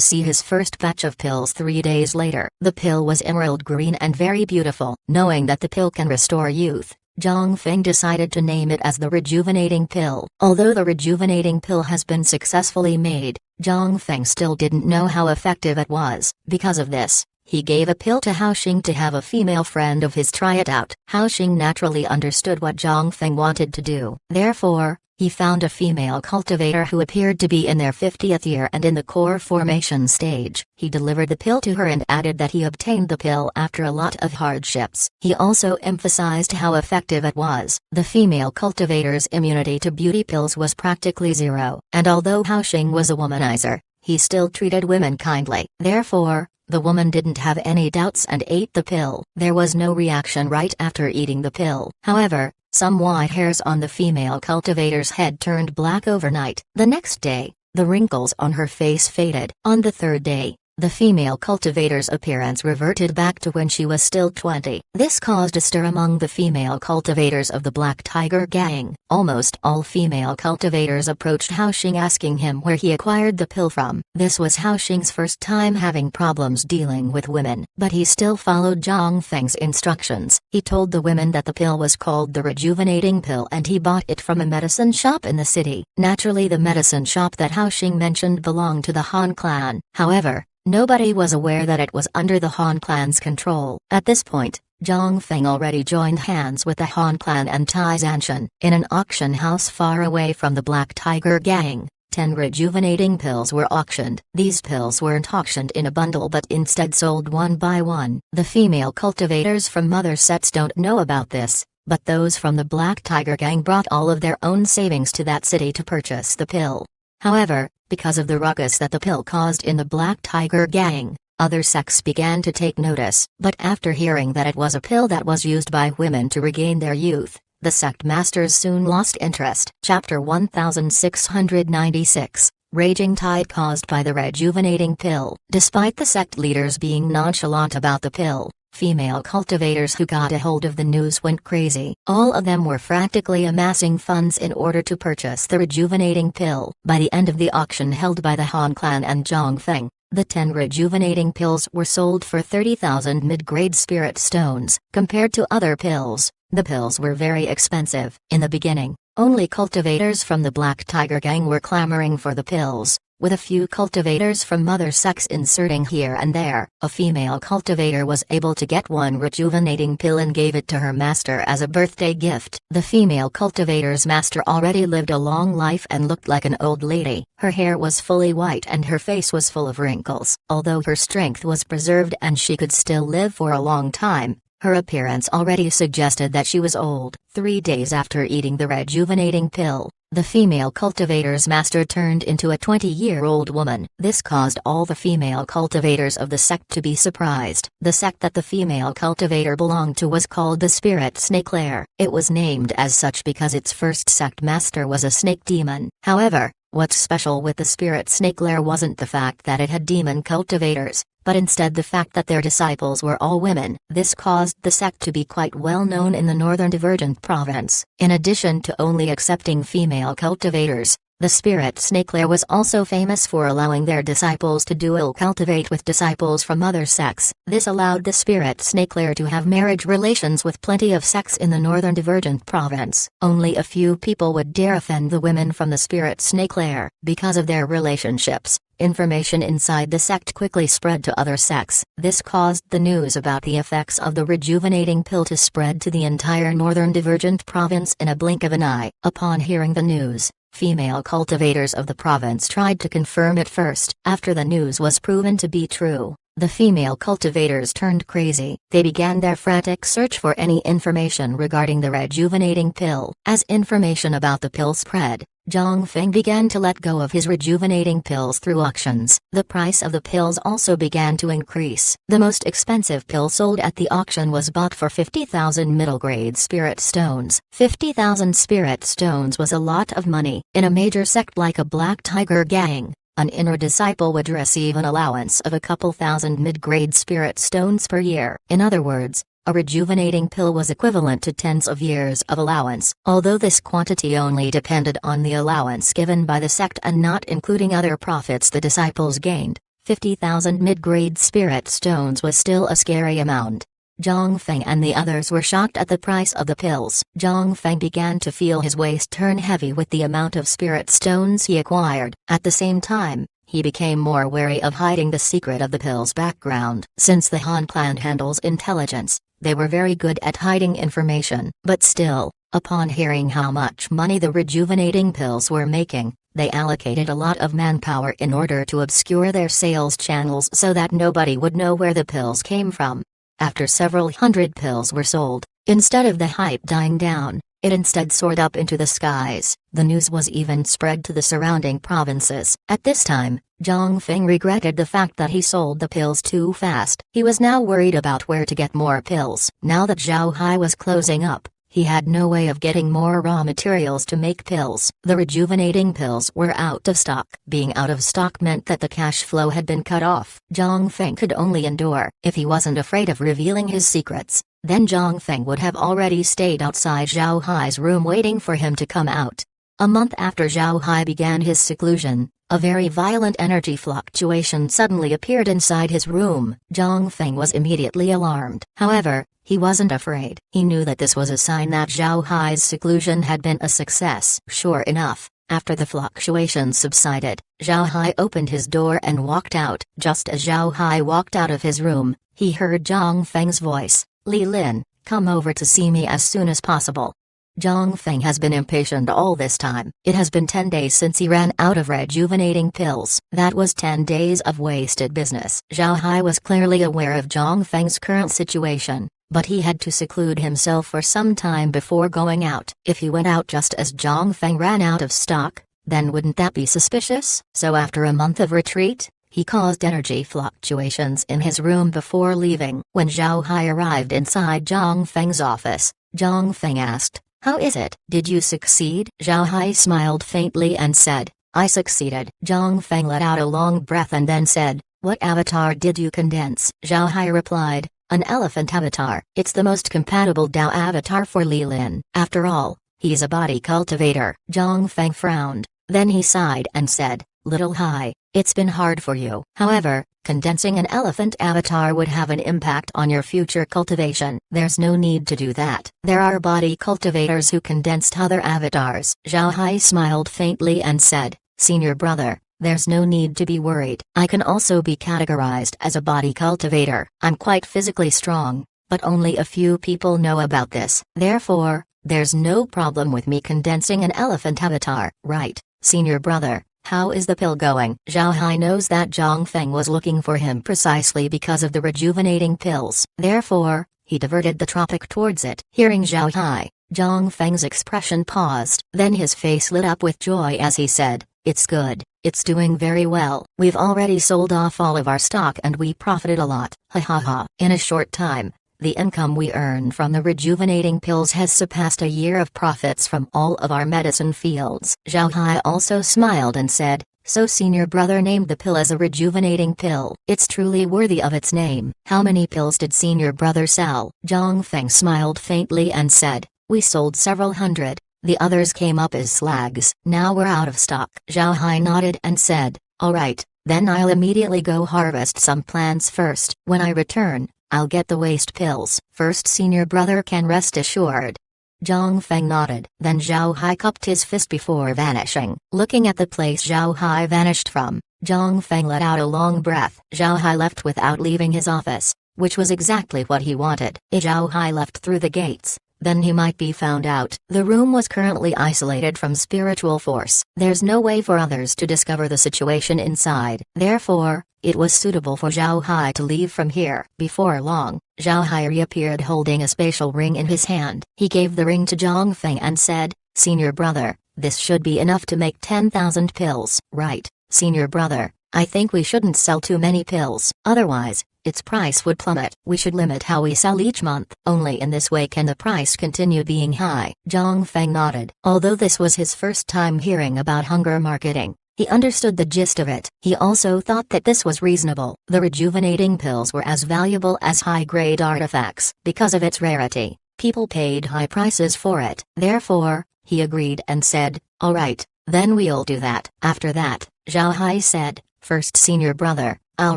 see his first batch of pills 3 days later. The pill was emerald green and very beautiful. Knowing that the pill can restore youth, Zhang Feng decided to name it as the rejuvenating pill. Although the rejuvenating pill has been successfully made, Zhang Feng still didn't know how effective it was. Because of this, he gave a pill to Hao Xing to have a female friend of his try it out. Hao Xing naturally understood what Zhang Feng wanted to do. Therefore, he found a female cultivator who appeared to be in their 50th year and in the core formation stage. He delivered the pill to her and added that he obtained the pill after a lot of hardships. He also emphasized how effective it was. The female cultivator's immunity to beauty pills was practically zero. And although Hao Xing was a womanizer, he still treated women kindly. Therefore, the woman didn't have any doubts and ate the pill. There was no reaction right after eating the pill. However, some white hairs on the female cultivator's head turned black overnight. The next day, the wrinkles on her face faded. On the third day, the female cultivator's appearance reverted back to when she was still 20. This caused a stir among the female cultivators of the Black Tiger Gang. Almost all female cultivators approached Hao Xing asking him where he acquired the pill from. This was Hao Xing's first time having problems dealing with women, but he still followed Zhang Feng's instructions. He told the women that the pill was called the rejuvenating pill and he bought it from a medicine shop in the city. Naturally, the medicine shop that Hao Xing mentioned belonged to the Han clan. However, nobody was aware that it was under the Han clan's control. At this point, Zhang Feng already joined hands with the Han clan and Tai Zanshan. In an auction house far away from the Black Tiger Gang, 10 rejuvenating pills were auctioned. These pills weren't auctioned in a bundle but instead sold one by one. The female cultivators from other sets don't know about this, but those from the Black Tiger Gang brought all of their own savings to that city to purchase the pill. However, because of the ruckus that the pill caused in the Black Tiger Gang, other sects began to take notice. But after hearing that it was a pill that was used by women to regain their youth, the sect masters soon lost interest. Chapter 1696, Raging Tide caused by the rejuvenating pill. Despite the sect leaders being nonchalant about the pill, female cultivators who got a hold of the news went crazy. All of them were frantically amassing funds in order to purchase the rejuvenating pill. By the end of the auction held by the Han clan and Zhang Feng, the 10 rejuvenating pills were sold for 30,000 mid-grade spirit stones. Compared to other pills, the pills were very expensive. In the beginning, only cultivators from the Black Tiger Gang were clamoring for the pills, with a few cultivators from other sects inserting here and there. A female cultivator was able to get one rejuvenating pill and gave it to her master as a birthday gift. The female cultivator's master already lived a long life and looked like an old lady. Her hair was fully white and her face was full of wrinkles. Although her strength was preserved and she could still live for a long time, her appearance already suggested that she was old. 3 days after eating the rejuvenating pill, the female cultivator's master turned into a 20-year-old woman. This caused all the female cultivators of the sect to be surprised. The sect that the female cultivator belonged to was called the Spirit Snake Lair. It was named as such because its first sect master was a snake demon. However, what's special with the Spirit Snake Lair wasn't the fact that it had demon cultivators, but instead the fact that their disciples were all women. This caused the sect to be quite well known in the Northern Divergent Province. In addition to only accepting female cultivators, the Spirit Snake Lair was also famous for allowing their disciples to dual cultivate with disciples from other sects. This allowed the Spirit Snake Lair to have marriage relations with plenty of sects in the Northern Divergent Province. Only a few people would dare offend the women from the Spirit Snake Lair. Because of their relationships, information inside the sect quickly spread to other sects. This caused the news about the effects of the rejuvenating pill to spread to the entire Northern Divergent Province in a blink of an eye. Upon hearing the news, female cultivators of the province tried to confirm it first. After the news was proven to be true, the female cultivators turned crazy. They began their frantic search for any information regarding the rejuvenating pill. As information about the pill spread, Zhang Feng began to let go of his rejuvenating pills through auctions. The price of the pills also began to increase. The most expensive pill sold at the auction was bought for 50,000 middle-grade spirit stones. 50,000 spirit stones was a lot of money. In a major sect like a Black Tiger Gang, an inner disciple would receive an allowance of a couple thousand mid-grade spirit stones per year. In other words, a rejuvenating pill was equivalent to tens of years of allowance. Although this quantity only depended on the allowance given by the sect and not including other profits the disciples gained, 50,000 mid-grade spirit stones was still a scary amount. Zhang Feng and the others were shocked at the price of the pills. Zhang Feng began to feel his waist turn heavy with the amount of spirit stones he acquired. At the same time, he became more wary of hiding the secret of the pill's background. Since the Han clan handles intelligence, they were very good at hiding information. But still, upon hearing how much money the rejuvenating pills were making, they allocated a lot of manpower in order to obscure their sales channels so that nobody would know where the pills came from. After several hundred pills were sold, instead of the hype dying down, it instead soared up into the skies. The news was even spread to the surrounding provinces. At this time, Zhang Feng regretted the fact that he sold the pills too fast. He was now worried about where to get more pills. Now that Zhao Hai was closing up, he had no way of getting more raw materials to make pills. The rejuvenating pills were out of stock. Being out of stock meant that the cash flow had been cut off. Zhang Feng could only endure. If he wasn't afraid of revealing his secrets, then Zhang Feng would have already stayed outside Zhao Hai's room waiting for him to come out. A month after Zhao Hai began his seclusion, a very violent energy fluctuation suddenly appeared inside his room. Zhang Feng was immediately alarmed. However, he wasn't afraid. He knew that this was a sign that Zhao Hai's seclusion had been a success. Sure enough, after the fluctuations subsided, Zhao Hai opened his door and walked out. Just as Zhao Hai walked out of his room, he heard Zhang Feng's voice. "Li Lin, come over to see me as soon as possible." Zhang Feng has been impatient all this time. It has been 10 days since he ran out of rejuvenating pills. That was 10 days of wasted business. Zhao Hai was clearly aware of Zhang Feng's current situation, but he had to seclude himself for some time before going out. If he went out just as Zhang Feng ran out of stock, then wouldn't that be suspicious? So after a month of retreat, he caused energy fluctuations in his room before leaving. When Zhao Hai arrived inside Zhang Feng's office, Zhang Feng asked, "How is it? Did you succeed?" Zhao Hai smiled faintly and said, "I succeeded." Zhang Feng let out a long breath and then said, "What avatar did you condense?" Zhao Hai replied, "An elephant avatar. It's the most compatible Dao avatar for Li Lin. After all, he's a body cultivator." Zhang Feng frowned, then he sighed and said, "Little Hai, it's been hard for you. However, condensing an elephant avatar would have an impact on your future cultivation. There's no need to do that. There are body cultivators who condensed other avatars." Zhao Hai smiled faintly and said, "Senior brother, there's no need to be worried. I can also be categorized as a body cultivator. I'm quite physically strong, but only a few people know about this. Therefore, there's no problem with me condensing an elephant avatar." "Right, senior brother. How is the pill going?" Zhao Hai knows that Zhang Feng was looking for him precisely because of the rejuvenating pills. Therefore, he diverted the topic towards it. Hearing Zhao Hai, Zhang Feng's expression paused. Then his face lit up with joy as he said, "It's good. It's doing very well. We've already sold off all of our stock and we profited a lot. Ha ha ha." In a short time, the income we earned from the rejuvenating pills has surpassed a year of profits from all of our medicine fields. Zhao Hai also smiled and said, "So senior brother named the pill as a rejuvenating pill. It's truly worthy of its name. How many pills did senior brother sell?" Zhang Feng smiled faintly and said, "We sold several hundred. The others came up as slags. Now we're out of stock." Zhao Hai nodded and said, "All right, then I'll immediately go harvest some plants first. When I return, I'll get the waste pills. First senior brother can rest assured." Zhang Feng nodded. Then Zhao Hai cupped his fist before vanishing. Looking at the place Zhao Hai vanished from, Zhang Feng let out a long breath. Zhao Hai left without leaving his office, which was exactly what he wanted. If Zhao Hai left through the gates, then he might be found out. The room was currently isolated from spiritual force. There's no way for others to discover the situation inside. Therefore, it was suitable for Zhao Hai to leave from here. Before long, Zhao Hai reappeared holding a spatial ring in his hand. He gave the ring to Zhang Feng and said, "Senior brother, this should be enough to make 10,000 pills." "Right, senior brother, I think we shouldn't sell too many pills. Otherwise, its price would plummet. We should limit how we sell each month. Only in this way can the price continue being high." Zhang Feng nodded. Although this was his first time hearing about hunger marketing, he understood the gist of it. He also thought that this was reasonable. The rejuvenating pills were as valuable as high-grade artifacts. Because of its rarity, people paid high prices for it. Therefore, he agreed and said, "All right, then we'll do that." After that, Zhao Hai said, "First senior brother, I'll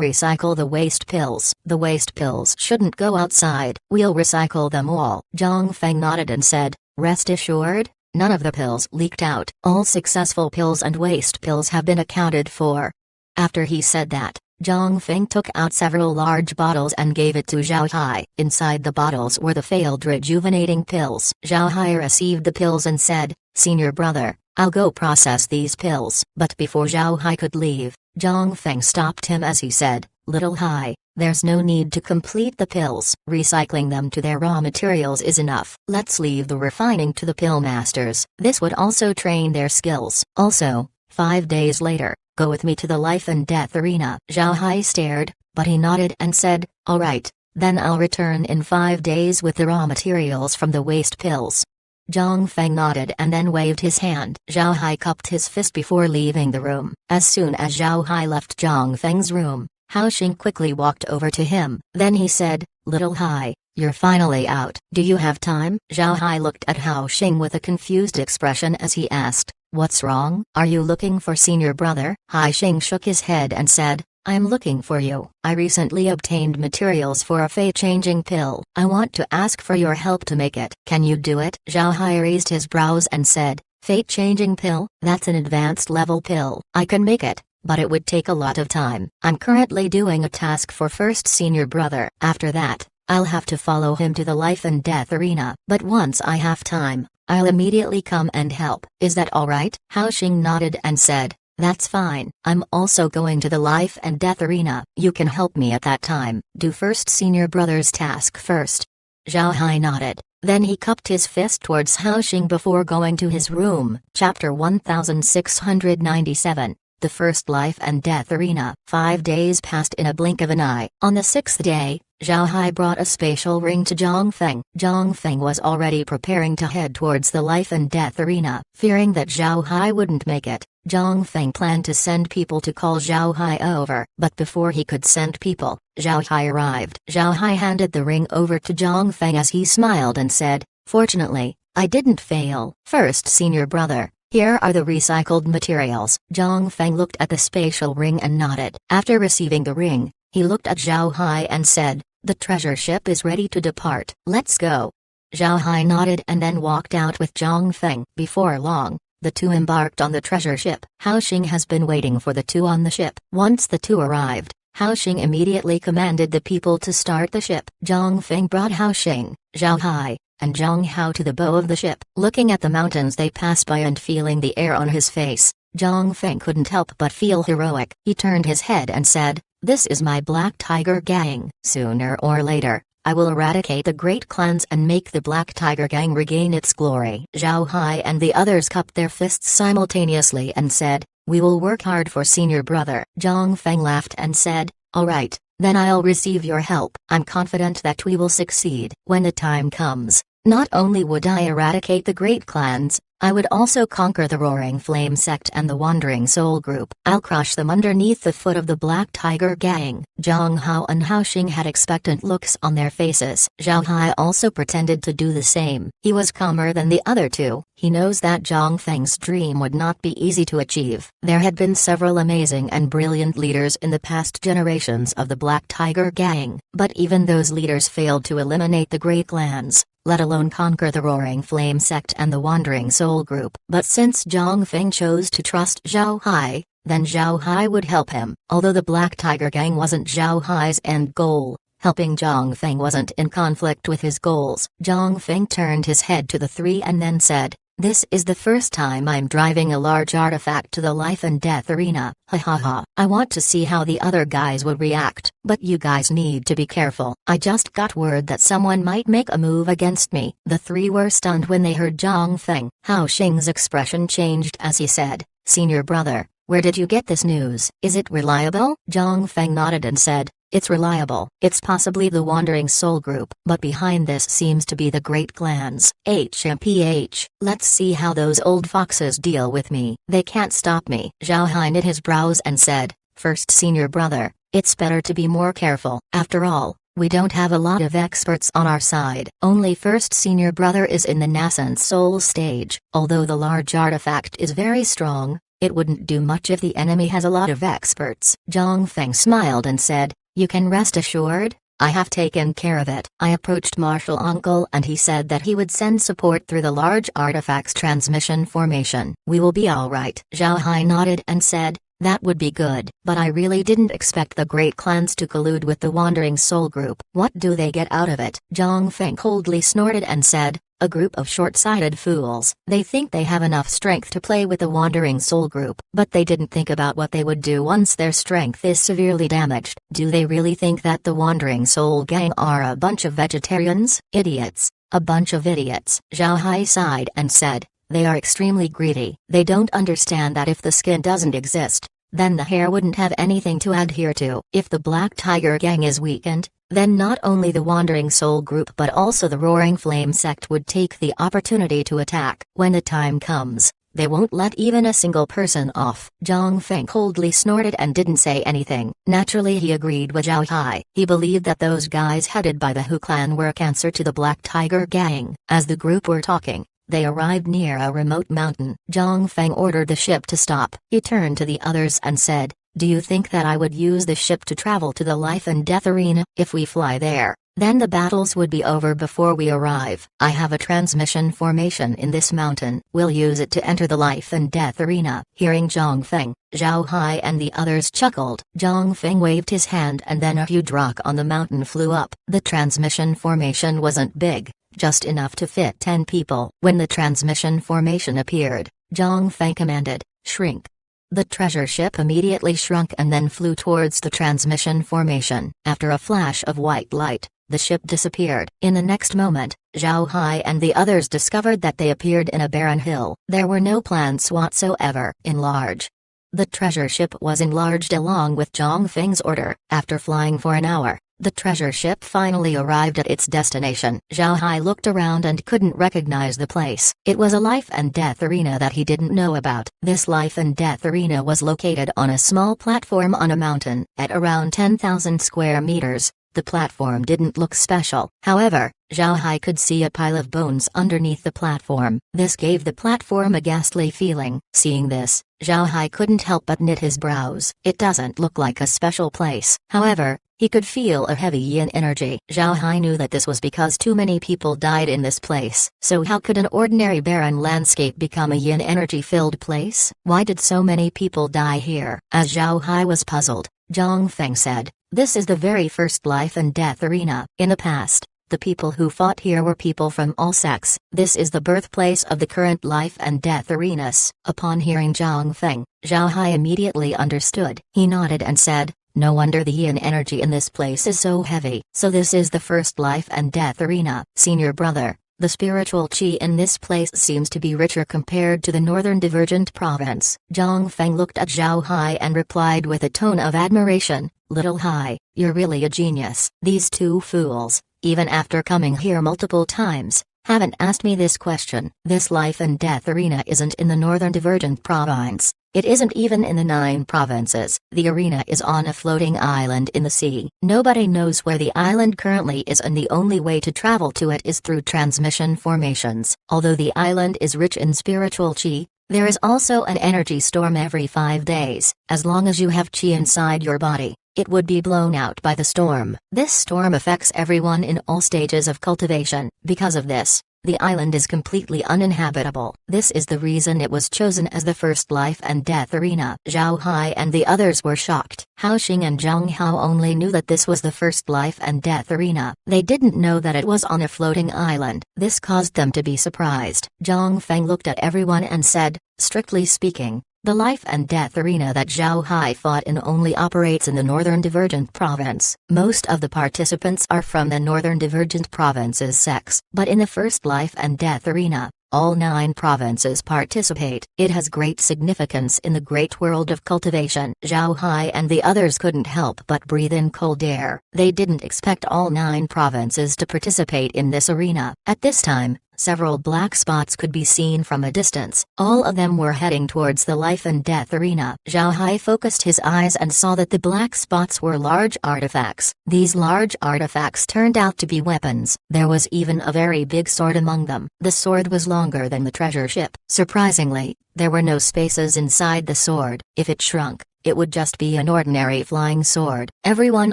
recycle the waste pills." "The waste pills shouldn't go outside. We'll recycle them all." Zhang Feng nodded and said, "Rest assured, none of the pills leaked out. All successful pills and waste pills have been accounted for." After he said that, Zhang Feng took out several large bottles and gave it to Zhao Hai. Inside the bottles were the failed rejuvenating pills. Zhao Hai received the pills and said, "Senior brother, I'll go process these pills." But before Zhao Hai could leave, Zhang Feng stopped him as he said, "Little Hai, there's no need to complete the pills. Recycling them to their raw materials is enough. Let's leave the refining to the pill masters. This would also train their skills. Also, 5 days later, go with me to the life and death arena." Zhao Hai stared, but he nodded and said, "All right, Then I'll return in 5 days with the raw materials from the waste pills. Zhang Feng nodded and then waved his hand. Zhao Hai cupped his fist before leaving the room. As soon as Zhao Hai left Zhang Feng's room, Hao Xing quickly walked over to him. Then he said, "Little Hai, you're finally out. Do you have time?" Zhao Hai looked at Hao Xing with a confused expression as he asked, "What's wrong? Are you looking for senior brother?" Hai Xing shook his head and said, "I'm looking for you. I recently obtained materials for a fate-changing pill. I want to ask for your help to make it. Can you do it?" Zhao Hai raised his brows and said, "Fate-changing pill? That's an advanced level pill. I can make it, but it would take a lot of time. I'm currently doing a task for first senior brother. After that, I'll have to follow him to the life and death arena. But once I have time, I'll immediately come and help. Is that alright?" Hao Xing nodded and said, "That's fine. I'm also going to the life and death arena. You can help me at that time. Do first senior brother's task first." Zhao Hai nodded. Then he cupped his fist towards Hao Xing before going to his room. Chapter 1697. The First Life and Death Arena. 5 days passed in a blink of an eye. On the 6th day, Zhao Hai brought a spatial ring to Zhang Feng. Zhang Feng was already preparing to head towards the life and death arena. Fearing that Zhao Hai wouldn't make it, Zhang Feng planned to send people to call Zhao Hai over. But before he could send people, Zhao Hai arrived. Zhao Hai handed the ring over to Zhang Feng as he smiled and said, "Fortunately, I didn't fail. First senior brother, here are the recycled materials." Zhang Feng looked at the spatial ring and nodded. After receiving the ring, he looked at Zhao Hai and said, "The treasure ship is ready to depart. Let's go." Zhao Hai nodded and then walked out with Zhang Feng. Before long, the two embarked on the treasure ship. Hao Xing has been waiting for the two on the ship. Once the two arrived, Hao Xing immediately commanded the people to start the ship. Zhang Feng brought Hao Xing, Zhao Hai, and Zhang Hao to the bow of the ship. Looking at the mountains they passed by and feeling the air on his face, Zhang Feng couldn't help but feel heroic. He turned his head and said, "This is my Black Tiger Gang. Sooner or later, I will eradicate the great clans and make the Black Tiger Gang regain its glory." Zhao Hai and the others cupped their fists simultaneously and said, "We will work hard for senior brother." Zhang Feng laughed and said, "Alright, then I'll receive your help. I'm confident that we will succeed. When the time comes, not only would I eradicate the great clans, I would also conquer the Roaring Flame sect and the Wandering Soul group. I'll crush them underneath the foot of the Black Tiger Gang." Zhang Hao and Hao Xing had expectant looks on their faces. Zhao Hai also pretended to do the same. He was calmer than the other two. He knows that Zhang Feng's dream would not be easy to achieve. There had been several amazing and brilliant leaders in the past generations of the Black Tiger Gang, but even those leaders failed to eliminate the great clans, let alone conquer the Roaring Flame sect and the Wandering Soul group. But since Zhang Feng chose to trust Zhao Hai, then Zhao Hai would help him. Although the Black Tiger Gang wasn't Zhao Hai's end goal, helping Zhang Feng wasn't in conflict with his goals. Zhang Feng turned his head to the three and then said, "This is the first time I'm driving a large artifact to the life and death arena. Ha ha ha. I want to see how the other guys would react, but you guys need to be careful. I just got word that someone might make a move against me." The three were stunned when they heard Zhang Feng. Hao Xing's expression changed as he said, "Senior brother, where did you get this news? Is it reliable?" Zhang Feng nodded and said, "It's reliable. It's possibly the Wandering Soul group, but behind this seems to be the great clans. HMPH, let's see how those old foxes deal with me. They can't stop me." Zhao Hai knit his brows and said, "First senior brother, it's better to be more careful. After all, we don't have a lot of experts on our side. Only first senior brother is in the nascent soul stage. Although the large artifact is very strong, it wouldn't do much if the enemy has a lot of experts." Zhang Feng smiled and said, "You can rest assured, I have taken care of it." I approached Marshal Uncle and he said that he would send support through the large artifact's transmission formation. "We will be alright." Zhao Hai nodded and said, "That would be good, but I really didn't expect the great clans to collude with the Wandering Soul group. What do they get out of it?" Zhang Feng coldly snorted and said, "A group of short-sighted fools. They think they have enough strength to play with the Wandering Soul group, but they didn't think about what they would do once their strength is severely damaged. Do they really think that the Wandering Soul gang are a bunch of vegetarians? Idiots. A bunch of idiots." Zhao Hai sighed and said, "They are extremely greedy. They don't understand that if the skin doesn't exist, then the hair wouldn't have anything to adhere to. If the Black Tiger Gang is weakened, then not only the Wandering Soul Group but also the Roaring Flame Sect would take the opportunity to attack. When the time comes, they won't let even a single person off. Zhang Feng coldly snorted and didn't say anything. Naturally he agreed with Zhao Hai. He believed that those guys headed by the Hu clan were a cancer to the Black Tiger Gang. As the group were talking, they arrived near a remote mountain. Zhang Feng ordered the ship to stop. He turned to the others and said, "Do you think that I would use the ship to travel to the life and death arena? If we fly there, then the battles would be over before we arrive. I have a transmission formation in this mountain. We'll use it to enter the life and death arena." Hearing Zhang Feng, Zhao Hai and the others chuckled. Zhang Feng waved his hand and then a huge rock on the mountain flew up. The transmission formation wasn't big, just enough to fit 10 people. When the transmission formation appeared, Zhang Feng commanded, "Shrink." The treasure ship immediately shrunk and then flew towards the transmission formation. After a flash of white light, the ship disappeared. In the next moment, Zhao Hai and the others discovered that they appeared in a barren hill. There were no plants whatsoever. Enlarge. The treasure ship was enlarged along with Zhang Feng's order. After flying for an hour, the treasure ship finally arrived at its destination. Zhao Hai looked around and couldn't recognize the place. It was a life and death arena that he didn't know about. This life and death arena was located on a small platform on a mountain. At around 10,000 square meters, the platform didn't look special. However, Zhao Hai could see a pile of bones underneath the platform. This gave the platform a ghastly feeling. Seeing this, Zhao Hai couldn't help but knit his brows. It doesn't look like a special place. However, he could feel a heavy yin energy. Zhao Hai knew that this was because too many people died in this place. So how could an ordinary barren landscape become a yin energy-filled place? Why did so many people die here? As Zhao Hai was puzzled, Zhang Feng said, "This is the very first life and death arena. In the past, the people who fought here were people from all sects. This is the birthplace of the current life and death arenas." Upon hearing Zhang Feng, Zhao Hai immediately understood. He nodded and said, "No wonder the yin energy in this place is so heavy. So this is the first life and death arena." Senior brother, the spiritual qi in this place seems to be richer compared to the northern divergent province. Zhang Feng looked at Zhao Hai and replied with a tone of admiration, "Little Hai, you're really a genius. These two fools, even after coming here multiple times, haven't asked me this question." This life and death arena isn't in the northern divergent province. It isn't even in the 9 provinces. The arena is on a floating island in the sea. Nobody knows where the island currently is and the only way to travel to it is through transmission formations. Although the island is rich in spiritual qi, there is also an energy storm every 5 days. As long as you have qi inside your body, it would be blown out by the storm. This storm affects everyone in all stages of cultivation. Because of this, the island is completely uninhabitable. This is the reason it was chosen as the first life and death arena. Zhao Hai and the others were shocked. Hao Xing and Zhang Hao only knew that this was the first life and death arena. They didn't know that it was on a floating island. This caused them to be surprised. Zhang Feng looked at everyone and said, "Strictly speaking, the life and death arena that Zhao Hai fought in only operates in the northern divergent province. Most of the participants are from the northern divergent province's sects. But in the first life and death arena, all 9 provinces participate. It has great significance in the great world of cultivation." Zhao Hai and the others couldn't help but breathe in cold air. They didn't expect all 9 provinces to participate in this arena. At this time, several black spots could be seen from a distance. All of them were heading towards the life and death arena. Zhao Hai focused his eyes and saw that the black spots were large artifacts. These large artifacts turned out to be weapons. There was even a very big sword among them. The sword was longer than the treasure ship. Surprisingly, there were no spaces inside the sword. If it shrunk, it would just be an ordinary flying sword. Everyone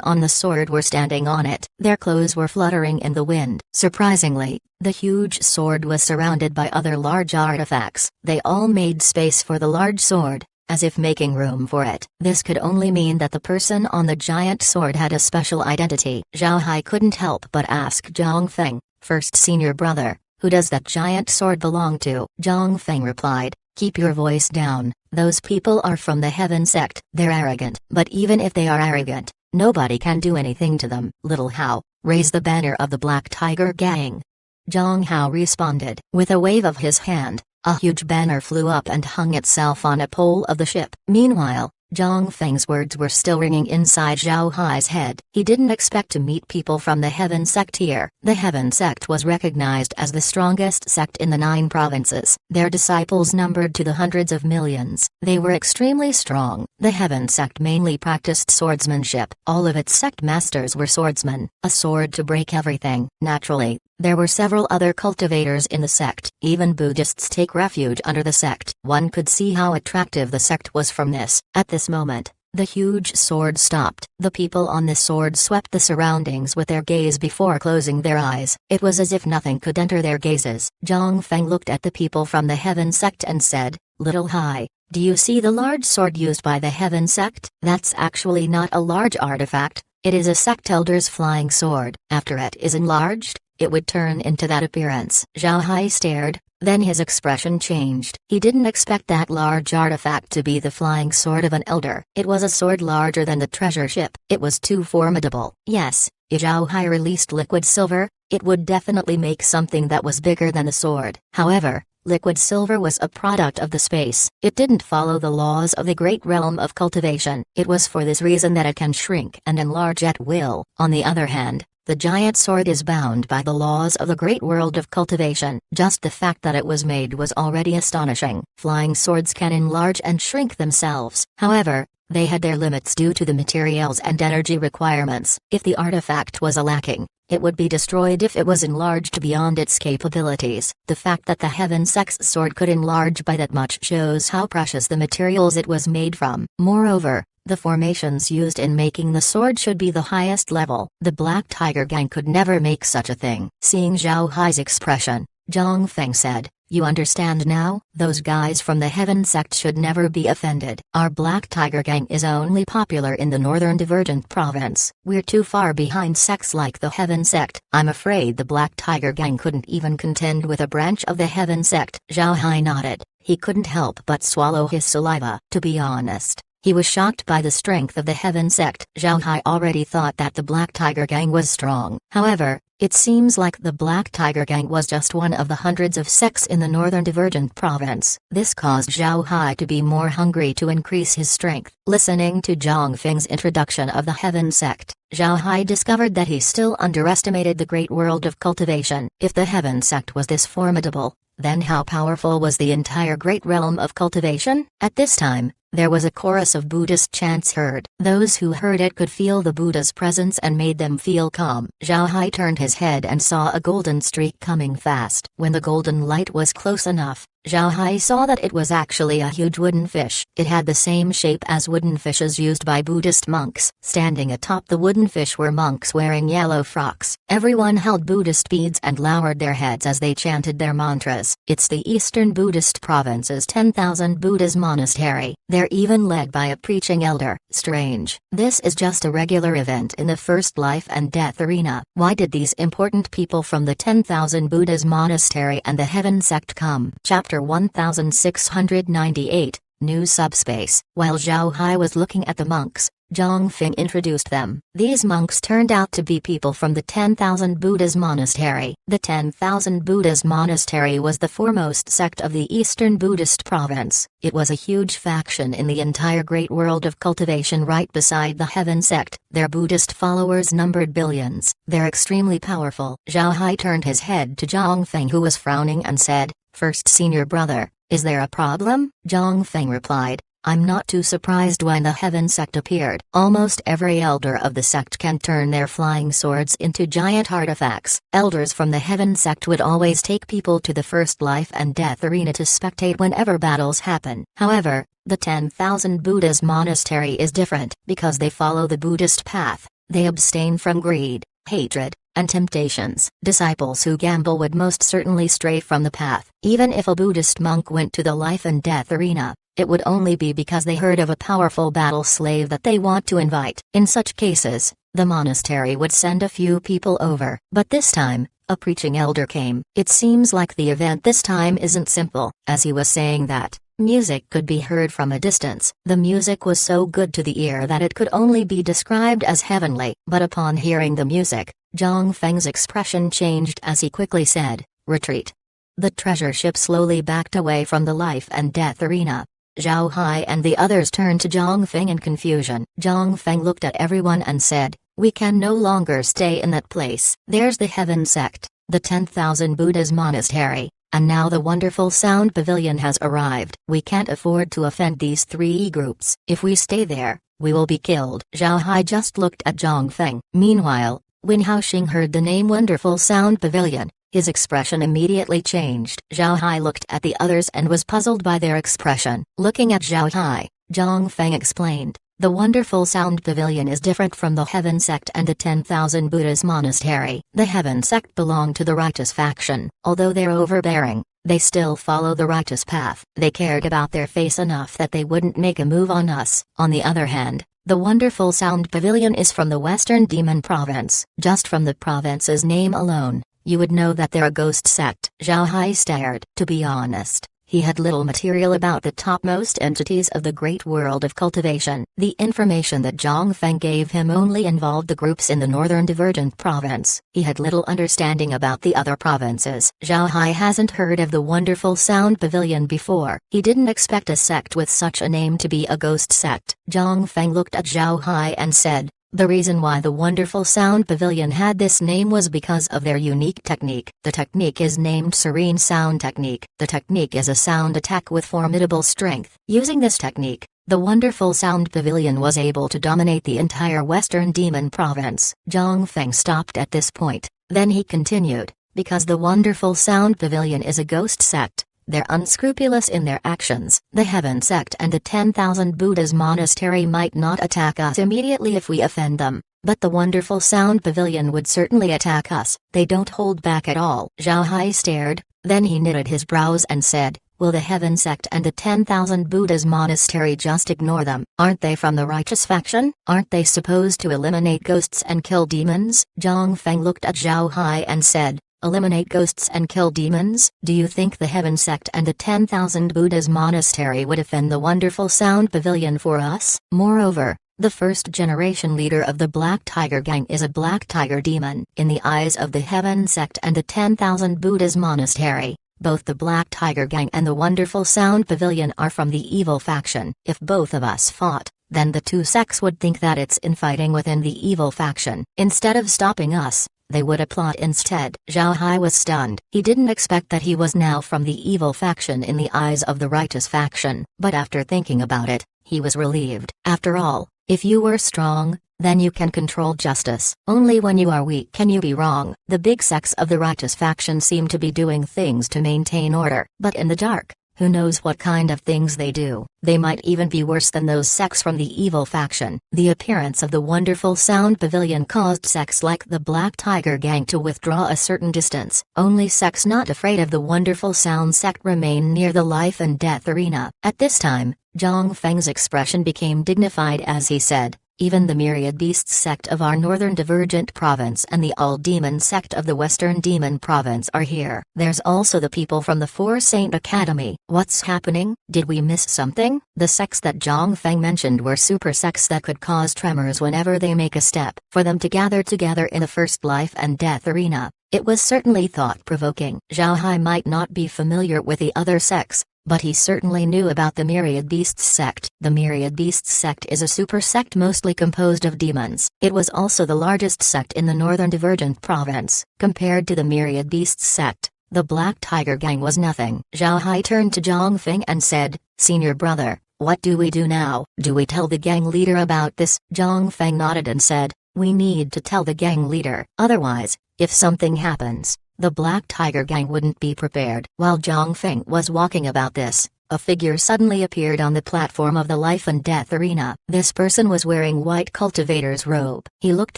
on the sword were standing on it. Their clothes were fluttering in the wind. Surprisingly, the huge sword was surrounded by other large artifacts. They all made space for the large sword, as if making room for it. This could only mean that the person on the giant sword had a special identity. Zhao Hai couldn't help but ask Zhang Feng, "First senior brother, who does that giant sword belong to?" Zhang Feng replied, "Keep your voice down. Those people are from the Heaven sect. They're arrogant. But even if they are arrogant, nobody can do anything to them." "Little Hao, raise the banner of the Black Tiger Gang." Zhang Hao responded. With a wave of his hand, a huge banner flew up and hung itself on a pole of the ship. Meanwhile, Zhang Feng's words were still ringing inside Zhao Hai's head. He didn't expect to meet people from the Heaven Sect here. The Heaven Sect was recognized as the strongest sect in the 9 provinces. Their disciples numbered to the hundreds of millions. They were extremely strong. The Heaven Sect mainly practiced swordsmanship. All of its sect masters were swordsmen, a sword to break everything. Naturally, there were several other cultivators in the sect. Even Buddhists take refuge under the sect. One could see how attractive the sect was from this. At this moment, the huge sword stopped. The people on the sword swept the surroundings with their gaze before closing their eyes. It was as if nothing could enter their gazes. Zhang Feng looked at the people from the Heaven Sect and said, "Little Hai, do you see the large sword used by the Heaven Sect? That's actually not a large artifact. It is a sect elder's flying sword. After it is enlarged, it would turn into that appearance." Zhao Hai stared, then his expression changed. He didn't expect that large artifact to be the flying sword of an elder. It was a sword larger than the treasure ship. It was too formidable. Yes, if Zhao Hai released liquid silver, it would definitely make something that was bigger than the sword. However, liquid silver was a product of the space. It didn't follow the laws of the great realm of cultivation. It was for this reason that it can shrink and enlarge at will. On the other hand, the giant sword is bound by the laws of the great world of cultivation. Just the fact that it was made was already astonishing. Flying swords can enlarge and shrink themselves. However, they had their limits due to the materials and energy requirements. If the artifact was lacking, it would be destroyed if it was enlarged beyond its capabilities. The fact that the Heaven Sect's sword could enlarge by that much shows how precious the materials it was made from. Moreover, the formations used in making the sword should be the highest level. The Black Tiger Gang could never make such a thing. Seeing Zhao Hai's expression, Zhang Feng said, "You understand now? Those guys from the Heaven Sect should never be offended. Our Black Tiger Gang is only popular in the northern Divergent province. We're too far behind sects like the Heaven Sect. I'm afraid the Black Tiger Gang couldn't even contend with a branch of the Heaven Sect." Zhao Hai nodded. He couldn't help but swallow his saliva. To be honest, he was shocked by the strength of the Heaven Sect. Zhao Hai already thought that the Black Tiger Gang was strong. However, it seems like the Black Tiger Gang was just one of the hundreds of sects in the northern Divergent province. This caused Zhao Hai to be more hungry to increase his strength. Listening to Zhang Feng's introduction of the Heaven Sect, Zhao Hai discovered that he still underestimated the great world of cultivation. If the Heaven Sect was this formidable, then how powerful was the entire great realm of cultivation? At this time, there was a chorus of Buddhist chants heard. Those who heard it could feel the Buddha's presence and made them feel calm. Zhao Hai turned his head and saw a golden streak coming fast. When the golden light was close enough, Zhao Hai saw that it was actually a huge wooden fish. It had the same shape as wooden fishes used by Buddhist monks. Standing atop the wooden fish were monks wearing yellow frocks. Everyone held Buddhist beads and lowered their heads as they chanted their mantras. It's the Eastern Buddhist province's 10,000 Buddhas monastery. They're even led by a preaching elder. Strange. This is just a regular event in the first life and death arena. Why did these important people from the 10,000 Buddhas monastery and the Heaven Sect come? Chapter 1698, New Subspace. While Zhao Hai was looking at the monks, Zhang Feng introduced them. These monks turned out to be people from the 10,000 Buddhas monastery. The 10,000 Buddhas monastery was the foremost sect of the Eastern Buddhist province. It was a huge faction in the entire great world of cultivation right beside the Heaven Sect. Their Buddhist followers numbered billions. They're extremely powerful. Zhao Hai turned his head to Zhang Feng, who was frowning, and said, "First senior brother, is there a problem?" Zhang Feng replied, "I'm not too surprised when the Heaven Sect appeared. Almost every elder of the sect can turn their flying swords into giant artifacts. Elders from the Heaven Sect would always take people to the first life and death arena to spectate whenever battles happen. However, the 10,000 Buddhas monastery is different. Because they follow the Buddhist path, they abstain from greed, hatred, and temptations. Disciples who gamble would most certainly stray from the path. Even if a Buddhist monk went to the life and death arena, it would only be because they heard of a powerful battle slave that they want to invite. In such cases, the monastery would send a few people over. But this time, a preaching elder came. It seems like the event this time isn't simple." As he was saying that, music could be heard from a distance. The music was so good to the ear that it could only be described as heavenly. But upon hearing the music, Zhang Feng's expression changed as he quickly said, "Retreat." The treasure ship slowly backed away from the life and death arena. Zhao Hai and the others turned to Zhang Feng in confusion. Zhang Feng looked at everyone and said, "We can no longer stay in that place. There's the Heaven Sect, the 10,000 Buddhas Monastery, and now the wonderful Sound Pavilion has arrived. We can't afford to offend these three groups. If we stay there, we will be killed." Zhao Hai just looked at Zhang Feng. Meanwhile, when Haoxing heard the name Wonderful Sound Pavilion, his expression immediately changed. Zhao Hai looked at the others and was puzzled by their expression. Looking at Zhao Hai, Zhang Feng explained, "The Wonderful Sound Pavilion is different from the Heaven Sect and the 10,000 Buddhas Monastery. The Heaven Sect belong to the righteous faction. Although they're overbearing, they still follow the righteous path. They cared about their face enough that they wouldn't make a move on us. On the other hand, the Wonderful Sound Pavilion is from the Western Demon Province. Just from the province's name alone, you would know that they're a ghost sect." Zhao Hai stared. To be honest, he had little material about the topmost entities of the great world of cultivation. The information that Zhang Feng gave him only involved the groups in the northern divergent province. He had little understanding about the other provinces. Zhao Hai hasn't heard of the Wonderful Sound Pavilion before. He didn't expect a sect with such a name to be a ghost sect. Zhang Feng looked at Zhao Hai and said, "The reason why the Wonderful Sound Pavilion had this name was because of their unique technique. The technique is named Serene Sound Technique. The technique is a sound attack with formidable strength. Using this technique, the Wonderful Sound Pavilion was able to dominate the entire Western Demon Province." Zhang Feng stopped at this point, then he continued, "Because the Wonderful Sound Pavilion is a ghost sect, they're unscrupulous in their actions. The Heaven Sect and the 10,000 Buddhas Monastery might not attack us immediately if we offend them, but the Wonderful Sound Pavilion would certainly attack us. They don't hold back at all." Zhao Hai stared, then he knitted his brows and said, "Will the Heaven Sect and the 10,000 Buddhas Monastery just ignore them? Aren't they from the righteous faction? Aren't they supposed to eliminate ghosts and kill demons?" Zhang Feng looked at Zhao Hai and said, "Eliminate ghosts and kill demons? Do you think the Heaven Sect and the 10,000 Buddhas Monastery would offend the Wonderful Sound Pavilion for us? Moreover, the first generation leader of the Black Tiger Gang is a Black Tiger demon. In the eyes of the Heaven Sect and the 10,000 Buddhas Monastery, both the Black Tiger Gang and the Wonderful Sound Pavilion are from the evil faction. If both of us fought, then the two sects would think that it's infighting within the evil faction. Instead of stopping us, they would applaud instead." Zhao Hai was stunned. He didn't expect that he was now from the evil faction in the eyes of the righteous faction, but after thinking about it, he was relieved. After all, if you were strong, then you can control justice. Only when you are weak can you be wrong. The big sects of the righteous faction seem to be doing things to maintain order, but in the dark, who knows what kind of things they do. They might even be worse than those sects from the evil faction. The appearance of the Wonderful Sound Pavilion caused sects like the Black Tiger Gang to withdraw a certain distance. Only sects not afraid of the Wonderful Sound sect remain near the life and death arena. At this time, Zhang Feng's expression became dignified as he said, "Even the Myriad Beasts sect of our northern divergent province and the All-Demon sect of the western demon province are here. There's also the people from the Four Saint Academy." What's happening? Did we miss something? The sects that Zhang Feng mentioned were super sects that could cause tremors whenever they make a step. For them to gather together in the first life and death arena, it was certainly thought-provoking. Zhao Hai might not be familiar with the other sects, but he certainly knew about the Myriad Beasts sect. The Myriad Beasts sect is a super sect mostly composed of demons. It was also the largest sect in the northern divergent province. Compared to the Myriad Beasts sect, the Black Tiger Gang was nothing. Zhao Hai turned to Zhang Feng and said, "Senior brother, what do we do now? Do we tell the gang leader about this?" Zhang Feng nodded and said, "We need to tell the gang leader. Otherwise, if something happens, the Black Tiger Gang wouldn't be prepared." While Zhang Feng was walking about this, a figure suddenly appeared on the platform of the life and death arena. This person was wearing white cultivator's robe. He looked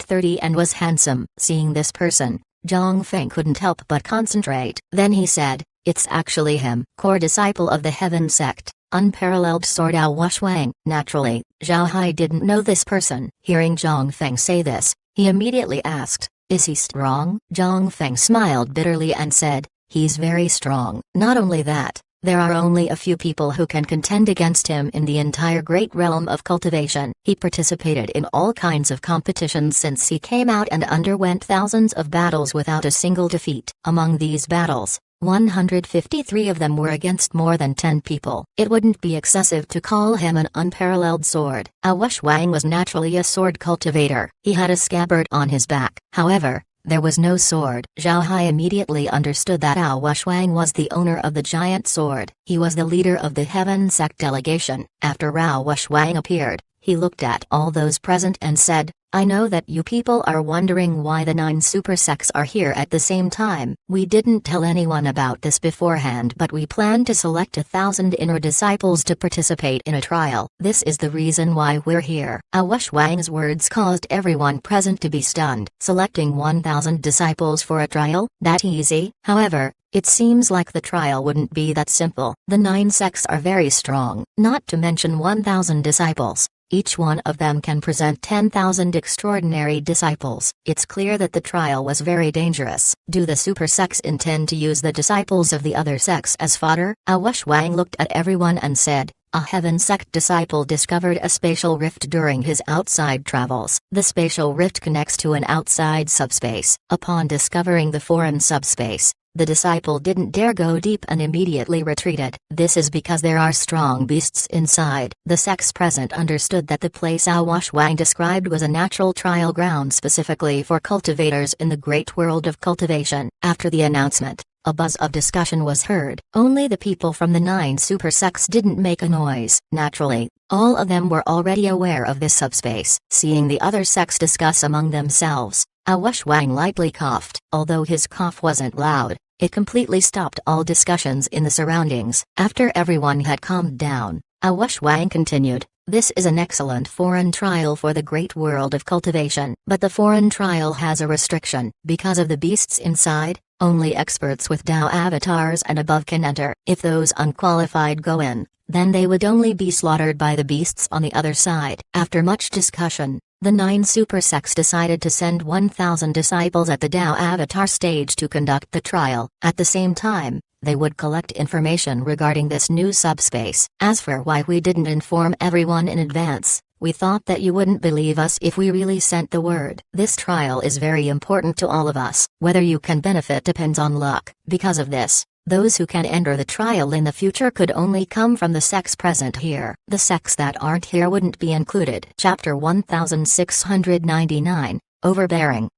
30 and was handsome. Seeing this person, Zhang Feng couldn't help but concentrate. Then he said, "It's actually him, core disciple of the Heaven Sect, unparalleled sword Ao Wuxia." Naturally, Zhao Hai didn't know this person. Hearing Zhang Feng say this, he immediately asked, "Is he strong?" Zhang Feng smiled bitterly and said, "He's very strong. Not only that, there are only a few people who can contend against him in the entire great realm of cultivation. He participated in all kinds of competitions since he came out and underwent thousands of battles without a single defeat. Among these battles, 153 of them were against more than 10 people. It wouldn't be excessive to call him an unparalleled sword. Wang was naturally a sword cultivator. He had a scabbard on his back. However, there was no sword. Zhao Hai immediately understood that Wang was the owner of the giant sword. He was the leader of the Heaven Sect delegation. After Wang appeared, he looked at all those present and said, I know that you people are wondering why the 9 super sects are here at the same time. We didn't tell anyone about this beforehand, but we plan to select 1,000 inner disciples to participate in a trial. This is the reason why we're here. Wang's words caused everyone present to be stunned. Selecting 1,000 disciples for a trial? That easy? However, it seems like the trial wouldn't be that simple. The 9 sects are very strong, not to mention 1,000 disciples. Each one of them can present 10,000 extraordinary disciples. It's clear that the trial was very dangerous. Do the super sects intend to use the disciples of the other sects as fodder? Wang looked at everyone and said, a Heaven Sect disciple discovered a spatial rift during his outside travels. The spatial rift connects to an outside subspace. Upon discovering the foreign subspace, the disciple didn't dare go deep and immediately retreated. This is because there are strong beasts inside. The sects present understood that the place Wang described was a natural trial ground specifically for cultivators in the great world of cultivation. After the announcement, a buzz of discussion was heard. Only the people from the 9 super sects didn't make a noise. Naturally, all of them were already aware of this subspace. Seeing the other sects discuss among themselves, Wang lightly coughed. Although his cough wasn't loud, it completely stopped all discussions in the surroundings. After everyone had calmed down, Wang continued, this is an excellent foreign trial for the great world of cultivation. But the foreign trial has a restriction. Because of the beasts inside, only experts with Dao avatars and above can enter. If those unqualified go in, then they would only be slaughtered by the beasts on the other side. After much discussion, the 9 super sects decided to send 1,000 disciples at the Dao avatar stage to conduct the trial. At the same time, they would collect information regarding this new subspace. As for why we didn't inform everyone in advance, we thought that you wouldn't believe us if we really sent the word. This trial is very important to all of us. Whether you can benefit depends on luck. Because of this, those who can enter the trial in the future could only come from the sects present here. The sects that aren't here wouldn't be included. Chapter 1699, Overbearing.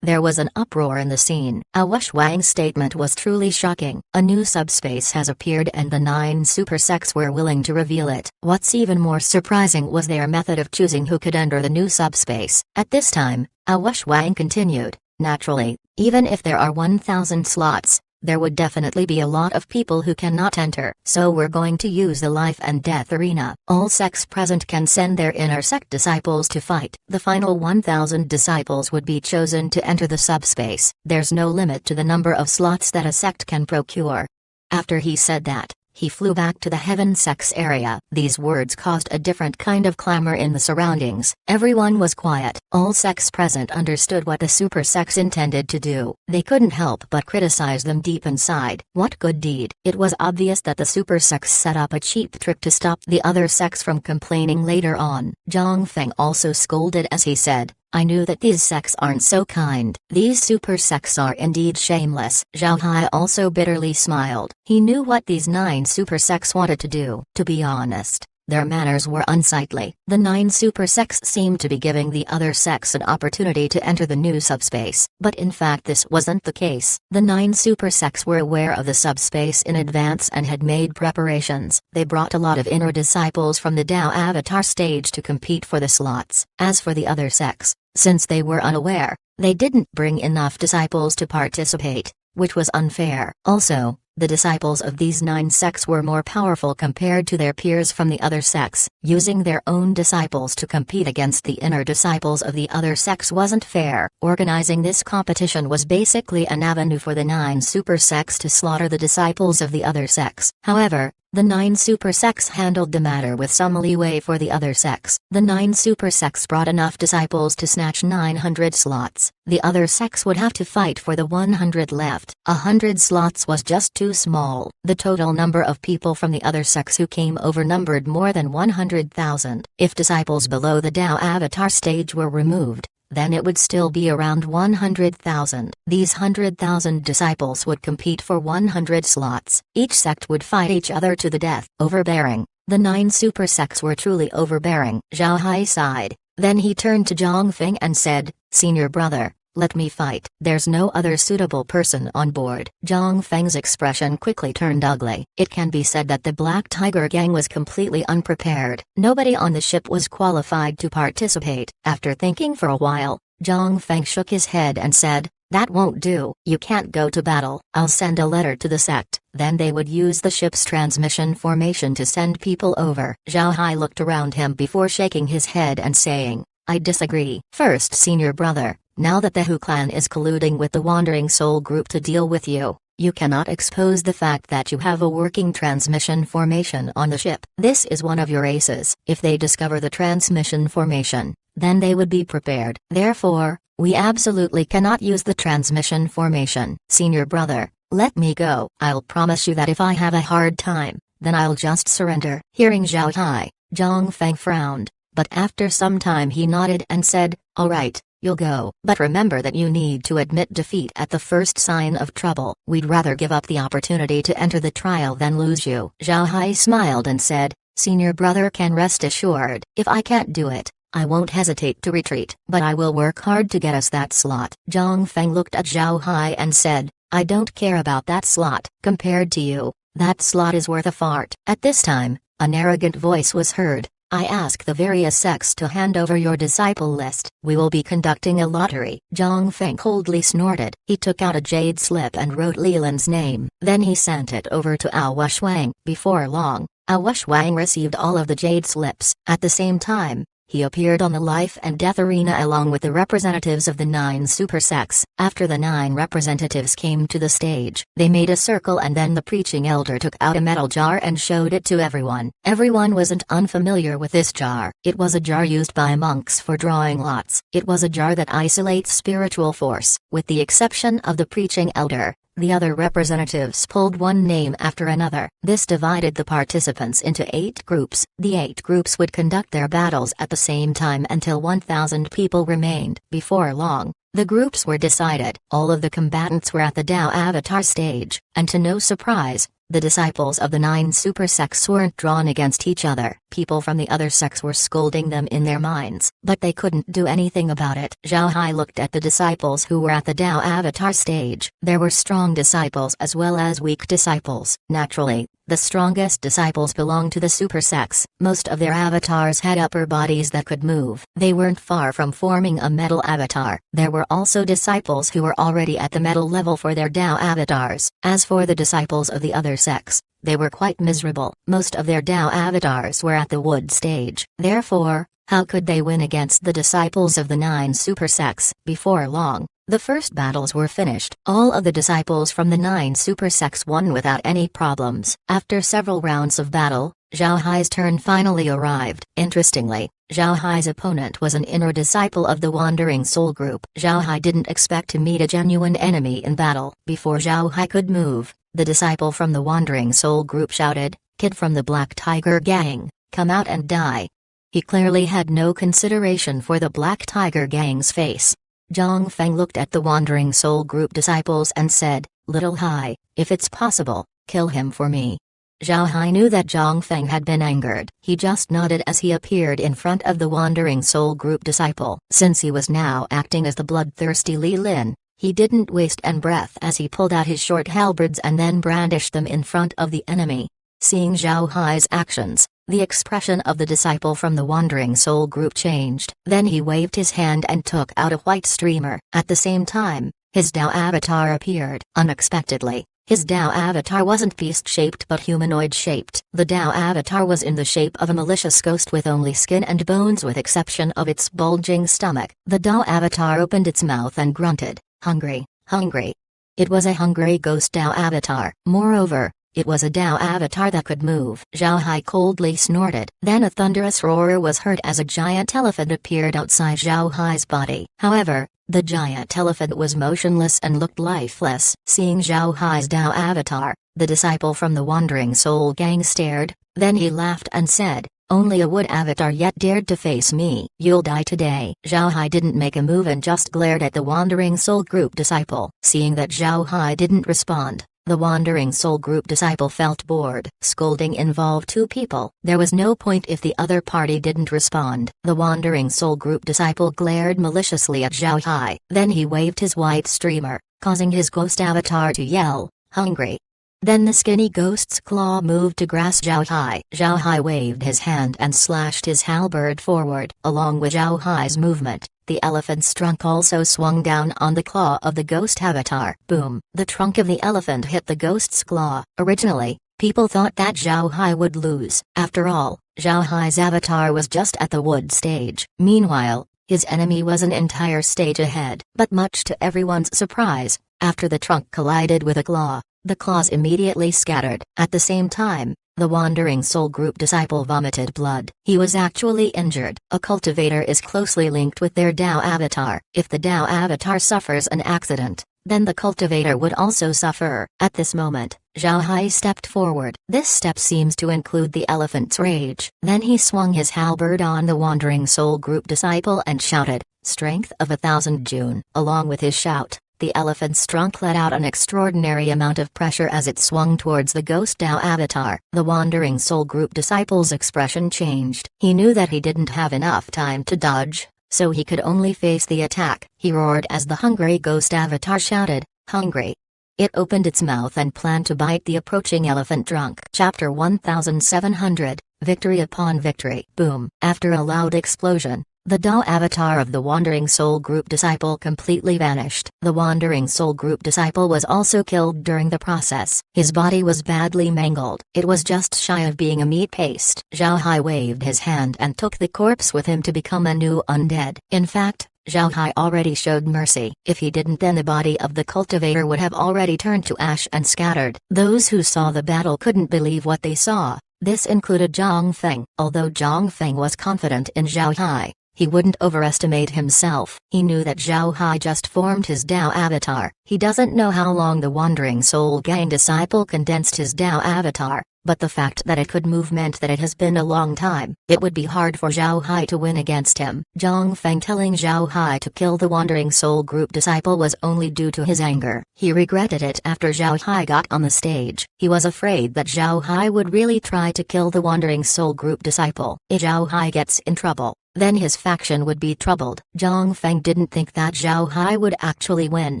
There was an uproar in the scene. Wang's statement was truly shocking. A new subspace has appeared and the 9 super sects were willing to reveal it. What's even more surprising was their method of choosing who could enter the new subspace. At this time, Wang continued, naturally, even if there are 1,000 slots, there would definitely be a lot of people who cannot enter. So we're going to use the life and death arena. All sects present can send their inner sect disciples to fight. The final 1,000 disciples would be chosen to enter the subspace. There's no limit to the number of slots that a sect can procure. After he said that, he flew back to the Heaven Sects area. These words caused a different kind of clamor in the surroundings. Everyone was quiet. All sects present understood what the super sects intended to do. They couldn't help but criticize them deep inside. What good deed? It was obvious that the super sects set up a cheap trick to stop the other sects from complaining later on. Zhang Feng also scolded as he said, I knew that these sects aren't so kind. These super sects are indeed shameless. Zhao Hai also bitterly smiled. He knew what these 9 super sects wanted to do. To be honest, their manners were unsightly. The 9 super sects seemed to be giving the other sects an opportunity to enter the new subspace. But in fact this wasn't the case. The 9 super sects were aware of the subspace in advance and had made preparations. They brought a lot of inner disciples from the Dao avatar stage to compete for the slots. As for the other sects, since they were unaware, they didn't bring enough disciples to participate, which was unfair. Also, the disciples of these 9 sects were more powerful compared to their peers from the other sects. Using their own disciples to compete against the inner disciples of the other sects wasn't fair. Organizing this competition was basically an avenue for the 9 super sects to slaughter the disciples of the other sects. However, the 9 super sects handled the matter with some leeway for the other sects. The 9 super sects brought enough disciples to snatch 900 slots. The other sects would have to fight for the 100 left. 100 slots was just too small. The total number of people from the other sects who came over numbered more than 100,000. If disciples below the Dao avatar stage were removed, then it would still be around 100,000. These 100,000 disciples would compete for 100 slots. Each sect would fight each other to the death. Overbearing. The 9 super sects were truly overbearing. Zhao Hai sighed. Then he turned to Zhang Feng and said, "Senior brother, let me fight." "There's no other suitable person on board." Zhang Feng's expression quickly turned ugly. It can be said that the Black Tiger gang was completely unprepared. Nobody on the ship was qualified to participate. After thinking for a while, Zhang Feng shook his head and said, "That won't do. You can't go to battle. I'll send a letter to the sect. Then they would use the ship's transmission formation to send people over." Zhao Hai looked around him before shaking his head and saying, "I disagree." "First, senior brother, now that the Hu clan is colluding with the Wandering Soul group to deal with you, you cannot expose the fact that you have a working transmission formation on the ship. This is one of your aces. If they discover the transmission formation, then they would be prepared. Therefore, we absolutely cannot use the transmission formation. Senior brother, let me go. I'll promise you that if I have a hard time, then I'll just surrender." Hearing Zhao Hai, Zhang Feng frowned, but after some time he nodded and said, "All right, you'll go. But remember that you need to admit defeat at the first sign of trouble. We'd rather give up the opportunity to enter the trial than lose you." Zhao Hai smiled and said, "Senior brother can rest assured. If I can't do it, I won't hesitate to retreat. But I will work hard to get us that slot." Zhang Feng looked at Zhao Hai and said, "I don't care about that slot. Compared to you, that slot is worth a fart." At this time, an arrogant voice was heard. "I ask the various sects to hand over your disciple list. We will be conducting a lottery." Zhang Feng coldly snorted. He took out a jade slip and wrote Leland's name. Then he sent it over to Ao Shuang. Before long, Ao Shuang received all of the jade slips. At the same time, he appeared on the life and death arena along with the representatives of the 9 super sects. After the 9 representatives came to the stage, they made a circle and then the preaching elder took out a metal jar and showed it to everyone. Everyone wasn't unfamiliar with this jar. It was a jar used by monks for drawing lots. It was a jar that isolates spiritual force. With the exception of the preaching elder, the other representatives pulled one name after another. This divided the participants into 8 groups. The 8 groups would conduct their battles at the same time until 1,000 people remained. Before long, the groups were decided. All of the combatants were at the Tao Avatar stage, and to no surprise, the disciples of the 9 super sects weren't drawn against each other. People from the other sects were scolding them in their minds, but they couldn't do anything about it. Zhao Hai looked at the disciples who were at the Tao Avatar stage. There were strong disciples as well as weak disciples. Naturally, the strongest disciples belonged to the super sects. Most of their avatars had upper bodies that could move. They weren't far from forming a metal avatar. There were also disciples who were already at the metal level for their Tao avatars. As for the disciples of the other sects, they were quite miserable. Most of their Tao avatars were at the wood stage. Therefore, how could they win against the disciples of the 9 super sects? Before long, the first battles were finished. All of the disciples from the 9 super sects won without any problems. After several rounds of battle, Zhao Hai's turn finally arrived. Interestingly, Zhao Hai's opponent was an inner disciple of the Wandering Soul group. Zhao Hai didn't expect to meet a genuine enemy in battle. Before Zhao Hai could move, the disciple from the Wandering Soul group shouted, "Kid from the Black Tiger gang, come out and die." He clearly had no consideration for the Black Tiger gang's face. Zhang Feng looked at the Wandering Soul group disciples and said, "Little Hai, if it's possible, kill him for me." Zhao Hai knew that Zhang Feng had been angered. He just nodded as he appeared in front of the Wandering Soul group disciple. Since he was now acting as the bloodthirsty Li Lin, he didn't waste an breath as he pulled out his short halberds and then brandished them in front of the enemy. Seeing Zhao Hai's actions, the expression of the disciple from the Wandering Soul group changed. Then he waved his hand and took out a white streamer. At the same time, his Tao avatar appeared. Unexpectedly, his Tao avatar wasn't beast-shaped but humanoid-shaped. The Tao avatar was in the shape of a malicious ghost with only skin and bones with exception of its bulging stomach. The Tao avatar opened its mouth and grunted, "Hungry, hungry." It was a hungry ghost Tao avatar. Moreover, it was a Tao avatar that could move. Zhao Hai coldly snorted. Then a thunderous roar was heard as a giant elephant appeared outside Zhao Hai's body. However, the giant elephant was motionless and looked lifeless. Seeing Zhao Hai's Tao avatar, the disciple from the Wandering Soul gang stared, then he laughed and said, Only a wood avatar yet dared to face me. You'll die today. Zhao Hai didn't make a move and just glared at the Wandering Soul Group disciple. Seeing that Zhao Hai didn't respond, the Wandering Soul Group disciple felt bored. Scolding involved two people. There was no point if the other party didn't respond. The Wandering Soul Group disciple glared maliciously at Zhao Hai. Then he waved his white streamer, causing his ghost avatar to yell, "Hungry." Then the skinny ghost's claw moved to grasp Zhao Hai. Zhao Hai waved his hand and slashed his halberd forward. Along with Zhao Hai's movement, the elephant's trunk also swung down on the claw of the ghost avatar. Boom! The trunk of the elephant hit the ghost's claw. Originally, people thought that Zhao Hai would lose. After all, Zhao Hai's avatar was just at the wood stage. Meanwhile, his enemy was an entire stage ahead. But much to everyone's surprise, after the trunk collided with a claw, the claws immediately scattered. At the same time, the Wandering Soul Group disciple vomited blood. He was actually injured. A cultivator is closely linked with their Dao avatar. If the Dao avatar suffers an accident, then the cultivator would also suffer. At this moment, Zhao Hai stepped forward. This step seems to include the elephant's rage. Then he swung his halberd on the Wandering Soul Group disciple and shouted, "Strength of 1,000 June." Along with his shout, the elephant's trunk let out an extraordinary amount of pressure as it swung towards the ghost Dao avatar. The Wandering Soul Group disciple's expression changed. He knew that he didn't have enough time to dodge, so he could only face the attack. He roared as the hungry ghost avatar shouted, "Hungry." It opened its mouth and planned to bite the approaching elephant trunk. Chapter 1700, Victory upon Victory. Boom! After a loud explosion, the Dao avatar of the Wandering Soul Group disciple completely vanished. The Wandering Soul Group disciple was also killed during the process. His body was badly mangled. It was just shy of being a meat paste. Zhao Hai waved his hand and took the corpse with him to become a new undead. In fact, Zhao Hai already showed mercy. If he didn't, then the body of the cultivator would have already turned to ash and scattered. Those who saw the battle couldn't believe what they saw. This included Zhang Feng. Although Zhang Feng was confident in Zhao Hai, he wouldn't overestimate himself. He knew that Zhao Hai just formed his Dao avatar. He doesn't know how long the Wandering Soul Gang disciple condensed his Dao avatar, but the fact that it could move meant that it has been a long time. It would be hard for Zhao Hai to win against him. Zhang Feng telling Zhao Hai to kill the Wandering Soul Group disciple was only due to his anger. He regretted it after Zhao Hai got on the stage. He was afraid that Zhao Hai would really try to kill the Wandering Soul Group disciple. If Zhao Hai gets in trouble, then his faction would be troubled. Zhang Feng didn't think that Zhao Hai would actually win.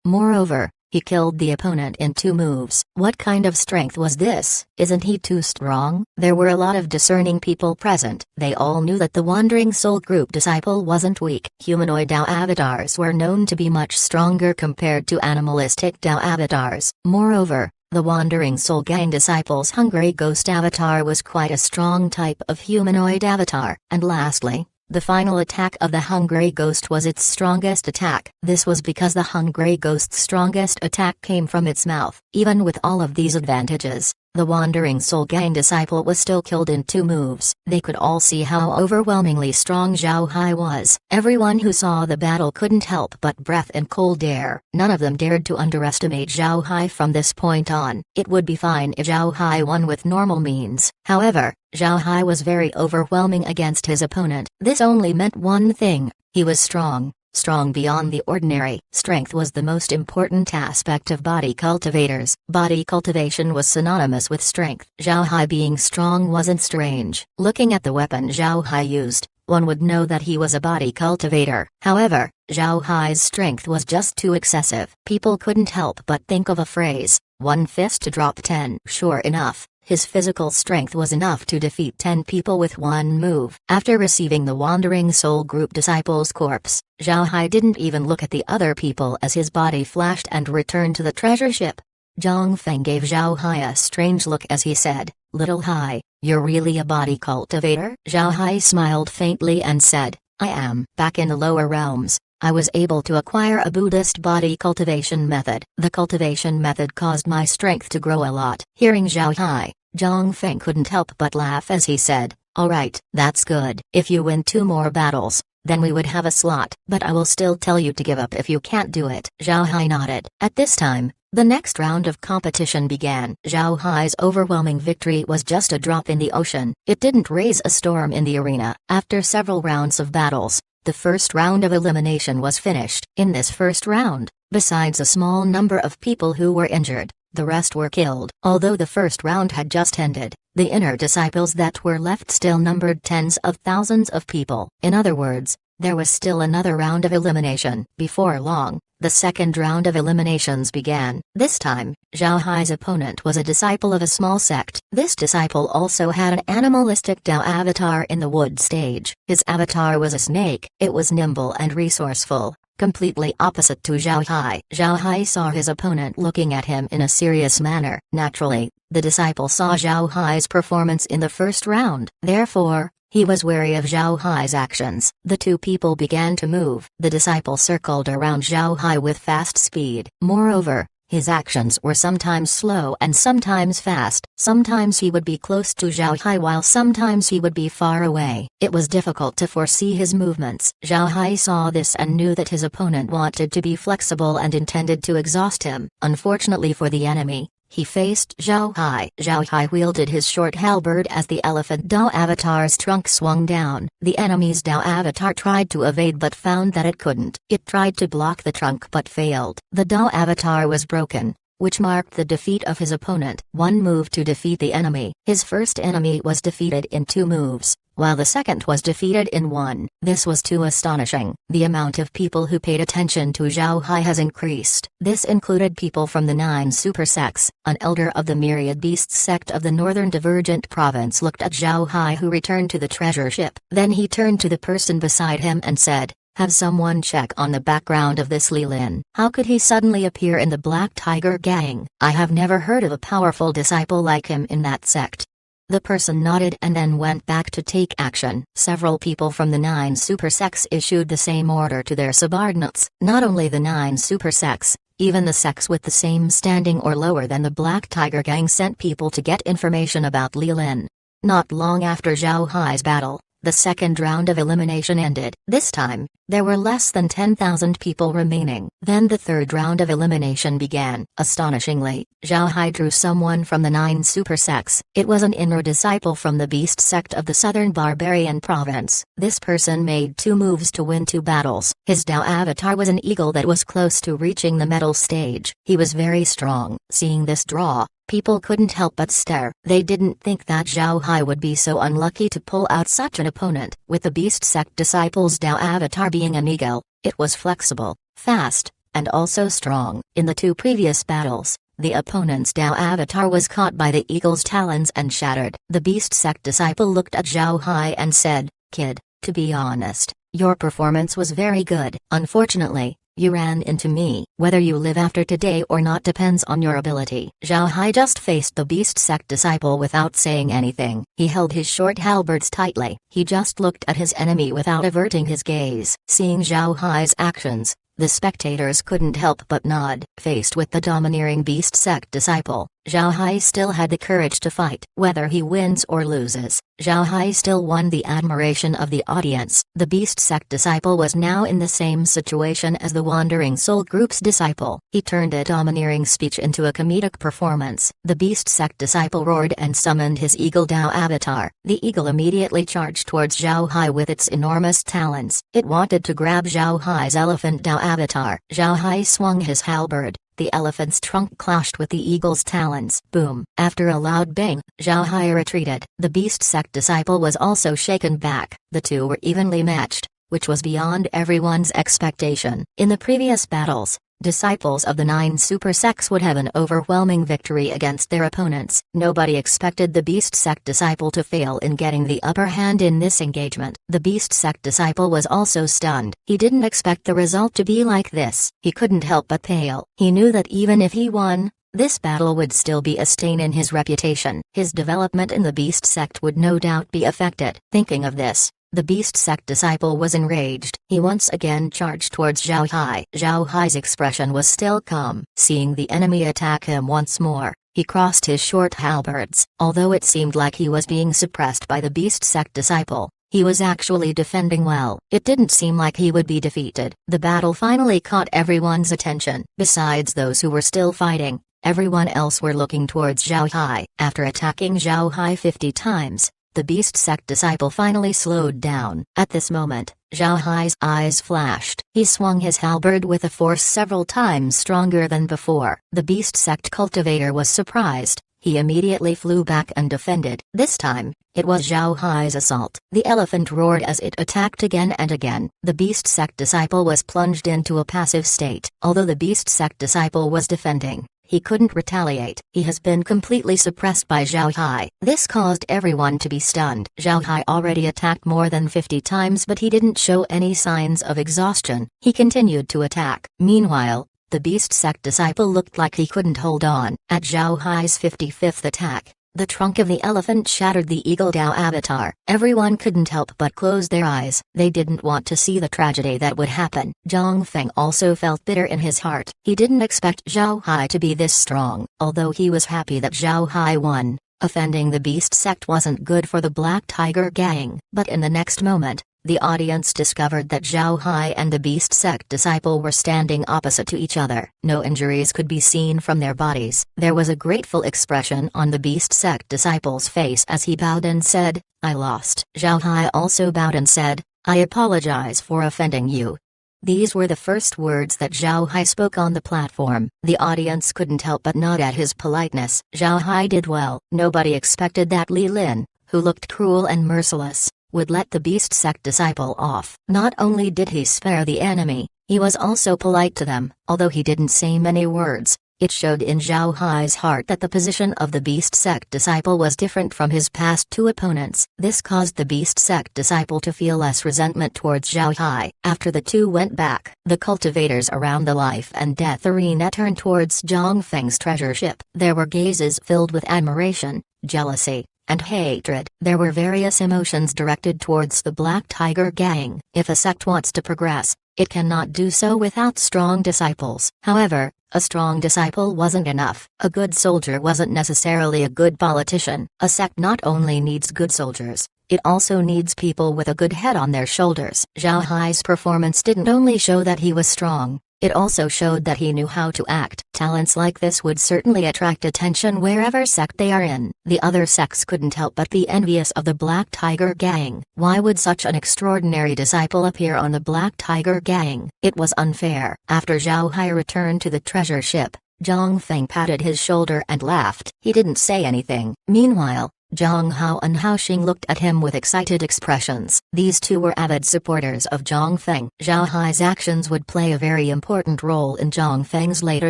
Moreover, he killed the opponent in 2 moves. What kind of strength was this? Isn't he too strong? There were a lot of discerning people present. They all knew that the Wandering Soul Group disciple wasn't weak. Humanoid Dao avatars were known to be much stronger compared to animalistic Dao avatars. Moreover, the Wandering Soul Gang disciple's hungry ghost avatar was quite a strong type of humanoid avatar. And lastly, the final attack of the Hungry Ghost was its strongest attack. This was because the Hungry Ghost's strongest attack came from its mouth. Even with all of these advantages, the Wandering Soul Gang disciple was still killed in 2 moves. They could all see how overwhelmingly strong Zhao Hai was. Everyone who saw the battle couldn't help but breathe in cold air. None of them dared to underestimate Zhao Hai from this point on. It would be fine if Zhao Hai won with normal means. However, Zhao Hai was very overwhelming against his opponent. This only meant one thing: he was strong. Strong beyond the ordinary. Strength was the most important aspect of body cultivators. Body cultivation was synonymous with strength. Zhao Hai being strong wasn't strange. Looking at the weapon Zhao Hai used, one would know that he was a body cultivator. However, Zhao Hai's strength was just too excessive. People couldn't help but think of a phrase, "One fist to drop 10." Sure enough, his physical strength was enough to defeat 10 people with one move. After receiving the Wandering Soul Group disciple's corpse, Zhao Hai didn't even look at the other people as his body flashed and returned to the treasure ship. Zhang Feng gave Zhao Hai a strange look as he said, "Little Hai, you're really a body cultivator?" Zhao Hai smiled faintly and said, "I am." Back in the lower realms, I was able to acquire a Buddhist body cultivation method. The cultivation method caused my strength to grow a lot. Hearing Zhao Hai, Zhang Feng couldn't help but laugh as he said, "Alright, that's good. If you win 2 more battles, then we would have a slot. But I will still tell you to give up if you can't do it." Zhao Hai nodded. At this time, The next round of competition began. Zhao Hai's overwhelming victory was just a drop in the ocean. It didn't raise a storm in the arena. After several rounds of battles, the first round of elimination was finished. In this first round, besides a small number of people who were injured, the rest were killed. Although the first round had just ended, the inner disciples that were left still numbered tens of thousands of people. In other words, there was still another round of elimination. Before long, the second round of eliminations began. This time, Zhao Hai's opponent was a disciple of a small sect. This disciple also had an animalistic Dao avatar in the wood stage. His avatar was a snake. It was nimble and resourceful, completely opposite to Zhao Hai. Zhao Hai saw his opponent looking at him in a serious manner. Naturally, the disciple saw Zhao Hai's performance in the first round. Therefore, he was wary of Zhao Hai's actions. The two people began to move. The disciple circled around Zhao Hai with fast speed. Moreover, his actions were sometimes slow and sometimes fast. Sometimes he would be close to Zhao Hai while sometimes he would be far away. It was difficult to foresee his movements. Zhao Hai saw this and knew that his opponent wanted to be flexible and intended to exhaust him. Unfortunately for the enemy, he faced Zhao Hai. Zhao Hai wielded his short halberd as the elephant Dao avatar's trunk swung down. The enemy's Dao avatar tried to evade but found that it couldn't. It tried to block the trunk but failed. The Dao avatar was broken, which marked the defeat of his opponent. One move to defeat the enemy. His first enemy was defeated in 2 moves, while the second was defeated in 1. This was too astonishing. The amount of people who paid attention to Zhao Hai has increased. This included people from the 9 super sects. An elder of the Myriad Beasts sect of the Northern Divergent Province looked at Zhao Hai, who returned to the treasure ship. Then he turned to the person beside him and said, "Have someone check on the background of this Li Lin. How could he suddenly appear in the Black Tiger gang? I have never heard of a powerful disciple like him in that sect." The person nodded and then went back to take action. Several people from the 9 super sects issued the same order to their subordinates. Not only the 9 super sects, even the sects with the same standing or lower than the Black Tiger gang sent people to get information about Li Lin. Not long after Zhao Hai's battle, the second round of elimination ended. This time, there were less than 10,000 people remaining. Then the third round of elimination began. Astonishingly, Zhao Hai drew someone from the 9 super sects. It was an inner disciple from the Beast sect of the Southern Barbarian Province. This person made 2 moves to win 2 battles. His Dao avatar was an eagle that was close to reaching the metal stage. He was very strong. Seeing this draw, people couldn't help but stare. They didn't think that Zhao Hai would be so unlucky to pull out such an opponent. With the Beast sect disciples' Dao avatar being an eagle, it was flexible, fast, and also strong. In the 2 previous battles, the opponent's Dao avatar was caught by the eagle's talons and shattered. The Beast sect disciple looked at Zhao Hai and said, "Kid, to be honest, your performance was very good. Unfortunately, you ran into me. Whether you live after today or not depends on your ability." Zhao Hai just faced the Beast sect disciple without saying anything. He held his short halberds tightly. He just looked at his enemy without averting his gaze. Seeing Zhao Hai's actions, the spectators couldn't help but nod. Faced with the domineering Beast sect disciple, Zhao Hai still had the courage to fight. Whether he wins or loses, Zhao Hai still won the admiration of the audience. The Beast sect disciple was now in the same situation as the Wandering Soul group's disciple. He turned a domineering speech into a comedic performance. The Beast sect disciple roared and summoned his Eagle Dao avatar. The eagle immediately charged towards Zhao Hai with its enormous talons. It wanted to grab Zhao Hai's elephant Dao avatar. Zhao Hai swung his halberd. The elephant's trunk clashed with the eagle's talons. Boom! After a loud bang, Zhao Hai retreated. The Beast sect disciple was also shaken back. The two were evenly matched, which was beyond everyone's expectation. In the previous battles, disciples of the 9 super sects would have an overwhelming victory against their opponents. Nobody expected the Beast sect disciple to fail in getting the upper hand in this engagement. The Beast sect disciple was also stunned. He didn't expect the result to be like this. He couldn't help but pale. He knew that even if he won, this battle would still be a stain in his reputation. His development in the Beast sect would no doubt be affected. Thinking of this, the Beast sect disciple was enraged. He once again charged towards Zhao Hai. Zhao Hai's expression was still calm. Seeing the enemy attack him once more, he crossed his short halberds. Although it seemed like he was being suppressed by the Beast sect disciple, He was actually defending well. It didn't seem like he would be defeated. The battle finally caught everyone's attention. Besides those who were still fighting, everyone else were looking towards Zhao Hai. After attacking Zhao Hai 50 times, the beast sect disciple finally slowed down. At this moment, Zhao Hai's eyes flashed. He swung his halberd with a force several times stronger than before. The beast sect cultivator was surprised. He immediately flew back and defended. This time, it was Zhao Hai's assault. The elephant roared as it attacked again and again. The beast sect disciple was plunged into a passive state. Although the beast sect disciple was defending, he couldn't retaliate. He has been completely suppressed by Zhao Hai. This caused everyone to be stunned. Zhao Hai already attacked more than 50 times, but he didn't show any signs of exhaustion. He continued to attack. Meanwhile, the beast sect disciple looked like he couldn't hold on. At Zhao Hai's 55th attack, the trunk of the elephant shattered the Eagle Dao avatar. Everyone couldn't help but close their eyes. They didn't want to see the tragedy that would happen. Zhang Feng also felt bitter in his heart. He didn't expect Zhao Hai to be this strong. Although he was happy that Zhao Hai won, offending the beast sect wasn't good for the Black Tiger gang. But in the next moment, the audience discovered that Zhao Hai and the beast sect disciple were standing opposite to each other. No injuries could be seen from their bodies. There was a grateful expression on the beast sect disciple's face as he bowed and said, "I lost." Zhao Hai also bowed and said, "I apologize for offending you." These were the first words that Zhao Hai spoke on the platform. The audience couldn't help but nod at his politeness. Zhao Hai did well. Nobody expected that Li Lin, who looked cruel and merciless, would let the beast sect disciple off. Not only did he spare the enemy, he was also polite to them. Although he didn't say many words, it showed in Zhao Hai's heart that the position of the beast sect disciple was different from his past two opponents. This caused the beast sect disciple to feel less resentment towards Zhao Hai. After the two went back, the cultivators around the life and death arena turned towards Zhang Feng's treasure ship. There were gazes filled with admiration, jealousy, and hatred. There were various emotions directed towards the Black Tiger gang. If a sect wants to progress, it cannot do so without strong disciples. However, a strong disciple wasn't enough. A good soldier wasn't necessarily a good politician. A sect not only needs good soldiers, it also needs people with a good head on their shoulders. Zhao Hai's performance didn't only show that he was strong, it also showed that he knew how to act. Talents like this would certainly attract attention wherever sect they are in. The other sects couldn't help but be envious of the Black Tiger gang. Why would such an extraordinary disciple appear on the Black Tiger gang? It was unfair. After Zhao Hai returned to the treasure ship, Zhang Feng patted his shoulder and laughed. He didn't say anything. Meanwhile, Zhang Hao and Hao Xing looked at him with excited expressions. These two were avid supporters of Zhang Feng. Zhao Hai's actions would play a very important role in Zhang Feng's later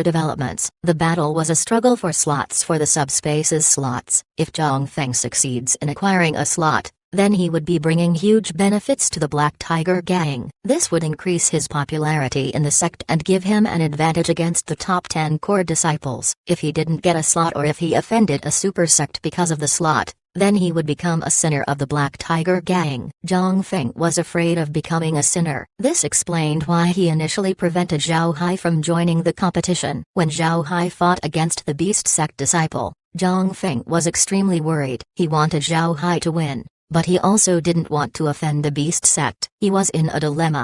developments. The battle was a struggle for slots for the subspace's slots. If Zhang Feng succeeds in acquiring a slot, then he would be bringing huge benefits to the Black Tiger gang. This would increase his popularity in the sect and give him an advantage against the top 10 core disciples. If he didn't get a slot or if he offended a super sect because of the slot, then he would become a sinner of the Black Tiger gang. Zhang Feng was afraid of becoming a sinner. This explained why he initially prevented Zhao Hai from joining the competition. When Zhao Hai fought against the beast sect disciple, Zhang Feng was extremely worried. He wanted Zhao Hai to win, but he also didn't want to offend the beast sect. He was in a dilemma.